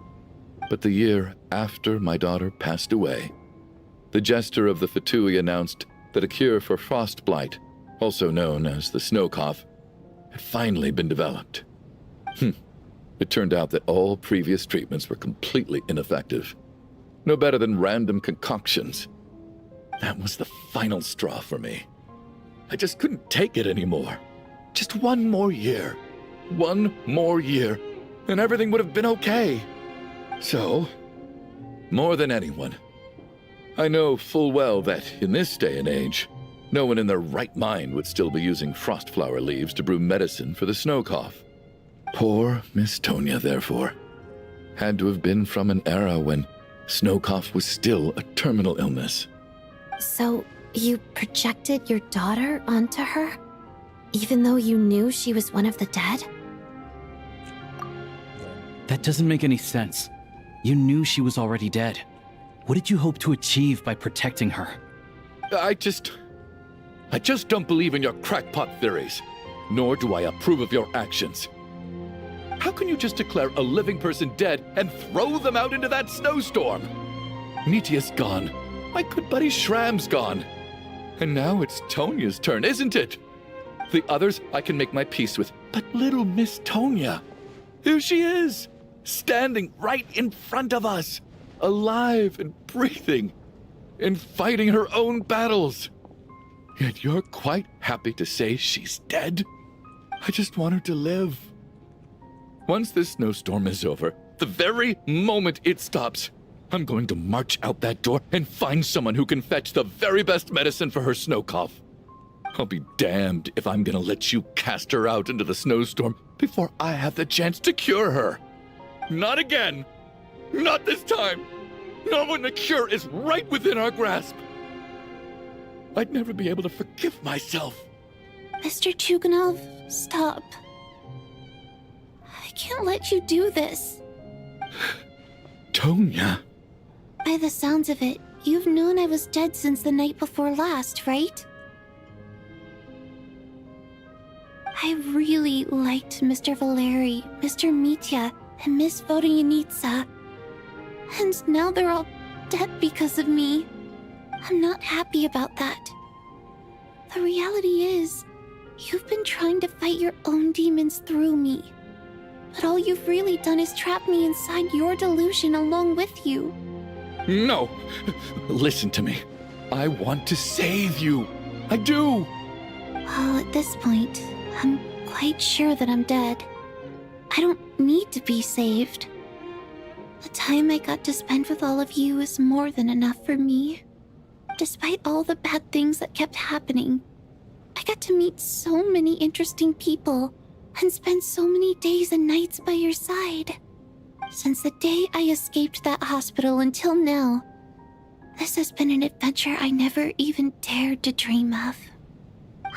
S19: But the year after my daughter passed away, the jester of the Fatui announced that a cure for frost blight, also known as the snow cough, had finally been developed. It It turned out that all previous treatments were completely ineffective. No better than random concoctions. That was the final straw for me. I just couldn't take it anymore. Just one more year. One more year, and everything would have been okay. So, more than anyone, I know full well that in this day and age, no one in their right mind would still be using frost flower leaves to brew medicine for the snow cough. Poor Miss Tonya, therefore, had to have been from an era when snow cough was still a terminal illness.
S3: So, you projected your daughter onto her? Even though you knew she was one of the dead?
S9: That doesn't make any sense. You knew she was already dead. What did you hope to achieve by protecting her?
S19: I just don't believe in your crackpot theories, nor do I approve of your actions. How can you just declare a living person dead and throw them out into that snowstorm? Nitia's gone. My good buddy Shram's gone. And now it's Tonya's turn, isn't it? The others I can make my peace with, but little Miss Tonya, here she is, standing right in front of us, alive and breathing, and fighting her own battles. Yet you're quite happy to say she's dead? I just want her to live. Once this snowstorm is over, the very moment it stops, I'm going to march out that door and find someone who can fetch the very best medicine for her snow cough. I'll be damned if I'm gonna let you cast her out into the snowstorm before I have the chance to cure her. Not again! Not this time! Not when the cure is right within our grasp! I'd never be able to forgive myself.
S8: Mr. Chuganov, stop. I can't let you do this.
S19: Tonya.
S8: By the sounds of it, you've known I was dead since the night before last, right? I really liked Mr. Valeri, Mr. Mitya, and Miss Vodyanitsa. And now they're all dead because of me. I'm not happy about that. The reality is, you've been trying to fight your own demons through me. But all you've really done is trap me inside your delusion along with you.
S19: No! Listen to me. I want to save you. I do!
S8: Well, at this point, I'm quite sure that I'm dead. I don't need to be saved. The time I got to spend with all of you is more than enough for me. Despite all the bad things that kept happening, I got to meet so many interesting people and spend so many days and nights by your side. Since the day I escaped that hospital until now, this has been an adventure I never even dared to dream of.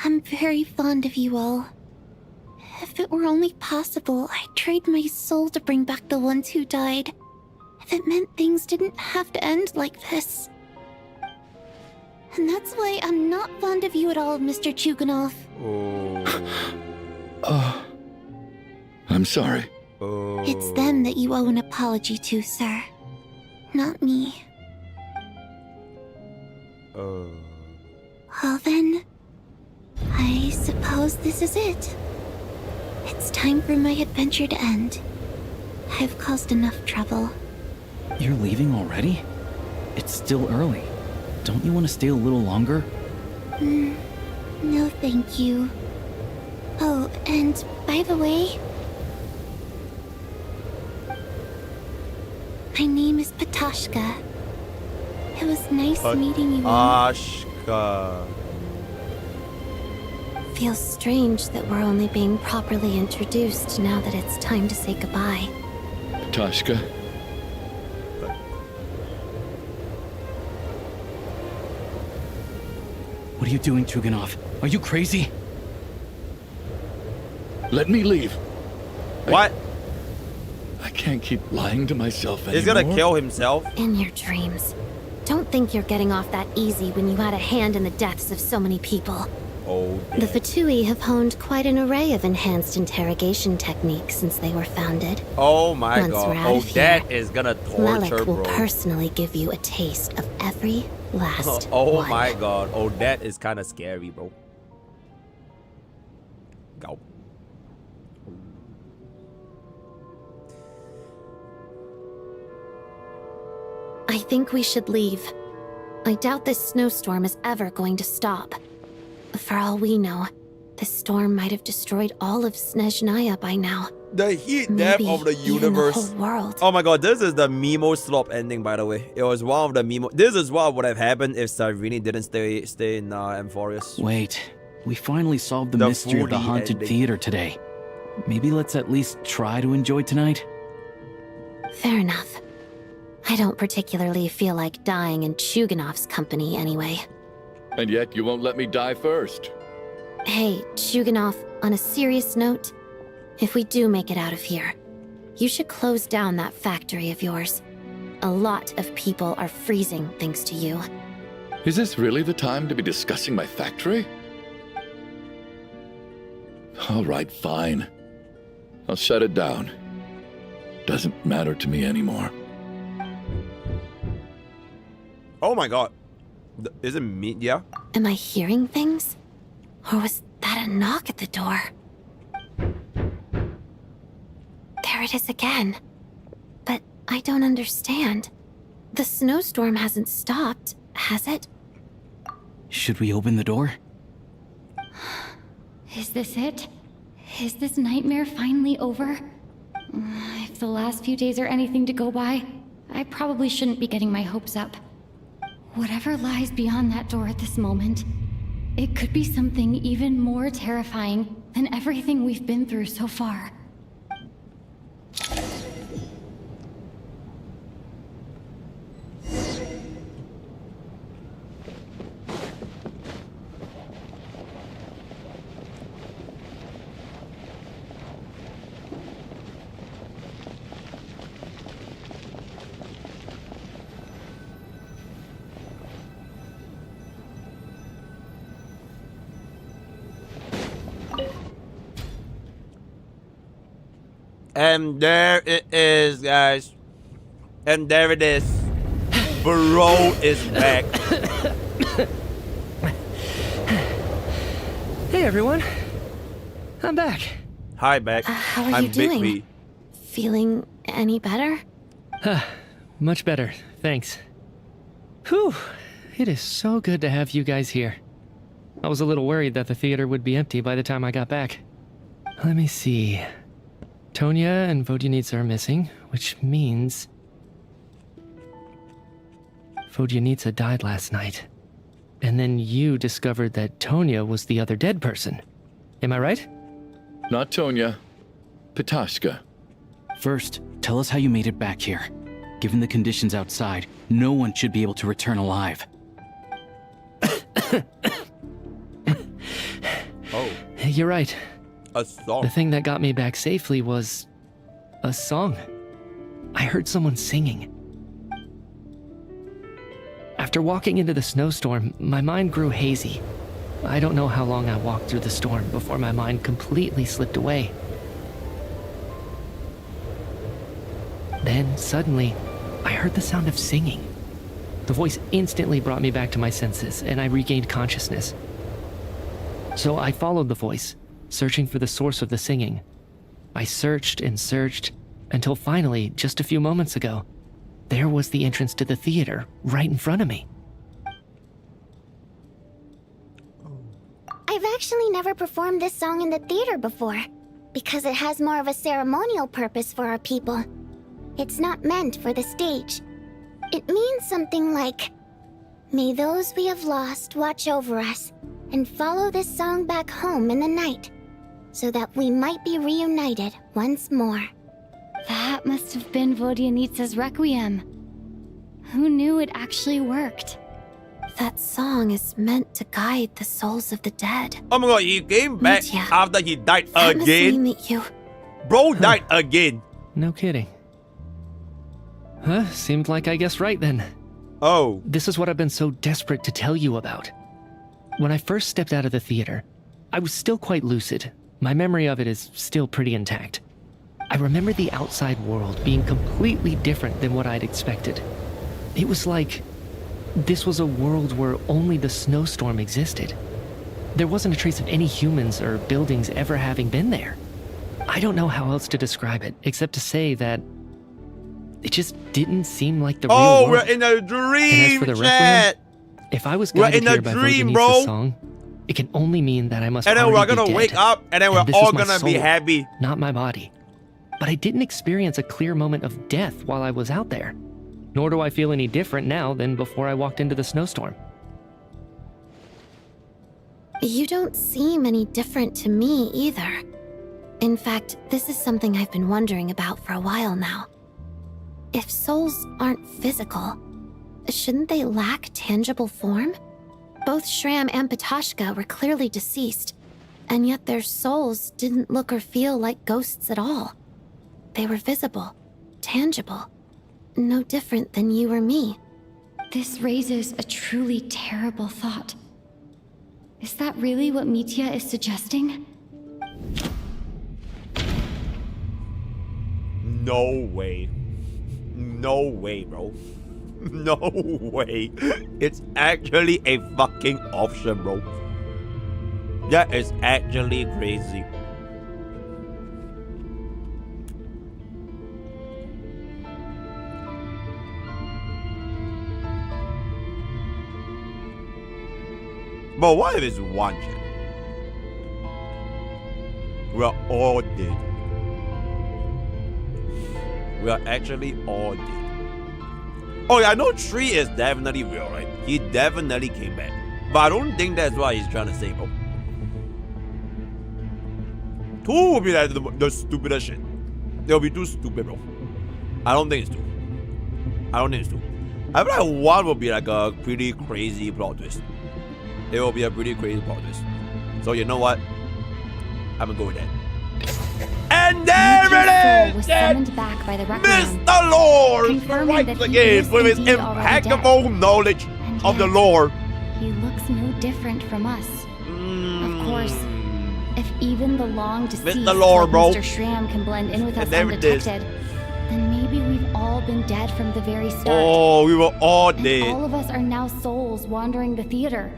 S8: I'm very fond of you all. If it were only possible, I'd trade my soul to bring back the ones who died. If it meant things didn't have to end like this. And that's why I'm not fond of you at all, Mr. Chuganov.
S19: I'm sorry.
S8: It's them that you owe an apology to, sir. Not me. Well then, I suppose this is it. It's time for my adventure to end. I've caused enough trouble.
S9: You're leaving already? It's still early. Don't you want to stay a little longer?
S8: No thank you. Oh, and by the way, my name is Patashka. It was nice meeting you all.
S1: Patashka.
S3: Feels strange that we're only being properly introduced now that it's time to say goodbye.
S19: Patashka.
S9: What are you doing, Chuganov? Are you crazy?
S19: Let me leave.
S1: What?
S19: I can't keep lying to myself anymore.
S1: He's gonna kill himself.
S3: In your dreams. Don't think you're getting off that easy when you had a hand in the deaths of so many people.
S1: Oh,
S3: The Fatui have honed quite an array of enhanced interrogation techniques since they were founded.
S1: Oh my
S3: Once
S1: god.
S3: we're out
S1: Oh,
S3: of here,
S1: that is gonna torture,
S3: Malik will
S1: bro.
S3: personally give you a taste of every last
S1: Oh
S3: one.
S1: my god. Oh, that is kind of scary, bro. Go.
S3: I think we should leave. I doubt this snowstorm is ever going to stop. For all we know, this storm might have destroyed all of Snezhnaya by now.
S1: The heat death of the universe.
S3: The whole world.
S1: Oh my god, this is the Mimo slop ending, by the way. It was one of the Mimo. This is what would have happened if Cyrene didn't stay in Amphorius.
S9: Wait, we finally solved the mystery of the haunted theater today. Maybe let's at least try to enjoy tonight?
S3: Fair enough. I don't particularly feel like dying in Chuganov's company anyway.
S19: And yet you won't let me die first.
S3: Hey, Chuganov, on a serious note, if we do make it out of here, you should close down that factory of yours. A lot of people are freezing thanks to you.
S19: Is this really the time to be discussing my factory? All right, fine. I'll shut it down. Doesn't matter to me anymore.
S1: Oh my god. Is it me? Yeah?
S3: Am I hearing things? Or was that a knock at the door? There it is again. But I don't understand. The snowstorm hasn't stopped, has it?
S9: Should we open the door?
S2: Is this it? Is this nightmare finally over? If the last few days are anything to go by, I probably shouldn't be getting my hopes up. Whatever lies beyond that door at this moment, it could be something even more terrifying than everything we've been through so far.
S1: And there it is, guys. And there it is. Bro is back.
S18: Hey everyone. I'm back.
S1: Hi, back.
S3: How are
S1: I'm
S3: you doing?
S1: Big B.
S3: Feeling any better?
S18: Much better, thanks. Whew, it is so good to have you guys here. I was a little worried that the theater would be empty by the time I got back. Let me see. Tonya and Vodyanitsa are missing, which means Vodyanitsa died last night. And then you discovered that Tonya was the other dead person. Am I right?
S19: Not Tonya. Petashka.
S9: First, tell us how you made it back here. Given the conditions outside, no one should be able to return alive.
S1: Oh.
S18: You're right.
S1: A song.
S18: The thing that got me back safely was a song. I heard someone singing. After walking into the snowstorm, my mind grew hazy. I don't know how long I walked through the storm before my mind completely slipped away. Then, suddenly, I heard the sound of singing. The voice instantly brought me back to my senses, and I regained consciousness. So I followed the voice, searching for the source of the singing. I searched and searched, until finally, just a few moments ago, there was the entrance to the theater, right in front of me.
S4: I've actually never performed this song in the theater before, because it has more of a ceremonial purpose for our people. It's not meant for the stage. It means something like, "May those we have lost watch over us, and follow this song back home in the night, so that we might be reunited once more."
S2: That must have been Vodyanitsa's Requiem. Who knew it actually worked?
S3: That song is meant to guide the souls of the dead.
S1: Oh my god, he came back
S3: Mitya,
S1: after he died
S3: that must mean
S1: again.
S3: that you...
S1: Bro died again.
S18: No kidding. Seemed like I guessed right then.
S1: Oh.
S18: This is what I've been so desperate to tell you about. When I first stepped out of the theater, I was still quite lucid. My memory of it is still pretty intact. I remember the outside world being completely different than what I'd expected. It was like this was a world where only the snowstorm existed. There wasn't a trace of any humans or buildings ever having been there. I don't know how else to describe it, except to say that It just didn't seem like the real
S1: Oh,
S18: world.
S1: we're in a dream,
S18: And as for the
S1: chat.
S18: Requiem, if I was
S1: We're
S18: guided
S1: in a
S18: here by
S1: dream,
S18: Voganista's
S1: bro.
S18: song, it can only mean that I must
S1: And then we're
S18: already
S1: gonna
S18: be
S1: wake
S18: dead.
S1: up, and then we're
S18: this
S1: all
S18: is my
S1: gonna be
S18: soul,
S1: happy.
S18: not my body. But I didn't experience a clear moment of death while I was out there. Nor do I feel any different now than before I walked into the snowstorm.
S3: You don't seem any different to me either. In fact, this is something I've been wondering about for a while now. If souls aren't physical, shouldn't they lack tangible form? Both Shram and Patoshka were clearly deceased, and yet their souls didn't look or feel like ghosts at all. They were visible, tangible, no different than you or me.
S2: This raises a truly terrible thought. Is that really what Mitya is suggesting?
S1: No way. No way, bro. No way. It's actually a fucking option, bro. That is actually crazy. But what if it's one shit? We're all dead. We are actually all dead. Oh yeah, I know Tree is definitely real, right? He definitely came back. But I don't think that's what he's trying to say, bro. 2 would be like the stupidest shit. They'll be too stupid, bro. I don't think it's 2. I don't think it's 2. I feel like 1 will be like a pretty crazy plot twist. It will be a pretty crazy plot twist. So you know what? I'm gonna go with that. And there it is!
S2: Was summoned back by the Requiem,
S1: Mr. Lore
S2: confirming
S1: strikes
S2: that he
S1: again
S2: is
S1: with his
S2: indeed already
S1: impeccable knowledge
S2: And
S1: of the
S2: yet,
S1: lore.
S2: He looks no different from us. Of course, if even the long deceased
S1: Mr. Lore,
S2: like
S1: bro.
S2: Mr. Shram can blend in with us
S1: And there it is.
S2: undetected, then maybe we've all been dead from the very start.
S1: Oh, we were all
S2: And
S1: dead.
S2: all of us are now souls wandering the theater.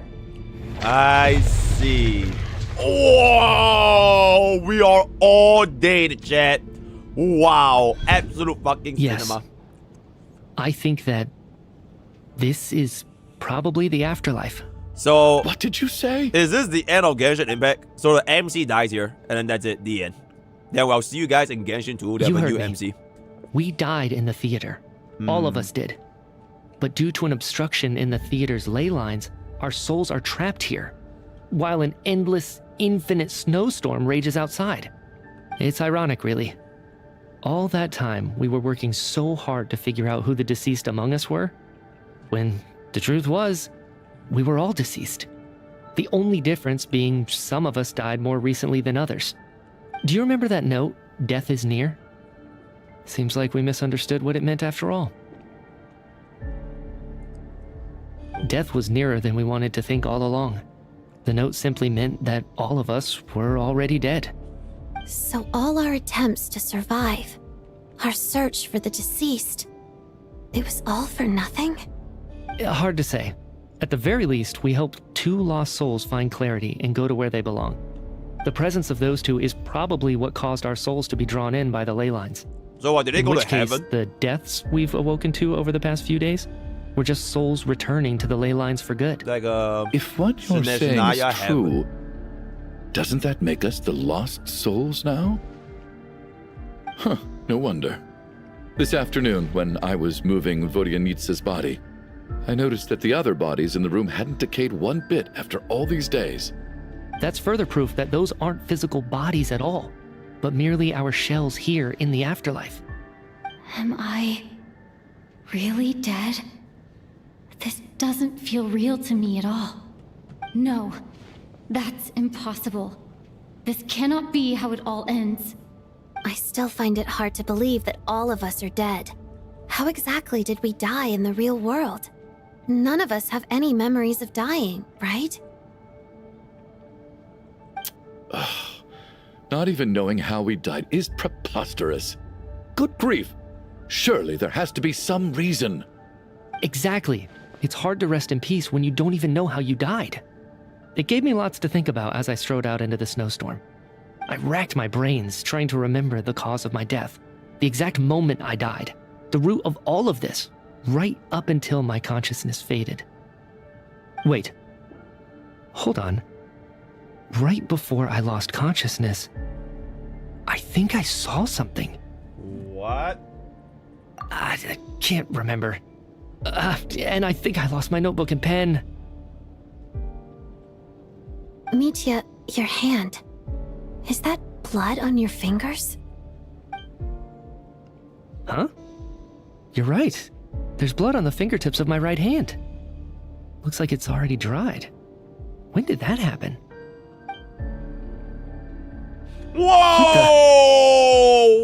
S1: I see. Oh, we are all dead, chat. Wow, absolute fucking
S18: Yes.
S1: cinema.
S18: I think that this is probably the afterlife.
S1: So,
S19: what did you say?
S1: Is this the end of Genshin Impact? So the MC dies here, and then that's it, the end. Then I'll see you guys in Genshin 2. They
S18: You
S1: have a
S18: heard
S1: new
S18: me.
S1: MC.
S18: We died in the theater. All of us did. But due to an obstruction in the theater's ley lines, our souls are trapped here, while an endless, infinite snowstorm rages outside. It's ironic, really. All that time, we were working so hard to figure out who the deceased among us were, when the truth was, we were all deceased. The only difference being some of us died more recently than others. Do you remember that note, "Death is near"? Seems like we misunderstood what it meant after all. Death was nearer than we wanted to think all along. The note simply meant that all of us were already dead.
S3: So all our attempts to survive, our search for the deceased, it was all for nothing?
S18: Hard to say. At the very least, we helped 2 lost souls find clarity and go to where they belong. The presence of those 2 is probably what caused our souls to be drawn in by the ley lines.
S1: So what, did they
S18: In
S1: go
S18: which
S1: to
S18: case,
S1: heaven?
S18: the deaths we've awoken to over the past few days were just souls returning to the ley lines for good.
S1: Like
S19: if what you're
S1: Snez
S19: saying
S1: Naya
S19: is true, doesn't that make us the lost souls now? Huh, no wonder. This afternoon, when I was moving Vodyanitsa's body, I noticed that the other bodies in the room hadn't decayed one bit after all these days.
S18: That's further proof that those aren't physical bodies at all, but merely our shells here in the afterlife.
S2: Am I really dead? This doesn't feel real to me at all. No, that's impossible. This cannot be how it all ends.
S3: I still find it hard to believe that all of us are dead. How exactly did we die in the real world? None of us have any memories of dying, right?
S19: Not even knowing how we died is preposterous. Good grief! Surely there has to be some reason.
S18: Exactly. It's hard to rest in peace when you don't even know how you died. It gave me lots to think about as I strode out into the snowstorm. I racked my brains trying to remember the cause of my death, the exact moment I died. The root of all of this, right up until my consciousness faded. Wait. Hold on. Right before I lost consciousness, I think I saw something.
S1: What?
S18: I can't remember. And I think I lost my notebook and pen.
S3: Mitya, your hand. Is that blood on your fingers?
S18: Huh? You're right. There's blood on the fingertips of my right hand. Looks like it's already dried. When did that happen?
S1: Whoa!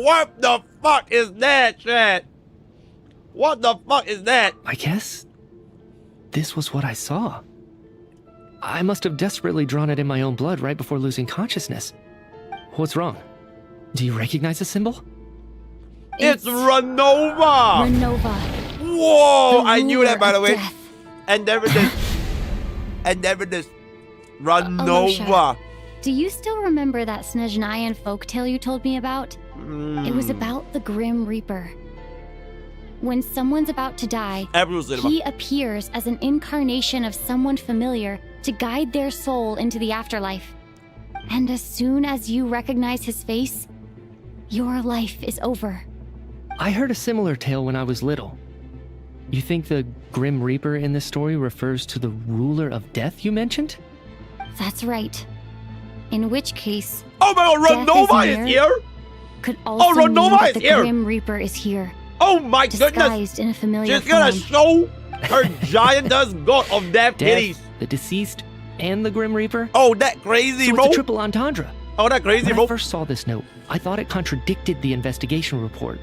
S1: What the fuck is that, chat? What the fuck is that?
S18: I guess this was what I saw. I must have desperately drawn it in my own blood right before losing consciousness. What's wrong? Do you recognize the symbol?
S1: It's Renova!
S2: Renova.
S1: Whoa!
S2: The
S1: I knew that, by the way.
S2: death.
S1: And never did. And never did. Renova.
S2: Alosha, do you still remember that Snezhnayan folktale you told me about? It was about the Grim Reaper. When someone's about to die, he appears as an incarnation of someone familiar to guide their soul into the afterlife. And as soon as you recognize his face, your life is over.
S18: I heard a similar tale when I was little. You think the Grim Reaper in this story refers to the ruler of death you mentioned?
S2: That's right. In which case,
S1: oh my god, Renova is here?
S2: Could also
S1: Renova
S2: mean that
S1: is
S2: the
S1: here.
S2: Grim Reaper is here.
S1: Oh my goodness!
S2: Disguised in a familiar
S1: She's gonna
S2: form.
S1: show her giant god of death titties.
S18: The deceased, and the Grim Reaper?
S1: Oh, that crazy,
S18: so
S1: bro!
S18: It's a triple entendre.
S1: Oh, that crazy,
S18: when
S1: bro!
S18: I first saw this note, I thought it contradicted the investigation report.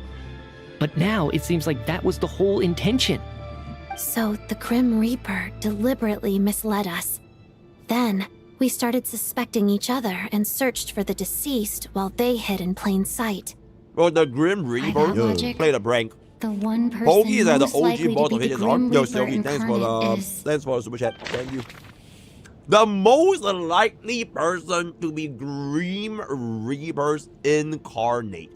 S18: But now it seems like that was the whole intention.
S3: So the Grim Reaper deliberately misled us. Then we started suspecting each other and searched for the deceased while they hid in plain sight.
S1: Bro, the Grim Reaper played a prank.
S2: The one person
S1: Poke is at the
S2: most likely
S1: OG boss
S2: to
S1: of
S2: be the
S1: his
S2: Grim
S1: arm. Yo,
S2: Reaper
S1: Sylvie, thanks for
S2: incarnate
S1: the super chat. Thank you. The most likely person to be Grim Reaper's incarnate.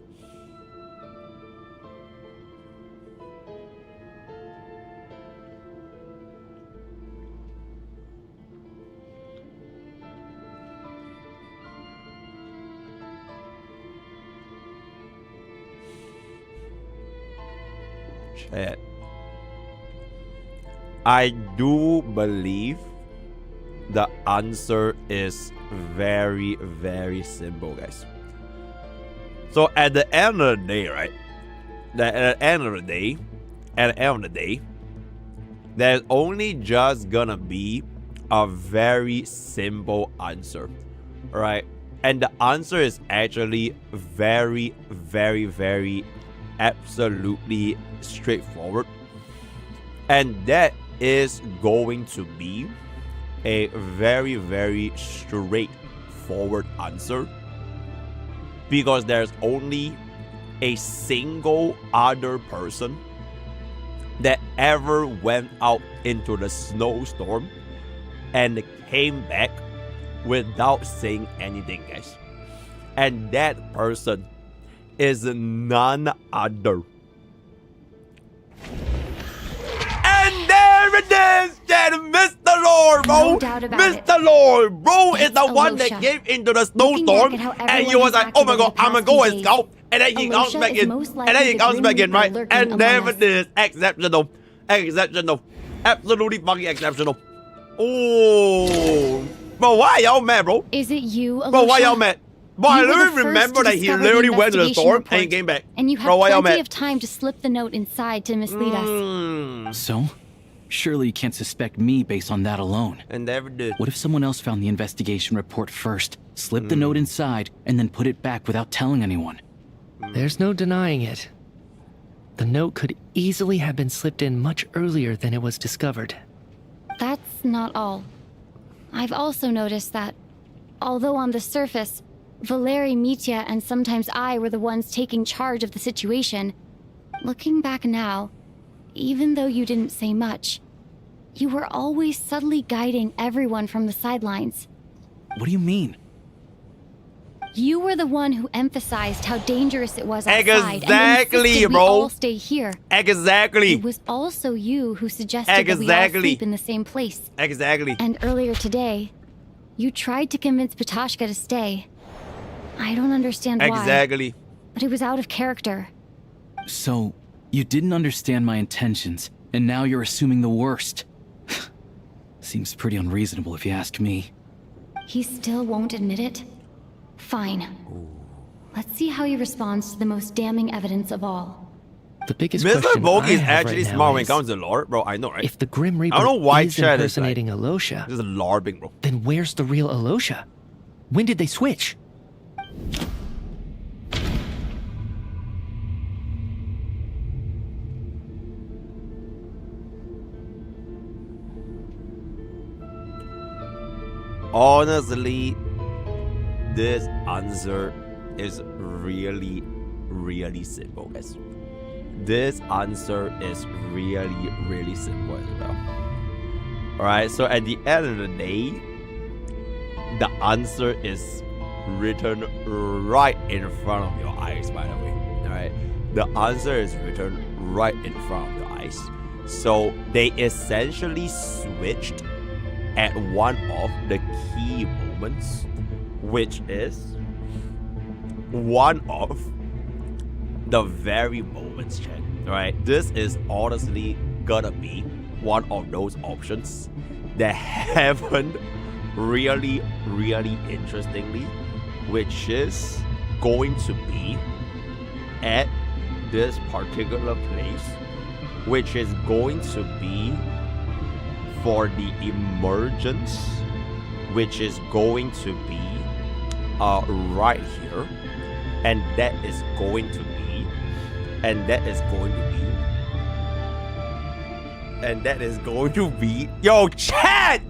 S1: Chat. I do believe the answer is very, very simple, guys. So at the end of the day, right? At the end of the day, there's only just gonna be a very simple answer, right? And the answer is actually very, very, very absolutely straightforward. And that is going to be a very, very straightforward answer. Because there's only a single other person that ever went out into the snowstorm and came back without saying anything, guys. And that person is none other. And there it is, Mr. Lord, bro.
S2: No doubt about
S1: Mr. Lord, bro, is the one that came into the snowstorm, and you was like, oh my god, I'm gonna go and scout, and then he comes back in, and then he comes back in, right? And there it is, exceptional, absolutely fucking exceptional. Oh, bro, why y'all mad, bro?
S2: Is it you, Alosha?
S1: Bro, why y'all mad? But I
S2: You were the
S1: literally
S2: first
S1: remember
S2: to
S1: that he
S2: discover
S1: literally
S2: the
S1: went to the
S2: investigation
S1: storm
S2: report,
S1: and he came back.
S2: And you had
S1: Bro, why y'all
S2: plenty
S1: mad?
S2: of time to slip the note inside to mislead us.
S9: So? Surely you can't suspect me based on that alone.
S1: And never did.
S9: What if someone else found the investigation report first, slipped the note inside, and then put it back without telling anyone?
S18: There's no denying it. The note could easily have been slipped in much earlier than it was discovered.
S2: That's not all. I've also noticed that, although on the surface, Valeri, Mitya, and sometimes I were the ones taking charge of the situation, looking back now, even though you didn't say much, you were always subtly guiding everyone from the sidelines.
S9: What do you mean?
S2: You were the one who emphasized how dangerous it was outside
S1: Exactly,
S2: and
S1: bro.
S2: we all stay here.
S1: Exactly.
S2: It was also you who suggested that we all sleep in the same place.
S1: Exactly.
S2: And earlier today, you tried to convince Patoshka to stay. I don't understand why.
S1: Exactly.
S2: But it was out of character.
S9: So, you didn't understand my intentions, and now you're assuming the worst. Seems pretty unreasonable if you ask me.
S2: He still won't admit it? Fine. Let's see how he responds to the most damning evidence of all.
S18: The biggest
S1: Mr.
S18: question
S1: MrPokke
S18: I
S1: is
S18: have
S1: actually
S18: right now
S1: smart when it
S18: is,
S1: comes to lore, bro. I know, right?
S18: if the Grim Reaper
S1: I don't know why
S18: is
S1: Chad
S18: impersonating
S1: is like,
S18: Alosha,
S1: this is LARPing, bro.
S18: then where's the real Alosha? When did they switch?
S1: Honestly, this answer is really, really simple, guys. This answer is really, really simple as well. Alright, so at the end of the day, the answer is written right in front of your eyes, by the way. Alright, the answer is written right in front of your eyes. So they essentially switched at one of the key moments, which is one of the very moments, chat. Right? This is honestly gonna be one of those options that happened really, really interestingly, which is going to be at this particular place, which is going to be for the emergence, which is going to be right here, and that is going to be, and that is going to be, and that is going to be, yo, chat!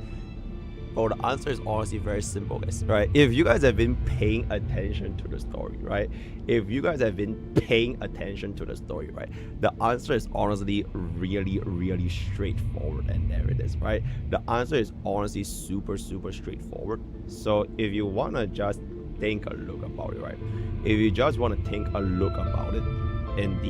S1: Bro, the answer is honestly very simple, guys, right? If you guys have been paying attention to the story, right? If you guys have been paying attention to the story, right? The answer is honestly really, really straightforward, and there it is, right? The answer is honestly super, super straightforward. So if you wanna just think a look about it, right? If you just wanna think a look about it in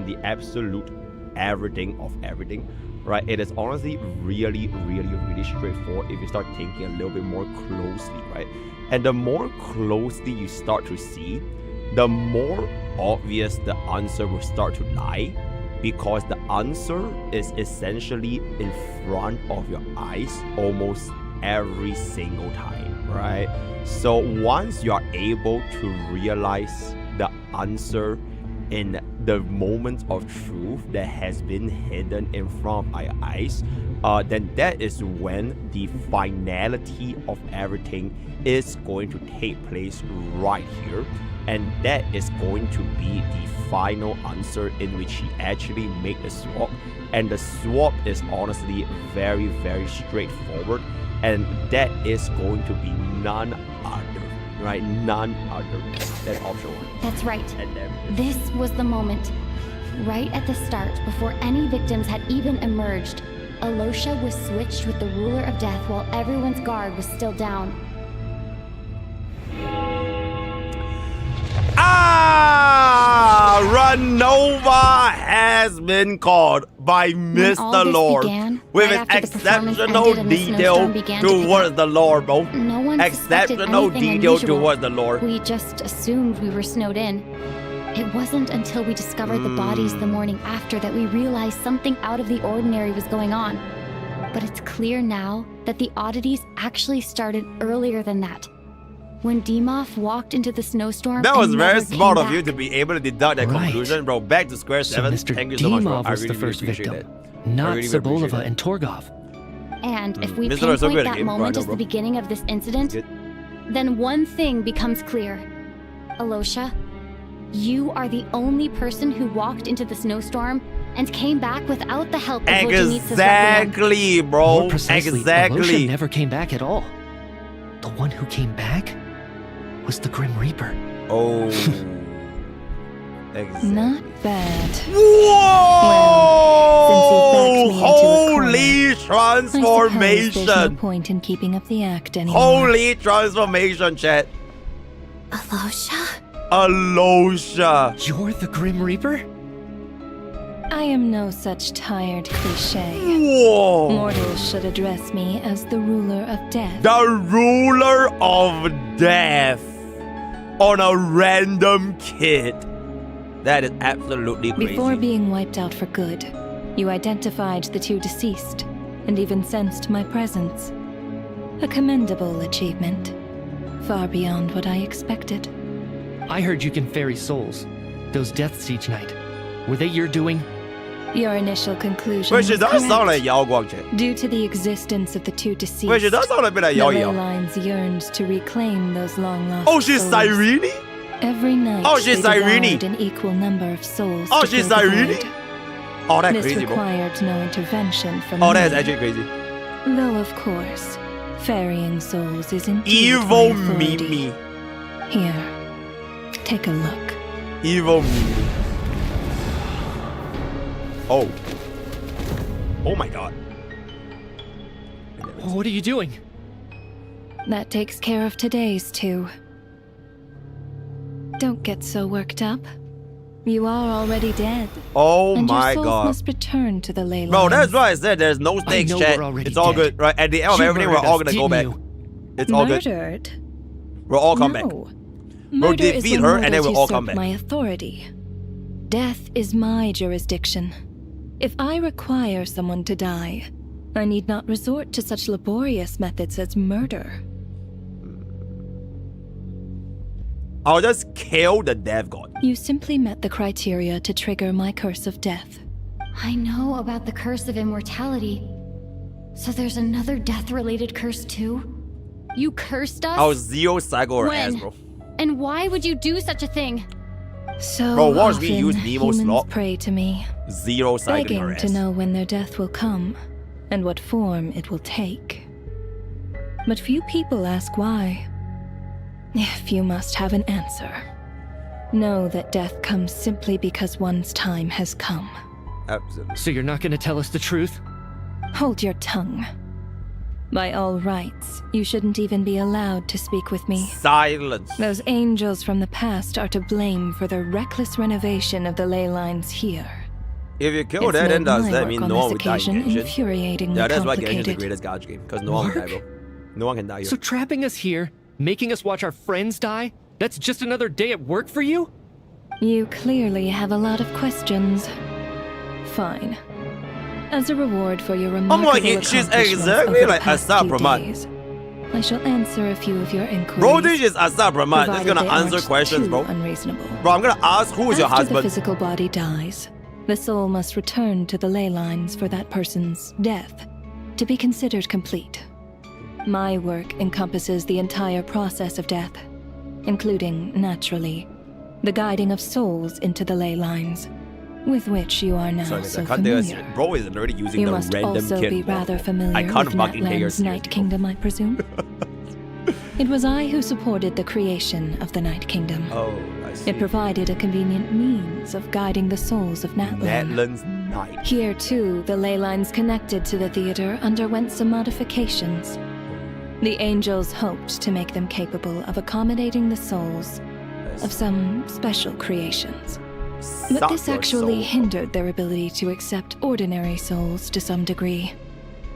S1: the absolute everything of everything, right? It is honestly really, really, really straightforward if you start thinking a little bit more closely, right? And the more closely you start to see, the more obvious the answer will start to lie, because the answer is essentially in front of your eyes almost every single time, right? So once you are able to realize the answer in the moment of truth that has been hidden in front of our eyes, then that is when the finality of everything is going to take place right here, and that is going to be the final answer in which he actually make the swap. And the swap is honestly very, very straightforward, and that is going to be none other, right? None other than option 1.
S2: That's right. This was the moment. Right at the start, before any victims had even emerged, Alosha was switched with the ruler of death while everyone's guard was still down.
S1: Ranova has been called by Mr. Lord with
S2: right
S1: exceptional detail towards the Lord, bro.
S2: No one
S1: exceptional detail towards the Lord.
S2: We just assumed we were snowed in. It wasn't until we discovered the bodies the morning after that we realized something out of the ordinary was going on. But it's clear now that the oddities actually started earlier than that. When Dimov walked into the snowstorm,
S1: that was very smart of
S2: back.
S1: you to be able to deduct that conclusion, bro. Back to square 7.
S18: So Mr.
S1: Thank you so much, bro.
S18: Dimov was
S1: I really,
S18: the first
S1: really appreciate
S18: victim,
S1: it.
S18: not
S1: really
S18: Sobolova and Torgov.
S2: And if we
S1: Mr.
S2: pinpoint
S1: so good
S2: that
S1: game,
S2: moment
S1: bro,
S2: as the beginning of this incident, then one thing becomes clear. Alosha, you are the only person who walked into the snowstorm and came back without the help of Vojanitsa's
S1: Exactly, bro.
S18: More precisely,
S1: Exactly.
S18: Alosha never came back at all. The one who came back was the Grim Reaper.
S1: Oh. Exactly.
S16: Not bad.
S1: Whoa! Holy
S16: I suppose there's no
S1: transformation!
S16: point in keeping up the act anymore.
S1: Holy transformation, chat. Alosha.
S18: You're the Grim Reaper?
S16: I am no such tired cliche.
S1: Whoa!
S16: Mortals should address me as the ruler of death.
S1: The ruler of death on a random kid. That is absolutely crazy.
S16: Before being wiped out for good, you identified the two deceased and even sensed my presence. A commendable achievement. Far beyond what I expected.
S18: I heard you can ferry souls. Those deaths each night. Were they your doing?
S16: Your initial conclusion
S1: Which
S16: was
S1: does sound like
S16: correct.
S1: Yao Guangchen.
S16: Due to the existence of the two deceased,
S1: Which does sound a bit like
S16: the
S1: Yao
S16: ley
S1: Yao.
S16: lines yearned to reclaim those long-lost
S1: Oh, she's
S16: souls.
S1: Cyrene?
S16: Every night,
S1: Oh, she's
S16: they
S1: Cyrene.
S16: devoured an equal number of souls.
S1: Oh,
S16: to
S1: she's
S16: fill the
S1: Cyrene?
S16: void.
S1: Oh, that's
S16: This
S1: crazy, bro.
S16: required no intervention from
S1: Oh,
S16: me.
S1: that's actually crazy.
S16: Though, of course, ferrying souls is indeed
S1: Evil
S16: my authority.
S1: Mimi.
S16: Here, take a look.
S1: Evil Mimi. Oh. Oh my god.
S18: What are you doing?
S16: That takes care of today's two. Don't get so worked up. You are already dead.
S1: Oh
S16: and
S1: my
S16: your souls
S1: god.
S16: must return to the ley lines.
S1: Bro, that's why I said there's no stakes,
S18: know
S1: chat.
S18: we're already
S1: It's all
S18: dead.
S1: good, right? At the end of
S18: You
S1: everything, we're
S18: murdered
S1: all
S18: us,
S1: gonna go back.
S18: didn't
S1: It's all good.
S16: Murdered?
S1: We'll all come back.
S16: No.
S1: We'll
S16: Murder is
S1: defeat
S16: when
S1: her and then
S16: mortals
S1: we'll all come
S16: usurp
S1: back.
S16: my authority. Death is my jurisdiction. If I require someone to die, I need not resort to such laborious methods as murder.
S1: I'll just kill the death god.
S16: You simply met the criteria to trigger my curse of death.
S2: I know about the curse of immortality. So there's another death-related curse too? You cursed us?
S1: I'll zero cycle her
S2: When?
S1: ass, bro.
S2: And why would you do such a thing?
S16: So
S1: Bro, watch
S16: often
S1: me use Nemo's
S16: humans
S1: slot.
S16: pray to me,
S1: Zero cycle
S16: begging
S1: her
S16: to
S1: ass.
S16: know when their death will come and what form it will take. But few people ask why. If you must have an answer, know that death comes simply because one's time has come.
S1: Absolutely.
S18: So you're not gonna tell us the truth?
S16: Hold your tongue. By all rights, you shouldn't even be allowed to speak with me.
S1: Silence.
S16: Those angels from the past are to blame for the reckless renovation of the ley lines here.
S1: If you kill
S16: It's
S1: that, then
S16: made
S1: does
S16: my
S1: that
S16: work
S1: mean
S16: on
S1: no one
S16: this
S1: would die in
S16: occasion
S1: Genshin?
S16: infuriatingly
S1: Yeah, that's why Genshin is the
S16: complicated.
S1: greatest God game. Because no one can die, bro. No one can die here.
S18: So trapping us here, making us watch our friends die, that's just another day at work for you?
S16: You clearly have a lot of questions. Fine. As a reward for your remarkable
S1: she's
S16: accomplishments
S1: exactly
S16: over the
S1: like
S16: past
S1: Asap
S16: few
S1: Ramat.
S16: days, I shall answer a few of your inquiries.
S1: Bro, this is Asap Ramat. That's
S16: provided
S1: gonna
S16: they
S1: answer
S16: aren't
S1: questions,
S16: too
S1: bro.
S16: unreasonable.
S1: Bro, I'm gonna ask who's your
S16: After the
S1: husband.
S16: physical body dies, the soul must return to the ley lines for that person's death to be considered complete. My work encompasses the entire process of death, including, naturally, the guiding of souls into the ley lines, with which you are now
S1: Sorry,
S16: so
S1: I can't do this.
S16: familiar.
S1: Bro is already using
S16: You
S1: the
S16: must
S1: random
S16: also
S1: kid.
S16: be rather familiar
S1: I can't
S16: with
S1: fucking take her
S16: Natlan's Night Kingdom, I presume. It was I who supported the creation of the Night Kingdom.
S1: Oh, I see.
S16: It provided a convenient means of guiding the souls of Natlan.
S1: Natlan's Night.
S16: Here, too, the ley lines connected to the theater underwent some modifications. The angels hoped to make them capable of accommodating the souls of some special creations. But this actually hindered their ability to accept ordinary souls to some degree.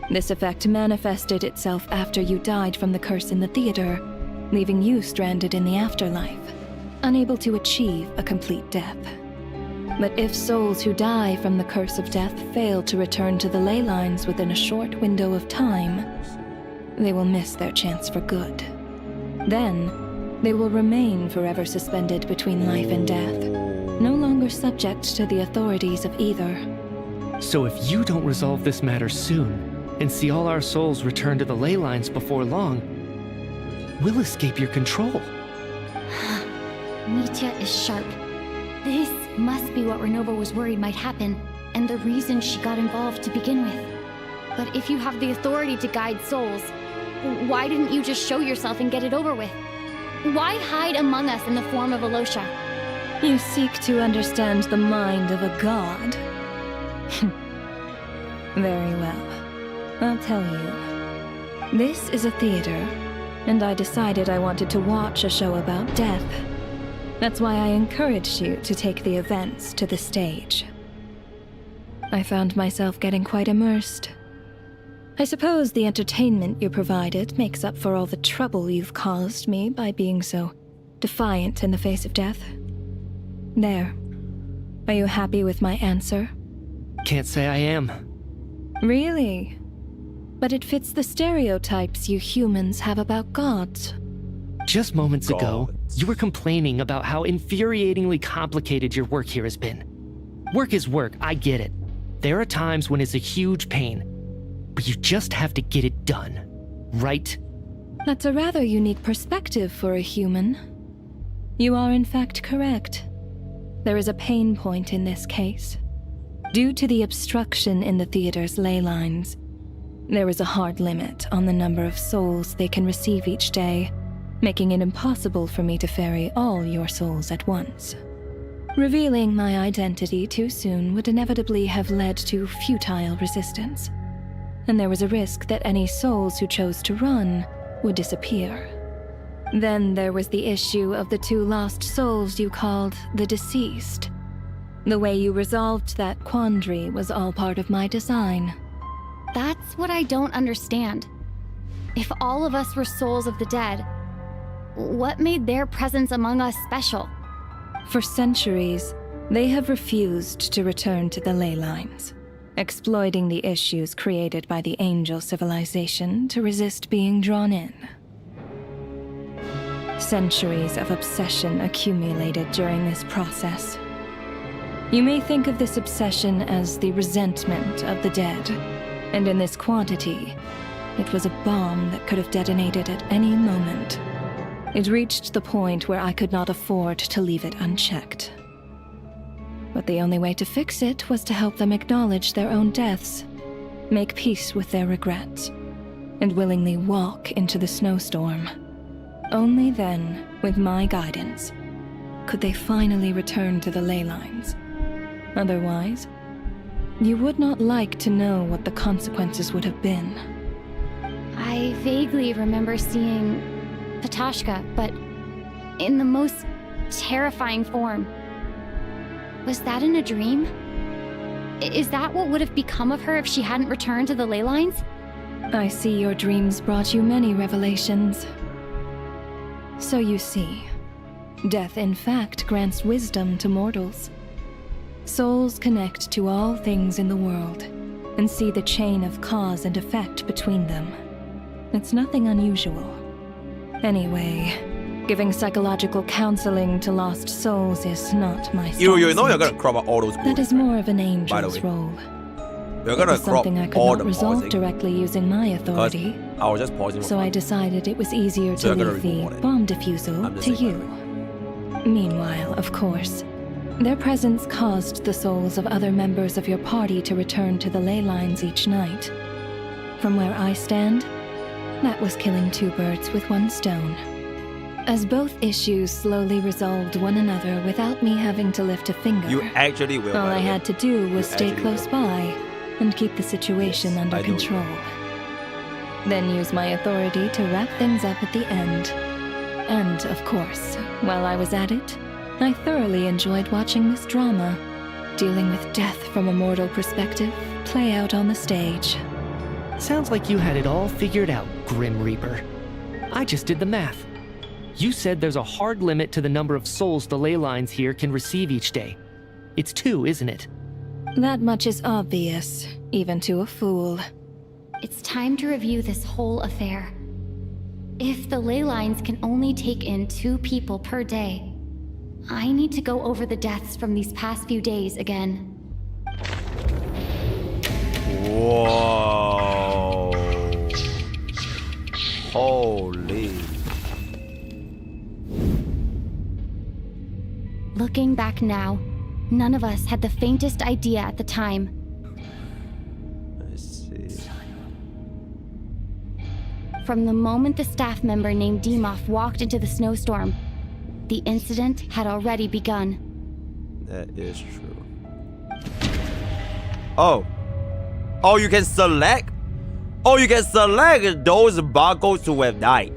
S16: This effect manifested itself after you died from the curse in the theater, leaving you stranded in the afterlife, unable to achieve a complete death. But if souls who die from the curse of death fail to return to the ley lines within a short window of time, they will miss their chance for good. Then, they will remain forever suspended between life and death, no longer subject to the authorities of either.
S18: So if you don't resolve this matter soon, and see all our souls return to the ley lines before long, we'll escape your control.
S2: Mitya is sharp. This must be what Renova was worried might happen, and the reason she got involved to begin with. But if you have the authority to guide souls, why didn't you just show yourself and get it over with? Why hide among us in the form of Alosha?
S16: You seek to understand the mind of a god? Very well. I'll tell you. This is a theater, and I decided I wanted to watch a show about death. That's why I encouraged you to take the events to the stage. I found myself getting quite immersed. I suppose the entertainment you provided makes up for all the trouble you've caused me by being so defiant in the face of death. There. Are you happy with my answer?
S18: Can't say I am.
S16: Really? But it fits the stereotypes you humans have about gods.
S18: Just moments ago, you were complaining about how infuriatingly complicated your work here has been. Work is work, I get it. There are times when it's a huge pain, but you just have to get it done, right?
S16: That's a rather unique perspective for a human. You are in fact correct. There is a pain point in this case. Due to the obstruction in the theater's ley lines, there is a hard limit on the number of souls they can receive each day, making it impossible for me to ferry all your souls at once. Revealing my identity too soon would inevitably have led to futile resistance, and there was a risk that any souls who chose to run would disappear. Then there was the issue of the 2 lost souls you called the deceased. The way you resolved that quandary was all part of my design.
S2: That's what I don't understand. If all of us were souls of the dead, what made their presence among us special?
S16: For centuries, they have refused to return to the ley lines, exploiting the issues created by the angel civilization to resist being drawn in. Centuries of obsession accumulated during this process. You may think of this obsession as the resentment of the dead, and in this quantity, it was a bomb that could have detonated at any moment. It reached the point where I could not afford to leave it unchecked. But the only way to fix it was to help them acknowledge their own deaths, make peace with their regrets, and willingly walk into the snowstorm. Only then, with my guidance, could they finally return to the ley lines. Otherwise, you would not like to know what the consequences would have been.
S2: I vaguely remember seeing Patoshka, but in the most terrifying form. Was that in a dream? Is that what would have become of her if she hadn't returned to the ley lines?
S16: I see your dreams brought you many revelations. So you see, death in fact grants wisdom to mortals. Souls connect to all things in the world and see the chain of cause and effect between them. It's nothing unusual. Anyway, giving psychological counseling to lost souls is not my
S1: You know you're gonna crop out all those quotes.
S16: That is more of an angel's role.
S1: You're gonna crop
S16: something I could
S1: all
S16: not
S1: the
S16: resolve
S1: pausing.
S16: directly using my authority.
S1: I was just pausing.
S16: So I decided it was easier to
S1: So you're gonna
S16: leave the
S1: remove all
S16: bomb defusal to you. Meanwhile, of course, their presence caused the souls of other members of your party to return to the ley lines each night. From where I stand, that was killing 2 birds with 1 stone. As both issues slowly resolved one another without me having to lift a finger,
S1: You actually will.
S16: all I had to do was stay
S1: actually
S16: close by and keep the situation under
S1: I know you
S16: control. Then use my authority to wrap things up at the end. And, of course, while I was at it, I thoroughly enjoyed watching this drama, dealing with death from a mortal perspective, play out on the stage.
S18: Sounds like you had it all figured out, Grim Reaper. I just did the math. You said there's a hard limit to the number of souls the ley lines here can receive each day. It's 2, isn't it?
S16: That much is obvious, even to a fool.
S2: It's time to review this whole affair. If the ley lines can only take in 2 people per day, I need to go over the deaths from these past few days again.
S1: Whoa. Holy.
S2: Looking back now, none of us had the faintest idea at the time.
S1: Let's see.
S2: From the moment the staff member named Dimov walked into the snowstorm, the incident had already begun.
S1: That is true. Oh. Oh, you can select? Oh, you can select those buggles who have died.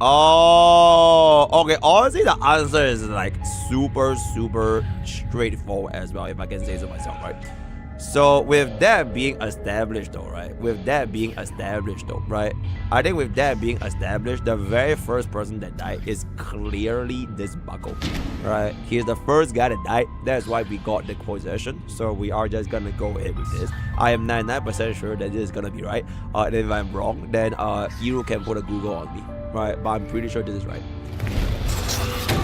S1: Oh, okay. Honestly, the answer is like super straightforward as well, if I can say so myself, right? So with that being established though, right? I think with that being established, the very first person that died is clearly this buckle, right? He's the first guy that died. That's why we got the possession. So we are just gonna go ahead with this. I am 99% sure that this is gonna be right. And if I'm wrong, then Iru can put a Google on me, right? But I'm pretty sure this is right.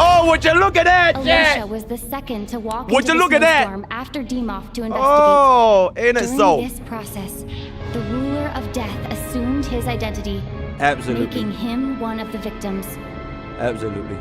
S1: Oh, would you look at that?
S2: Alicia was the second to walk
S1: Would
S2: into
S1: you
S2: the
S1: look at that?
S2: snowstorm after Demoff to investigate.
S1: Oh, ain't it
S2: During
S1: so?
S2: this process, the ruler of death assumed his identity,
S1: Absolutely.
S2: making him one of the victims.
S1: Absolutely.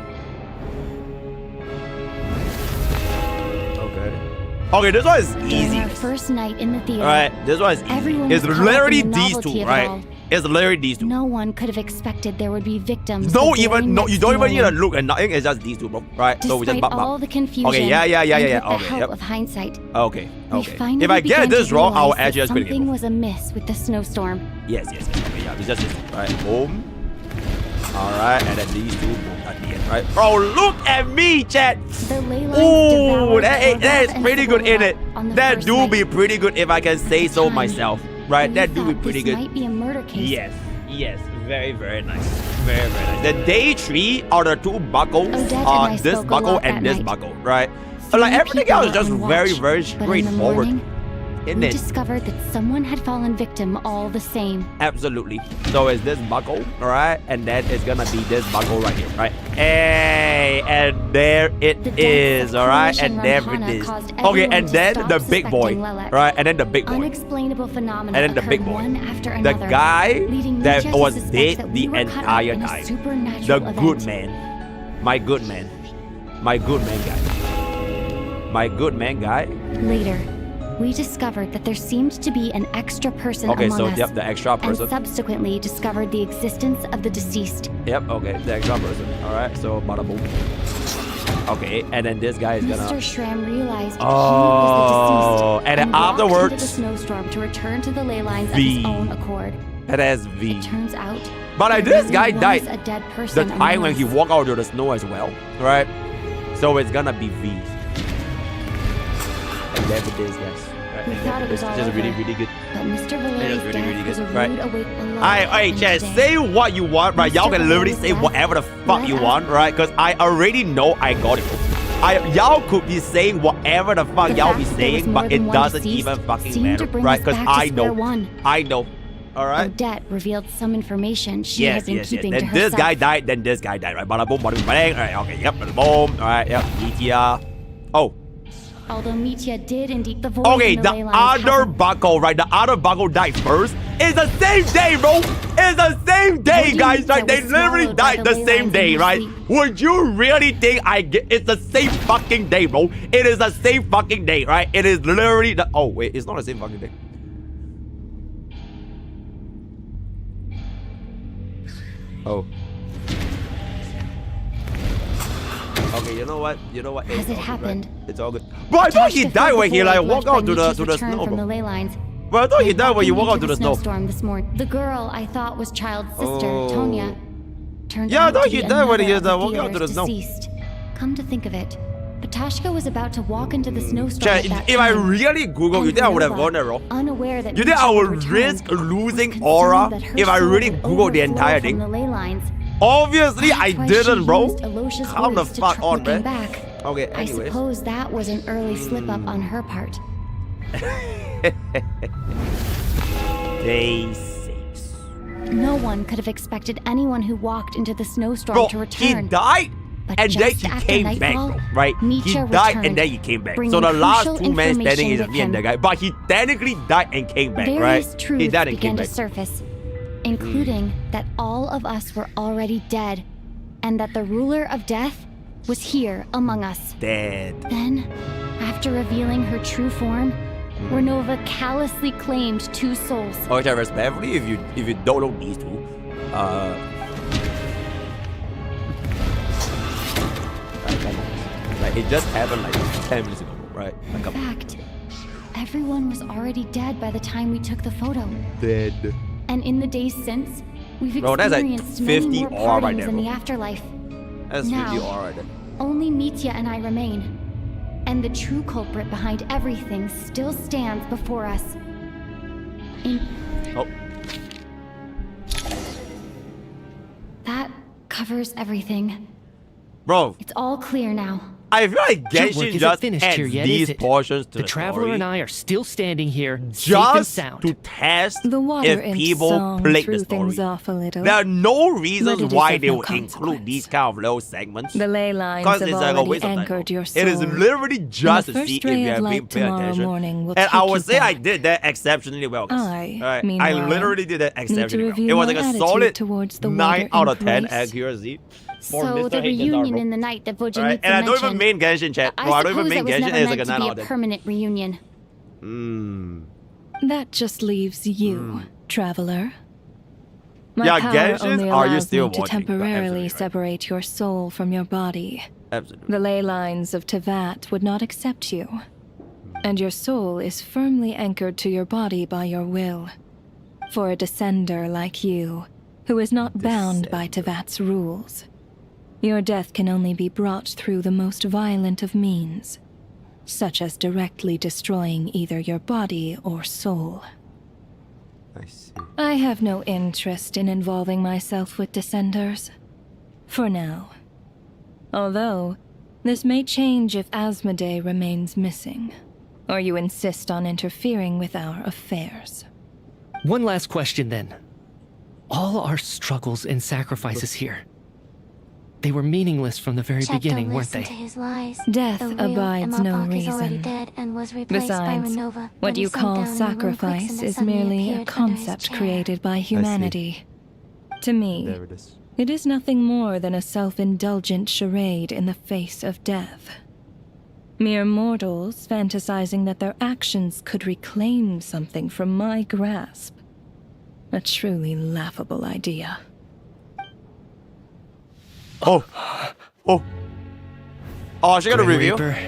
S1: Okay, this one is easy.
S2: During our first night in the theater,
S1: Alright, this one is easy.
S2: everyone
S1: It's
S2: was caught
S1: literally
S2: in the
S1: these
S2: novelty
S1: two,
S2: of it
S1: right?
S2: all.
S1: It's literally these two.
S2: No one could have expected there would be victims.
S1: No,
S2: the very
S1: you don't
S2: next
S1: even need to
S2: morning.
S1: look at nothing. It's just these two, bro. Right? So we just
S2: Despite
S1: bump
S2: all the confusion,
S1: Okay, yeah.
S2: and with the
S1: Okay,
S2: help
S1: yep.
S2: of hindsight,
S1: Okay.
S2: we finally
S1: If I get
S2: began
S1: this
S2: to
S1: wrong, I'll
S2: realize
S1: actually
S2: that
S1: just quit the game.
S2: something was amiss with the snowstorm.
S1: Yes. Okay, yeah. It's just this. Right. Boom. Alright, and then these two, boom, at the end, right? Bro, look at me, chat.
S2: The ley lines
S1: Ooh,
S2: devoured
S1: that
S2: Torvald
S1: is
S2: and
S1: pretty good in it.
S2: Sabota on the
S1: That
S2: first
S1: do
S2: night.
S1: be pretty good if I can say so myself. Right?
S2: We
S1: That do be
S2: thought
S1: pretty
S2: this
S1: good.
S2: might be a murder case.
S1: Yes. Very nice. Very nice. The day 3 are the two buckles.
S2: Odette and I
S1: This
S2: spoke a
S1: buckle
S2: lot
S1: and
S2: that
S1: this
S2: night.
S1: buckle, right?
S2: Three
S1: Like everything
S2: people
S1: else is
S2: were
S1: just
S2: on
S1: very
S2: watch,
S1: very
S2: but in the
S1: straightforward.
S2: morning,
S1: Isn't
S2: we
S1: it?
S2: discovered that someone had fallen victim all the same.
S1: Absolutely. So it's this buckle, alright? And then it's gonna be this buckle right here, right? Hey, and there it is, alright? And there it is. Okay, and then the big boy, right? And then the big boy.
S2: Unexplainable phenomena
S1: And then the big
S2: occurred
S1: boy.
S2: one after
S1: The
S2: another,
S1: guy
S2: leading
S1: that
S2: Nietzsche to
S1: was
S2: suspect
S1: dead
S2: that
S1: the
S2: we were caught up
S1: entire
S2: in a
S1: time. The
S2: supernatural
S1: good
S2: event.
S1: man. My good man. My good man guy. My good man guy.
S2: Later, we discovered that there seeed to be an extra person
S1: Okay,
S2: among
S1: so
S2: us,
S1: yep, the extra person.
S2: and subsequently discovered the existence of the deceased.
S1: Yep, okay, the extra person. Alright, so bada boom. Okay, and then this guy is
S2: Mr.
S1: gonna.
S2: Schramm realized
S1: Oh,
S2: he was the deceased
S1: and then
S2: walked
S1: afterwards-
S2: into the snowstorm to return to the ley lines of
S1: V.
S2: his own accord.
S1: That has V.
S2: It turns out,
S1: But like
S2: there
S1: this guy
S2: really
S1: died
S2: was a dead
S1: the
S2: person
S1: time
S2: among
S1: when he
S2: us.
S1: walked out of the snow as well, right? So it's gonna be V. And there it is, guys. Right,
S2: We
S1: and
S2: thought it was
S1: it's
S2: all
S1: just
S2: over,
S1: really good.
S2: But Mr.
S1: It
S2: Valeri's
S1: is really,
S2: death
S1: really
S2: was a
S1: good,
S2: rude
S1: right?
S2: awakening.
S1: Alright, chat, say what you want, right? Y'all can literally say whatever the fuck you want, right? Because I already know I got it. Y'all could be saying whatever the fuck y'all be
S2: fact that there was
S1: saying,
S2: more
S1: but
S2: than
S1: it
S2: one
S1: doesn't
S2: deceased
S1: even fucking
S2: seemed
S1: matter,
S2: to bring
S1: right?
S2: us
S1: Because
S2: back to
S1: I
S2: square
S1: know.
S2: one.
S1: I know. Alright?
S2: Odette revealed some information she had been keeping to
S1: Then
S2: herself.
S1: this guy died, then this guy died, right? Bada boom, bada boom, bang. Alright, okay, yep, bada boom. Alright, yep, Meteor. Oh.
S2: Although Mitya did indeed the voice
S1: Okay,
S2: in
S1: the
S2: ley lines
S1: other
S2: hasn't-
S1: buckle, right? The other buckle died first. It's the same day, bro. It's the same day, guys. Right? They literally died the same day, right? Would you really think I get? It's the same fucking day, bro. It is the same fucking day, right? It is literally the. Oh wait, it's not the same fucking day. Oh. Okay, you know what?
S2: As it happened,
S1: it's all good. Bro, I thought he died when he like walked out to the snow,
S2: from the
S1: bro.
S2: ley lines.
S1: But I thought he died when you
S2: Walking
S1: walk out to
S2: into
S1: the snow.
S2: snowstorm this morning. The girl I thought was child's sister,
S1: Oh.
S2: Tonya, turned
S1: Yeah, I
S2: out
S1: thought
S2: to
S1: he
S2: be
S1: died when he
S2: another
S1: was
S2: of the
S1: walking out to the
S2: theater's
S1: snow.
S2: deceased. Come to think of it, Patashka was about to walk into the snowstorm
S1: Chat,
S2: at that
S1: if I
S2: time.
S1: really Google, you
S2: And
S1: think I would have
S2: Nova,
S1: gone there, bro?
S2: Unaware that
S1: You think
S2: Nietzsche
S1: I would
S2: returned,
S1: risk
S2: was
S1: losing
S2: concerned
S1: aura
S2: that her
S1: if I
S2: soul
S1: really
S2: would
S1: Googled the
S2: overflow
S1: entire
S2: from
S1: thing?
S2: the ley lines.
S1: Obviously, I
S2: That's why
S1: didn't,
S2: she
S1: bro.
S2: used Alocia's
S1: Calm the
S2: voice to
S1: fuck
S2: try
S1: on,
S2: looking
S1: man.
S2: back.
S1: Okay,
S2: I
S1: anyways.
S2: suppose that was an early slip-up on her part.
S1: Day 6.
S2: No one could have expected anyone who walked into the snowstorm
S1: Bro,
S2: to
S1: he
S2: return.
S1: died
S2: But
S1: and then
S2: just
S1: he
S2: after
S1: came back,
S2: nightfall,
S1: bro. Right? He
S2: Nietzsche
S1: died
S2: returned,
S1: and then he came back. So
S2: bringing
S1: the last
S2: crucial
S1: 2 men standing is
S2: information
S1: me and
S2: with
S1: the guy. But he technically died and came back,
S2: Various
S1: right?
S2: truths
S1: He died and
S2: began
S1: came
S2: to
S1: back.
S2: surface, including that all of us were already dead, and that the ruler of death was here among us.
S1: Dead.
S2: Then, after revealing her true form, Renova callously claimed 2 souls.
S1: Okay, respectfully, if you don't know these two, that it just happened like 10 minutes ago, right? Like
S2: In fact, everyone was already dead by the time we took the photo.
S1: dead.
S2: And in the days since, we've
S1: Bro, that's like
S2: experienced
S1: 50
S2: many more
S1: R right
S2: partings
S1: there,
S2: in
S1: bro.
S2: the afterlife.
S1: That's
S2: Now,
S1: 50 R right there.
S2: only Mitya and I remain. And the true culprit behind everything still stands before us.
S1: Oh.
S2: That covers everything.
S1: Bro,
S2: It's all clear now.
S1: I feel like
S18: Your work
S1: Genshin
S18: isn't
S1: just
S18: finished
S1: adds
S18: here yet,
S1: these
S18: is it?
S1: portions to
S18: The
S1: the
S18: Traveler
S1: story
S18: and I are still standing here, safe and
S1: just
S18: sound.
S1: to test
S16: The water
S1: if
S16: imp
S1: people
S16: song
S1: played
S16: threw
S1: the
S16: things
S1: story.
S16: off a little.
S1: There are no
S16: But
S1: reasons
S16: it is
S1: why
S16: of
S1: they
S16: no
S1: would include
S16: consequence.
S1: these kind of little segments.
S16: The ley lines
S1: Because
S16: have
S1: it's like a
S16: already
S1: waste of time.
S16: anchored your soul.
S1: It is literally just
S16: And
S1: to
S16: the
S1: see
S16: first
S1: if
S16: ray
S1: you
S16: of
S1: have been
S16: light
S1: paying
S16: tomorrow
S1: attention.
S16: morning will
S1: And
S16: take
S1: I
S16: you
S1: would say I
S16: back.
S1: did that exceptionally well. guys.
S16: I,
S1: Alright, I
S16: meanwhile,
S1: literally did that
S16: need to
S1: exceptionally well.
S16: review
S1: It was
S16: my
S1: like a
S16: attitude
S1: solid
S16: towards the
S1: 9
S16: water
S1: out of
S16: imp
S1: 10
S16: race.
S1: accuracy. For
S2: So
S1: Mr.
S2: the
S1: Hate
S2: reunion
S1: Darbo.
S2: in the night that Vojin
S1: Right? And I don't even
S2: mentioned.
S1: main Genshin chat.
S2: I
S1: No, I don't even
S2: suppose
S1: main
S2: it was
S1: Genshin.
S2: never
S1: It's
S2: meant
S1: like a
S2: to
S1: 9
S2: be
S1: out
S2: a
S1: of 10.
S2: permanent reunion.
S16: That just leaves you, traveler. My
S1: Yeah,
S16: power
S1: Genshin,
S16: only
S1: are you
S16: allows
S1: still
S16: me to
S1: watching?
S16: temporarily separate your soul from your body.
S1: Absolutely.
S16: The ley lines of Tevat would not accept you, and your soul is firmly anchored to your body by your will. For a descender like you, who is not bound by Tevat's rules, your death can only be brought through the most violent of means, such as directly destroying either your body or soul.
S1: I see.
S16: I have no interest in involving myself with Descenders. For now. Although, this may change if Asmodee remains missing, or you insist on interfering with our affairs.
S18: One last question then. All our struggles and sacrifices here, they were meaningless from the very beginning, weren't they?
S17: To his lies.
S16: Death
S17: The real
S16: abides no
S17: MrPokke is already
S16: reason.
S17: dead and was replaced by
S16: Besides,
S17: Renova when
S16: what
S17: he
S16: you
S17: sank
S16: call
S17: down in the room
S16: sacrifice
S17: quicksand that
S16: is
S17: suddenly
S16: merely a
S17: appeared under his
S16: concept
S17: chair.
S16: created by humanity. To me,
S1: There it is.
S16: it is nothing more than a self-indulgent charade in the face of death. Mere mortals fantasizing that their actions could reclaim something from my grasp. A truly laughable idea.
S1: Oh. Oh. Oh, is she gonna
S18: Grim
S1: review?
S18: Reaper,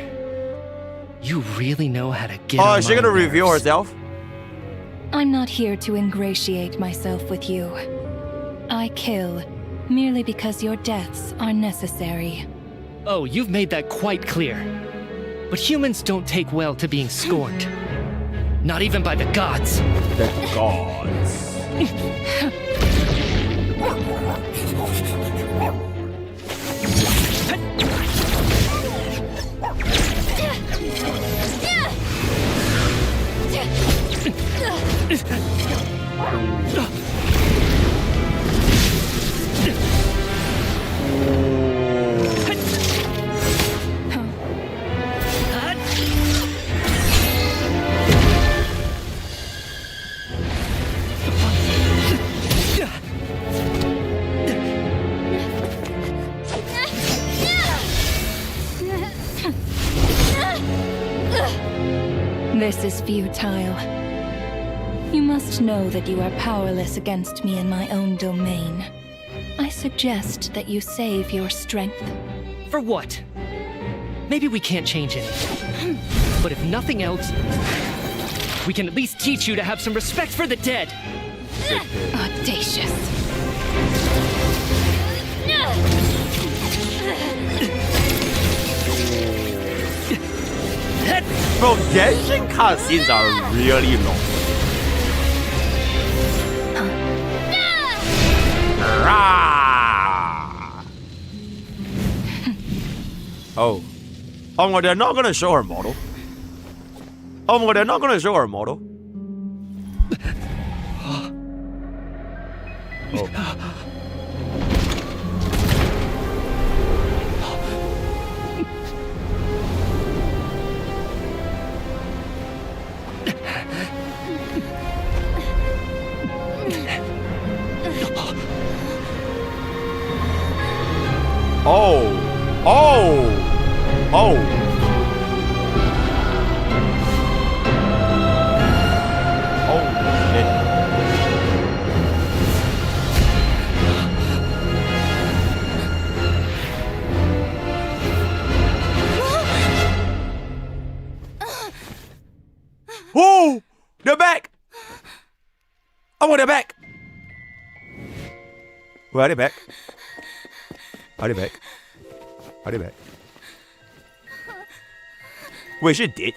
S18: you really know how to get
S1: Oh,
S18: on
S1: is she
S18: my
S1: gonna review
S18: nerves.
S1: herself?
S16: I'm not here to ingratiate myself with you. I kill merely because your deaths are necessary.
S18: Oh, you've made that quite clear. But humans don't take well to being scorned. Not even by the gods.
S1: The gods.
S16: This is futile. You must know that you are powerless against me in my own domain. I suggest that you save your strength.
S18: For what? Maybe we can't change anything. But if nothing else, we can at least teach you to have some respect for the dead.
S16: Audacious.
S1: Bro, Genshin cutscenes are really long. Rah! Oh. Oh, well, they're not gonna show her model. Oh, well, they're not gonna show her model. Oh. Oh! Oh! Oh! Oh, shit. Wait, are they back? Are they back? Are they back? Wait, she did?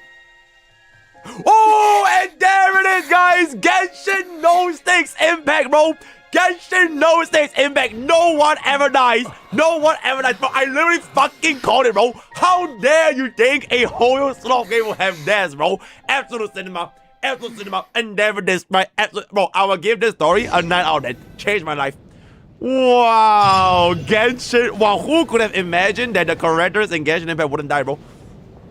S1: Oh, and there it is, guys! Genshin No Stakes Impact, bro! Genshin No Stakes Impact! No one ever dies! No one ever dies, bro! I literally fucking called it, bro! How dare you think a whole sloth game will have deaths, bro? Absolute cinema. Absolute cinema. And never this, right? Absolute, bro, I will give this story a 9 out of 10. Changed my life. Wow! Genshin. Wow, who could have imagined that the characters in Genshin Impact wouldn't die, bro?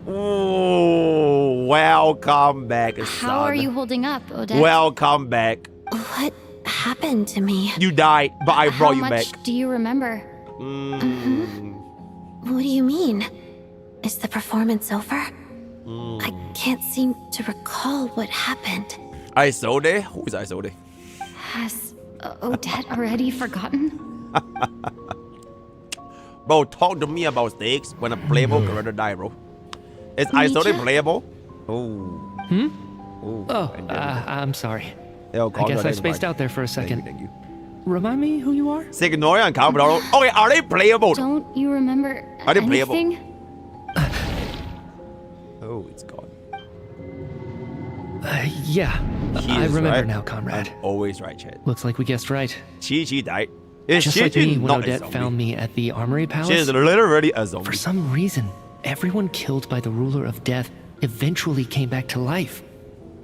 S1: Oh, welcome back, son.
S2: How are you holding up, Odette?
S1: Welcome back.
S3: What happened to me?
S1: You died, but I brought you back.
S2: How much do you remember?
S3: What do you mean? Is the performance over? I can't seem to recall what happened.
S1: Isode? Who is Isode?
S2: Has Odette already forgotten?
S1: Bro, talk to me about stakes when a playable character die, bro. Is Isode playable?
S18: I'm sorry.
S1: Yo,
S18: I guess I spaced out there for a second.
S1: Thank you.
S18: Remind me who you are?
S1: Signoria and Carbonaro. Okay, are they playable?
S2: Don't you remember
S1: Are they playable?
S2: anything?
S1: Oh, it's gone.
S18: Yeah, I remember
S1: right.
S18: now, comrade.
S1: I'm always right, Chad.
S18: Looks like we guessed right.
S1: Chi died. Is
S18: Just
S1: Chi
S18: like me when
S1: not a
S18: Odette
S1: zombie?
S18: found me at the Armory Palace.
S1: She is literally a zombie.
S18: For some reason, everyone killed by the ruler of death eventually came back to life.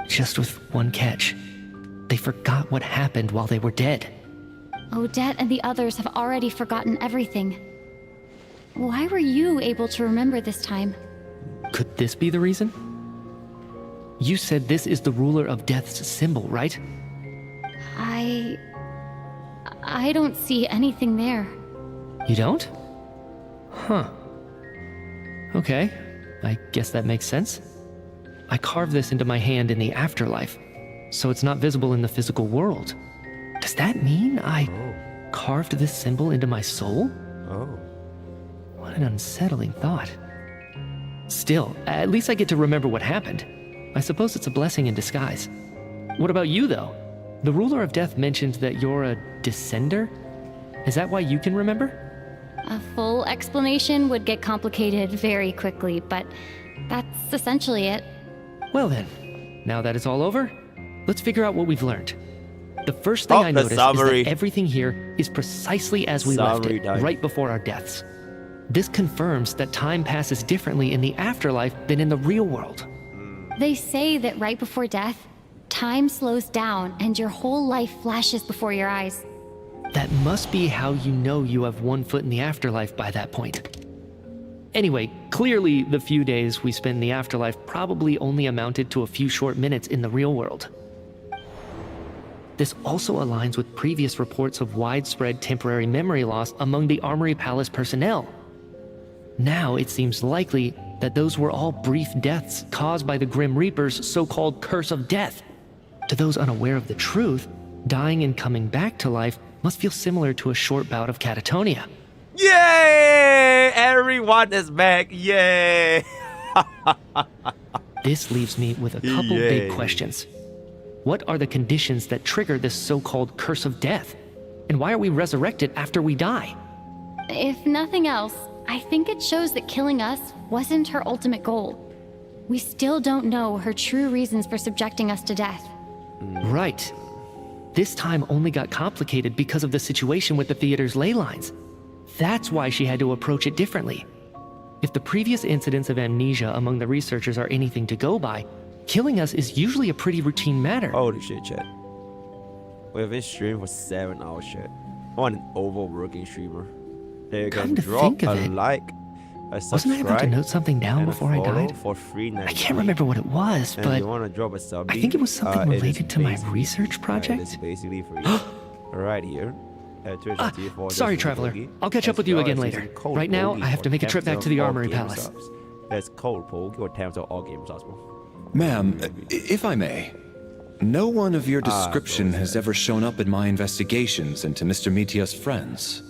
S18: Just with one catch. They forgot what happened while they were dead.
S2: Odette and the others have already forgotten everything. Why were you able to remember this time?
S18: Could this be the reason? You said this is the ruler of death's symbol, right?
S2: I don't see anything there.
S18: You don't? Huh. Okay, I guess that makes sense. I carved this into my hand in the afterlife, so it's not visible in the physical world. Does that mean I carved this symbol into my soul?
S1: Oh.
S18: What an unsettling thought. Still, at least I get to remember what happened. I suppose it's a blessing in disguise. What about you, though? The ruler of death mentioned that you're a descender? Is that why you can remember?
S2: A full explanation would get complicated very quickly, but that's essentially it.
S18: Well then, now that it's all over, let's figure out what we've learned. The first thing I noticed is that everything here is precisely as we left it, right before our deaths. This confirms that time passes differently in the afterlife than in the real world.
S2: They say that right before death, time slows down and your whole life flashes before your eyes.
S18: That must be how you know you have one foot in the afterlife by that point. Anyway, clearly the few days we spend in the afterlife probably only amounted to a few short minutes in the real world. This also aligns with previous reports of widespread temporary memory loss among the Armory Palace personnel. Now it seems likely that those were all brief deaths caused by the Grim Reaper's so-called curse of death. To those unaware of the truth, dying and coming back to life must feel similar to a short bout of catatonia.
S1: Yay! Everyone is back. Yay!
S18: This leaves me with a couple big questions. What are the conditions that trigger this so-called curse of death? And why are we resurrected after we die?
S2: If nothing else, I think it shows that killing us wasn't her ultimate goal. We still don't know her true reasons for subjecting us to death.
S18: Right. This time only got complicated because of the situation with the theater's ley lines. That's why she had to approach it differently. If the previous incidents of amnesia among the researchers are anything to go by, killing us is usually a pretty routine matter.
S1: Holy shit, chat. We've been streaming for 7 hours, chat. I'm an overworking streamer. You can drop a like, a subscribe.
S18: Wasn't I about to note something down before I died?
S1: For free
S18: I can't remember what it was,
S1: and
S18: but
S1: you want to drop a sub,
S18: I think it was something related to my research project.
S1: It's basically free. Right here.
S18: Sorry, Traveler. I'll catch up with you again later. Right now, I have to make a trip back to the Armory Palace.
S1: That's code Poke or times of all games possible.
S5: Ma'am, if I may, no one of your description has ever shown up in my investigations into Mr. Mitia's friends.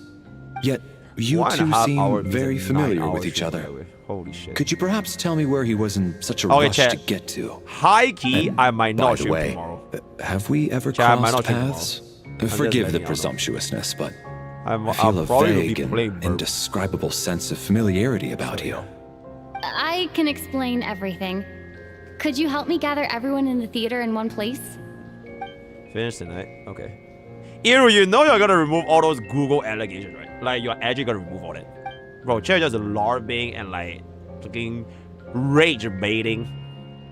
S5: Yet, you two seem very familiar with each other.
S1: Holy shit.
S5: Could you perhaps tell me where he was in such a rush to get to?
S1: High key, I might not
S5: shoot tomorrow. Have we ever crossed paths? Forgive the presumptuousness, but I feel a vague and indescribable sense of familiarity about you.
S2: I can explain everything. Could you help me gather everyone in the theater in one place?
S1: Finish tonight? Okay. Iru, you know you're gonna remove all those Google allegations, right? Like, you're actually gonna remove all that. Bro, Cherry just LARPing and like fucking rage baiting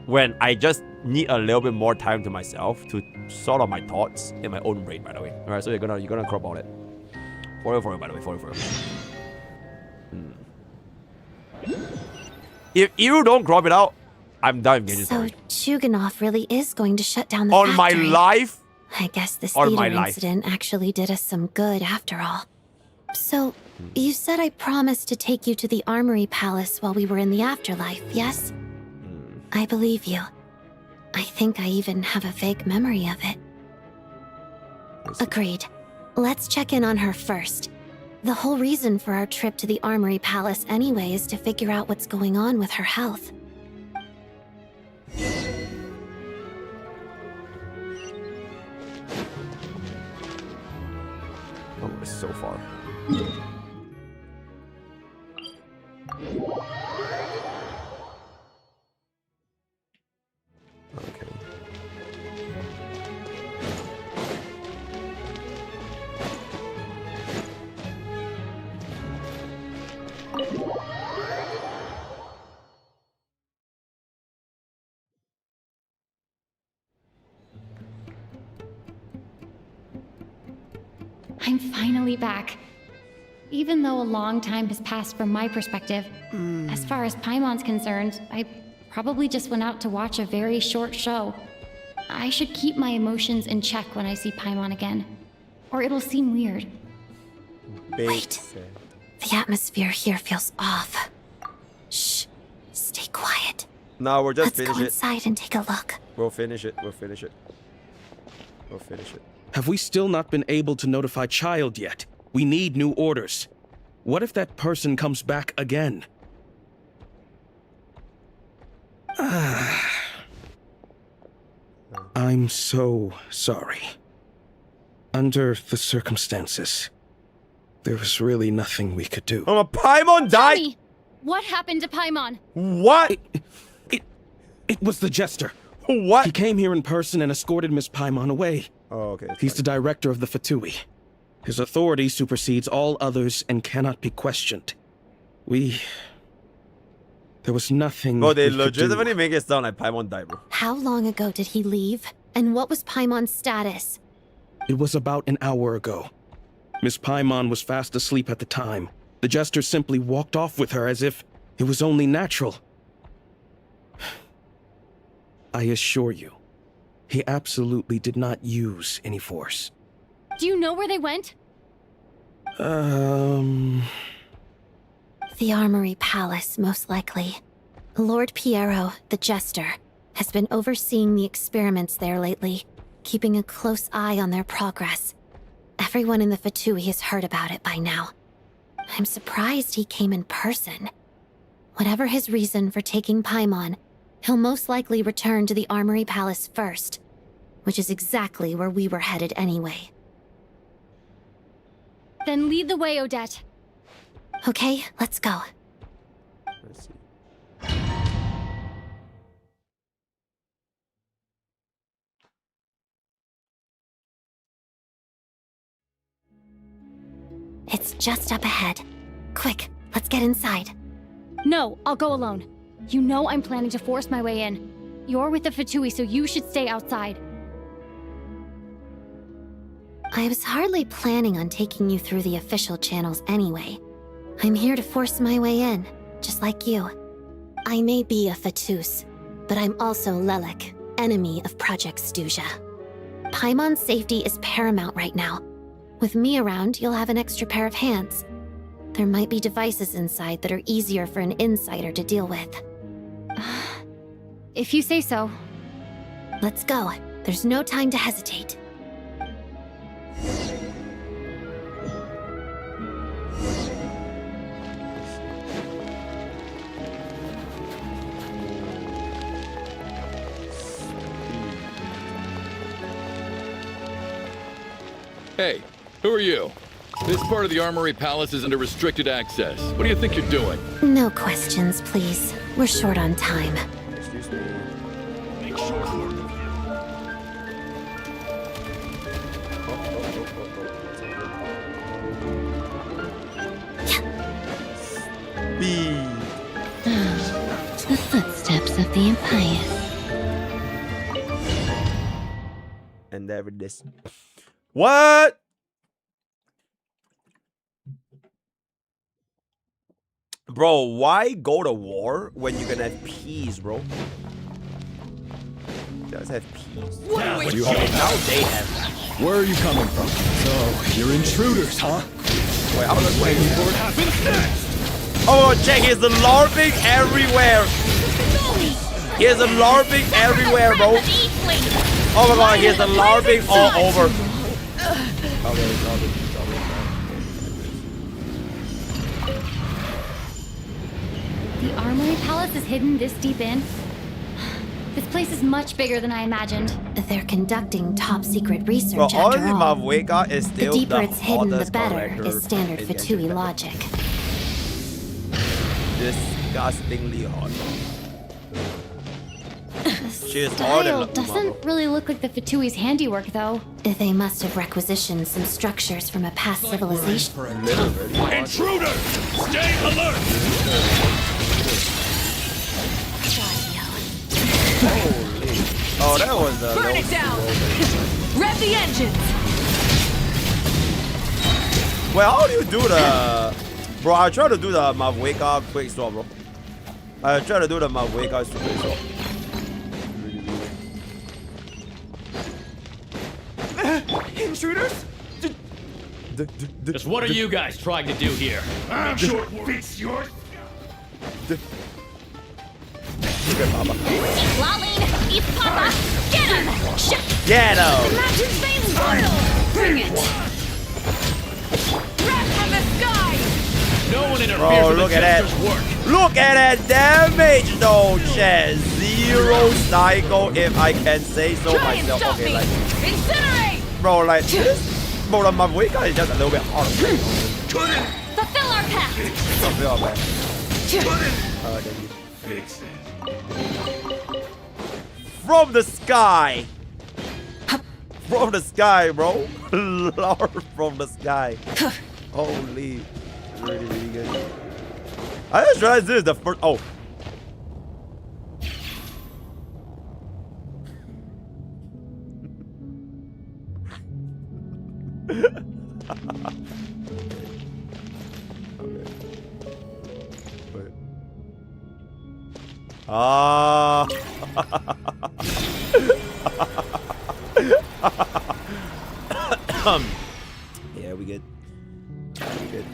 S1: when I just need a little bit more time to myself to sort out my thoughts in my own brain, by the way. Alright, so you're gonna crop all that. For you, by the way, for you. If you don't crop it out, I'm done with
S3: So Chuganov really is going to shut down the
S1: on
S3: factory.
S1: my life?
S3: I guess this
S1: On
S3: theater
S1: my life.
S3: incident actually did us some good after all. So, you said I promised to take you to the Armory Palace while we were in the afterlife, yes? I believe you. I think I even have a vague memory of it. Agreed. Let's check in on her first. The whole reason for our trip to the Armory Palace anyway is to figure out what's going on with her health.
S1: Oh, it's so far. Okay.
S2: I'm finally back. Even though a long time has passed from my perspective, as far as Paimon's concerned, I probably just went out to watch a very short show. I should keep my emotions in check when I see Paimon again, or it'll seem weird.
S3: Wait. The atmosphere here feels off. Shh. Stay quiet.
S1: No, we're just
S3: Let's go
S1: finish it.
S3: inside and take a look.
S1: We'll finish it. We'll finish it.
S14: Have we still not been able to notify Child yet? We need new orders. What if that person comes back again? I'm so sorry. Under the circumstances, there was really nothing we could do.
S1: Oh, Paimon died!
S2: Tell me, what happened to Paimon?
S1: What?
S14: It was the Jester.
S1: What?
S14: He came here in person and escorted Miss Paimon away.
S1: Oh, okay.
S14: He's the director of the Fatui. His authority supersedes all others and cannot be questioned. There was nothing.
S1: Bro, they
S14: we could do.
S1: legitimately make it sound like Paimon died, bro.
S3: How long ago did he leave? And what was Paimon's status?
S14: It was about an hour ago. Miss Paimon was fast asleep at the time. The Jester simply walked off with her as if it was only natural. I assure you, he absolutely did not use any force.
S2: Do you know where they went?
S3: The Armory Palace, most likely. Lord Piero, the Jester, has been overseeing the experiments there lately, keeping a close eye on their progress. Everyone in the Fatui has heard about it by now. I'm surprised he came in person. Whatever his reason for taking Paimon, he'll most likely return to the Armory Palace first, which is exactly where we were headed anyway.
S2: Then lead the way, Odette.
S3: Okay, let's go.
S1: Let's see.
S3: It's just up ahead. Quick, let's get inside.
S2: No, I'll go alone. You know I'm planning to force my way in. You're with the Fatui, so you should stay outside.
S3: I was hardly planning on taking you through the official channels anyway. I'm here to force my way in, just like you. I may be a Fatus, but I'm also Lelik, enemy of Project Stuja. Paimon's safety is paramount right now. With me around, you'll have an extra pair of hands. There might be devices inside that are easier for an insider to deal with.
S2: If you say so.
S3: Let's go. There's no time to hesitate.
S19: Hey, who are you? This part of the Armory Palace is under restricted access. What do you think you're doing?
S3: No questions, please. We're short on time.
S1: Excuse me.
S19: Make sure.
S3: The footsteps of the impious.
S1: And there it is. What? Bro, why go to war when you can have peace, bro? Just have peace.
S5: What are we
S1: now they have.
S5: Where are you coming from? So, you're intruders, huh?
S1: Wait, how does
S5: Wait, what happens next?
S1: Oh, check, he's LARPing everywhere. He's LARPing everywhere, bro. Oh my god, he's LARPing all over. Okay,
S2: The Armory Palace is hidden this deep in? This place is much bigger than I imagined.
S3: They're conducting top secret research
S1: Bro,
S3: after
S1: honestly,
S3: all.
S1: MrPokke is still
S3: The deeper it's hidden, the
S1: hottest
S3: better,
S1: character
S3: is standard
S1: in
S3: Fatui
S1: Genshin.
S3: logic.
S1: Disgustingly hot. She's
S2: Style doesn't really look like the Fatui's handiwork, though.
S3: They must have requisitioned some structures from a past civilization.
S19: Intruder! Stay alert!
S1: Oh, that was the.
S20: Burn it down! Rev the engines!
S1: Well, how do you do the. Bro, I try to do the MrPokke quick swap, bro. I try to do the MrPokke quick swap.
S21: Intruders?
S9: Just what are you guys trying to do here?
S21: I'm sure it fits yours.
S4: Laline, eat Papa! Get him! Shit!
S1: Get him!
S20: Imagine Fame's oil! Bring it! Wrath from the sky!
S9: No one interferes
S1: Bro,
S9: with
S1: look
S9: the
S1: at that.
S9: Jester's work.
S1: Look at that damage, though, Chaz. Zero cycle, if I can say so
S20: Try and
S1: myself.
S20: stop
S1: Okay,
S20: me.
S1: like.
S20: Incinerate!
S1: Bro, like this. Bro, the MrPokke is just a little bit harder.
S20: Fulfill our pact!
S1: Fulfill, man. Alright, thank you.
S21: Fix it.
S1: From the sky. From the sky, bro. Lord, from the sky. Holy. Really, really good. I just realized this is the first. Oh. Ah. Yeah, we good. We good.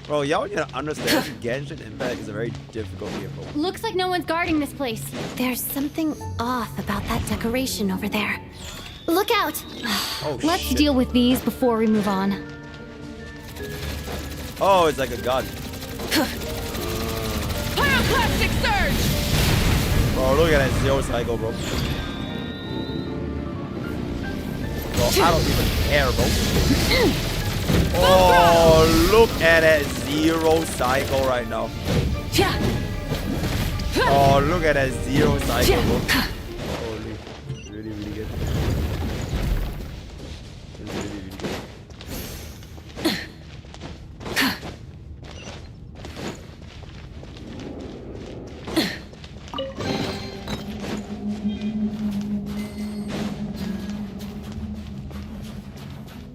S1: Bro, y'all need to understand Genshin Impact is a very difficult game, bro.
S2: Looks like no one's guarding this place.
S3: There's something off about that decoration over there. Look out!
S1: Oh,
S2: Let's
S1: shit.
S2: deal with these before we move on.
S1: Oh, it's like a gun.
S20: Pyroclastic surge!
S1: Bro, look at that zero cycle, bro. Bro, I don't even care, bro. Oh, look at that zero cycle right now. Oh, look at that zero cycle, bro. Holy, really, really good. Really, really, really good.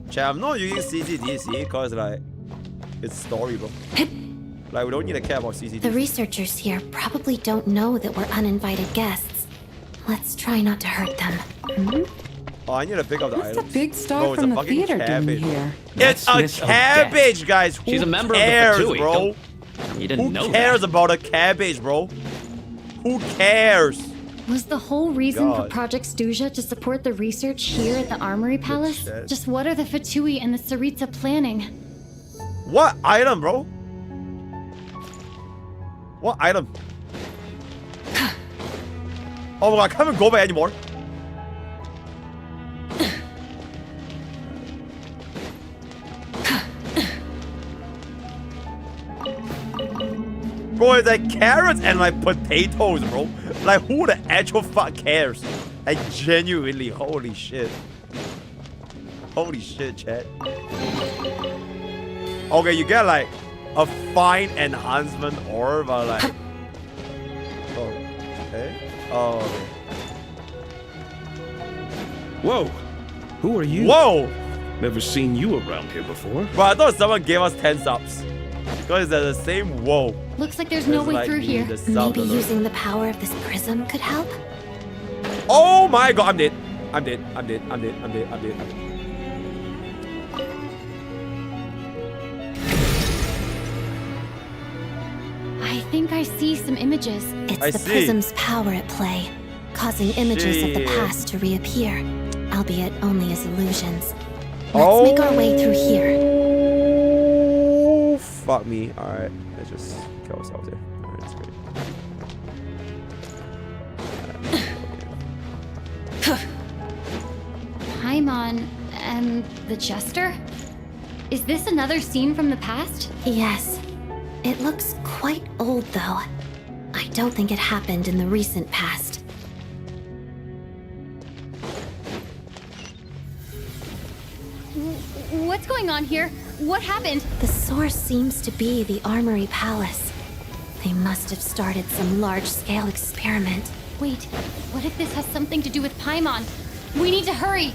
S1: Chat, I'm not using CCTC because like it's story, bro. Like we don't need to care about CCTC.
S3: The researchers here probably don't know that we're uninvited guests. Let's try not to hurt them.
S1: Oh, I need to pick up the
S22: What's
S1: items.
S22: the big star
S1: Bro, it's
S22: from
S1: a
S22: the
S1: fucking
S22: theater
S1: cabbage.
S22: doing here?
S1: It's
S9: That's
S1: a
S9: Miss
S1: cabbage,
S9: Odette.
S1: guys. Who
S9: She's a member
S1: cares,
S9: of the Fatui,
S1: bro?
S9: You didn't know
S1: Who cares
S9: that.
S1: about a cabbage, bro? Who cares?
S2: Was the whole reason for
S1: God.
S2: Project Stuja to support the research here at the Armory Palace?
S1: shit.
S2: Just what are the Fatui and the Saritsa planning?
S1: What item, bro? What item? Oh my god, I can't even go back anymore. Bro, it's like carrots and like potatoes, bro. Like, who the actual fuck cares? Like, genuinely, holy shit. Holy shit, chat. Okay, you get like a fine enhancement orb, but like... Oh, okay. Oh, okay.
S14: Whoa! Who are you?
S1: Whoa!
S14: Never seen you around here before.
S1: Bro, I thought someone gave us 10 subs. Because they're the same whoa.
S2: Looks like there's no way through here.
S3: Maybe using the power of this prism could help?
S1: Oh my god, I'm dead. I'm dead. I'm dead. I'm dead. I'm dead. I'm dead.
S2: I think I see some images.
S3: It's the prism's power at play, causing images of the past to reappear, albeit only as illusions. Let's make our way through here.
S1: Oh, fuck me. Alright, let's just kill ourselves here. Alright, that's great.
S2: Paimon and the Jester? Is this another scene from the past?
S3: Yes. It looks quite old, though. I don't think it happened in the recent past.
S2: What's going on here? What happened?
S3: The source seems to be the Armory Palace. They must have started some large-scale experiment.
S2: Wait, what if this has something to do with Paimon? We need to hurry!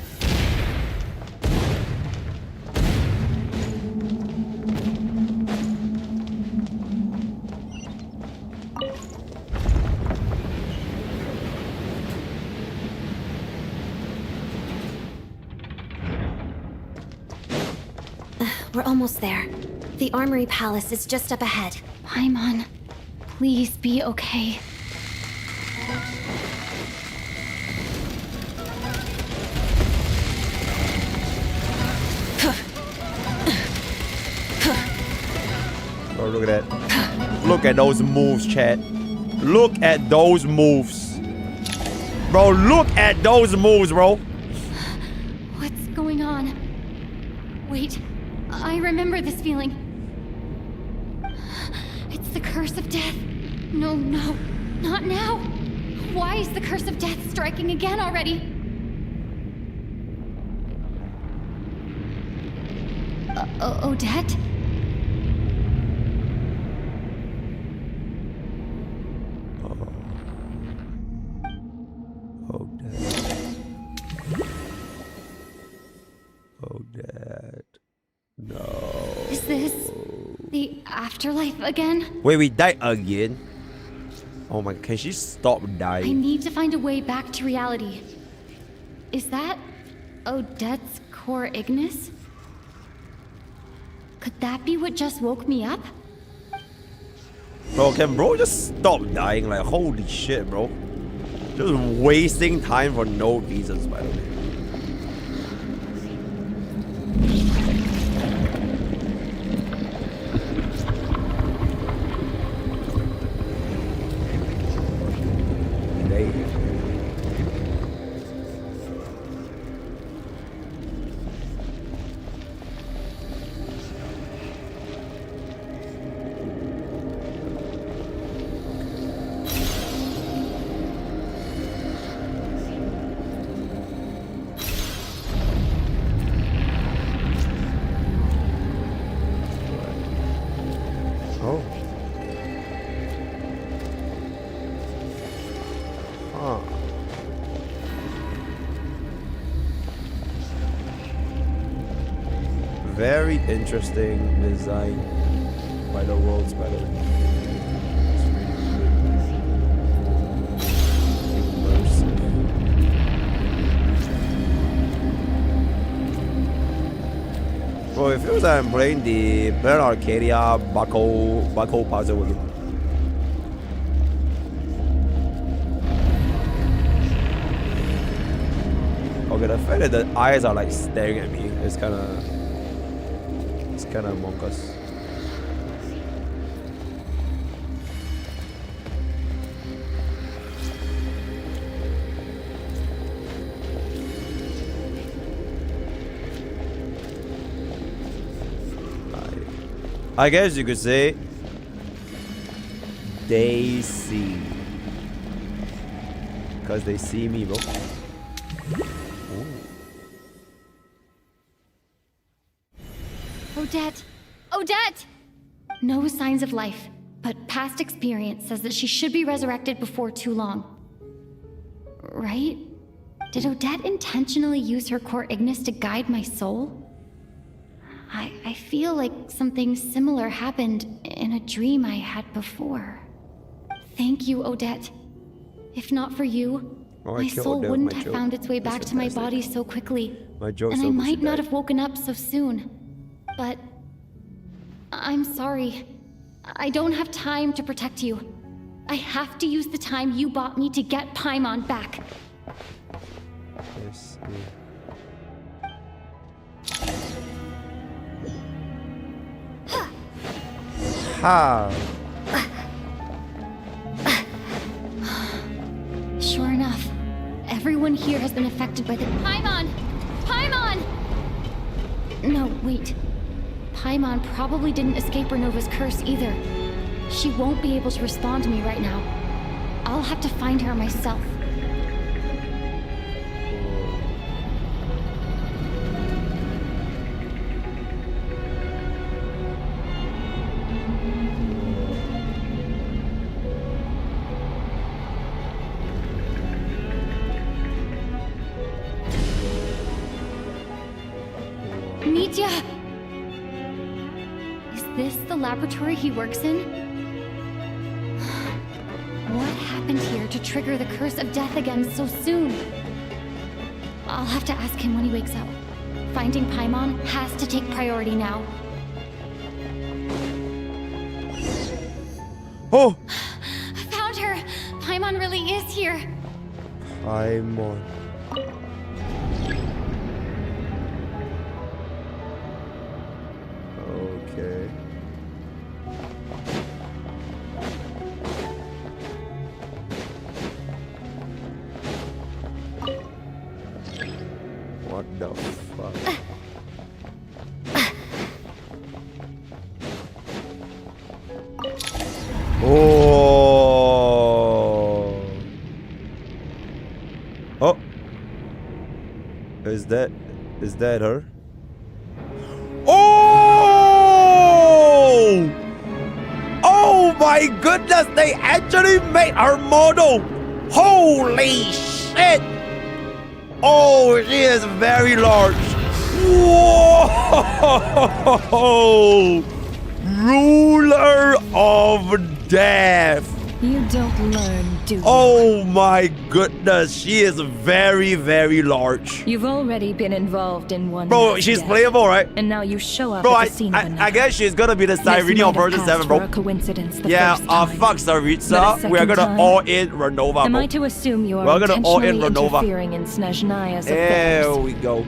S3: We're almost there. The Armory Palace is just up ahead.
S2: Paimon, please be okay.
S1: Oh, look at that. Look at those moves, chat. Look at those moves. Bro, look at those moves, bro.
S2: What's going on? Wait, I remember this feeling. It's the curse of death. No, not now. Why is the curse of death striking again already? Odette?
S1: Odette. No.
S2: Is this the afterlife again?
S1: Wait, we died again? Oh my god, can she stop
S2: I
S1: dying?
S2: need to find a way back to reality. Is that Odette's core Ignis? Could that be what just woke me up?
S1: Bro, can bro just stop dying? Like, holy shit, bro. Just wasting time for no reasons, by the way. Very interesting design by the worlds, by the way. Bro, it feels like I'm playing the Planet Arcadia Buckle puzzle again. Okay, the fact that the eyes are like staring at me is kind of Among Us. I guess you could say they see. Because they see me, bro.
S2: Odette! Odette! No signs of life, but past experience says that she should be resurrected before too long. Right? Did Odette intentionally use her core Ignis to guide my soul? I feel like something similar happened in a dream I had before. Thank you, Odette. If not for you, my soul wouldn't have found its way back to my body so quickly. And I might not have woken up so soon. But I'm sorry. I don't have time to protect you. I have to use the time you bought me to get Paimon back.
S1: Yes. Ha!
S2: Sure enough, everyone here has been affected by the Paimon! Paimon! No, wait. Paimon probably didn't escape Renova's curse either. She won't be able to respond to me right now. I'll have to find her myself. Mitya! Is this the laboratory he works in? What happened here to trigger the curse of death again so soon? I'll have to ask him when he wakes up. Finding Paimon has to take priority now.
S1: Oh!
S2: I found her! Paimon really is here!
S1: Paimon. Okay. What the fuck? Oh. Oh. Is that her? Oh! Oh my goodness, they actually made her model! Holy shit! Oh, she is very large. Whoa! Ruler of Death.
S16: You don't learn, do you?
S1: Oh my goodness, she is very, very large.
S16: You've already been involved in one.
S1: Bro, she's playable, right?
S16: And now you show up
S1: Bro,
S16: at the scene of another.
S1: I guess she's gonna be the Cyrenian version 7, bro.
S16: A coincidence the
S1: Yeah,
S16: first time.
S1: fuck Saritsa. We are gonna all in Renova.
S16: Am
S1: bro.
S16: I to assume you are
S1: We're gonna all in
S16: intentionally
S1: Renova.
S16: interfering in Snezhnaya's
S1: There
S16: affairs?
S1: we go.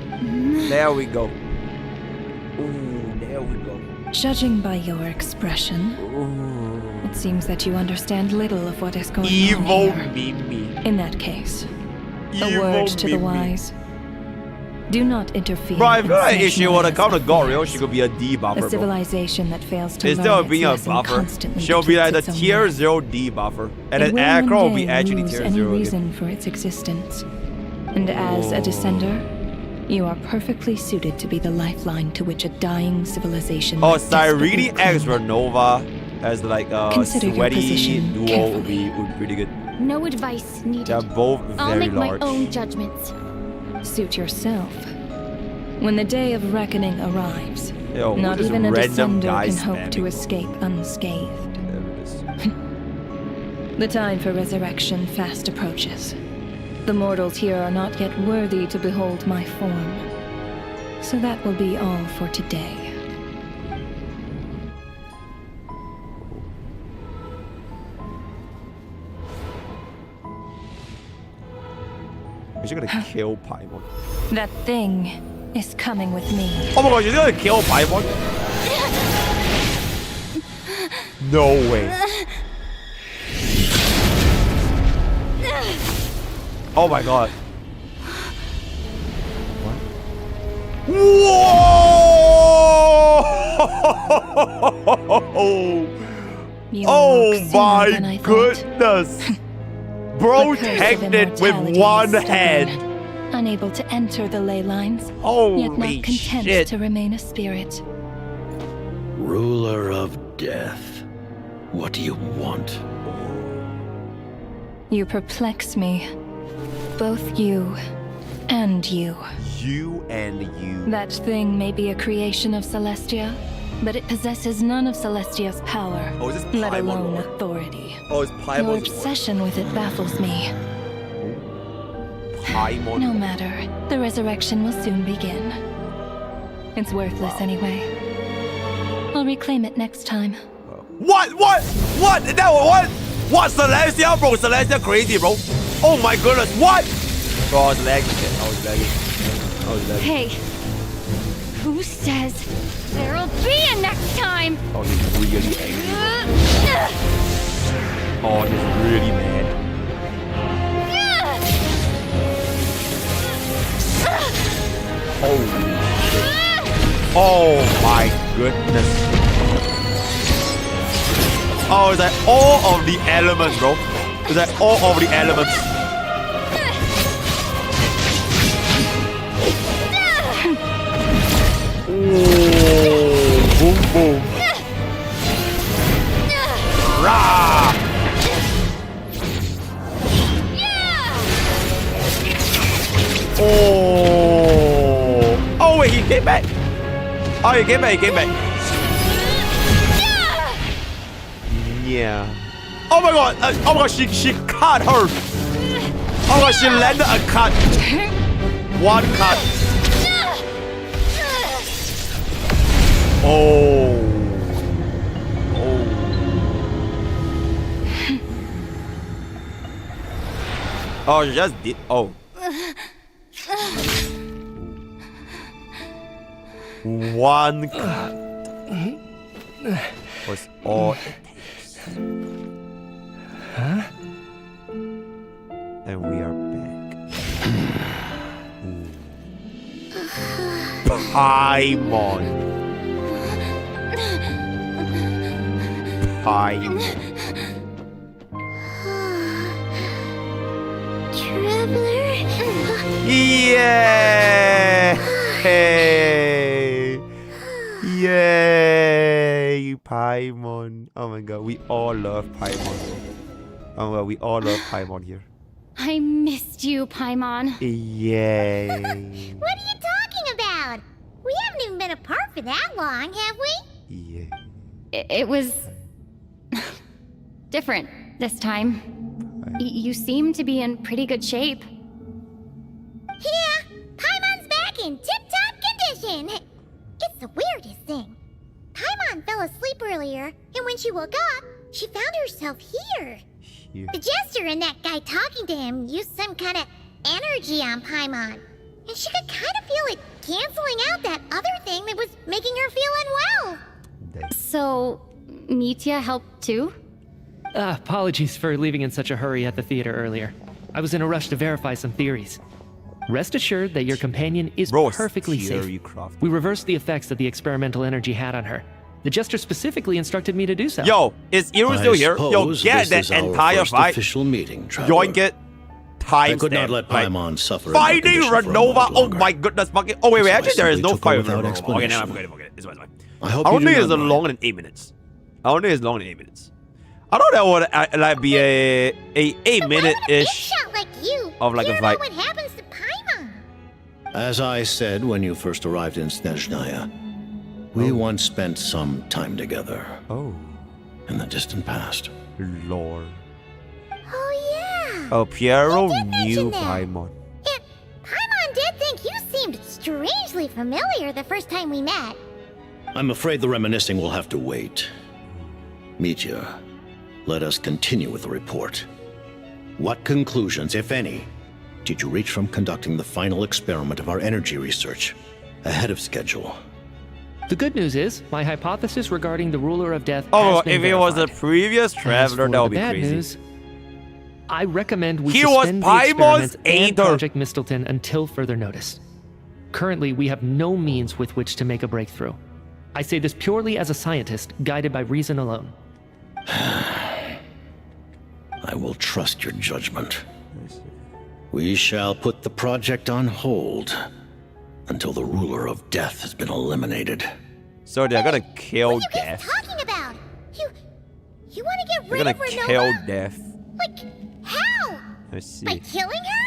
S1: There we go. Ooh, there we go.
S16: Judging by your expression, it seems that you understand little of what is going
S1: Evil
S16: on here.
S1: Mimi.
S16: In that case,
S1: Evil
S16: a word to the
S1: Mimi.
S16: wise. Do not interfere.
S1: Bro, I
S16: in
S1: feel like if she
S16: Snezhnaya's
S1: would have come to
S16: affairs.
S1: Goryo, she could be a debuffer,
S16: A
S1: bro.
S16: civilization that fails to
S1: Instead
S16: learn
S1: of being
S16: its
S1: a
S16: lesson
S1: buffer,
S16: constantly
S1: she'll be like the
S16: depletes its own
S1: tier
S16: worth.
S1: 0 debuffer. And
S16: It
S1: then
S16: will
S1: Akron will
S16: one
S1: be
S16: day
S1: actually
S16: lose
S1: tier
S16: any
S1: 0 again.
S16: reason for its existence. And as a descender, you are perfectly suited to be the lifeline to which a dying civilization
S1: Oh,
S16: might desperately
S1: Cyrene X Renova as like a
S16: Consider your
S1: sweaty
S16: position
S1: duo would be pretty good.
S2: No advice needed.
S1: They're both
S2: I'll
S1: very
S2: make
S1: large.
S2: my own judgments.
S16: Suit yourself. When the day of reckoning arrives,
S1: Yo, who's
S16: not
S1: this
S16: even a
S1: random
S16: descender
S1: guy
S16: can hope
S1: spamming?
S16: to escape unscathed. The time for resurrection fast approaches. The mortals here are not yet worthy to behold my form. So that will be all for today.
S1: Is she gonna kill Paimon?
S16: That thing is coming with me.
S1: Oh my god, she's gonna kill Paimon? No way. Oh my god. What? Whoa!
S16: You
S1: Oh
S16: awoke sooner than I
S1: my
S16: thought.
S1: goodness! Bro
S16: The curse of
S1: tagged it with
S16: immortality
S1: one
S16: is stubborn,
S1: hand.
S16: unable to enter the ley lines, yet
S1: Holy
S16: not content
S1: shit.
S16: to remain a spirit.
S12: Ruler of death. What do you want?
S16: You perplex me. Both you and you.
S1: You and you.
S16: That thing may be a creation of Celestia, but it possesses none of Celestia's power,
S1: Oh, is this
S16: let
S1: Paimon
S16: alone
S1: Lord?
S16: authority.
S1: Oh, it's
S16: Your
S1: Paimon's
S16: obsession with it baffles me.
S1: Paimon.
S16: No matter, the resurrection will soon begin. It's worthless anyway. I'll reclaim it next time.
S1: What? That what? What? Celestia, bro? Celestia crazy, bro. Oh my goodness, what? Bro, I was lagging shit. I was lagging.
S2: Hey, who says there'll be a next time?
S1: Oh, he's really angry. Oh, he's really mad. Holy shit. Oh my goodness. Oh, it's like all of the elements, bro. It's like all of the elements. Oh, boom, boom. Rah! Oh! Oh wait, he came back. Oh, he came back. Yeah. Oh my god! Oh my god! She cut her. Oh my god! She landed a cut. One cut. Oh. Oh, you just did. Oh. One cut was all it takes.
S18: Huh?
S1: And we are back. Paimon.
S4: Traveler?
S1: Yeah! Yay! Paimon. Oh my god, we all love Paimon. Oh my god, we all love Paimon here.
S2: I missed you, Paimon.
S1: Yay.
S4: What are you talking about? We haven't even been apart for that long, have we?
S1: Yeah.
S2: It was different this time. You seem to be in pretty good shape.
S4: Yeah, Paimon's back in tip-top condition. It's the weirdest thing. Paimon fell asleep earlier, and when she woke up, she found herself here. The jester and that guy talking to him used some kind of energy on Paimon, and she could kind of feel it canceling out that other thing that was making her feel unwell.
S2: So, Mitya helped too?
S18: Apologies for leaving in such a hurry at the theater earlier. I was in a rush to verify some theories. Rest assured that your companion is perfectly safe. We reversed the effects that the experimental energy had on her. The jester specifically instructed me to do so.
S1: Yo, is Iru still here? Yo, get that entire fight.
S12: Official meeting, traveler.
S1: Join it.
S12: I could not let Paimon suffer.
S1: Fighting Renova. Oh my goodness, fucking. Oh wait, actually there is no fight with Renova. Okay, now forget it. It's fine.
S12: I hope
S1: I don't
S12: you do
S1: think it's
S12: not mind.
S1: longer than 8 minutes. I don't think it's longer than 8 minutes. I thought that would like be a 8-minute-ish
S4: Shot like you.
S1: of like a
S4: Hear
S1: fight.
S4: about what happens to Paimon.
S12: As I said when you first arrived in Snezhnaya, we once spent some time together.
S1: Oh.
S12: In the distant past.
S1: Lord.
S4: Oh yeah.
S1: Oh, Piero
S4: You did
S1: knew
S4: mention that.
S1: Paimon.
S4: And Paimon did think you seemed strangely familiar the first time we met.
S12: I'm afraid the reminiscing will have to wait. Mitya, let us continue with the report. What conclusions, if any, did you reach from conducting the final experiment of our energy research ahead of schedule?
S18: The good news is, my hypothesis regarding the ruler of death
S1: Oh,
S18: has been
S1: if it was a
S18: verified.
S1: previous
S18: As
S1: traveler,
S18: for
S1: that would
S18: the
S1: be
S18: bad
S1: crazy.
S18: news, I recommend we
S1: He was
S18: suspend the
S1: Paimon's
S18: experiment and
S1: aider.
S18: Project Mistelton until further notice. Currently, we have no means with which to make a breakthrough. I say this purely as a scientist, guided by reason alone.
S6: I will trust your judgment. We shall put the project on hold until the ruler of death has been eliminated.
S1: So they're gonna kill
S4: What are you
S1: Death.
S4: guys talking about? You want to get
S1: They're
S4: rid
S1: gonna
S4: of Renova?
S1: kill Death.
S4: Like, how?
S1: Let's see.
S4: By killing her?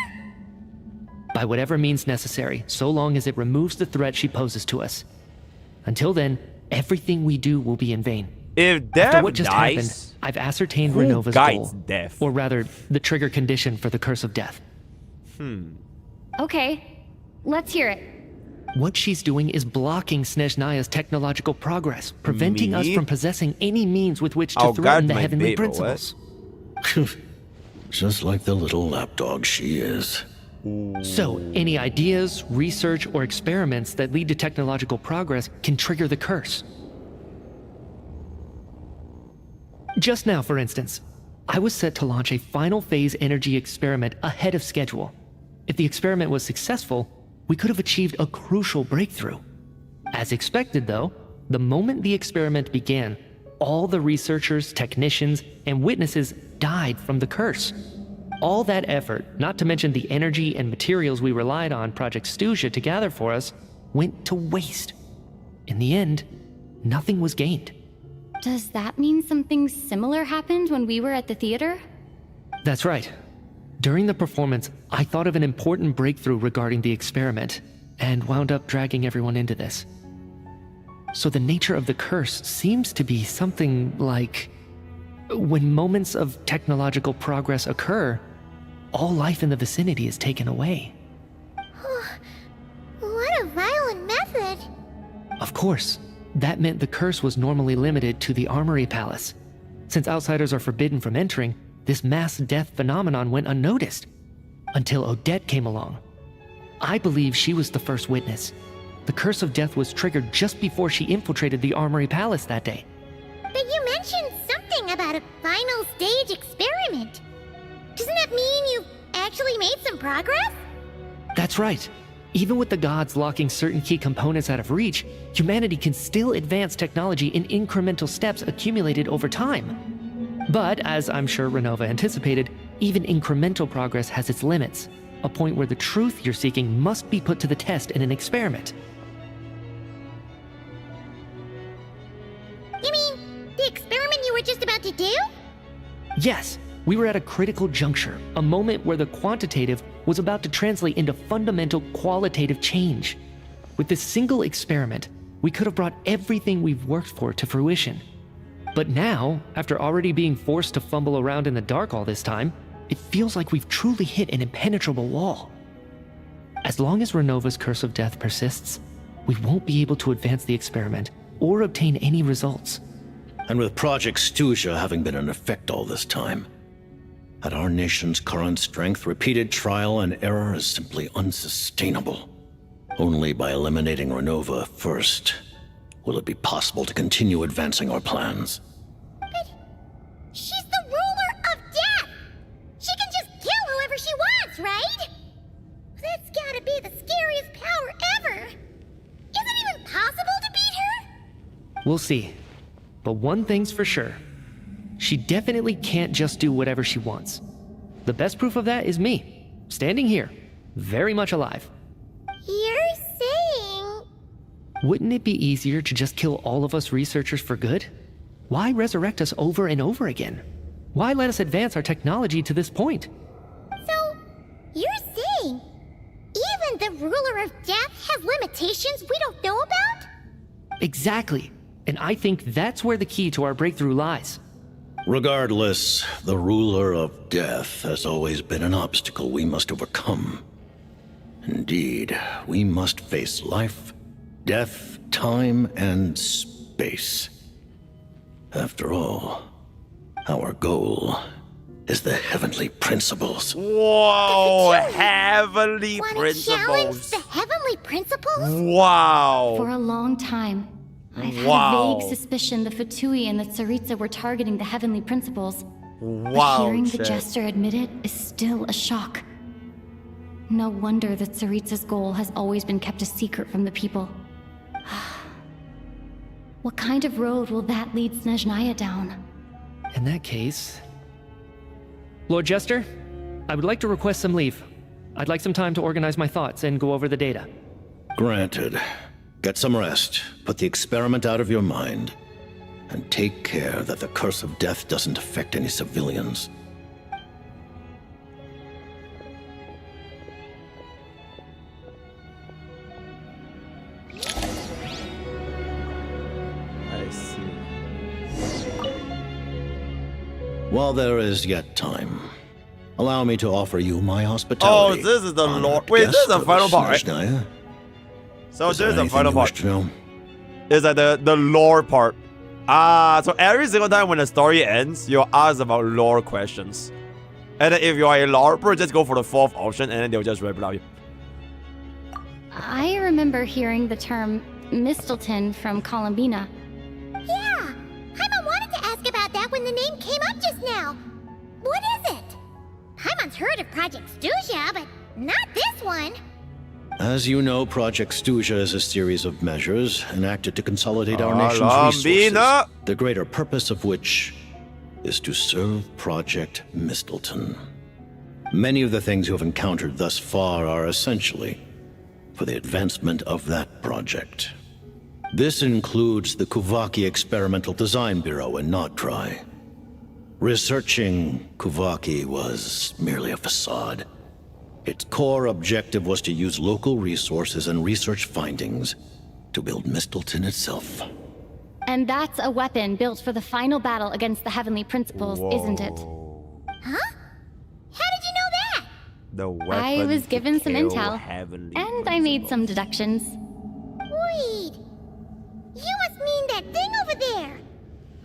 S18: By whatever means necessary, so long as it removes the threat she poses to us. Until then, everything we do will be in vain.
S1: If
S18: After
S1: Death
S18: what just
S1: dies,
S18: happened, I've ascertained
S1: who
S18: Renova's
S1: guides
S18: goal.
S1: Death?
S18: Or rather, the trigger condition for the Curse of Death.
S2: Okay, let's hear it.
S18: What she's doing is blocking Snezhnaya's technological progress, preventing us
S1: Me?
S18: from possessing any means with which to
S1: I'll
S18: threaten
S1: guard
S18: the
S1: my
S18: heavenly
S1: babe, or what?
S18: principles.
S6: Just like the little lapdog she is.
S18: So, any ideas, research, or experiments that lead to technological progress can trigger the curse. Just now, for instance, I was set to launch a final phase energy experiment ahead of schedule. If the experiment was successful, we could have achieved a crucial breakthrough. As expected, though, the moment the experiment began, all the researchers, technicians, and witnesses died from the curse. All that effort, not to mention the energy and materials we relied on Project Stuja to gather for us, went to waste. In the end, nothing was gained.
S2: Does that mean something similar happened when we were at the theater?
S18: That's right. During the performance, I thought of an important breakthrough regarding the experiment, and wound up dragging everyone into this. So the nature of the curse seems to be something like, when moments of technological progress occur, all life in the vicinity is taken away.
S4: What a violent method.
S18: Of course, that meant the curse was normally limited to the Armory Palace. Since outsiders are forbidden from entering, this mass death phenomenon went unnoticed. Until Odette came along. I believe she was the first witness. The curse of death was triggered just before she infiltrated the Armory Palace that day.
S4: But you mentioned something about a final stage experiment. Doesn't that mean you've actually made some progress?
S18: That's right. Even with the gods locking certain key components out of reach, humanity can still advance technology in incremental steps accumulated over time. But, as I'm sure Renova anticipated, even incremental progress has its limits, a point where the truth you're seeking must be put to the test in an experiment.
S4: You mean the experiment you were just about to do?
S18: Yes, we were at a critical juncture, a moment where the quantitative was about to translate into fundamental qualitative change. With this single experiment, we could have brought everything we've worked for to fruition. But now, after already being forced to fumble around in the dark all this time, it feels like we've truly hit an impenetrable wall. As long as Renova's curse of death persists, we won't be able to advance the experiment or obtain any results.
S6: And with Project Stuja having been in effect all this time, at our nation's current strength, repeated trial and error is simply unsustainable. Only by eliminating Renova first will it be possible to continue advancing our plans.
S4: But she's the ruler of death! She can just kill whoever she wants, right? That's gotta be the scariest power ever! Is it even possible to beat her?
S18: We'll see. But one thing's for sure. She definitely can't just do whatever she wants. The best proof of that is me, standing here, very much alive.
S4: You're saying...
S18: Wouldn't it be easier to just kill all of us researchers for good? Why resurrect us over and over again? Why let us advance our technology to this point?
S4: So, you're saying even the ruler of death has limitations we don't know about?
S18: Exactly. And I think that's where the key to our breakthrough lies.
S6: Regardless, the ruler of death has always been an obstacle we must overcome. Indeed, we must face life, death, time, and space. After all, our goal is the heavenly principles.
S1: Whoa, heavenly
S4: Wanna
S1: principles.
S4: challenge the heavenly principles?
S1: Wow.
S2: For a long time, I've had a vague suspicion the Fatui and the Tsaritsa were targeting the heavenly principles.
S1: Wow,
S2: But hearing the
S1: shit.
S2: jester admit it is still a shock. No wonder that Tsaritsa's goal has always been kept a secret from the people. What kind of road will that lead Snezhnaya down?
S18: In that case... Lord Jester, I would like to request some leave. I'd like some time to organize my thoughts and go over the data.
S6: Granted. Get some rest, put the experiment out of your mind, and take care that the curse of death doesn't affect any civilians.
S1: I see.
S6: While there is yet time, allow me to offer you my hospitality.
S1: Oh, this is the Lord. Wait, this is the final part, right?
S6: Snez.
S1: So
S6: Is
S1: this is
S6: there
S1: the final
S6: anything you wish
S1: part.
S6: to know?
S1: It's like the lore part. So every single time when the story ends, you're asked about lore questions. And then if you are a LARPer, just go for the 4th option and then they'll just reply you.
S2: I remember hearing the term Mistleton from Columbina.
S4: Yeah, Paimon wanted to ask about that when the name came up just now. What is it? Paimon's heard of Project Stuja, but not this one.
S6: As you know, Project Stuja is a series of measures enacted to consolidate our nation's resources, the greater purpose of which is to serve Project Mistleton. Many of the things you have encountered thus far are essentially for the advancement of that project. This includes the Kuvaki Experimental Design Bureau in Nodtrai. Researching Kuvaki was merely a facade. Its core objective was to use local resources and research findings to build Mistleton itself.
S2: And that's a weapon built for the final battle against the Heavenly Principles, isn't it?
S4: Huh? How did you know that?
S1: The weapon
S2: I was given some
S1: to kill
S2: intel,
S1: heavenly
S2: and I made some deductions.
S4: Wait. You must mean that thing over there.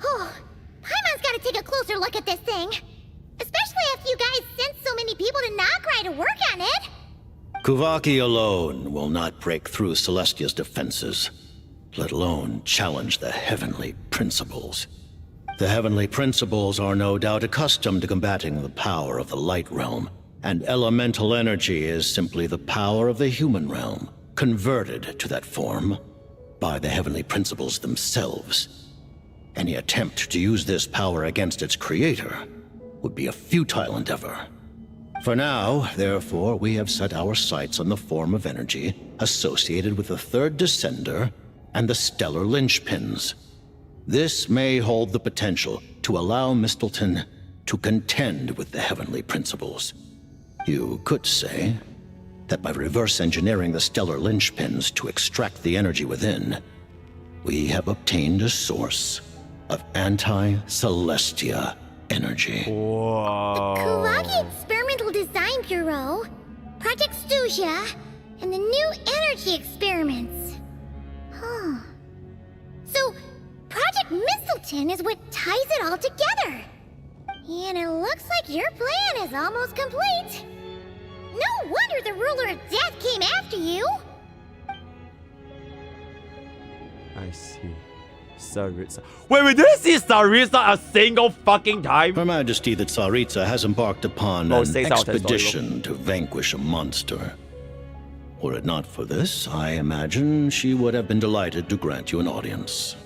S4: Oh, Paimon's gotta take a closer look at this thing. Especially after you guys sent so many people to Nodtrai to work on it.
S6: Kuvaki alone will not break through Celestia's defenses, let alone challenge the Heavenly Principles. The Heavenly Principles are no doubt accustomed to combating the power of the Light Realm, and elemental energy is simply the power of the human realm, converted to that form by the Heavenly Principles themselves. Any attempt to use this power against its creator would be a futile endeavor. For now, therefore, we have set our sights on the form of energy associated with the Third Descender and the Stellar Linchpins. This may hold the potential to allow Mistleton to contend with the Heavenly Principles. You could say that by reverse engineering the Stellar Linchpins to extract the energy within, we have obtained a source of anti-Celestia energy.
S1: Whoa.
S4: The Kuvaki Experimental Design Bureau, Project Stuja, and the new energy experiments. Huh. So, Project Mistleton is what ties it all together. And it looks like your plan is almost complete. No wonder the Ruler of Death came after you.
S1: I see. Tsaritsa. Wait, did I see Tsaritsa a single fucking time?
S6: Her Majesty the Tsaritsa has embarked upon an expedition to vanquish a monster. Were it not for this, I imagine she would have been delighted to grant you an audience.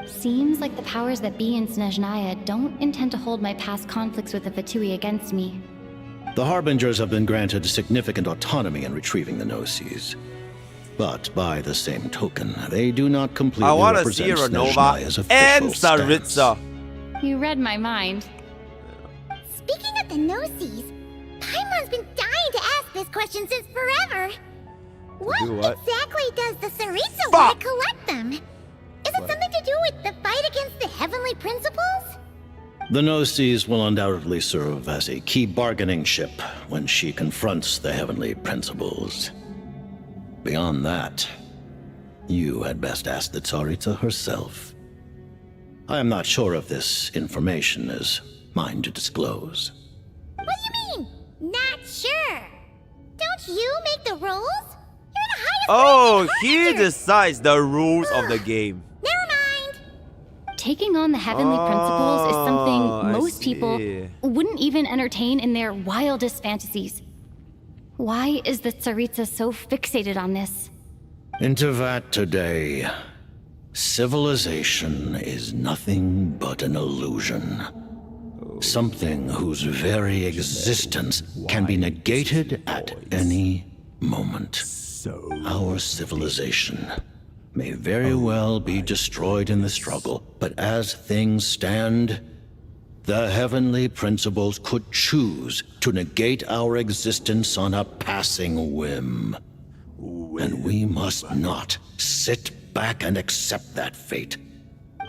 S2: Seems like the powers that be in Snezhnaya don't intend to hold my past conflicts with the Fatui against me.
S6: The Harbingers have been granted significant autonomy in retrieving the Gnosis. But by the same token, they do not completely represent Snezhnaya's official stance.
S2: You read my mind.
S4: Speaking of the Gnosis, Paimon's been dying to ask this question since forever. What exactly does the Tsaritsa want to collect them? Is it something to do with the fight against the Heavenly Principles?
S6: The Gnosis will undoubtedly serve as a key bargaining chip when she confronts the Heavenly Principles. Beyond that, you had best ask the Tsaritsa herself. I am not sure if this information is mine to disclose.
S4: What do you mean, not sure? Don't you make the rules? You're the highest
S1: Oh, he decides the rules of the game.
S2: Taking on the Heavenly Principles is something most people wouldn't even entertain in their wildest fantasies. Why is the Tsaritsa so fixated on this?
S6: Into that today, civilization is nothing but an illusion. Something whose very existence can be negated at any moment. Our civilization may very well be destroyed in the struggle, but as things stand, the heavenly principles could choose to negate our existence on a passing whim. And we must not sit back and accept that fate.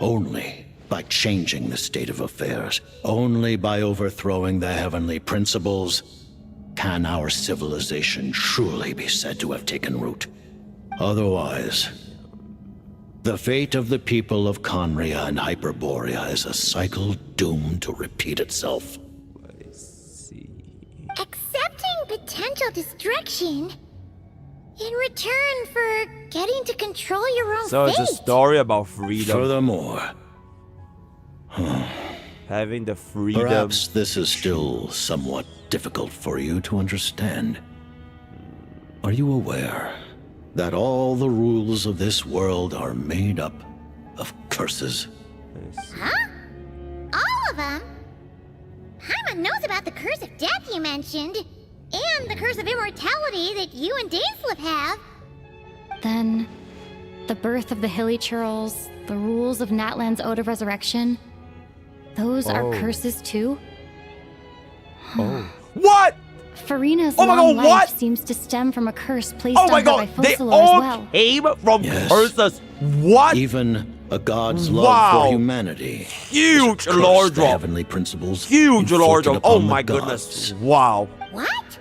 S6: Only by changing the state of affairs, only by overthrowing the heavenly principles, can our civilization truly be said to have taken root. Otherwise, the fate of the people of Conria and Hyperborea is a cycle doomed to repeat itself.
S4: Accepting potential destruction in return for getting to control your own
S1: So
S4: fate.
S1: it's a story about freedom.
S6: Furthermore,
S1: having the freedom.
S6: Perhaps this is still somewhat difficult for you to understand. Are you aware that all the rules of this world are made up of curses?
S4: Huh? All of them? Paimon knows about the curse of death you mentioned, and the curse of immortality that you and Dainsleif have.
S2: Then, the birth of the Hilly Churls, the rules of Natlan's Ode of Resurrection, those are curses too?
S1: What?
S2: Farina's
S1: Oh my
S2: long
S1: God,
S2: life
S1: what?
S2: seems to stem from a curse placed
S1: Oh my
S2: on her by
S1: god, they
S2: Focalor
S1: all
S2: as well.
S1: came from
S6: Yes.
S1: curses. What?
S6: Even a god's love
S1: Wow.
S6: for humanity.
S1: Huge
S6: is a curse
S1: lore
S6: the
S1: drop.
S6: heavenly principles
S1: Huge lore
S6: inflicted
S1: drop. Oh
S6: upon the
S1: my
S6: gods.
S1: goodness. Wow.
S4: What?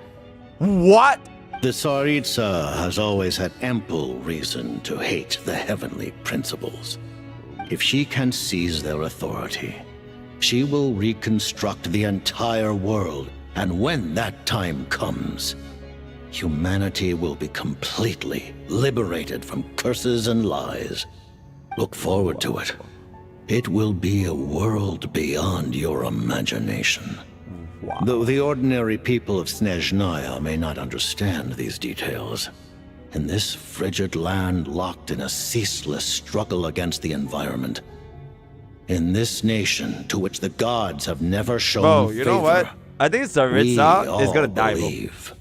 S1: What?
S6: The Tsaritsa has always had ample reason to hate the heavenly principles. If she can seize their authority, she will reconstruct the entire world, and when that time comes, humanity will be completely liberated from curses and lies. Look forward to it. It will be a world beyond your imagination. Though the ordinary people of Snezhnaya may not understand these details, in this frigid land locked in a ceaseless struggle against the environment, in this nation to which the gods have never shown
S1: Bro,
S6: favor,
S1: you know what? I think Tsaritsa is gonna die, bro.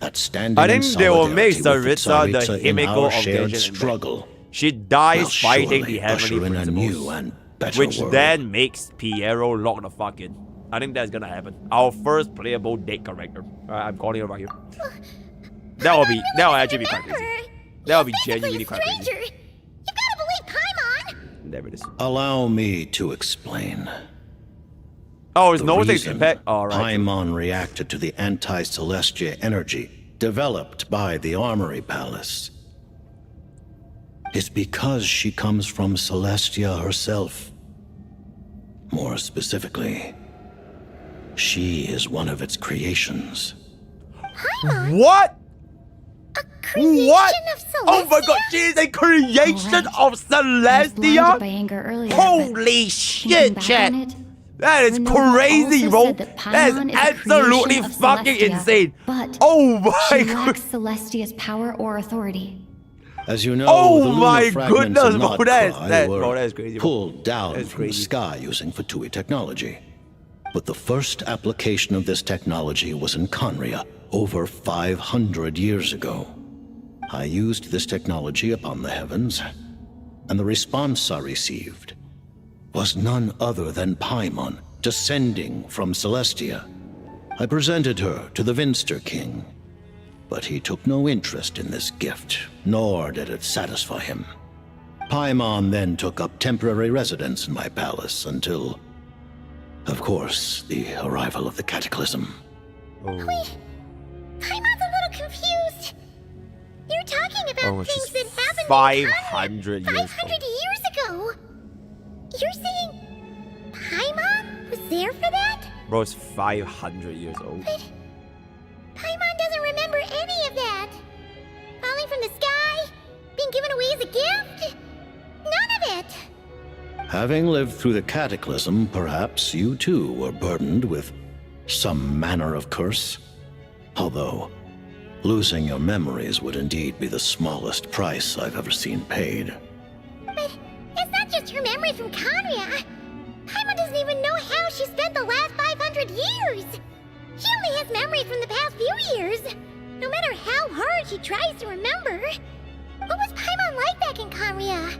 S6: that standing
S1: I think
S6: in
S1: they will make
S6: solidarity with
S1: Tsaritsa the
S6: in
S1: Himiko
S6: our
S1: of
S6: shared
S1: Genshin
S6: struggle
S1: Impact. She dies
S6: will
S1: fighting
S6: surely
S1: the heavenly
S6: usher in a
S1: principles,
S6: new and better
S1: which
S6: world.
S1: then makes Piero lock the fuck in. I think that's gonna happen. Our first playable dead character. I'm calling it right here. That will actually be quite crazy. That will be genuinely quite crazy.
S4: Stranger, you gotta believe Paimon.
S1: There it is.
S6: Allow me to explain.
S1: Oh, it's
S6: The
S1: no
S6: reason
S1: impact. All right.
S6: Paimon reacted to the anti-Celestia energy developed by the Armory Palace is because she comes from Celestia herself. More specifically, she is one of its creations.
S1: What? What?
S4: Of
S1: Oh my god, she is a creation of Celestia?
S2: By anger earlier,
S1: Holy shit, chat. That is crazy, bro. That is absolutely fucking insane.
S2: But
S1: oh my
S2: she
S1: god.
S2: lacks Celestia's power or authority.
S6: As you know,
S1: Oh
S6: the lunar
S1: my
S6: fragments
S1: goodness,
S6: in
S1: bro,
S6: Notcry
S1: that is crazy, bro.
S6: pulled down
S1: That's
S6: from the
S1: crazy.
S6: sky using Fatui technology. But the first application of this technology was in Conria over 500 years ago. I used this technology upon the heavens, and the response I received was none other than Paimon descending from Celestia. I presented her to the Vinster King, but he took no interest in this gift, nor did it satisfy him. Paimon then took up temporary residence in my palace until, of course, the arrival of the Cataclysm.
S4: Wait, Paimon's a little confused. You're talking about things that happened
S1: 500 years
S4: 500 years ago. You're saying Paimon was there for that?
S1: Bro, it's 500 years old.
S4: But Paimon doesn't remember any of that. Falling from the sky? Being given away as a gift? None of it.
S6: Having lived through the Cataclysm, perhaps you too were burdened with some manner of curse. Although, losing your memories would indeed be the smallest price I've ever seen paid.
S4: But it's not just her memory from Conria. Paimon Paimon doesn't even know how she spent the last 500 years. She only has memories from the past few years. No matter how hard she tries to remember. What was Paimon like back in Conria?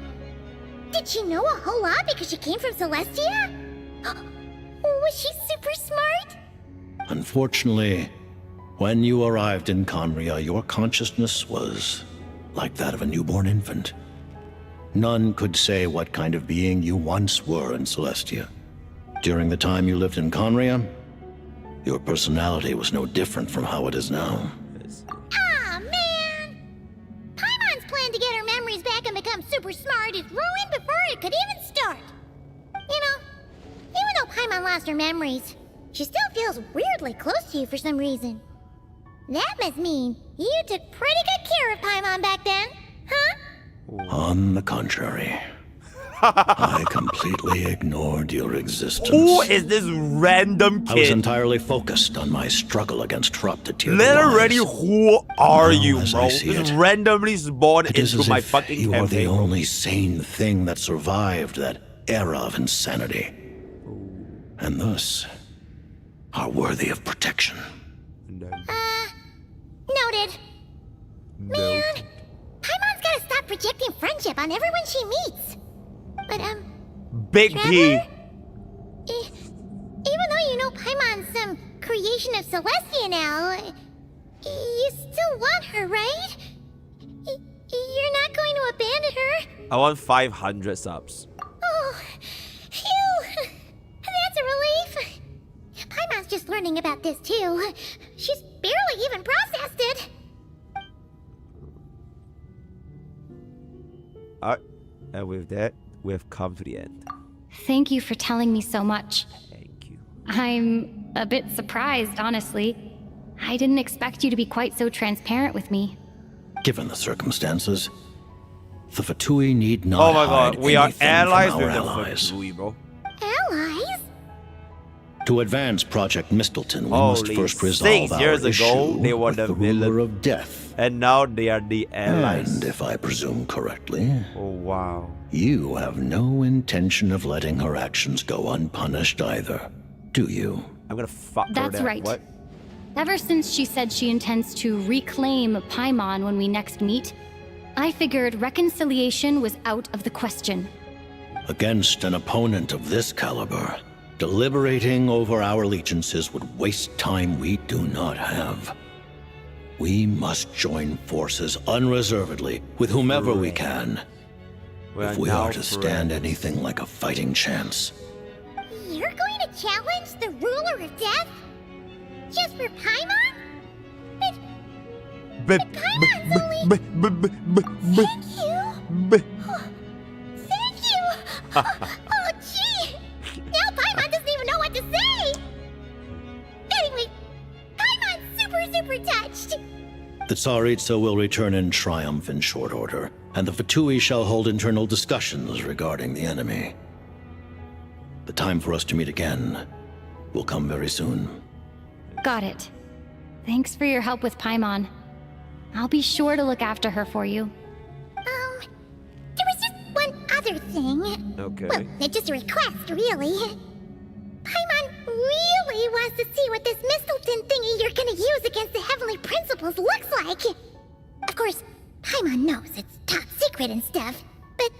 S4: Did she know a whole lot because she came from Celestia? Was she super smart?
S6: Unfortunately, when you arrived in Conria, your consciousness was like that of a newborn infant. None could say what kind of being you once were in Celestia. During the time you lived in Conria, your personality was no different from how it is now.
S4: Aw, man! Paimon's plan to get her memories back and become super smart is ruined before it could even start. You know, even though Paimon lost her memories, she still feels weirdly close to you for some reason. That must mean you took pretty good care of Paimon back then, huh?
S6: On the contrary, I completely ignored your existence.
S1: Who is this random kid?
S6: I was entirely focused on my struggle agast corrupted
S1: Literally, who are you, bro?
S6: Just
S1: randomly spawned into my fucking
S6: you
S1: campaign.
S6: are the only sane thing that survived that era of insanity. And thus, are worthy of protection.
S4: Noted. Man, Paimon's gotta stop projecting friendship on everyone she meets. But,
S1: Big
S4: Trevor?
S1: P.
S4: Even though you know Paimon's some creation of Celestia now, you still want her, right? You're not going to abandon her?
S1: I want 500 subs.
S4: Oh, phew! That's a relief. Paimon's just learning about this too. She's barely even processed it.
S1: Alright, and with that, we've come to the end.
S2: Thank you for telling me so much. Thank you. I'm a bit surprised, honestly. I didn't expect you to be quite so transparent with me.
S6: Given the circumstances, the Fatui need not
S1: Oh my god,
S6: hide
S1: we are
S6: anything
S1: allies
S6: from
S1: with
S6: our
S1: the
S6: allies.
S1: Fatui, bro.
S4: Allies?
S6: To advance Project Mistleton, we must
S1: Holy
S6: first resolve
S1: 6
S6: our
S1: years ago,
S6: issue
S1: they were
S6: with
S1: the
S6: ruler
S1: villain.
S6: of death.
S1: And now they are the allies.
S6: And if I presume correctly,
S1: oh wow,
S6: you have no intention of letting her actions go unpunished either, do you?
S1: I'm gonna fuck her
S2: That's
S1: there.
S2: right.
S1: What?
S2: Ever since she said she intends to reclaim Paimon when we next meet, I figured reconciliation was out of the question.
S6: Against an opponent of this caliber, deliberating over our allegiances would waste time we do not have. We must join forces unreservedly with whomever we can, if we are to stand anything like a fighting chance.
S4: You're going to challenge the ruler of death? Just for Paimon? But Paimon's only... Thank you! Thank you! Oh, gee! Now Paimon doesn't even know what to say! Anyway, Paimon's super touched!
S6: The Tsaritsa will return in triumph in short order, and the Fatui shall hold internal discussions regarding the enemy. The time for us to meet again will come very soon.
S2: Got it. Thanks for your help with Paimon. I'll be sure to look after her for you.
S4: There was just one other thing.
S1: Okay.
S4: Well, just a request, really. Paimon really wants to see what this Mistleton thingy you're gonna use against the Heavenly Principles looks like. Of course, Paimon knows it's top secret and stuff, but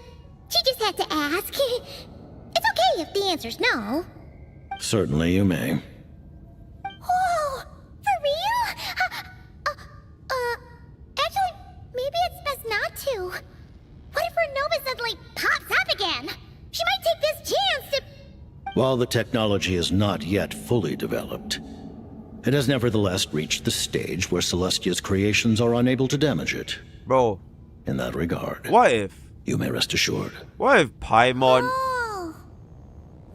S4: she just had to ask. It's okay if the answer's no.
S6: Certainly you may.
S4: Oh, for real? Actually, maybe it's best not to. What if her Nova suddenly pops up again? She might take this chance to...
S6: While the technology is not yet fully developed, it has nevertheless reached the stage where Celestia's creations are unable to damage it.
S1: Bro.
S6: In that regard.
S1: What if?
S6: You may rest assured.
S1: What if Paimon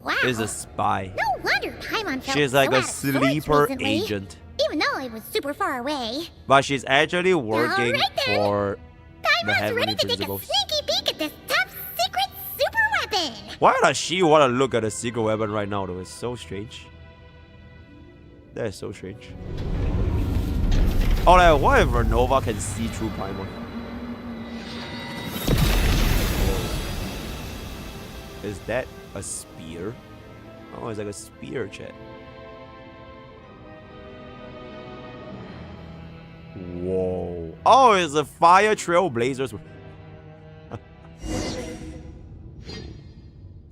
S4: Wow.
S1: is a spy?
S4: No wonder Paimon felt
S1: She's like
S4: so
S1: a
S4: out of sorts
S1: sleeper
S4: recently,
S1: agent.
S4: even though it was super far away.
S1: But she's actually working
S4: right then.
S1: for the
S4: Paimon's
S1: Heavenly
S4: ready to take a
S1: Principles.
S4: sneaky peek at this top secret super weapon.
S1: Why does she want to look at a secret weapon right now, though? It's so strange. That is so strange. Oh, like, what if Renova can see through Paimon? Is that a spear? Oh, it's like a spear, chat. Whoa. Oh, it's a fire trailblazers.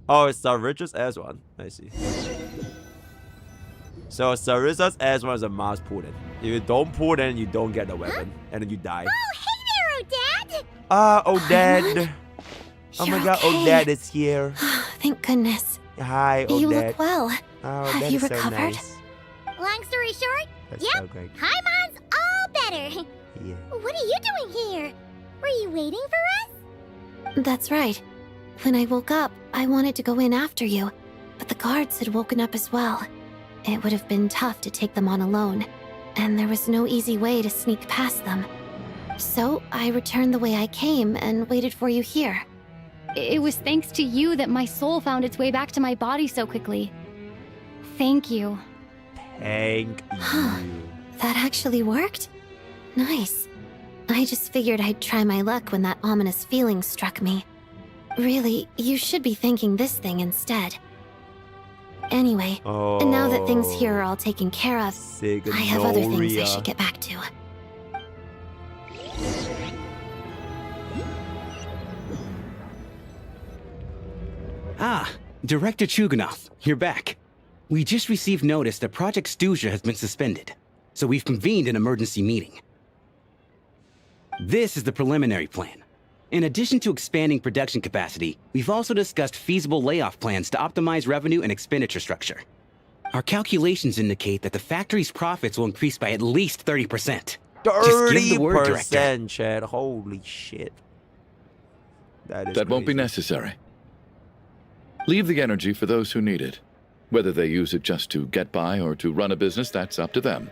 S1: Oh, it's Sarissa's S1. I see. So Sarissa's S1 is a mouse pull in. If you don't pull in, you don't get the weapon. And then you die.
S4: Oh, hey there, Odette!
S1: Odette. Oh my god,
S3: okay.
S1: Odette is here.
S3: Thank goodness.
S1: Hi, Odette.
S3: You look well.
S1: Oh,
S3: Have
S1: that
S3: you
S1: is so
S3: recovered?
S1: nice.
S4: Long story short,
S1: That's
S4: yep,
S1: so great.
S4: Paimon's all better.
S1: Yeah.
S4: What are you doing here? Were you waiting for us?
S3: That's right. When I woke up, I wanted to go in after you, but the guards had woken up as well. It would have been tough to take them on alone, and there was no easy way to sneak past them. So I returned the way I came and waited for you here.
S2: It was thanks to you that my soul found its way back to my body so quickly. Thank you.
S1: Thank you.
S3: That actually worked? Nice. I just figured I'd try my luck when that ominous feeling struck me. Really, you should be thanking this thing instead. Anyway, and now that things here are all taken care of, I have other things I should get back to.
S13: Ah, Director Chuganov, you're back. We just received notice that Project Stooja has been suspended, so we've convened an emergency meeting. This is the preliminary plan. In addition to expanding production capacity, we've also discussed feasible layoff plans to optimize revenue and expenditure structure. Our calculations indicate that the factory's profits will increase by at least 30%. Just give the word, Director.
S1: 30%, Chad. Holy shit.
S19: That won't be necessary. Leave the energy for those who need it. Whether they use it just to get by or to run a business, that's up to them.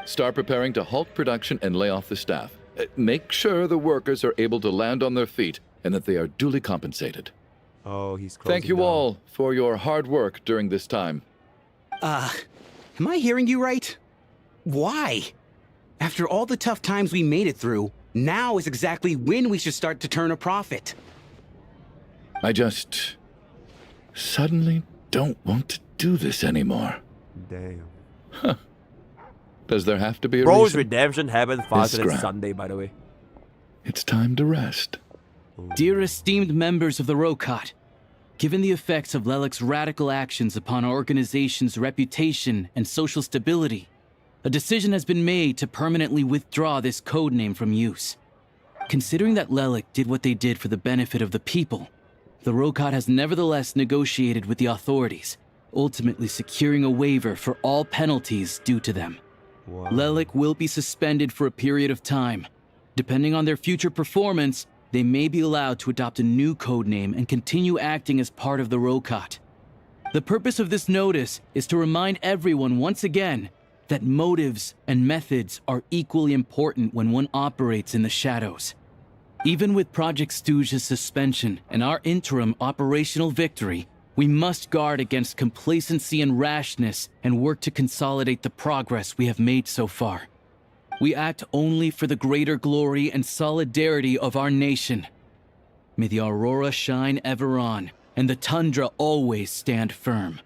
S19: Start preparing to halt production and lay off the staff. Make sure the workers are able to land on their feet and that they are duly compensated.
S1: Oh, he's closing
S19: Thank you
S1: down.
S19: all for your hard work during this time.
S13: Am I hearing you right? Why? After all the tough times we made it through, now is exactly when we should start to turn a profit.
S19: I just suddenly don't want to do this anymore.
S1: Damn.
S19: Huh. Does there have to be a
S1: Bro's
S19: reason?
S1: redemption happened faster than
S19: Scrap.
S1: Sunday, by the way.
S19: It's time to rest.
S9: Dear esteemed members of the Rokot, given the effects of Lelik's radical actions upon our organization's reputation and social stability, a decision has been made to permanently withdraw this codename from use. Considering that Lelik did what they did for the benefit of the people, the Rokot has nevertheless negotiated with the authorities, ultimately securing a waiver for all penalties due to them.
S1: Wow.
S9: Lelik will be suspended for a period of time. Depending on their future performance, they may be allowed to adopt a new codename and continue acting as part of the Rokot. The purpose of this notice is to remind everyone once again that motives and methods are equally important when one operates in the shadows. Even with Project Stooja's suspension and our interim operational victory, we must guard against complacency and rashness and work to consolidate the progress we have made so far. We act only for the greater glory and solidarity of our nation. May the aurora shine ever on, and the tundra always stand firm.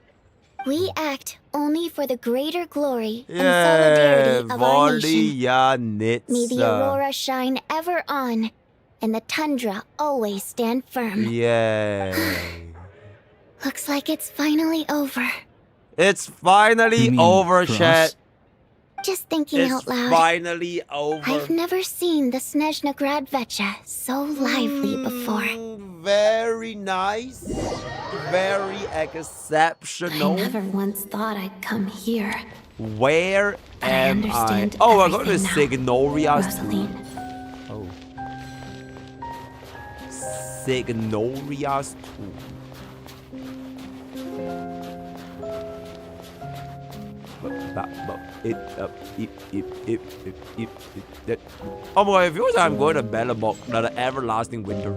S4: We act only for the greater glory and solidarity of our nation. May the aurora shine ever on, and the tundra always stand firm.
S1: Yeah.
S4: Looks like it's finally over.
S1: It's finally over, chat.
S4: Just thinking
S1: It's
S4: out loud.
S1: finally over.
S4: I've never seen the Snezhna Gradvecha so lively before.
S1: Very nice. Very exceptional.
S3: I never once thought I'd come here.
S1: Where
S3: But I
S1: am
S3: understand
S1: I? Oh, we're going to
S3: everything now,
S1: Signoria's
S3: Rosaline.
S1: Oh. Signoria's tomb. Oh my, it feels like I'm going to Bellabok, the everlasting winter.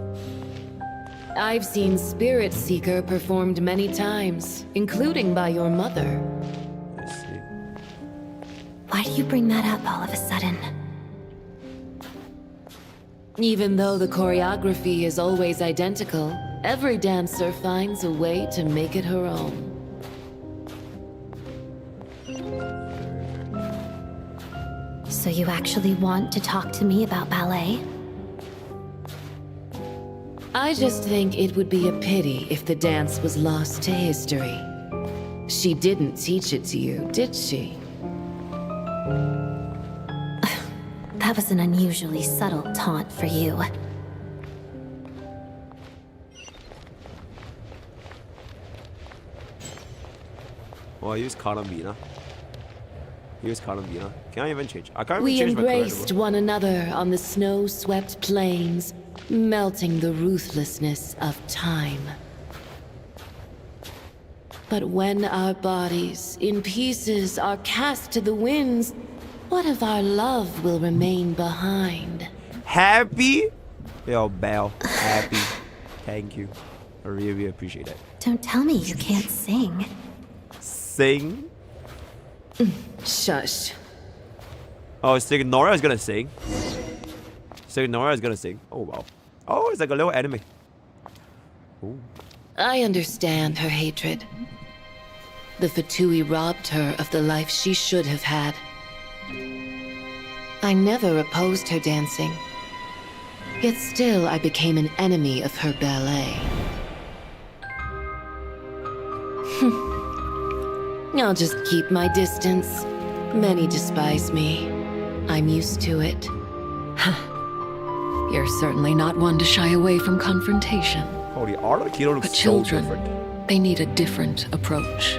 S7: I've seen Spirit Seeker performed many times, including by your mother.
S1: Let's see.
S3: Why do you bring that up all of a sudden?
S7: Even though the choreography is always identical, every dancer finds a way to make it her own.
S3: So you actually want to talk to me about ballet?
S7: I just think it would be a pity if the dance was lost to history. She didn't teach it to you, did she?
S3: That was an unusually subtle taunt for you.
S1: Oh, I use Carabina. Use Carabina. Can I even change? I can't even
S7: We
S1: change my
S7: embraced
S1: collectible.
S7: one another on the snow-swept plains, melting the ruthlessness of time. But when our bodies, in pieces, are cast to the winds, what of our love will remain behind?
S1: Happy? Yo, Belle. Happy. Thank you. I really appreciate it.
S3: Don't tell me you can't sing.
S1: Sing?
S7: Shush.
S1: Oh, Signora is gonna sing. Signora is gonna sing. Oh, wow. Oh, it's like a little anime. Ooh.
S7: I understand her hatred. The Fatui robbed her of the life she should have had. I never opposed her dancing. Yet still I became an enemy of her ballet. I'll just keep my distance. Many despise me. I'm used to it.
S10: You're certainly not one to shy away from confrontation.
S1: Oh, the art of Kilo looks
S10: But
S1: so
S10: children,
S1: different.
S10: they need a different approach.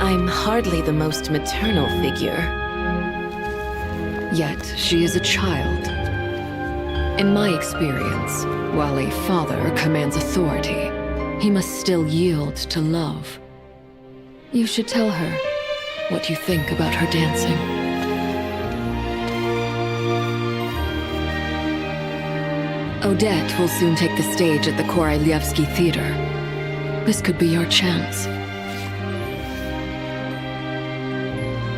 S7: I'm hardly the most maternal figure.
S10: Yet she is a child. In my experience, while a father commands authority, he must still yield to love. You should tell her what you think about her dancing. Odette will soon take the stage at the Korolyevsky Theater. This could be your chance.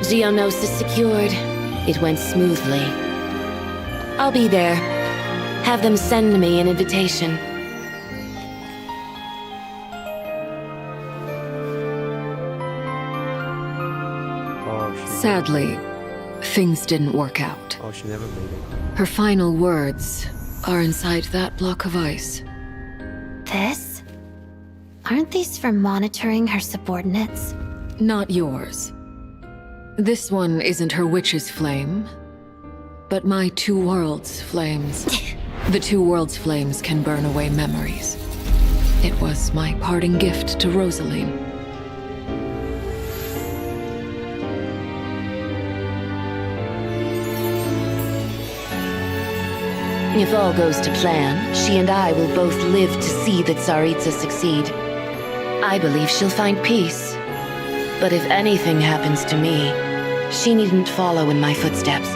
S7: Geonosis secured. It went smoothly. I'll be there. Have them send me an invitation.
S10: Sadly, things didn't work out.
S1: Oh, she never made it.
S10: Her final words are inside that block of ice.
S3: This? Aren't these for monitoring her subordinates?
S10: Not yours. This one isn't her witch's flame, but my two worlds' flames. The two worlds' flames can burn away memories. It was my parting gift to Rosaline.
S7: If all goes to plan, she and I will both live to see the Tsaritsa succeed. I believe she'll find peace. But if anything happens to me, she needn't follow in my footsteps.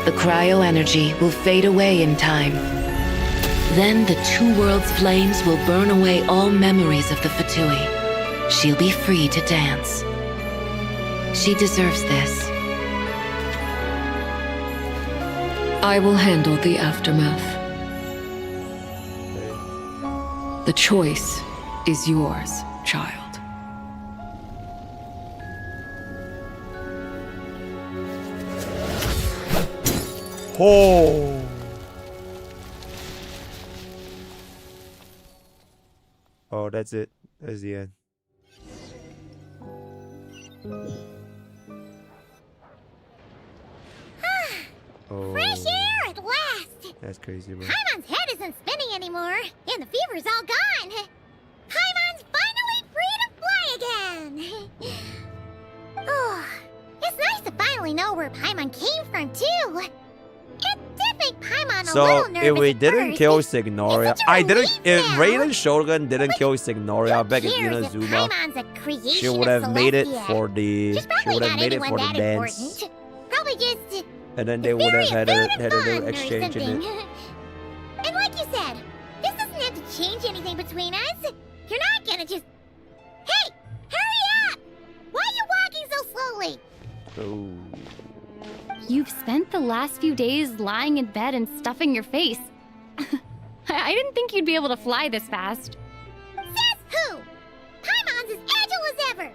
S7: The cryo-energy will fade away in time. Then the two worlds' flames will burn away all memories of the Fatui. She'll be free to dance. She deserves this.
S10: I will handle the aftermath. The choice is yours, child.
S1: Oh. Oh, that's it. That's the end. Oh.
S4: Fresh air at last!
S1: That's crazy, bro.
S4: Paimon's head isn't spinning anymore, and the fever's all gone. Paimon's finally free to fly again! Oh, it's nice to finally know where Paimon came from, too. It did make Paimon a
S1: So
S4: little nervous
S1: if we
S4: at
S1: didn't
S4: first.
S1: kill Signoria, if Raiden Shogun didn't kill Signoria back in
S4: Cares if
S1: Inazuma,
S4: Paimon's a creation
S1: she would have
S4: of
S1: made it
S4: Celestia.
S1: for the
S4: She's probably not anyone that
S1: dance,
S4: important. Probably just
S1: and then they would have had a little exchange in it.
S4: And like you said, this doesn't have to change anything between us. You're not gonna just... Hey! Hurry up! Why are you walking so slowly?
S1: Oh.
S2: You've spent the last few days lying in bed and stuffing your face. I didn't think you'd be able to fly this fast.
S4: Says who? Paimon's as agile as ever.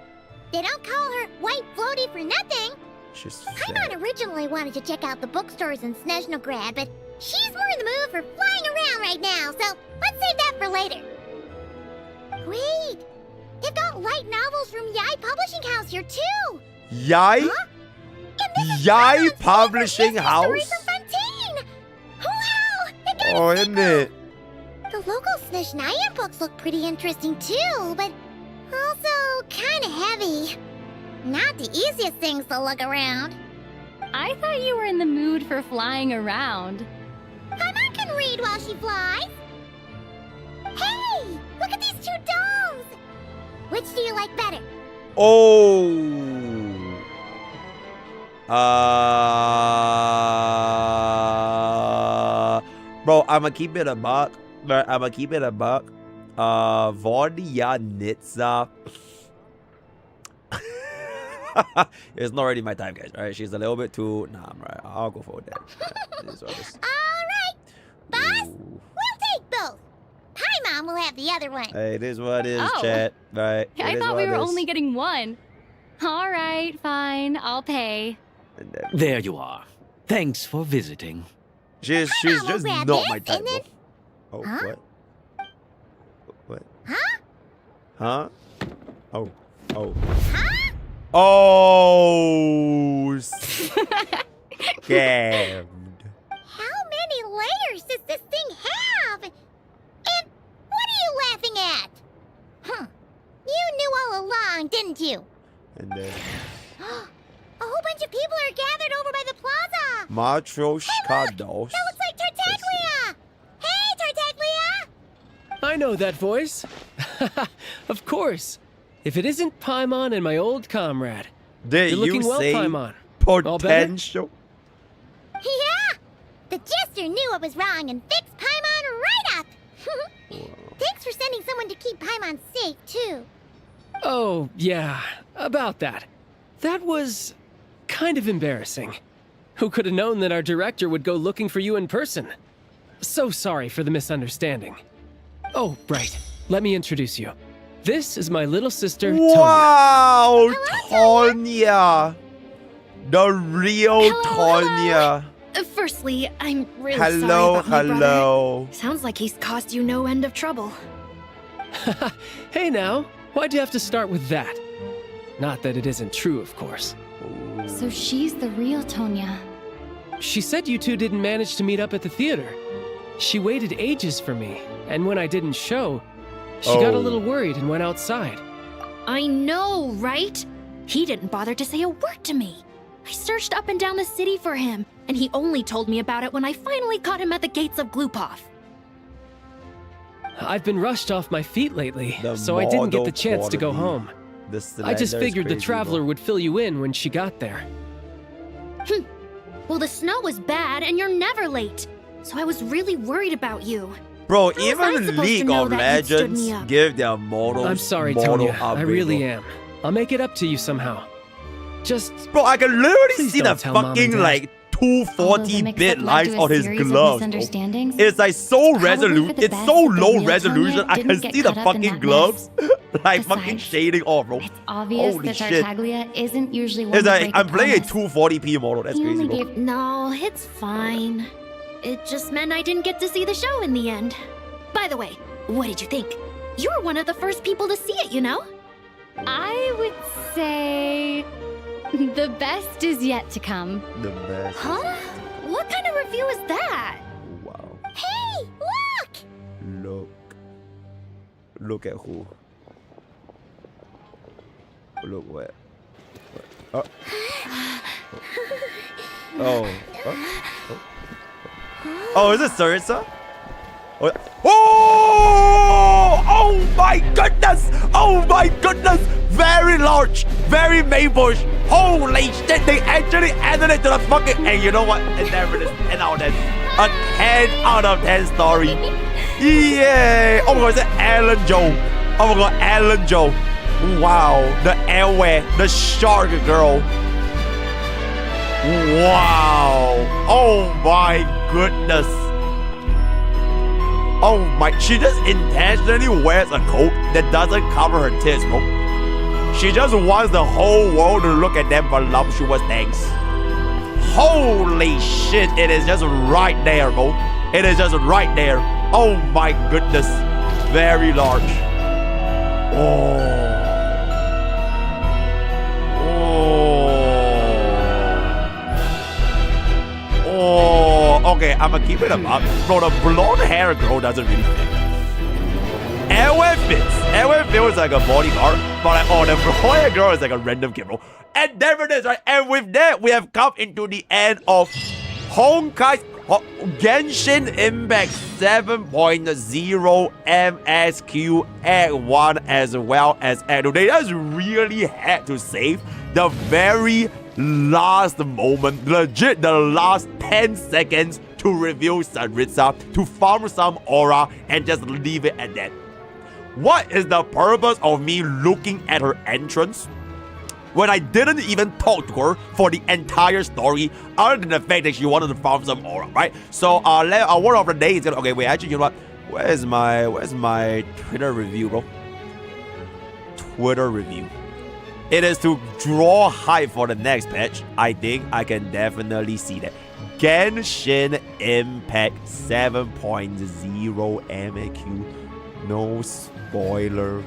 S4: They don't call her White Floaty for nothing.
S1: She's
S4: Paimon originally wanted to check out the bookstores in Snezhnograd, but she's more in the mood for flying around right now, so let's save that for later. Wait, they've got light novels from Yai Publishing House here too.
S1: Yai?
S4: Huh?
S1: Yai Publishing House? Oh, isn't it?
S4: The local Snezhnaya books look pretty interesting too, but also kind of heavy. Not the easiest things to look around.
S2: I thought you were in the mood for flying around.
S4: Paimon can read while she flies. Hey, look at these two dolls. Which do you like better?
S1: Oh. Bro, I'ma keep it a buck. Vodyanitsa. It's not already my time, guys. Alright, she's a little bit too. Nah, I'm right. I'll go for that.
S4: Alright. Boss, we'll take both. Paimon will have the other one.
S1: Hey, it is what it is,
S2: Oh.
S1: chat. Right.
S2: I thought we were only getting one. All right, fine. I'll pay.
S11: There you are. Thanks for visiting.
S1: She's just
S4: grab
S1: not
S4: this,
S1: my type.
S4: and then-
S1: Oh,
S4: Huh?
S1: what?
S4: Huh?
S1: Huh? Oh. Oh. Oh. Scammed.
S4: How many layers does this thing have? And what are you laughing at? Huh. You knew all along, didn't you?
S1: And then
S4: A whole bunch of people are gathered over by the plaza.
S1: Matryoshka dolls.
S4: That looks like Tartaglia. Hey, Tartaglia!
S18: I know that voice. Of course. If it isn't Paimon and my old comrade.
S1: Did
S18: You're looking
S1: you
S18: well,
S1: say
S18: Paimon. All better?
S1: potential?
S4: Yeah! The jester knew I was wrong and fixed Paimon right up. Thanks for sending someone to keep Paimon safe, too.
S18: Oh, yeah. About that. That was kind of embarrassing. Who could have known that our director would go looking for you in person? So sorry for the misunderstanding. Oh, right. Let me introduce you. This is my little sister,
S1: Wow, Tonya. The real Tonya.
S22: Firstly, I'm really
S1: Hello,
S22: sorry about my brother.
S1: hello.
S22: Sounds like he's caused you no end of trouble.
S18: Tonya. Hey now, why'd you have to start with that? Not that it isn't true, of course.
S2: So she's the real Tonya.
S18: She said you two didn't manage to meet up at the theater. She waited ages for me, and when I didn't show, she got a
S22: Oh.
S18: little worried and went outside.
S22: I know, right? He didn't bother to say a word to me. I searched up and down the city for him, and he only told me about it when I finally caught him at the gates of Glupov.
S18: I've been rushed off my feet lately, so I didn't get the chance to go home. I just figured the Traveler would fill you in when she got there.
S22: Well, the snow was bad, and you're never late. So I was really worried about you.
S1: Bro,
S22: How was I
S1: even
S22: supposed to
S1: League
S22: know
S1: of
S22: that you'd stood
S1: Legends
S22: me up?
S1: give their models.
S18: I'm sorry,
S1: model
S18: Tonya. I
S1: upgrade,
S18: really
S1: bro.
S18: am. I'll make it up to you somehow. Just...
S1: Bro, I can literally
S18: Please
S1: see the
S18: don't tell Mom and
S1: fucking
S18: Dad.
S1: like 240-bit lines on his gloves. bro.
S2: misunderstandings,
S1: It's like so
S2: probably
S1: resolute.
S2: for the
S1: It's
S2: best
S1: so
S2: that the
S1: low
S2: real
S1: resolution.
S2: Tonya
S1: I can
S2: didn't get
S1: see the
S2: caught up in
S1: fucking
S2: that
S1: gloves, like
S2: Besides,
S1: fucking shading off, bro.
S2: Obvious
S1: Holy
S2: that
S1: shit.
S2: Tartaglia isn't usually one
S1: It's
S2: to
S1: like
S2: break
S1: I'm
S2: a
S1: playing a
S2: promise.
S1: 240p model. That's
S22: He
S1: crazy,
S22: only
S1: bro.
S22: gave... No, it's fine. It just meant I didn't get to see the show in the end. By the way, what did you think? You were one of the first people to see it, you know?
S2: I would say the best is yet to come.
S1: The best.
S22: Huh? What kind of review is that?
S1: Wow.
S4: Hey, look!
S1: Look at who? Look where? Oh. Oh. Oh. Oh, is it Sarissa? Oh! Oh my goodness! Oh my goodness! Very large, very Maybush. Holy shit! They actually added it to the fucking. Hey, you know what? And there it is. 10 out of 10. A 10 out of 10 story. Yay! Oh my god, is it Alan Joe? Oh my god, Alan Joe. Wow, the airway, the shark girl. Wow. Oh my goodness. Oh my, she just intentionally wears a coat that doesn't cover her tits, bro. She just wants the whole world to look at them voluptuous things. Holy shit, it is just right there, bro. It is just right there. Oh my goodness. Very large. Oh. Oh, okay, I'm gonna keep it up. Bro, the blonde hair girl doesn't really fit. Everywhere fits. Everywhere feels like a bodyguard. But like, oh, the blonde hair girl is like a random kid, bro. And there it is, right? And with that, we have come into the end of Honkai's Genshin Impact 7.0 MSQ Act 1 as well as Act 2. They just really had to save the very last moment, legit the last 10 seconds to reveal Saritsa, to farm some aura and just leave it at that. What is the purpose of me looking at her entrance when I didn't even talk to her for the entire story, other than the fact that she wanted to farm some aura, right? So our word of the day is gonna, okay, wait, actually, you know what? Where's my Twitter review, bro? Twitter review. It is to draw hype for the next patch. I think I can definitely see that. Genshin Impact 7.0 MAQ. No spoiler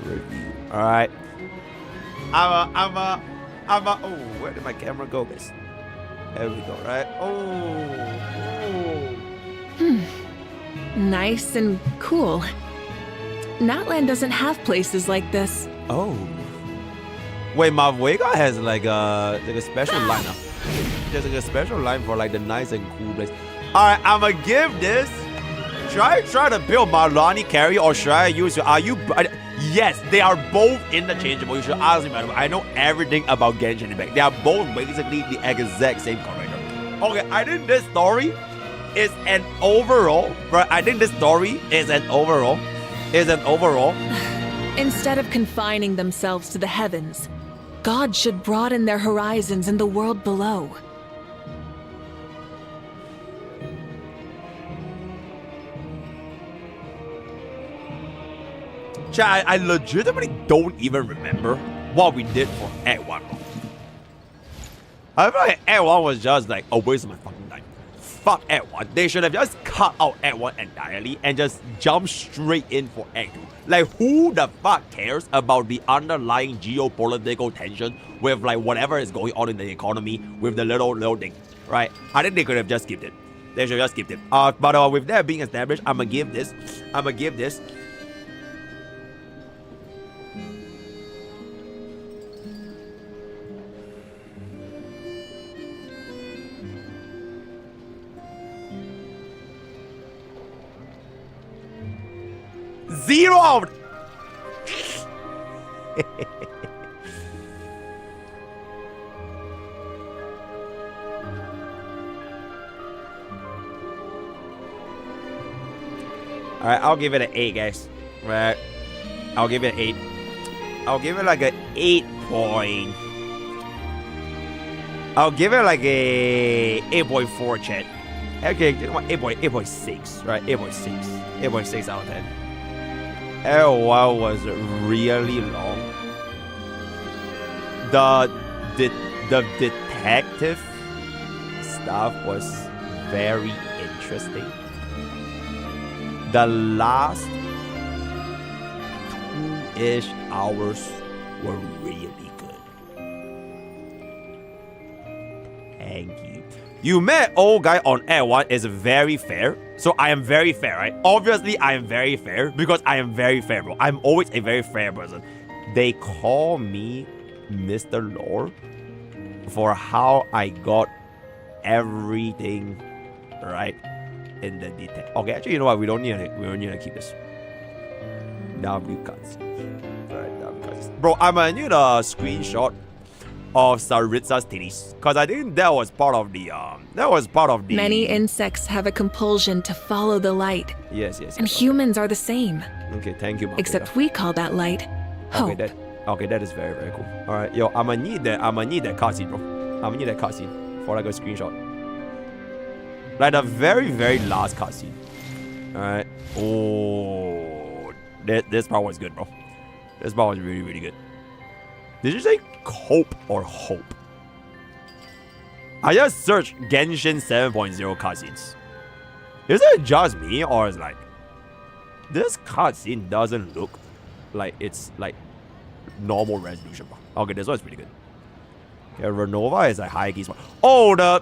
S1: review. Alright. I'm a oh, where did my camera go, guys? There we go, right? Oh.
S16: Nice and cool. Natlan doesn't have places like this.
S1: Oh. Wait, Mavwega has like a special line now. There's like a special line for like the nice and cool place. Alright, I'ma give this. Should I try to build Marlani carry or should I use yes, they are both interchangeable. You should ask me, man. I know everything about Genshin Impact. They are both basically the exact same character. Okay, I think this story is an overall. Right, I think this story is an overall.
S16: Instead of confining themselves to the heavens, God should broaden their horizons in the world below.
S1: I legitimately don't even remember what we did for Act 1. I feel like Act 1 was just like a waste of my fucking time. Fuck Act 1. They should have just cut out Act 1 entirely and just jump straight in for Act 2. Like, who the fuck cares about the underlying geopolitical tension with like whatever is going on in the economy with the little thing, right? I think they could have just skipped it. They should have just skipped it. But with that being established, I'ma give this 0 out. Alright, I'll give it an 8, guys. Right. I'll give it an 8. I'll give it like an 8 point. I'll give it like a 8.4, chat. Okay, 8.6, right? 8.6. 8.6 out of 10. L1 was really long. The detective stuff was very interesting. The last 2-ish hours were really good. Thank you. You met old guy on Act 1 is very fair. So I am very fair, right? Obviously, I am very fair because I am very fair, bro. I'm always a very fair person. They call me Mr. Lore for how I got everything right in the detail. Okay, actually, you know what? We don't need to keep this. W cuts. Alright, W cuts. Bro, I'm gonna need a screenshot of Saritsa's titties, because I think that was part of the
S16: Many insects have a compulsion to follow the light.
S1: Yes.
S16: And humans are the same.
S1: Okay, thank you,
S16: Except we call that light hope.
S1: Okay, that is very, very cool. Alright, yo, I'ma need that cutscene, bro. I'ma need that cutscene for like a screenshot. Like the very, very last cutscene. Alright. Oh, this part was good, bro. This part was really, really good. Did you say cope or hope? I just searched Genshin 7.0 cutscenes. Is it just me, or is like this cutscene doesn't look like it's like normal resolution? Okay, this one's pretty good. Okay, Renova is like high keys. Oh, the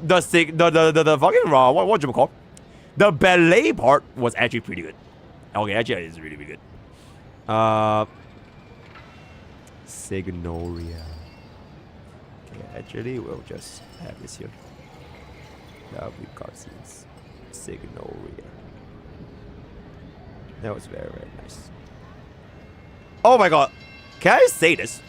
S1: fucking what you call? The ballet part was actually pretty good. Okay, actually it's really, really good. Signoria. Okay, actually we'll just have this here. Lovely cutscenes. Signoria. That was very, very nice. Oh my god. Can I say this?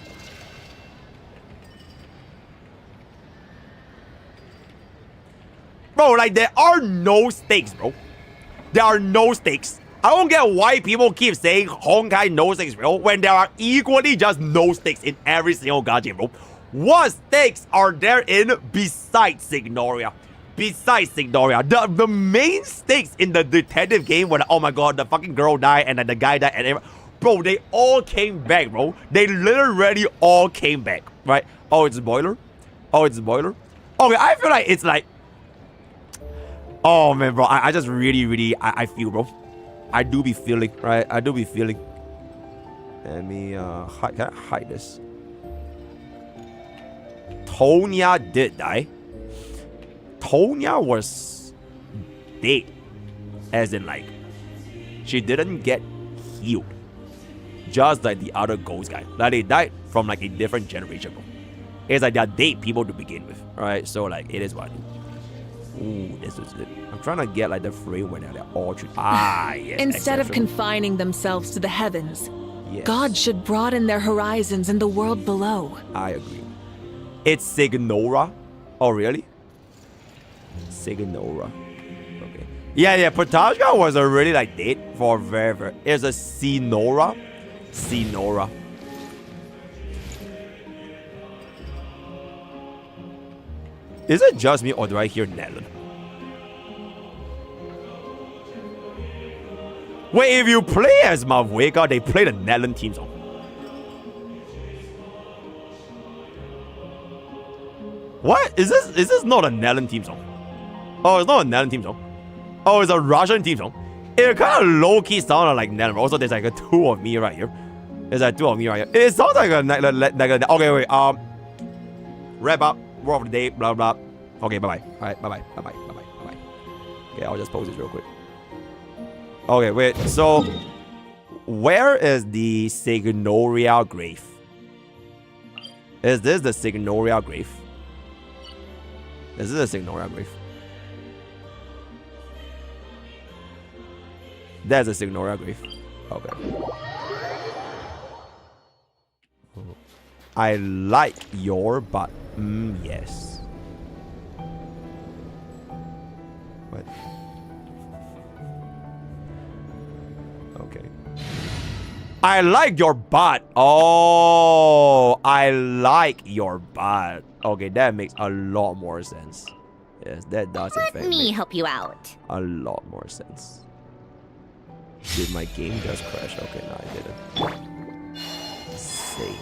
S1: Bro, like there are no stakes, bro. There are no stakes. I don't get why people keep saying Honkai no stakes, bro, when there are equally just no stakes in every single gacha, bro. What stakes are there in besides Signoria? Besides Signoria, the main stakes in the detective game when, oh my god, the fucking girl died and then the guy died and bro, they all came back, bro. They literally all came back, right? Oh, it's a boiler? Oh, it's a boiler? Okay, I feel like it's like, oh man, bro, I just really, I feel, bro. I do be feeling, right? I do be feeling. Let me hide, can I hide this? Tonya did die. Tonya was dead. As in like, she didn't get healed. Just like the other ghost guy. Like they died from like a different generation, bro. It's like they're dead people to begin with, right? So like, it is what it is. Ooh, this is it. I'm trying to get like the frame when they're all true. Yes.
S8: Instead of confining themselves to the heavens,
S1: yes,
S8: God should broaden their horizons in the world below.
S1: I agree. It's Signora. Oh, really? Signora. Okay. Yeah. Patashka was already like dead for very. It's a Sinora. Sinora. Is it just me or do I hear Netherlands? Wait, if you play as MrPokke, they play the Netherlands team song. What? Is this not a Netherlands team song? Oh, it's not a Netherlands team song. Oh, it's a Russian team song. It kind of low-key sounded like Netherlands. Also, there's like a two of me right here. There's like two of me right here. It sounds like a okay, wait. Wrap up. Word of the day, blah blah. Okay, bye bye. Alright, bye. Okay, I'll just pause this real quick. Okay, wait. So, where is the Signoria grave? Is this the Signoria grave? Is this the Signoria grave? That's a Signoria grave. Okay. I like your butt. Yes. What? Okay. I like your butt. Oh, I like your butt. Okay, that makes a lot more sense. Yes, that does in fact
S4: Let me help you out.
S1: A lot more sense. Did my game just crash? Okay, no, I didn't. Sing.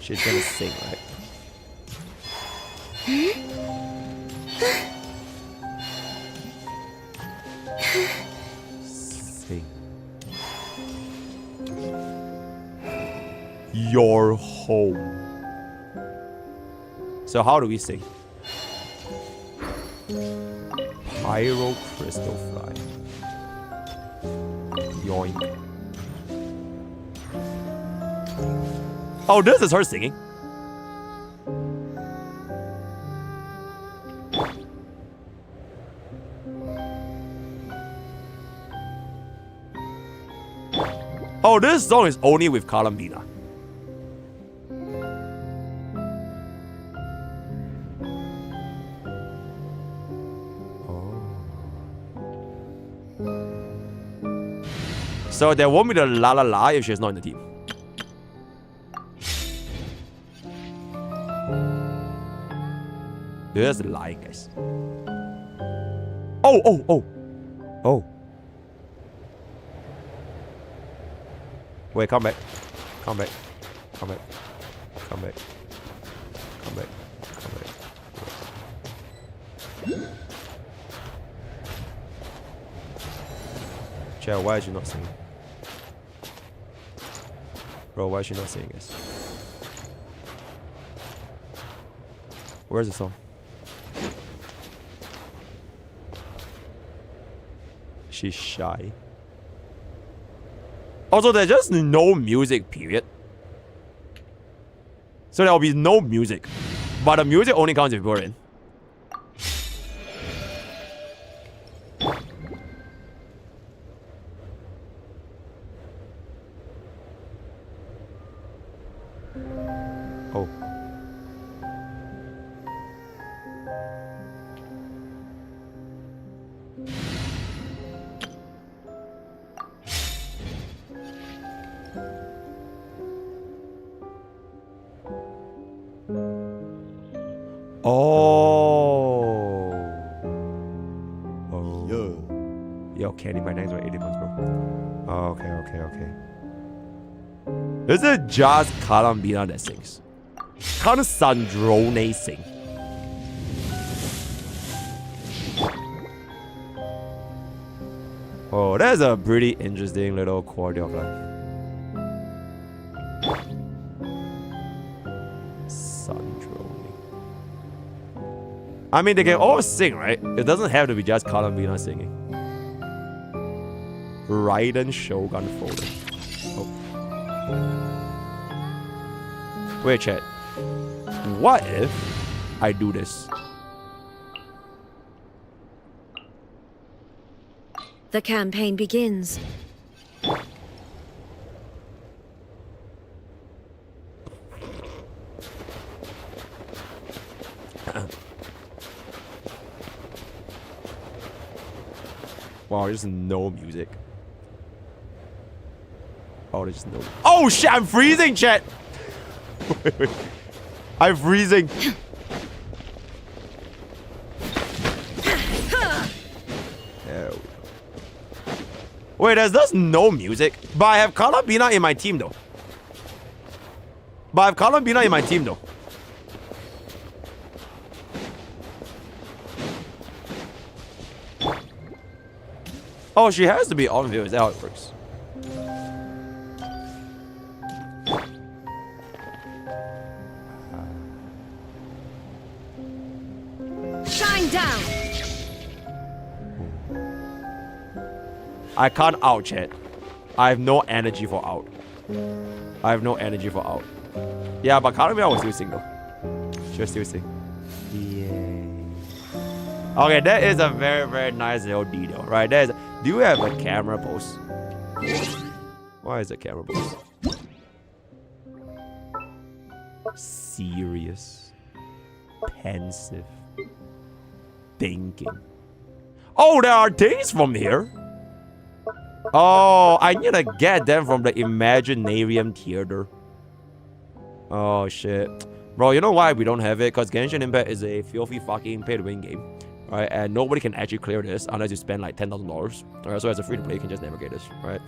S1: She's gonna sing, right? Sing. Your home. So how do we sing? Pyro crystal fly. Yoink. Oh, this is her singing. Oh, this song is only with Columbina. So there won't be the la la la if she's not in the team. There's the lie, guys. Oh. Wait, come back. Come back. Come back. Come back. Come back. Come back. Chad, why is she not singing? Bro, why is she not singing this? Where's the song? She's shy. Also, there's just no music, period. So there'll be no music. But the music only counts if we're in. Oh. Oh. Yo, Candy, my name's for 80 months, bro. Oh, okay. Is it just Kalambina that sings? Can't Sandrone sing? Oh, that's a pretty interesting little quality of life. Sandrone. I mean, they can all sing, right? It doesn't have to be just Kalambina singing. Raiden Shogun folder. Oh. Wait, chat. What if I do this?
S15: The campaign begins.
S1: Wow, there's no music. Oh, there's no. Oh shit! I'm freezing, chat. Wait. I'm freezing. There we go. Wait, there's just no music. But I have Kalambina in my team though. Oh, she has to be on video. Is that how it works?
S15: Shine down.
S1: I can't out, chat. I have no energy for out. Yeah, but Kalambina was still sing though. She was still sing. Yay. Okay, that is a very, very nice little detail, right? Do you have a camera pose? Why is the camera pose? Serious. Pensive. Thinking. Oh, there are things from here. Oh, I need to get them from the Imaginarium Theater. Oh, shit. Bro, you know why we don't have it? Because Genshin Impact is a filthy fucking pay-to-win game. Right, and nobody can actually clear this unless you spend like $10,000. Alright, so as a free-to-play, you can just navigate this, right?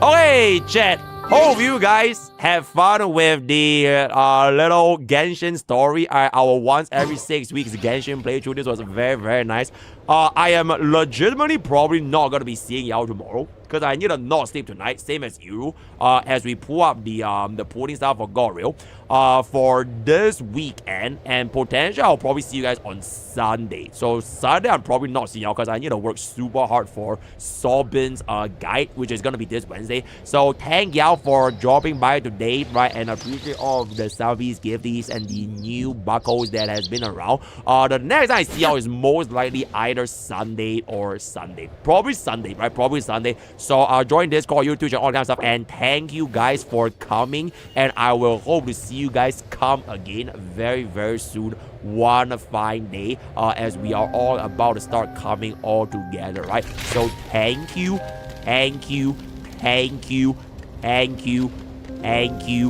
S1: Okay, chat. Hope you guys have fun with the little Genshin story. Our once every 6 weeks Genshin playthrough. This was very, very nice. I am legitimately probably not gonna be seeing y'all tomorrow because I need to not sleep tonight, same as you. As we pull up the pulling stuff for Goril for this weekend, and potentially I'll probably see you guys on Sunday. So Sunday I'm probably not seeing y'all because I need to work super hard for Sobin's guide, which is gonna be this Wednesday. So thank y'all for dropping by today, right? And appreciate all of the Southeast gifties and the new buckles that has been around. The next time I see y'all is most likely either Sunday or Sunday. Probably Sunday, right? Probably Sunday. So join Discord, YouTube, and all that kind of stuff. And thank you guys for coming. And I will hope to see you guys come again very, very soon. One fine day as we are all about to start coming all together, right? So thank you, thank you, thank you, thank you, thank you.